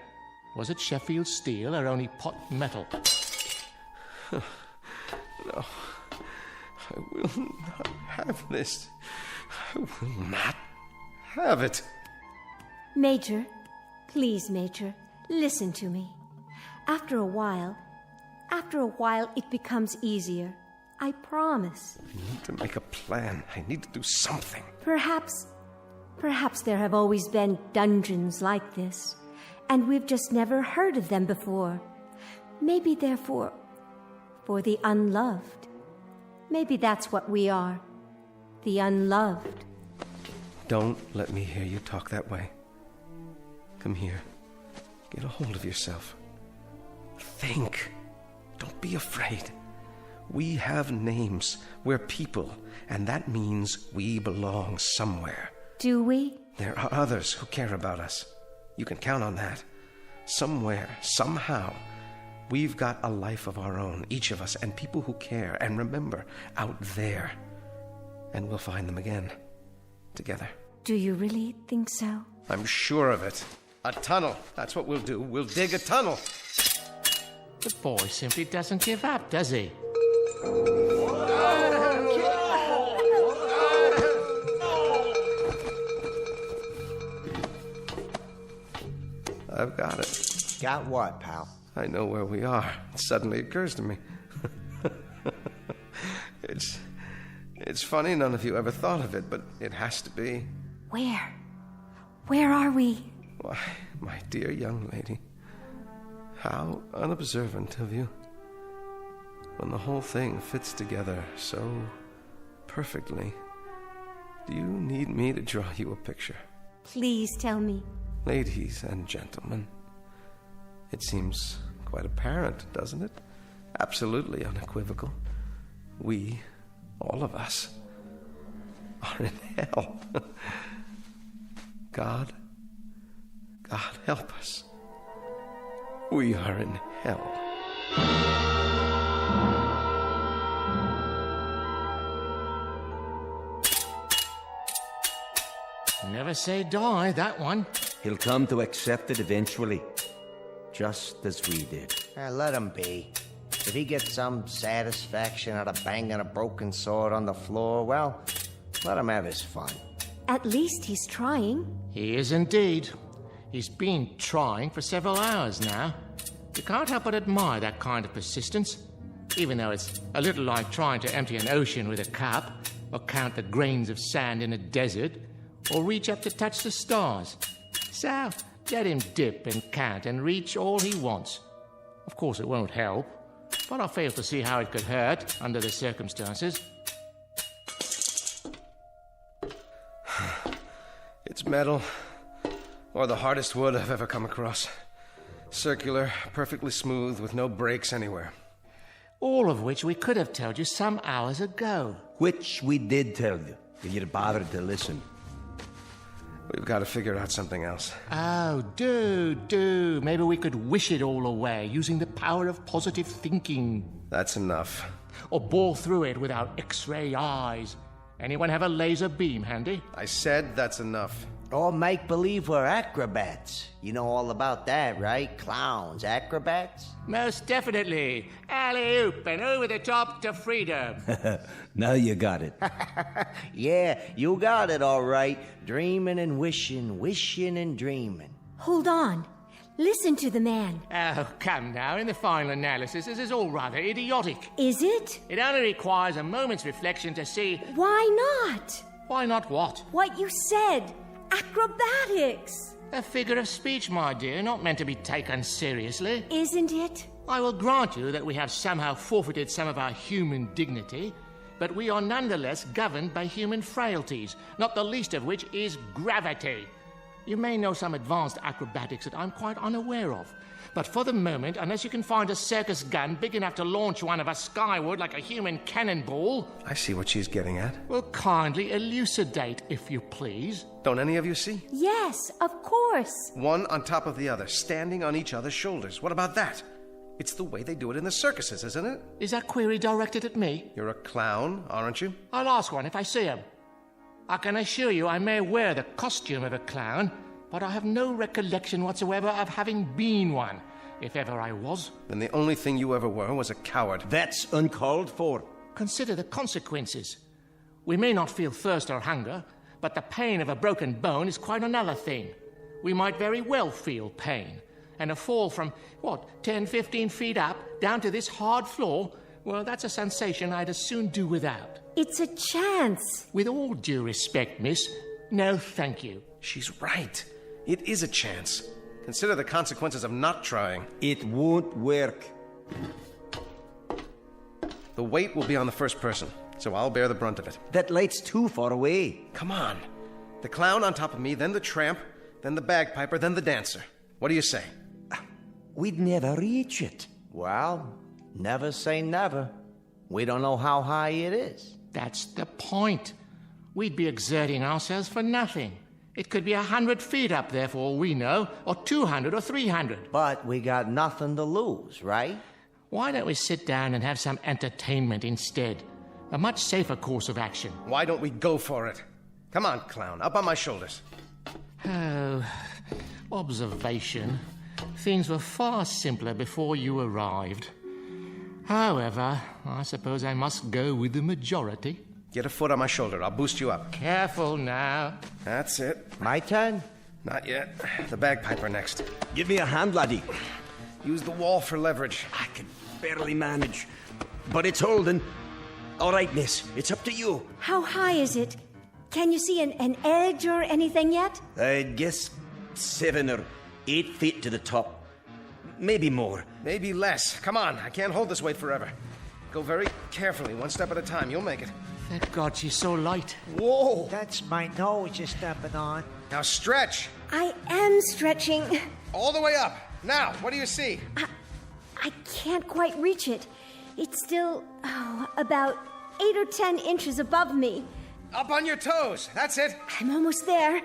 Was it Sheffield steel or only pot metal? No. I will not have this. I will not have it. Major, please, Major, listen to me. After a while, it becomes easier. I promise. I need to make a plan. I need to do something. Perhaps there have always been dungeons like this. and we've just never heard of them before. Maybe they're for the unloved. Maybe that's what we are. The unloved. Don't let me hear you talk that way. Come here. Get a hold of yourself. Think. Don't be afraid. We have names. We're people, and that means we belong somewhere. Do we? There are others who care about us. You can count on that. Somewhere, somehow, we've got a life of our own, each of us, and people who care. And remember, out there. And we'll find them again. Together. Do you really think so? I'm sure of it. A tunnel. That's what we'll do. We'll dig a tunnel. The boy simply doesn't give up, does he? I've got it. Got what, pal? I know where we are. It suddenly occurs to me. It's funny none of you ever thought of it, but it has to be. Where? Where are we? Why, my dear young lady, how unobservant of you. When the whole thing fits together so perfectly, do you need me to draw you a picture? Please tell me. Ladies and gentlemen, it seems quite apparent, doesn't it? Absolutely unequivocal. We, all of us, are in hell. God help us. We are in hell. Never say die, that one. He'll come to accept it eventually, just as we did. Let him be. If he gets some satisfaction out of banging a broken sword on the floor, well, let him have his fun. At least he's trying. He is indeed. He's been trying for several hours now. You can't help but admire that kind of persistence, even though it's a little like trying to empty an ocean with a cup, or count the grains of sand in a desert, or reach up to touch the stars. So, let him dip and count and reach all he wants. Of course, it won't help, but I fail to see how it could hurt under the circumstances. It's metal, or the hardest wood I've ever come across. Circular, perfectly smooth, with no breaks anywhere. All of which we could have told you some hours ago. Which we did tell you, if you'd bothered to listen. We've got to figure out something else. Oh, do. Maybe we could wish it all away using the power of positive thinking. That's enough. Or bore through it with our X-ray eyes. Anyone have a laser beam handy? I said that's enough. Or make believe we're acrobats. You know all about that, right? Clowns, acrobats? Most definitely. Alley-oop and over the top to freedom. Now you got it. Yeah, you got it all right. Dreaming and wishing, wishing and dreaming. Hold on. Listen to the man. Oh, come now. In the final analysis, this is all rather idiotic. Is it? It only requires a moment's reflection to see... Why not? Why not what? What you said. Acrobatics. A figure of speech, my dear, not meant to be taken seriously. Isn't it? I will grant you that we have somehow forfeited some of our human dignity, but we are nonetheless governed by human frailties, not the least of which is gravity. You may know some advanced acrobatics that I'm quite unaware of, but for the moment, unless you can find a circus gun big enough to launch one of us skyward like a human cannonball... I see what she's getting at. Well, kindly elucidate, if you please. Don't any of you see? Yes, of course. One on top of the other, standing on each other's shoulders. What about that? It's the way they do it in the circuses, isn't it? Is that query directed at me? You're a clown, aren't you? I'll ask one if I see him. I can assure you I may wear the costume of a clown, but I have no recollection whatsoever of having been one, if ever I was. Then the only thing you ever were was a coward. That's uncalled for. Consider the consequences. We may not feel thirst or hunger, but the pain of a broken bone is quite another thing. We might very well feel pain, and a fall from, 10, 15 feet up, down to this hard floor, well, that's a sensation I'd as soon do without. It's a chance. With all due respect, miss, no thank you. She's right. It is a chance. Consider the consequences of not trying. It won't work. The weight will be on the first person, so I'll bear the brunt of it. That light's too far away. Come on. The clown on top of me, then the tramp, then the bagpiper, then the dancer. What do you say? We'd never reach it. Well, never say never. We don't know how high it is. That's the point. We'd be exerting ourselves for nothing. It could be 100 feet up there for all we know, or 200 or 300. But we got nothing to lose, right? Why don't we sit down and have some entertainment instead? A much safer course of action. Why don't we go for it? Come on, clown, up on my shoulders. Oh, observation. Things were far simpler before you arrived. However, I suppose I must go with the majority. Get a foot on my shoulder. I'll boost you up. Careful now. That's it. My turn? Not yet. The bagpiper next. Give me a hand, laddie. Use the wall for leverage. I can barely manage, but it's holding. All right, miss. It's up to you. How high is it? Can you see an edge or anything yet? I'd guess 7 or 8 feet to the top. Maybe more. Maybe less. Come on. I can't hold this weight forever. Go very carefully, one step at a time. You'll make it. Thank God she's so light. Whoa! That's my nose you're stepping on. Now stretch. I am stretching. All the way up. Now, what do you see? I can't quite reach it. It's still, about 8 or 10 inches above me. Up on your toes. That's it. I'm almost there.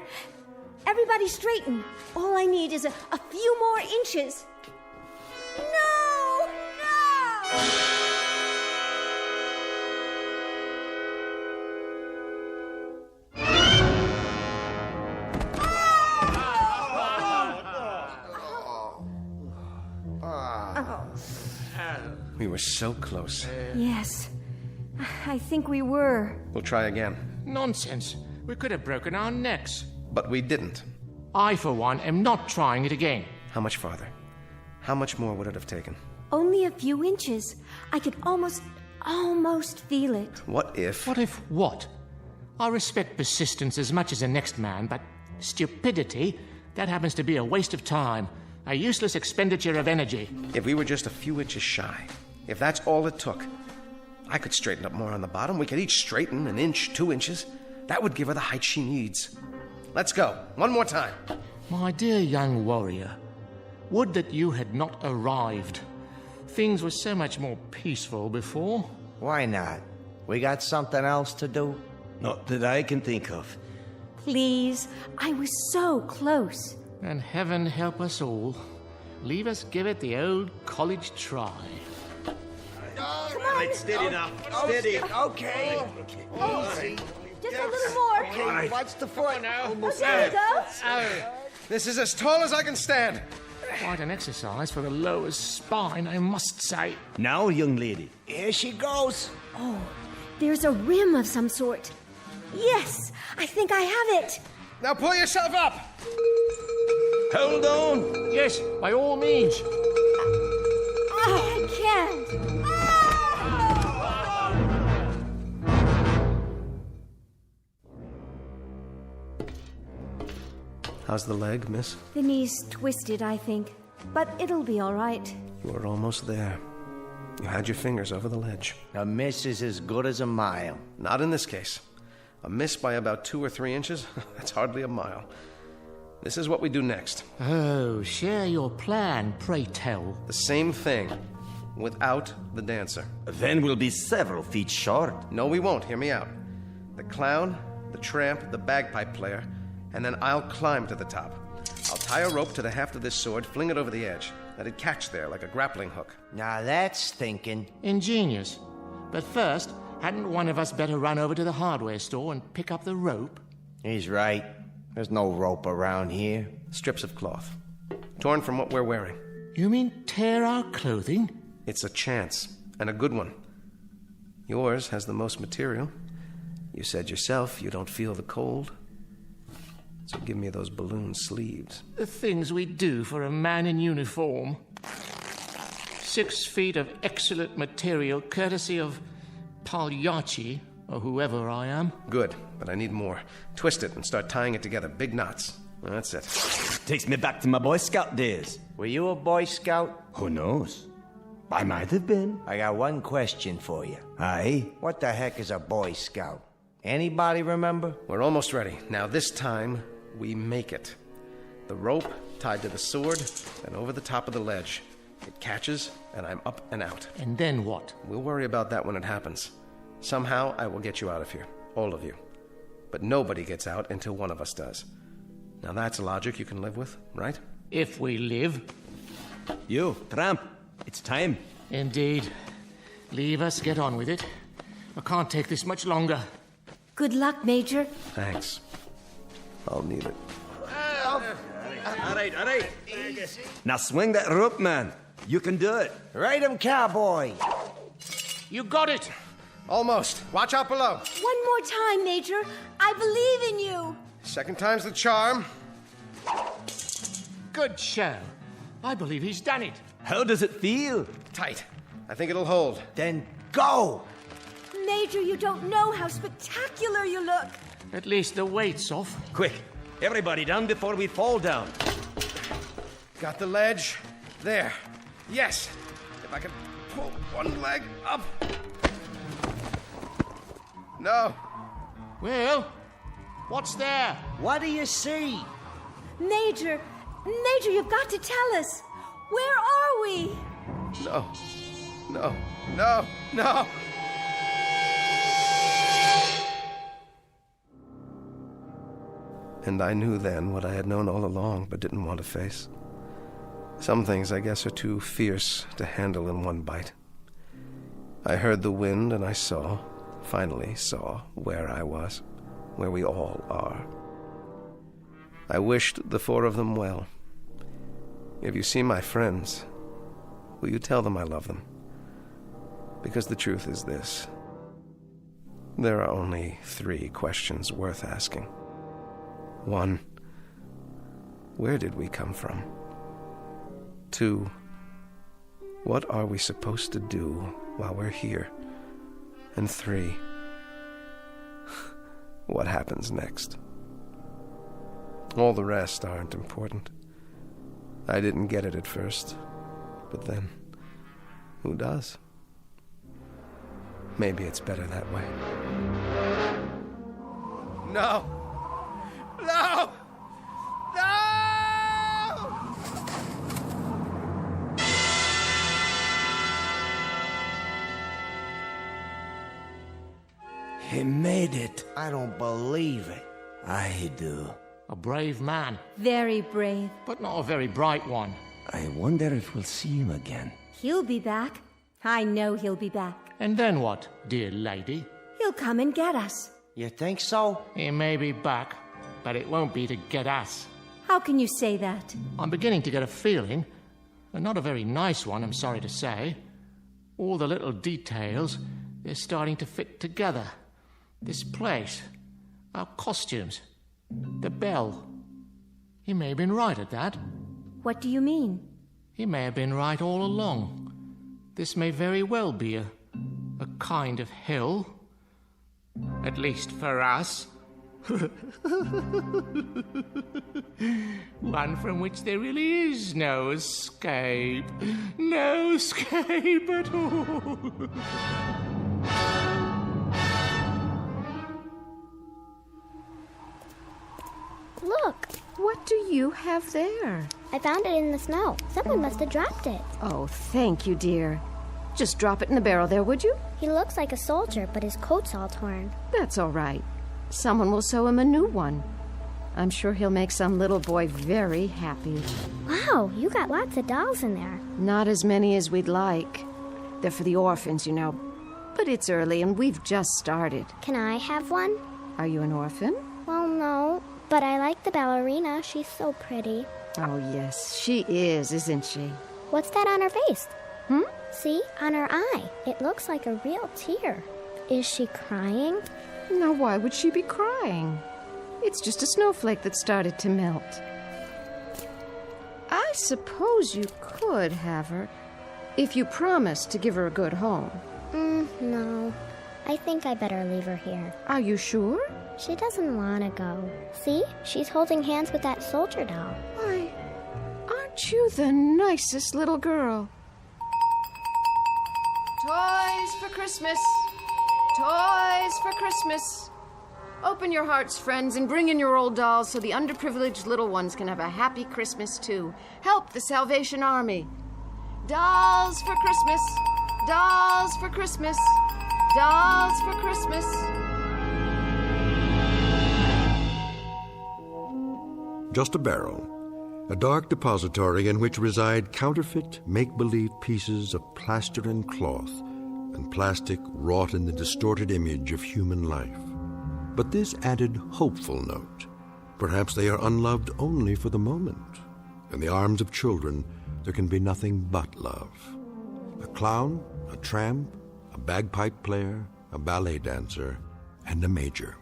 Everybody straighten. All I need is a few more inches. No! No! We were so close. Yes, I think we were. We'll try again. Nonsense. We could have broken our necks. But we didn't. I, for one, am not trying it again. How much farther? How much more would it have taken? Only a few inches. I could almost feel it. What if... What if what? I respect persistence as much as the next man, but stupidity, that happens to be a waste of time. A useless expenditure of energy. If we were just a few inches shy, if that's all it took, I could straighten up more on the bottom. We could each straighten an inch, 2 inches. That would give her the height she needs. Let's go. One more time. My dear young warrior, would that you had not arrived. Things were so much more peaceful before. Why not? We got something else to do? Not that I can think of. Please, I was so close. And heaven help us all. Leave us give it the old college try. Come on. Steady now. Steady. Okay. Easy. Just a little more. Okay, watch the foot. Okay, go. This is as tall as I can stand. Quite an exercise for the lower spine, I must say. Now, young lady. Here she goes. Oh, there's a rim of some sort. Yes, I think I have it. Now pull yourself up. Hold on. Yes, by all means. I can't. How's the leg, miss? The knee's twisted, I think. But it'll be all right. You were almost there. You had your fingers over the ledge. A miss is as good as a mile. Not in this case. A miss by about 2 or 3 inches? That's hardly a mile. This is what we do next. Oh, share your plan, pray tell. The same thing, without the dancer. Then we'll be several feet short. No, we won't. Hear me out. The clown, the tramp, the bagpipe player, and then I'll climb to the top. I'll tie a rope to the haft of this sword, fling it over the edge. Let it catch there like a grappling hook. Now that's thinking. Ingenious. But first, hadn't one of us better run over to the hardware store and pick up the rope? He's right. There's no rope around here. Strips of cloth. Torn from what we're wearing. You mean tear our clothing? It's a chance, and a good one. Yours has the most material. You said yourself you don't feel the cold. So give me those balloon sleeves. The things we do for a man in uniform. 6 feet of excellent material, courtesy of Pagliacci, or whoever I am. Good, but I need more. Twist it and start tying it together. Big knots. That's it. Takes me back to my Boy Scout days. Were you a Boy Scout? Who knows? I might have been. I got one question for you. Aye? What the heck is a Boy Scout? Anybody remember? We're almost ready. Now this time, we make it. The rope tied to the sword and over the top of the ledge. It catches, and I'm up and out. And then what? We'll worry about that when it happens. Somehow, I will get you out of here. All of you. But nobody gets out until one of us does. Now that's logic you can live with, right? If we live. You, tramp. It's time. Indeed. Leave us get on with it. I can't take this much longer. Good luck, Major. Thanks. I'll need it. All right. Now swing that rope, man. You can do it. Ride 'em, cowboy. You got it. Almost. Watch out below. One more time, Major. I believe in you. Second time's the charm. Good show. I believe he's done it. How does it feel? Tight. I think it'll hold. Then go. Major, you don't know how spectacular you look. At least the weight's off. Quick, everybody down before we fall down. Got the ledge. There. Yes. If I can pull one leg up. No. Well, what's there? What do you see? Major, you've got to tell us. Where are we? No. And I knew then what I had known all along but didn't want to face. Some things, I guess, are too fierce to handle in one bite. I heard the wind and I finally saw where I was, where we all are. I wished the four of them well. If you see my friends, will you tell them I love them? Because the truth is this. There are only 3 questions worth asking. 1, where did we come from? 2, what are we supposed to do while we're here? And 3, what happens next? All the rest aren't important. I didn't get it at first, but then, who does? Maybe it's better that way. No! He made it. I don't believe it. I do. A brave man. Very brave. But not a very bright one. I wonder if we'll see him again. He'll be back. I know he'll be back. And then what, dear lady? He'll come and get us. You think so? He may be back, but it won't be to get us. How can you say that? I'm beginning to get a feeling, and not a very nice one, I'm sorry to say. All the little details, they're starting to fit together. This place, our costumes, the bell. He may have been right at that. What do you mean? He may have been right all along. This may very well be a kind of hell. At least for us. One from which there really is no escape. No escape at all. Look. What do you have there? I found it in the snow. Someone must have dropped it. Oh, thank you, dear. Just drop it in the barrel there, would you? He looks like a soldier, but his coat's all torn. That's all right. Someone will sew him a new one. I'm sure he'll make some little boy very happy. Wow, you got lots of dolls in there. Not as many as we'd like. They're for the orphans, you know. But it's early and we've just started. Can I have one? Are you an orphan? Well, no. But I like the ballerina. She's so pretty. Oh, yes, she is, isn't she? What's that on her face? See? On her eye. It looks like a real tear. Is she crying? Now, why would she be crying? It's just a snowflake that started to melt. I suppose you could have her, if you promised to give her a good home. No. I think I better leave her here. Are you sure? She doesn't want to go. See? She's holding hands with that soldier doll. Why, aren't you the nicest little girl? Toys for Christmas! Toys for Christmas! Open your hearts, friends, and bring in your old dolls so the underprivileged little ones can have a happy Christmas, too. Help the Salvation Army. Dolls for Christmas! Dolls for Christmas! Dolls for Christmas! Just a barrel. A dark depository in which reside counterfeit, make-believe pieces of plaster and cloth and plastic wrought in the distorted image of human life. But this added hopeful note. Perhaps they are unloved only for the moment. In the arms of children, there can be nothing but love. A clown, a tramp, a bagpipe player, a ballet dancer, and a major.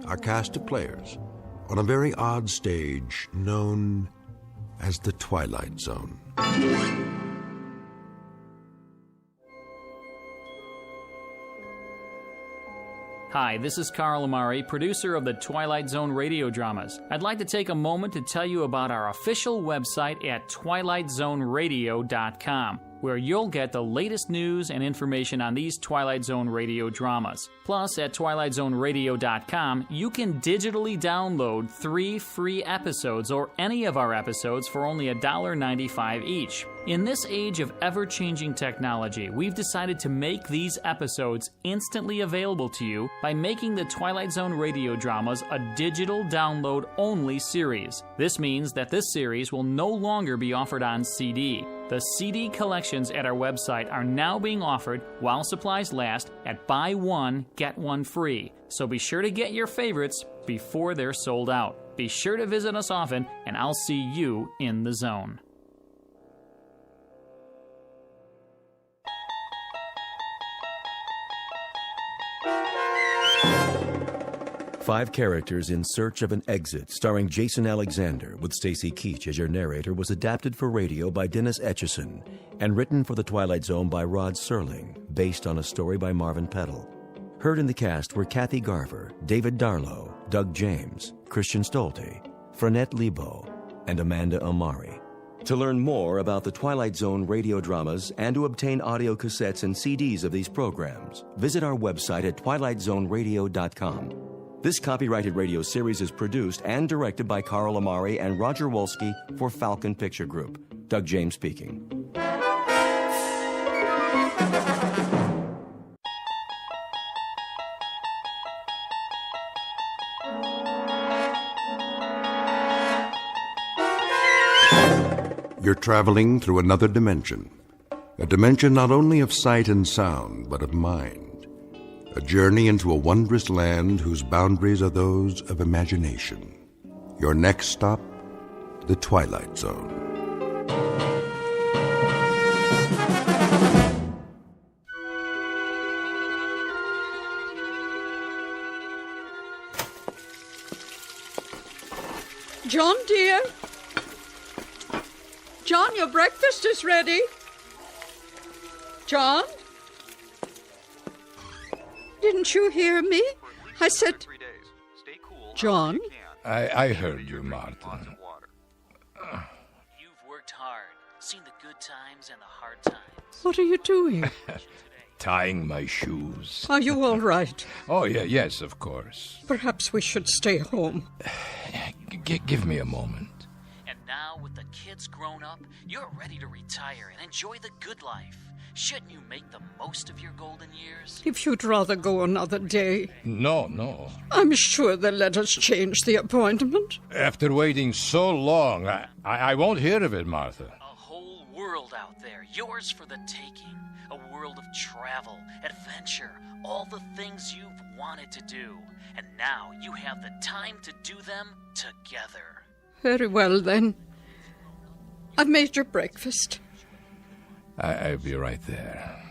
Our cast of players on a very odd stage known as the Twilight Zone. Hi, this is Carl Amari, producer of the Twilight Zone radio dramas. I'd like to take a moment to tell you about our official website at twilightzoneradio.com, where you'll get the latest news and information on these Twilight Zone radio dramas. Plus, at twilightzoneradio.com, you can digitally download 3 free episodes or any of our episodes for only $1.95 each. In this age of ever-changing technology, we've decided to make these episodes instantly available to you by making the Twilight Zone radio dramas a digital download-only series. This means that this series will no longer be offered on CD. The CD collections at our website are now being offered while supplies last at buy one, get one free. So be sure to get your favorites before they're sold out. Be sure to visit us often, and I'll see you in the zone. Five characters in search of an exit, starring Jason Alexander with Stacy Keach as your narrator, was adapted for radio by Dennis Etchison and written for The Twilight Zone by Rod Serling, based on a story by Marvin Peddle. Heard in the cast were Kathy Garver, David Darlow, Doug James, Christian Stolte, Frenette Lebo, and Amanda Amari. To learn more about the Twilight Zone radio dramas and to obtain audio cassettes and CDs of these programs, visit our website at twilightzoneradio.com. This copyrighted radio series is produced and directed by Carl Amari and Roger Wolski for Falcon Picture Group. Doug James speaking. You're traveling through another dimension. A dimension not only of sight and sound, but of mind. A journey into a wondrous land whose boundaries are those of imagination. Your next stop, the Twilight Zone. John, dear. John, your breakfast is ready. John? Didn't you hear me? I said... John? I heard you, Martha. You've worked hard, seen the good times and the hard times. What are you doing? Tying my shoes. Are you all right? Oh, yes, of course. Perhaps we should stay home. Give me a moment. And now, with the kids grown up, you're ready to retire and enjoy the good life. Shouldn't you make the most of your golden years? If you'd rather go another day. No. I'm sure they'll let us change the appointment. After waiting so long, I won't hear of it, Martha. A whole world out there, yours for the taking. A world of travel, adventure, all the things you've wanted to do. And now you have the time to do them together. Very well, then. I've made your breakfast. I'll be right there.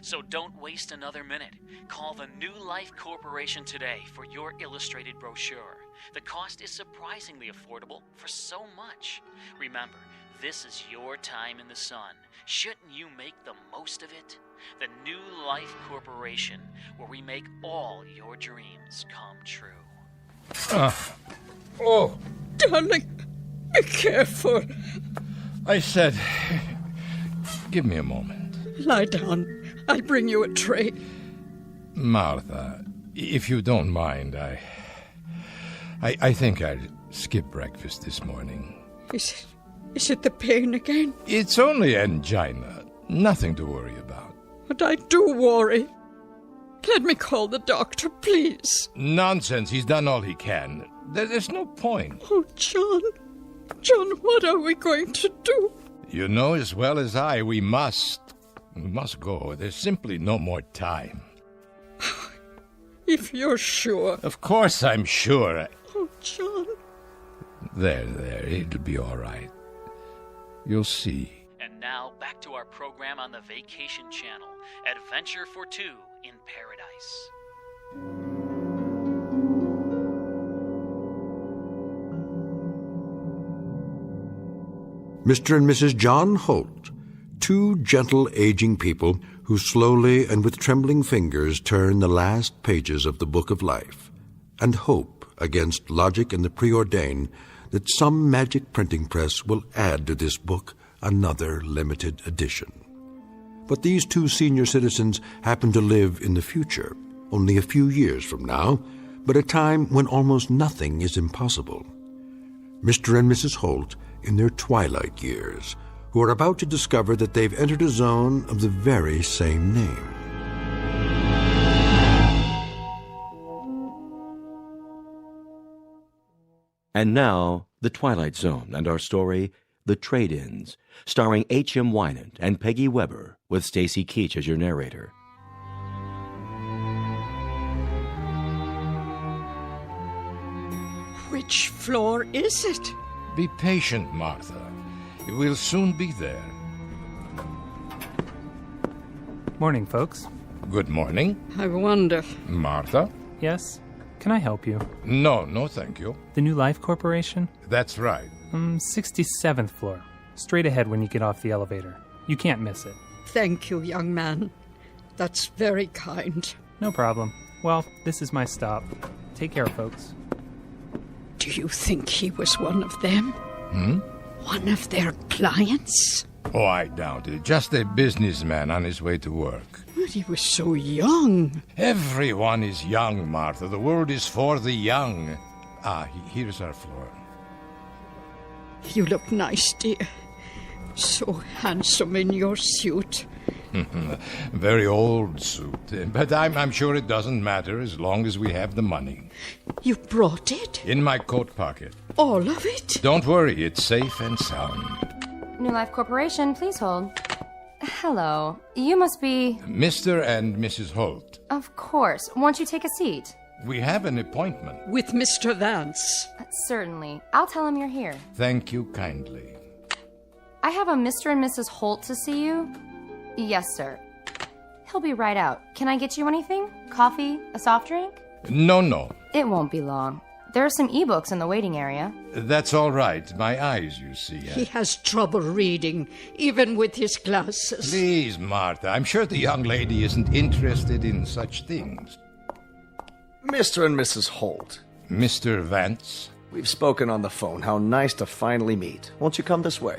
So don't waste another minute. Call the New Life Corporation today for your illustrated brochure. The cost is surprisingly affordable for so much. Remember, This is your time in the sun. Shouldn't you make the most of it? The New Life Corporation, where we make all your dreams come true. Oh, Darling, be careful. I said, give me a moment. Lie down. I'll bring you a tray. Martha, if you don't mind, I think I'll skip breakfast this morning. Is it the pain again? It's only angina. Nothing to worry about. But I do worry. Let me call the doctor, please. Nonsense. He's done all he can. There's no point. Oh, John. John, what are we going to do? You know as well as I, we must go. There's simply no more time. If you're sure. Of course I'm sure. Oh, John. There, it'll be all right. You'll see. And now, back to our program on the Vacation Channel, Adventure for Two in Paradise. Mr. and Mrs. John Holt, two gentle aging people who slowly and with trembling fingers turn the last pages of the book of life, and hope against logic and the preordained that some magic printing press will add to this book another limited edition. But these two senior citizens happen to live in the future, only a few years from now, but a time when almost nothing is impossible. Mr. and Mrs. Holt in their twilight years, who are about to discover that they've entered a zone of the very same name. And now, The Twilight Zone and our story, The Trade-Ins, starring H.M. Wynant and Peggy Weber, with Stacy Keach as your narrator. Which floor is it? Be patient, Martha. We'll soon be there. Morning, folks. Good morning. I wonder. Martha? Yes? Can I help you? No, thank you. The New Life Corporation? That's right. 67th floor. Straight ahead when you get off the elevator. You can't miss it. Thank you, young man. That's very kind. No problem. Well, this is my stop. Take care, folks. Do you think he was one of them? One of their clients? Oh, I doubt it. Just a businessman on his way to work. But he was so young. Everyone is young, Martha. The world is for the young. Here's our floor. You look nice, dear. So handsome in your suit. Very old suit. But I'm sure it doesn't matter as long as we have the money. You brought it? In my coat pocket. All of it? Don't worry, it's safe and sound. New Life Corporation, please hold. Hello. You must be... Mr. and Mrs. Holt. Of course. Won't you take a seat? We have an appointment. With Mr. Vance. Certainly. I'll tell him you're here. Thank you kindly. I have a Mr. and Mrs. Holt to see you. Yes, sir. He'll be right out. Can I get you anything? Coffee? A soft drink? No. It won't be long. There are some e-books in the waiting area. That's all right. My eyes, you see. He has trouble reading, even with his glasses. Please, Martha. I'm sure the young lady isn't interested in such things. Mr. and Mrs. Holt. Mr. Vance? We've spoken on the phone. How nice to finally meet. Won't you come this way?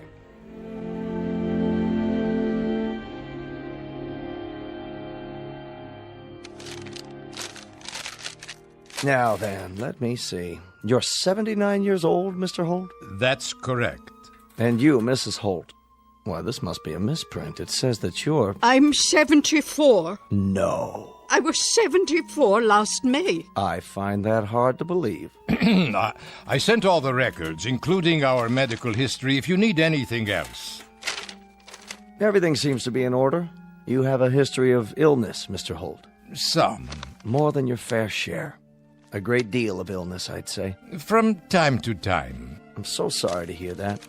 Now then, let me see. You're 79 years old, Mr. Holt? That's correct. And you, Mrs. Holt. Why, this must be a misprint. It says that you're... I'm 74. No. I was 74 last May. I find that hard to believe. I sent all the records, including our medical history, if you need anything else. Everything seems to be in order. You have a history of illness, Mr. Holt. Some. More than your fair share. A great deal of illness, I'd say. From time to time. I'm so sorry to hear that.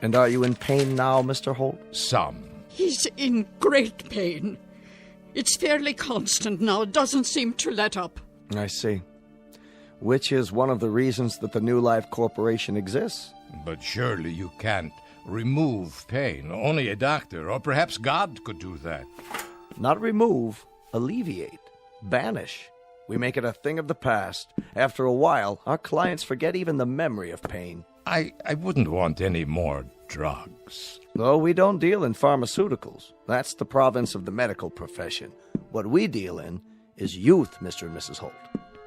And are you in pain now, Mr. Holt? Some. He's in great pain. It's fairly constant now. It doesn't seem to let up. I see. Which is one of the reasons that the New Life Corporation exists. But surely you can't remove pain. Only a doctor, or perhaps God, could do that. Not remove, alleviate, banish. We make it a thing of the past. After a while, our clients forget even the memory of pain. I wouldn't want any more drugs. No, we don't deal in pharmaceuticals. That's the province of the medical profession. What we deal in is youth, Mr. and Mrs. Holt.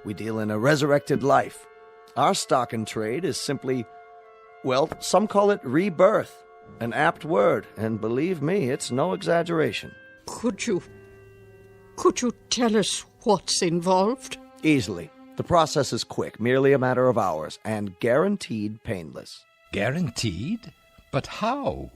We deal in a resurrected life. Our stock in trade is simply, well, some call it rebirth. An apt word, and believe me, it's no exaggeration. Could you tell us what's involved? Easily. The process is quick, merely a matter of hours, and guaranteed painless. Guaranteed? But how?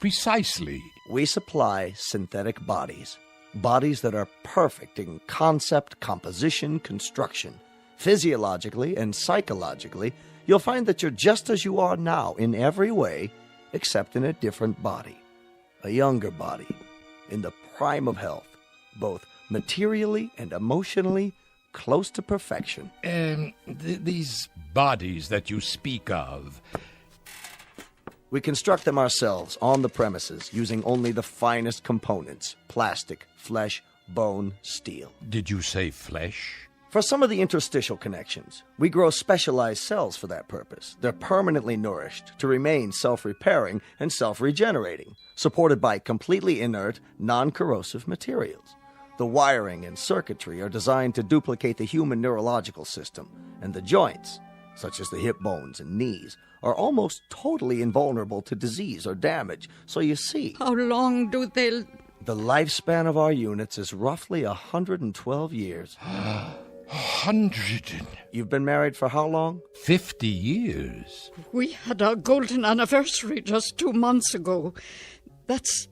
Precisely. We supply synthetic bodies. Bodies that are perfect in concept, composition, construction. Physiologically and psychologically, you'll find that you're just as you are now in every way, except in a different body. A younger body, in the prime of health, both materially and emotionally close to perfection. These bodies that you speak of... We construct them ourselves on the premises using only the finest components: plastic, flesh, bone, steel. Did you say flesh? For some of the interstitial connections, we grow specialized cells for that purpose. They're permanently nourished to remain self-repairing and self-regenerating, supported by completely inert, non-corrosive materials. The wiring and circuitry are designed to duplicate the human neurological system, and the joints, such as the hip bones and knees, are almost totally invulnerable to disease or damage. So you see... How long do they... The lifespan of our units is roughly 112 years. 100? You've been married for how long? 50 years. We had our golden anniversary just 2 months ago. That's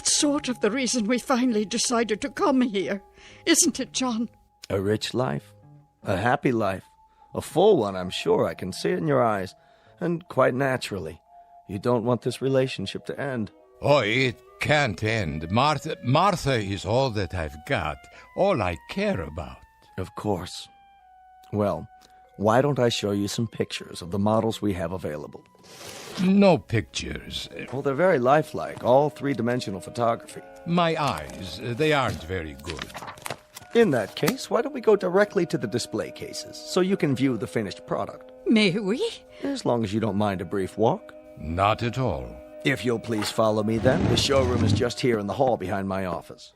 sort of the reason we finally decided to come here. Isn't it, John? A rich life. A happy life. A full one, I'm sure. I can see it in your eyes. And quite naturally, you don't want this relationship to end. Oh, it can't end. Martha is all that I've got. All I care about. Of course. Well, why don't I show you some pictures of the models we have available? No pictures. Well, they're very lifelike, all three-dimensional photography. My eyes, they aren't very good. In that case, why don't we go directly to the display cases, so you can view the finished product? May we? As long as you don't mind a brief walk. Not at all. If you'll please follow me then. The showroom is just here in the hall behind my office.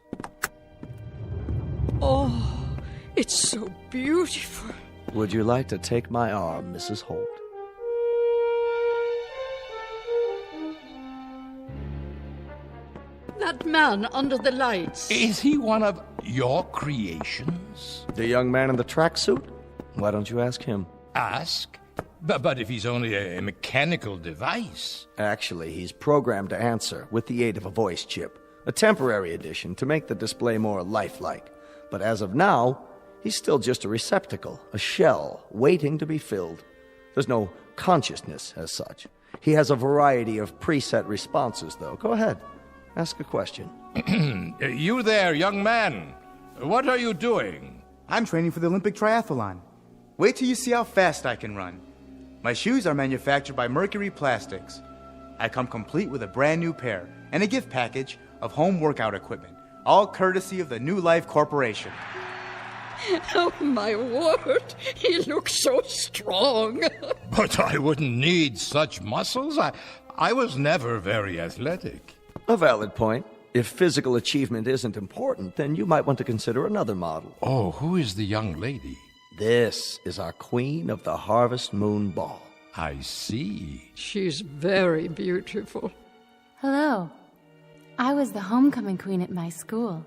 Oh, it's so beautiful. Would you like to take my arm, Mrs. Holt? That man under the lights. Is he one of your creations? The young man in the tracksuit? Why don't you ask him? Ask? But if he's only a mechanical device... Actually, he's programmed to answer with the aid of a voice chip. A temporary addition to make the display more lifelike. But as of now, he's still just a receptacle, a shell, waiting to be filled. There's no consciousness as such. He has a variety of preset responses, though. Go ahead. Ask a question. You there, young man. What are you doing? I'm training for the Olympic triathlon. Wait till you see how fast I can run. My shoes are manufactured by Mercury Plastics. I come complete with a brand new pair and a gift package of home workout equipment, all courtesy of the New Life Corporation. Oh, my word. He looks so strong. But I wouldn't need such muscles. I was never very athletic. A valid point. If physical achievement isn't important, then you might want to consider another model. Oh, who is the young lady? This is our Queen of the Harvest Moon Ball. I see. She's very beautiful. Hello. I was the homecoming queen at my school,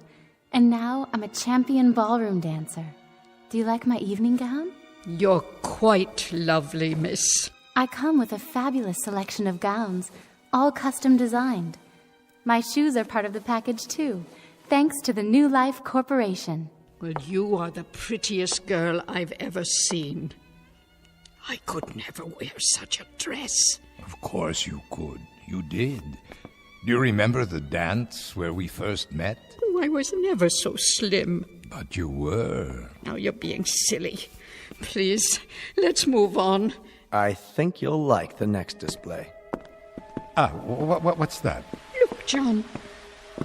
and now I'm a champion ballroom dancer. Do you like my evening gown? You're quite lovely, miss. I come with a fabulous selection of gowns, all custom designed. My shoes are part of the package, too, thanks to the New Life Corporation. Well, you are the prettiest girl I've ever seen. I could never wear such a dress. Of course you could. You did. Do you remember the dance where we first met? Oh, I was never so slim. But you were. Now you're being silly. Please, let's move on. I think you'll like the next display. What's that? Look, John.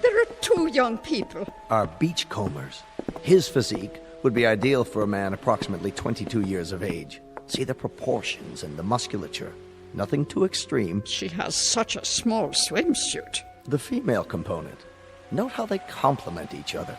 There are two young people. Our beachcombers. His physique would be ideal for a man approximately 22 years of age. See the proportions and the musculature. Nothing too extreme. She has such a small swimsuit. The female component. Note how they complement each other.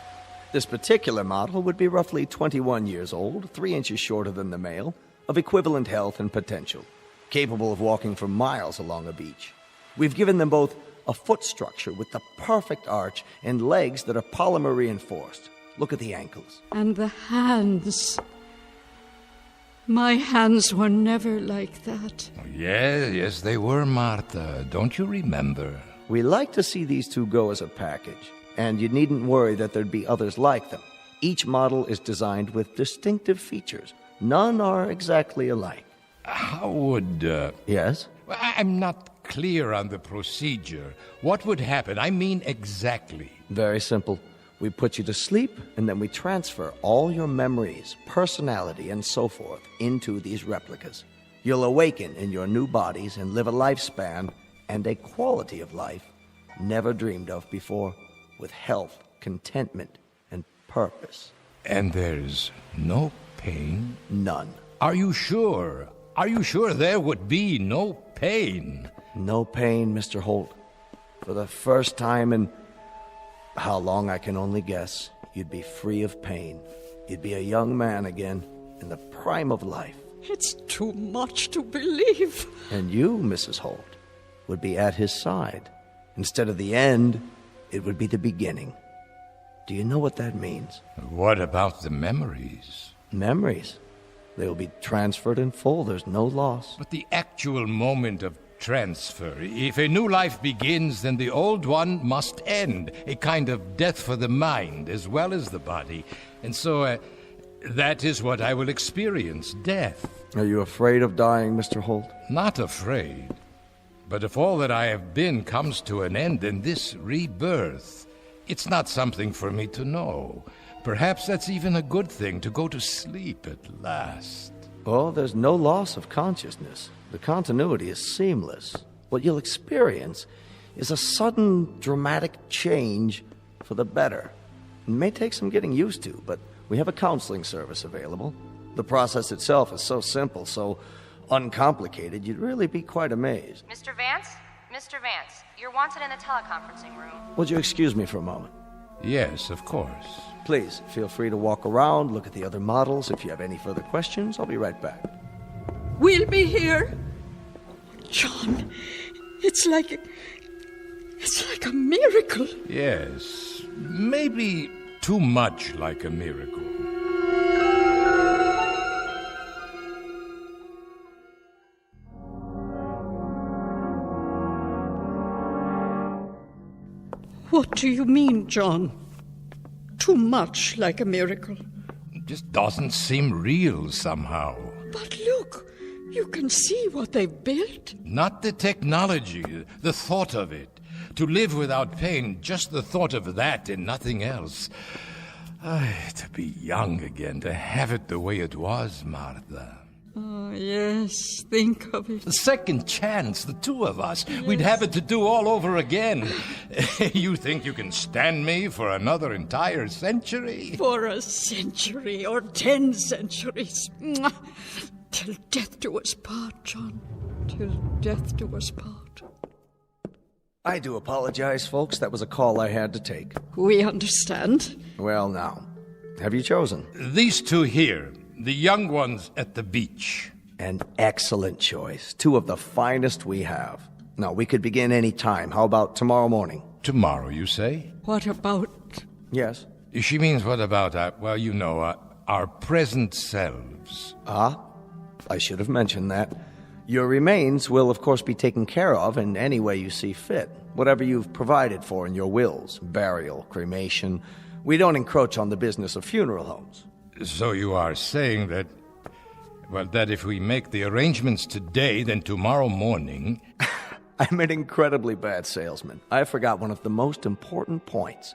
This particular model would be roughly 21 years old, 3 inches shorter than the male, of equivalent health and potential, capable of walking for miles along a beach. We've given them both a foot structure with the perfect arch and legs that are polymer reinforced. Look at the ankles. And the hands. My hands were never like that. Yes, they were, Martha. Don't you remember? We like to see these two go as a package, and you needn't worry that there'd be others like them. Each model is designed with distinctive features. None are exactly alike. How would... Yes? I'm not clear on the procedure. What would happen? I mean exactly. Very simple. We put you to sleep, and then we transfer all your memories, personality, and so forth into these replicas. You'll awaken in your new bodies and live a lifespan and a quality of life never dreamed of before, with health, contentment, and purpose. And there's no pain? None. Are you sure? Are you sure there would be no pain? No pain, Mr. Holt. For the first time in how long I can only guess, you'd be free of pain. You'd be a young man again, in the prime of life. It's too much to believe. And you, Mrs. Holt, would be at his side. Instead of the end, it would be the beginning. Do you know what that means? What about the memories? Memories? They will be transferred in full. There's no loss. But the actual moment of transfer. If a new life begins, then the old one must end. A kind of death for the mind as well as the body. And so, that is what I will experience, death. Are you afraid of dying, Mr. Holt? Not afraid. But if all that I have been comes to an end, then this rebirth, it's not something for me to know. Perhaps that's even a good thing, to go to sleep at last. Oh, there's no loss of consciousness. The continuity is seamless. What you'll experience is a sudden, dramatic change for the better. It may take some getting used to, but we have a counseling service available. The process itself is so simple, so uncomplicated, you'd really be quite amazed. Mr. Vance? Mr. Vance, you're wanted in the teleconferencing room. Would you excuse me for a moment? Yes, of course. Please, feel free to walk around, look at the other models. If you have any further questions, I'll be right back. We'll be here. John, it's like a miracle. Yes, maybe too much like a miracle. What do you mean, John? Too much like a miracle. It just doesn't seem real somehow. But look, you can see what they've built. Not the technology, the thought of it. To live without pain, just the thought of that and nothing else. To be young again, to have it the way it was, Martha. Oh, yes, think of it. The second chance, the two of us. Yes. We'd have it to do all over again. You think you can stand me for another entire century? For a century or 10 centuries. Till death do us part, John. Till death do us part. I do apologize, folks. That was a call I had to take. We understand. Well, now, have you chosen? These two here. The young ones at the beach. An excellent choice. Two of the finest we have. Now, we could begin any time. How about tomorrow morning? Tomorrow, you say? What about... Yes? She means what about, our present selves. Ah, I should have mentioned that. Your remains will, of course, be taken care of in any way you see fit. Whatever you've provided for in your wills. Burial, cremation. We don't encroach on the business of funeral homes. So you are saying that, that if we make the arrangements today, then tomorrow morning... I'm an incredibly bad salesman. I forgot one of the most important points.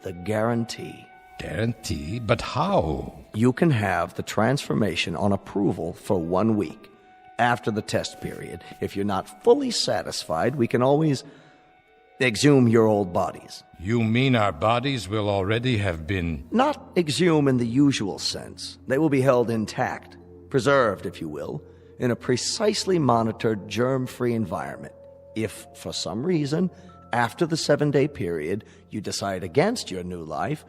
The guarantee. Guarantee? But how? You can have the transformation on approval for 1 week. After the test period, if you're not fully satisfied, we can always exhume your old bodies. You mean our bodies will already have been... Not exhume in the usual sense. They will be held intact, preserved, if you will, in a precisely monitored, germ-free environment. If, for some reason, after the 7-day period, you decide against your new life,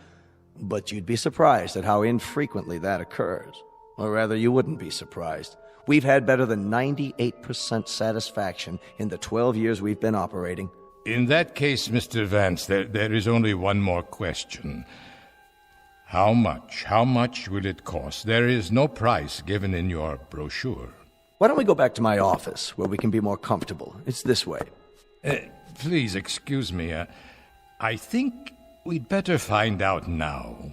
but you'd be surprised at how infrequently that occurs. Or rather, you wouldn't be surprised. We've had better than 98% satisfaction in the 12 years we've been operating. In that case, Mr. Vance, there is only one more question. How much will it cost? There is no price given in your brochure. Why don't we go back to my office, where we can be more comfortable? It's this way. Please, excuse me. I think we'd better find out now.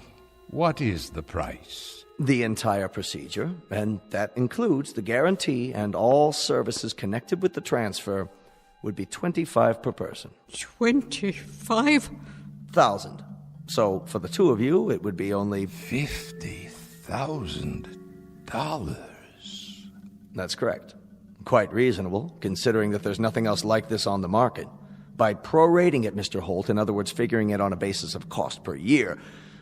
What is the price? The entire procedure, and that includes the guarantee and all services connected with the transfer, would be $25 per person. 25,000. So for the two of you, it would be only $50,000. That's correct. Quite reasonable, considering that there's nothing else like this on the market. By prorating it, Mr. Holt, in other words, figuring it on a basis of cost per year,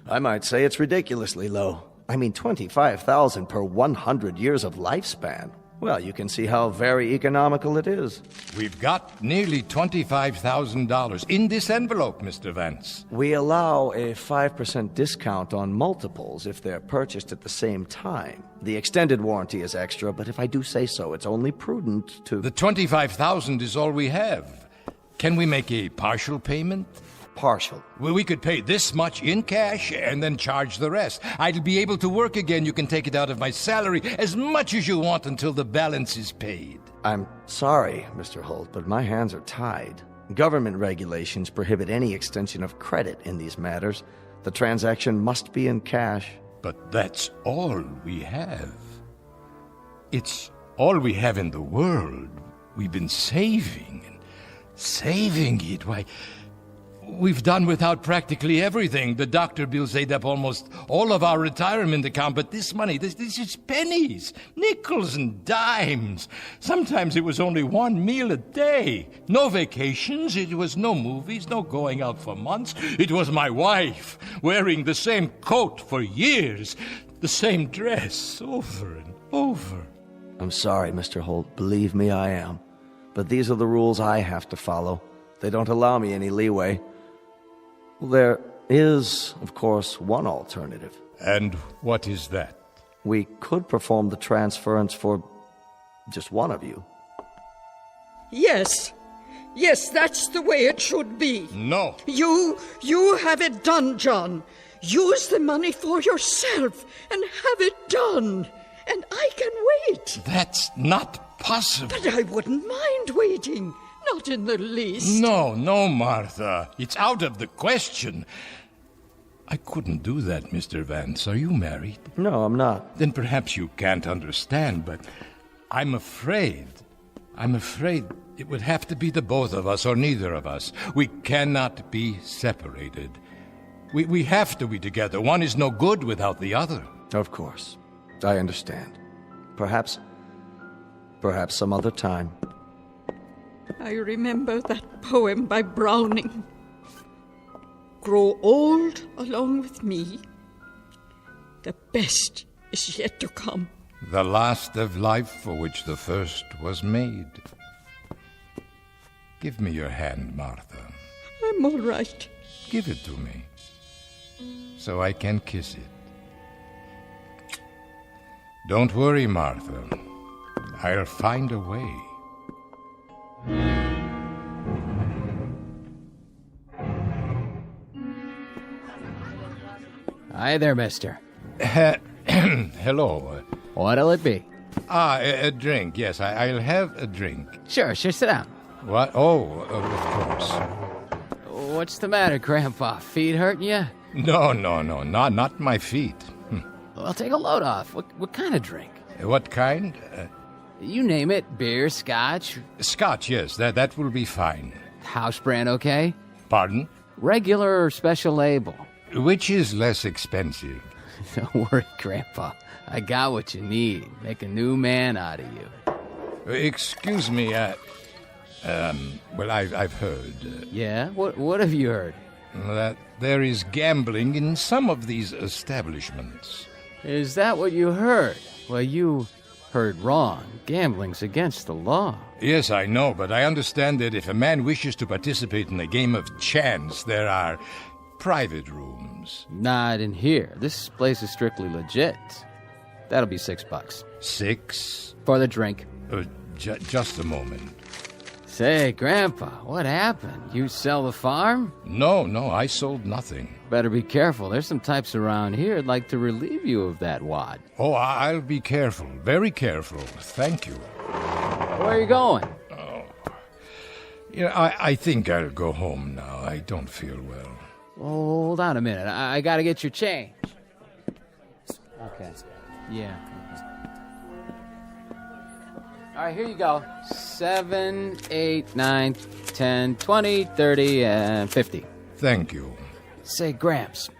I might say it's ridiculously low. I mean, $25,000 per 100 years of lifespan. Well, you can see how very economical it is. We've got nearly $25,000 in this envelope, Mr. Vance. We allow a 5% discount on multiples if they're purchased at the same time. The extended warranty is extra, but if I do say so, it's only prudent to... The $25,000 is all we have. Can we make a partial payment? Partial? Well, we could pay this much in cash and then charge the rest. I'll be able to work again. You can take it out of my salary as much as you want until the balance is paid. I'm sorry, Mr. Holt, but my hands are tied. Government regulations prohibit any extension of credit in these matters. The transaction must be in cash. But that's all we have. It's all we have in the world. We've been saving and saving it. Why... We've done without practically everything. The doctor bills ate up almost all of our retirement account, but this money, this is pennies, nickels and dimes. Sometimes it was only one meal a day. No vacations, it was no movies, no going out for months. It was my wife, wearing the same coat for years, the same dress, over and over. I'm sorry, Mr. Holt. Believe me, I am. But these are the rules I have to follow. They don't allow me any leeway. There is, of course, one alternative. And what is that? We could perform the transference for just one of you. Yes. Yes, that's the way it should be. No. You have it done, John. Use the money for yourself and have it done. And I can wait. That's not possible. But I wouldn't mind waiting. Not in the least. No, Martha. It's out of the question. I couldn't do that, Mr. Vance. Are you married? No, I'm not. Then perhaps you can't understand, but I'm afraid it would have to be the both of us or neither of us. We cannot be separated. We have to be together. One is no good without the other. Of course. I understand. Perhaps some other time. I remember that poem by Browning. Grow old along with me. The best is yet to come. The last of life for which the first was made. Give me your hand, Martha. I'm all right. Give it to me, so I can kiss it. Don't worry, Martha. I'll find a way. Hi there, mister. Hello. What'll it be? A drink, yes. I'll have a drink. Sure, sit down. What? Oh, of course. What's the matter, Grandpa? Feet hurting you? No, not my feet. Well, take a load off. What kind of drink? What kind? You name it. Beer, scotch? Scotch, yes. That will be fine. House brand, okay? Pardon? Regular or special label? Which is less expensive? Don't worry, Grandpa. I got what you need. Make a new man out of you. Excuse me, well, I've heard. Yeah? What have you heard? That there is gambling in some of these establishments. Is that what you heard? Well, you heard wrong. Gambling's against the law. Yes, I know, but I understand that if a man wishes to participate in a game of chance, there are private rooms. Not in here. This place is strictly legit. That'll be $6. $6? For the drink. Just a moment. Say, Grandpa, what happened? You sell the farm? No, I sold nothing. Better be careful. There's some types around here who'd like to relieve you of that wad. Oh, I'll be careful. Very careful. Thank you. Where are you going? Oh. Yeah, I think I'll go home now. I don't feel well. Hold on a minute. I gotta get your change. Okay. Yeah. All right, here you go. 7, 8, 9, 10, 20, 30, and 50. Thank you. Say, Gramps,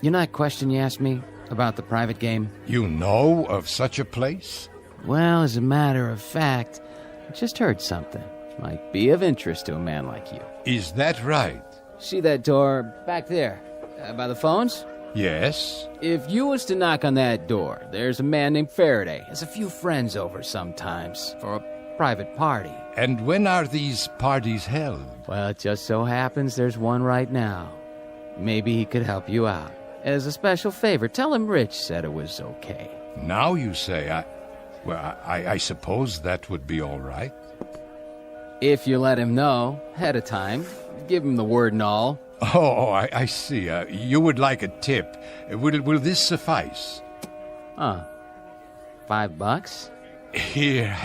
you know that question you asked me about the private game? You know of such a place? Well, as a matter of fact, I just heard something. Might be of interest to a man like you. Is that right? See that door back there, by the phones? Yes. If you was to knock on that door, there's a man named Faraday. Has a few friends over sometimes for a private party. And when are these parties held? Well, it just so happens there's one right now. Maybe he could help you out. As a special favor, tell him Rich said it was okay. Now you say, I suppose that would be all right. If you let him know ahead of time, give him the word and all. Oh, I see. You would like a tip. Will this suffice? $5? Here,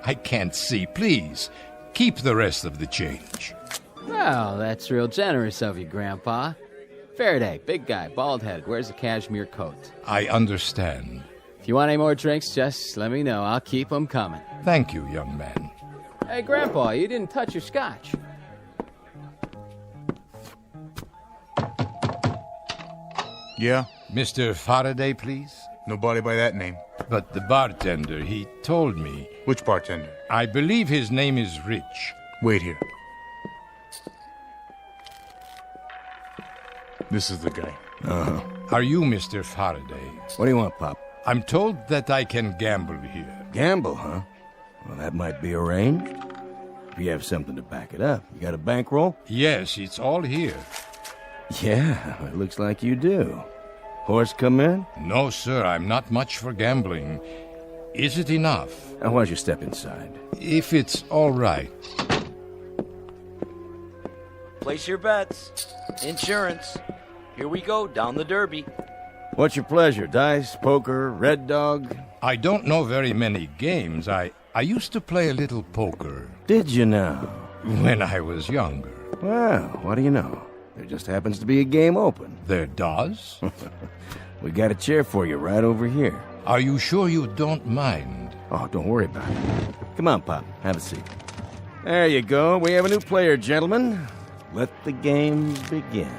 I can't see. Please, keep the rest of the change. Well, that's real generous of you, Grandpa. Faraday, big guy, bald-headed, wears a cashmere coat. I understand. If you want any more drinks, just let me know. I'll keep them coming. Thank you, young man. Hey, Grandpa, you didn't touch your scotch. Yeah? Mr. Faraday, please? Nobody by that name. But the bartender, he told me. Which bartender? I believe his name is Rich. Wait here. This is the guy. Uh-huh. Are you Mr. Faraday? What do you want, Pop? I'm told that I can gamble here. Gamble, huh? Well, that might be arranged. If you have something to back it up. You got a bankroll? Yes, it's all here. Yeah, it looks like you do. Horse come in? No, sir, I'm not much for gambling. Is it enough? Why don't you step inside? If it's all right. Place your bets. Insurance. Here we go, down the derby. What's your pleasure? Dice, poker, red dog? I don't know very many games. I used to play a little poker. Did you now? When I was younger. Well, what do you know? There just happens to be a game open. There does? We got a chair for you right over here. Are you sure you don't mind? Oh, don't worry about it. Come on, Pop. Have a seat. There you go. We have a new player, gentlemen. Let the games begin.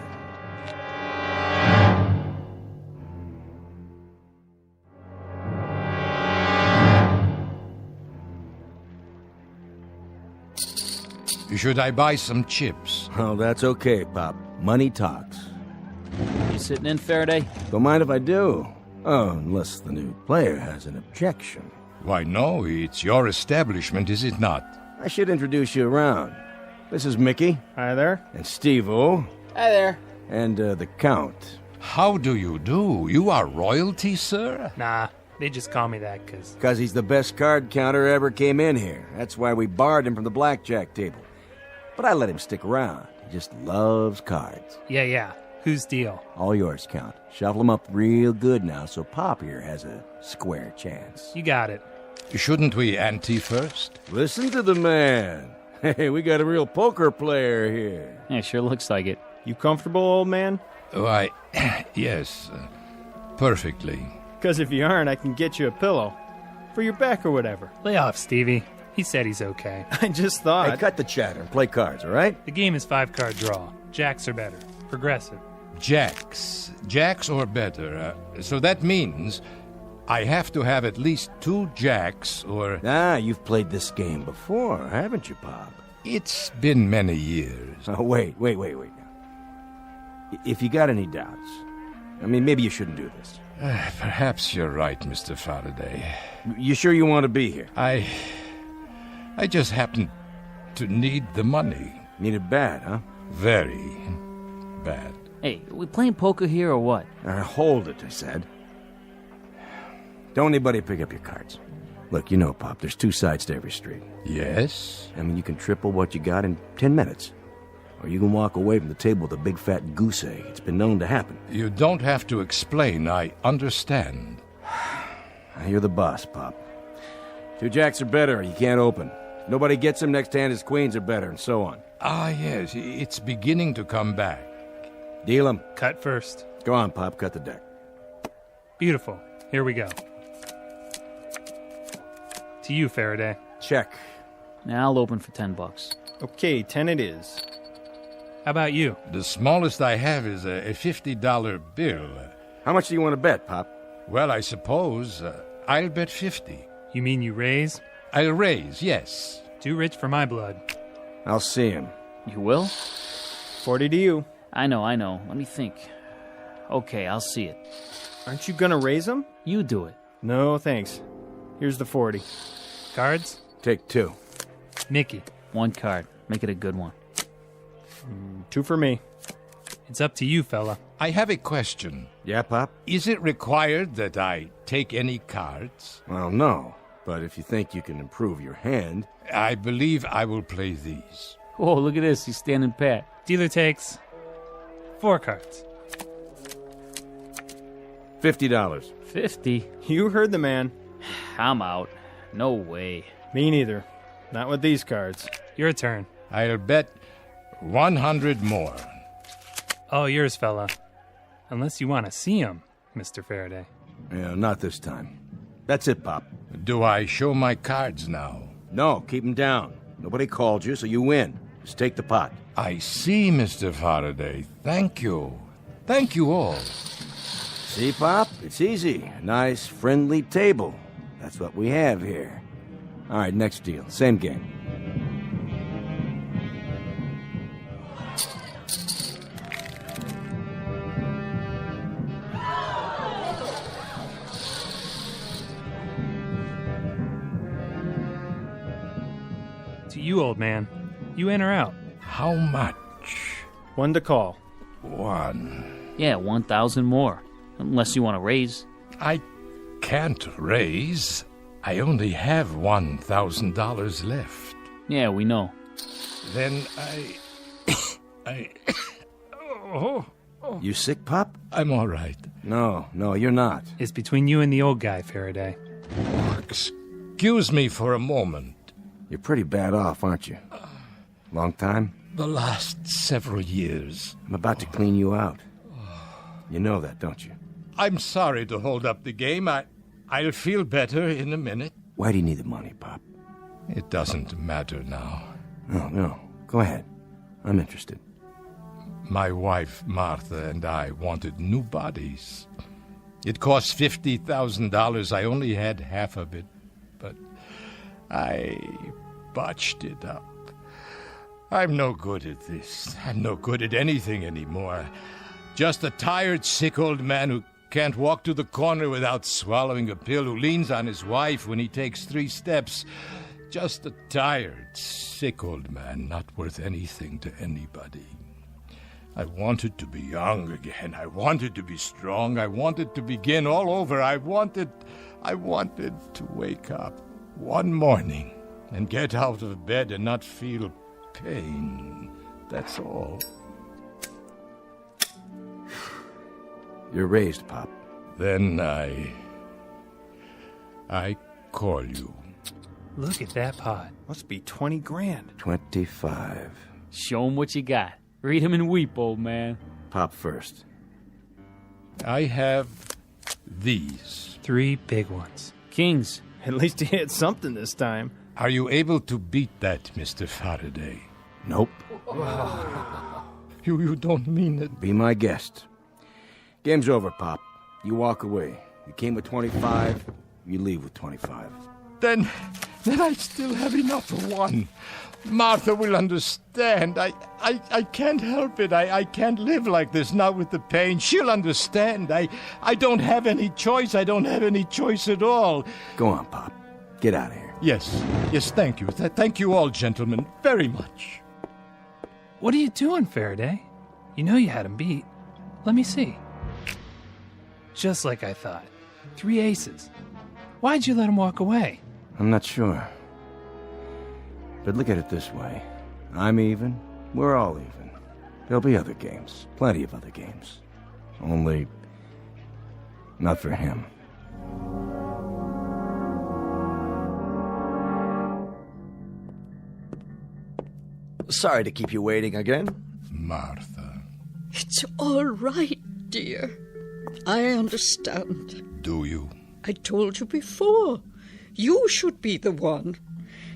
Should I buy some chips? Oh, that's okay, Pop. Money talks. You sitting in, Faraday? Don't mind if I do. Oh, unless the new player has an objection. Why, no. It's your establishment, is it not? I should introduce you around. This is Mickey. Hi there. And Steve-O. Hi there. And the Count. How do you do? You are royalty, sir? Nah, they just call me that because... Because he's the best card counter ever came in here. That's why we barred him from the blackjack table. But I let him stick around. He just loves cards. Yeah. Whose deal? All yours, Count. Shuffle them up real good now so Pop here has a square chance. You got it. Shouldn't we ante first? Listen to the man. Hey, we got a real poker player here. Yeah, sure looks like it. You comfortable, old man? Why, yes. Perfectly. Because if you aren't, I can get you a pillow. For your back or whatever. Lay off, Stevie. He said he's okay. I just thought... Hey, cut the chatter and play cards, all right? The game is 5-card draw. Jacks are better. Progressive. Jacks or better. So that means I have to have at least 2 jacks or... Ah, you've played this game before, haven't you, Bob? It's been many years. Oh, wait. If you got any doubts, I mean, maybe you shouldn't do this. Perhaps you're right, Mr. Faraday. You sure you want to be here? I just happen to need the money. Need it bad, huh? Very bad. Hey, we playing poker here or what? Hold it, I said. Don't anybody pick up your cards. Look, you know, Pop, there's 2 sides to every street. Yes? I mean, you can triple what you got in 10 minutes. Or you can walk away from the table with a big fat goose egg. It's been known to happen. You don't have to explain. I understand. You're the boss, Pop. 2 jacks are better, or you can't open. If nobody gets them, next hand his queens are better, and so on. Ah, yes, it's beginning to come back. Deal 'em. Cut first. Go on, Pop, cut the deck. Beautiful. Here we go. To you, Faraday. Check. Now I'll open for $10. Okay, 10 it is. How about you? The smallest I have is a $50 bill. How much do you want to bet, Pop? Well, I suppose I'll bet 50. You mean you raise? I'll raise, yes. Too rich for my blood. I'll see him. You will? 40 to you. I know. Let me think. Okay, I'll see it. Aren't you gonna raise them? You do it. No, thanks. Here's the 40. Cards? Take 2. Mickey. 1 card. Make it a good one. 2 for me. It's up to you, fella. I have a question. Yeah, Pop? Is it required that I take any cards? Well, no. But if you think you can improve your hand... I believe I will play these. Whoa, look at this. He's standing pat. Dealer takes 4 cards. $50. 50? You heard the man. I'm out. No way. Me neither. Not with these cards. Your turn. I'll bet 100 more. All yours, fella. Unless you want to see him, Mr. Faraday. Yeah, not this time. That's it, Pop. Do I show my cards now? No, keep them down. Nobody called you, so you win. Just take the pot. I see, Mr. Faraday. Thank you. Thank you all. See, Pop? It's easy. A nice, friendly table. That's what we have here. All right, next deal. Same game. To you, old man. You in or out? How much? 1 to call. 1. Yeah, 1,000 more. Unless you want to raise. I can't raise. I only have $1,000 left. Yeah, we know. Then Oh. You sick, Pop? I'm all right. No, you're not. It's between you and the old guy, Faraday. Excuse me for a moment. You're pretty bad off, aren't you? Long time? The last several years. I'm about to clean you out. You know that, don't you? I'm sorry to hold up the game. I'll feel better in a minute. Why do you need the money, Pop? It doesn't matter now. No. Go ahead. I'm interested. My wife, Martha, and I wanted new bodies. It cost $50,000. I only had half of it, but I botched it up. I'm no good at this. I'm no good at anything anymore. Just a tired, sick old man who can't walk to the corner without swallowing a pill, who leans on his wife when he takes 3 steps. Just a tired, sick old man, not worth anything to anybody. I wanted to be young again. I wanted to be strong. I wanted to begin all over. I wanted to wake up one morning and get out of bed and not feel pain. That's all. You're raised, Pop. Then I call you. Look at that pot. Must be 20 grand. 25. Show him what you got. Read him and weep, old man. Pop first. I have these. 3 big ones. Kings. At least he hit something this time. Are you able to beat that, Mr. Faraday? Nope. You don't mean it. Be my guest. Game's over, Pop. You walk away. You came with 25, you leave with 25. Then I still have enough for one. Martha will understand. I can't help it. I can't live like this now with the pain. She'll understand. I don't have any choice. I don't have any choice at all. Go on, Pop. Get out of here. Yes, thank you. Thank you all, gentlemen, very much. What are you doing, Faraday? You know you had him beat. Let me see. Just like I thought. 3 aces. Why'd you let him walk away? I'm not sure. But look at it this way. I'm even. We're all even. There'll be other games. Plenty of other games. Only... not for him. Sorry to keep you waiting again. Martha. It's all right, dear. I understand. Do you? I told you before. You should be the one.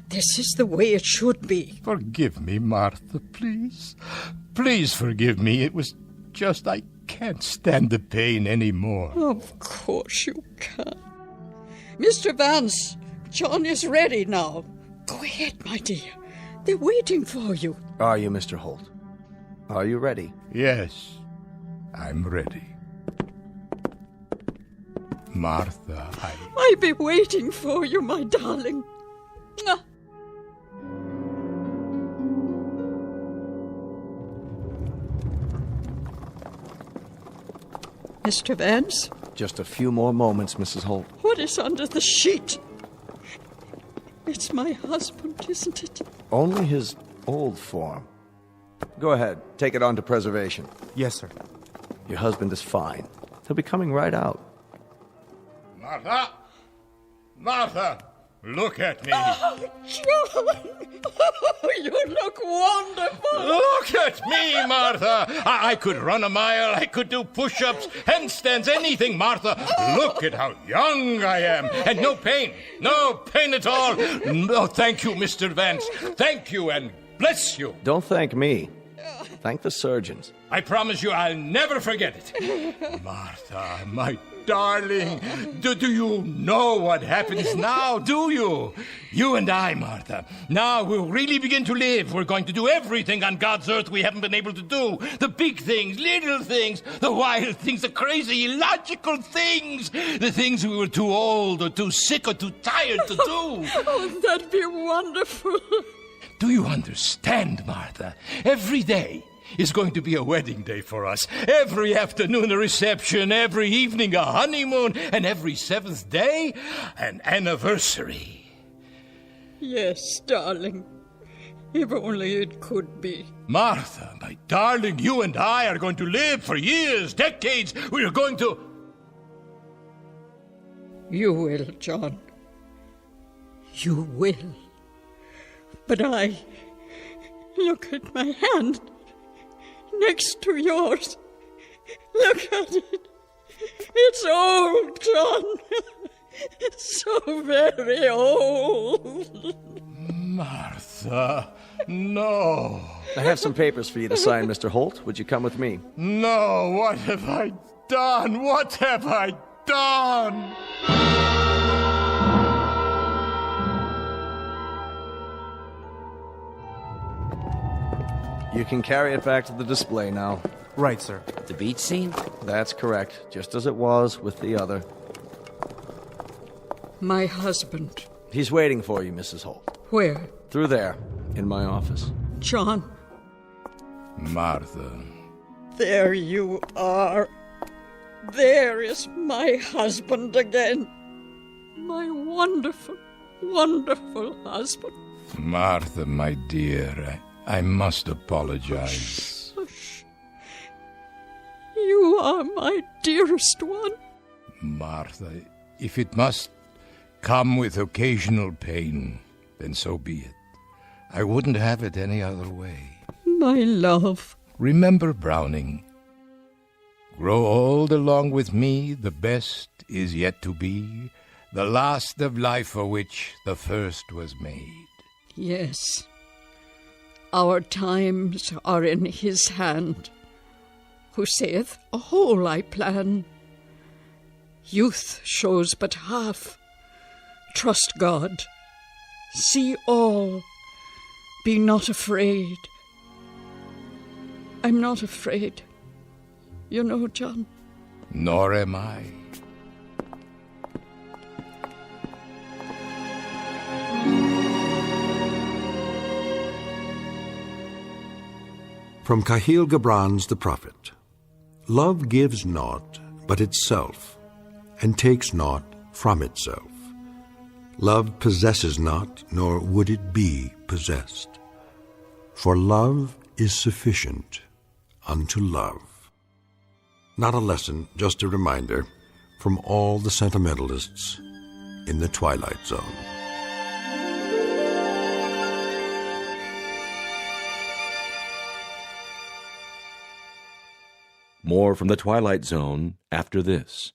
This is the way it should be. Forgive me, Martha, please. Please forgive me. It was just I can't stand the pain anymore. Of course you can. Mr. Vance, John is ready now. Go ahead, my dear. They're waiting for you. Are you, Mr. Holt? Are you ready? Yes, I'm ready. Martha, I'll be waiting for you, my darling. Mwah. Mr. Vance? Just a few more moments, Mrs. Holt. What is under the sheet? It's my husband, isn't it? Only his old form. Go ahead, take it on to preservation. Yes, sir. Your husband is fine. He'll be coming right out. Martha! Martha! Look at me! Oh, John! Oh, you look wonderful! Look at me, Martha! I could run a mile, I could do push-ups, handstands, anything, Martha! Look at how young I am! And no pain! No pain at all! No, thank you, Mr. Vance. Thank you, and bless you! Don't thank me. Thank the surgeons. I promise you I'll never forget it. Martha, my darling, do you know what happens now, do you? You and I, Martha, now we'll really begin to live. We're going to do everything on God's earth we haven't been able to do. The big things, little things, the wild things, the crazy, illogical things. The things we were too old or too sick or too tired to do. Oh, that'd be wonderful. Do you understand, Martha? Every day is going to be a wedding day for us. Every afternoon a reception, every evening a honeymoon, and every 7th day an anniversary. Yes, darling. If only it could be. Martha, my darling, you and I are going to live for years, decades. We are going to... You will, John. You will. But look at my hand next to yours. Look at it. It's old, John. So very old. Martha, no. I have some papers for you to sign, Mr. Holt. Would you come with me? No, what have I done? What have I done? You can carry it back to the display now. Right, sir. The beach scene? That's correct, just as it was with the other. My husband. He's waiting for you, Mrs. Holt. Where? Through there, in my office. John. Martha. There you are. There is my husband again. My wonderful, wonderful husband. Martha, my dear, I must apologize. Hush. You are my dearest one. Martha, if it must come with occasional pain, then so be it. I wouldn't have it any other way. My love. Remember Browning. Grow old along with me, the best is yet to be, the last of life for which the first was made. Yes. Our times are in his hand, who saith, a whole I plan. Youth shows but half. Trust God. See all. Be not afraid. I'm not afraid. You know, John. Nor am I. From Kahil Gibran's The Prophet. Love gives naught but itself, and takes naught from itself. Love possesses not, nor would it be possessed. For love is sufficient unto love. Not a lesson, just a reminder from all the sentimentalists in the Twilight Zone. More from the Twilight Zone after this.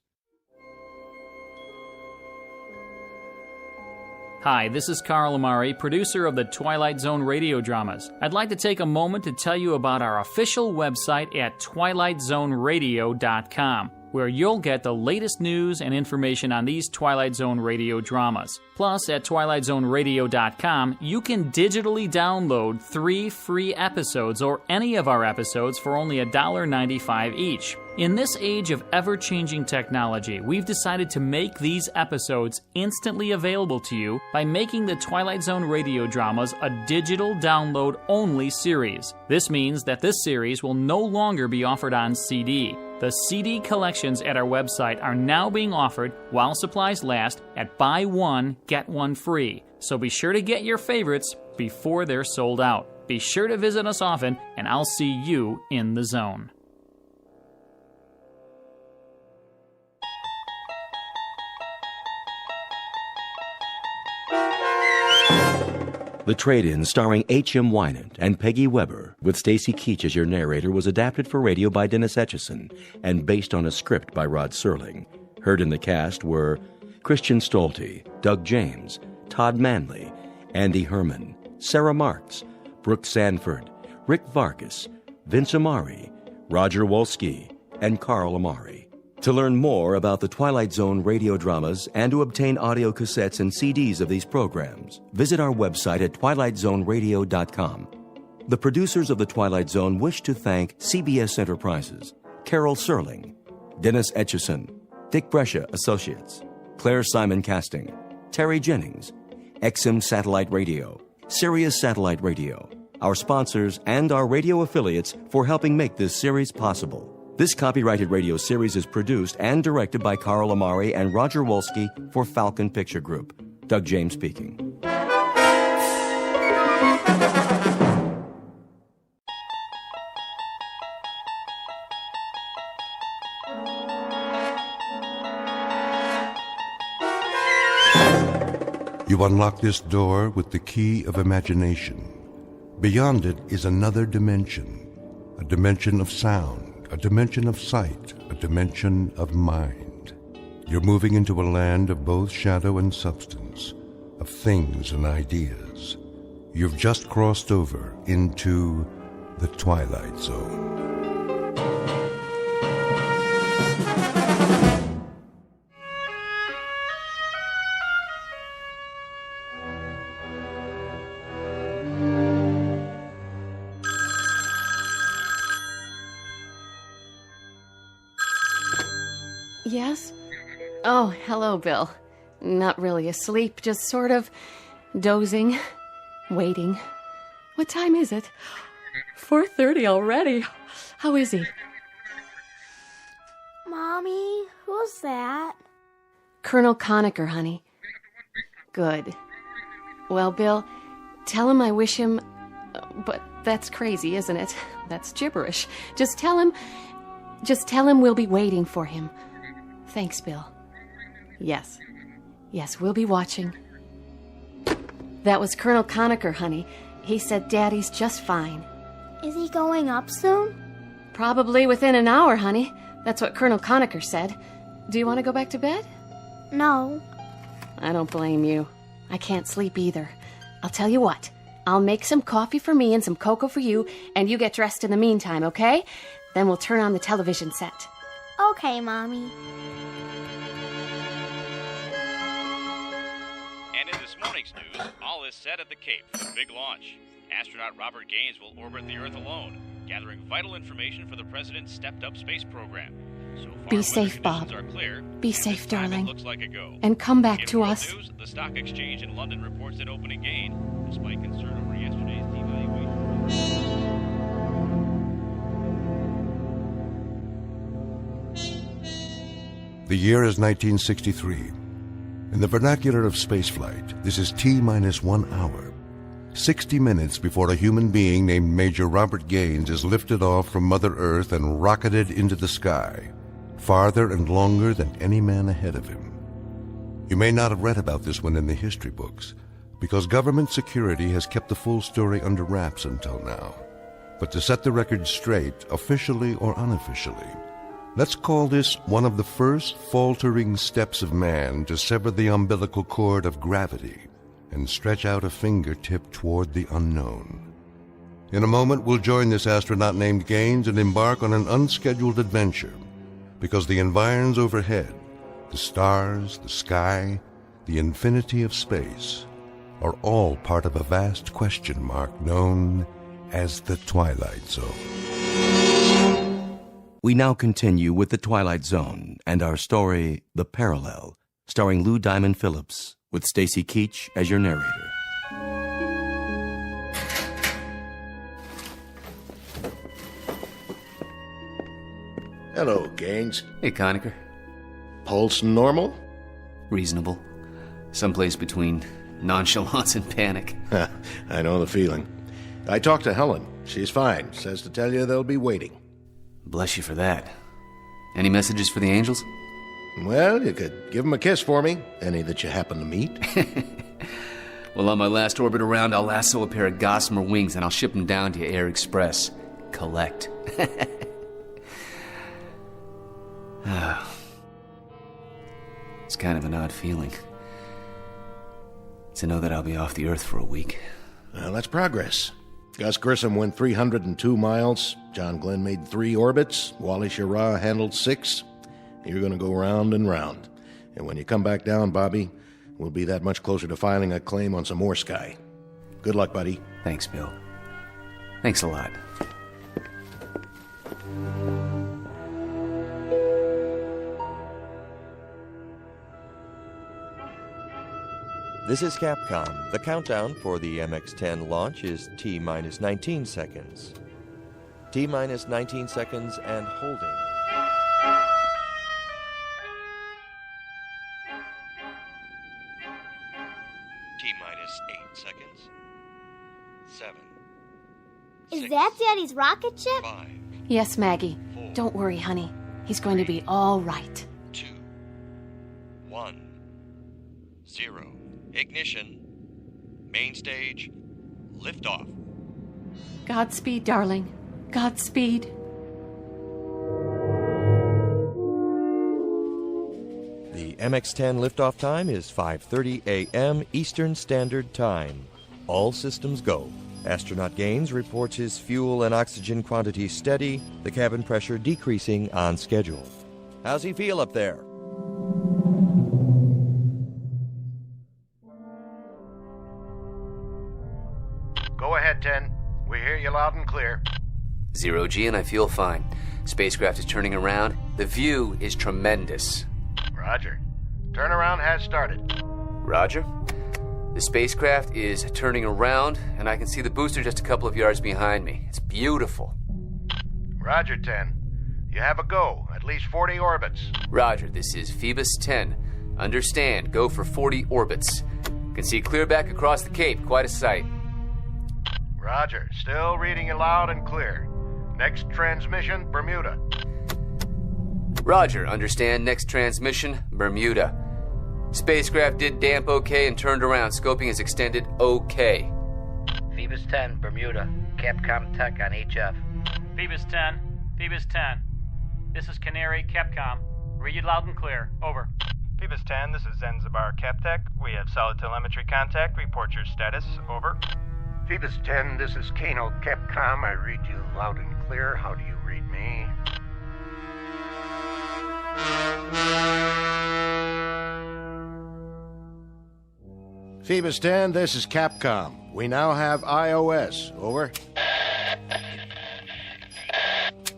Hi, this is Carl Amari, producer of the Twilight Zone radio dramas. I'd like to take a moment to tell you about our official website at twilightzoneradio.com, where you'll get the latest news and information on these Twilight Zone radio dramas. Plus, at twilightzoneradio.com, you can digitally download 3 free episodes or any of our episodes for only $1.95 each. In this age of ever-changing technology, we've decided to make these episodes instantly available to you by making the Twilight Zone radio dramas a digital download-only series. This means that this series will no longer be offered on CD. The CD collections at our website are now being offered, while supplies last, at buy one, get one free. So be sure to get your favorites before they're sold out. Be sure to visit us often, and I'll see you in the zone. The Trade-In, starring H.M. Wynant and Peggy Weber, with Stacy Keach as your narrator, was adapted for radio by Dennis Etchison and based on a script by Rod Serling. Heard in the cast were Christian Stolte, Doug James, Todd Manley, Andy Herman, Sarah Marks, Brooke Sanford, Rick Vargas, Vince Amari, Roger Wolski, and Carl Amari. To learn more about the Twilight Zone radio dramas and to obtain audio cassettes and CDs of these programs, visit our website at twilightzoneradio.com. The producers of The Twilight Zone wish to thank CBS Enterprises, Carol Serling, Dennis Etchison, Dick Brescia Associates, Claire Simon Casting, Terry Jennings, XM Satellite Radio, Sirius Satellite Radio, our sponsors, and our radio affiliates for helping make this series possible. This copyrighted radio series is produced and directed by Carl Amari and Roger Wolski for Falcon Picture Group. Doug James speaking. You unlock this door with the key of imagination. Beyond it is another dimension, a dimension of sound, a dimension of sight, a dimension of mind. You're moving into a land of both shadow and substance, of things and ideas. You've just crossed over into the Twilight Zone. Yes? Oh, hello, Bill. Not really asleep, just sort of dozing, waiting. What time is it? 4:30 already. How is he? Mommy, who's that? Colonel Conacher, honey. Good. Well, Bill, tell him I wish him... But that's crazy, isn't it? That's gibberish. Just tell him we'll be waiting for him. Thanks, Bill. Yes, we'll be watching. That was Colonel Conacher, honey. He said Daddy's just fine. Is he going up soon? Probably within an hour, honey. That's what Colonel Conacher said. Do you want to go back to bed? No. I don't blame you. I can't sleep either. I'll tell you what. I'll make some coffee for me and some cocoa for you, and you get dressed in the meantime, okay? Then we'll turn on the television set. Okay, Mommy. tonight's news, all is set at the Cape for the big launch. Astronaut Robert Gaines will orbit the Earth alone, gathering vital information for the President's stepped-up space program. So far, Be weather safe, Bob. conditions are clear. Be and safe, this time darling. It looks like a go. And come back In to world us. News, the stock exchange in London reports an opening gain, despite concern over yesterday's devaluation. The year is 1963. In the vernacular of spaceflight, this is T-minus 1 hour. 60 minutes before a human being named Major Robert Gaines is lifted off from Mother Earth and rocketed into the sky, farther and longer than any man ahead of him. You may not have read about this one in the history books, because government security has kept the full story under wraps until now. But to set the record straight, officially or unofficially, let's call this one of the first faltering steps of man to sever the umbilical cord of gravity and stretch out a fingertip toward the unknown. In a moment, we'll join this astronaut named Gaines and embark on an unscheduled adventure, because the environs overhead, the stars, the sky, the infinity of space, are all part of a vast question mark known as the Twilight Zone. We now continue with The Twilight Zone and our story, The Parallel, starring Lou Diamond Phillips, with Stacy Keach as your narrator. Hello, Gaines. Hey, Conacher. Pulse normal? Reasonable. Someplace between nonchalance and panic. I know the feeling. I talked to Helen. She's fine. Says to tell you they'll be waiting. Bless you for that. Any messages for the angels? Well, you could give them a kiss for me. Any that you happen to meet. Well, on my last orbit around, I'll lasso a pair of gossamer wings and I'll ship them down to you Air Express. Collect. It's kind of an odd feeling to know that I'll be off the Earth for a week. Well, that's progress. Gus Grissom went 302 miles. John Glenn made 3 orbits. Wally Schirra handled 6. You're going to go round and round. And when you come back down, Bobby, we'll be that much closer to filing a claim on some more sky. Good luck, buddy. Thanks, Bill. Thanks a lot. This is Capcom. The countdown for the MX-10 launch is T-minus 19 seconds. T-minus 19 seconds and holding. T-minus 8 seconds. 7. Is that Daddy's rocket ship? 5. Yes, Maggie. Don't worry, honey. He's going to be all right. 2. 1. 0. Ignition. Main stage. Liftoff. Godspeed, darling. Godspeed. The MX-10 liftoff time is 5:30 a.m. Eastern Standard Time. All systems go. Astronaut Gaines reports his fuel and oxygen quantity steady, the cabin pressure decreasing on schedule. How's he feel up there? Go ahead, 10. We hear you loud and clear. 0G, and I feel fine. Spacecraft is turning around. The view is tremendous. Roger. Turnaround has started. Roger. The spacecraft is turning around, and I can see the booster just a couple of yards behind me. It's beautiful. Roger, 10. You have a go. At least 40 orbits. Roger, this is Phoebus 10. Understand, go for 40 orbits. Can see clear back across the Cape. Quite a sight. Roger. Still reading you loud and clear. Next transmission, Bermuda. Roger, understand. Next transmission, Bermuda. Spacecraft did damp okay and turned around. Scoping is extended okay. Phoebus 10, Bermuda. Capcom Tech on HF. Phoebus 10. Phoebus 10. This is Canary, Capcom. Read you loud and clear. Over. Phoebus 10, this is Zanzibar Captech. We have solid telemetry contact. Report your status. Over. Phoebus 10, this is Kano, Capcom. I read you loud and clear. How do you read me? Phoebus 10, this is Capcom. We now have iOS. Over.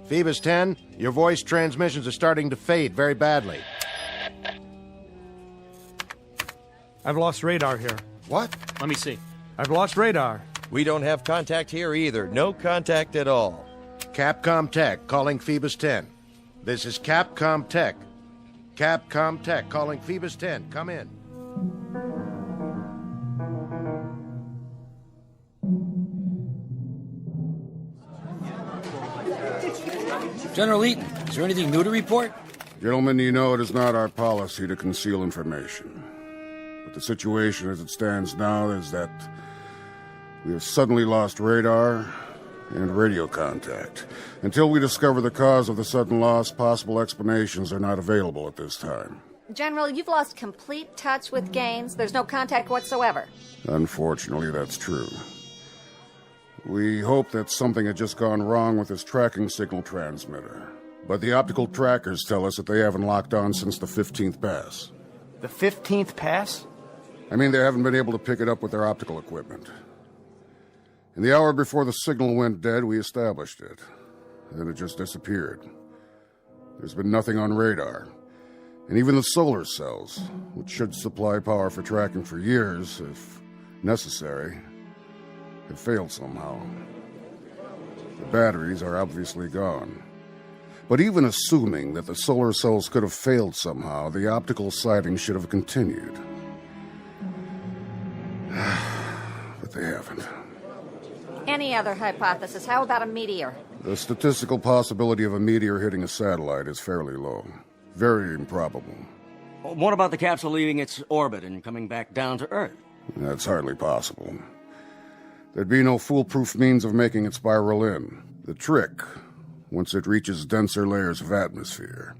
Phoebus 10, your voice transmissions are starting to fade very badly. I've lost radar here. What? Let me see. I've lost radar. We don't have contact here either. No contact at all. Capcom Tech calling Phoebus 10. This is Capcom Tech. Capcom Tech calling Phoebus 10. Come in. General Eaton, is there anything new to report? Gentlemen, you know it is not our policy to conceal information. But the situation as it stands now is that we have suddenly lost radar and radio contact. Until we discover the cause of the sudden loss, possible explanations are not available at this time. General, you've lost complete touch with Gaines. There's no contact whatsoever. Unfortunately, that's true. We hope that something had just gone wrong with this tracking signal transmitter. But the optical trackers tell us that they haven't locked on since the 15th pass. The 15th pass? I mean, they haven't been able to pick it up with their optical equipment. In the hour before the signal went dead, we established it. Then it just disappeared. There's been nothing on radar. And even the solar cells, which should supply power for tracking for years, if necessary, have failed somehow. The batteries are obviously gone. But even assuming that the solar cells could have failed somehow, the optical sighting should have continued. But they haven't. Any other hypothesis? How about a meteor? The statistical possibility of a meteor hitting a satellite is fairly low. Very improbable. What about the capsule leaving its orbit and coming back down to Earth? That's hardly possible. There'd be no foolproof means of making it spiral in. The trick, once it reaches denser layers of atmosphere,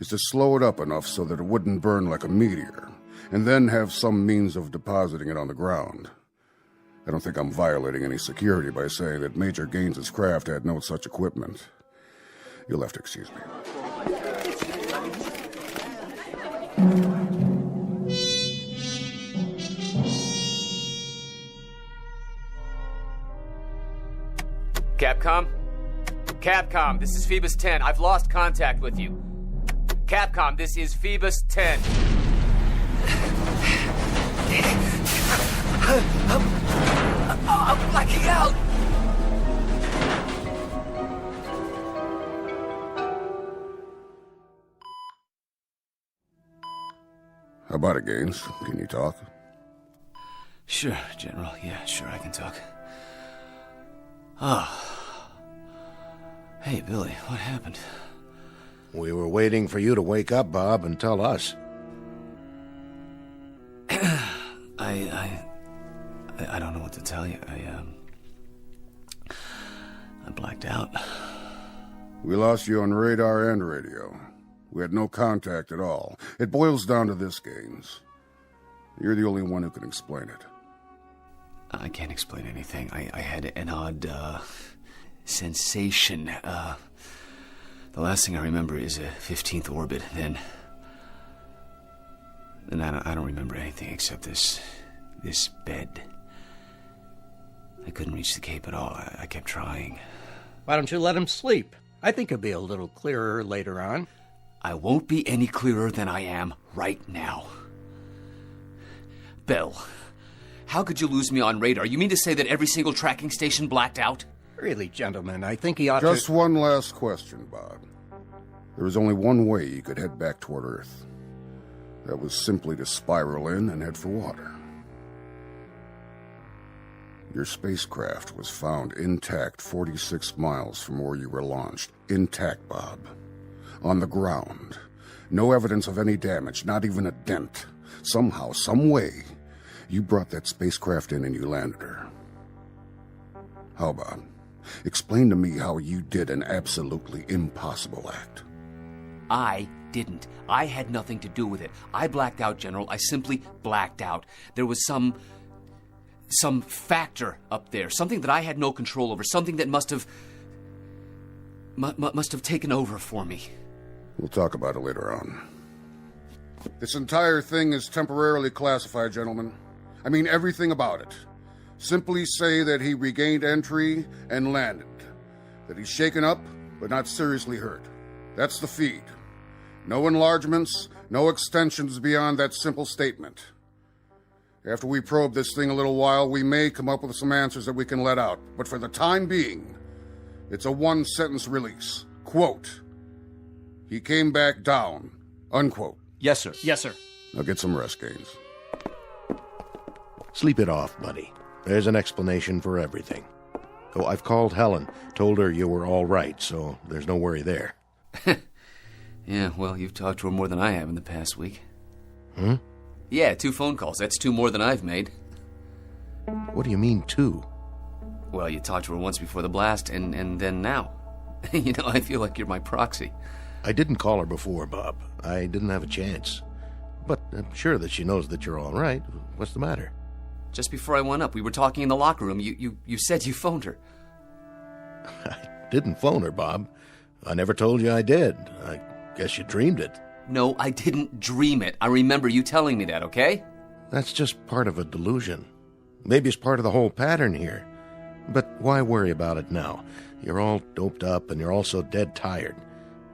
is to slow it up enough so that it wouldn't burn like a meteor, and then have some means of depositing it on the ground. I don't think I'm violating any security by saying that Major Gaines's craft had no such equipment. You'll have to excuse me. Capcom? Capcom, this is Phoebus 10. I've lost contact with you. Capcom, this is Phoebus 10. I'm blacking out! How about it, Gaines? Can you talk? Sure, General. Yeah, sure, I can talk. Oh. Hey, Billy, what happened? We were waiting for you to wake up, Bob, and tell us. I don't know what to tell you. I blacked out. We lost you on radar and radio. We had no contact at all. It boils down to this, Gaines. You're the only one who can explain it. I can't explain anything. I had an odd, sensation. The last thing I remember is a 15th orbit. Then I don't remember anything except this bed. I couldn't reach the Cape at all. I kept trying. Why don't you let him sleep? I think he'll be a little clearer later on. I won't be any clearer than I am right now. Bill, how could you lose me on radar? You mean to say that every single tracking station blacked out? Really, gentlemen, I think he ought Just to... one last question, Bob. There was only one way you could head back toward Earth. That was simply to spiral in and head for water. Your spacecraft was found intact 46 miles from where you were launched. Intact, Bob. On the ground. No evidence of any damage, not even a dent. Somehow, some way, you brought that spacecraft in and you landed her. How about? Explain to me how you did an absolutely impossible act. I didn't. I had nothing to do with it. I blacked out, General. I simply blacked out. There was some factor up there, something that I had no control over, something that must have taken over for me. We'll talk about it later on. This entire thing is temporarily classified, gentlemen. I mean everything about it. Simply say that he regained entry and landed. That he's shaken up, but not seriously hurt. That's the feed. No enlargements, no extensions beyond that simple statement. After we probe this thing a little while, we may come up with some answers that we can let out. But for the time being, it's a one-sentence release. Quote, he came back down. Unquote. Yes, sir. Yes, sir. Now get some rest, Gaines. Sleep it off, buddy. There's an explanation for everything. Oh, I've called Helen. Told her you were all right, so there's no worry there. Yeah, well, you've talked to her more than I have in the past week. Hmm? Yeah, 2 phone calls. That's 2 more than I've made. What do you mean, 2? Well, you talked to her once before the blast, and then now. You know, I feel like you're my proxy. I didn't call her before, Bob. I didn't have a chance. But I'm sure that she knows that you're all right. What's the matter? Just before I went up, we were talking in the locker room. You said you phoned her. I didn't phone her, Bob. I never told you I did. I guess you dreamed it. No, I didn't dream it. I remember you telling me that, okay? That's just part of a delusion. Maybe it's part of the whole pattern here. But why worry about it now? You're all doped up and you're also dead tired.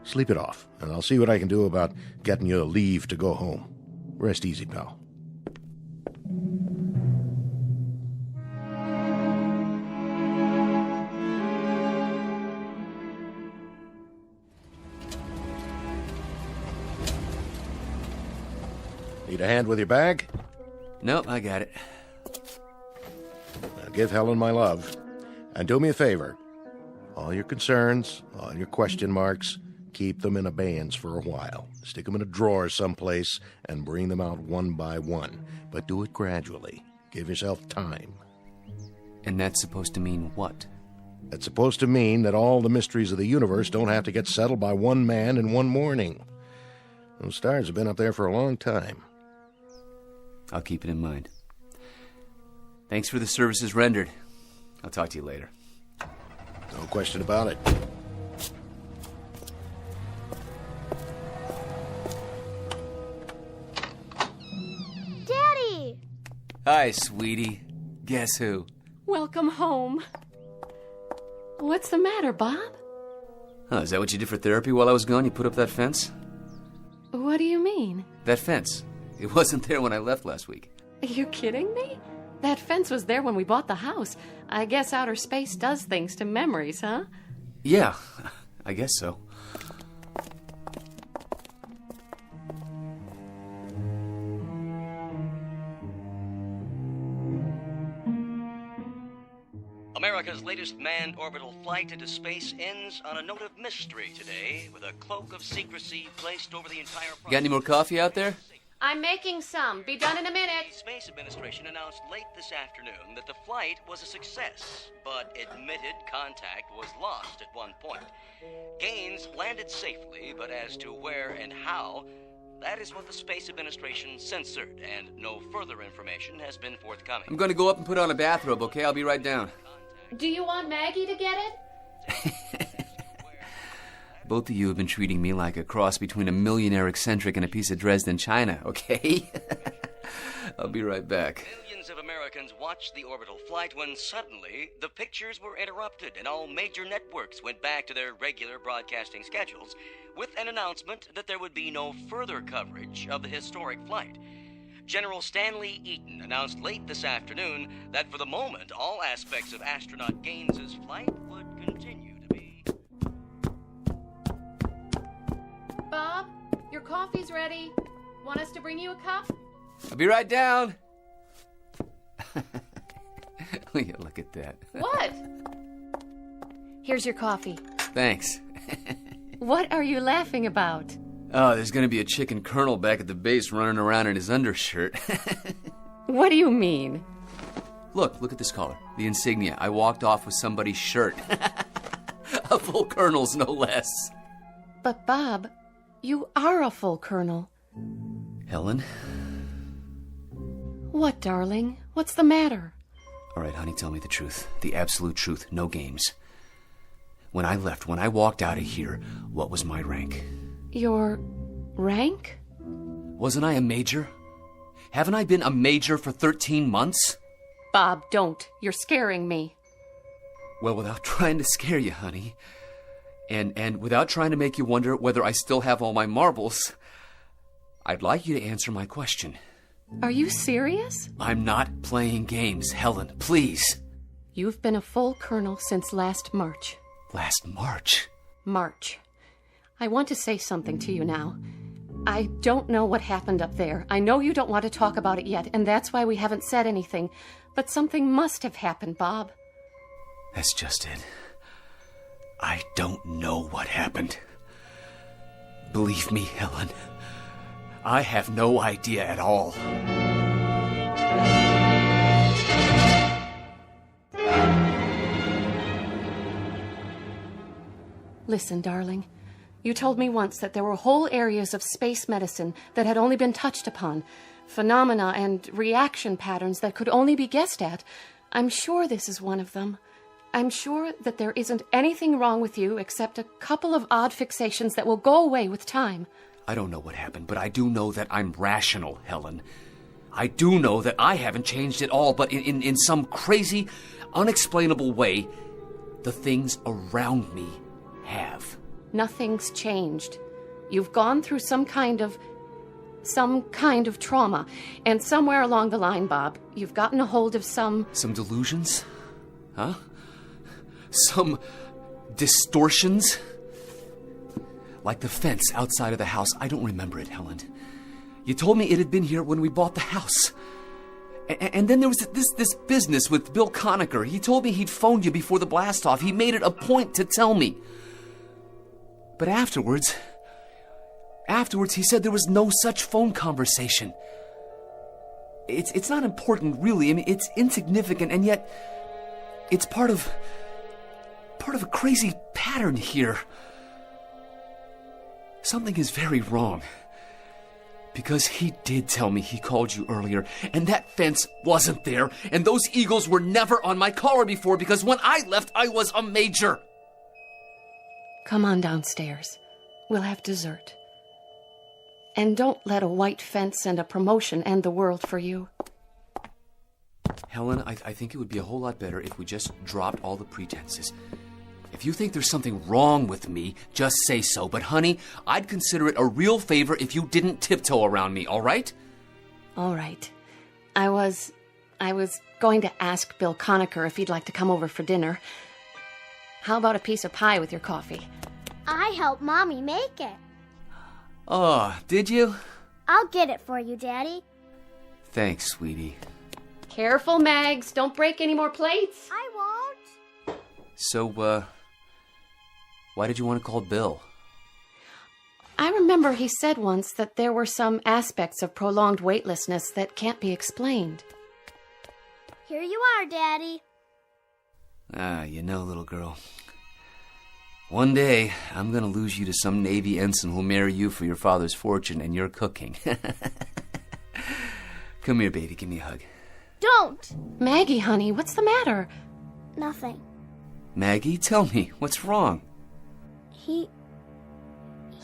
Sleep it off, and I'll see what I can do about getting you a leave to go home. Rest easy, pal. Need a hand with your bag? Nope, I got it. Now give Helen my love. And do me a favor. All your concerns, all your question marks, keep them in abeyance for a while. Stick them in a drawer someplace and bring them out one by one. But do it gradually. Give yourself time. And that's supposed to mean what? That's supposed to mean that all the mysteries of the universe don't have to get settled by one man in one morning. Those stars have been up there for a long time. I'll keep it in mind. Thanks for the services rendered. I'll talk to you later. No question about it. Daddy! Hi, sweetie. Guess who? Welcome home. What's the matter, Bob? Oh, is that what you did for therapy while I was gone? You put up that fence? What do you mean? That fence. It wasn't there when I left last week. Are you kidding me? That fence was there when we bought the house. I guess outer space does things to memories, huh? Yeah, I guess so. America's latest manned orbital flight into space ends on a note of mystery today, with a cloak of secrecy placed over the entire process. Got any more coffee out there? I'm making some. Be done in a minute. The Space Administration announced late this afternoon that the flight was a success, but admitted contact was lost at one point. Gaines landed safely, but as to where and how, that is what the Space Administration censored, and no further information has been forthcoming. I'm going to go up and put on a bathrobe, okay? I'll be right down. Do you want Maggie to get it? Both of you have been treating me like a cross between a millionaire eccentric and a piece of Dresden china, okay? I'll be right back. Millions of Americans watched the orbital flight when suddenly the pictures were interrupted and all major networks went back to their regular broadcasting schedules with an announcement that there would be no further coverage of the historic flight. General Stanley Eaton announced late this afternoon that for the moment all aspects of astronaut Gaines's flight would continue to be. Bob, your coffee's ready. Want us to bring you a cup? I'll be right down. Look at that. What? Here's your coffee. Thanks. What are you laughing about? Oh, there's going to be a chicken colonel back at the base running around in his undershirt. What do you mean? Look at this collar. The insignia. I walked off with somebody's shirt. A full colonel's, no less. But, Bob, you are a full colonel. Helen? What, darling? What's the matter? All right, honey, tell me the truth. The absolute truth. No games. When I left, when I walked out of here, what was my rank? Your rank? Wasn't I a major? Haven't I been a major for 13 months? Bob, don't. You're scaring me. Well, without trying to scare you, honey, and without trying to make you wonder whether I still have all my marbles, I'd like you to answer my question. Are you serious? I'm not playing games, Helen, please. You've been a full colonel since last March. Last March? March. I want to say something to you now. I don't know what happened up there. I know you don't want to talk about it yet, and that's why we haven't said anything. But something must have happened, Bob. That's just it. I don't know what happened. Believe me, Helen, I have no idea at all. Listen, darling. You told me once that there were whole areas of space medicine that had only been touched upon, phenomena and reaction patterns that could only be guessed at. I'm sure this is one of them. I'm sure that there isn't anything wrong with you except a couple of odd fixations that will go away with time. I don't know what happened, but I do know that I'm rational, Helen. I do know that I haven't changed at all, but in some crazy, unexplainable way, the things around me have. Nothing's changed. You've gone through some kind of trauma, and somewhere along the line, Bob, you've gotten a hold of some delusions? Huh? Some distortions? Like the fence outside of the house. I don't remember it, Helen. You told me it had been here when we bought the house. And then there was this business with Bill Conacher. He told me he'd phoned you before the blast-off. He made it a point to tell me. But afterwards, he said there was no such phone conversation. It's not important, really. I mean, it's insignificant, and yet it's part of a crazy pattern here. Something is very wrong. Because he did tell me he called you earlier, and that fence wasn't there, and those eagles were never on my collar before, because when I left, I was a major. Come on downstairs. We'll have dessert. And don't let a white fence and a promotion end the world for you. Helen, I think it would be a whole lot better if we just dropped all the pretenses. If you think there's something wrong with me, just say so. But honey, I'd consider it a real favor if you didn't tiptoe around me, all right? All right. I was going to ask Bill Conacher if he'd like to come over for dinner. How about a piece of pie with your coffee? I helped Mommy make it. Oh, did you? I'll get it for you, Daddy. Thanks, sweetie. Careful, Mags. Don't break any more plates. I won't. So, why did you want to call Bill? I remember he said once that there were some aspects of prolonged weightlessness that can't be explained. Here you are, Daddy. You know, little girl, one day I'm gonna lose you to some Navy ensign who'll marry you for your father's fortune and your cooking. Come here, baby, give me a hug. Don't! Maggie, honey, what's the matter? Nothing. Maggie, tell me, what's wrong?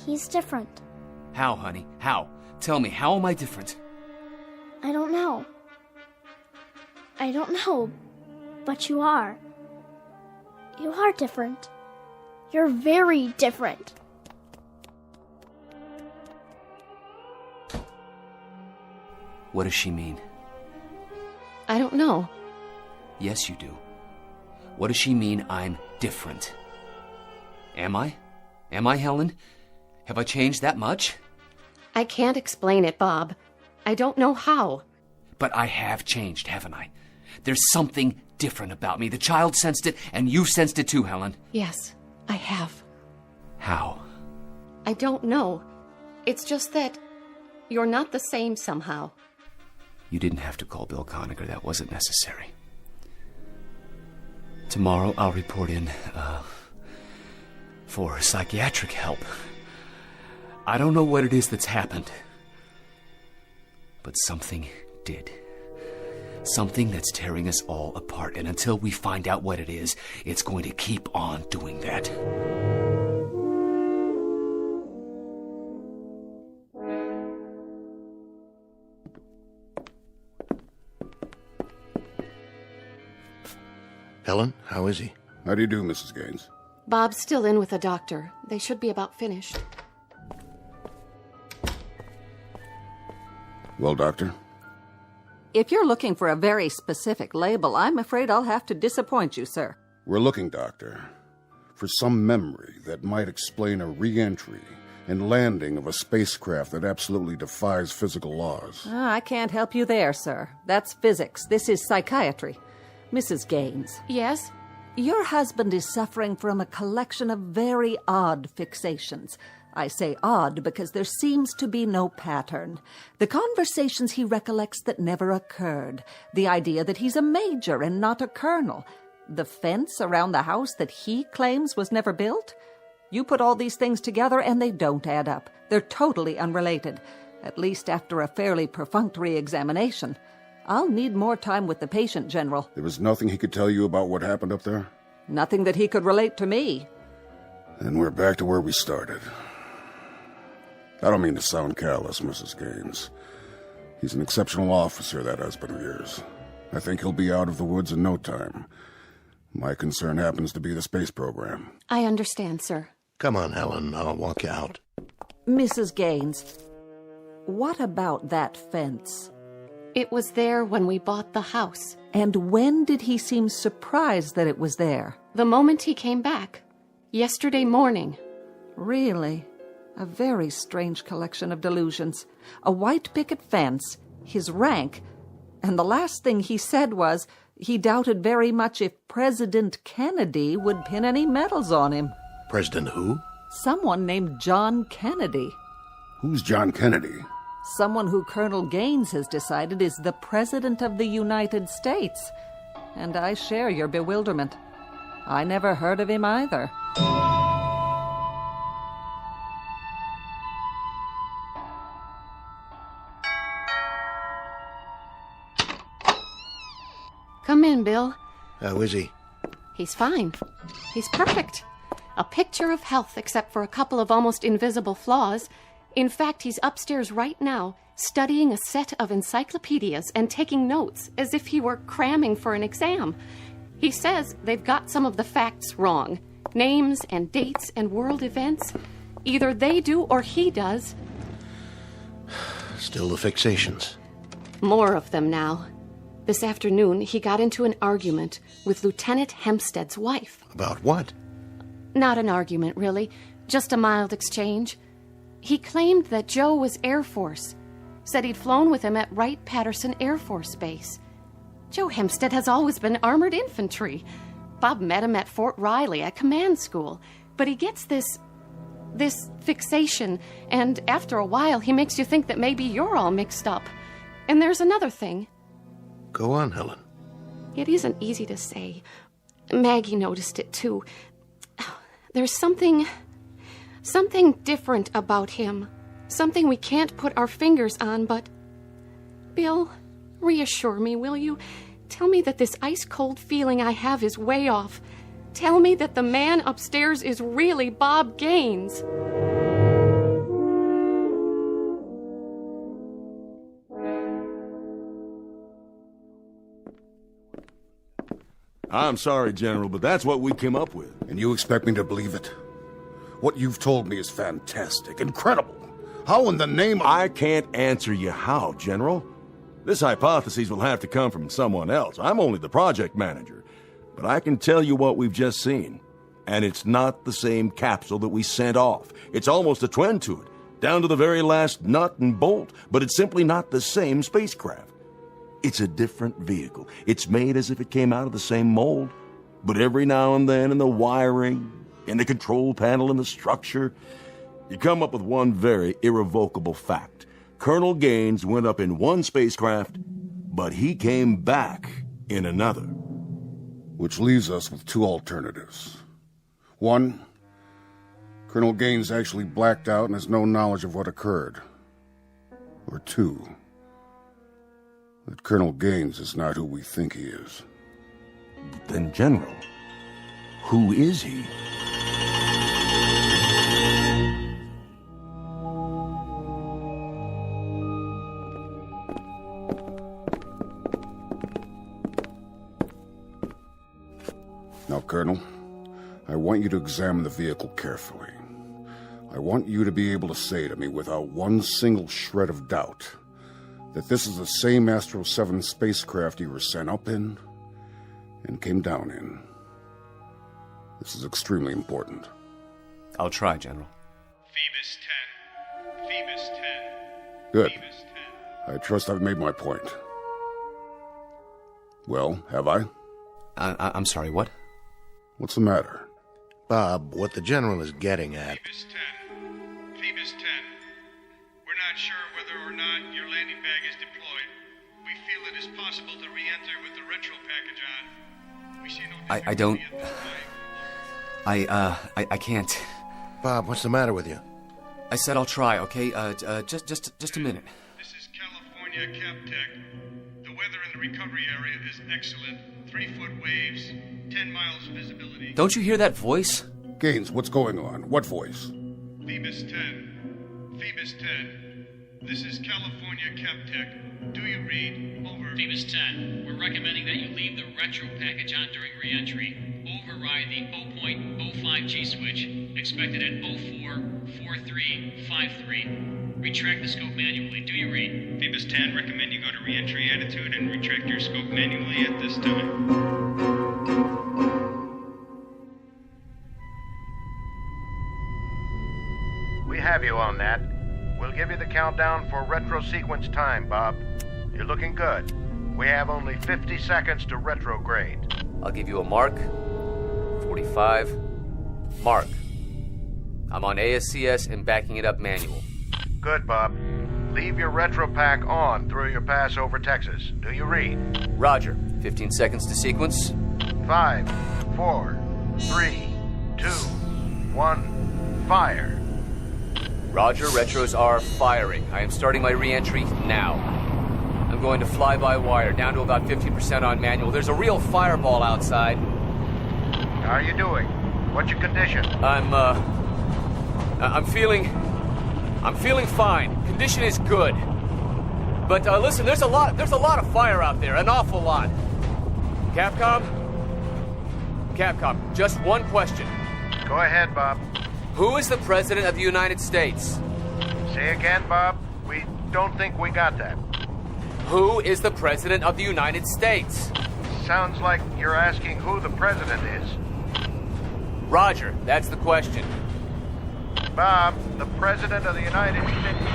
He's different. How, honey? How? Tell me, how am I different? I don't know. But you are. You are different. You're very different. What does she mean? I don't know. Yes, you do. What does she mean I'm different? Am I? Am I, Helen? Have I changed that much? I can't explain it, Bob. I don't know how. But I have changed, haven't I? There's something different about me. The child sensed it, and you sensed it too, Helen. Yes, I have. How? I don't know. It's just that you're not the same somehow. You didn't have to call Bill Conacher. That wasn't necessary. Tomorrow I'll report in, for psychiatric help. I don't know what it is that's happened, but something did. Something that's tearing us all apart, and until we find out what it is, it's going to keep on doing that. Helen, how is he? How do you do, Mrs. Gaines? Bob's still in with the doctor. They should be about finished. Well, Doctor? If you're looking for a very specific label, I'm afraid I'll have to disappoint you, sir. We're looking, Doctor, for some memory that might explain a re-entry and landing of a spacecraft that absolutely defies physical laws. I can't help you there, sir. That's physics. This is psychiatry. Mrs. Gaines. Yes? Your husband is suffering from a collection of very odd fixations. I say odd because there seems to be no pattern. The conversations he recollects that never occurred. The idea that he's a major and not a colonel. The fence around the house that he claims was never built. You put all these things together and they don't add up. They're totally unrelated, at least after a fairly perfunctory examination. I'll need more time with the patient, General. There was nothing he could tell you about what happened up there? Nothing that he could relate to me. Then we're back to where we started. I don't mean to sound callous, Mrs. Gaines. He's an exceptional officer, that husband of yours. I think he'll be out of the woods in no time. My concern happens to be the space program. I understand, sir. Come on, Helen. I'll walk you out. Mrs. Gaines, what about that fence? It was there when we bought the house. And when did he seem surprised that it was there? The moment he came back. Yesterday morning. Really? A very strange collection of delusions. A white picket fence, his rank, and the last thing he said was he doubted very much if President Kennedy would pin any medals on him. President who? Someone named John Kennedy. Who's John Kennedy? Someone who Colonel Gaines has decided is the President of the United States. And I share your bewilderment. I never heard of him either. Come in, Bill. How is he? He's fine. He's perfect. A picture of health except for a couple of almost invisible flaws. In fact, he's upstairs right now, studying a set of encyclopedias and taking notes as if he were cramming for an exam. He says they've got some of the facts wrong. Names and dates and world events. Either they do or he does. Still the fixations. More of them now. This afternoon, he got into an argument with Lieutenant Hempstead's wife. About what? Not an argument, really. Just a mild exchange. He claimed that Joe was Air Force. Said he'd flown with him at Wright-Patterson Air Force Base. Joe Hempstead has always been armored infantry. Bob met him at Fort Riley at command school. But he gets this fixation, and after a while, he makes you think that maybe you're all mixed up. And there's another thing. Go on, Helen. It isn't easy to say. Maggie noticed it, too. There's something different about him. Something we can't put our fingers on, but... Bill, reassure me, will you? Tell me that this ice-cold feeling I have is way off. Tell me that the man upstairs is really Bob Gaines. I'm sorry, General, but that's what we came up with. And you expect me to believe it? What you've told me is fantastic, incredible. How in the name of... I can't answer you how, General. This hypothesis will have to come from someone else. I'm only the project manager. But I can tell you what we've just seen. And it's not the same capsule that we sent off. It's almost a twin to it, down to the very last nut and bolt. But it's simply not the same spacecraft. It's a different vehicle. It's made as if it came out of the same mold. But every now and then in the wiring, in the control panel, in the structure, you come up with one very irrevocable fact. Colonel Gaines went up in one spacecraft, but he came back in another. Which leaves us with two alternatives. One, Colonel Gaines actually blacked out and has no knowledge of what occurred. Or two, that Colonel Gaines is not who we think he is. But then, General, who is he? Colonel, I want you to examine the vehicle carefully. I want you to be able to say to me without one single shred of doubt that this is the same Astro 7 spacecraft you were sent up in and came down in. This is extremely important. I'll try, General. Phoebus 10. Phoebus 10. Good. Phoebus 10. I trust I've made my point. Well, have I? I'm sorry, what? What's the matter? Bob, what the General is getting at... Phoebus 10. Phoebus 10. We're not sure whether or not your landing bag is deployed. We feel it is possible to re-enter with the retro package on. We see no I don't... I can't. Bob, what's the matter with you? I said I'll try, okay? Just a minute. This is California CapTech. The weather in the recovery area is excellent. 3-foot waves, 10 miles visibility. Don't you hear that voice? Gaines, what's going on? What voice? Phoebus 10. Phoebus 10. This is California CapTech. Do you read? Over. Phoebus 10. We're recommending that you leave the retro package on during re-entry. Override the 0.05G switch. Expected at 044353. Retract the scope manually. Do you read? Phoebus 10, recommend you go to re-entry attitude and retract your scope manually at this time. We have you on that. We'll give you the countdown for retro sequence time, Bob. You're looking good. We have only 50 seconds to retrograde. I'll give you a mark. 45. Mark. I'm on ASCS and backing it up manual. Good, Bob. Leave your retro pack on through your pass over Texas. Do you read? Roger. 15 seconds to sequence. 5, 4, 3, 2, 1, fire. Roger, retros are firing. I am starting my re-entry now. I'm going to fly by wire, down to about 50% on manual. There's a real fireball outside. How are you doing? What's your condition? I'm feeling fine. Condition is good. But listen, there's a lot of fire out there, an awful lot. Capcom, just one question. Go ahead, Bob. Who is the President of the United States? Say again, Bob. We don't think we got that. Who is the President of the United States? Sounds like you're asking who the President is. Roger, that's the question. Bob, the President of the United States is...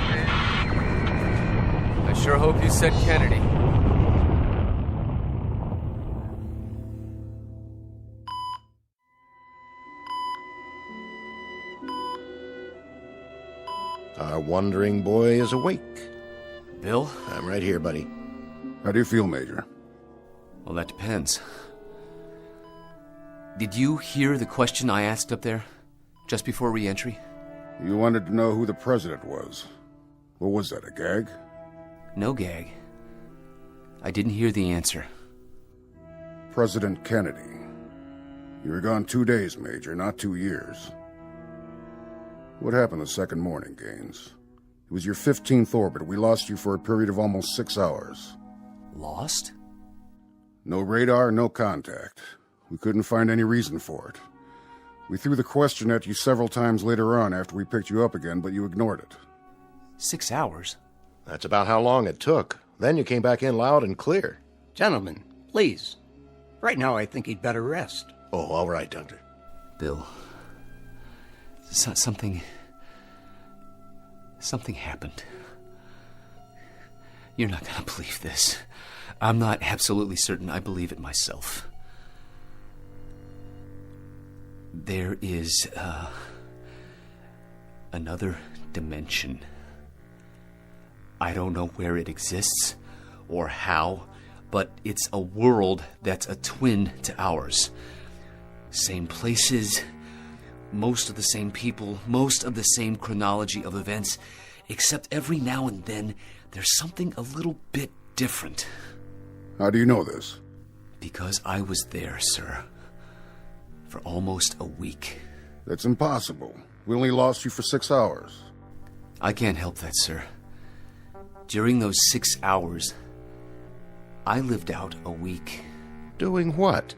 I sure hope you said Kennedy. Our wandering boy is awake. Bill? I'm right here, buddy. How do you feel, Major? Well, that depends. Did you hear the question I asked up there, just before re-entry? You wanted to know who the president was. What was that, a gag? No gag. I didn't hear the answer. President Kennedy. You were gone 2 days, Major, not 2 years. What happened the second morning, Gaines? It was your 15th orbit. We lost you for a period of almost 6 hours. Lost? No radar, no contact. We couldn't find any reason for it. We threw the question at you several times later on after we picked you up again, but you ignored it. 6 hours? That's about how long it took. Then you came back in loud and clear. Gentlemen, please. Right now I think he'd better rest. Oh, all right, Doctor. Bill, something happened. You're not gonna believe this. I'm not absolutely certain I believe it myself. There is, another dimension. I don't know where it exists or how, but it's a world that's a twin to ours. Same places, most of the same people, most of the same chronology of events, except every now and then there's something a little bit different. How do you know this? Because I was there, sir. For almost a week. That's impossible. We only lost you for 6 hours. I can't help that, sir. During those 6 hours, I lived out a week. Doing what?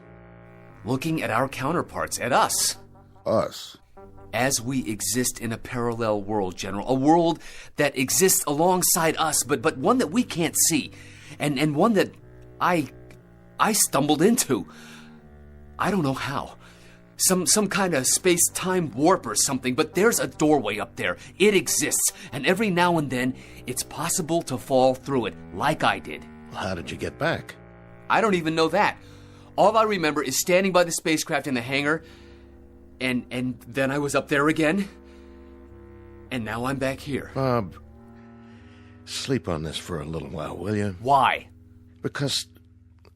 looking at our counterparts, at us. Us? As we exist in a parallel world, General. A world that exists alongside us, but one that we can't see. And one that I stumbled into. I don't know how. Some kind of space-time warp or something, but there's a doorway up there. It exists, and every now and then, it's possible to fall through it, like I did. How did you get back? I don't even know that. All I remember is standing by the spacecraft in the hangar, and then I was up there again, and now I'm back here. Bob, sleep on this for a little while, will you? Why? Because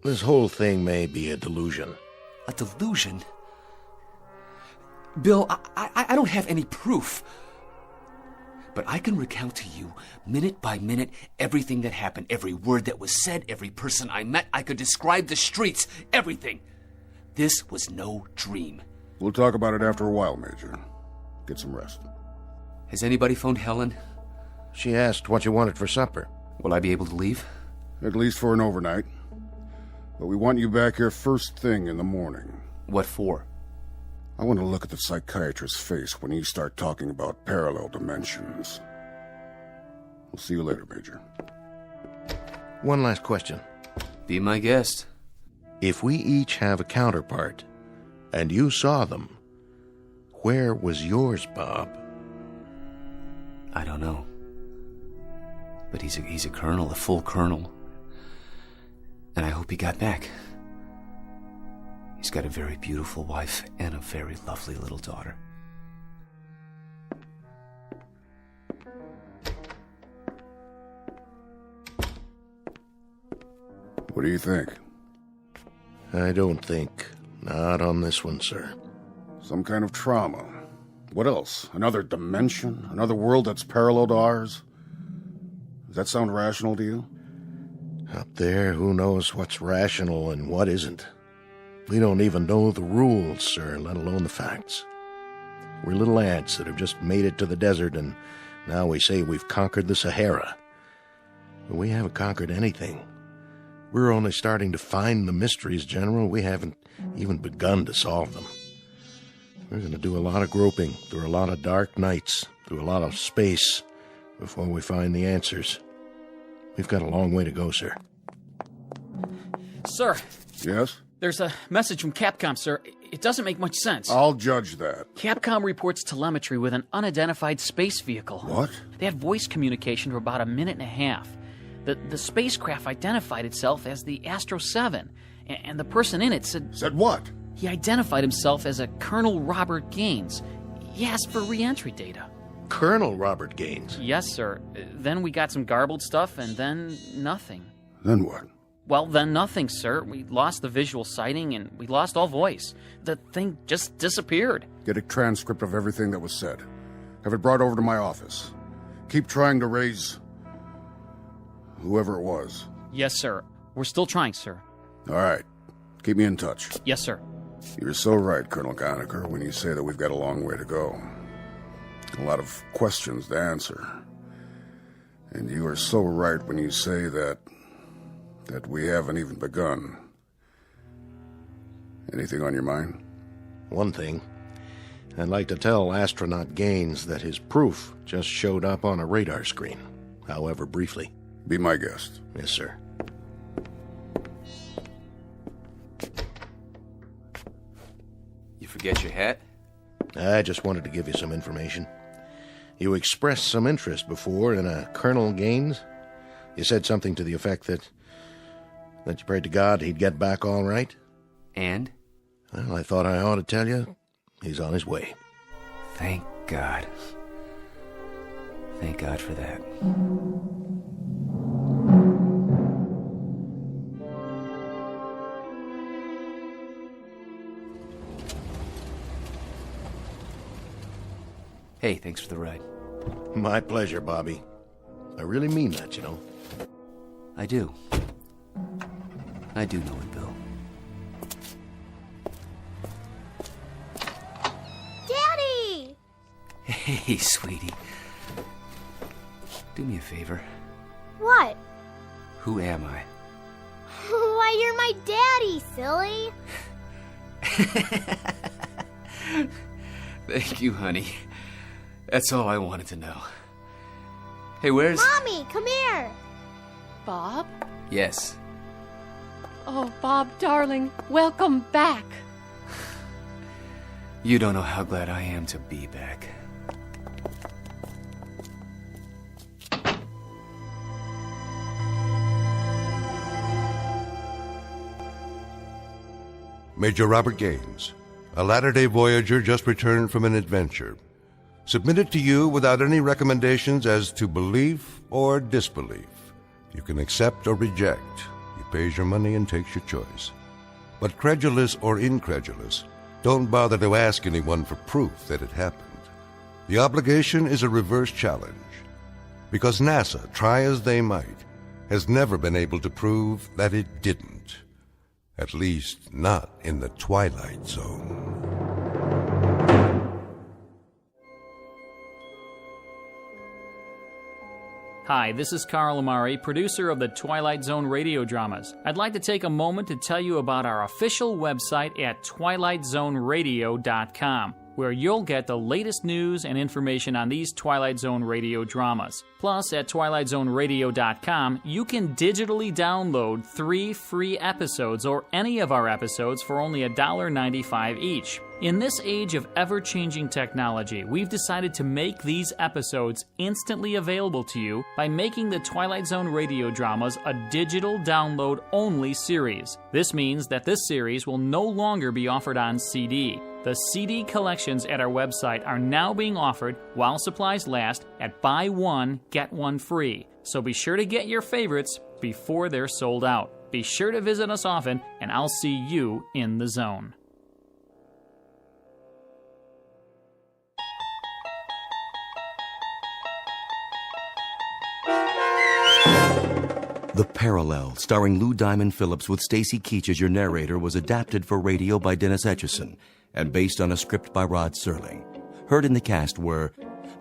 this whole thing may be a delusion. A delusion? Bill, I don't have any proof. But I can recount to you, minute by minute, everything that happened, every word that was said, every person I met. I could describe the streets, everything. This was no dream. We'll talk about it after a while, Major. Get some rest. Has anybody phoned Helen? She asked what you wanted for supper. Will I be able to leave? At least for an overnight. But we want you back here first thing in the morning. What for? I want to look at the psychiatrist's face when you start talking about parallel dimensions. We'll see you later, Major. One last question. Be my guest. If we each have a counterpart, and you saw them, where was yours, Bob? I don't know. But he's a colonel, a full colonel. And I hope he got back. He's got a very beautiful wife and a very lovely little daughter. What do you think? I don't think. Not on this one, sir. Some kind of trauma. What else? Another dimension? Another world that's parallel to ours? Does that sound rational to you? Up there, who knows what's rational and what isn't? We don't even know the rules, sir, let alone the facts. We're little ants that have just made it to the desert, and now we say we've conquered the Sahara. But we haven't conquered anything. We're only starting to find the mysteries, General. We haven't even begun to solve them. We're going to do a lot of groping through a lot of dark nights, through a lot of space, before we find the answers. We've got a long way to go, sir. Sir. Yes? There's a message from Capcom, sir. It doesn't make much sense. I'll judge that. Capcom reports telemetry with an unidentified space vehicle. What? They had voice communication for about a minute and a half. The spacecraft identified itself as the Astro 7, and the person in it said... Said what? He identified himself as a Colonel Robert Gaines. He asked for re-entry data. Colonel Robert Gaines? Yes, sir. Then we got some garbled stuff, and then nothing. Then what? Well, then nothing, sir. We lost the visual sighting, and we lost all voice. The thing just disappeared. Get a transcript of everything that was said. Have it brought over to my office. Keep trying to raise... whoever it was. Yes, sir. We're still trying, sir. All right. Keep me in touch. Yes, sir. You're so right, Colonel Conacher, when you say that we've got a long way to go. A lot of questions to answer. And you are so right when you say that we haven't even begun. Anything on your mind? One thing. I'd like to tell astronaut Gaines that his proof just showed up on a radar screen, however briefly. Be my guest. Yes, sir. You forget your hat? I just wanted to give you some information. You expressed some interest before in a Colonel Gaines. You said something to the effect that you prayed to God he'd get back all right. And? Well, I thought I ought to tell you he's on his way. Thank God. Thank God for that. Hey, thanks for the ride. My pleasure, Bobby. I really mean that, you know. I do. I do know it, Bill. Daddy! Hey, sweetie. Do me a favor. What? Who am I? Why, you're my daddy, silly. Thank you, honey. That's all I wanted to know. Hey, where's... Mommy, come here! Bob? Yes. Oh, Bob, darling, welcome back. You don't know how glad I am to be back. Major Robert Gaines, a latter-day Voyager just returned from an adventure. Submitted to you without any recommendations as to belief or disbelief. You can accept or reject. He pays your money and takes your choice. But credulous or incredulous, don't bother to ask anyone for proof that it happened. The obligation is a reverse challenge. Because NASA, try as they might, has never been able to prove that it didn't. At least, not in the Twilight Zone. Hi, this is Carl Amari, producer of the Twilight Zone Radio dramas. I'd like to take a moment to tell you about our official website at twilightzoneradio.com, where you'll get the latest news and information on these Twilight Zone Radio dramas. Plus, at twilightzoneradio.com, you can digitally download 3 free episodes or any of our episodes for only $1.95 each. In this age of ever-changing technology, we've decided to make these episodes instantly available to you by making the Twilight Zone Radio dramas a digital download-only series. This means that this series will no longer be offered on CD. The CD collections at our website are now being offered while supplies last at buy one, get one free. So be sure to get your favorites before they're sold out. Be sure to visit us often, and I'll see you in the zone. The Parallel, starring Lou Diamond Phillips with Stacy Keach as your narrator, was adapted for radio by Dennis Etchison and based on a script by Rod Serling. Heard in the cast were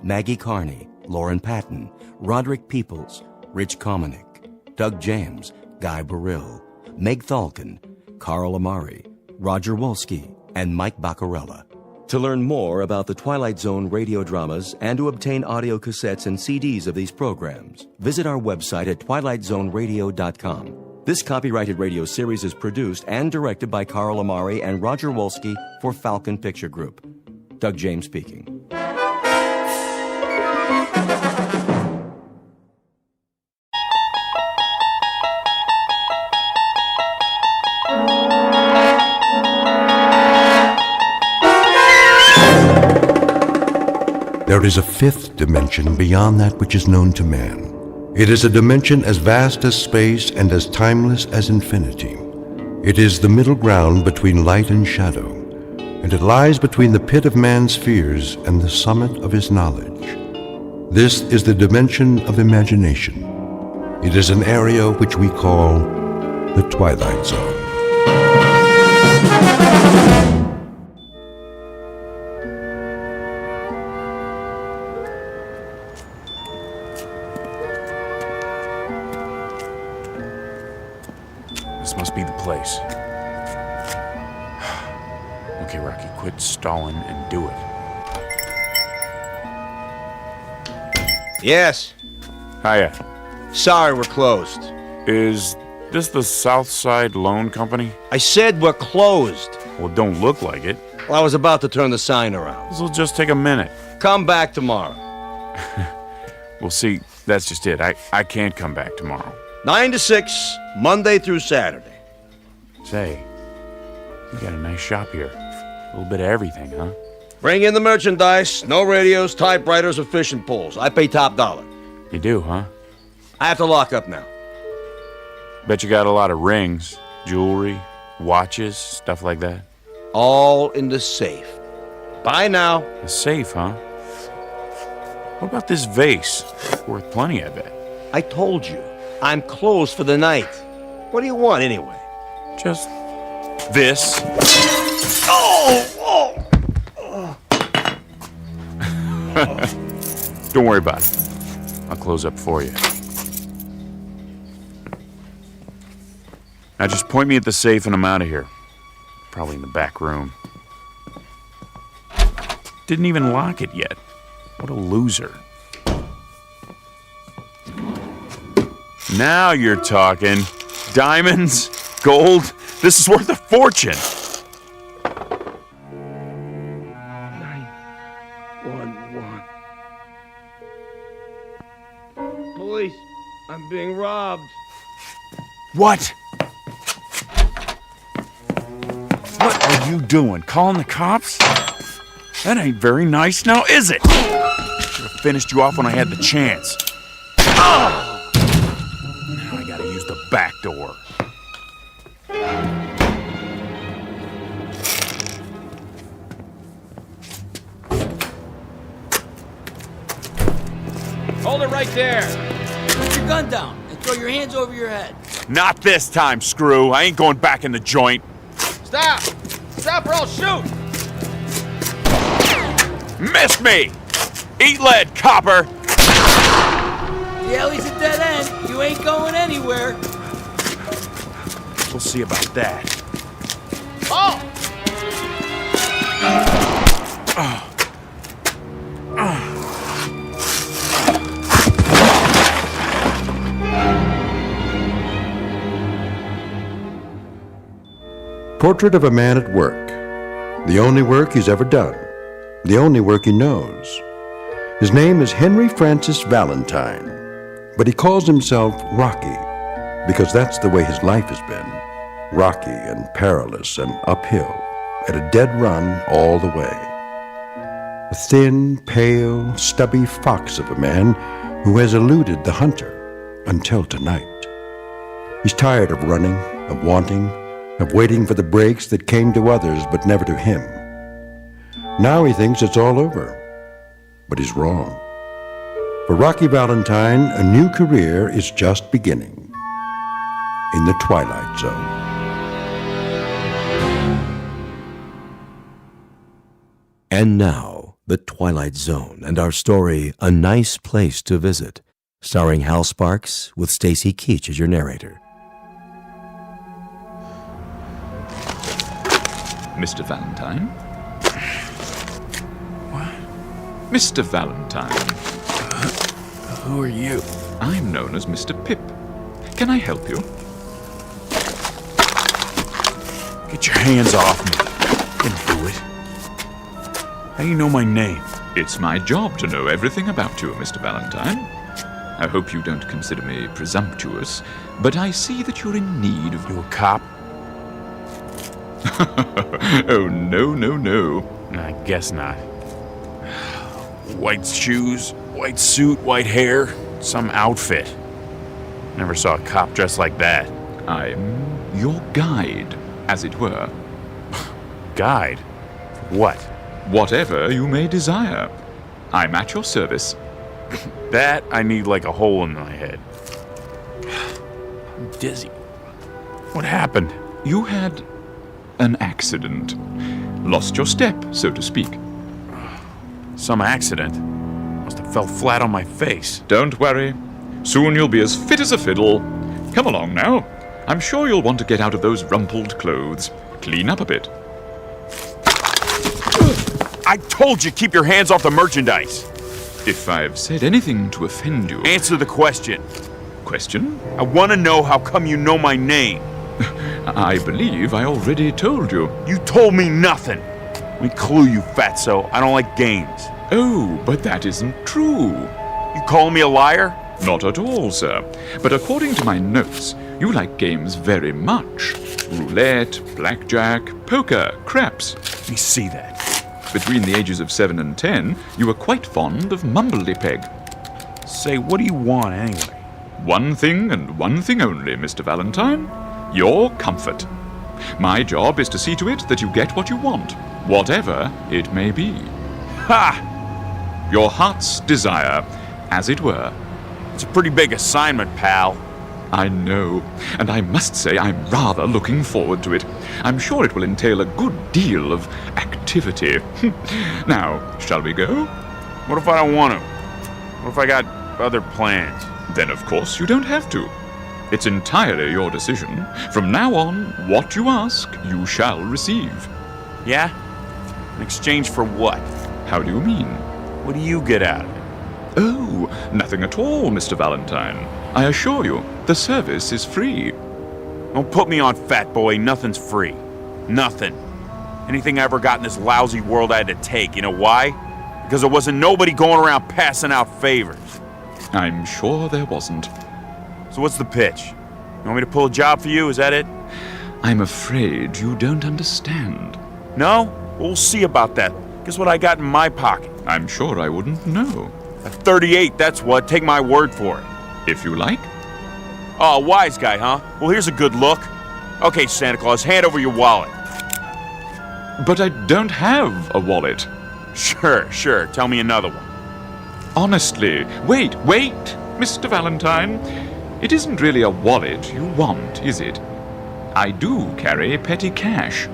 Maggie Carney, Lauren Patton, Roderick Peoples, Rich Kominick, Doug James, Guy Burrill, Meg Thalken, Carl Amari, Roger Wolski, and Mike Baccarella. To learn more about the Twilight Zone radio dramas and to obtain audio cassettes and CDs of these programs, visit our website at twilightzoneradio.com. This copyrighted radio series is produced and directed by Carl Amari and Roger Wolski for Falcon Picture Group. Doug James speaking. There is a fifth dimension beyond that which is known to man. It is a dimension as vast as space and as timeless as infinity. It is the middle ground between light and shadow, and it lies between the pit of man's fears and the summit of his knowledge. This is the dimension of imagination. It is an area which we call the Twilight Zone. This must be the place. Okay, Rocky, quit stalling and do it. Yes. Hiya. Sorry, we're closed. Is this the Southside Loan Company? I said we're closed. Well, it don't look like it. Well, I was about to turn the sign around. This'll just take a minute. Come back tomorrow. Well, see, that's just it. I can't come back tomorrow. 9 to 6, Monday through Saturday. Say, you got a nice shop here. A little bit of everything, huh? Bring in the merchandise. No radios, typewriters, or fishing poles. I pay top dollar. You do, huh? I have to lock up now. Bet you got a lot of rings, jewelry, watches, stuff like that. All in the safe. Bye now. The safe, huh? What about this vase? Worth plenty, I bet. I told you. I'm closed for the night. What do you want, anyway? Just this. Don't worry about it. I'll close up for you. Now just point me at the safe and I'm out of here. Probably in the back room. Didn't even lock it yet. What a loser. Now you're talking. Diamonds, gold, this is worth a fortune. 911. Police, I'm being robbed. What? What are you doing? Calling the cops? That ain't very nice now, is it? Should have finished you off when I had the chance. Oh! Now I gotta use the back door. Hold it right there. Put your gun down and throw your hands over your head. Not this time, screw. I ain't going back in the joint. Stop! Stop or I'll shoot! Missed me! Eat lead, copper! The alley's a dead end. You ain't going anywhere. We'll see about that. Oh! Portrait of a man at work. The only work he's ever done. The only work he knows. His name is Henry Francis Valentine, but he calls himself Rocky because that's the way his life has been. Rocky and perilous and uphill, at a dead run all the way. A thin, pale, stubby fox of a man who has eluded the hunter until tonight. He's tired of running, of wanting, of waiting for the breaks that came to others but never to him. Now he thinks it's all over, but he's wrong. For Rocky Valentine, a new career is just beginning in the Twilight Zone. And now, The Twilight Zone and our story, A Nice Place to Visit, starring Hal Sparks with Stacy Keach as your narrator. Mr. Valentine? What? Mr. Valentine. Who are you? I'm known as Mr. Pip. Can I help you? Get your hands off me. Didn't do it. How do you know my name? It's my job to know everything about you, Mr. Valentine. I hope you don't consider me presumptuous, but I see that you're in need of... You a cop? Oh, no. I guess not. White shoes, white suit, white hair, some outfit. Never saw a cop dressed like that. I'm your guide, as it were. Guide? What? Whatever you may desire. I'm at your service. That I need like a hole in my head. I'm dizzy. What happened? You had an accident. Lost your step, so to speak. Some accident? Must have fell flat on my face. Don't worry. Soon you'll be as fit as a fiddle. Come along now. I'm sure you'll want to get out of those rumpled clothes. Clean up a bit. I told you, keep your hands off the merchandise. If I've said anything to offend you... Answer the question. Question? I want to know how come you know my name. I believe I already told you. You told me nothing. Let me clue you, fatso. I don't like games. Oh, but that isn't true. You calling me a liar? Not at all, sir. But according to my notes, you like games very much. Roulette, blackjack, poker, craps. Let me see that. Between the ages of 7 and 10, you were quite fond of mumbledy-peg. Say, what do you want anyway? One thing and one thing only, Mr. Valentine. Your comfort. My job is to see to it that you get what you want, whatever it may be. Ha! Your heart's desire, as it were. It's a pretty big assignment, pal. I know, and I must say I'm rather looking forward to it. I'm sure it will entail a good deal of activity. Now, shall we go? What if I don't want to? What if I got other plans? Then of course you don't have to. It's entirely your decision. From now on, what you ask, you shall receive. Yeah? In exchange for what? How do you mean? What do you get out of it? Oh, nothing at all, Mr. Valentine. I assure you, the service is free. Don't put me on, fat boy. Nothing's free. Nothing. Anything I ever got in this lousy world I had to take. You know why? Because there wasn't nobody going around passing out favors. I'm sure there wasn't. So what's the pitch? You want me to pull a job for you? Is that it? I'm afraid you don't understand. No? Well, we'll see about that. Guess what I got in my pocket? I'm sure I wouldn't know. A 38, that's what. Take my word for it. If you like. Oh, wise guy, huh? Well, here's a good look. Okay, Santa Claus, hand over your wallet. But I don't have a wallet. Sure. Tell me another one. Honestly. Wait, Mr. Valentine. It isn't really a wallet you want, is it? I do carry petty cash.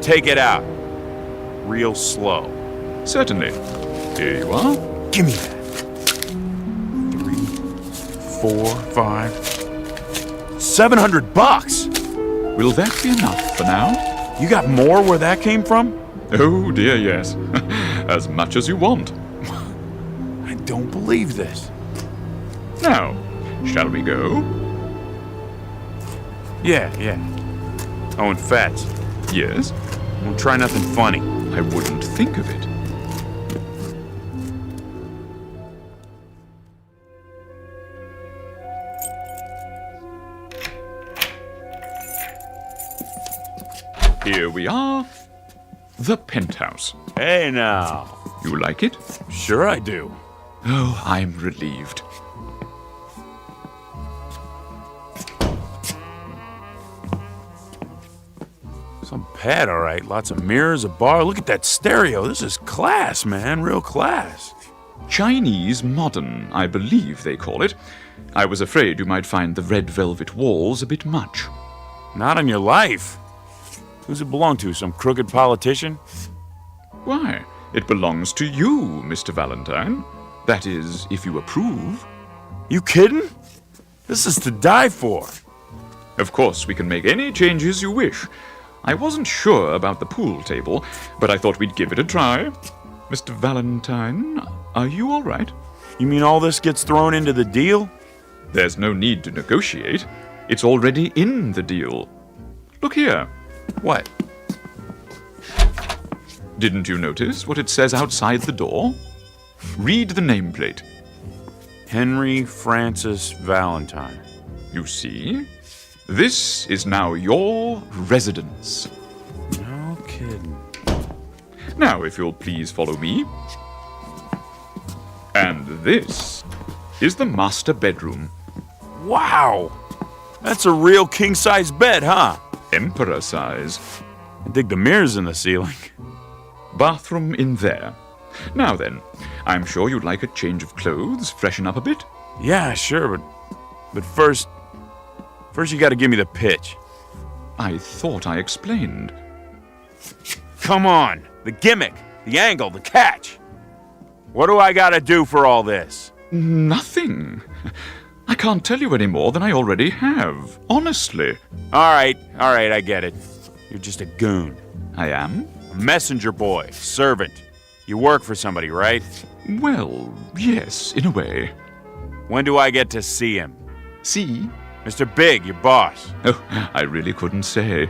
Take it out. Real slow. Certainly. Here you are. Give me that. 3, 4, 5, $700. Will that be enough for now? You got more where that came from? Oh dear, yes. As much as you want. I don't believe this. Now, shall we go? Yeah. Oh, and Fats. Yes? Don't try nothing funny. I wouldn't think of it. Here we are. The penthouse. Hey now. You like it? Sure I do. Oh, I'm relieved. Some pad, all right. Lots of mirrors, a bar. Look at that stereo. This is class, man. Real class. Chinese modern, I believe they call it. I was afraid you might find the red velvet walls a bit much. Not on your life. Who's it belong to? Some crooked politician? Why, it belongs to you, Mr. Valentine. That is, if you approve. You kidding? This is to die for. Of course, we can make any changes you wish. I wasn't sure about the pool table, but I thought we'd give it a try. Mr. Valentine, are you all right? You mean all this gets thrown into the deal? There's no need to negotiate. It's already in the deal. Look here. What? Didn't you notice what it says outside the door? Read the nameplate. Henry Francis Valentine. You see? This is now your residence. No kidding. Now, if you'll please follow me. And this is the master bedroom. Wow! That's a real king-size bed, huh? Emperor size. I dig the mirrors in the ceiling. Bathroom in there. Now then, I'm sure you'd like a change of clothes, freshen up a bit. Yeah, sure, but first you gotta give me the pitch. I thought I explained. Come on! The gimmick, the angle, the catch! What do I gotta do for all this? Nothing. I can't tell you any more than I already have, honestly. All right, I get it. You're just a goon. I am? A messenger boy, servant. You work for somebody, right? Well, yes, in a way. When do I get to see him? See? Mr. Big, your boss. Oh, I really couldn't say.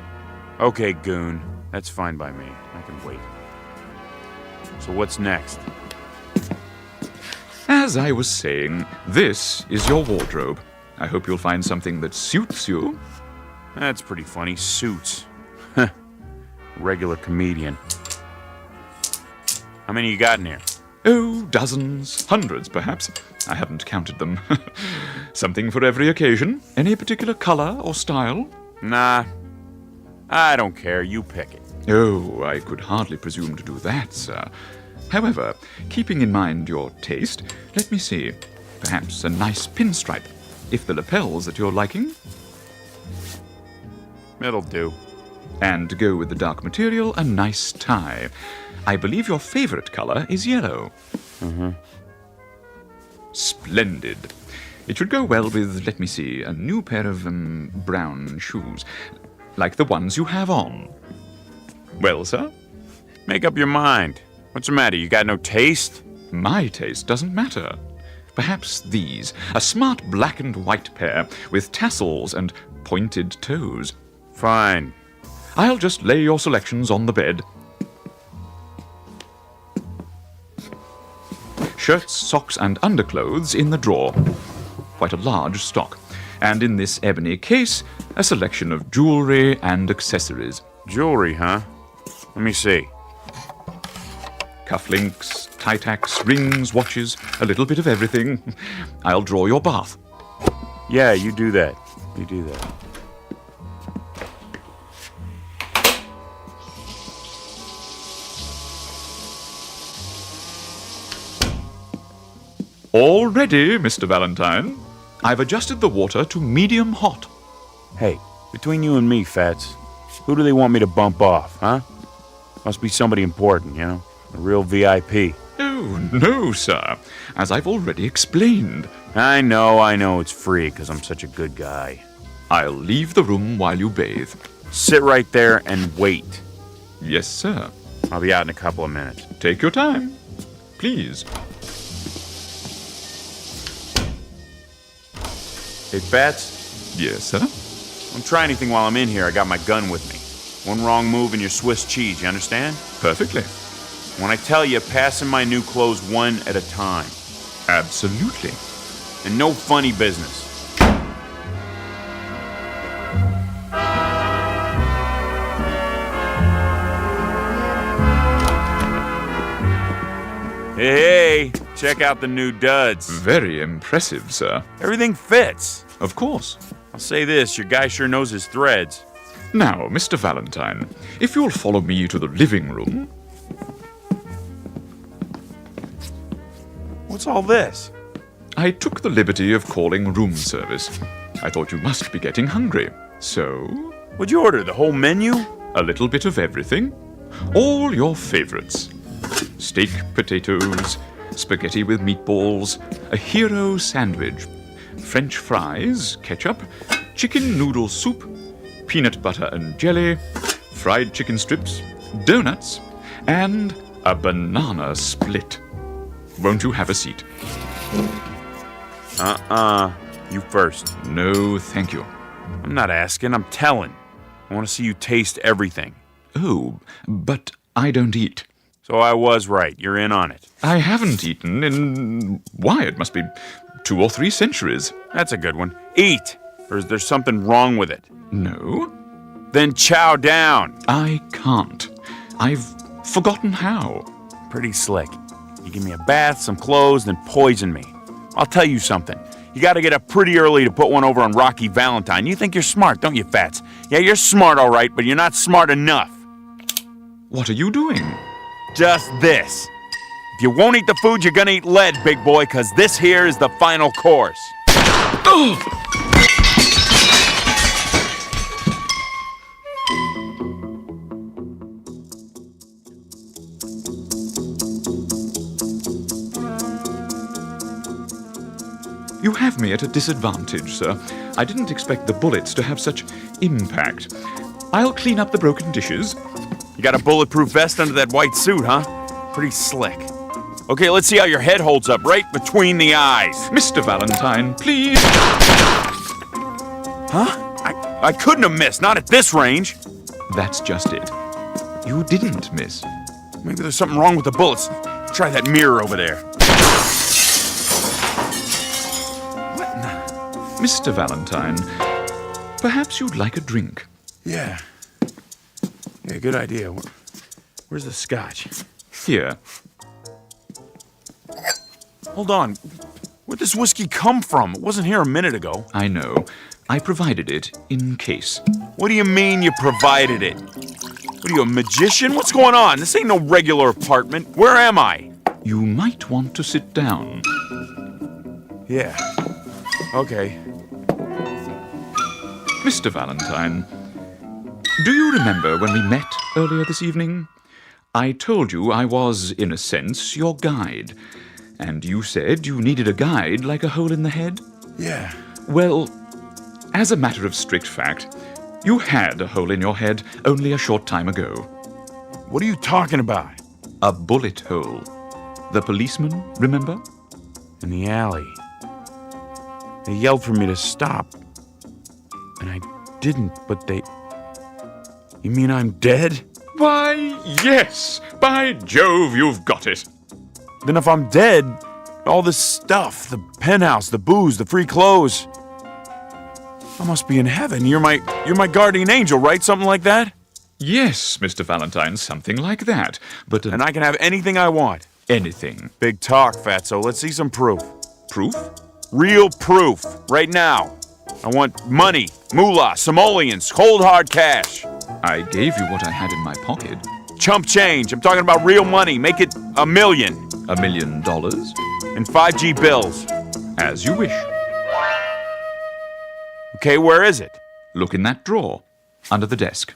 Okay, goon. That's fine by me. I can wait. So what's next? As I was saying, this is your wardrobe. I hope you'll find something that suits you. That's pretty funny. Suits. Regular comedian. How many you got in here? Oh, dozens, hundreds perhaps. I haven't counted them. Something for every occasion. Any particular color or style? Nah. I don't care. You pick it. Oh, I could hardly presume to do that, sir. However, keeping in mind your taste, let me see. Perhaps a nice pinstripe, if the lapel's at your liking. It'll do. And to go with the dark material, a nice tie. I believe your favorite color is yellow. Mm-hmm. Splendid. It should go well with, let me see, a new pair of brown shoes, like the ones you have on. Well, sir? Make up your mind. What's the matter? You got no taste? My taste doesn't matter. Perhaps these, a smart black and white pair with tassels and pointed toes. Fine. I'll just lay your selections on the bed. Shirts, socks, and underclothes in the drawer. Quite a large stock. And in this ebony case, a selection of jewelry and accessories. Jewelry, huh? Let me see. Cufflinks, tie-tacks, rings, watches, a little bit of everything. I'll draw your bath. Yeah, you do that. You do that. All ready, Mr. Valentine. I've adjusted the water to medium hot. Hey, between you and me, Fats, who do they want me to bump off, huh? Must be somebody important, you know? A real VIP. Oh, no, sir. As I've already explained. I know it's free because I'm such a good guy. I'll leave the room while you bathe. Sit right there and wait. Yes, sir. I'll be out in a couple of minutes. Take your time. Please. Hey, Fats? Yes, sir? Don't try anything while I'm in here. I got my gun with me. One wrong move and you're Swiss cheese, you understand? Perfectly. When I tell you, pass in my new clothes one at a time. Absolutely. And no funny business. Hey, check out the new duds. Very impressive, sir. Everything fits. Of course. I'll say this, your guy sure knows his threads. Now, Mr. Valentine, if you'll follow me to the living room... What's all this? I took the liberty of calling room service. I thought you must be getting hungry. So... What'd you order, the whole menu? A little bit of everything. All your favorites. Steak, potatoes, spaghetti with meatballs, a hero sandwich, French fries, ketchup, chicken noodle soup, peanut butter and jelly, fried chicken strips, donuts, and a banana split. Won't you have a seat? You first. No, thank you. I'm not asking, I'm telling. I want to see you taste everything. Oh, but I don't eat. So I was right. You're in on it. I haven't eaten in... Why, it must be 2 or 3 centuries. That's a good one. Eat! Or is there something wrong with it? No. Then chow down. I can't. I've forgotten how. Pretty slick. You give me a bath, some clothes, then poison me. I'll tell you something. You gotta get up pretty early to put one over on Rocky Valentine. You think you're smart, don't you, Fats? Yeah, you're smart, all right, but you're not smart enough. What are you doing? Just this. If you won't eat the food, you're gonna eat lead, big boy, because this here is the final course. You have me at a disadvantage, sir. I didn't expect the bullets to have such impact. I'll clean up the broken dishes. You got a bulletproof vest under that white suit, huh? Pretty slick. Okay, let's see how your head holds up right between the eyes. Mr. Valentine, please. Huh? I couldn't have missed, not at this range. That's just it. You didn't miss. Maybe there's something wrong with the bullets. Try that mirror over there. Mr. Valentine, perhaps you'd like a drink. Yeah, good idea. Where's the scotch? Here. Hold on. Where'd this whiskey come from? It wasn't here a minute ago. I know. I provided it in case. What do you mean you provided it? What are you, a magician? What's going on? This ain't no regular apartment. Where am I? You might want to sit down. Yeah. Okay. Mr. Valentine, do you remember when we met earlier this evening? I told you I was, in a sense, your guide. And you said you needed a guide like a hole in the head? Yeah. Well, as a matter of strict fact, you had a hole in your head only a short time ago. What are you talking about? A bullet hole. The policeman, remember? In the alley. They yelled for me to stop. And I didn't, but they... You mean I'm dead? Why, yes! By Jove, you've got it. Then if I'm dead, all this stuff, the penthouse, the booze, the free clothes... I must be in heaven. You're my guardian angel, right? Something like that? Yes, Mr. Valentine, something like that. But And I can have anything I want. Anything. Big talk, Fatso. Let's see some proof. Proof? Real proof. Right now. I want money, moolah, simoleons, cold hard cash. I gave you what I had in my pocket. Chump change. I'm talking about real money. Make it $1 million. $1 million? And 5G bills. As you wish. Okay, where is it? Look in that drawer. Under the desk.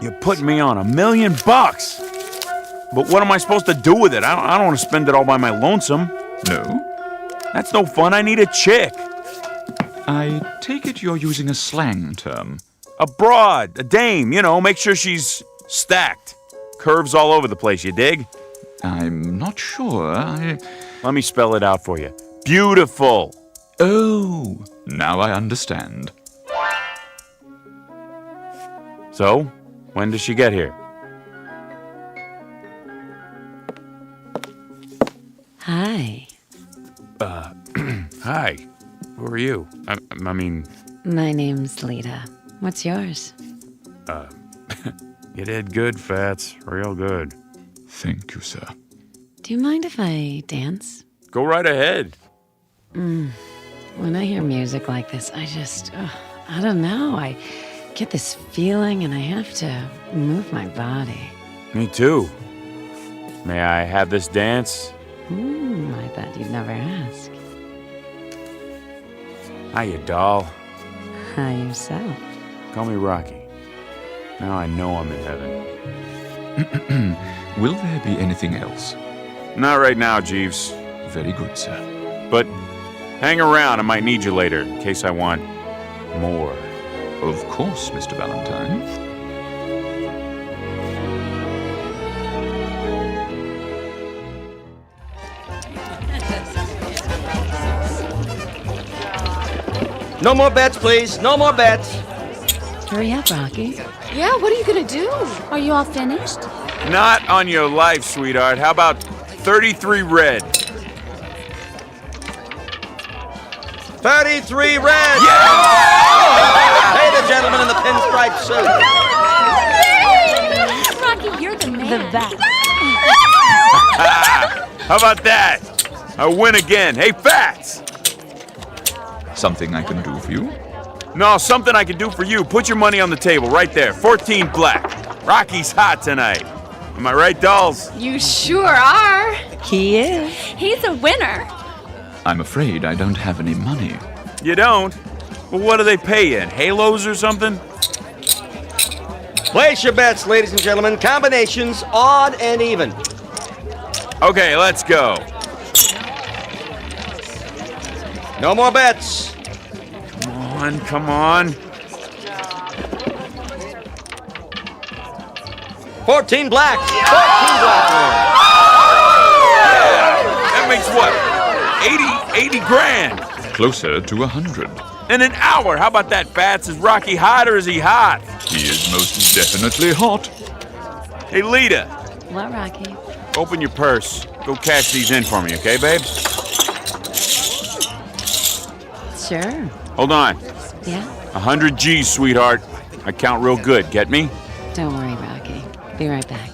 You're putting me on $1 million. But what am I supposed to do with it? I don't want to spend it all by my lonesome. No? That's no fun. I need a chick. I take it you're using a slang term. A broad, a dame, make sure she's stacked. Curves all over the place, you dig? I'm not sure. Let me spell it out for you. Beautiful. Oh, now I understand. So, when does she get here? Hi. Hi. Who are you? I mean... My name's Lita. What's yours? You did good, Fats. Real good. Thank you, sir. Do you mind if I dance? Go right ahead. When I hear music like this, I don't know. I get this feeling and I have to move my body. Me too. May I have this dance? I thought you'd never ask. Hiya, doll. Hi, yourself. Call me Rocky. Now I know I'm in heaven. Will there be anything else? Not right now, Jeeves. Very good, sir. But hang around. I might need you later in case I want more. Of course, Mr. Valentine. No more bets, please. No more bets. Hurry up, Rocky. Yeah, what are you gonna do? Are you all finished? Not on your life, sweetheart. How about 33 red? 33 red! Yeah! Hey, the gentleman in the pinstripe suit. Rocky, you're the man. The best. How about that? I win again. Hey, Fats! Something I can do for you? No, something I can do for you. Put your money on the table right there. 14 black. Rocky's hot tonight. Am I right, dolls? You sure are. He is. He's a winner. I'm afraid I don't have any money. You don't? Well, what do they pay you in? Halos or something? Place your bets, ladies and gentlemen. Combinations, odd and even. Okay, let's go. No more bets. Come on. 14 black. 14 black. That makes what? 80 grand. Closer to 100. In an hour. How about that, Fats? Is Rocky hot or is he hot? He is most definitely hot. Hey, Lita. What, Rocky? Open your purse. Go cash these in for me, okay, babe? Sure. Hold on. Yeah? 100 G's, sweetheart. I count real good. Get me? Don't worry, Rocky. Be right back.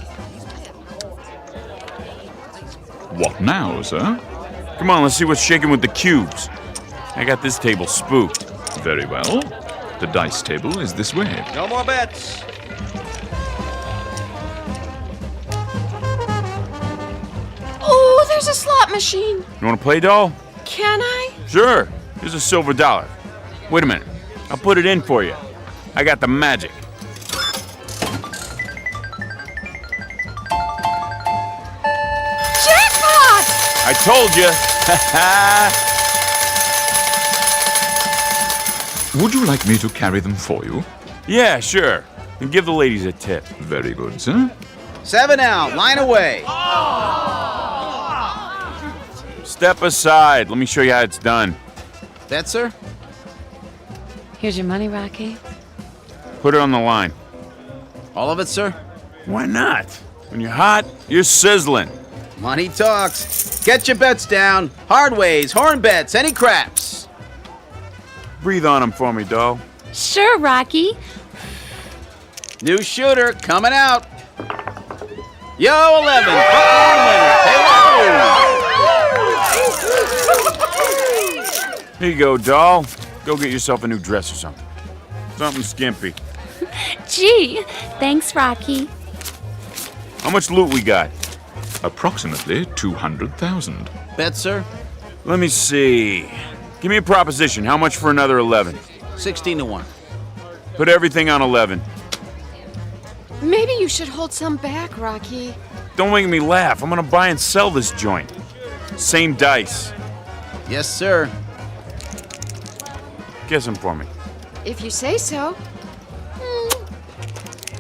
What now, sir? Come on, let's see what's shaking with the cubes. I got this table spooked. Very well. The dice table is this way. No more bets. Oh, there's a slot machine. You want to play, doll? Can I? Sure. Here's a silver dollar. Wait a minute. I'll put it in for you. I got the magic. Jackpot! I told you. Would you like me to carry them for you? Yeah, sure. And give the ladies a tip. Very good, sir. 7 out, line away. Step aside. Let me show you how it's done. That, sir? Here's your money, Rocky. Put it on the line. All of it, sir? Why not? When you're hot, you're sizzling. Money talks. Get your bets down. Hard ways, horn bets, any craps. Breathe on them for me, doll. Sure, Rocky. New shooter coming out. Yo, 11. Frontline winner. Here you go, doll. Go get yourself a new dress or something. Something skimpy. Gee, thanks, Rocky. How much loot we got? Approximately 200,000. Bet, sir? Let me see. Give me a proposition. How much for another 11? 16 to 1. Put everything on 11. Maybe you should hold some back, Rocky. Don't make me laugh. I'm gonna buy and sell this joint. Same dice. Yes, sir. Guess them for me. If you say so.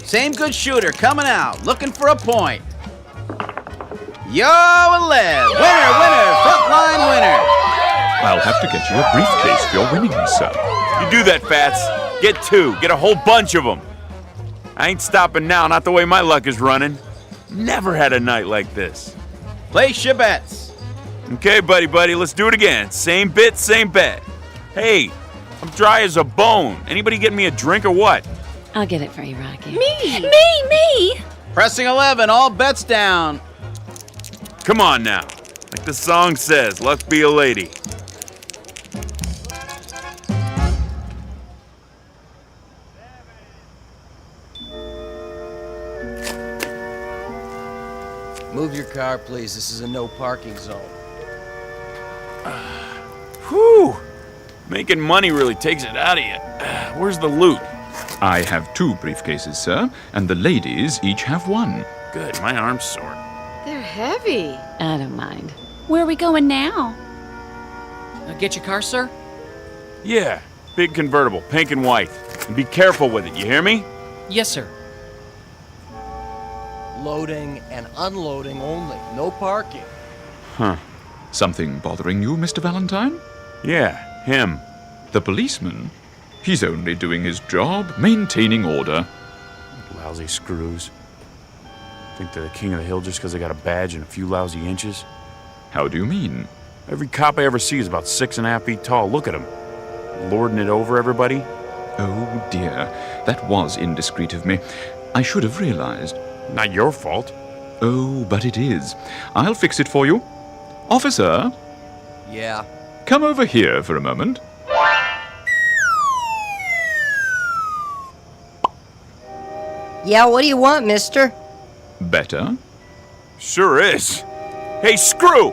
Same good shooter coming out, looking for a point. Yo, 11. Winner, frontline winner. I'll have to get you a briefcase for your winnings, sir. You do that, Fats. Get 2. Get a whole bunch of them. I ain't stopping now, not the way my luck is running. Never had a night like this. Place your bets. Okay, buddy, let's do it again. Same bit, same bet. Hey, I'm dry as a bone. Anybody get me a drink or what? I'll get it for you, Rocky. Me! Pressing 11, all bets down. Come on now. Like the song says, luck be a lady. Move your car, please. This is a no parking zone. Whew! Making money really takes it out of you. Where's the loot? I have 2 briefcases, sir, and the ladies each have 1. Good, my arm's sore. They're heavy. I don't mind. Where are we going now? Get your car, sir? Yeah, big convertible, pink and white. And be careful with it, you hear me? Yes, sir. Loading and unloading only. No parking. Huh. Something bothering you, Mr. Valentine? Yeah, him. The policeman? He's only doing his job, maintaining order. Lousy screws. Think they're the king of the hill just because they got a badge and a few lousy inches? How do you mean? Every cop I ever see is about 6.5 feet tall. Look at him. Lording it over everybody. Oh, dear. That was indiscreet of me. I should have realized. Not your fault. Oh, but it is. I'll fix it for you. Officer? Yeah. Come over here for a moment. Yeah, what do you want, mister? Better? Sure is. Hey, screw!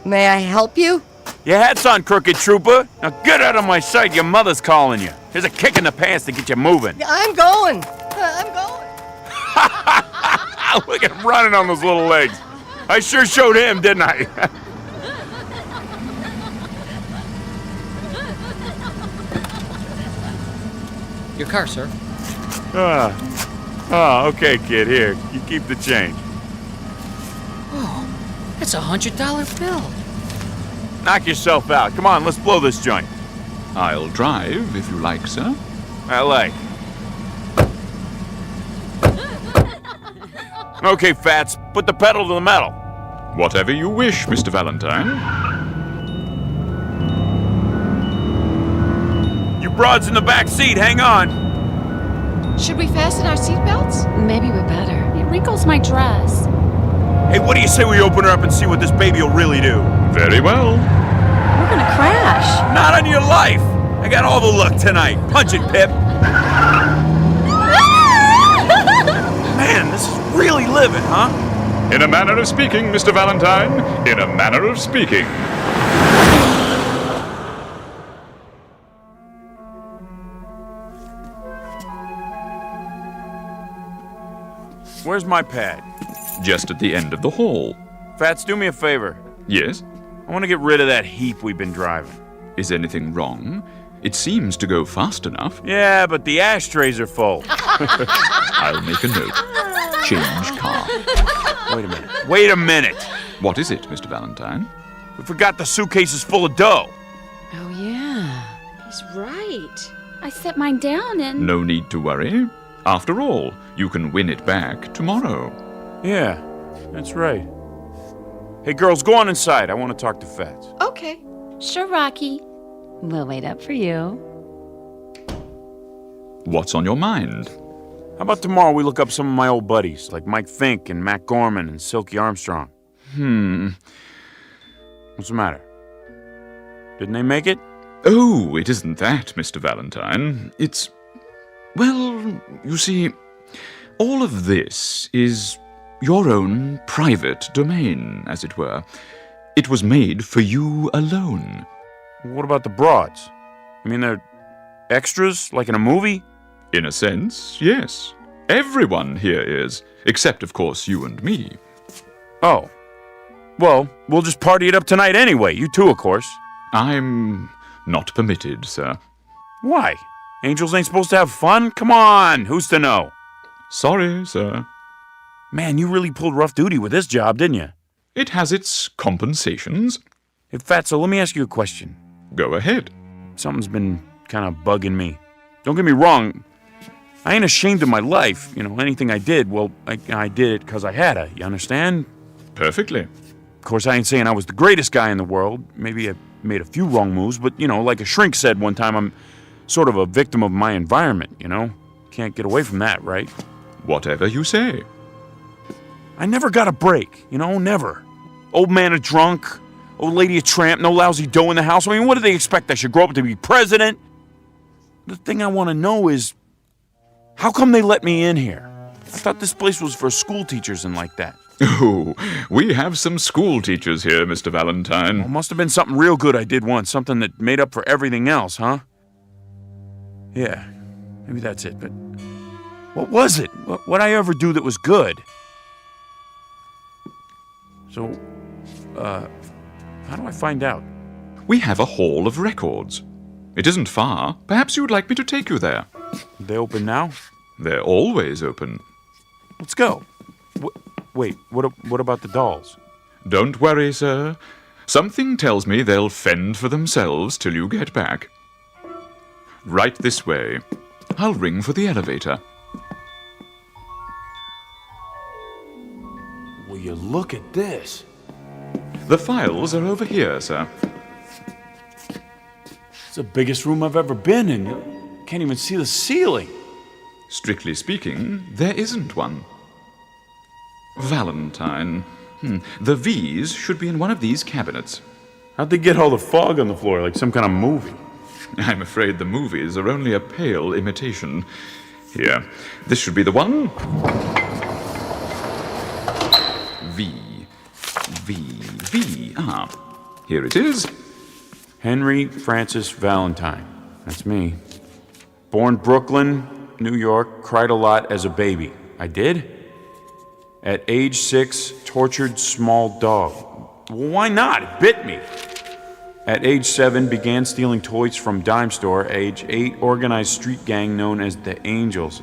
May I help you? Your hat's on, crooked trooper. Now get out of my sight, your mother's calling you. Here's a kick in the pants to get you moving. I'm going. I'm going. Look at him running on those little legs. I sure showed him, didn't I? Your car, sir. Okay, kid. Here, you keep the change. Oh, that's $100 bill. Knock yourself out. Come on, let's blow this joint. I'll drive, if you like, sir. I like. Okay, Fats, put the pedal to the metal. Whatever you wish, Mr. Valentine. You broads in the back seat, hang on. Should we fasten our seatbelts? Maybe we better. It wrinkles my dress. Hey, what do you say we open her up and see what this baby will really do? Very well. We're gonna crash. Not on your life. I got all the luck tonight. Punch it, Pip. Man, this is really living, huh? In a manner of speaking, Mr. Valentine. In a manner of speaking. Where's my pad? Just at the end of the hall. Fats, do me a favor. Yes? I want to get rid of that heap we've been driving. Is anything wrong? It seems to go fast enough. Yeah, but the ashtrays are full. I'll make a note. Change car. Wait a minute. What is it, Mr. Valentine? We forgot the suitcases full of dough. Oh, yeah. He's right. I set mine down and... No need to worry. After all, you can win it back tomorrow. Yeah, that's right. Hey, girls, go on inside. I want to talk to Fats. Okay. Sure, Rocky. We'll wait up for you. What's on your mind? How about tomorrow we look up some of my old buddies, like Mike Fink and Matt Gorman and Silky Armstrong? What's the matter? Didn't they make it? Oh, it isn't that, Mr. Valentine. It's... Well, you see, all of this is your own private domain, as it were. It was made for you alone. What about the broads? I mean, they're extras, like in a movie? In a sense, yes. Everyone here is, except, of course, you and me. Oh. Well, we'll just party it up tonight anyway. You too, of course. I'm not permitted, sir. Why? Angels ain't supposed to have fun? Come on, who's to know? Sorry, sir. Man, you really pulled rough duty with this job, didn't you? It has its compensations. Hey, Fatso, let me ask you a question. Go ahead. Something's been kind of bugging me. Don't get me wrong. I ain't ashamed of my life. You know, anything I did, well, I did it because I had to. You understand? Perfectly. Of course, I ain't saying I was the greatest guy in the world. Maybe I made a few wrong moves, but, you know, like a shrink said one time, I'm sort of a victim of my environment, you know? Can't get away from that, right? Whatever you say. I never got a break, you know, never. Old man a drunk, old lady a tramp, no lousy dough in the house. I mean, what do they expect? I should grow up to be president? The thing I want to know is, how come they let me in here? I thought this place was for school teachers and like that. Oh, we have some school teachers here, Mr. Valentine. Well, must have been something real good I did once, something that made up for everything else, huh? Yeah, maybe that's it, but what was it? What'd I ever do that was good? So, how do I find out? We have a hall of records. It isn't far. Perhaps you would like me to take you there. They open now? They're always open. Let's go. Wait, what about the dolls? Don't worry, sir. Something tells me they'll fend for themselves till you get back. Right this way. I'll ring for the elevator. Will you look at this? The files are over here, sir. It's the biggest room I've ever been in. You can't even see the ceiling. Strictly speaking, there isn't one. Valentine. The V's should be in one of these cabinets. How'd they get all the fog on the floor, like some kind of movie? I'm afraid the movies are only a pale imitation. Here, this should be the one. V. Ah, here it is. Henry Francis Valentine. That's me. Born Brooklyn, New York, cried a lot as a baby. I did? At age 6, tortured small dog. Well, why not? It bit me. At age 7, began stealing toys from dime store. Age 8, organized street gang known as the Angels.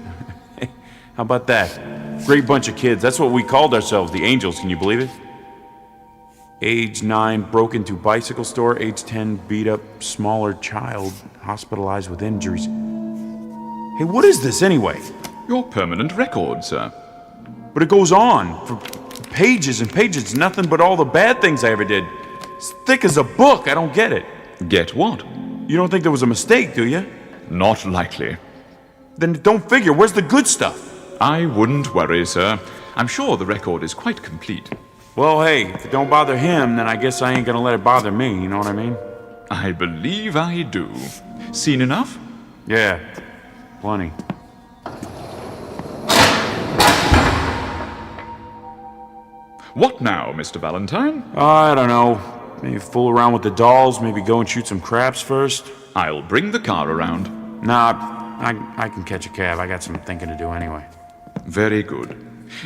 How about that? Great bunch of kids. That's what we called ourselves, the Angels. Can you believe it? Age 9, broke into bicycle store. Age 10, beat up smaller child, hospitalized with injuries. Hey, what is this anyway? Your permanent record, sir. But it goes on for pages and pages. Nothing but all the bad things I ever did. It's thick as a book. I don't get it. Get what? You don't think there was a mistake, do you? Not likely. Then don't figure. Where's the good stuff? I wouldn't worry, sir. I'm sure the record is quite complete. Well, hey, if it don't bother him, then I guess I ain't gonna let it bother me, you know what I mean? I believe I do. Seen enough? Yeah, plenty. What now, Mr. Valentine? I don't know. Maybe fool around with the dolls, maybe go and shoot some craps first. I'll bring the car around. Nah, I can catch a cab. I got some thinking to do anyway. Very good.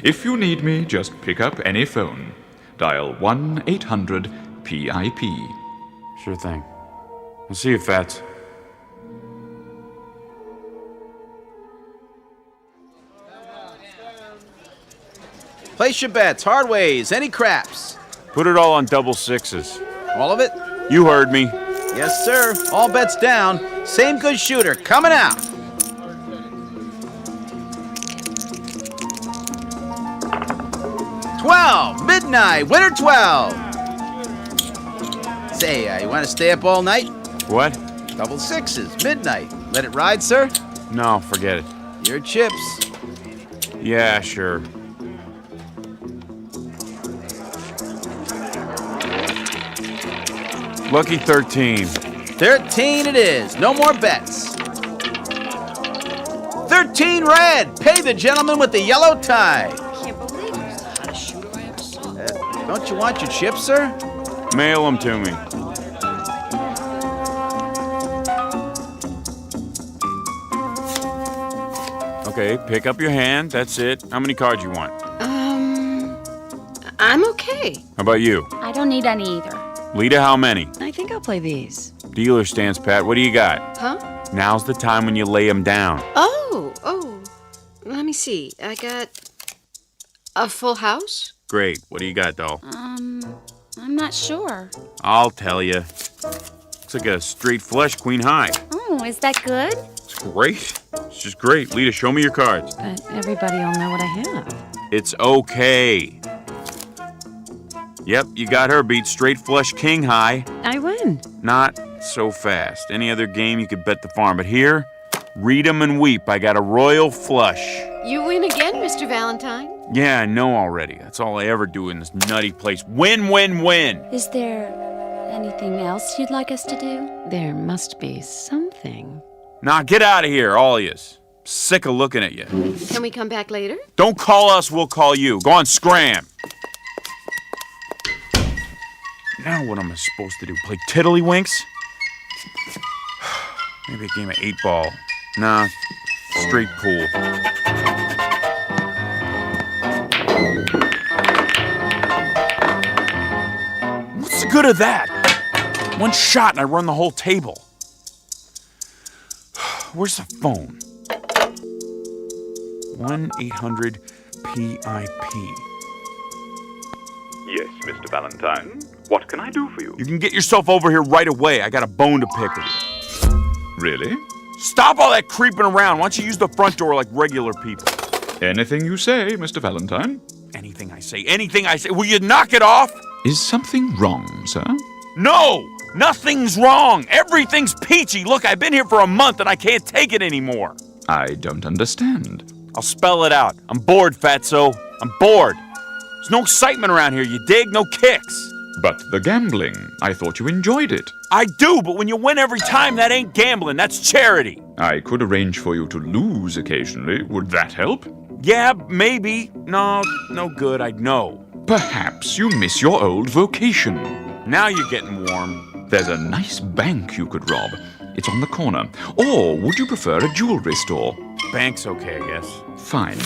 If you need me, just pick up any phone. Dial 1-800 PIP. Sure thing. I'll see you, Fats. Place your bets, hard ways, any craps. Put it all on double sixes. All of it? You heard me. Yes, sir. All bets down. Same good shooter coming out. $12, midnight, winner 12. Say, you want to stay up all night? What? Double sixes, midnight. Let it ride, sir? No, forget it. Your chips. Yeah, sure. Lucky 13. 13 it is. No more bets. 13 red. Pay the gentleman with the yellow tie. Don't you want your chips, sir? Mail them to me. Okay, pick up your hand. That's it. How many cards you want? I'm okay. How about you? I don't need any either. Lita, how many? I think I'll play these. Dealer stance, Pat. What do you got? Huh? Now's the time when you lay them down. Oh. Let me see. I got a full house. Great. What do you got, doll? I'm not sure. I'll tell you. Looks like a straight flush queen high. Oh, is that good? It's great. It's just great. Lita, show me your cards. But everybody will know what I have. It's okay. Yep, you got her beat. Straight flush king high. I win. Not so fast. Any other game you could bet the farm. But here, read 'em and weep. I got a royal flush. You win again, Mr. Valentine. Yeah, I know already. That's all I ever do in this nutty place. Win, win, win. Is there anything else you'd like us to do? There must be something. Nah, get out of here, all of yous. Sick of looking at you. Can we come back later? Don't call us, we'll call you. Go on, scram. Now what am I supposed to do? Play tiddlywinks? Maybe a game of 8-ball. Nah, straight pool. What's the good of that? One shot and I run the whole table. Where's the phone? 1-800-PIP. Yes, Mr. Valentine. What can I do for you? You can get yourself over here right away. I got a bone to pick with you. Really? Stop all that creeping around. Why don't you use the front door like regular people? Anything you say, Mr. Valentine. Anything I say. Will you knock it off? Is something wrong, sir? No! Nothing's wrong! Everything's peachy! Look, I've been here for a month and I can't take it anymore. I don't understand. I'll spell it out. I'm bored, Fatso. I'm bored. There's no excitement around here, you dig? No kicks. But the gambling. I thought you enjoyed it. I do, but when you win every time, that ain't gambling. That's charity. I could arrange for you to lose occasionally. Would that help? Yeah, maybe. No good, I'd know. Perhaps you miss your old vocation. Now you're getting warm. There's a nice bank you could rob. It's on the corner. Or would you prefer a jewelry store? Bank's okay, I guess. Fine.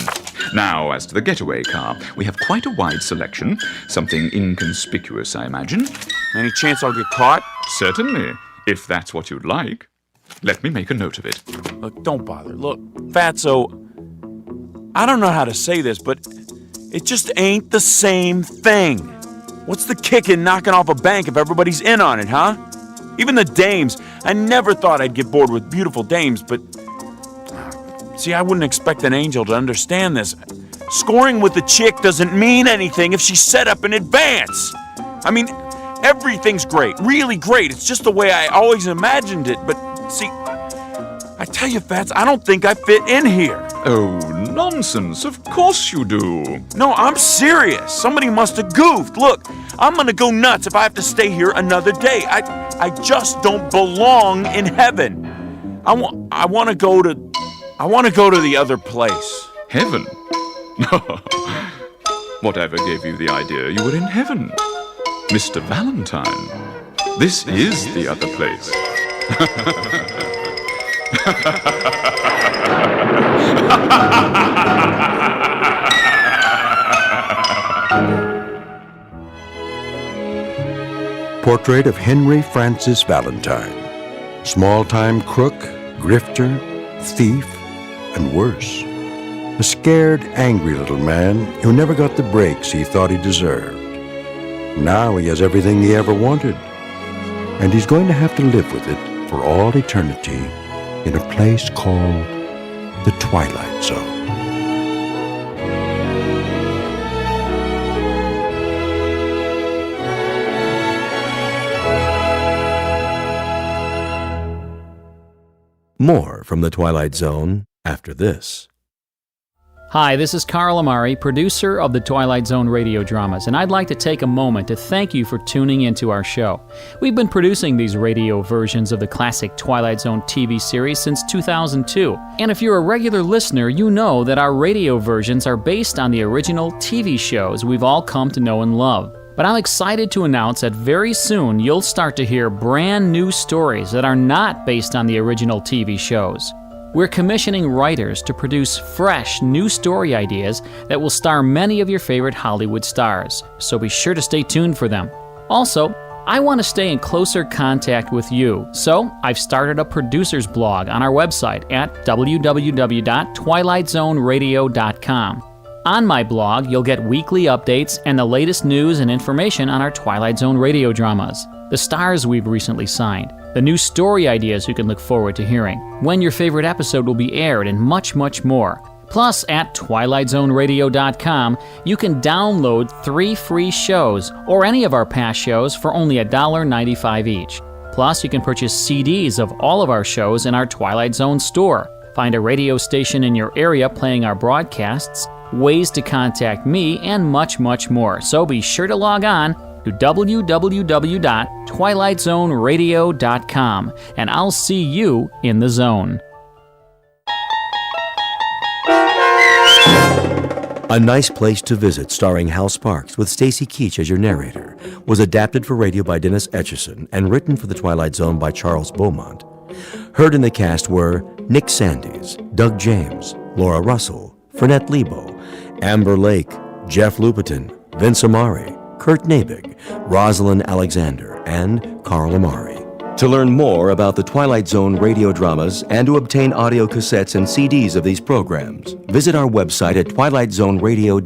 Now, as to the getaway car, we have quite a wide selection. Something inconspicuous, I imagine. Any chance I'll get caught? Certainly, if that's what you'd like. Let me make a note of it. Look, don't bother. Look, Fatso, I don't know how to say this, but it just ain't the same thing. What's the kick in knocking off a bank if everybody's in on it, huh? Even the dames. I never thought I'd get bored with beautiful dames, but... See, I wouldn't expect an angel to understand this. Scoring with a chick doesn't mean anything if she's set up in advance. I mean, everything's great, really great. It's just the way I always imagined it. But, see, I tell you, Fats, I don't think I fit in here. Oh, nonsense. Of course you do. No, I'm serious. Somebody must have goofed. Look, I'm gonna go nuts if I have to stay here another day. I just don't belong in heaven. I want to go to the other place. Heaven? Whatever gave you the idea you were in heaven? Mr. Valentine, this is the other place. portrait of Henry Francis Valentine. Small-time crook, grifter, thief, and worse. A scared, angry little man who never got the breaks he thought he deserved. Now he has everything he ever wanted, and he's going to have to live with it for all eternity in a place called the Twilight Zone. More from the Twilight Zone after this. Hi, this is Carl Amari, producer of the Twilight Zone radio dramas, and I'd like to take a moment to thank you for tuning into our show. We've been producing these radio versions of the classic Twilight Zone TV series since 2002, and if you're a regular listener, you know that our radio versions are based on the original TV shows we've all come to know and love. But I'm excited to announce that very soon you'll start to hear brand new stories that are not based on the original TV shows. We're commissioning writers to produce fresh, new story ideas that will star many of your favorite Hollywood stars, so be sure to stay tuned for them. Also, I want to stay in closer contact with you, so I've started a producer's blog on our website at www.twilightzoneradio.com. On my blog, you'll get weekly updates and the latest news and information on our Twilight Zone radio dramas, the stars we've recently signed, the new story ideas you can look forward to hearing, when your favorite episode will be aired, and much, much more. Plus, at twilightzoneradio.com, you can download 3 free shows or any of our past shows for only $1.95 each. Plus, you can purchase CDs of all of our shows in our Twilight Zone store. Find a radio station in your area playing our broadcasts, ways to contact me, and much, much more. So be sure to log on to www.twilightzoneradio.com, and I'll see you in the zone. A Nice Place to Visit, starring Hal Sparks with Stacy Keach as your narrator, was adapted for radio by Dennis Etchison and written for the Twilight Zone by Charles Beaumont. Heard in the cast were Nick Sandys, Doug James, Laura Russell, Fernette Lebo, Amber Lake, Jeff Lupetin, Vince Amari, Kurt Nabig, Rosalind Alexander, and Carl Amari. To learn more about the Twilight Zone radio dramas and to obtain audio cassettes and CDs of these programs, visit our website at twilightzoneradio.com.